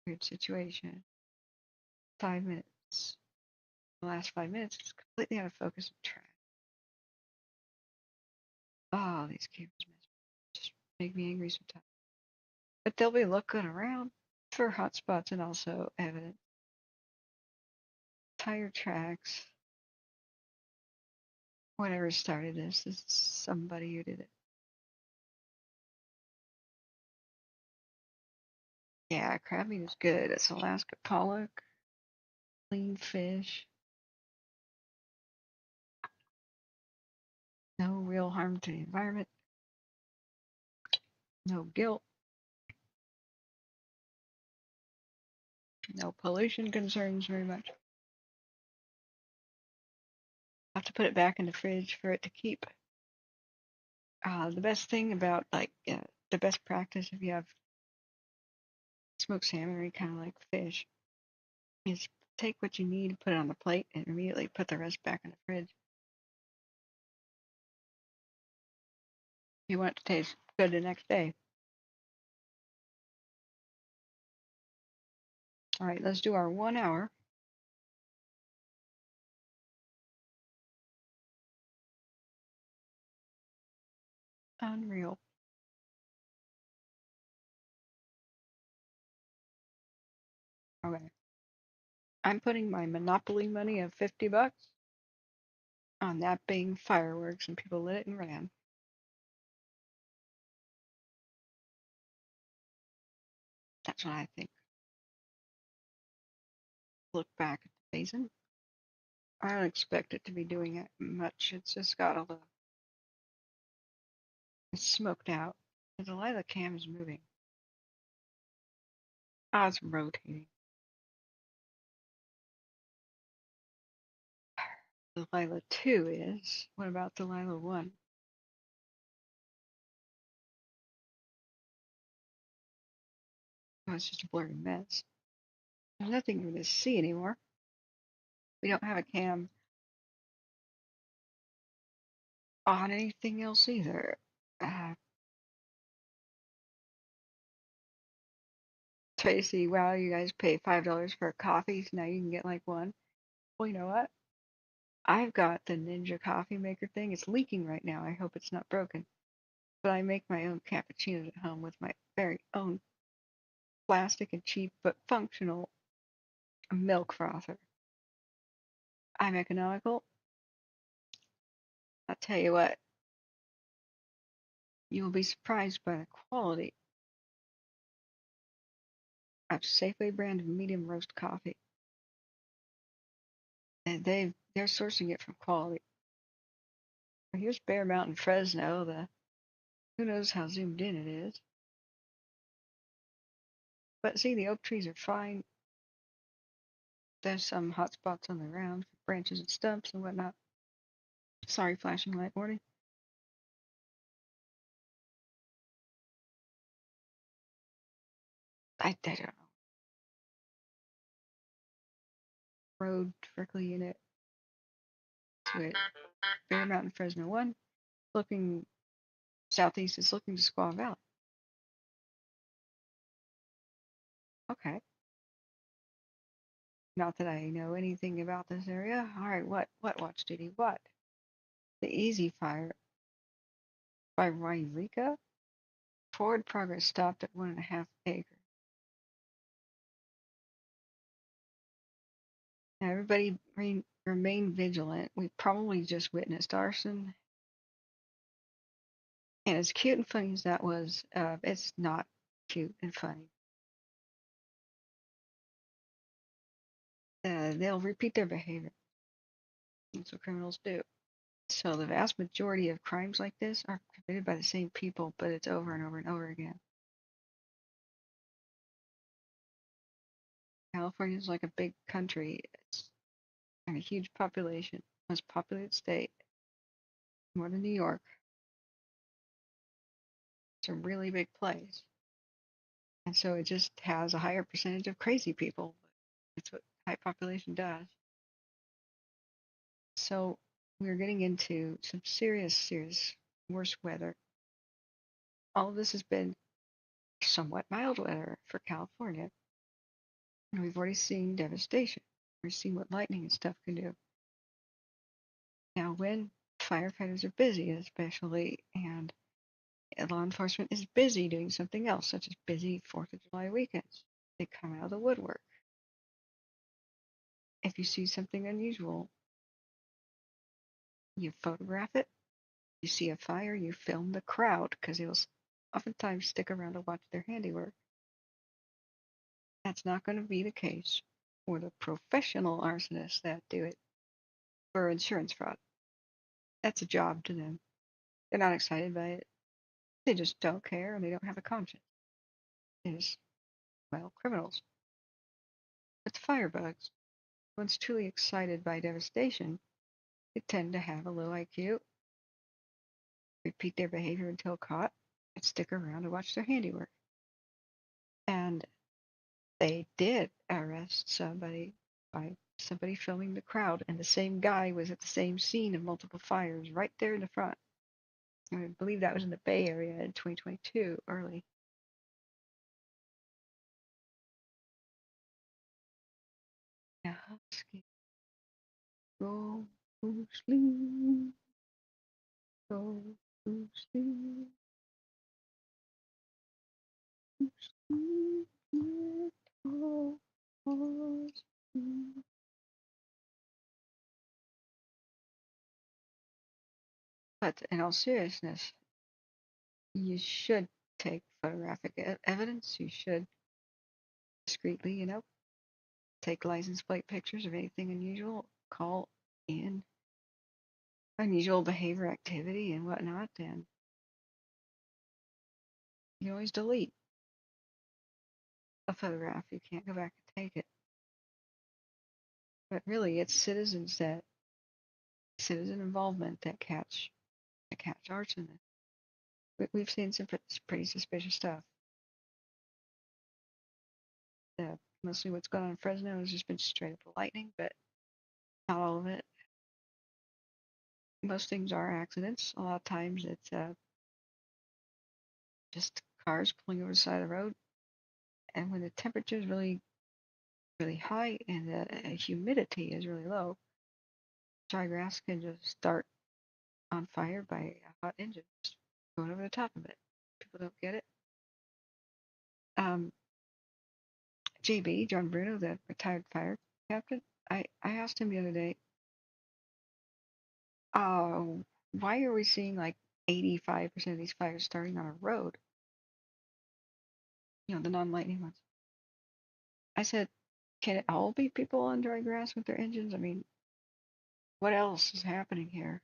weird situation. 5 minutes. The last 5 minutes is completely out of focus and track. Oh, these cameras just make me angry sometimes. But they'll be looking around for hotspots and also evidence. Tire tracks. Whatever started this is somebody who did it. Yeah, crab meat is good. It's Alaska pollock, clean fish. No real harm to the environment. No guilt. No pollution concerns very much. I'll have to put it back in the fridge for it to keep. The best thing about the best practice if you have smoked salmon or kind of like fish is take what you need, put it on the plate, and immediately put the rest back in the fridge. You want it to taste good the next day. All right, let's do our 1 hour. Unreal. Okay. I'm putting my Monopoly money of $50 on that being fireworks and people lit it and ran. That's what I think. Look back at the basin. I don't expect it to be doing it much. It's just got all the it's smoked out. The Delilah cam is moving. Oh, it's rotating. Delilah 2 is. What about Delilah 1? Oh, it's just a blurry mess. There's nothing for to see anymore. We don't have a cam on anything else either. Tracy, wow, you guys pay $5 for a coffee, so now you can get like one. Well, you know what? I've got the Ninja coffee maker thing. It's leaking right now. I hope it's not broken. But I make my own cappuccinos at home with my very own plastic and cheap but functional milk frother. I'm economical. I'll tell you what, you will be surprised by the quality of Safeway brand of medium roast coffee. And they're sourcing it from quality. Here's Bear Mountain, Fresno. Who knows how zoomed in it is. But see, the oak trees are fine. There's some hot spots on the ground, branches and stumps and whatnot. Sorry, flashing light warning. I don't know. Road directly in it. To it. Bear Mountain, Fresno 1. looking southeast, it's looking to Squaw Valley. Okay. Not that I know anything about this area. All right, what watch duty? What? The Easy Fire by Wairika. Forward progress stopped at 1.5 acres. Now everybody remain vigilant. We probably just witnessed arson. And as cute and funny as that was, it's not cute and funny. They'll repeat their behavior. That's what criminals do. So the vast majority of crimes like this are committed by the same people, but it's over and over and over again. California is like a big country. It's got a huge population, most populated state, more than New York. It's a really big place. And so it just has a higher percentage of crazy people. It's what high population does. So we're getting into some serious worse weather. All of this has been somewhat mild weather for California. And we've already seen devastation. We've seen what lightning and stuff can do. Now, when firefighters are busy, especially, and law enforcement is busy doing something else, such as busy 4th of July weekends, they come out of the woodwork. If you see something unusual, you photograph it. You see a fire, you film the crowd, because they will oftentimes stick around to watch their handiwork. That's not going to be the case for the professional arsonists that do it for insurance fraud. That's a job to them. They're not excited by it. They just don't care, and they don't have a conscience. They're just, well, criminals. It's firebugs. Once truly excited by devastation, they tend to have a low IQ, repeat their behavior until caught, and stick around to watch their handiwork. And they did arrest somebody by somebody filming the crowd, and the same guy was at the same scene of multiple fires right there in the front. I believe that was in the Bay Area in 2022, early. Yeah, husky. Go to sleep. Go to sleep. To sleep. Let all falls asleep. But in all seriousness, you should take photographic evidence. You should discreetly, take license plate pictures of anything unusual, call in unusual behavior, activity, and whatnot, and you always delete a photograph. You can't go back and take it. But really, it's citizen involvement that catch arsonists. We've seen some pretty suspicious stuff. Mostly what's going on in Fresno has just been straight up lightning, but not all of it. Most things are accidents. A lot of times it's just cars pulling over the side of the road. And when the temperature is really, really high and the humidity is really low, dry grass can just start on fire by a hot engine just going over the top of it. People don't get it. JB, John Bruno, the retired fire captain, I asked him the other day, why are we seeing like 85% of these fires starting on a road? The non-lightning ones. I said, can it all be people on dry grass with their engines? I mean, what else is happening here?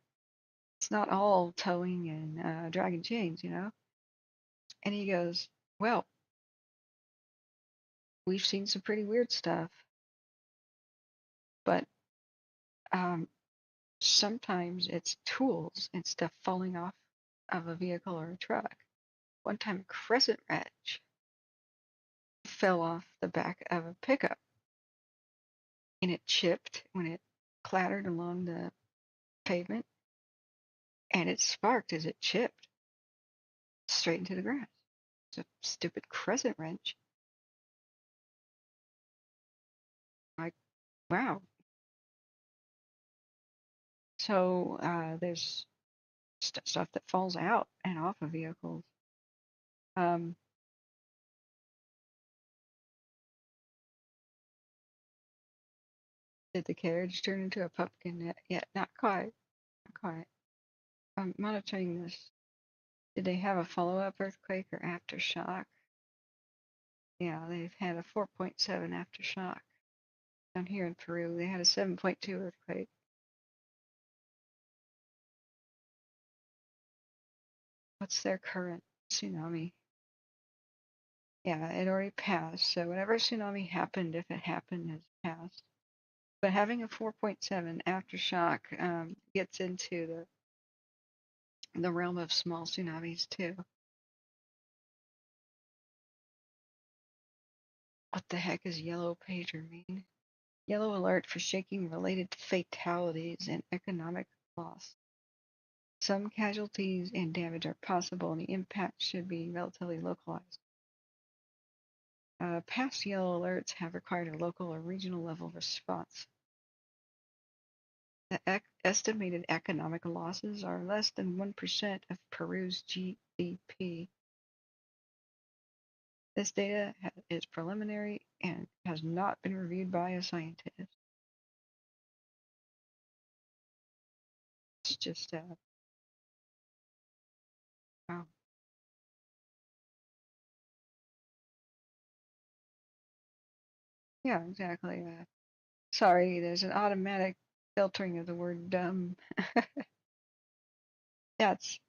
It's not all towing and dragging chains, And he goes, well, we've seen some pretty weird stuff, but sometimes it's tools and stuff falling off of a vehicle or a truck. One time, a crescent wrench fell off the back of a pickup, and it chipped when it clattered along the pavement, and it sparked as it chipped straight into the grass. It's a stupid crescent wrench. Like, wow. So there's stuff that falls out and off of vehicles. Did the carriage turn into a pumpkin yet? Not quite. Not quite. I'm monitoring this. Did they have a follow-up earthquake or aftershock? Yeah, they've had a 4.7 aftershock. Down here in Peru, they had a 7.2 earthquake. What's their current tsunami? Yeah, it already passed. So whenever tsunami happened, if it happened, it's passed. But having a 4.7 aftershock gets into the realm of small tsunamis too. What the heck is yellow pager mean? Yellow alert for shaking related to fatalities and economic loss. Some casualties and damage are possible, and the impact should be relatively localized. Past yellow alerts have required a local or regional level response. The estimated economic losses are less than 1% of Peru's GDP. This data is preliminary and has not been reviewed by a scientist. It's just, wow. Yeah, exactly. Sorry, there's an automatic filtering of the word dumb. That's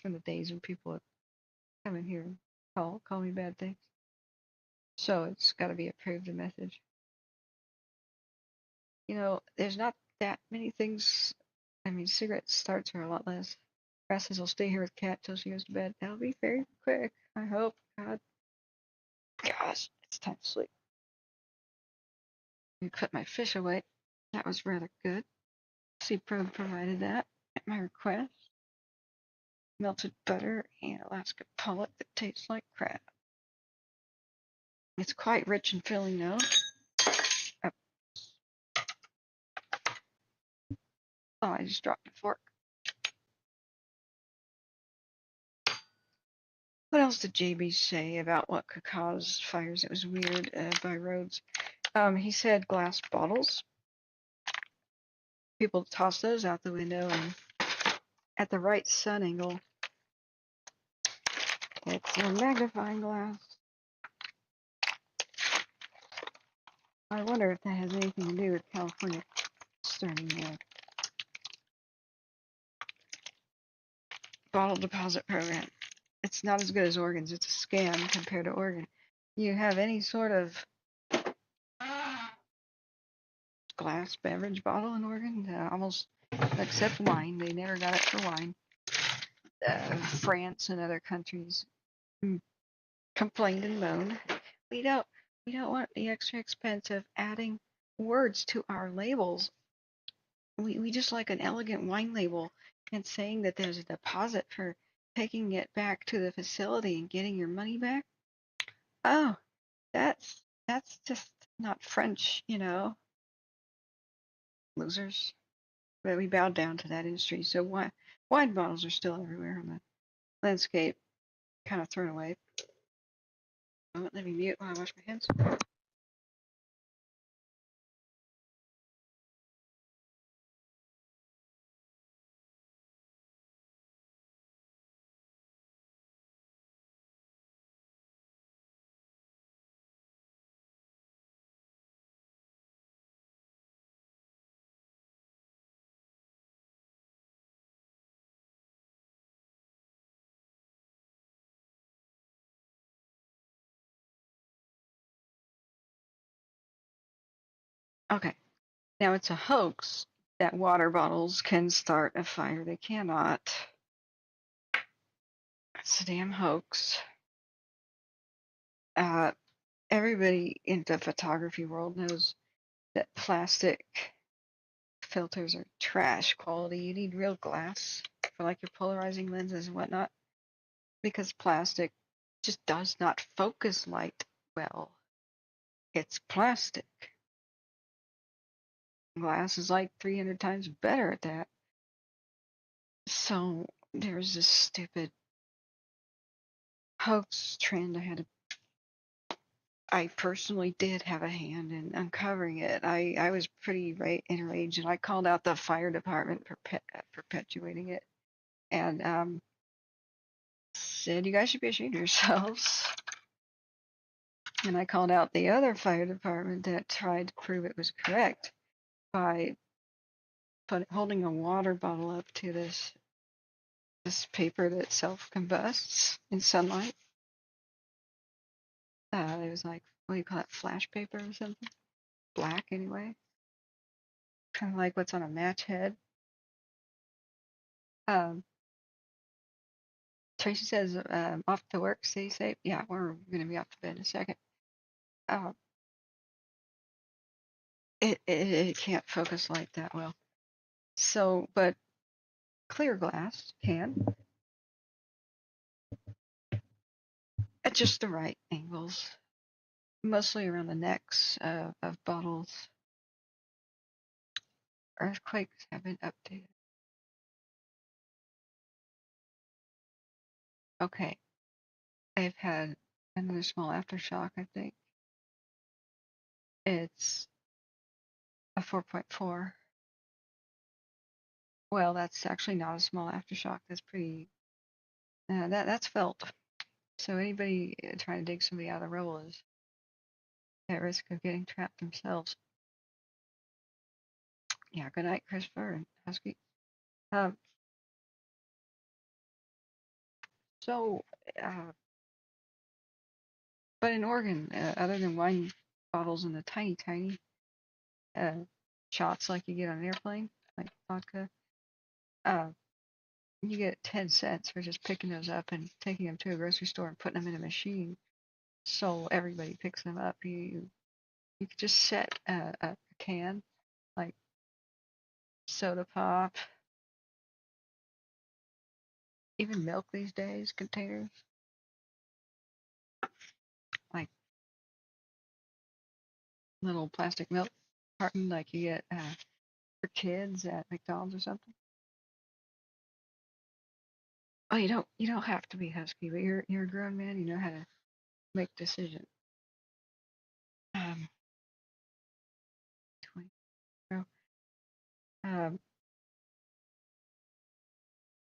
from the days when people would come in here and call me bad things. So it's got to be approved the message. You know, there's not that many things. I mean, cigarette starts are a lot less. Grass says, I'll stay here with Kat till she goes to bed. That'll be very quick, I hope. God. Gosh, it's time to sleep. Let me put my fish away. That was rather good. Sea Probe provided that at my request. Melted butter and Alaska pollock that tastes like crab. It's quite rich and filling though. Oh, I just dropped a fork. What else did JB say about what could cause fires? It was weird by roads. He said glass bottles. People toss those out the window, and at the right sun angle, it's a magnifying glass. I wonder if that has anything to do with California starting the bottle deposit program. It's not as good as Oregon's. It's a scam compared to Oregon. You have any sort of glass beverage bottle in Oregon, almost except wine. They never got it for wine. France and other countries complained and moaned. We don't want the extra expense of adding words to our labels. We just like an elegant wine label and saying that there's a deposit for taking it back to the facility and getting your money back. Oh, that's just not French, you know. Losers. But we bowed down to that industry. So wine bottles are still everywhere on the landscape, kind of thrown away. Oh, let me mute while I wash my hands. Okay, now it's a hoax that water bottles can start a fire. They cannot. It's a damn hoax. Everybody in the photography world knows that plastic filters are trash quality. You need real glass for like your polarizing lenses and whatnot, because plastic just does not focus light well. It's plastic. Glass is like 300 times better at that. So there's this stupid hoax trend. I personally did have a hand in uncovering it. I was pretty enraged, and I called out the fire department for perpetuating it, and said, you guys should be ashamed of yourselves. And I called out the other fire department that tried to prove it was correct by holding a water bottle up to this paper that self-combusts in sunlight. It was like, what do you call that, flash paper or something? Black anyway. Kind of like what's on a match head. Tracy says, off to work, stay safe. Yeah, we're going to be off to bed in a second. It can't focus light that well. So, but clear glass can, at just the right angles, mostly around the necks of bottles. Earthquakes have been updated. Okay, they've had another small aftershock, I think. It's a 4.4. Well, that's actually not a small aftershock. That's pretty, that's felt. So anybody trying to dig somebody out of the rubble is at risk of getting trapped themselves. Yeah, good night, Christopher and Husky. So, but in Oregon, other than wine bottles and the tiny shots like you get on an airplane, like vodka, you get 10 cents for just picking those up and taking them to a grocery store and putting them in a machine. So everybody picks them up. You could just set a can, like soda pop, even milk these days, containers, like little plastic milk carton like you get for kids at McDonald's or something. Oh, you don't have to be husky, but you're a grown man. You know how to make decisions. 20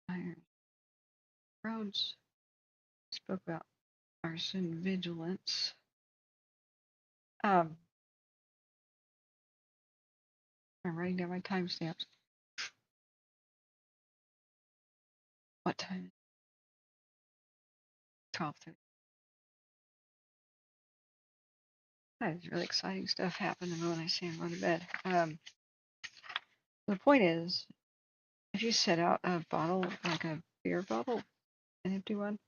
iron roads spoke about arson vigilance. I'm writing down my timestamps. What time? 12:30. That is really exciting stuff happening when I see him go to bed. The point is, if you set out a bottle, like a beer bottle, an empty one,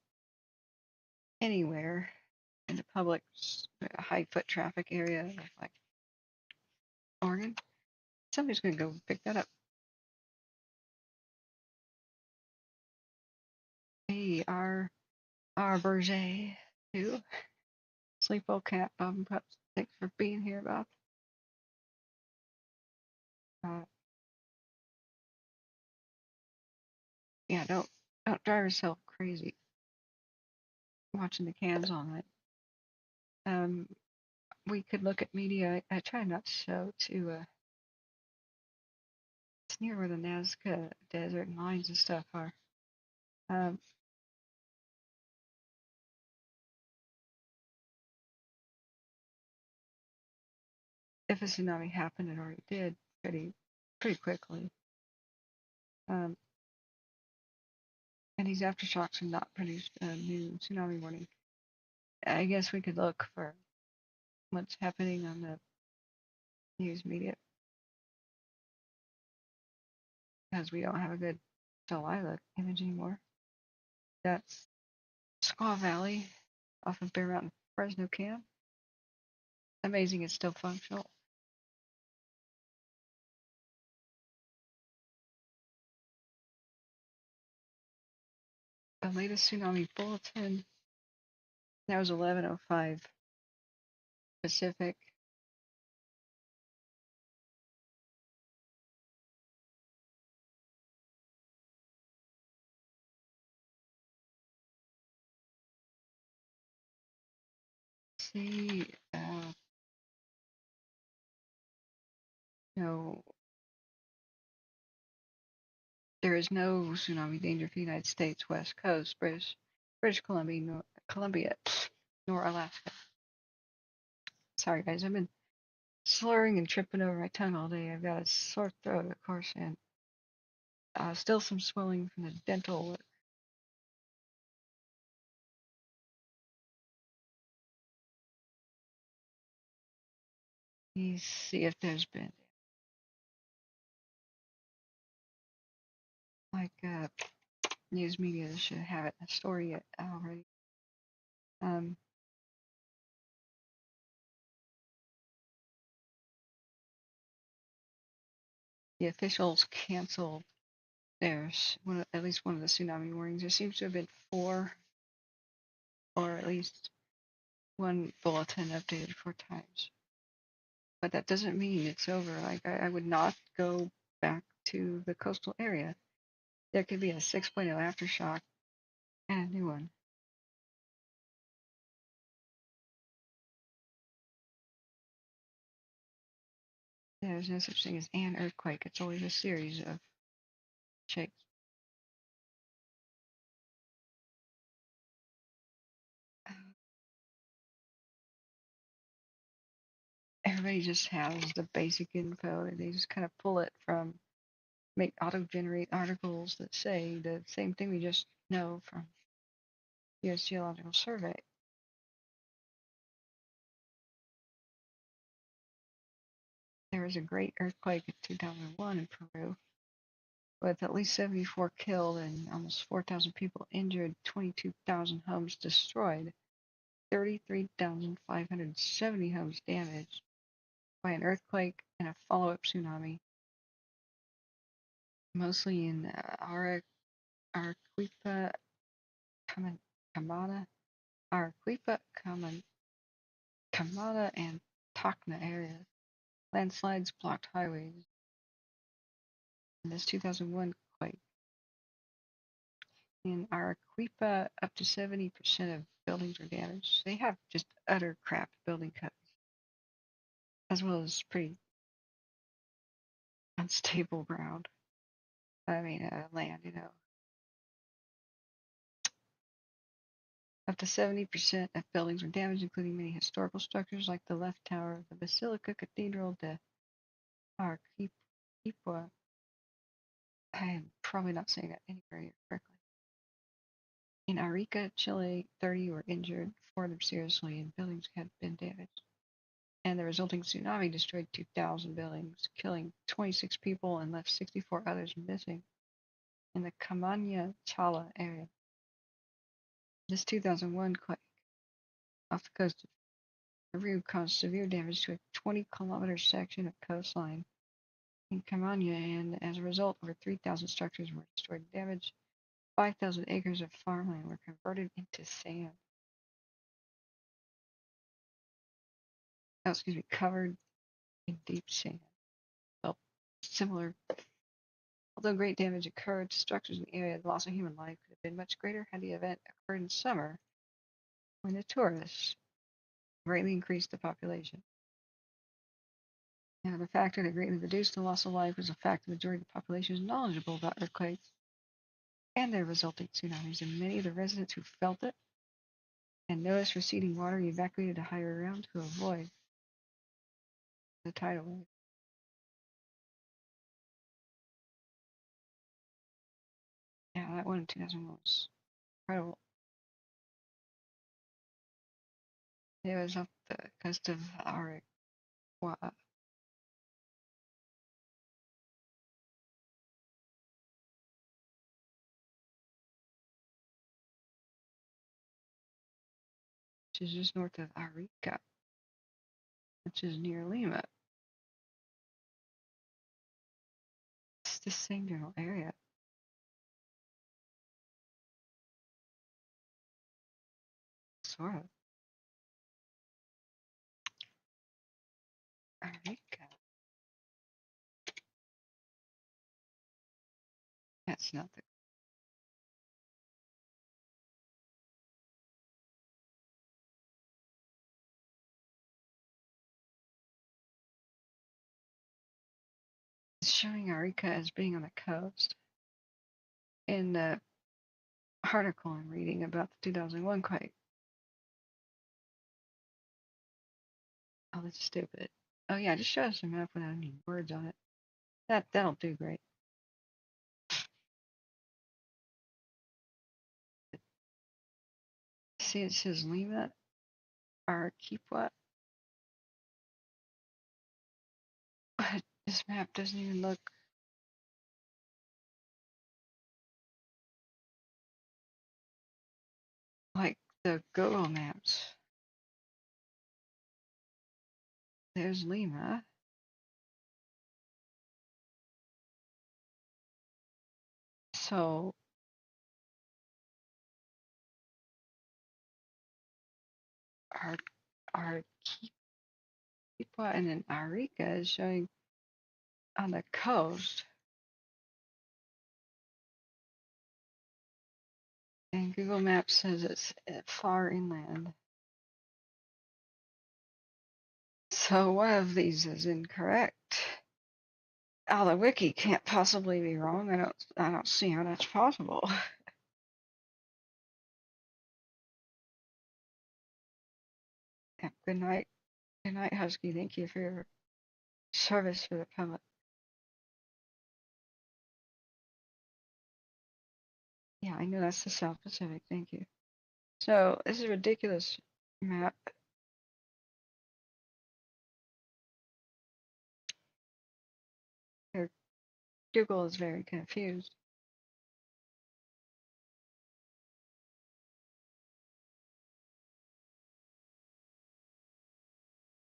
anywhere in the public high foot traffic area, like Oregon, somebody's going to go pick that up. Hey, our Berger, too. Sleep well, cat, Bob and Pups. Thanks for being here, Bob. Yeah, don't drive yourself crazy watching the cans all night. We could look at media. I try not to show to. It's near where the Nazca Desert and mines and stuff are. If a tsunami happened, it already did pretty quickly. And these aftershocks have not produced a new tsunami warning. I guess we could look for what's happening on the news media, because we don't have a good Delilah image anymore. That's Squaw Valley off of Bear Mountain, Fresno Camp. Amazing, it's still functional. the latest tsunami bulletin. That was 11:05 Pacific. See, no, there is no tsunami danger for the United States West Coast, British Columbia, nor Alaska. Sorry, guys, I've been slurring and tripping over my tongue all day. I've got a sore throat, of course, and still some swelling from the dental work. Let's see if there's been like news media should have it a story already. The officials canceled at least one of the tsunami warnings. There seems to have been 4, or at least one bulletin updated 4 times. But that doesn't mean it's over. Like I would not go back to the coastal area. There could be a 6.0 aftershock and a new one. There's no such thing as an earthquake. It's always a series of shakes. Everybody just has the basic info, and they just kind of pull it from, auto-generate articles that say the same thing we just know from U.S. Geological Survey. There was a great earthquake in 2001 in Peru, with at least 74 killed and almost 4,000 people injured, 22,000 homes destroyed, 33,570 homes damaged by an earthquake and a follow-up tsunami, mostly in Arequipa, Camada, and Tacna areas. Landslides blocked highways in this 2001 quake. In Arequipa, up to 70% of buildings were damaged. They have just utter crap building codes, as well as pretty unstable ground. Land, Up to 70% of buildings were damaged, including many historical structures like the left tower of the Basilica Cathedral de Arequipa. I am probably not saying that anywhere correctly. In Arica, Chile, 30 were injured, 4 of them seriously, and buildings had been damaged. And the resulting tsunami destroyed 2,000 buildings, killing 26 people and left 64 others missing in the Camania Chala area. This 2001 quake off the coast of Peru caused severe damage to a 20-kilometer section of coastline in Camania, and as a result, over 3,000 structures were destroyed and damaged. 5,000 acres of farmland were converted into sand. Covered in deep sand. Well, similar. Although great damage occurred to structures in the area, the loss of human life could have been much greater had the event occurred in summer, when the tourists greatly increased the population. Now, the factor that greatly reduced the loss of life was the fact the majority of the population is knowledgeable about earthquakes and their resulting tsunamis, and many of the residents who felt it and noticed receding water evacuated to higher ground to avoid the tidal wave. Yeah, that one in 2001 was incredible. It was off the coast of Arequipa. Which is just north of Arica, which is near Lima. It's the same general area. sort of. Arica. That's not the. It's showing Arica as being on the coast. In the article I'm reading about the 2001 quake. Oh, that's stupid. Oh yeah, just show us a map without any words on it. That'll do great. See, it says Lima, Arequipa. But this map doesn't even look like the Google Maps. There's Lima. So Arequipa and then Arica is showing on the coast. And Google Maps says it's far inland. So one of these is incorrect. Oh, the wiki can't possibly be wrong. I don't see how that's possible. Yeah, good night. Good night, Husky. Thank you for your service for the public. Yeah, I know that's the South Pacific. Thank you. So this is a ridiculous map. Here, Google is very confused.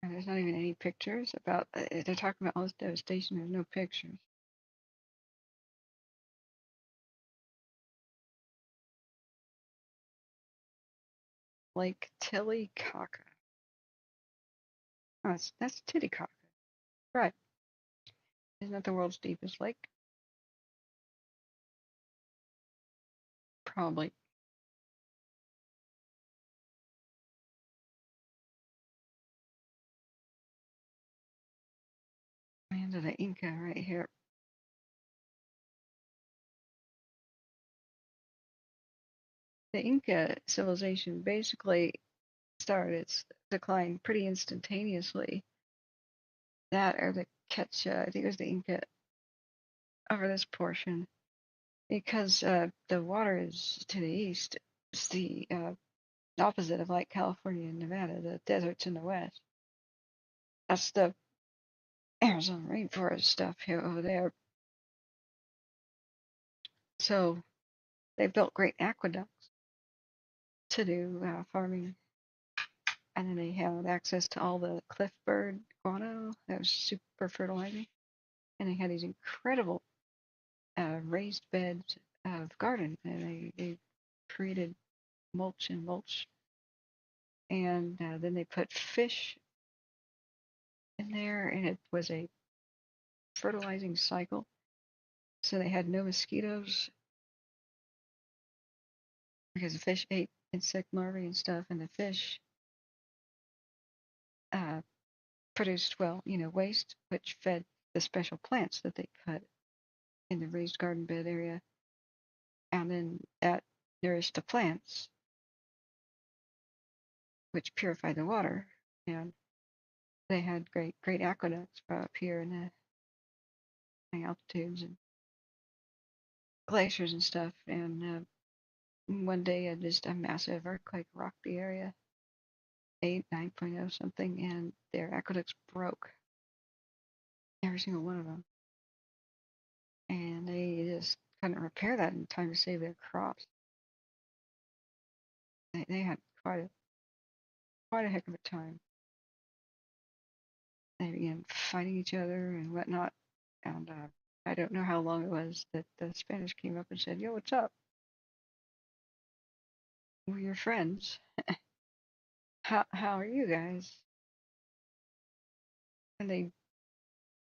And there's not even any pictures about. They're talking about all this devastation. There's no pictures. Lake Titicaca. Oh, that's Titicaca. Right. Isn't that the world's deepest lake? Probably. Land of the Inca right here. The Inca civilization basically started its decline pretty instantaneously. That or the Quechua, I think it was the Inca over this portion, because the water is to the east. It's the opposite of like California and Nevada, the deserts in the west. That's the Amazon rainforest stuff here over there. So they built great aqueducts to do farming, and then they had access to all the cliff bird guano that was super fertilizing, and they had these incredible raised beds of garden, and they created mulch and mulch, and then they put fish in there, and it was a fertilizing cycle. So they had no mosquitoes because the fish ate insect larvae and stuff, and the fish produced, well, waste, which fed the special plants that they put in the raised garden bed area, and then that nourished the plants, which purified the water, and they had great aqueducts up here in the high altitudes and glaciers and stuff. And one day, just a massive earthquake rocked the area, 9.0 something, and their aqueducts broke, every single one of them, and they just couldn't repair that in time to save their crops. They had quite a heck of a time. They began fighting each other and whatnot, and I don't know how long it was that the Spanish came up and said, "Yo, what's up? We're your friends." how are you guys? And they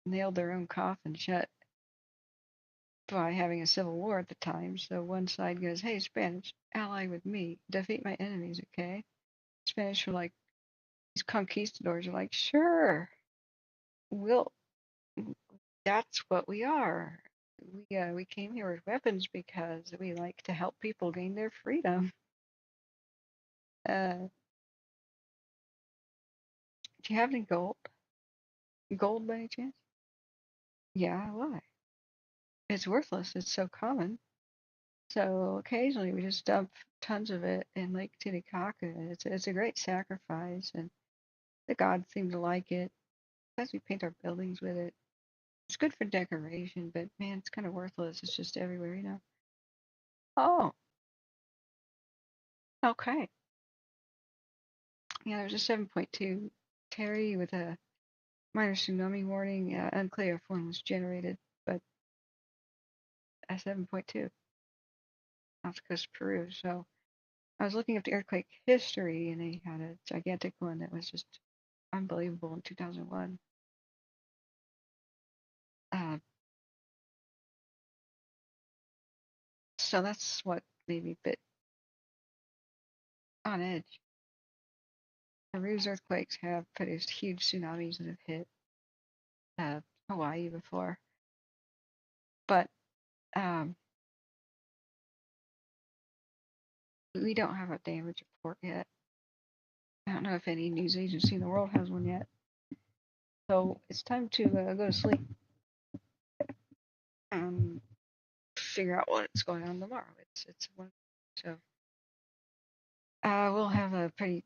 nailed their own coffin shut by having a civil war at the time. So one side goes, "Hey, Spanish, ally with me, defeat my enemies, okay?" Spanish were like, these conquistadors are like, "Sure, we'll. That's what we are. We came here with weapons because we like to help people gain their freedom." Uh, do you have any gold? Gold by any chance? Yeah, why? It's worthless. It's so common. So occasionally we just dump tons of it in Lake Titicaca. It's a great sacrifice, and the gods seem to like it. Plus, we paint our buildings with it. It's good for decoration, but man, it's kind of worthless. It's just everywhere, you know. Oh, okay. Yeah, there's a 7.2 Terry with a minor tsunami warning. Unclear if one was generated, but a 7.2 off the coast of Peru. So I was looking up the earthquake history, and they had a gigantic one that was just unbelievable in 2001. Uh, so that's what made me a bit on edge. Peru's earthquakes have produced huge tsunamis that have hit uh, Hawaii before, but um, we don't have a damage report yet. I don't know if any news agency in the world has one yet. So it's time to go to sleep and figure out what's going on tomorrow. It's one. So we'll have a pretty.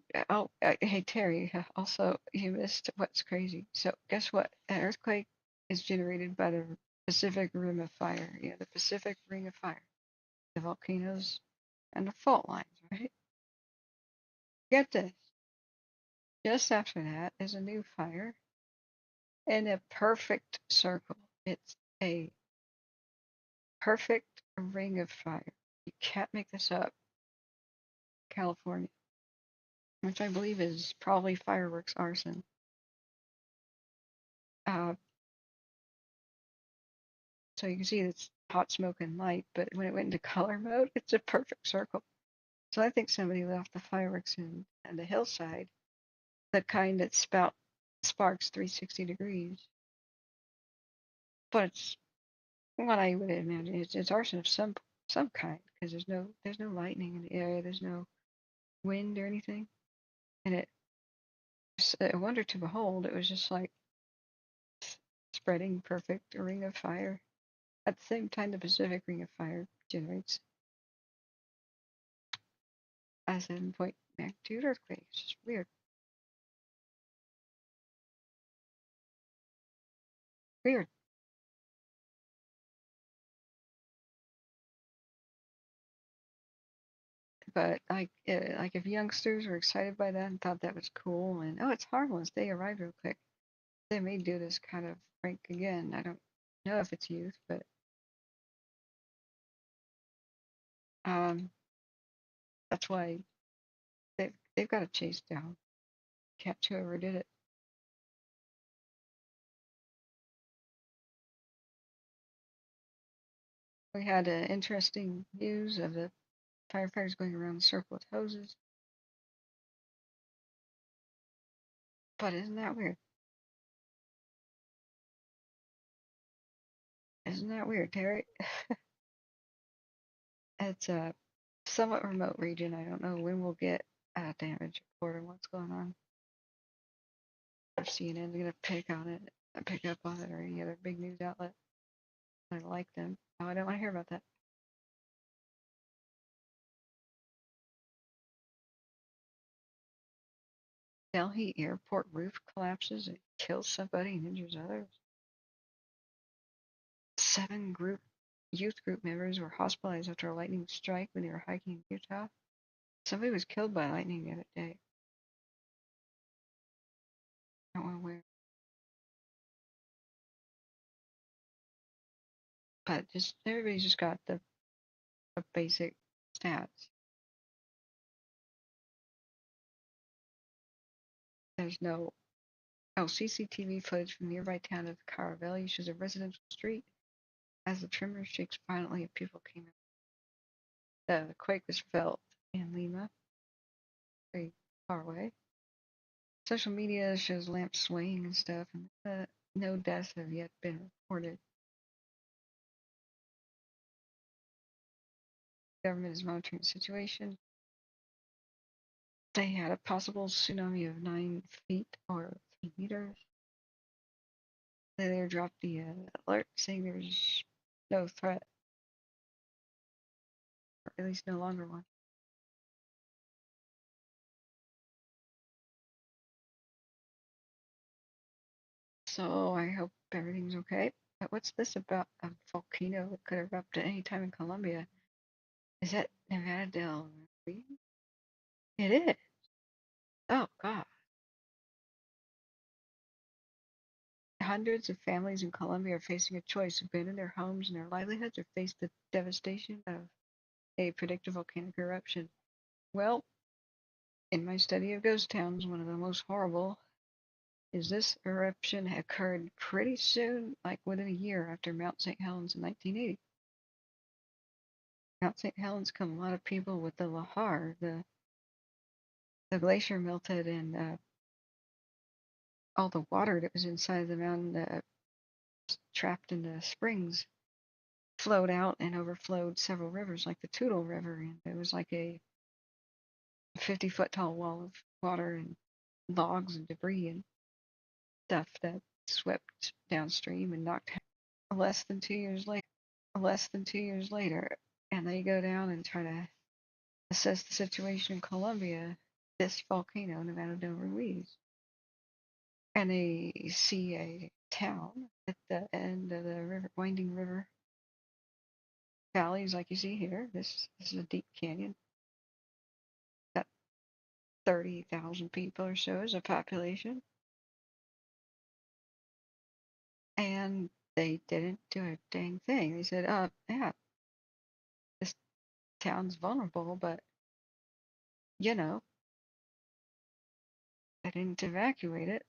Hey Terry. Also, you missed what's crazy. So guess what? An earthquake is generated by the Pacific Rim of Fire. Yeah, the Pacific Ring of Fire, the volcanoes and the fault lines. Right. Get this. Just after that is a new fire in a perfect circle. It's a perfect ring of fire. You can't make this up. California, which I believe is probably fireworks arson. Uh, so you can see it's hot smoke and light, but when it went into color mode, it's a perfect circle. So I think somebody left the fireworks in on the hillside, the kind that sparks 360 degrees. But it's what I would imagine. It's arson of some kind because there's no lightning in the area. There's no wind or anything, and it's a wonder to behold. It was just like spreading perfect ring of fire. At the same time, the Pacific Ring of Fire generates a 7-point magnitude earthquake. It's just weird. Weird. But like if youngsters were excited by that and thought that was cool, and oh, it's harmless, they arrived real quick, they may do this kind of prank again. I don't know if it's youth, but um, that's why they've got to chase down, catch whoever did it. We had interesting news of the firefighters going around the circle with hoses. But isn't that weird? Isn't that weird, Terry? It's a somewhat remote region. I don't know when we'll get a damage report or what's going on. If CNN's gonna pick up on it, or any other big news outlet. I like them. Oh, I don't want to hear about that. Delhi airport roof collapses and kills somebody and injures others. 7 youth group members were hospitalized after a lightning strike when they were hiking in Utah. Somebody was killed by lightning the other day. I don't know where. But just everybody's just got the basic stats. Fresno. Oh, CCTV footage from nearby town of CALEVERAS shows a residential street as the tremor shakes violently and people came in. The quake was felt in Lima, very far away. Social media shows lamps swaying and stuff, and no deaths have yet been reported. The government is monitoring the situation. They had a possible tsunami of 9 feet or 3 meters. They dropped the alert saying there's no threat, or at least no longer one. So I hope everything's okay. But what's this about a volcano that could erupt at any time in Colombia? Is that Nevada del Ruiz? It is. Oh, God. Hundreds of families in Colombia are facing a choice: abandon their homes and their livelihoods or face the devastation of a predictive volcanic eruption. Well, in my study of ghost towns, one of the most horrible is this eruption occurred pretty soon, like within a year after Mount St. Helens in 1980. Mount St. Helens killed a lot of people with the lahar. The glacier melted and all the water that was inside the mountain, trapped in the springs, flowed out and overflowed several rivers, like the Toutle River, and it was like a 50-foot tall wall of water and logs and debris and stuff that swept downstream and knocked less than 2 years later. And they go down and try to assess the situation in Colombia, this volcano, Nevada del Ruiz. And they see a town at the end of the river, winding river valleys, like you see here. This is a deep canyon. Got 30,000 people or so as a population. And they didn't do a dang thing. They said, yeah, this town's vulnerable, but, you know, they didn't evacuate it,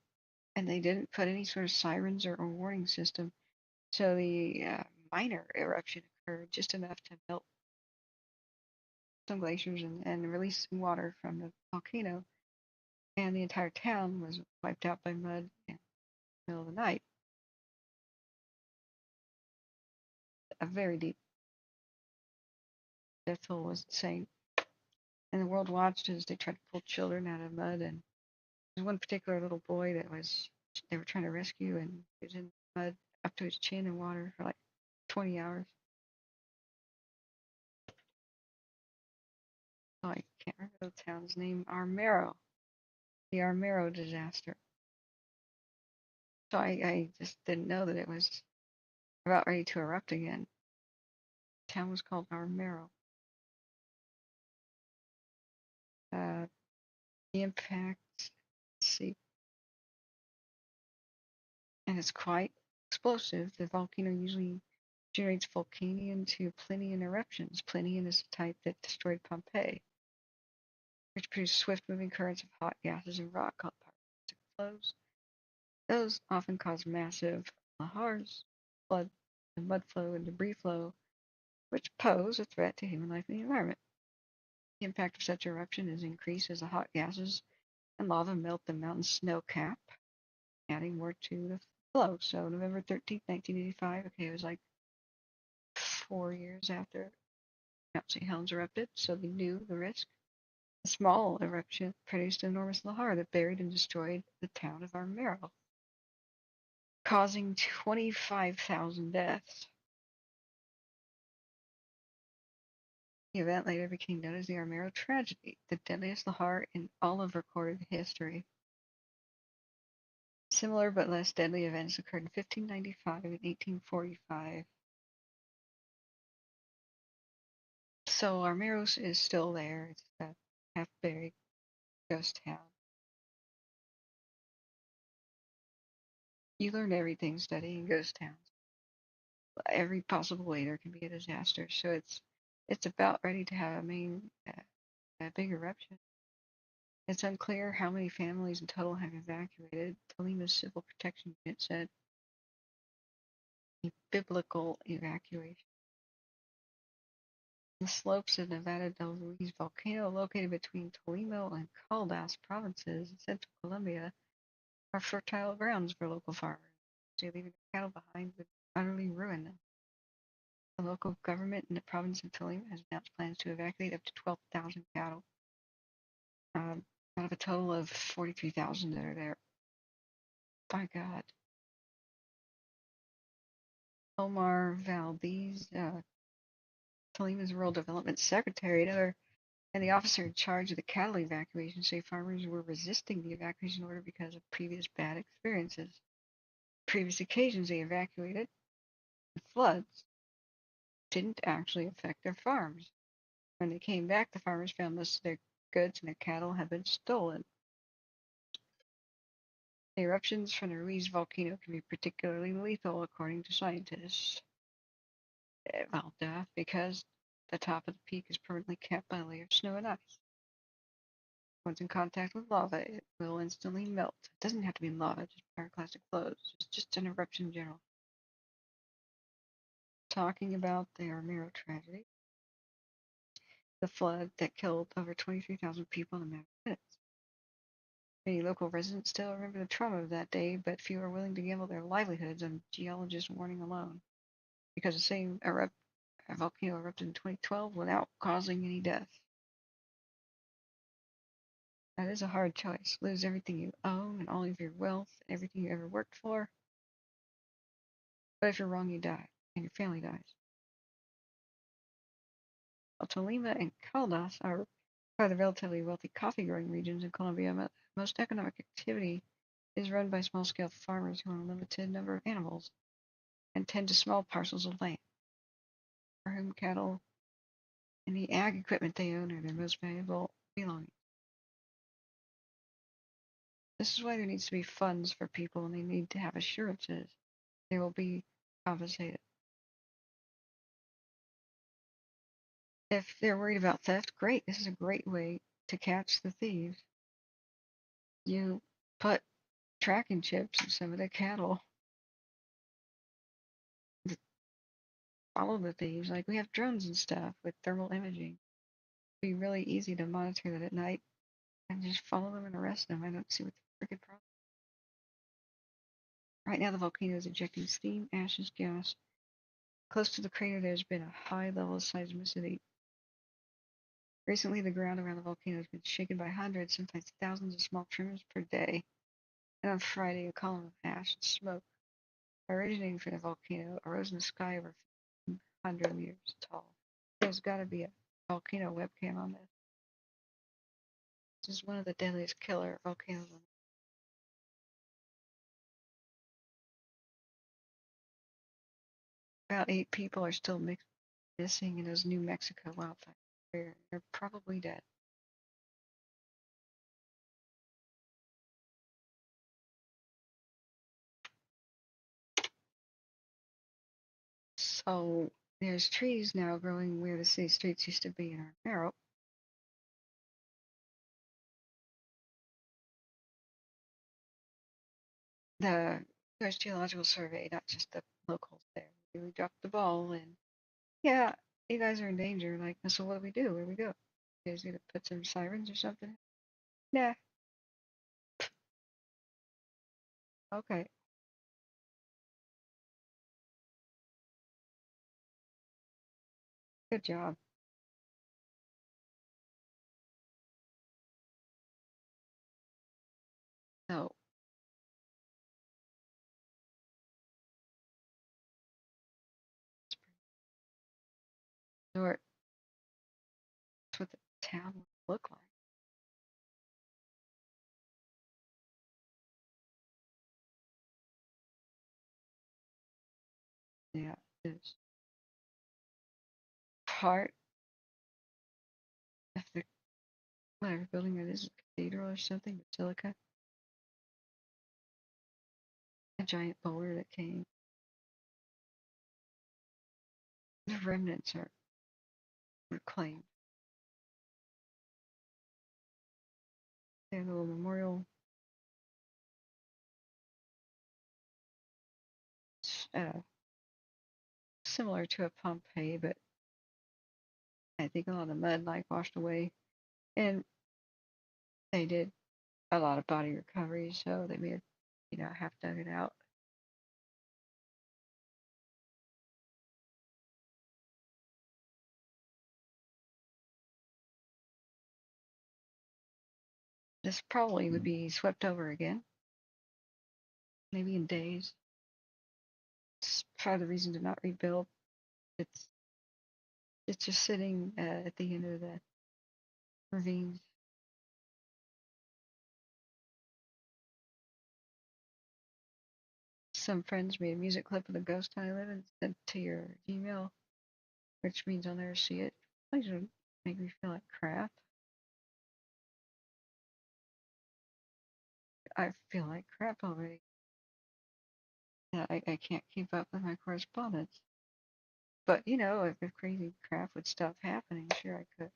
and they didn't put any sort of sirens or warning system. So the minor eruption occurred, just enough to melt some glaciers and release some water from the volcano, and the entire town was wiped out by mud in the middle of the night. A very deep death toll was insane. And the world watched as they tried to pull children out of mud, and there's one particular little boy that they were trying to rescue, and he was in mud up to his chin in water for like 20 hours. Oh, I can't remember the town's name. Armero. The Armero disaster. So I just didn't know that it was about ready to erupt again. The town was called Armero. The impact, let's see, and it's quite explosive. The volcano usually generates Vulcanian to Plinian eruptions. Plinian is the type that destroyed Pompeii, which produced swift-moving currents of hot gases and rock called pyrolytic flows. Those often cause massive lahars, flood, and mud flow and debris flow, which pose a threat to human life and the environment. The impact of such eruption is increased as the hot gases and lava melt the mountain's snow cap, adding more to the flow. So November 13th, 1985, okay, it was like 4 years after Mount St. Helens erupted, so they knew the risk. A small eruption produced an enormous lahar that buried and destroyed the town of Armero, causing 25,000 deaths. The event later became known as the Armero tragedy, the deadliest lahar in all of recorded history. Similar but less deadly events occurred in 1595 and 1845. So Armeros is still there. It's a half-buried ghost town. You learn everything studying ghost towns. Every possible way there can be a disaster. So it's about ready to have a big eruption. It's unclear how many families in total have evacuated. Tolima's Civil Protection Unit said a biblical evacuation. The slopes of Nevada del Ruiz volcano, located between Tolima and Caldas provinces in central Colombia, are fertile grounds for local farmers. They leaving their cattle behind would utterly ruin them. The local government in the province of Tolima has announced plans to evacuate up to 12,000 cattle, out of a total of 43,000 that are there. By God. Omar Valdez, Tolima's Rural Development Secretary, and the officer in charge of the cattle evacuation say farmers were resisting the evacuation order because of previous bad experiences. Previous occasions they evacuated, the floods didn't actually affect their farms. When they came back, the farmers found most of their goods and their cattle had been stolen. The eruptions from the Ruiz volcano can be particularly lethal, according to scientists. Well, duh, because the top of the peak is permanently capped by a layer of snow and ice. Once in contact with lava, it will instantly melt. It doesn't have to be lava, just pyroclastic flows. It's just an eruption in general. Talking about the AERO tragedy, the flood that killed over 23,000 people in a matter of minutes. Many local residents still remember the trauma of that day, but few are willing to gamble their livelihoods on geologist warning alone, because the same volcano erupted in 2012 without causing any death. That is a hard choice. Lose everything you own and all of your wealth and everything you ever worked for. But if you're wrong, you die, and your family dies. While Tolima and Caldas are the relatively wealthy coffee-growing regions in Colombia, most economic activity is run by small-scale farmers who own a limited number of animals and tend to small parcels of land, for whom cattle and the ag equipment they own are their most valuable belongings. This is why there needs to be funds for people, and they need to have assurances they will be compensated. If they're worried about theft, great. This is a great way to catch the thieves. You put tracking chips in some of the cattle to follow the thieves. Like, we have drones and stuff with thermal imaging. It'd be really easy to monitor that at night and just follow them and arrest them. I don't see what the freaking problem. Right now, the volcano is ejecting steam, ashes, gas. Close to the crater, there's been a high level of seismicity. Recently, the ground around the volcano has been shaken by hundreds, sometimes thousands of small tremors per day. And on Friday, a column of ash and smoke originating from the volcano arose in the sky over 100 meters tall. There's got to be a volcano webcam on this. This is one of the deadliest killer volcanoes on Earth. About 8 people are still missing in those New Mexico wildfires. They're probably dead. So there's trees now growing where the city streets used to be in AERO. The U.S. Geological Survey, not just the locals there, really dropped the ball. And yeah, you guys are in danger. Like, so what do we do? Where do we go? You guys gonna put some sirens or something? Nah. Okay. Good job. So that's what the town would look like. Yeah, it's part of the whatever building it is, a cathedral or something, basilica. A giant boulder that came. The remnants are reclaimed. They have a little memorial. Similar to a Pompeii, but I think a lot of the mud like washed away. And they did a lot of body recovery, so they may have, half dug it out. This probably would be swept over again, maybe in days. It's part of the reason to not rebuild. It's just sitting at the end of the ravines. Some friends made a music clip of the ghost island and sent to your Gmail, which means I'll never see it. Please don't make me feel like crap. I feel like crap already. Yeah, I can't keep up with my correspondence. But, if crazy crap would stop happening, sure I could.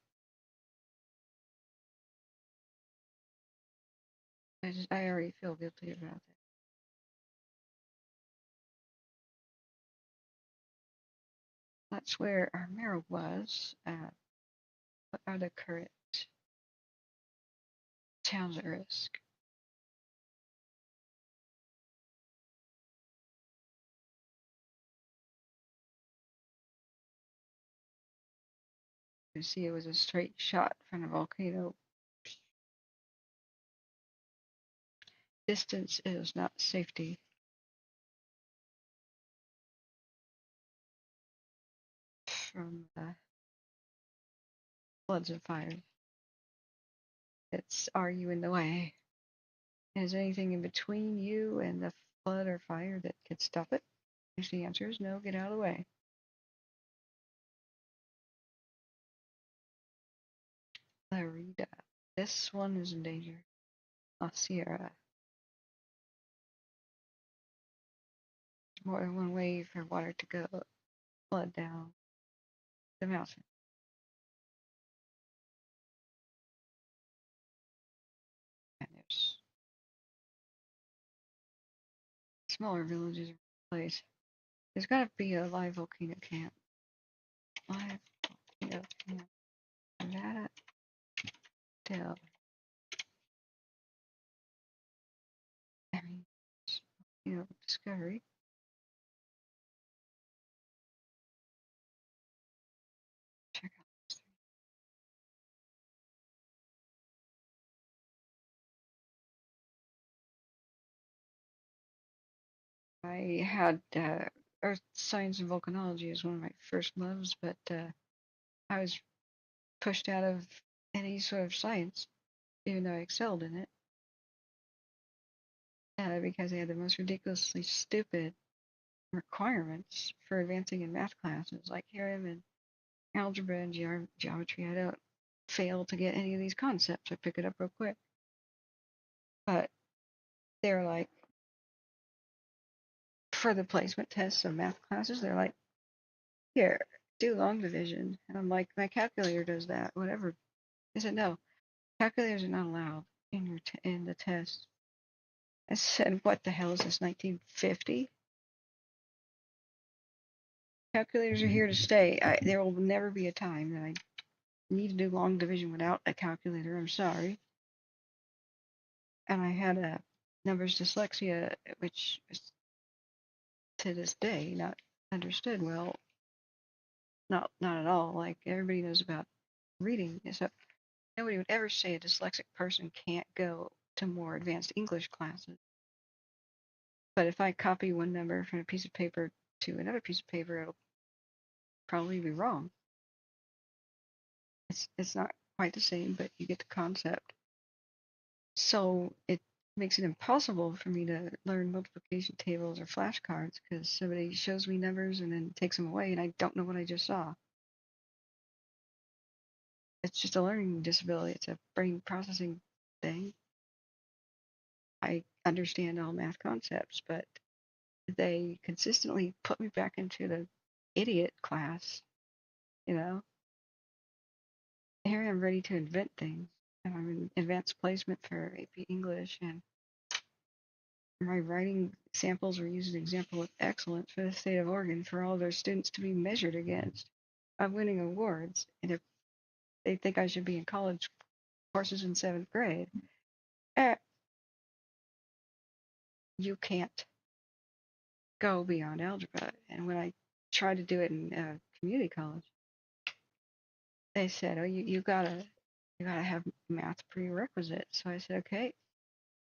I already feel guilty about that. That's where our mayor was. What are the current towns at risk? You see, it was a straight shot from a volcano. Distance is not safety. From floods and fires. It's, are you in the way? Is there anything in between you and the flood or fire that could stop it? If the answer is no, get out of the way. Larita. This one is in danger. La Sierra. More than one way for water to go flood down the mountain. And there's smaller villages in place. There's got to be a live volcano camp. Live volcano camp. Nevada. Del. I mean, Discovery. Check out this. I had earth science and volcanology as one of my first loves, but I was pushed out of any sort of science, even though I excelled in it, because they had the most ridiculously stupid requirements for advancing in math classes. Like, here I am in algebra and geometry. I don't fail to get any of these concepts. I pick it up real quick. But they're like, for the placement tests of math classes, they're like, here, do long division. And I'm like, my calculator does that, whatever. I said, no, calculators are not allowed in the test. I said, what the hell is this, 1950? Calculators are here to stay. There will never be a time that I need to do long division without a calculator. I'm sorry. And I had a numbers dyslexia, which is to this day not understood well. Not at all. Like, everybody knows about reading. So nobody would ever say a dyslexic person can't go to more advanced English classes. But if I copy one number from a piece of paper to another piece of paper, it'll probably be wrong. It's not quite the same, but you get the concept. So it makes it impossible for me to learn multiplication tables or flashcards because somebody shows me numbers and then takes them away and I don't know what I just saw. It's just a learning disability. It's a brain processing thing. I understand all math concepts, but they consistently put me back into the idiot class, Here I am ready to invent things. and I'm in advanced placement for AP English, and my writing samples were used as an example of excellence for the state of Oregon for all their students to be measured against. I'm winning awards, and if they think I should be in college courses in 7th grade, you can't go beyond algebra. And when I tried to do it in community college, they said, "Oh, you gotta have math prerequisites." So I said, "Okay,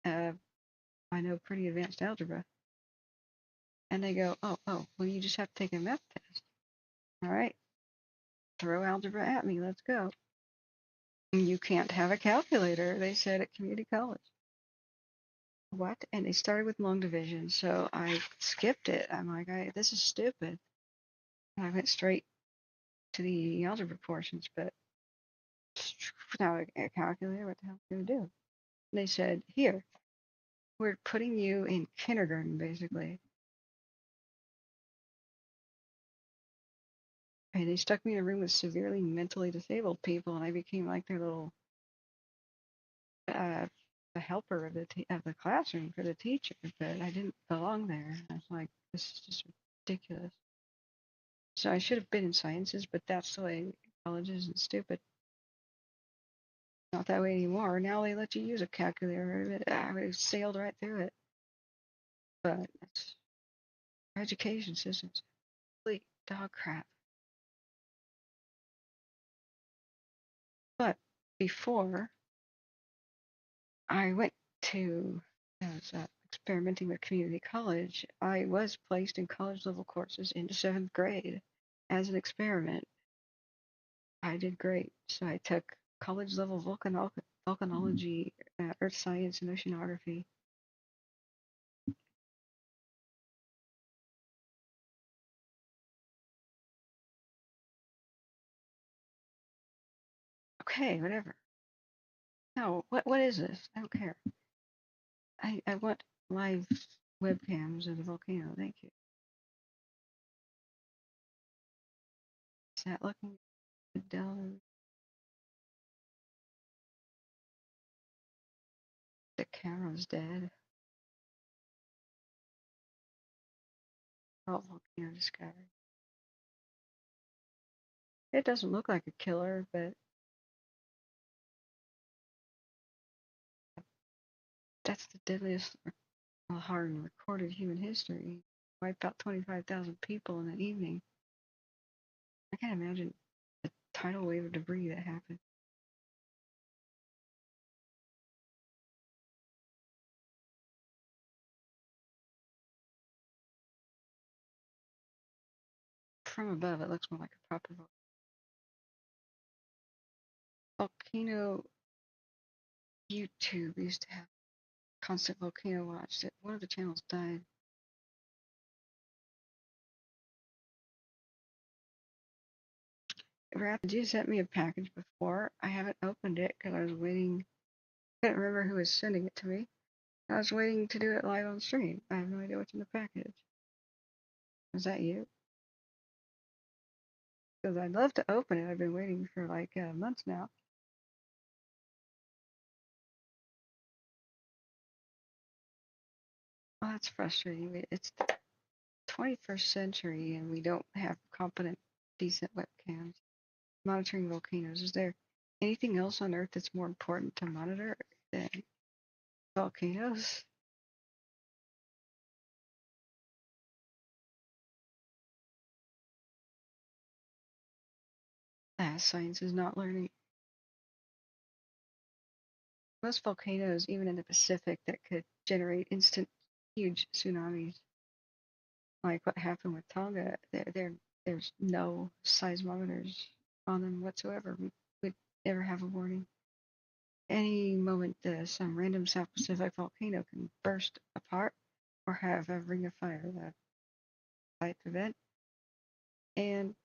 I know pretty advanced algebra." And they go, "Oh, well, you just have to take a math test." All right, throw algebra at me. Let's go. You can't have a calculator, they said at community college. What? And they started with long division, so I skipped it. I'm like, this is stupid. And I went straight to the algebra portions, but without a calculator, what the hell am I going to do? And they said, here, we're putting you in kindergarten, basically. And they stuck me in a room with severely mentally disabled people, and I became like their little the helper of the classroom for the teacher, but I didn't belong there. I was like, this is just ridiculous. So I should have been in sciences, but that's the way college is and stupid. Not that way anymore. Now they let you use a calculator. I would have sailed right through it. But it's, our education system's complete dog crap. But before I went to experimenting with community college, I was placed in college level courses into 7th grade as an experiment. I did great. So I took college level volcanology, earth science, and oceanography. Okay, whatever. No, what is this? I don't care. I want live webcams of the volcano. Thank you. Is that looking good down? The camera's dead. Oh, volcano discovery. It doesn't look like a killer, but that's the deadliest hard in recorded human history. Wiped out 25,000 people in an evening. I can't imagine the tidal wave of debris that happened. From above, it looks more like a proper volcano. YouTube used to have constant volcano watch. That one of the channels died. Raph, did you send me a package before? I haven't opened it because I was waiting. I couldn't remember who was sending it to me. I was waiting to do it live on stream. I have no idea what's in the package. Was that you? Because I'd love to open it. I've been waiting for like months now. Oh, that's frustrating. It's the 21st century and we don't have competent, decent webcams monitoring volcanoes. Is there anything else on Earth that's more important to monitor than volcanoes? Science is not learning. Most volcanoes, even in the Pacific, that could generate instant huge tsunamis, like what happened with Tonga, there's no seismometers on them whatsoever. We would never have a warning. Any moment, some random South Pacific volcano can burst apart or have a ring of fire, that type event, and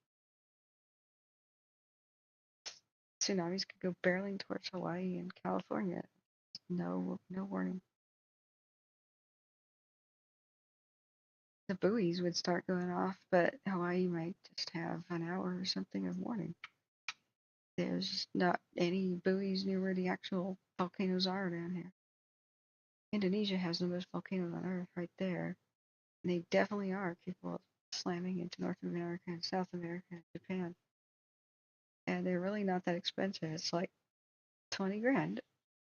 tsunamis could go barreling towards Hawaii and California. No warning. The buoys would start going off, but Hawaii might just have an hour or something of warning. There's not any buoys near where the actual volcanoes are down here. Indonesia has the most volcanoes on Earth right there. And they definitely are capable of slamming into North America and South America and Japan. And they're really not that expensive. It's like 20 grand.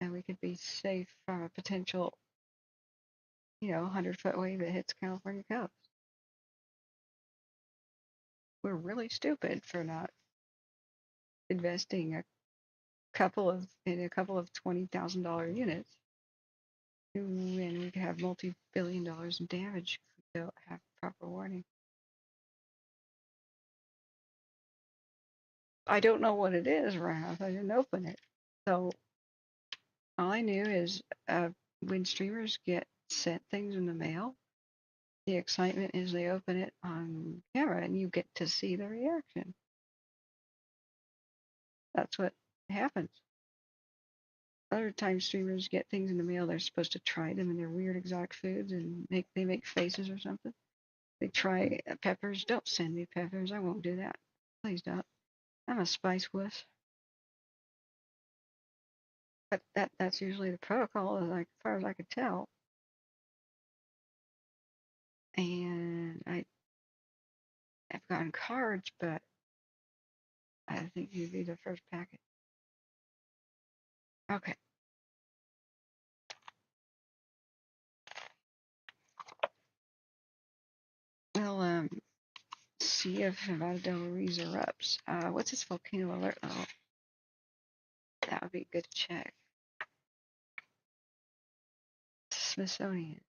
And we could be safe from a potential, 100-foot wave that hits California coast. We're really stupid for not investing in a couple of $20,000 units. And we could have multi-billion dollars in damage if we don't have proper warning. I don't know what it is, Ralph. I didn't open it. So all I knew is when streamers get sent things in the mail, the excitement is they open it on camera and you get to see the reaction. That's what happens. Other times streamers get things in the mail, they're supposed to try them and they're weird exotic foods and they make faces or something. They try peppers. Don't send me peppers. I won't do that. Please don't. I'm a spice wuss. But that's usually the protocol, as far as I could tell. And I've gotten cards, but I think you'd be the first packet. Okay. We'll see if Nevada Del Ruiz erupts. What's its volcano alert level? That would be good to check. Smithsonian.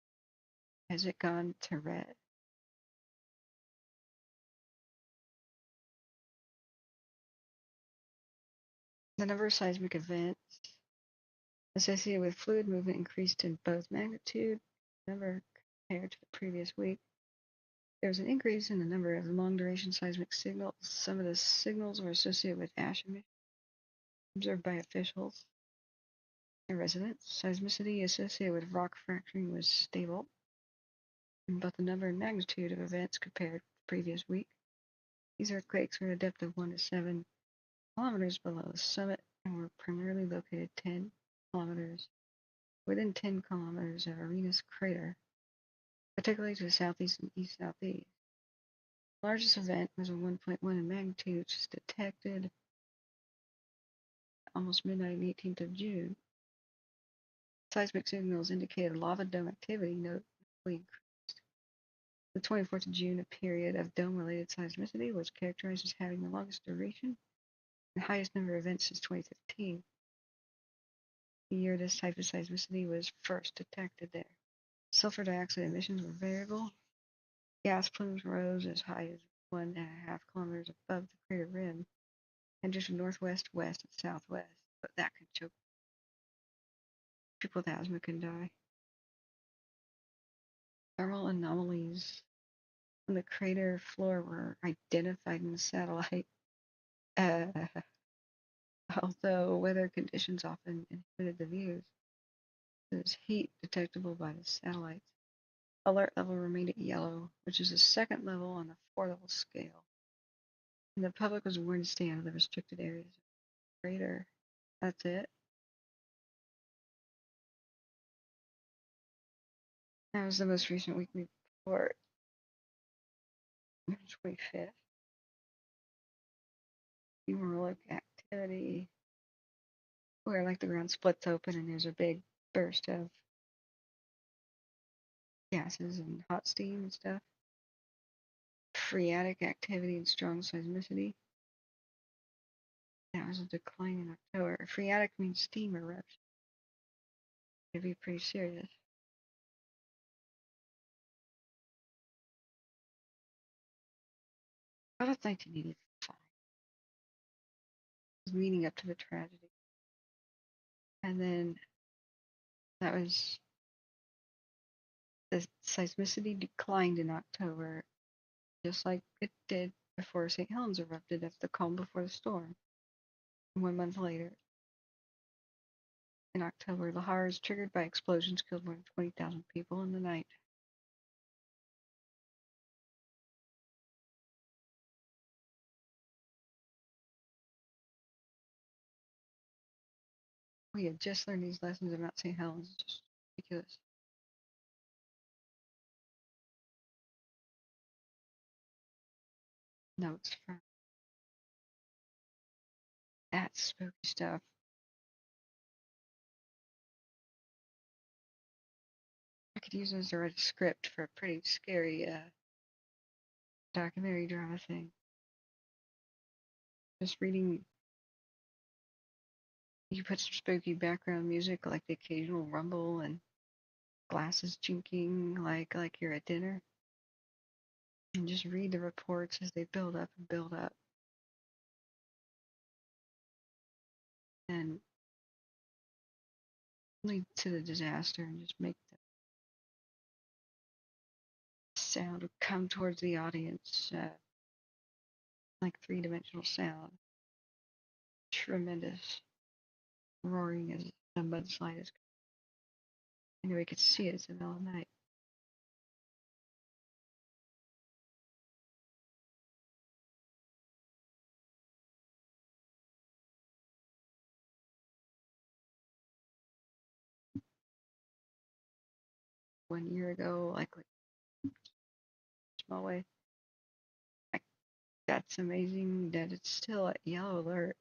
Has it gone to red? The number of seismic events associated with fluid movement increased in both magnitude number compared to the previous week. There was an increase in the number of long-duration seismic signals. Some of the signals were associated with ash emissions observed by officials and residents. Seismicity associated with rock fracturing was stable, but the number and magnitude of events compared with the previous week. These earthquakes were at a depth of 1 to 7 kilometers below the summit and were primarily located 10 kilometers within 10 kilometers of Arenas crater, particularly to the southeast and east-southeast. The largest event was a 1.1 in magnitude, which was detected almost midnight on the 18th of June. Seismic signals indicated lava dome activity notably increased. The 24th of June, a period of dome-related seismicity, was characterized as having the longest duration and highest number of events since 2015. The year this type of seismicity was first detected there. Sulfur dioxide emissions were variable. Gas plumes rose as high as 1.5 kilometers above the crater rim and drifted northwest, west, and southwest. But that can choke. People with asthma can die. Thermal anomalies on the crater floor were identified in the satellite, although weather conditions often inhibited the views. There's heat detectable by the satellites. Alert level remained at yellow, which is the second level on the 4-level scale. And the public was warned to stay out of the restricted areas of the crater. That's it. That was the most recent weekly report, March 25th. Heroic activity, where like the ground splits open and there's a big burst of gases and hot steam and stuff. Phreatic activity and strong seismicity. That was a decline in October. Phreatic means steam eruption. It'd be pretty serious. That was 1985. It was leading up to the tragedy. And then that was the seismicity declined in October, just like it did before St. Helens erupted after the calm before the storm. 1 month later, in October, the horrors triggered by explosions killed more than 20,000 people in the night. We had just learned these lessons about St. Helens. It's just ridiculous. Notes from that spooky stuff. I could use this to write a script for a pretty scary documentary drama thing. Just reading, you put some spooky background music like the occasional rumble and glasses chinking like you're at dinner. And just read the reports as they build up and build up. And lead to the disaster and just make the sound come towards the audience like three-dimensional sound. Tremendous roaring as a mudslide is. Anyway, you could see it. It's in the middle of the night. One year ago, like small way. That's amazing that it's still at yellow alert.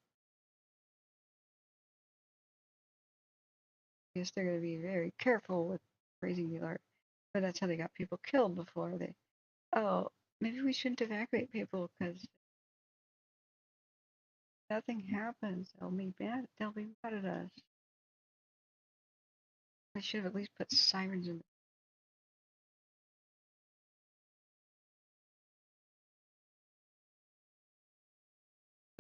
I guess they're going to be very careful with raising the alert. But that's how they got people killed before. Oh, maybe we shouldn't evacuate people because nothing happens. They'll be mad. They'll be mad at us. I should have at least put sirens in.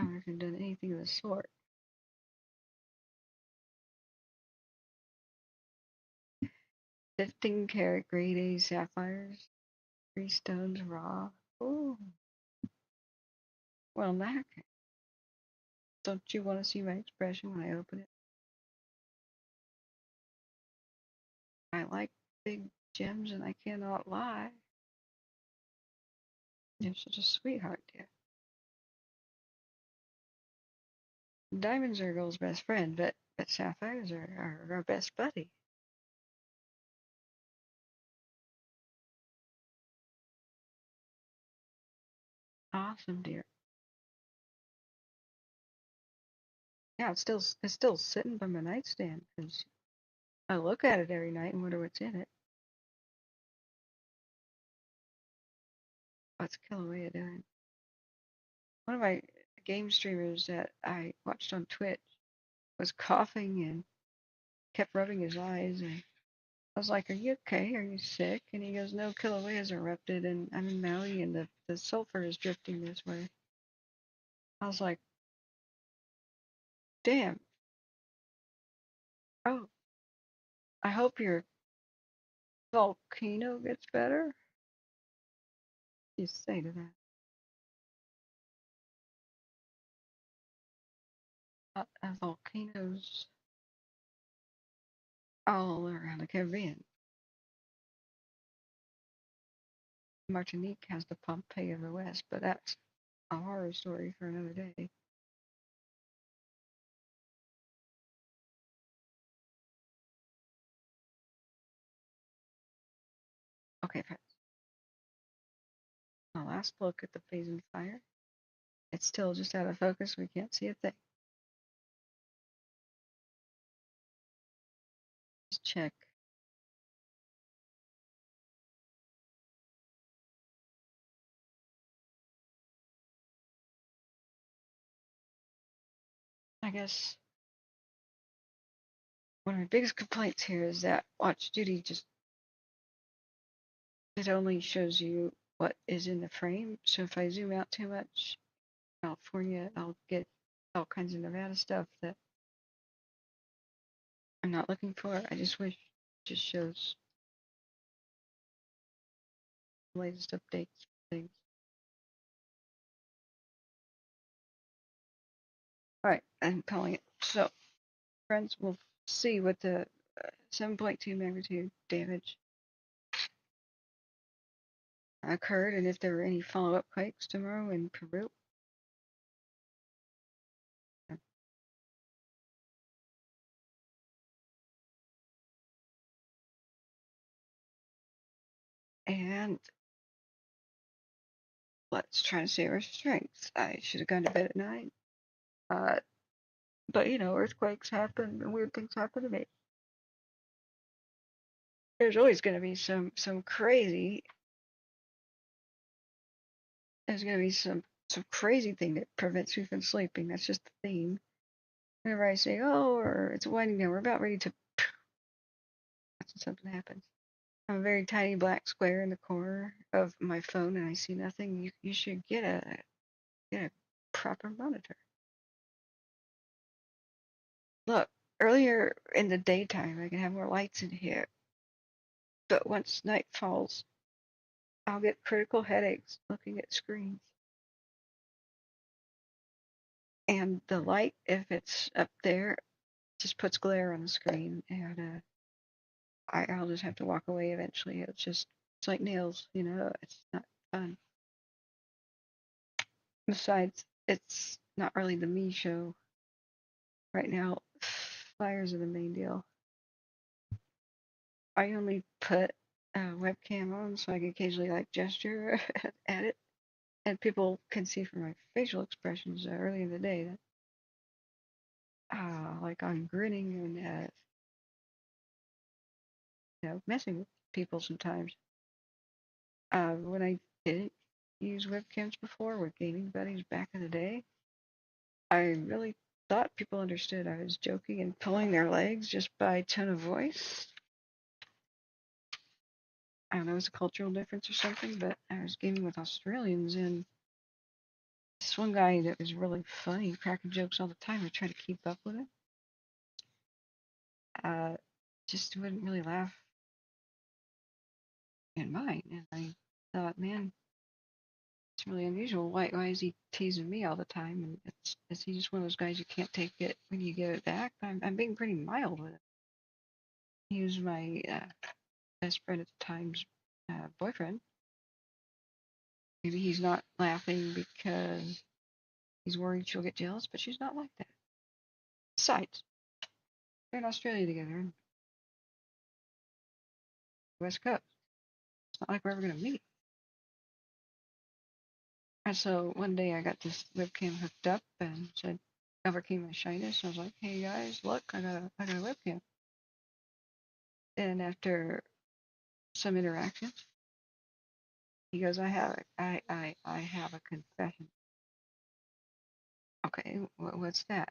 I would have done anything of the sort. 15-karat grade A sapphires, 3 stones raw. Ooh. Well, in that case, don't you want to see my expression when I open it? I like big gems and I cannot lie. You're such a sweetheart, dear. Diamonds are a girl's best friend, but sapphires are our best buddy. Awesome, dear. Yeah, it's still sitting by my nightstand because I look at it every night and wonder what's in it. What's Kilauea doing? One of my game streamers that I watched on Twitch was coughing and kept rubbing his eyes, and I was like, "Are you okay? Are you sick?" And he goes, "No, Kilauea has erupted, and I'm in Maui, and the sulfur is drifting this way." I was like, "Damn. Oh, I hope your volcano gets better." You say to that. Volcanoes all around the Caribbean. Martinique has the Pompeii of the West, but that's a horror story for another day. Okay, friends. My last look at the phasing fire. It's still just out of focus. We can't see a thing. Just check. I guess one of my biggest complaints here is that Watch Duty it only shows you what is in the frame. So if I zoom out too much, California, I'll get all kinds of Nevada stuff that I'm not looking for. I just wish it just shows the latest updates things. All right, I'm calling it. So, friends, we'll see what the 7.2 magnitude damage occurred and if there were any follow-up quakes tomorrow in Peru. And let's try to save our strength. I should have gone to bed at 9. Uh, but you know, earthquakes happen and weird things happen to me. There's always going to be some crazy. There's going to be some crazy thing that prevents me from sleeping. That's just the theme. Whenever I say, "Oh," or "It's winding down," we're about ready to. That's when something happens. I'm a very tiny black square in the corner of my phone, and I see nothing. You should get a proper monitor. Look, earlier in the daytime, I can have more lights in here, but once night falls, I'll get critical headaches looking at screens. And the light, if it's up there, just puts glare on the screen, and I'll just have to walk away eventually. It's like nails, you know. It's not fun. Besides, it's not really the me show right now. Fires are the main deal. I only put a webcam on so I can occasionally like gesture at it, and people can see from my facial expressions early in the day that like I'm grinning and you know, messing with people sometimes. When I didn't use webcams before with gaming buddies back in the day, I really thought people understood I was joking and pulling their legs just by tone of voice. I don't know, it was a cultural difference or something, but I was gaming with Australians, and this one guy that was really funny, cracking jokes all the time. I tried to keep up with him. Just wouldn't really laugh in mine. And I thought, man, it's really unusual. Why is he teasing me all the time? And is he just one of those guys you can't take it when you give it back? I'm being pretty mild with it. He was my best friend at the time's boyfriend. Maybe he's not laughing because he's worried she'll get jealous, but she's not like that. Besides, they're in Australia together, and West Coast. It's not like we're ever going to meet. And so one day I got this webcam hooked up and said, overcame my shyness. I was like, hey guys, look, I got a webcam. And after some interactions, he goes, I have a confession. Okay, what's that?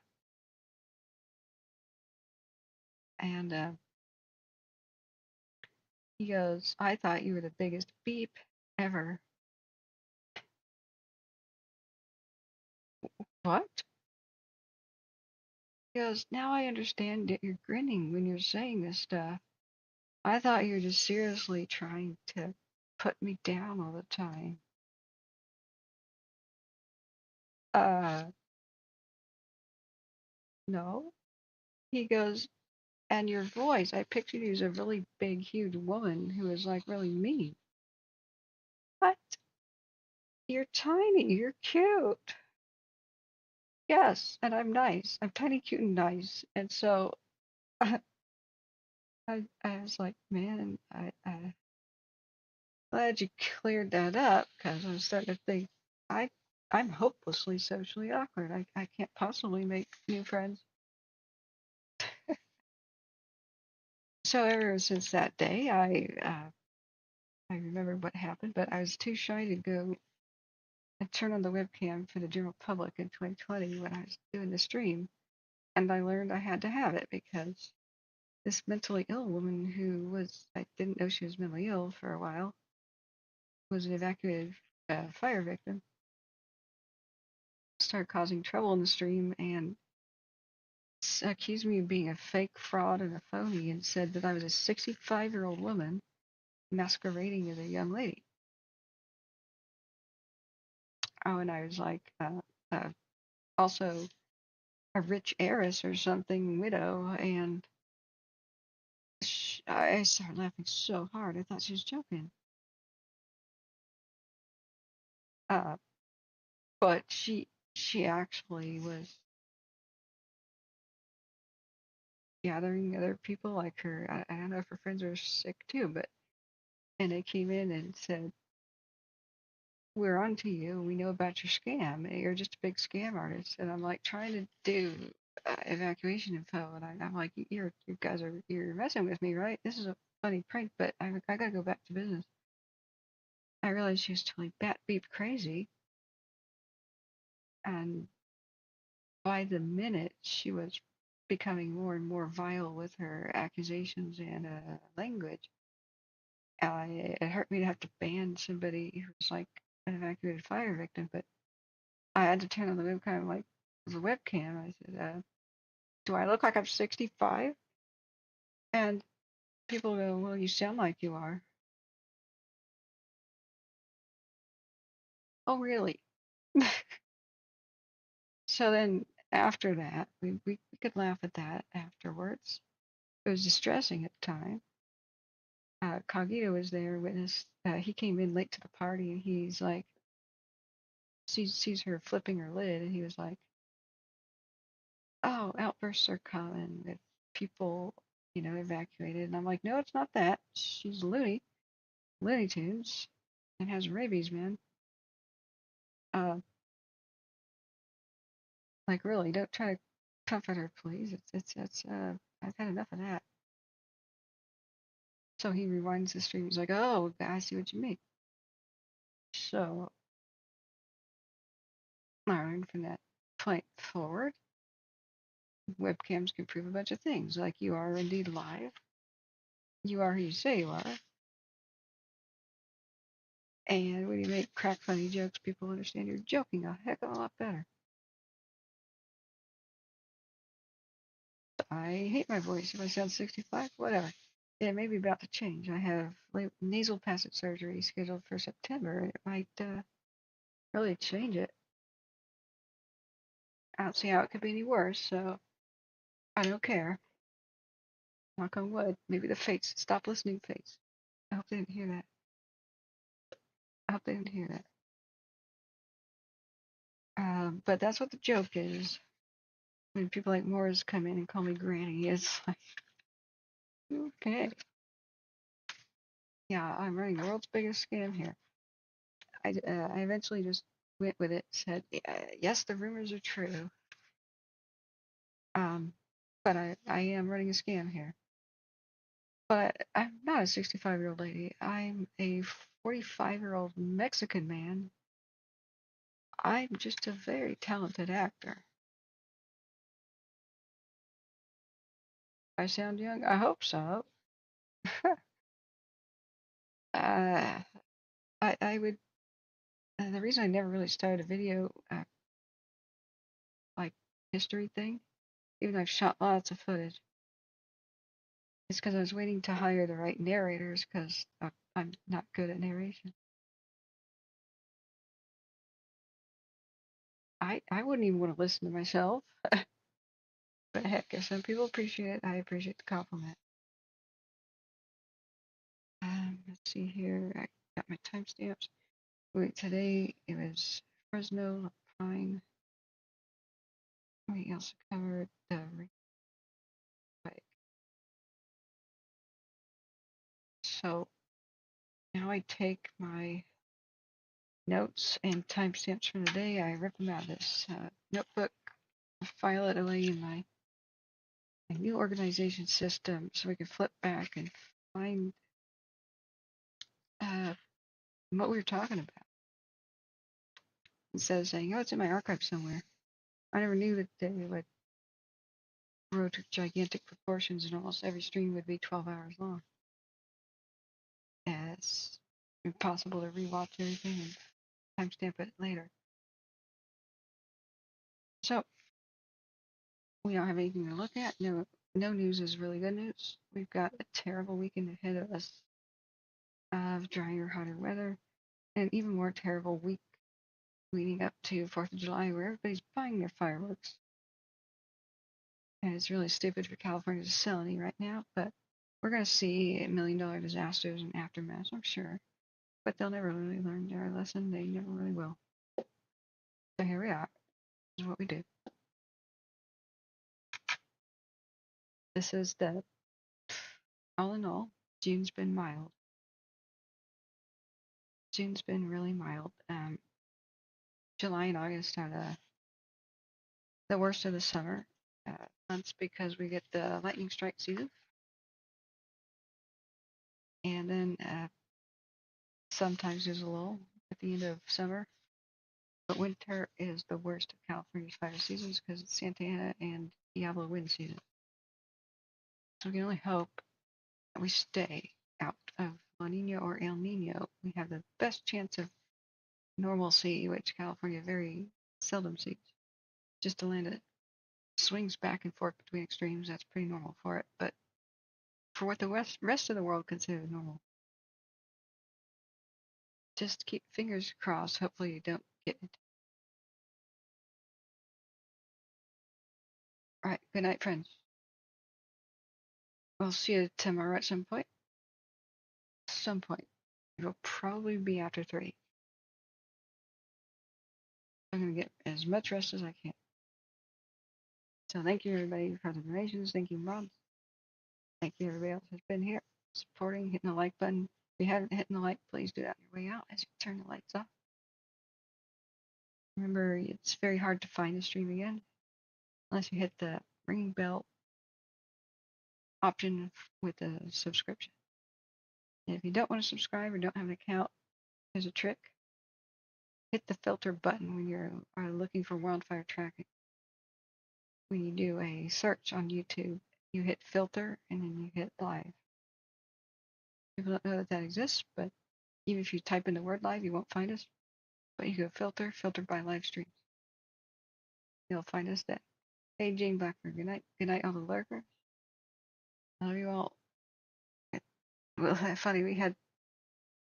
And he goes, I thought you were the biggest beep ever. What? He goes, now I understand that you're grinning when you're saying this stuff. I thought you were just seriously trying to put me down all the time. No. He goes, and your voice, I pictured you as a really big, huge woman who was like really mean. What? You're tiny, you're cute. Yes, and I'm nice. I'm tiny, cute, and nice. And so I was like, man, I glad you cleared that up because I was starting to think I'm hopelessly socially awkward. I can't possibly make new friends. So ever since that day, I remember what happened, but I was too shy to go and turn on the webcam for the general public in 2020 when I was doing the stream, and I learned I had to have it because this mentally ill woman who was, I didn't know she was mentally ill for a while, was an evacuated fire victim, started causing trouble in the stream and accused me of being a fake fraud and a phony and said that I was a 65-year-old woman masquerading as a young lady. Oh, and I was like, also a rich heiress or something, widow, and I started laughing so hard. I thought she was joking. But she actually was gathering other people like her. I don't know if her friends are sick too, but and they came in and said, "We're on to you. We know about your scam. You're just a big scam artist." And I'm like trying to do evacuation info, and I'm like, you guys you're messing with me, right? This is a funny prank, but I gotta go back to business." I realized she was totally bat beep crazy, and by the minute she was becoming more and more vile with her accusations and language. It hurt me to have to ban somebody who was like an evacuated fire victim, but I had to turn on the webcam, like the webcam. I said, "Do I look like I'm 65?" And people go, "Well, you sound like you are." Oh, really? So then after that, we could laugh at that afterwards. It was distressing at the time. Cogito was there, witness. He came in late to the party, and he's like, sees her flipping her lid, and he was like, "Oh, outbursts are common with people, evacuated." And I'm like, "No, it's not that. She's Looney Tunes, and has rabies, man. Uh, like really, don't try to comfort her, please. It's I've had enough of that." So he rewinds the stream. He's like, "Oh, I see what you mean." So I learned from that point forward, webcams can prove a bunch of things, like you are indeed live, you are who you say you are, and when you make crack funny jokes, people understand you're joking a heck of a lot better. I hate my voice. If I sound 65, whatever. It may be about to change. I have nasal passage surgery scheduled for September. It might really change it. I don't see how it could be any worse, so I don't care. Knock on wood. Maybe the fates. Stop listening, fates. I hope they didn't hear that. I hope they didn't hear that. But that's what the joke is. When people like Morris come in and call me Granny, it's like, okay. Yeah, I'm running the world's biggest scam here. I eventually just went with it, said, yes, the rumors are true. But I am running a scam here. But I'm not a 65-year-old lady. I'm a 45-year-old Mexican man. I'm just a very talented actor. I sound young? I hope so. I would. The reason I never really started a video like history thing, even though I've shot lots of footage, is because I was waiting to hire the right narrators because I'm not good at narration. I wouldn't even want to listen to myself. But heck, if some people appreciate it, I appreciate the compliment. Let's see here. I got my timestamps. Wait, today it was Fresno, Pine. We also covered the like. So now I take my notes and timestamps from the day. I rip them out of this notebook, file it away in my new organization system so we can flip back and find what we were talking about instead of saying, "Oh, it's in my archive somewhere." I never knew that they would grow to gigantic proportions and almost every stream would be 12 hours long. It's impossible to rewatch everything and timestamp it later. So we don't have anything to look at. No news is really good news. We've got a terrible weekend ahead of us of drier, hotter weather, and an even more terrible week leading up to 4th of July where everybody's buying their fireworks. And it's really stupid for California to sell any right now, but we're going to see $1 million disasters and aftermath, I'm sure. But they'll never really learn their lesson. They never really will. So here we are. This is what we do. This is all in all, June's been mild. June's been really mild. July and August are the worst of the summer months because we get the lightning strike season. And then sometimes there's a lull at the end of summer. But winter is the worst of California's fire seasons because it's Santa Ana and Diablo wind season. So we can only hope that we stay out of La Nina or El Nino. We have the best chance of normalcy, which California very seldom sees. Just to land it swings back and forth between extremes, that's pretty normal for it. But for what the rest of the world considers normal, just keep fingers crossed. Hopefully you don't get it. All right, good night, friends. We'll see you tomorrow at some point. It'll probably be after 3. I'm going to get as much rest as I can. So thank you, everybody, for the donations. Thank you, Rob. Thank you, everybody else who's been here, supporting, hitting the like button. If you haven't hit the like, please do that on your way out as you turn the lights off. Remember, it's very hard to find the stream again unless you hit the ringing bell option with a subscription. And if you don't want to subscribe or don't have an account, there's a trick. Hit the filter button when you're looking for wildfire tracking. When you do a search on YouTube, you hit filter and then you hit live. People don't know that exists, but even if you type in the word live, you won't find us. But you go filter by live streams. You'll find us then. Hey, Jane Blackburn, good night. Good night, all the lurkers. I love you all. Well, funny, we had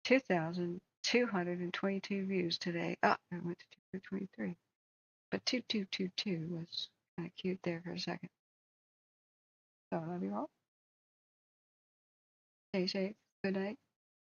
2,222 views today. I went to 223. But 2222 was kind of cute there for a second. So I love you all. Stay safe. Good night.